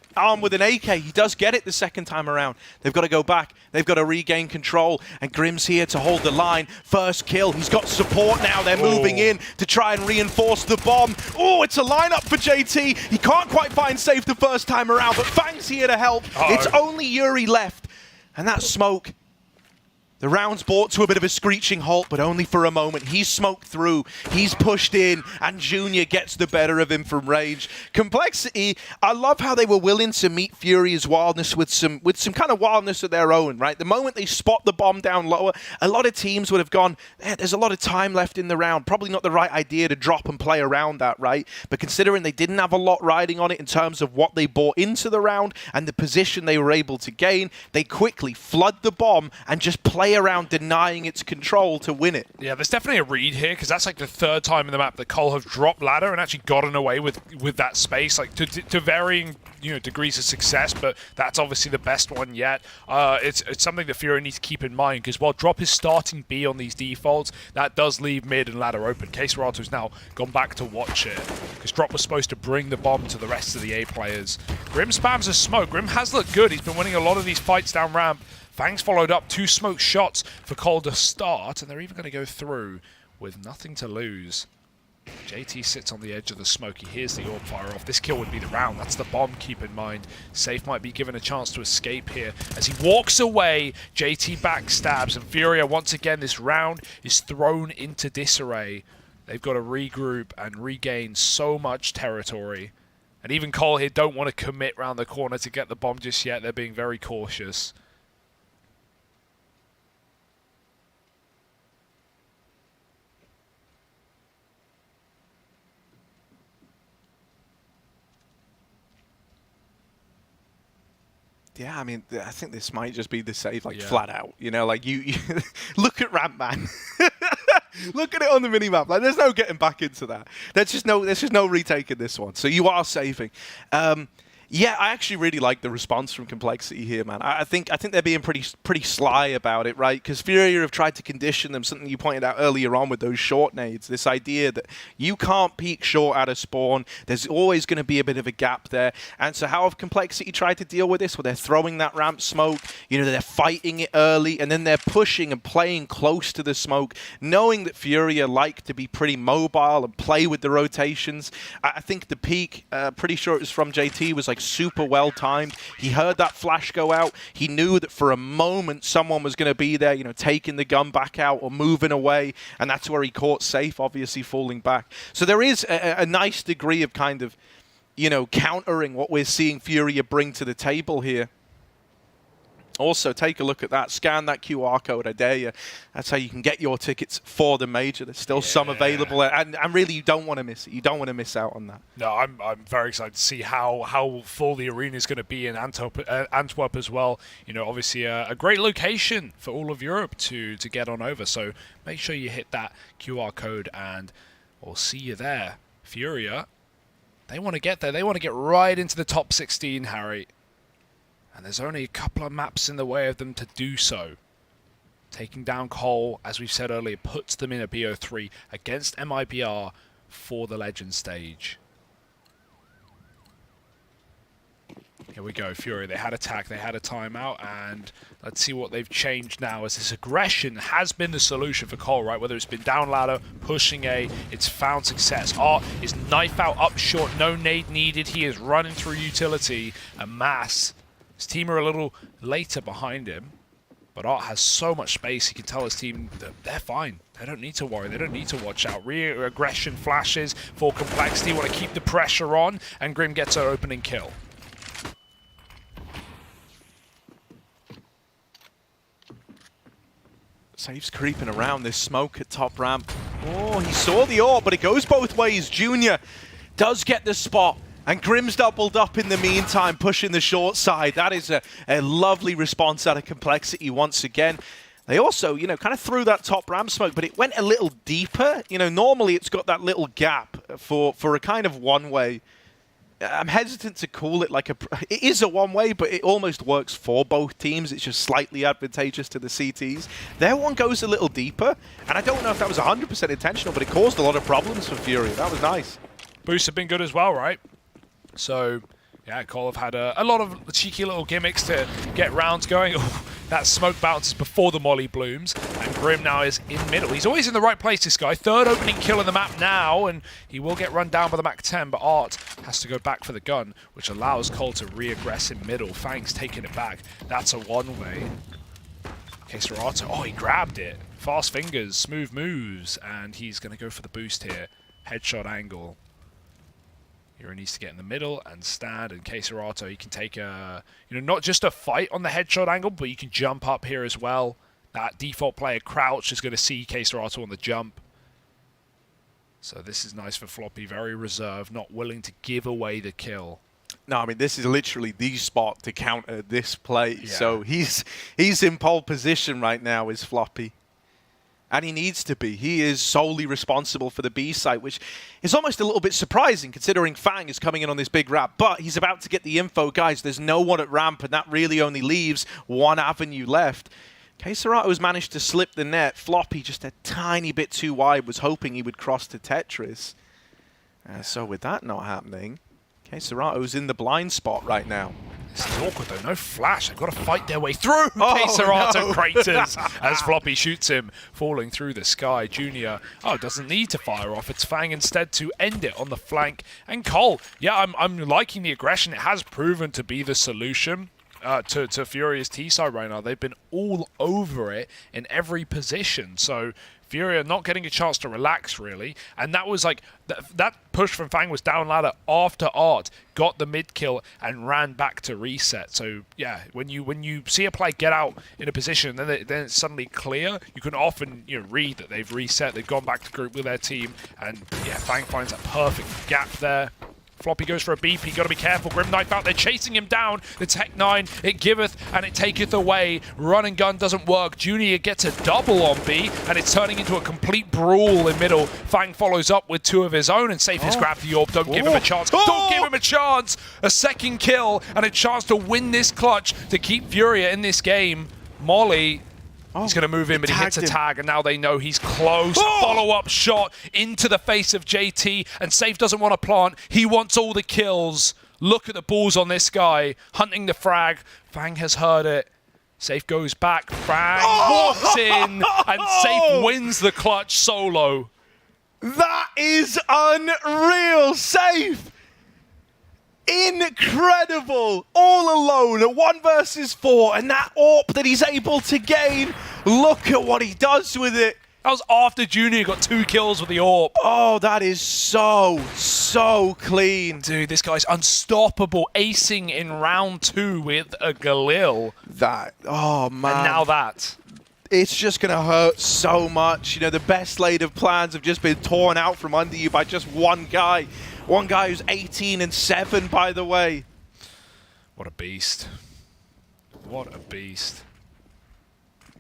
AK. He does get it the second time around. They've got to go back. They've got to regain control, and Grim's here to hold the line. First kill. He's got support now. They're moving in to try and reinforce the bomb. Oh, it's a lineup for JT. He can't quite find safe the first time around, but Fang's here to help. It's only Yuri left, and that smoke. The round's brought to a bit of a screeching halt, but only for a moment. He's smoked through, he's pushed in, and Junior gets the better of him from range. Complexity, I love how they were willing to meet Furia's wildness with some kind of wildness of their own, right? The moment they spot the bomb down lower, a lot of teams would have gone, there's a lot of time left in the round. Probably not the right idea to drop and play around that, right? But considering they didn't have a lot riding on it in terms of what they bought into the round and the position they were able to gain, they quickly flood the bomb and just play around denying its control to win it. Yeah, there's definitely a read here, because that's like the 3rd time in the map that Cole have dropped ladder and actually gotten away with that space, like to varying degrees of success, but that's obviously the best one yet. It's something that Furia needs to keep in mind, because while drop is starting B on these defaults, that does leave mid and ladder open. K-Serato's now gone back to watch it, because drop was supposed to bring the bomb to the rest of the A players. Grim spams a smoke. Grim has looked good. He's been winning a lot of these fights down ramp. Fang's followed up 2 smoke shots for Cole to start, and they're even going to go through with nothing to lose. JT sits on the edge of the smoke. He hears the orb fire off. This kill would be the round. That's the bomb, keep in mind. Safe might be given a chance to escape here. As he walks away, JT backstabs, and Furia, once again, this round is thrown into disarray. They've got to regroup and regain so much territory. And even Cole here don't want to commit round the corner to get the bomb just yet. They're being very cautious. Yeah, I mean, I think this might just be the save, like, flat out. You know, like, you look at Ramp Man. Look at it on the minimap. Like, there's no getting back into that. There's just no retaking this one. So you are saving. Yeah, I actually really like the response from Complexity here, man. I think they're being pretty sly about it, right? Because Furia have tried to condition them, something you pointed out earlier on with those short nades, this idea that you can't peek short out of spawn. There's always going to be a bit of a gap there. And so how have Complexity tried to deal with this? Well, they're throwing that ramp smoke, they're fighting it early, and then they're pushing and playing close to the smoke, knowing that Furia like to be pretty mobile and play with the rotations. I think the peek, pretty sure it was from JT, was like super well timed. He heard that flash go out. He knew that for a moment someone was going to be there, taking the gun back out or moving away, and that's where he caught Safe, obviously falling back. So there is a nice degree of kind of, countering what we're seeing Furia bring to the table here. Also, take a look at that. Scan that QR code, I dare you. That's how you can get your tickets for the major. There's still some available, and really, you don't want to miss it. You don't want to miss out on that. No, I'm very excited to see how full the arena is going to be in Antwerp as well. You know, obviously a great location for all of Europe to get on over. So make sure you hit that QR code, and we'll see you there. Furia, they want to get there. They want to get right into the top 16, Harry. And there's only a couple of maps in the way of them to do so. Taking down Cole, as we've said earlier, puts them in a BO3 against MIBR for the Legend stage. Here we go, Fury. They had attack, they had a timeout, and let's see what they've changed now, as this aggression has been the solution for Cole, right? Whether it's been down ladder, pushing A, it's found success. Art is knife out up short, no nade needed. He is running through utility, and Mass. His team are a little later behind him, but Art has so much space. He can tell his team that they're fine. They don't need to worry. They don't need to watch out. Rear aggression flashes for complexity. Want to keep the pressure on, and Grim gets her opening kill. Safe's creeping around this smoke at top ramp. Oh, he saw the AWP, but it goes both ways. Junior does get the spot. And Grim's doubled up in the meantime, pushing the short side. That is a lovely response out of complexity once again. They also, you know, kind of threw that top ramp smoke, but it went a little deeper. You know, normally it's got that little gap for a kind of one-way. I'm hesitant to call it like it is a one-way, but it almost works for both teams. It's just slightly advantageous to the CTs. Their one goes a little deeper, and I don't know if that was 100% intentional, but it caused a lot of problems for Fury. That was nice. Boosts have been good as well, right? So, yeah, Cole have had a lot of cheeky little gimmicks to get rounds going. Oh, that smoke bounces before the molly blooms, and Grim now is in middle. He's always in the right place, this guy. Third opening kill in the map now, and he will get run down by the Mac 10, but Art has to go back for the gun, which allows Cole to re-aggress in middle. Fang's taking it back. That's a one-way. Queserato, oh, he grabbed it. Fast fingers, smooth moves, and he's going to go for the boost here. Headshot angle. He needs to get in the middle and stand, and Queserato, he can take not just a fight on the headshot angle, but you can jump up here as well. That default player crouch is going to see Queserato on the jump. So this is nice for Floppy, very reserved, not willing to give away the kill. No, I mean, this is literally the spot to counter this play. Yeah. So he's in pole position right now, is Floppy. And he needs to be. He is solely responsible for the B site, which is almost a little bit surprising considering Fang is coming in on this big ramp. But he's about to get the info. Guys, there's no one at ramp, and that really only leaves one avenue left. Queserato's managed to slip the net. Floppy just a tiny bit too wide, was hoping he would cross to Tetris. So with that not happening, Queserato's in the blind spot right now. This is awkward though, no flash. They've got to fight their way through Queserato craters as Floppy shoots him, falling through the sky. Junior, doesn't need to fire off. It's Fang instead to end it on the flank. And Cole, yeah, I'm liking the aggression. It has proven to be the solution to Furia's T-side right now. They've been all over it in every position. So Furia not getting a chance to relax, really. And that was like, that push from Fang was down ladder after Art, got the mid kill and ran back to reset. So yeah, when you see a play get out in a position, then it's suddenly clear, you can often read that they've reset, they've gone back to group with their team, and yeah, Fang finds a perfect gap there. Floppy goes for a BP, gotta be careful. Grim knife out, they're chasing him down. The Tech 9, it giveth and it taketh away. Run and gun doesn't work. Junior gets a double on B, and it's turning into a complete brawl in middle. Fang follows up with two of his own, and Safe has grabbed the AWP. Don't give him a chance. Don't give him a chance! A second kill and a chance to win this clutch to keep Furia in this game. Molly, he's going to move in, but he hits a tag, and now they know he's close. Follow-up shot into the face of JT, and Safe doesn't want to plant. He wants all the kills. Look at the balls on this guy, hunting the frag. Fang has heard it. Safe goes back. Fang walks in, and Safe wins the clutch solo. That is unreal. Safe! Incredible, all alone at 1 versus 4, and that AWP that he's able to gain, look at what he does with it. That was after Junior got 2 kills with the AWP. Oh, that is so so clean. Dude, this guy's unstoppable, acing in round 2 with a Galil. Oh man. And now that. It's just going to hurt so much. You know, the best laid of plans have just been torn out from under you by just one guy. One guy who's 18-7, by the way. What a beast. What a beast.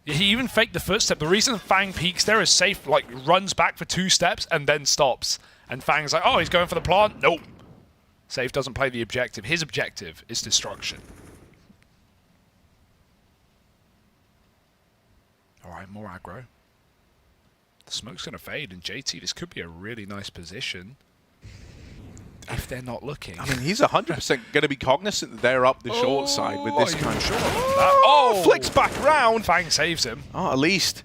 He even faked the footstep. The reason Fang peeks there is Safe, like, runs back for 2 steps and then stops. And Fang's like, oh, he's going for the plant? Nope. Safe doesn't play the objective. His objective is destruction. Alright, more aggro. The smoke's going to fade, and JT, this could be a really nice position if they're not looking. I mean, he's 100% going to be cognizant that they're up the short side with this kind of... Sure Oh, flicks back round. Fang saves him. Oh, at least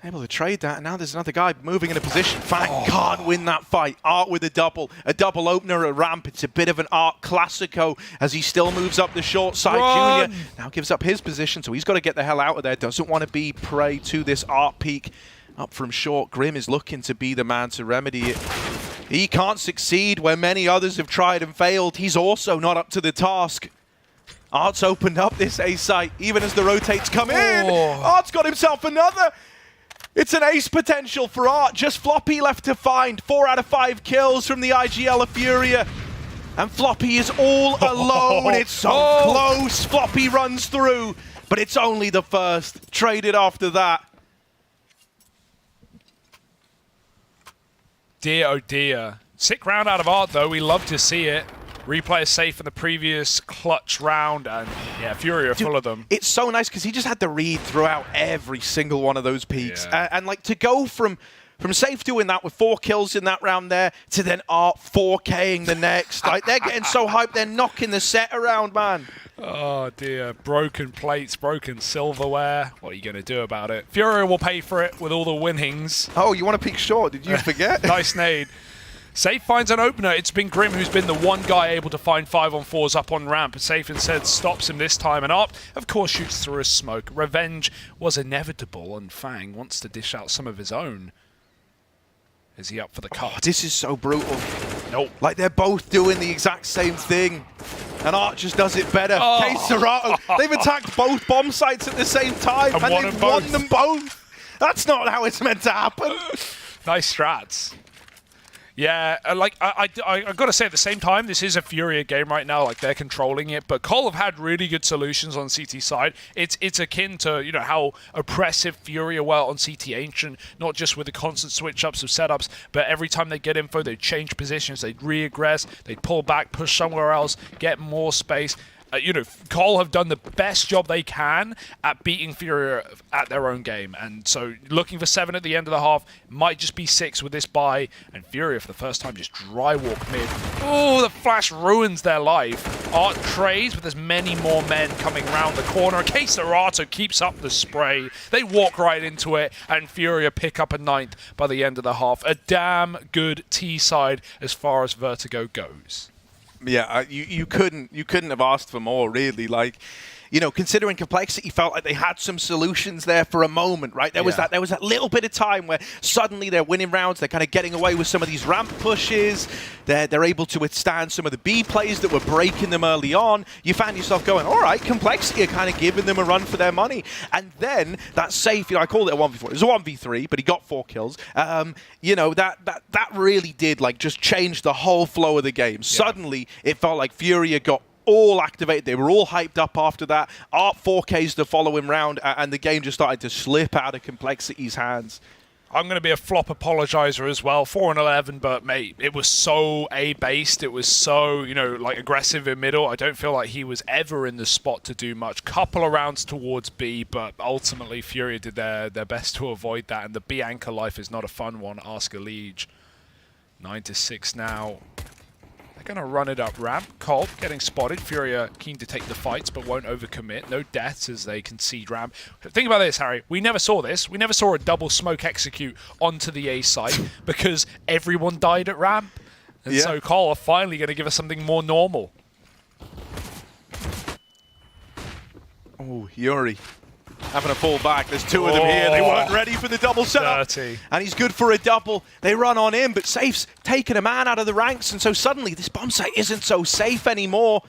able to trade that, and now there's another guy moving in a position. Fang can't win that fight. Art with a double opener at ramp. It's a bit of an Art Classico as he still moves up the short side. Run! Junior now gives up his position, so he's got to get the hell out of there. Doesn't want to be prey to this Art peak up from short. Grim is looking to be the man to remedy it. He can't succeed where many others have tried and failed. He's also not up to the task. Art's opened up this A site, even as the rotates come in. Art's got himself another. It's an ace potential for Art. Just Floppy left to find. 4 out of 5 kills from the IGL of Furia. And Floppy is all alone. It's so close. Floppy runs through, but it's only the first. Traded after that. Dear, oh dear. Sick round out of Art, though. We love to see it. Replay is safe in the previous clutch round, and yeah, Fury are full of them. It's so nice because he just had the read throughout every single one of those peaks. And like to go from Safe doing that with 4 kills in that round there to then Art 4K'ing the next. Like they're getting so hyped, they're knocking the set around, man. Oh dear, broken plates, broken silverware. What are you going to do about it? Fury will pay for it with all the winnings. Oh, you want to peek short? Did you forget? Nice nade. Safe finds an opener. It's been Grim who's been the one guy able to find 5-on-4s up on ramp. Safe instead stops him this time, and Art, of course, shoots through a smoke. Revenge was inevitable, and Fang wants to dish out some of his own. Is he up for the cut? Oh, this is so brutal. Nope. Like they're both doing the exact same thing, and Art just does it better. Serato, they've attacked both bomb sites at the same time, and they've won them both. That's not how it's meant to happen. Nice strats. Yeah, like I gotta say at the same time, this is a Furia game right now. Like they're controlling it, but Cole have had really good solutions on CT side. It's akin to how oppressive Furia were on CT Ancient, not just with the constant switch ups of setups, but every time they get info, they change positions, they re-aggress, they pull back, push somewhere else, get more space. Cole have done the best job they can at beating Furia at their own game. And so looking for 7 at the end of the half, might just be 6 with this buy. And Furia for the first time just dry walk mid. Oh, the flash ruins their life. Art trades, but there's many more men coming round the corner. Serato keeps up the spray. They walk right into it, and Furia pick up a 9th by the end of the half. A damn good T side as far as Vertigo goes. Yeah, you couldn't have asked for more, really. Like, considering Complexity felt like they had some solutions there for a moment, right? There was that little bit of time where suddenly they're winning rounds, they're kind of getting away with some of these ramp pushes, they're able to withstand some of the B plays that were breaking them early on. You found yourself going, all right, Complexity are kind of giving them a run for their money. And then that Safe, I called it a 1v4. It was a 1v3, but he got 4 kills. That really did just change the whole flow of the game. Yeah. Suddenly, it felt like Furia got all activated. They were all hyped up after that. Art 4Ks to follow him round, and the game just started to slip out of Complexity's hands. I'm going to be a flop apologizer as well. 4-11, but mate, it was so A-based. It was so, aggressive in middle. I don't feel like he was ever in the spot to do much. Couple of rounds towards B, but ultimately Furia did their best to avoid that, and the B anchor life is not a fun one. Ask a Liege. 9-6 now. Going to run it up ramp. Colt getting spotted. Furia keen to take the fights, but won't overcommit. No deaths as they concede ramp. Think about this, Harry. We never saw this. We never saw a double smoke execute onto the A site because everyone died at ramp. And so Cole are finally going to give us something more normal. Oh, Yuri. having a fall back. There's two of them here. They weren't ready for the double setup. Dirty. And he's good for a double. They run on in, but Safe's taken a man out of the ranks, and so suddenly this bomb site isn't so safe anymore.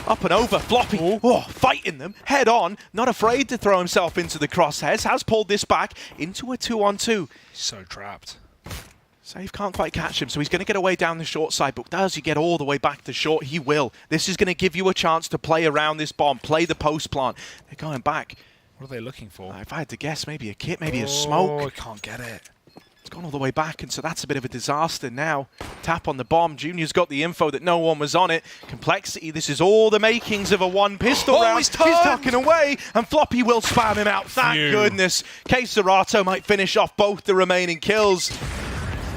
Up and over, Floppy, fighting them head on, not afraid to throw himself into the crosshairs, has pulled this back into a 2-on-2. So trapped. Safe can't quite catch him, so he's going to get away down the short side, but does he get all the way back to short? He will. This is going to give you a chance to play around this bomb, play the post plant. They're going back. What are they looking for? If I had to guess, maybe a kit, maybe a smoke. Oh, I can't get it. It's gone all the way back, and so that's a bit of a disaster now. Tap on the bomb. Junior's got the info that no one was on it. Complexity, this is all the makings of a one pistol round. He's tucking away, and Floppy will spam him out. Thank goodness. Cesarato might finish off both the remaining kills.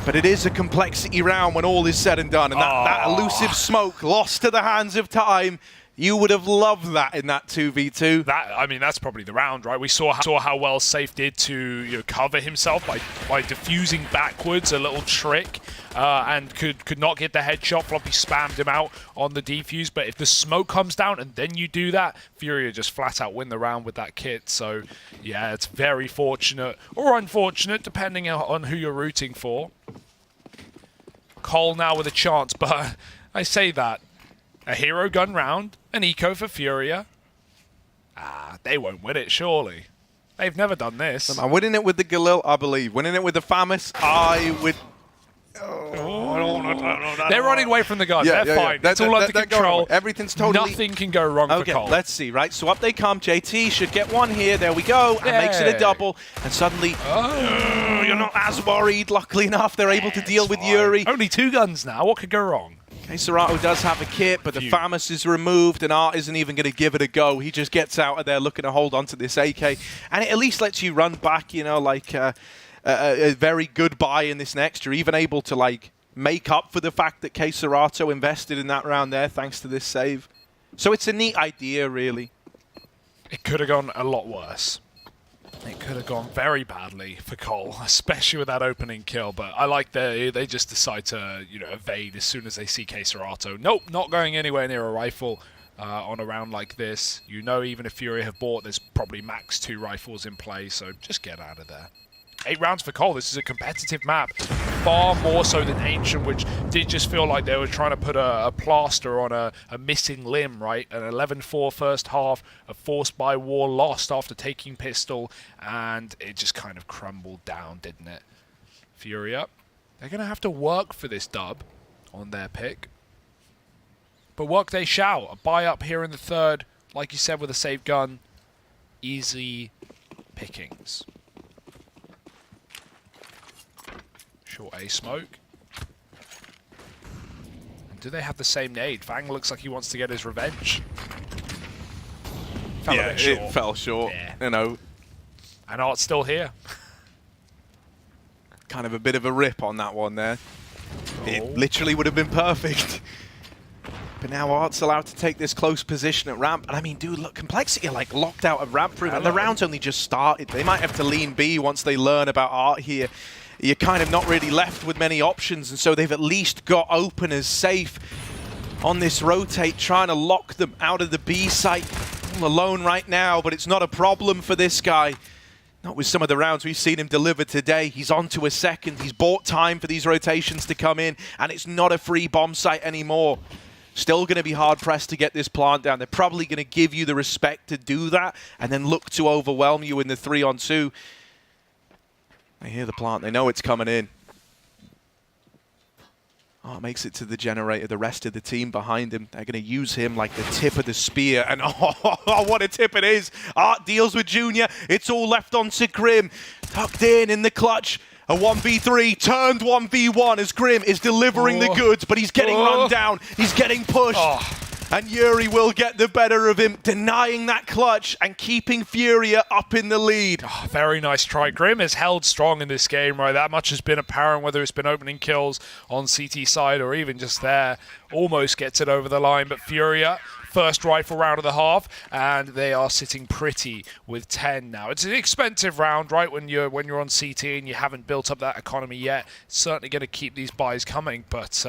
But it is a complexity round when all is said and done, and that elusive smoke lost to the hands of time. You would have loved that in that 2v2. I mean, that's probably the round, right? We saw how well Safe did to cover himself by diffusing backwards, a little trick, and could not get the headshot. Floppy spammed him out on the defuse, but if the smoke comes down and then you do that, Furia just flat out win the round with that kit. So, yeah, it's very fortunate, or unfortunate, depending on who you're rooting for. Cole now with a chance, but I say that. A hero gun round, an eco for Furia. They won't win it, surely. They've never done this. I'm winning it with the Galil, I believe. Winning it with the Famis, I would... They're running away from the gun. They're fine. It's all under control. Everything's totally... Nothing can go wrong for Cole. Let's see, right? So up they come. JT should get one here. There we go. And makes it a double. And suddenly, you're not as worried. Luckily enough, they're able to deal with Yuri. Only 2 guns now. What could go wrong? Cesarato does have a kit, but the Famis is removed, and Art isn't even going to give it a go. He just gets out of there looking to hold on to this AK. And it at least lets you run back, you know, like a very good buy in this next. You're even able to, like, make up for the fact that Cesarato invested in that round there thanks to this save. So it's a neat idea, really. It could have gone a lot worse. It could have gone very badly for Cole, especially with that opening kill. But I like they just decide to evade as soon as they see Cesarato. Nope, not going anywhere near a rifle on a round like this. You know, even if Fury have bought, there's probably max 2 rifles in play. So just get out of there. 8 rounds for Cole. This is a competitive map, far more so than Ancient, which did just feel like they were trying to put a plaster on a missing limb, right? An 11-4 first half, a forced by war lost after taking pistol, and it just kind of crumbled down, didn't it? Fury up. They're going to have to work for this dub on their pick. But work they shall. A buy up here in the third, like you said, with a safe gun. Easy pickings. Short A smoke. And do they have the same nade? Fang looks like he wants to get his revenge. It fell short. Yeah. You know. And Art's still here. Kind of a bit of a rip on that one there. It literally would have been perfect. But now Art's allowed to take this close position at ramp. And I mean, dude, look, Complexity are like locked out of ramp room. And the round's only just started. They might have to lean B once they learn about Art here. You're kind of not really left with many options, and so they've at least got openers safe on this rotate, trying to lock them out of the B site. All alone right now, but it's not a problem for this guy. Not with some of the rounds we've seen him deliver today. He's on to a second. He's bought time for these rotations to come in, and it's not a free bomb site anymore. Still going to be hard-pressed to get this plant down. They're probably going to give you the respect to do that, and then look to overwhelm you in the 3-on-2. They hear the plant. They know it's coming in. Oh, makes it to the generator. The rest of the team behind him, they're going to use him like the tip of the spear. And oh, what a tip it is. Art deals with Junior. It's all left onto Grim. Tucked in the clutch. A 1v3 turned 1v1 as Grim is delivering the goods, but he's getting run down. He's getting pushed. And Yuri will get the better of him, denying that clutch and keeping Furia up in the lead. Oh, very nice try. Grim has held strong in this game, right? That much has been apparent, whether it's been opening kills on CT side or even just there. Almost gets it over the line, but Furia, first rifle round of the half, and they are sitting pretty with 10 now. It's an expensive round, right? When you're on CT and you haven't built up that economy yet. It's certainly going to keep these buys coming, but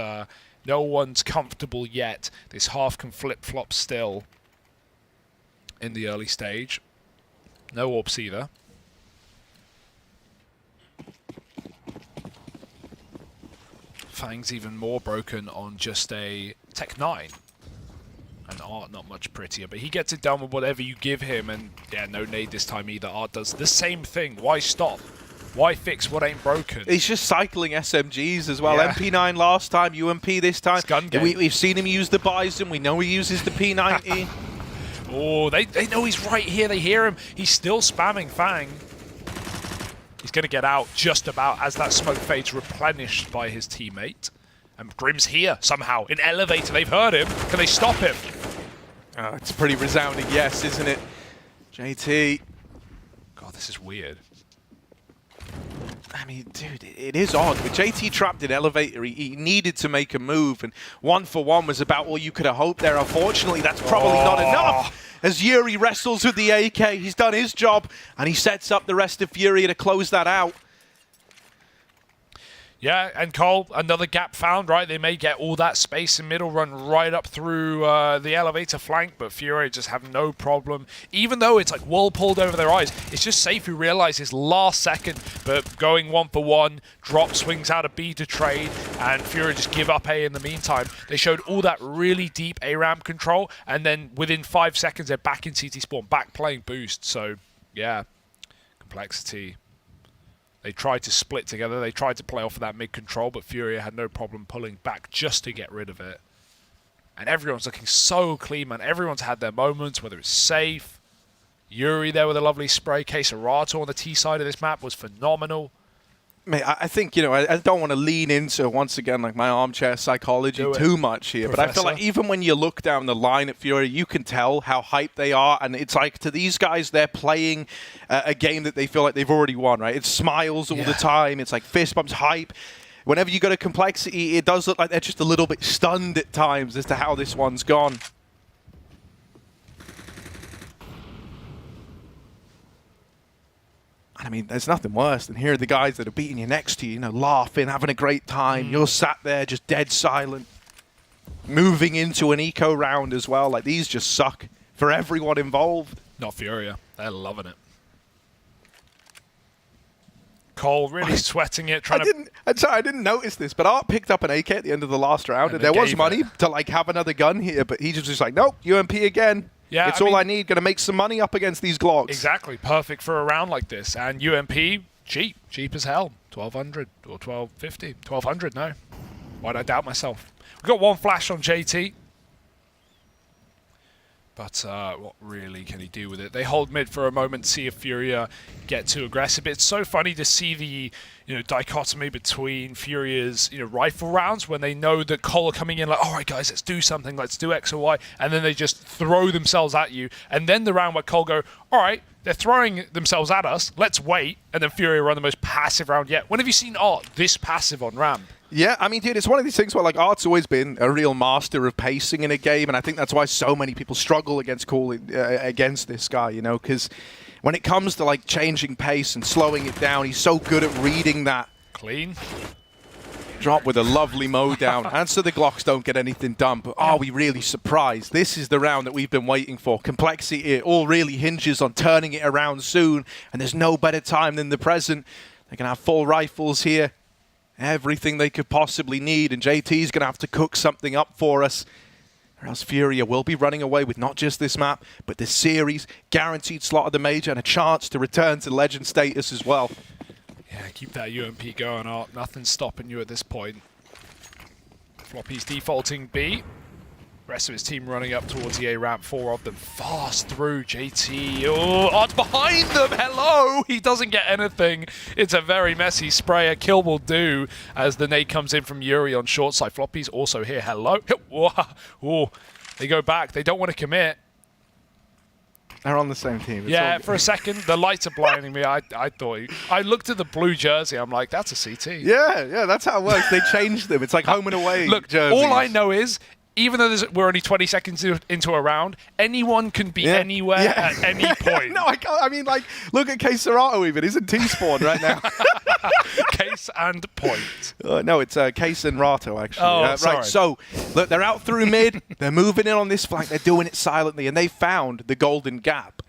no one's comfortable yet. This half can flip-flop still in the early stage. No orbs either. Fang's even more broken on just a Tech 9. And Art not much prettier, but he gets it done with whatever you give him, and yeah, no nade this time either. Art does the same thing. Why stop? Why fix what ain't broken? He's just cycling SMGs as well. Yeah. MP9 last time, UMP this time. Gun game. We've seen him use the Bison. We know he uses the P90. Oh, they know he's right here. They hear him. He's still spamming Fang. He's going to get out just about as that smoke fades, replenished by his teammate. And Grim's here somehow. In elevator, they've heard him. Can they stop him? Oh, it's a pretty resounding yes, isn't it? JT. God, this is weird. I mean, dude, it is odd. With JT trapped in elevator, he needed to make a move, and 1-for-1 was about all you could have hoped there. Unfortunately, that's probably not enough. As Yuri wrestles with the AK, he's done his job, and he sets up the rest of Furia to close that out. Yeah, and Cole, another gap found, right? They may get all that space in middle, run right up through the elevator flank, but Fury just have no problem. Even though it's like wool pulled over their eyes, it's just Safe who realizes last second, but going 1-for-1, drop swings out of B to trade, and Fury just give up A in the meantime. They showed all that really deep A-ramp control, and then within 5 seconds, they're back in CT spawn, back playing boost. So, yeah, complexity. They tried to split together. They tried to play off of that mid-control, but Furia had no problem pulling back just to get rid of it. And everyone's looking so clean, man. Everyone's had their moments, whether it's Safe, Yuri there with a lovely spray. Keserato on the T side of this map was phenomenal. Mate, I think, you know, I don't want to lean into, once again, like my armchair psychology too much here, but I feel like even when you look down the line at Fury, you can tell how hyped they are, and it's like to these guys, they're playing a game that they feel like they've already won, right? It's smiles all the time, it's like fist bumps, hype. Whenever you go to complexity, it does look like they're just a little bit stunned at times as to how this one's gone. I mean, there's nothing worse than hearing the guys that are beating you next to you, you know, laughing, having a great time. You're sat there just dead silent, moving into an eco round as well. Like, these just suck for everyone involved. Not Furia. They're loving it. Cole really sweating it, trying I'm sorry, I didn't notice this, but Art picked up an AK at the end of the last round, and there was money to, like, have another gun here, but he just was like, nope, UMP again. Yeah, it's all I need. Going to make some money up against these Glocks. Exactly. Perfect for a round like this. And UMP, cheap. Cheap as hell. 1,200 or 1,250. 1,200, no. Why'd I doubt myself? We've got one flash on JT. But what really can he do with it? They hold mid for a moment, see if Furia get too aggressive. It's so funny to see the dichotomy between Furia's rifle rounds when they know that Cole are coming in like, all right guys, let's do something, let's do X or Y, and then they just throw themselves at you. And then the round where Cole go, all right, they're throwing themselves at us, let's wait, and then Furia run the most passive round yet. When have you seen Art this passive on ramp? Yeah, I mean, dude, it's one of these things where, like, Art's always been a real master of pacing in a game, and I think that's why so many people struggle against against this guy, you know, because when it comes to, like, changing pace and slowing it down, he's so good at reading that. Clean. Drop with a lovely mow down. And so the Glocks don't get anything done, but are we really surprised? This is the round that we've been waiting for. Complexity, it all really hinges on turning it around soon, and there's no better time than the present. They're going to have full rifles here. Everything they could possibly need, and JT's going to have to cook something up for us, or else Furia will be running away with not just this map, but this series, guaranteed slot of the major, and a chance to return to legend status as well. Yeah, keep that UMP going, Art. Nothing's stopping you at this point. Floppy's defaulting B. Rest of his team running up towards the A ramp, 4 of them fast through JT. Oh, Art's behind them. Hello. He doesn't get anything. It's a very messy spray. A kill will do as the nade comes in from Yuri on short side. Floppy's also here. Hello. Oh, they go back. They don't want to commit. They're on the same team. It's yeah, for a second, the lights are blinding me. I thought I looked at the blue jersey. I'm like, that's a CT. Yeah, that's how it works. They changed them. It's like home and away. Look, jerseys. all I know is, even though we're only 20 seconds into a round, anyone can be anywhere at any point. No, I can't. I mean, like, look at Keserato even. He's in T-spawn right now. Case and point. No, it's Case and Rato, actually. Oh, sorry. Right, so, look, they're out through mid. They're moving in on this flank. They're doing it silently, and they found the golden gap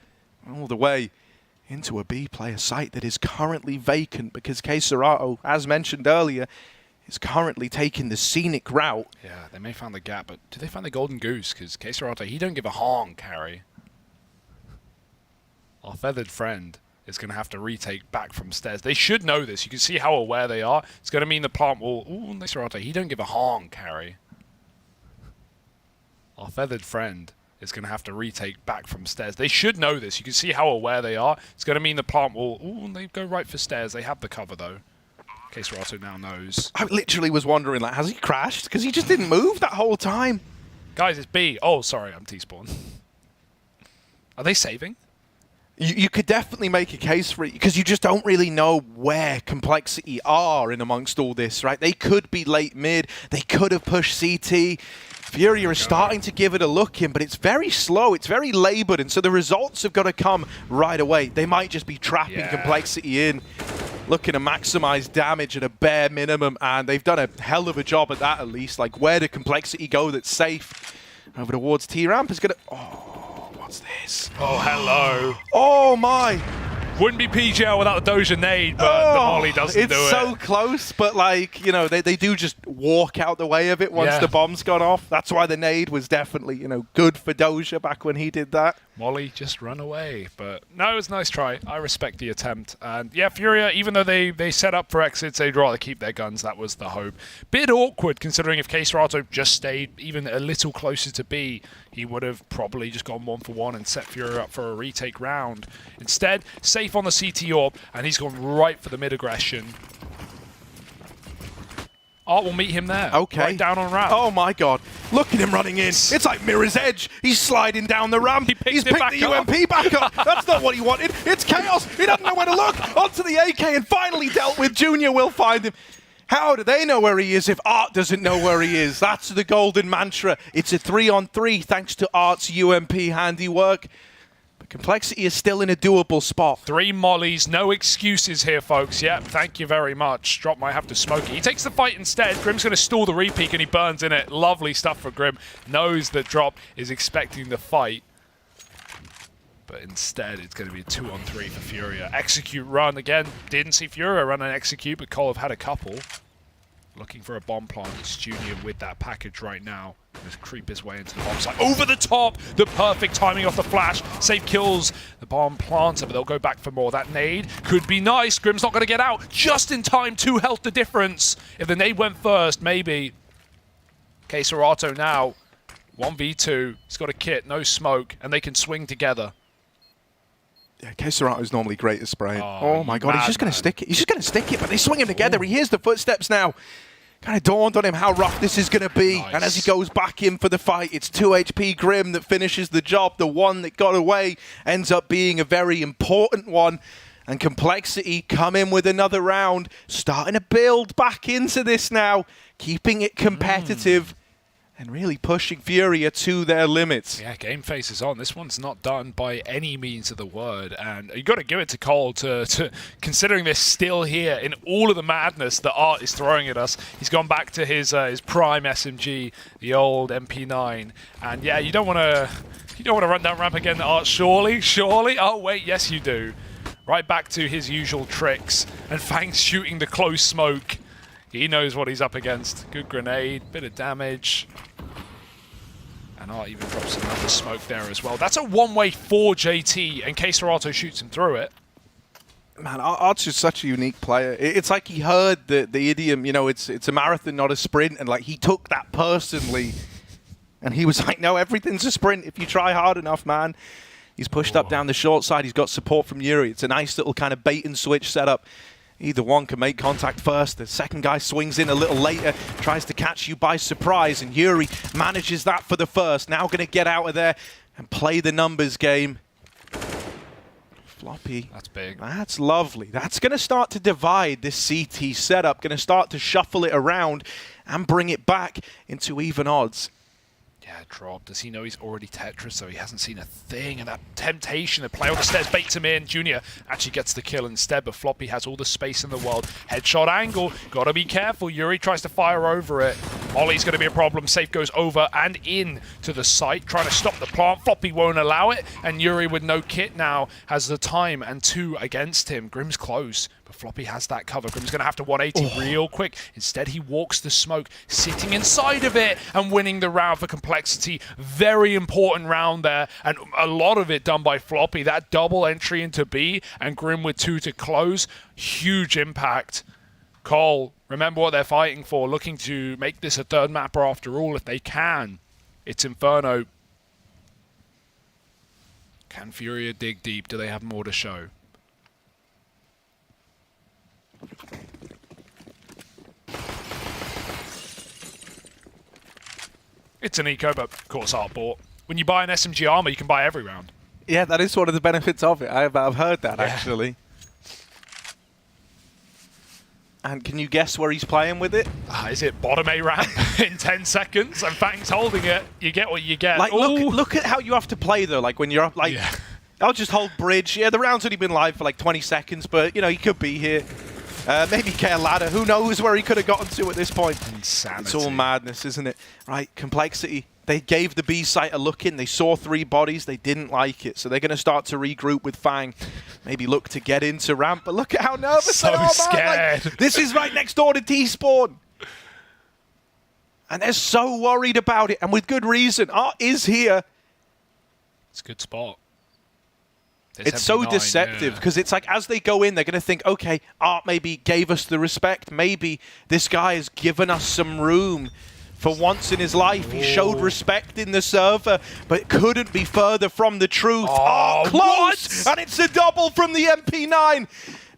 all the way. into a B player site that is currently vacant because coldzera, as mentioned earlier, is currently taking the scenic route. Yeah, they may find the gap, but do they find the golden goose? Because coldzera, he don't give a honk, Harry. Our feathered friend is going to have to retake back from stairs. They should know this. You can see how aware they are. It's going to mean the plant will... Ooh, coldzera, he don't give a honk, Harry. Our feathered friend is going to have to retake back from stairs. They should know this. You can see how aware they are. It's going to mean the plant will... Ooh, they go right for stairs. They have the cover, though. coldzera now knows. I literally was wondering, like, has he crashed? Because he just didn't move that whole time. Guys, it's B. Oh, sorry, I'm T-spawn. Are they saving? You could definitely make a case for it because you just don't really know where Complexity are in amongst all this, right? They could be late mid. They could have pushed CT. Furia is starting to give it a look in, but it's very slow. It's very labored, and so the results have got to come right away. They might just be trapping Complexity in, looking to maximize damage at a bare minimum, and they've done a hell of a job at that at least. Like, where did Complexity go that's safe? Over towards T-Ramp is going to... Oh, what's this? Oh, hello. Oh, my. Wouldn't be PGL without the Doja nade, but the Molly doesn't do it. It's so close, but like, you know, they do just walk out the way of it once the bomb's gone off. That's why the nade was definitely, you know, good for Doja back when he did that. Molly just run away, but no, it was a nice try. I respect the attempt. And yeah, Furia, even though they set up for exits, they'd rather keep their guns. That was the hope. Bit awkward considering if coldzera just stayed even a little closer to B, he would have probably just gone 1-for-1 and set Furia up for a retake round. Instead, safe on the CT orb, and he's gone right for the mid aggression. Art will meet him there. Okay. Right down on ramp. Oh my god. Look at him running in. It's like Mirror's Edge. He's sliding down the ramp. He's picked the UMP back up. That's not what he wanted. It's chaos. He doesn't know where to look. Onto the AK and finally dealt with. Junior will find him. How do they know where he is if Art doesn't know where he is? That's the golden mantra. It's a 3-on-3 thanks to Art's UMP handiwork. But Complexity is still in a doable spot. 3 mollies, no excuses here, folks. Yep, thank you very much. Drop might have to smoke it. He takes the fight instead. Grim's going to stall the repeak and he burns in it. Lovely stuff for Grim. Knows that Drop is expecting the fight. But instead, it's going to be a 2-on-3 for Furia. Execute run again. Didn't see Furia run an execute, but Cole have had a couple. Looking for a bomb plant. It's Junior with that package right now. Just creep his way into the bomb site. Over the top! The perfect timing off the flash. Save kills the bomb planter, but they'll go back for more. That nade could be nice. Grim's not going to get out. Just in time. 2 health the difference. If the nade went first, maybe. coldzera now. 1v2. He's got a kit, no smoke, and they can swing together. Yeah, coldzera is normally great at spraying. Oh my god, he's just going to stick it. He's just going to stick it, but they swing him together. He hears the footsteps now. Kind of dawned on him how rough this is going to be. Nice. And as he goes back in for the fight, it's 2 HP Grim that finishes the job. The one that got away ends up being a very important one. And Complexity come in with another round, starting to build back into this now, keeping it competitive. And really pushing Furia to their limits. Yeah, game face is on. This one's not done by any means of the word. And you got to give it to Cole to considering they're still here in all of the madness that Art is throwing at us. He's gone back to his prime SMG, the old MP9. And yeah, you don't want to run down ramp again, Art. Surely. Oh wait, yes you do. Right back to his usual tricks. And Fang's shooting the close smoke. He knows what he's up against. Good grenade, bit of damage. And Art even drops another smoke there as well. That's a one-way for JT, and coldzera shoots him through it. Man, Art's just such a unique player. It's like he heard the idiom, you know, it's a marathon, not a sprint, and like he took that personally. And he was like, no, everything's a sprint if you try hard enough, man. He's pushed up down the short side. He's got support from Yuri. It's a nice little kind of bait and switch setup. Either one can make contact first. The second guy swings in a little later, tries to catch you by surprise, and Yuri manages that for the first. Now going to get out of there and play the numbers game. Floppy. That's big. That's lovely. That's going to start to divide this CT setup, going to start to shuffle it around and bring it back into even odds. Yeah, Drop. Does he know he's already Tetris, so he hasn't seen a thing? And that temptation to play on the stairs baits him in. Junior actually gets the kill instead, but Floppy has all the space in the world. Headshot angle. Got to be careful. Yuri tries to fire over it. Ollie's going to be a problem. Safe goes over and in to the site, trying to stop the plant. Floppy won't allow it, and Yuri with no kit now has the time and 2 against him. Grim's close, but Floppy has that cover. Grim's going to have to 180 real quick. Instead, he walks the smoke, sitting inside of it and winning the round for Complexity. Very important round there, and a lot of it done by Floppy. That double entry into B, and Grim with 2 to close. Huge impact. Cole, remember what they're fighting for, looking to make this a 3rd mapper after all if they can. It's Inferno. Can Furia dig deep? Do they have more to show? It's an eco, but of course art bought. When you buy an SMG armor, you can buy every round. Yeah, that is one of the benefits of it. I've heard that, actually. And can you guess where he's playing with it? Is it bottom A ramp in 10 seconds? And Fang's holding it. You get what you get. Like, look at how you have to play, though. Like, when you're up, like, I'll just hold bridge. Yeah, the round's only been live for, like, 20 seconds, but, you know, he could be here. Maybe get a ladder. Who knows where he could have gotten to at this point? Insanity. It's all madness, isn't it? Right, Complexity. They gave the B site a look in. They saw 3 bodies. They didn't like it. So they're going to start to regroup with Fang. Maybe look to get into ramp. But look at how nervous they are, scared. Like, this is right next door to T-Spawn. And they're so worried about it. And with good reason. Art is here. It's a good spot. It's so deceptive because it's like as they go in, they're going to think, okay, Art maybe gave us the respect. Maybe this guy has given us some room. For once in his life, he showed respect in the server, but it couldn't be further from the truth. Oh, close! What? And it's a double from the MP9.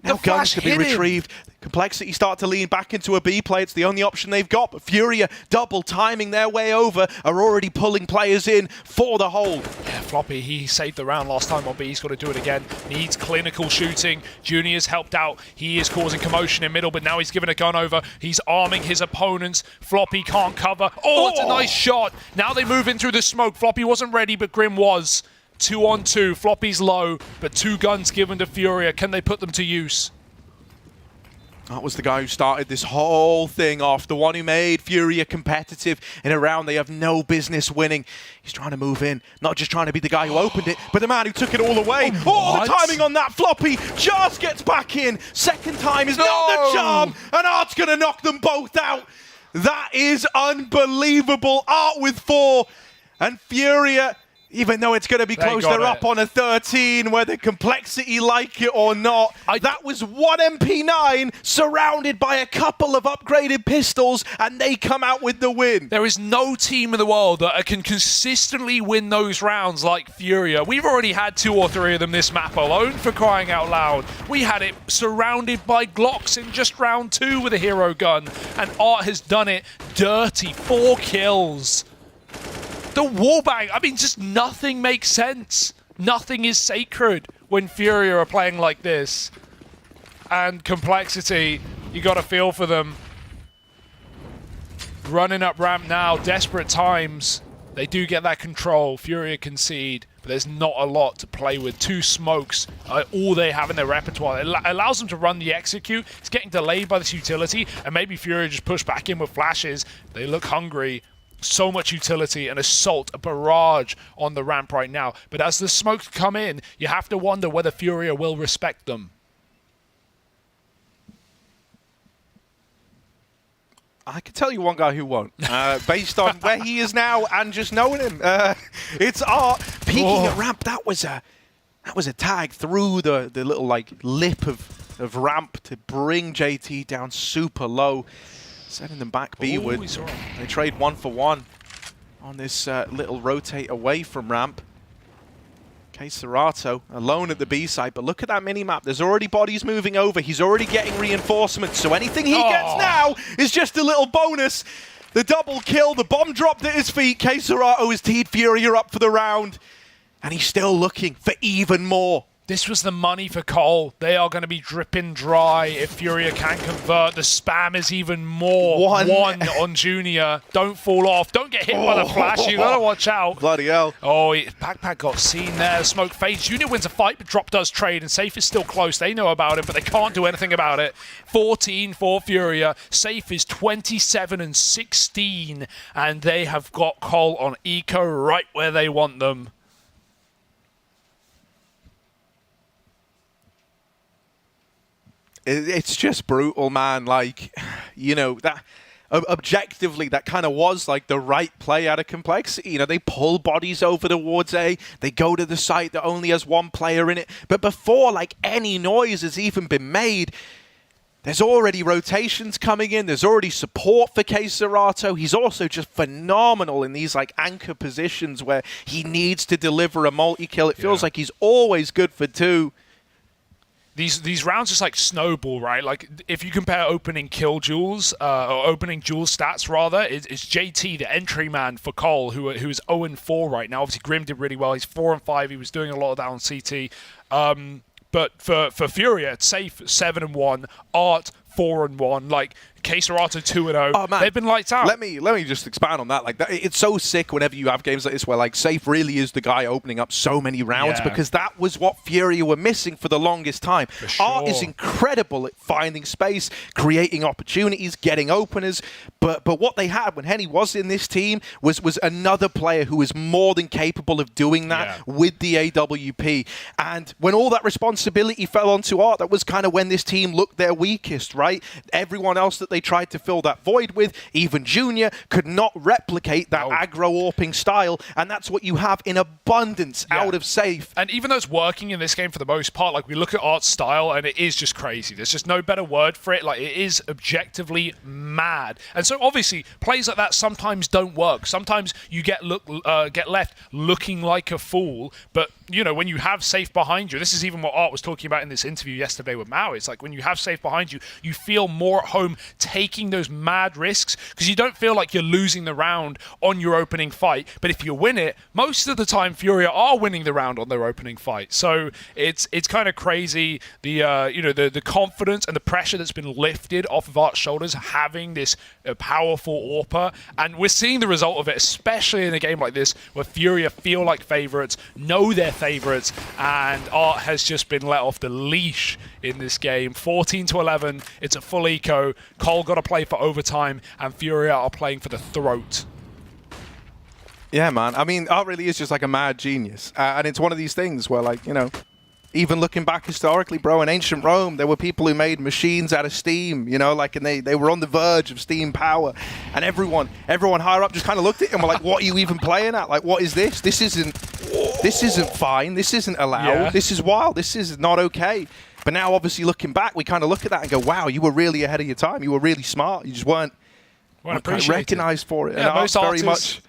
Now guns can be retrieved. Complexity start to lean back into a B play. It's the only option they've got. But Furia, double timing their way over, are already pulling players in for the hold. Yeah, Floppy, he saved the round last time on B. He's got to do it again. Needs clinical shooting. Junior's helped out. He is causing commotion in middle, but now he's given a gun over. He's arming his opponents. Floppy can't cover. Oh, it's a nice shot. Now they move in through the smoke. Floppy wasn't ready, but Grim was. 2 on 2. Floppy's low, but 2 guns given to Furia. Can they put them to use? That was the guy who started this whole thing off, the one who made Furia competitive in a round they have no business winning. He's trying to move in, not just trying to be the guy who opened it, but the man who took it all the way. Oh, the timing on that. Floppy just gets back in. Second time is not the charm, and Art's going to knock them both out. That is unbelievable. Art with 4, and Furia, even though it's going to be close, they're up on a 13, whether Complexity like it or not. That was 1 MP9 surrounded by a couple of upgraded pistols, and they come out with the win. There is no team in the world that can consistently win those rounds like Furia. We've already had 2 or 3 of them this map alone, for crying out loud. We had it surrounded by Glocks in just round 2 with a hero gun, and Art has done it dirty. 4 kills. The wallbang, I mean, just nothing makes sense. Nothing is sacred when Furia are playing like this. And Complexity, you got to feel for them. Running up ramp now, desperate times. They do get that control. Furia concede, but there's not a lot to play with. 2 smokes, all they have in their repertoire. It allows them to run the execute. It's getting delayed by this utility, and maybe Furia just push back in with flashes. They look hungry. So much utility and assault, a barrage on the ramp right now. But as the smokes come in, you have to wonder whether Furia will respect them. I can tell you one guy who won't, based on where he is now and just knowing him. It's Art peeking at ramp. That was a tag through the little like lip of ramp to bring JT down super low. Sending them back B-ward. They trade 1 for 1 on this little rotate away from ramp. Serato alone at the B side, but look at that mini-map. There's already bodies moving over. He's already getting reinforcements, so anything he gets now is just a little bonus. The double kill, the bomb dropped at his feet. Serato has teed Furia up for the round, and he's still looking for even more. This was the money for Cole. They are going to be dripping dry if Furia can convert. The spam is even more. One on Junior. Don't fall off. Don't get hit by the flash. You got to watch out. Bloody hell. Oh, Backpack got seen there. Smoke fades. Junior wins a fight, but Drop does trade, and Safe is still close. They know about it, but they can't do anything about it. 14 for Furia. Safe is 27 and 16, and they have got Cole on eco right where they want them. It's just brutal, man. Like, you know, that objectively, that kind of was like the right play out of Complexity. You know, they pull bodies over towards A. They go to the site that only has one player in it. But before, like, any noise has even been made, there's already rotations coming in. There's already support for coldzera. He's also just phenomenal in these, like, anchor positions where he needs to deliver a multi-kill. It feels like he's always good for 2. These rounds just like snowball, right? Like if you compare opening killjoules or opening jewel stats rather, it's JT, the entry man for Cole, who is 0-4 right now. Obviously Grim did really well. He's 4-5. He was doing a lot of that on CT. But for Furia, it's Safe 7-1, Art 4-1, like coldzera 2-0. Oh, man. They've been lights out. Let me just expand on that. Like it's so sick whenever you have games like this where like Safe really is the guy opening up so many rounds because that was what Furia were missing for the longest time. Art is incredible at finding space, creating opportunities, getting openers. But what they had when Henny was in this team was another player who was more than capable of doing that with the AWP. And when all that responsibility fell onto Art, that was kind of when this team looked their weakest, right? Everyone else that they tried to fill that void with, even Junior, could not replicate that aggro-AWPing style, and that's what you have in abundance out of Safe. And even though it's working in this game for the most part, like we look at Art's style and it is just crazy. There's just no better word for it. Like it is objectively mad. And so obviously plays like that sometimes don't work. Sometimes you get left looking like a fool, but you know, when you have Safe behind you, this is even what Art was talking about in this interview yesterday with Mao. It's like when you have Safe behind you, you feel more at home taking those mad risks because you don't feel like you're losing the round on your opening fight. But if you win it, most of the time Furia are winning the round on their opening fight. So it's kind of crazy the confidence and the pressure that's been lifted off of Art's shoulders having this powerful AWPer, and we're seeing the result of it, especially in a game like this where Furia feel like favorites, know they're favorites, and Art has just been let off the leash in this game. 14-11, it's a full eco. Cole got to play for overtime, and Furia are playing for the throat. Yeah, man. I mean, Art really is just like a mad genius. And it's one of these things where, like, you know, even looking back historically, bro, in ancient Rome, there were people who made machines out of steam, you know, like, and they were on the verge of steam power. And everyone higher up just kind of looked at him and were like, what are you even playing at? Like, what is this? This isn't fine. This isn't allowed. Yeah. This is wild. This is not okay. But now, obviously, looking back, we kind of look at that and go, wow, you were really ahead of your time. You were really smart. You just weren't kind of recognized for it. Yeah, and Art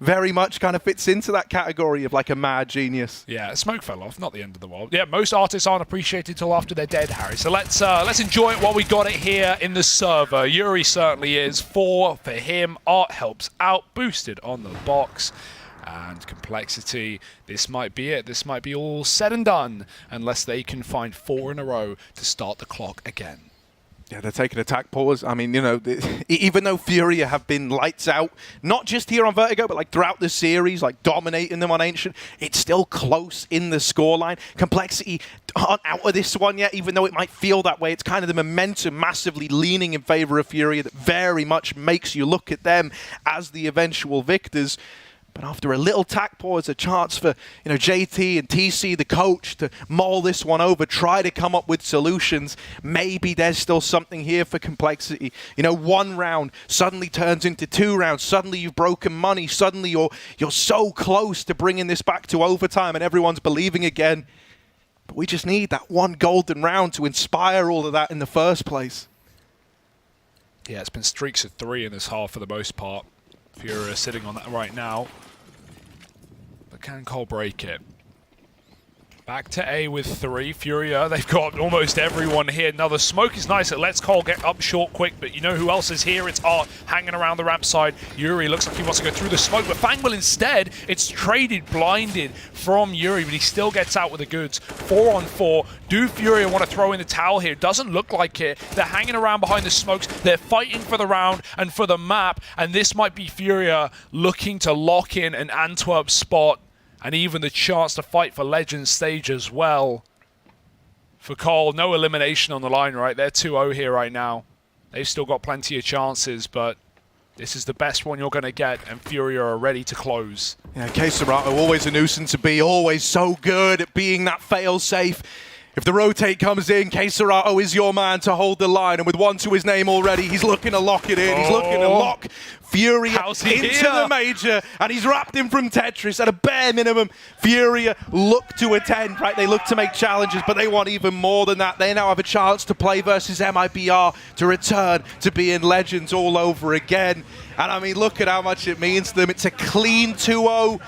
very much kind of fits into that category of like a mad genius. Yeah, smoke fell off, not the end of the world. Yeah, most artists aren't appreciated till after they're dead, Harry. So let's enjoy it while we got it here in the server. Yuri certainly is 4 for him. Art helps out, boosted on the box. And Complexity, this might be it. This might be all said and done unless they can find 4 in a row to start the clock again. Yeah, they're taking attack pause. I mean, you know, even though Furia have been lights out, not just here on Vertigo, but like throughout the series, like dominating them on Ancient, it's still close in the scoreline. Complexity aren't out of this one yet, even though it might feel that way. It's kind of the momentum massively leaning in favor of Furia that very much makes you look at them as the eventual victors. But after a little tack pause, a chance for, you know, JT and TC, the coach, to mull this one over, try to come up with solutions. Maybe there's still something here for Complexity. You know, 1 round suddenly turns into 2 rounds. Suddenly you've broken money. Suddenly you're so close to bringing this back to overtime and everyone's believing again. But we just need that 1 golden round to inspire all of that in the first place. Yeah, it's been streaks of 3 in this half for the most part. Furia sitting on that right now. But can Cole break it? Back to A with 3. Furia, they've got almost everyone here. Now, the smoke is nice. It lets Cole get up short quick, but you know who else is here? It's Art hanging around the ramp side. Yuri looks like he wants to go through the smoke, but Fangwell instead, it's traded, blinded from Yuri, but he still gets out with the goods. 4 on 4. Do Furia want to throw in the towel here? Doesn't look like it. They're hanging around behind the smokes. They're fighting for the round and for the map, and this might be Furia looking to lock in an Antwerp spot and even the chance to fight for Legends stage as well. For Cole, no elimination on the line, right? They're 2-0 here right now. They've still got plenty of chances, but this is the best one you're going to get, and Furia are ready to close. Yeah, coldzera, always a nuisance to be, always so good at being that fail-safe. If the rotate comes in, coldzera is your man to hold the line, and with 1 to his name already, he's looking to lock it in. He's looking to lock Furia into the major, and he's wrapped him from Tetris at a bare minimum. Furia look to attend, right? They look to make challenges, but they want even more than that. They now have a chance to play versus MIBR, to return to being Legends all over again. And I mean, look at how much it means to them. It's a clean 2-0.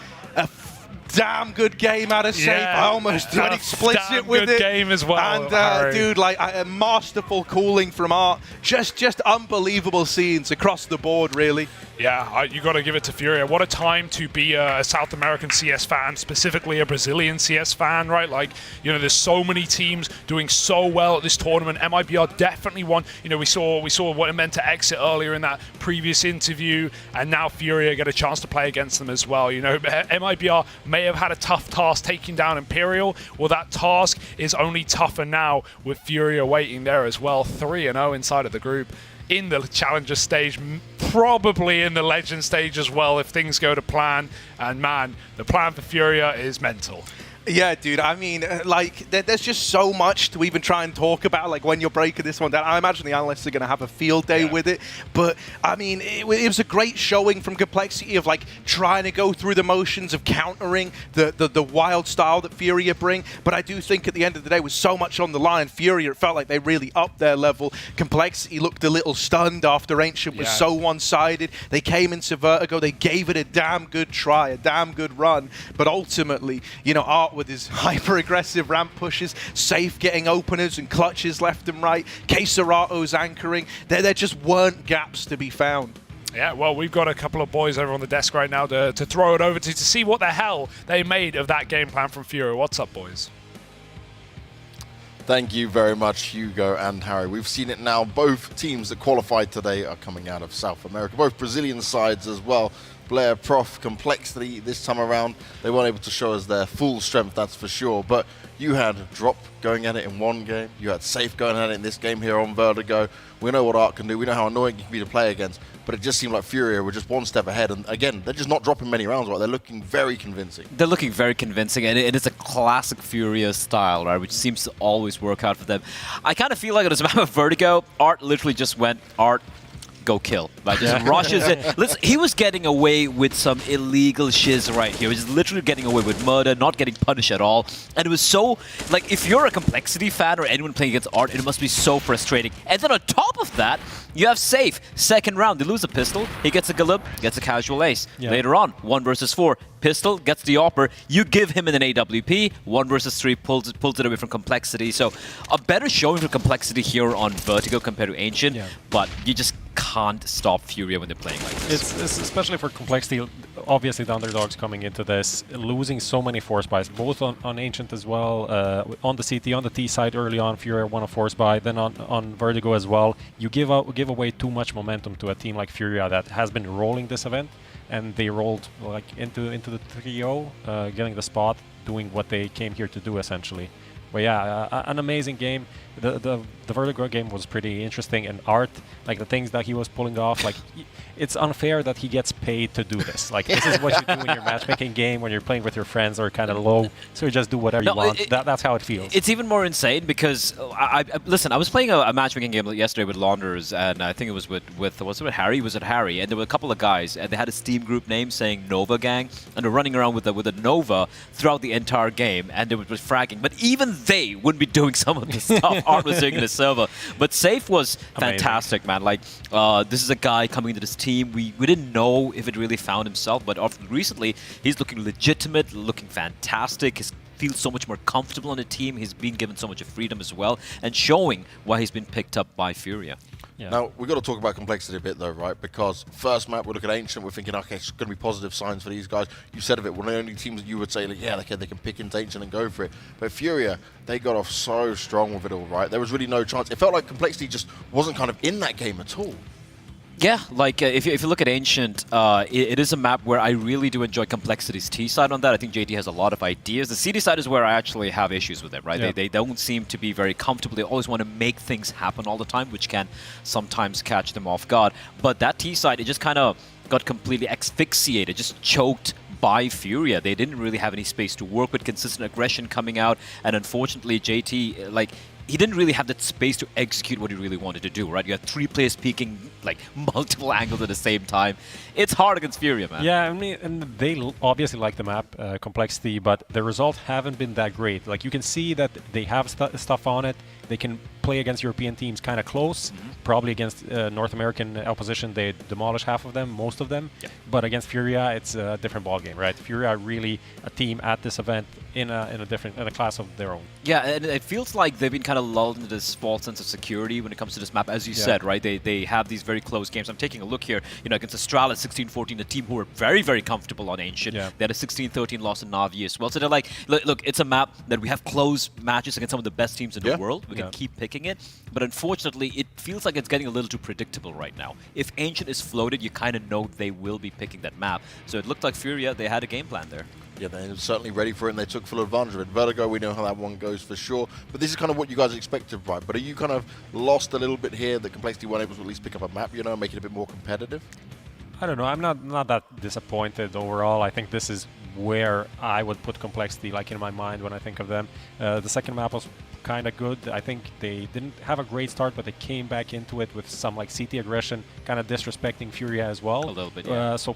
Damn good game out of Safe. I almost went explicit with it. Damn good game as well. And dude, like a masterful calling from Art. Just unbelievable scenes across the board, really. Yeah, you got to give it to Furia. What a time to be a South American CS fan, specifically a Brazilian CS fan, right? Like, you know, there's so many teams doing so well at this tournament. MIBR definitely won. You know, we saw what it meant to exit earlier in that previous interview, and now Furia get a chance to play against them as well. You know, MIBR may have had a tough task taking down Imperial. Well, that task is only tougher now with Furia waiting there as well. 3-0 inside of the group. In the Challenger stage, probably in the Legend stage as well if things go to plan. And man, the plan for Furia is mental. Yeah, dude, I mean, like, there's just so much to even try and talk about, like, when you're breaking this one down. I imagine the analysts are going to have a field day with it, but, I mean, it was a great showing from Complexity of, like, trying to go through the motions of countering the wild style that Furia bring, but I do think at the end of the day, with so much on the line, Furia, it felt like they really upped their level. Complexity looked a little stunned after Ancient was so one-sided. They came into Vertigo, they gave it a damn good try, a damn good run, but ultimately, you know, Art with his hyper-aggressive ramp pushes, Safe getting openers and clutches left and right, coldzera's anchoring. There just weren't gaps to be found. Yeah, well, we've got a couple of boys over on the desk right now to throw it over to see what the hell they made of that game plan from Furia. What's up, boys? Thank you very much, Hugo and Harry. We've seen it now. Both teams that qualified today are coming out of South America, both Brazilian sides as well. Blair, Prof, Complexity this time around. They weren't able to show us their full strength, that's for sure. But you had Drop going at it in one game. You had Safe going at it in this game here on Vertigo. We know what Art can do. We know how annoying it can be to play against. But it just seemed like Furia were just one step ahead. And again, they're just not dropping many rounds, right? They're looking very convincing. They're looking very convincing, and it is a classic Furia style, right? Which seems to always work out for them. I kind of feel like it was a map of Vertigo. Art literally just went, Art, go kill. Like, just rushes it. Listen, he was getting away with some illegal shiz right here. He was literally getting away with murder, not getting punished at all. And it was so, like, if you're a Complexity fan or anyone playing against Art, it must be so frustrating. And then on top of that, you have Safe. Second round, they lose a pistol. He gets a Galub, gets a casual ace. Yeah. Later on, 1 versus 4. Pistol gets the Opper. You give him an AWP. 1 versus 3 pulls it away from Complexity. So a better showing for Complexity here on Vertigo compared to Ancient. Yeah. But you just can't stop Furia when they're playing like this. It's especially for Complexity, obviously the underdogs coming into this, losing so many force buys, both on Ancient as well, on the CT, on the T side early on, Furia won a force buy, then on Vertigo as well. You give away too much momentum to a team like Furia that has been rolling this event, and they rolled like into the 3-0, getting the spot, doing what they came here to do essentially. But yeah, an amazing game. The Vertigo game was pretty interesting, and Art, like the things that he was pulling off, like it's unfair that he gets paid to do this. Like this is what you do in your matchmaking game when you're playing with your friends or kind of low, so you just do whatever you want. That's how it feels. It's even more insane because listen, I was playing a matchmaking game yesterday with Launders, and I think it was was it Harry? Was it Harry? And there were a couple of guys, and they had a Steam group name saying Nova Gang, and they're running around with a Nova throughout the entire game, and they were fragging. But even they wouldn't be doing some of the stuff Art was doing in the server. But Safe was fantastic, man. Like, this is a guy coming into this team. We didn't know if it really found himself, but recently he's looking legitimate, looking fantastic. His feels so much more comfortable on the team. He's been given so much of freedom as well, and showing why he's been picked up by Furia. Yeah. Now, we've got to talk about complexity a bit, though, right? Because first map, we look at Ancient, we're thinking, okay, it's going to be positive signs for these guys. You said of it, one of the only teams that you would say, like, yeah, they can pick into Ancient and go for it. But Furia, they got off so strong with it all, right? There was really no chance. It felt like complexity just wasn't kind of in that game at all. Yeah, like if you look at Ancient, it is a map where I really do enjoy Complexity's T side on that. I think JD has a lot of ideas. The CD side is where I actually have issues with it, right? Yeah. They don't seem to be very comfortable. They always want to make things happen all the time, which can sometimes catch them off guard. But that T side, it just kind of got completely asphyxiated, just choked by Furia. They didn't really have any space to work with, consistent aggression coming out, and unfortunately JT, like, he didn't really have that space to execute what he really wanted to do, right? You had 3 players peeking like multiple angles at the same time. It's hard against Furia, man. Yeah, I mean, and they obviously like the map complexity, but the results haven't been that great. Like, you can see that they have stuff on it. They can play against European teams kind of close. Probably against North American opposition, they demolish half of them, most of them. Yeah. But against Furia, it's a different ballgame, right? Furia are really a team at this event in a class of their own. Yeah, and it feels like they've been kind of lulled into this false sense of security when it comes to this map, as you said, right? They have these very close games. I'm taking a look here, you know, against Astralis 16-14, a team who were very, very comfortable on Ancient. Yeah. They had a 16-13 loss in Na'Vi as well. So they're like, look, it's a map that we have close matches against some of the best teams in the world. We can keep picking it. But unfortunately, it feels like it's getting a little too predictable right now. If Ancient is floated, you kind of know they will be picking that map. So it looked like Furia, they had a game plan there. Yeah, they're certainly ready for it, and they took full advantage of it. Vertigo, we know how that one goes for sure. But this is kind of what you guys expected, right? But are you kind of lost a little bit here that Complexity weren't able to at least pick up a map, you know, make it a bit more competitive? I don't know. I'm not that disappointed overall. I think this is where I would put Complexity, like, in my mind when I think of them. The second map was kind of good. I think they didn't have a great start, but they came back into it with some like CT aggression, kind of disrespecting Furia as well. A little bit, yeah. So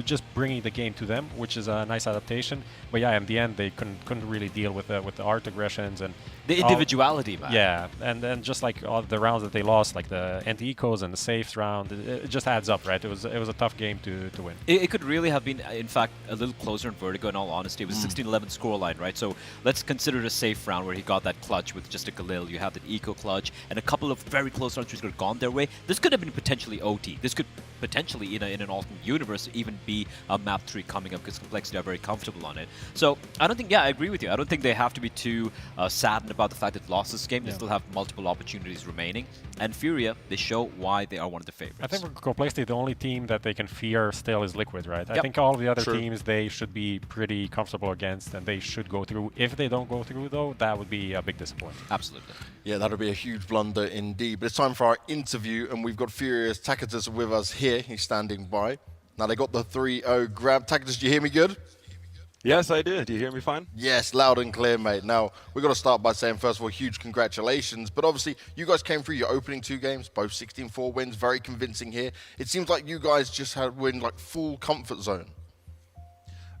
just bringing the game to them, which is a nice adaptation. But yeah, in the end, they couldn't really deal with the art aggressions and the individuality, man. Yeah, and then just like all the rounds that they lost, like the anti-ecos and the safes round, it just adds up, right? It was a tough game to win. It could really have been, in fact, a little closer in Vertigo, in all honesty. It was 16-11 scoreline, right? So let's consider it a safe round where he got that clutch with just a Galil. You have that eco clutch and a couple of very close rounds which could have gone their way. This could have been potentially OT. This could potentially, in an alternate universe, even be a map 3 coming up because Complexity are very comfortable on it. So I don't think, I agree with you. I don't think they have to be too saddened about the fact that they lost this game. They still have multiple opportunities remaining. And Furia, they show why they are one of the favorites. I think for Complexity, the only team that they can fear still is Liquid, right? I think all of the other teams, they should be pretty comfortable against, and they should go through. If they don't go through, though, that would be a big disappointment. Absolutely. Yeah, that would be a huge blunder indeed. But it's time for our interview, and we've got Furious Tacitus with us here. He's standing by. Now, they got the 3-0 grab. Tacitus, do you hear me good? Yes, I did. Do you hear me fine? Yes, loud and clear, mate. Now, we've got to start by saying, first of all, huge congratulations. But obviously, you guys came through your opening 2 games, both 16-4 wins, very convincing here. It seems like you guys just had win like full comfort zone.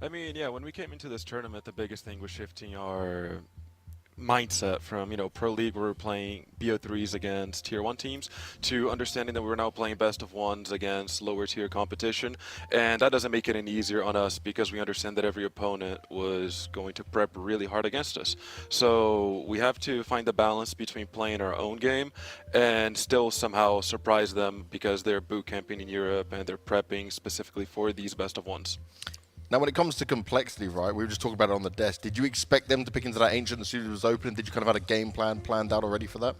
I mean, yeah, when we came into this tournament, the biggest thing was shifting our mindset from, Pro League where we were playing BO3s against Tier 1 teams to understanding that we're now playing best of ones against lower tier competition. And that doesn't make it any easier on us because we understand that every opponent was going to prep really hard against us. So we have to find the balance between playing our own game and still somehow surprise them because they're boot camping in Europe and they're prepping specifically for these best of ones. Now, when it comes to Complexity, right, we were just talking about it on the desk. Did you expect them to pick into that Ancient as soon as it was open? Did you kind of have a game plan planned out already for that?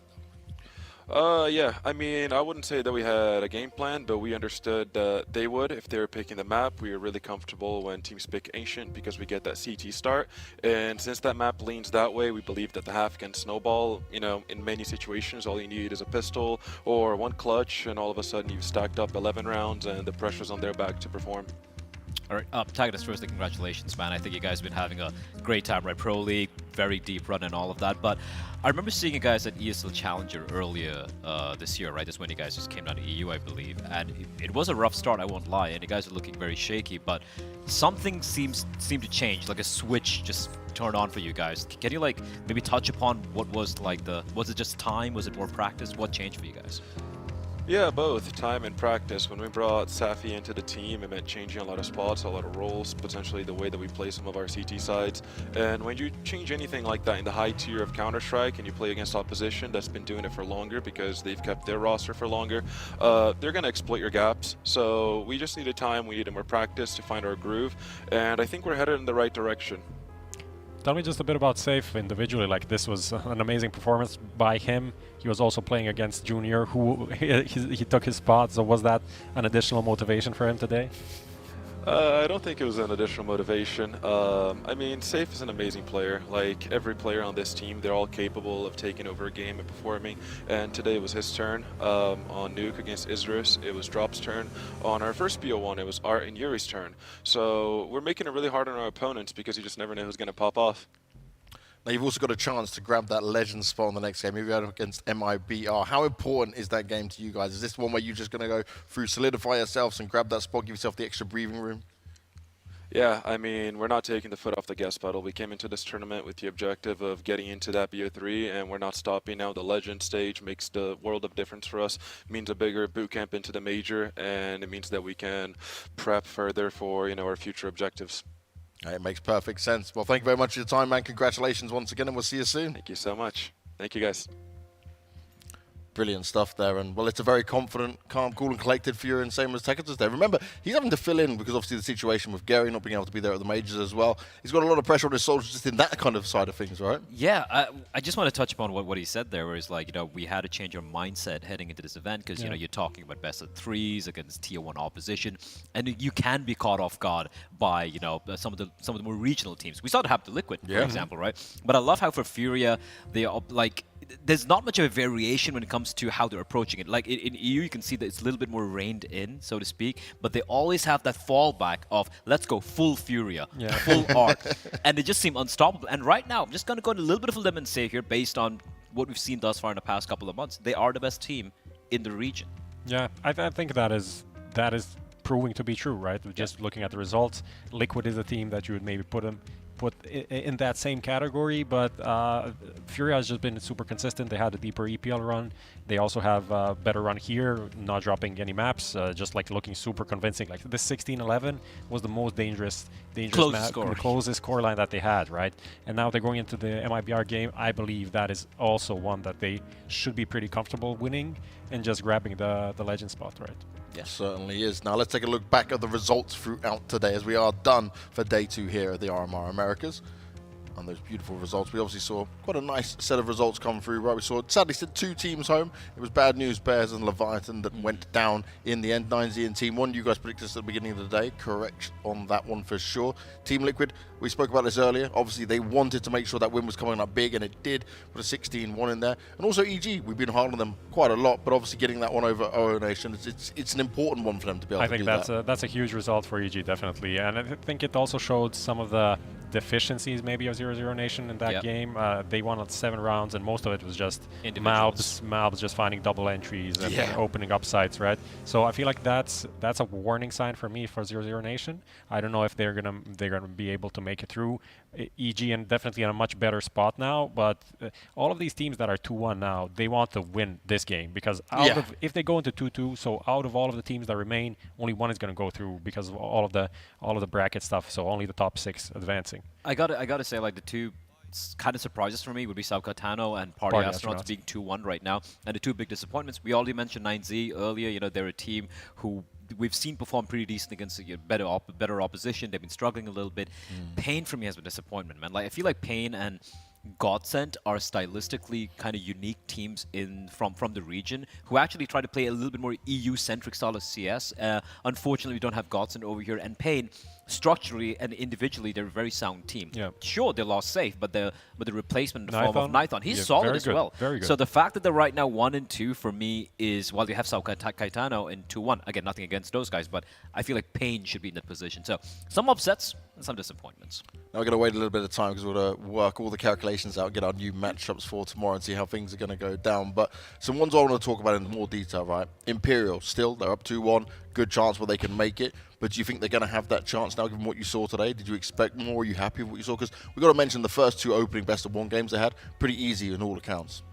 Yeah, I mean, I wouldn't say that we had a game plan, but we understood that they would if they were picking the map. We were really comfortable when teams pick Ancient because we get that CT start. And since that map leans that way, we believe that the half can snowball. In many situations, all you need is a pistol or one clutch, and all of a sudden you've stacked up 11 rounds and the pressure's on their back to perform. All right, Tacitus, firstly, congratulations, man. I think you guys have been having a great time, right? Pro League, very deep run and all of that. But I remember seeing you guys at ESL Challenger earlier this year, right? That's when you guys just came down to EU, I believe. And it was a rough start, I won't lie. And you guys are looking very shaky. But something seemed to change, like a switch just turned on for you guys. Can you, maybe touch upon what was was it just time? Was it more practice? What changed for you guys? Yeah, both. Time and practice. When we brought Safi into the team, it meant changing a lot of spots, a lot of roles, potentially the way that we play some of our CT sides. And when you change anything like that in the high tier of Counter-Strike and you play against opposition that's been doing it for longer because they've kept their roster for longer, they're going to exploit your gaps. So we just needed time, we needed more practice to find our groove, and I think we're headed in the right direction. Tell me just a bit about Safe individually. Like, this was an amazing performance by him. He was also playing against Junior, who he took his spot. So was that an additional motivation for him today? I don't think it was an additional motivation. I mean, Safe is an amazing player. Like, every player on this team, they're all capable of taking over a game and performing. And today was his turn. On Nuke against Isrus, it was Drop's turn. On our first BO1, it was Art and Yuri's turn. So we're making it really hard on our opponents because you just never know who's going to pop off. Now, you've also got a chance to grab that legend spot in the next game. Maybe against MIBR. How important is that game to you guys? Is this one where you're just going to go through, solidify yourselves and grab that spot, give yourself the extra breathing room? Yeah, I mean, we're not taking the foot off the gas pedal. We came into this tournament with the objective of getting into that BO3, and we're not stopping now. The legend stage makes the world of difference for us. It means a bigger boot camp into the major, and it means that we can prep further for, our future objectives. It makes perfect sense. Well, thank you very much for your time, man. Congratulations once again, and we'll see you soon. Thank you so much. Thank you, guys. Brilliant stuff there, and well, it's a very confident, calm, cool, and collected Fury and same as Tekka's there. Remember, he's having to fill in because obviously the situation with Gary not being able to be there at the majors as well. He's got a lot of pressure on his shoulders just in that kind of side of things, right? Yeah, I just want to touch upon what he said there, where he's like, we had to change our mindset heading into this event because you're talking about best of threes against tier 1 opposition, and you can be caught off guard by some of the more regional teams. We saw it happen to Liquid, for example, right? But I love how for Furia they are like. There's not much of a variation when it comes to how they're approaching it. Like in EU, you can see that it's a little bit more reined in, so to speak, but they always have that fallback of, let's go full Furia, full Art, and they just seem unstoppable. And right now, I'm just going to go on a little bit of a limb and say here, based on what we've seen thus far in the past couple of months, they are the best team in the region. Yeah, I think that is proving to be true, right? Just looking at the results, Liquid is a team that you would maybe put in that same category, but Furia has just been super consistent. They had a deeper EPL run. They also have a better run here, not dropping any maps, just like looking super convincing. Like this 16-11 was the most dangerous map, the closest score line that they had, right? And now they're going into the MIBR game. I believe that is also one that they should be pretty comfortable winning and just grabbing the legend spot, right? Yes, certainly is. Now let's take a look back at the results throughout today as we are done for day 2 here at the RMR Americas. And those beautiful results, we obviously saw quite a nice set of results come through, right? We saw, sadly, 2 teams home. It was Bad News Bears and Leviathan that went down in the end. 9Z and Team 1, you guys predicted us at the beginning of the day. Correct on that one for sure. Team Liquid, we spoke about this earlier. Obviously, they wanted to make sure that win was coming up big, and it did, with a 16-1 in there. And also EG, we've been hard on them quite a lot, but obviously getting that one over OO Nation, it's an important one for them to be able to do that. I think that's a huge result for EG, definitely. And I think it also showed some of the deficiencies maybe of 0-0 Nation in that game. They won on 7 rounds, and most of it was just Malbs just finding double entries and opening up sites, right? So I feel like that's a warning sign for me for 0-0 Nation. I don't know if they're gonna be able to make it through. EG and definitely in a much better spot now, but all of these teams that are 2-1 now, they want to win this game because if they go into 2-2, so out of all of the teams that remain, only one is going to go through because of all of the bracket stuff. So only the top 6 advancing. I gotta say, like, the 2 kind of surprises for me would be Sao Caetano and Party Astronauts being 2-1 right now, and the 2 big disappointments. We already mentioned 9Z earlier. They're a team who we've seen perform pretty decent against better opposition. They've been struggling a little bit. Pain for me has been disappointment, man. Like, I feel like Pain and Godsent are stylistically kind of unique teams from the region who actually try to play a little bit more EU-centric style of CS. Unfortunately, we don't have Godsent over here, and Pain, structurally and individually, they're a very sound team. Sure, they lost Safe, but the replacement in the form of Nithon, he's solid as well. Very good. So the fact that they're right now 1 and 2 for me is, while they have Sao Caetano in 2-1, again, nothing against those guys, but I feel like Pain should be in that position. So some upsets and some disappointments. Now we're going to wait a little bit of time because we're going to work all the calculations out, get our new matchups for tomorrow and see how things are going to go down. But some ones I want to talk about in more detail, right? Imperial, still, they're up 2-1. Good chance where they can make it. But do you think they're going to have that chance now, given what you saw today? Did you expect more? Are you happy with what you saw? Because we've got to mention the first 2 opening best-of-1 games they had. Pretty easy in all accounts.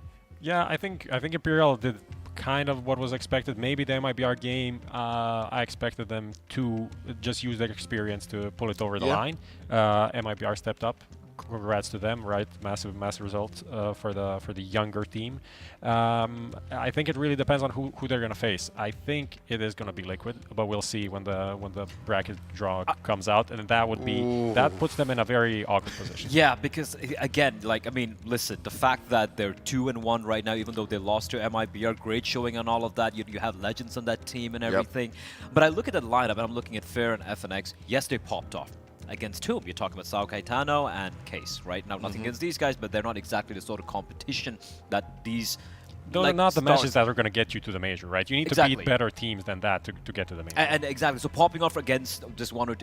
Yeah, I think Imperial did kind of what was expected. Maybe they might be our game. I expected them to just use their experience to pull it over the line. MIBR stepped up. Congrats to them, right? Massive result for the younger team. I think it really depends on who they're gonna face. I think it is gonna be Liquid, but we'll see when the bracket draw comes out, and that puts them in a very awkward position. Yeah, because again, like, I mean, listen, the fact that they're 2-1 right now, even though they lost to MIBR, great showing on all of that. You have legends on that team and everything. But I look at that lineup, and I'm looking at Fair and FNX. Yes, they popped off. Against whom? You're talking about Sao Caetano and Case, right? Now, nothing against these guys, but they're not exactly the sort of competition that these... Those are not the matches that are going to get you to the major, right? You need to beat better teams than that to get to the major. And exactly. So popping off against just one or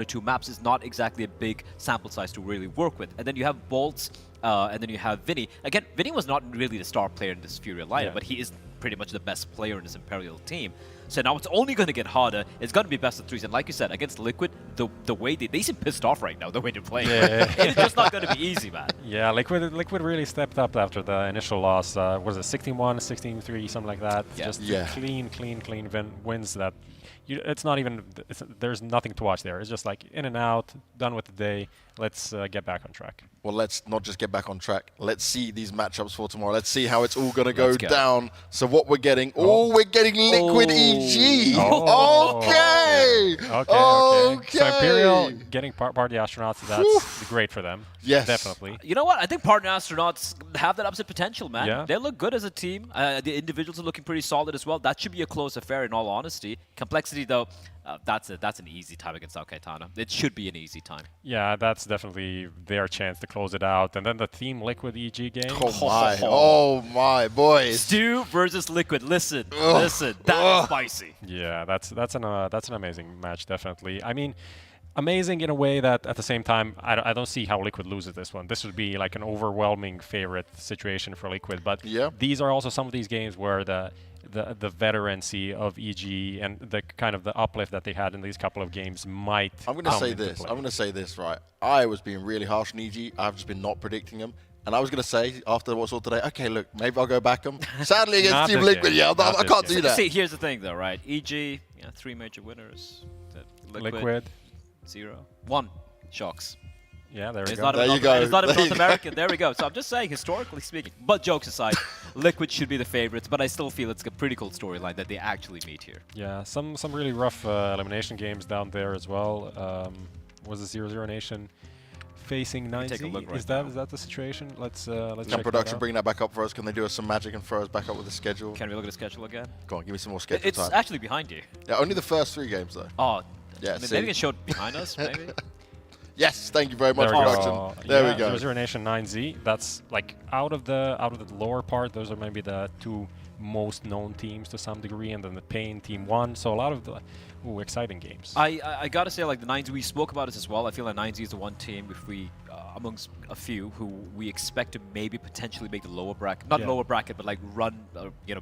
two maps is not exactly a big sample size to really work with. And then you have Bolts, and then you have Vinny. Again, Vinny was not really the star player in this Furia lineup, but he is pretty much the best player in this Imperial team. So now it's only going to get harder. It's going to be best of threes. And like you said, against Liquid, the way they seem pissed off right now, the way they're playing. It's just not going to be easy, man. Yeah, Liquid really stepped up after the initial loss. Was it 16-1, 16-3, something like that? Yeah. Just clean wins that... it's not even... there's nothing to watch there. It's just like in and out, done with the day. Let's get back on track. Well, let's not just get back on track. Let's see these matchups for tomorrow. Let's see how it's all going to go down. So what we're getting... we're getting Liquid EG. Okay. So Imperial getting Party Astronauts, that's great for them. Yes. Definitely. You know what? I think Partner Astronauts have that upset potential, man. Yeah. They look good as a team. The individuals are looking pretty solid as well. That should be a close affair in all honesty. Complexity, though, that's an easy time against Sao Caetano. It should be an easy time. Yeah, that's definitely their chance to close it out. And then the Team Liquid EG game. Oh my, boys. Stu versus Liquid. Listen, that's spicy. Yeah, that's an amazing match, definitely. I mean, amazing in a way that at the same time, I don't see how Liquid loses this one. This would be like an overwhelming favorite situation for Liquid. But these are also some of these games where the veterancy of EG and the kind of the uplift that they had in these couple of games might I'm going to say this. I'm going to say this, right? I was being really harsh on EG. I've just been not predicting them. And I was going to say, after what I saw today, okay, look, maybe I'll go back them. Sadly, against Team Liquid, I can't do that. See, here's the thing, though, right? EG, 3 major winners. Liquid 0. 1. Shocks. Yeah, there we it's go. There you go. It's not even North American. There we go. So I'm just saying, historically speaking. But jokes aside, Liquid should be the favorites. But I still feel it's a pretty cool storyline that they actually meet here. Yeah, some really rough elimination games down there as well. Was the 0-0 Nation facing 9Z? Take a look right is that the situation? Let's check production, bring that back up for us. Can they do us some magic and throw us back up with the schedule? Can we look at the schedule again? Go on, give me some more schedule It's time. actually behind you. Yeah, only the first 3 games though. Oh, yeah. I mean, maybe it showed behind us. Maybe. Yes, thank you very much, production. There we go. 0-0 Nation 9Z. That's like out of the lower part. Those are maybe the 2 most known teams to some degree, and then the Pain Team 1. So a lot of the exciting games. I gotta say, like the 9Z, we spoke about this as well. I feel like 9Z is the one team, if we amongst a few, who we expect to maybe potentially make the lower bracket, not lower bracket, but like run,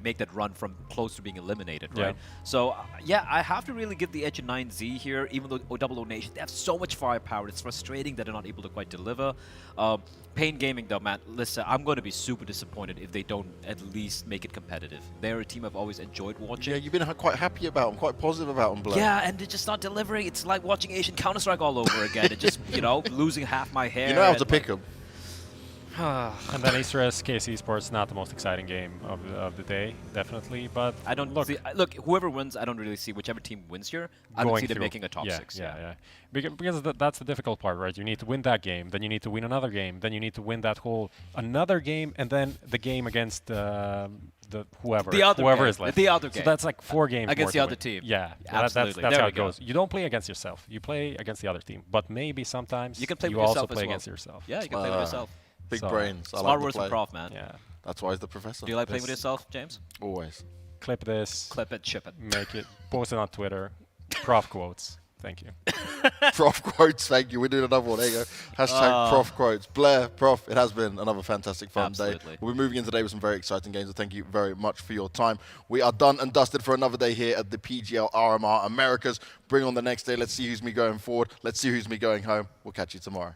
make that run from close to being eliminated, right? So yeah, I have to really give the edge to 9Z here, even though OOO Nation, they have so much firepower. It's frustrating that they're not able to quite deliver. Pain Gaming, though, Matt, listen, I'm going to be super disappointed if they don't at least make it competitive. They're a team I've always enjoyed watching. Yeah, you've been quite happy about them, quite positive about them, Blair. Yeah, and they're just not delivering. It's like watching Asian Counter-Strike all over again. It just, losing half my hair. You know how to pick them. And then Easter KC Esports, not the most exciting game of the day, definitely. But I don't look. Whoever wins, I don't really see whichever team wins here. I don't see them making a top 6. Yeah. Because that's the difficult part, right? You need to win that game, then you need to win another game, then you need to win that whole another game, and then the game against whoever is left. The other game. So that's like 4 games against the other team. Yeah, absolutely. That's how it goes. You don't play against yourself. You play against the other team. But maybe sometimes you can play with also yourself play as well. against yourself. Yeah, you can play with yourself. Big brains. Smart words from Prof, man. Yeah. That's why he's the professor. Do you like playing with yourself, James? Always. Clip this. Clip it, ship it. Make it. Post it on Twitter. Prof quotes. Thank you. Prof quotes, thank you. We're doing another one. There you go. Hashtag Prof quotes. Blair, Prof, it has been another fantastic fun day. We'll be moving in today with some very exciting games, so thank you very much for your time. We are done and dusted for another day here at the PGL RMR Americas. Bring on the next day. Let's see who's me going forward. Let's see who's me going home. We'll catch you tomorrow.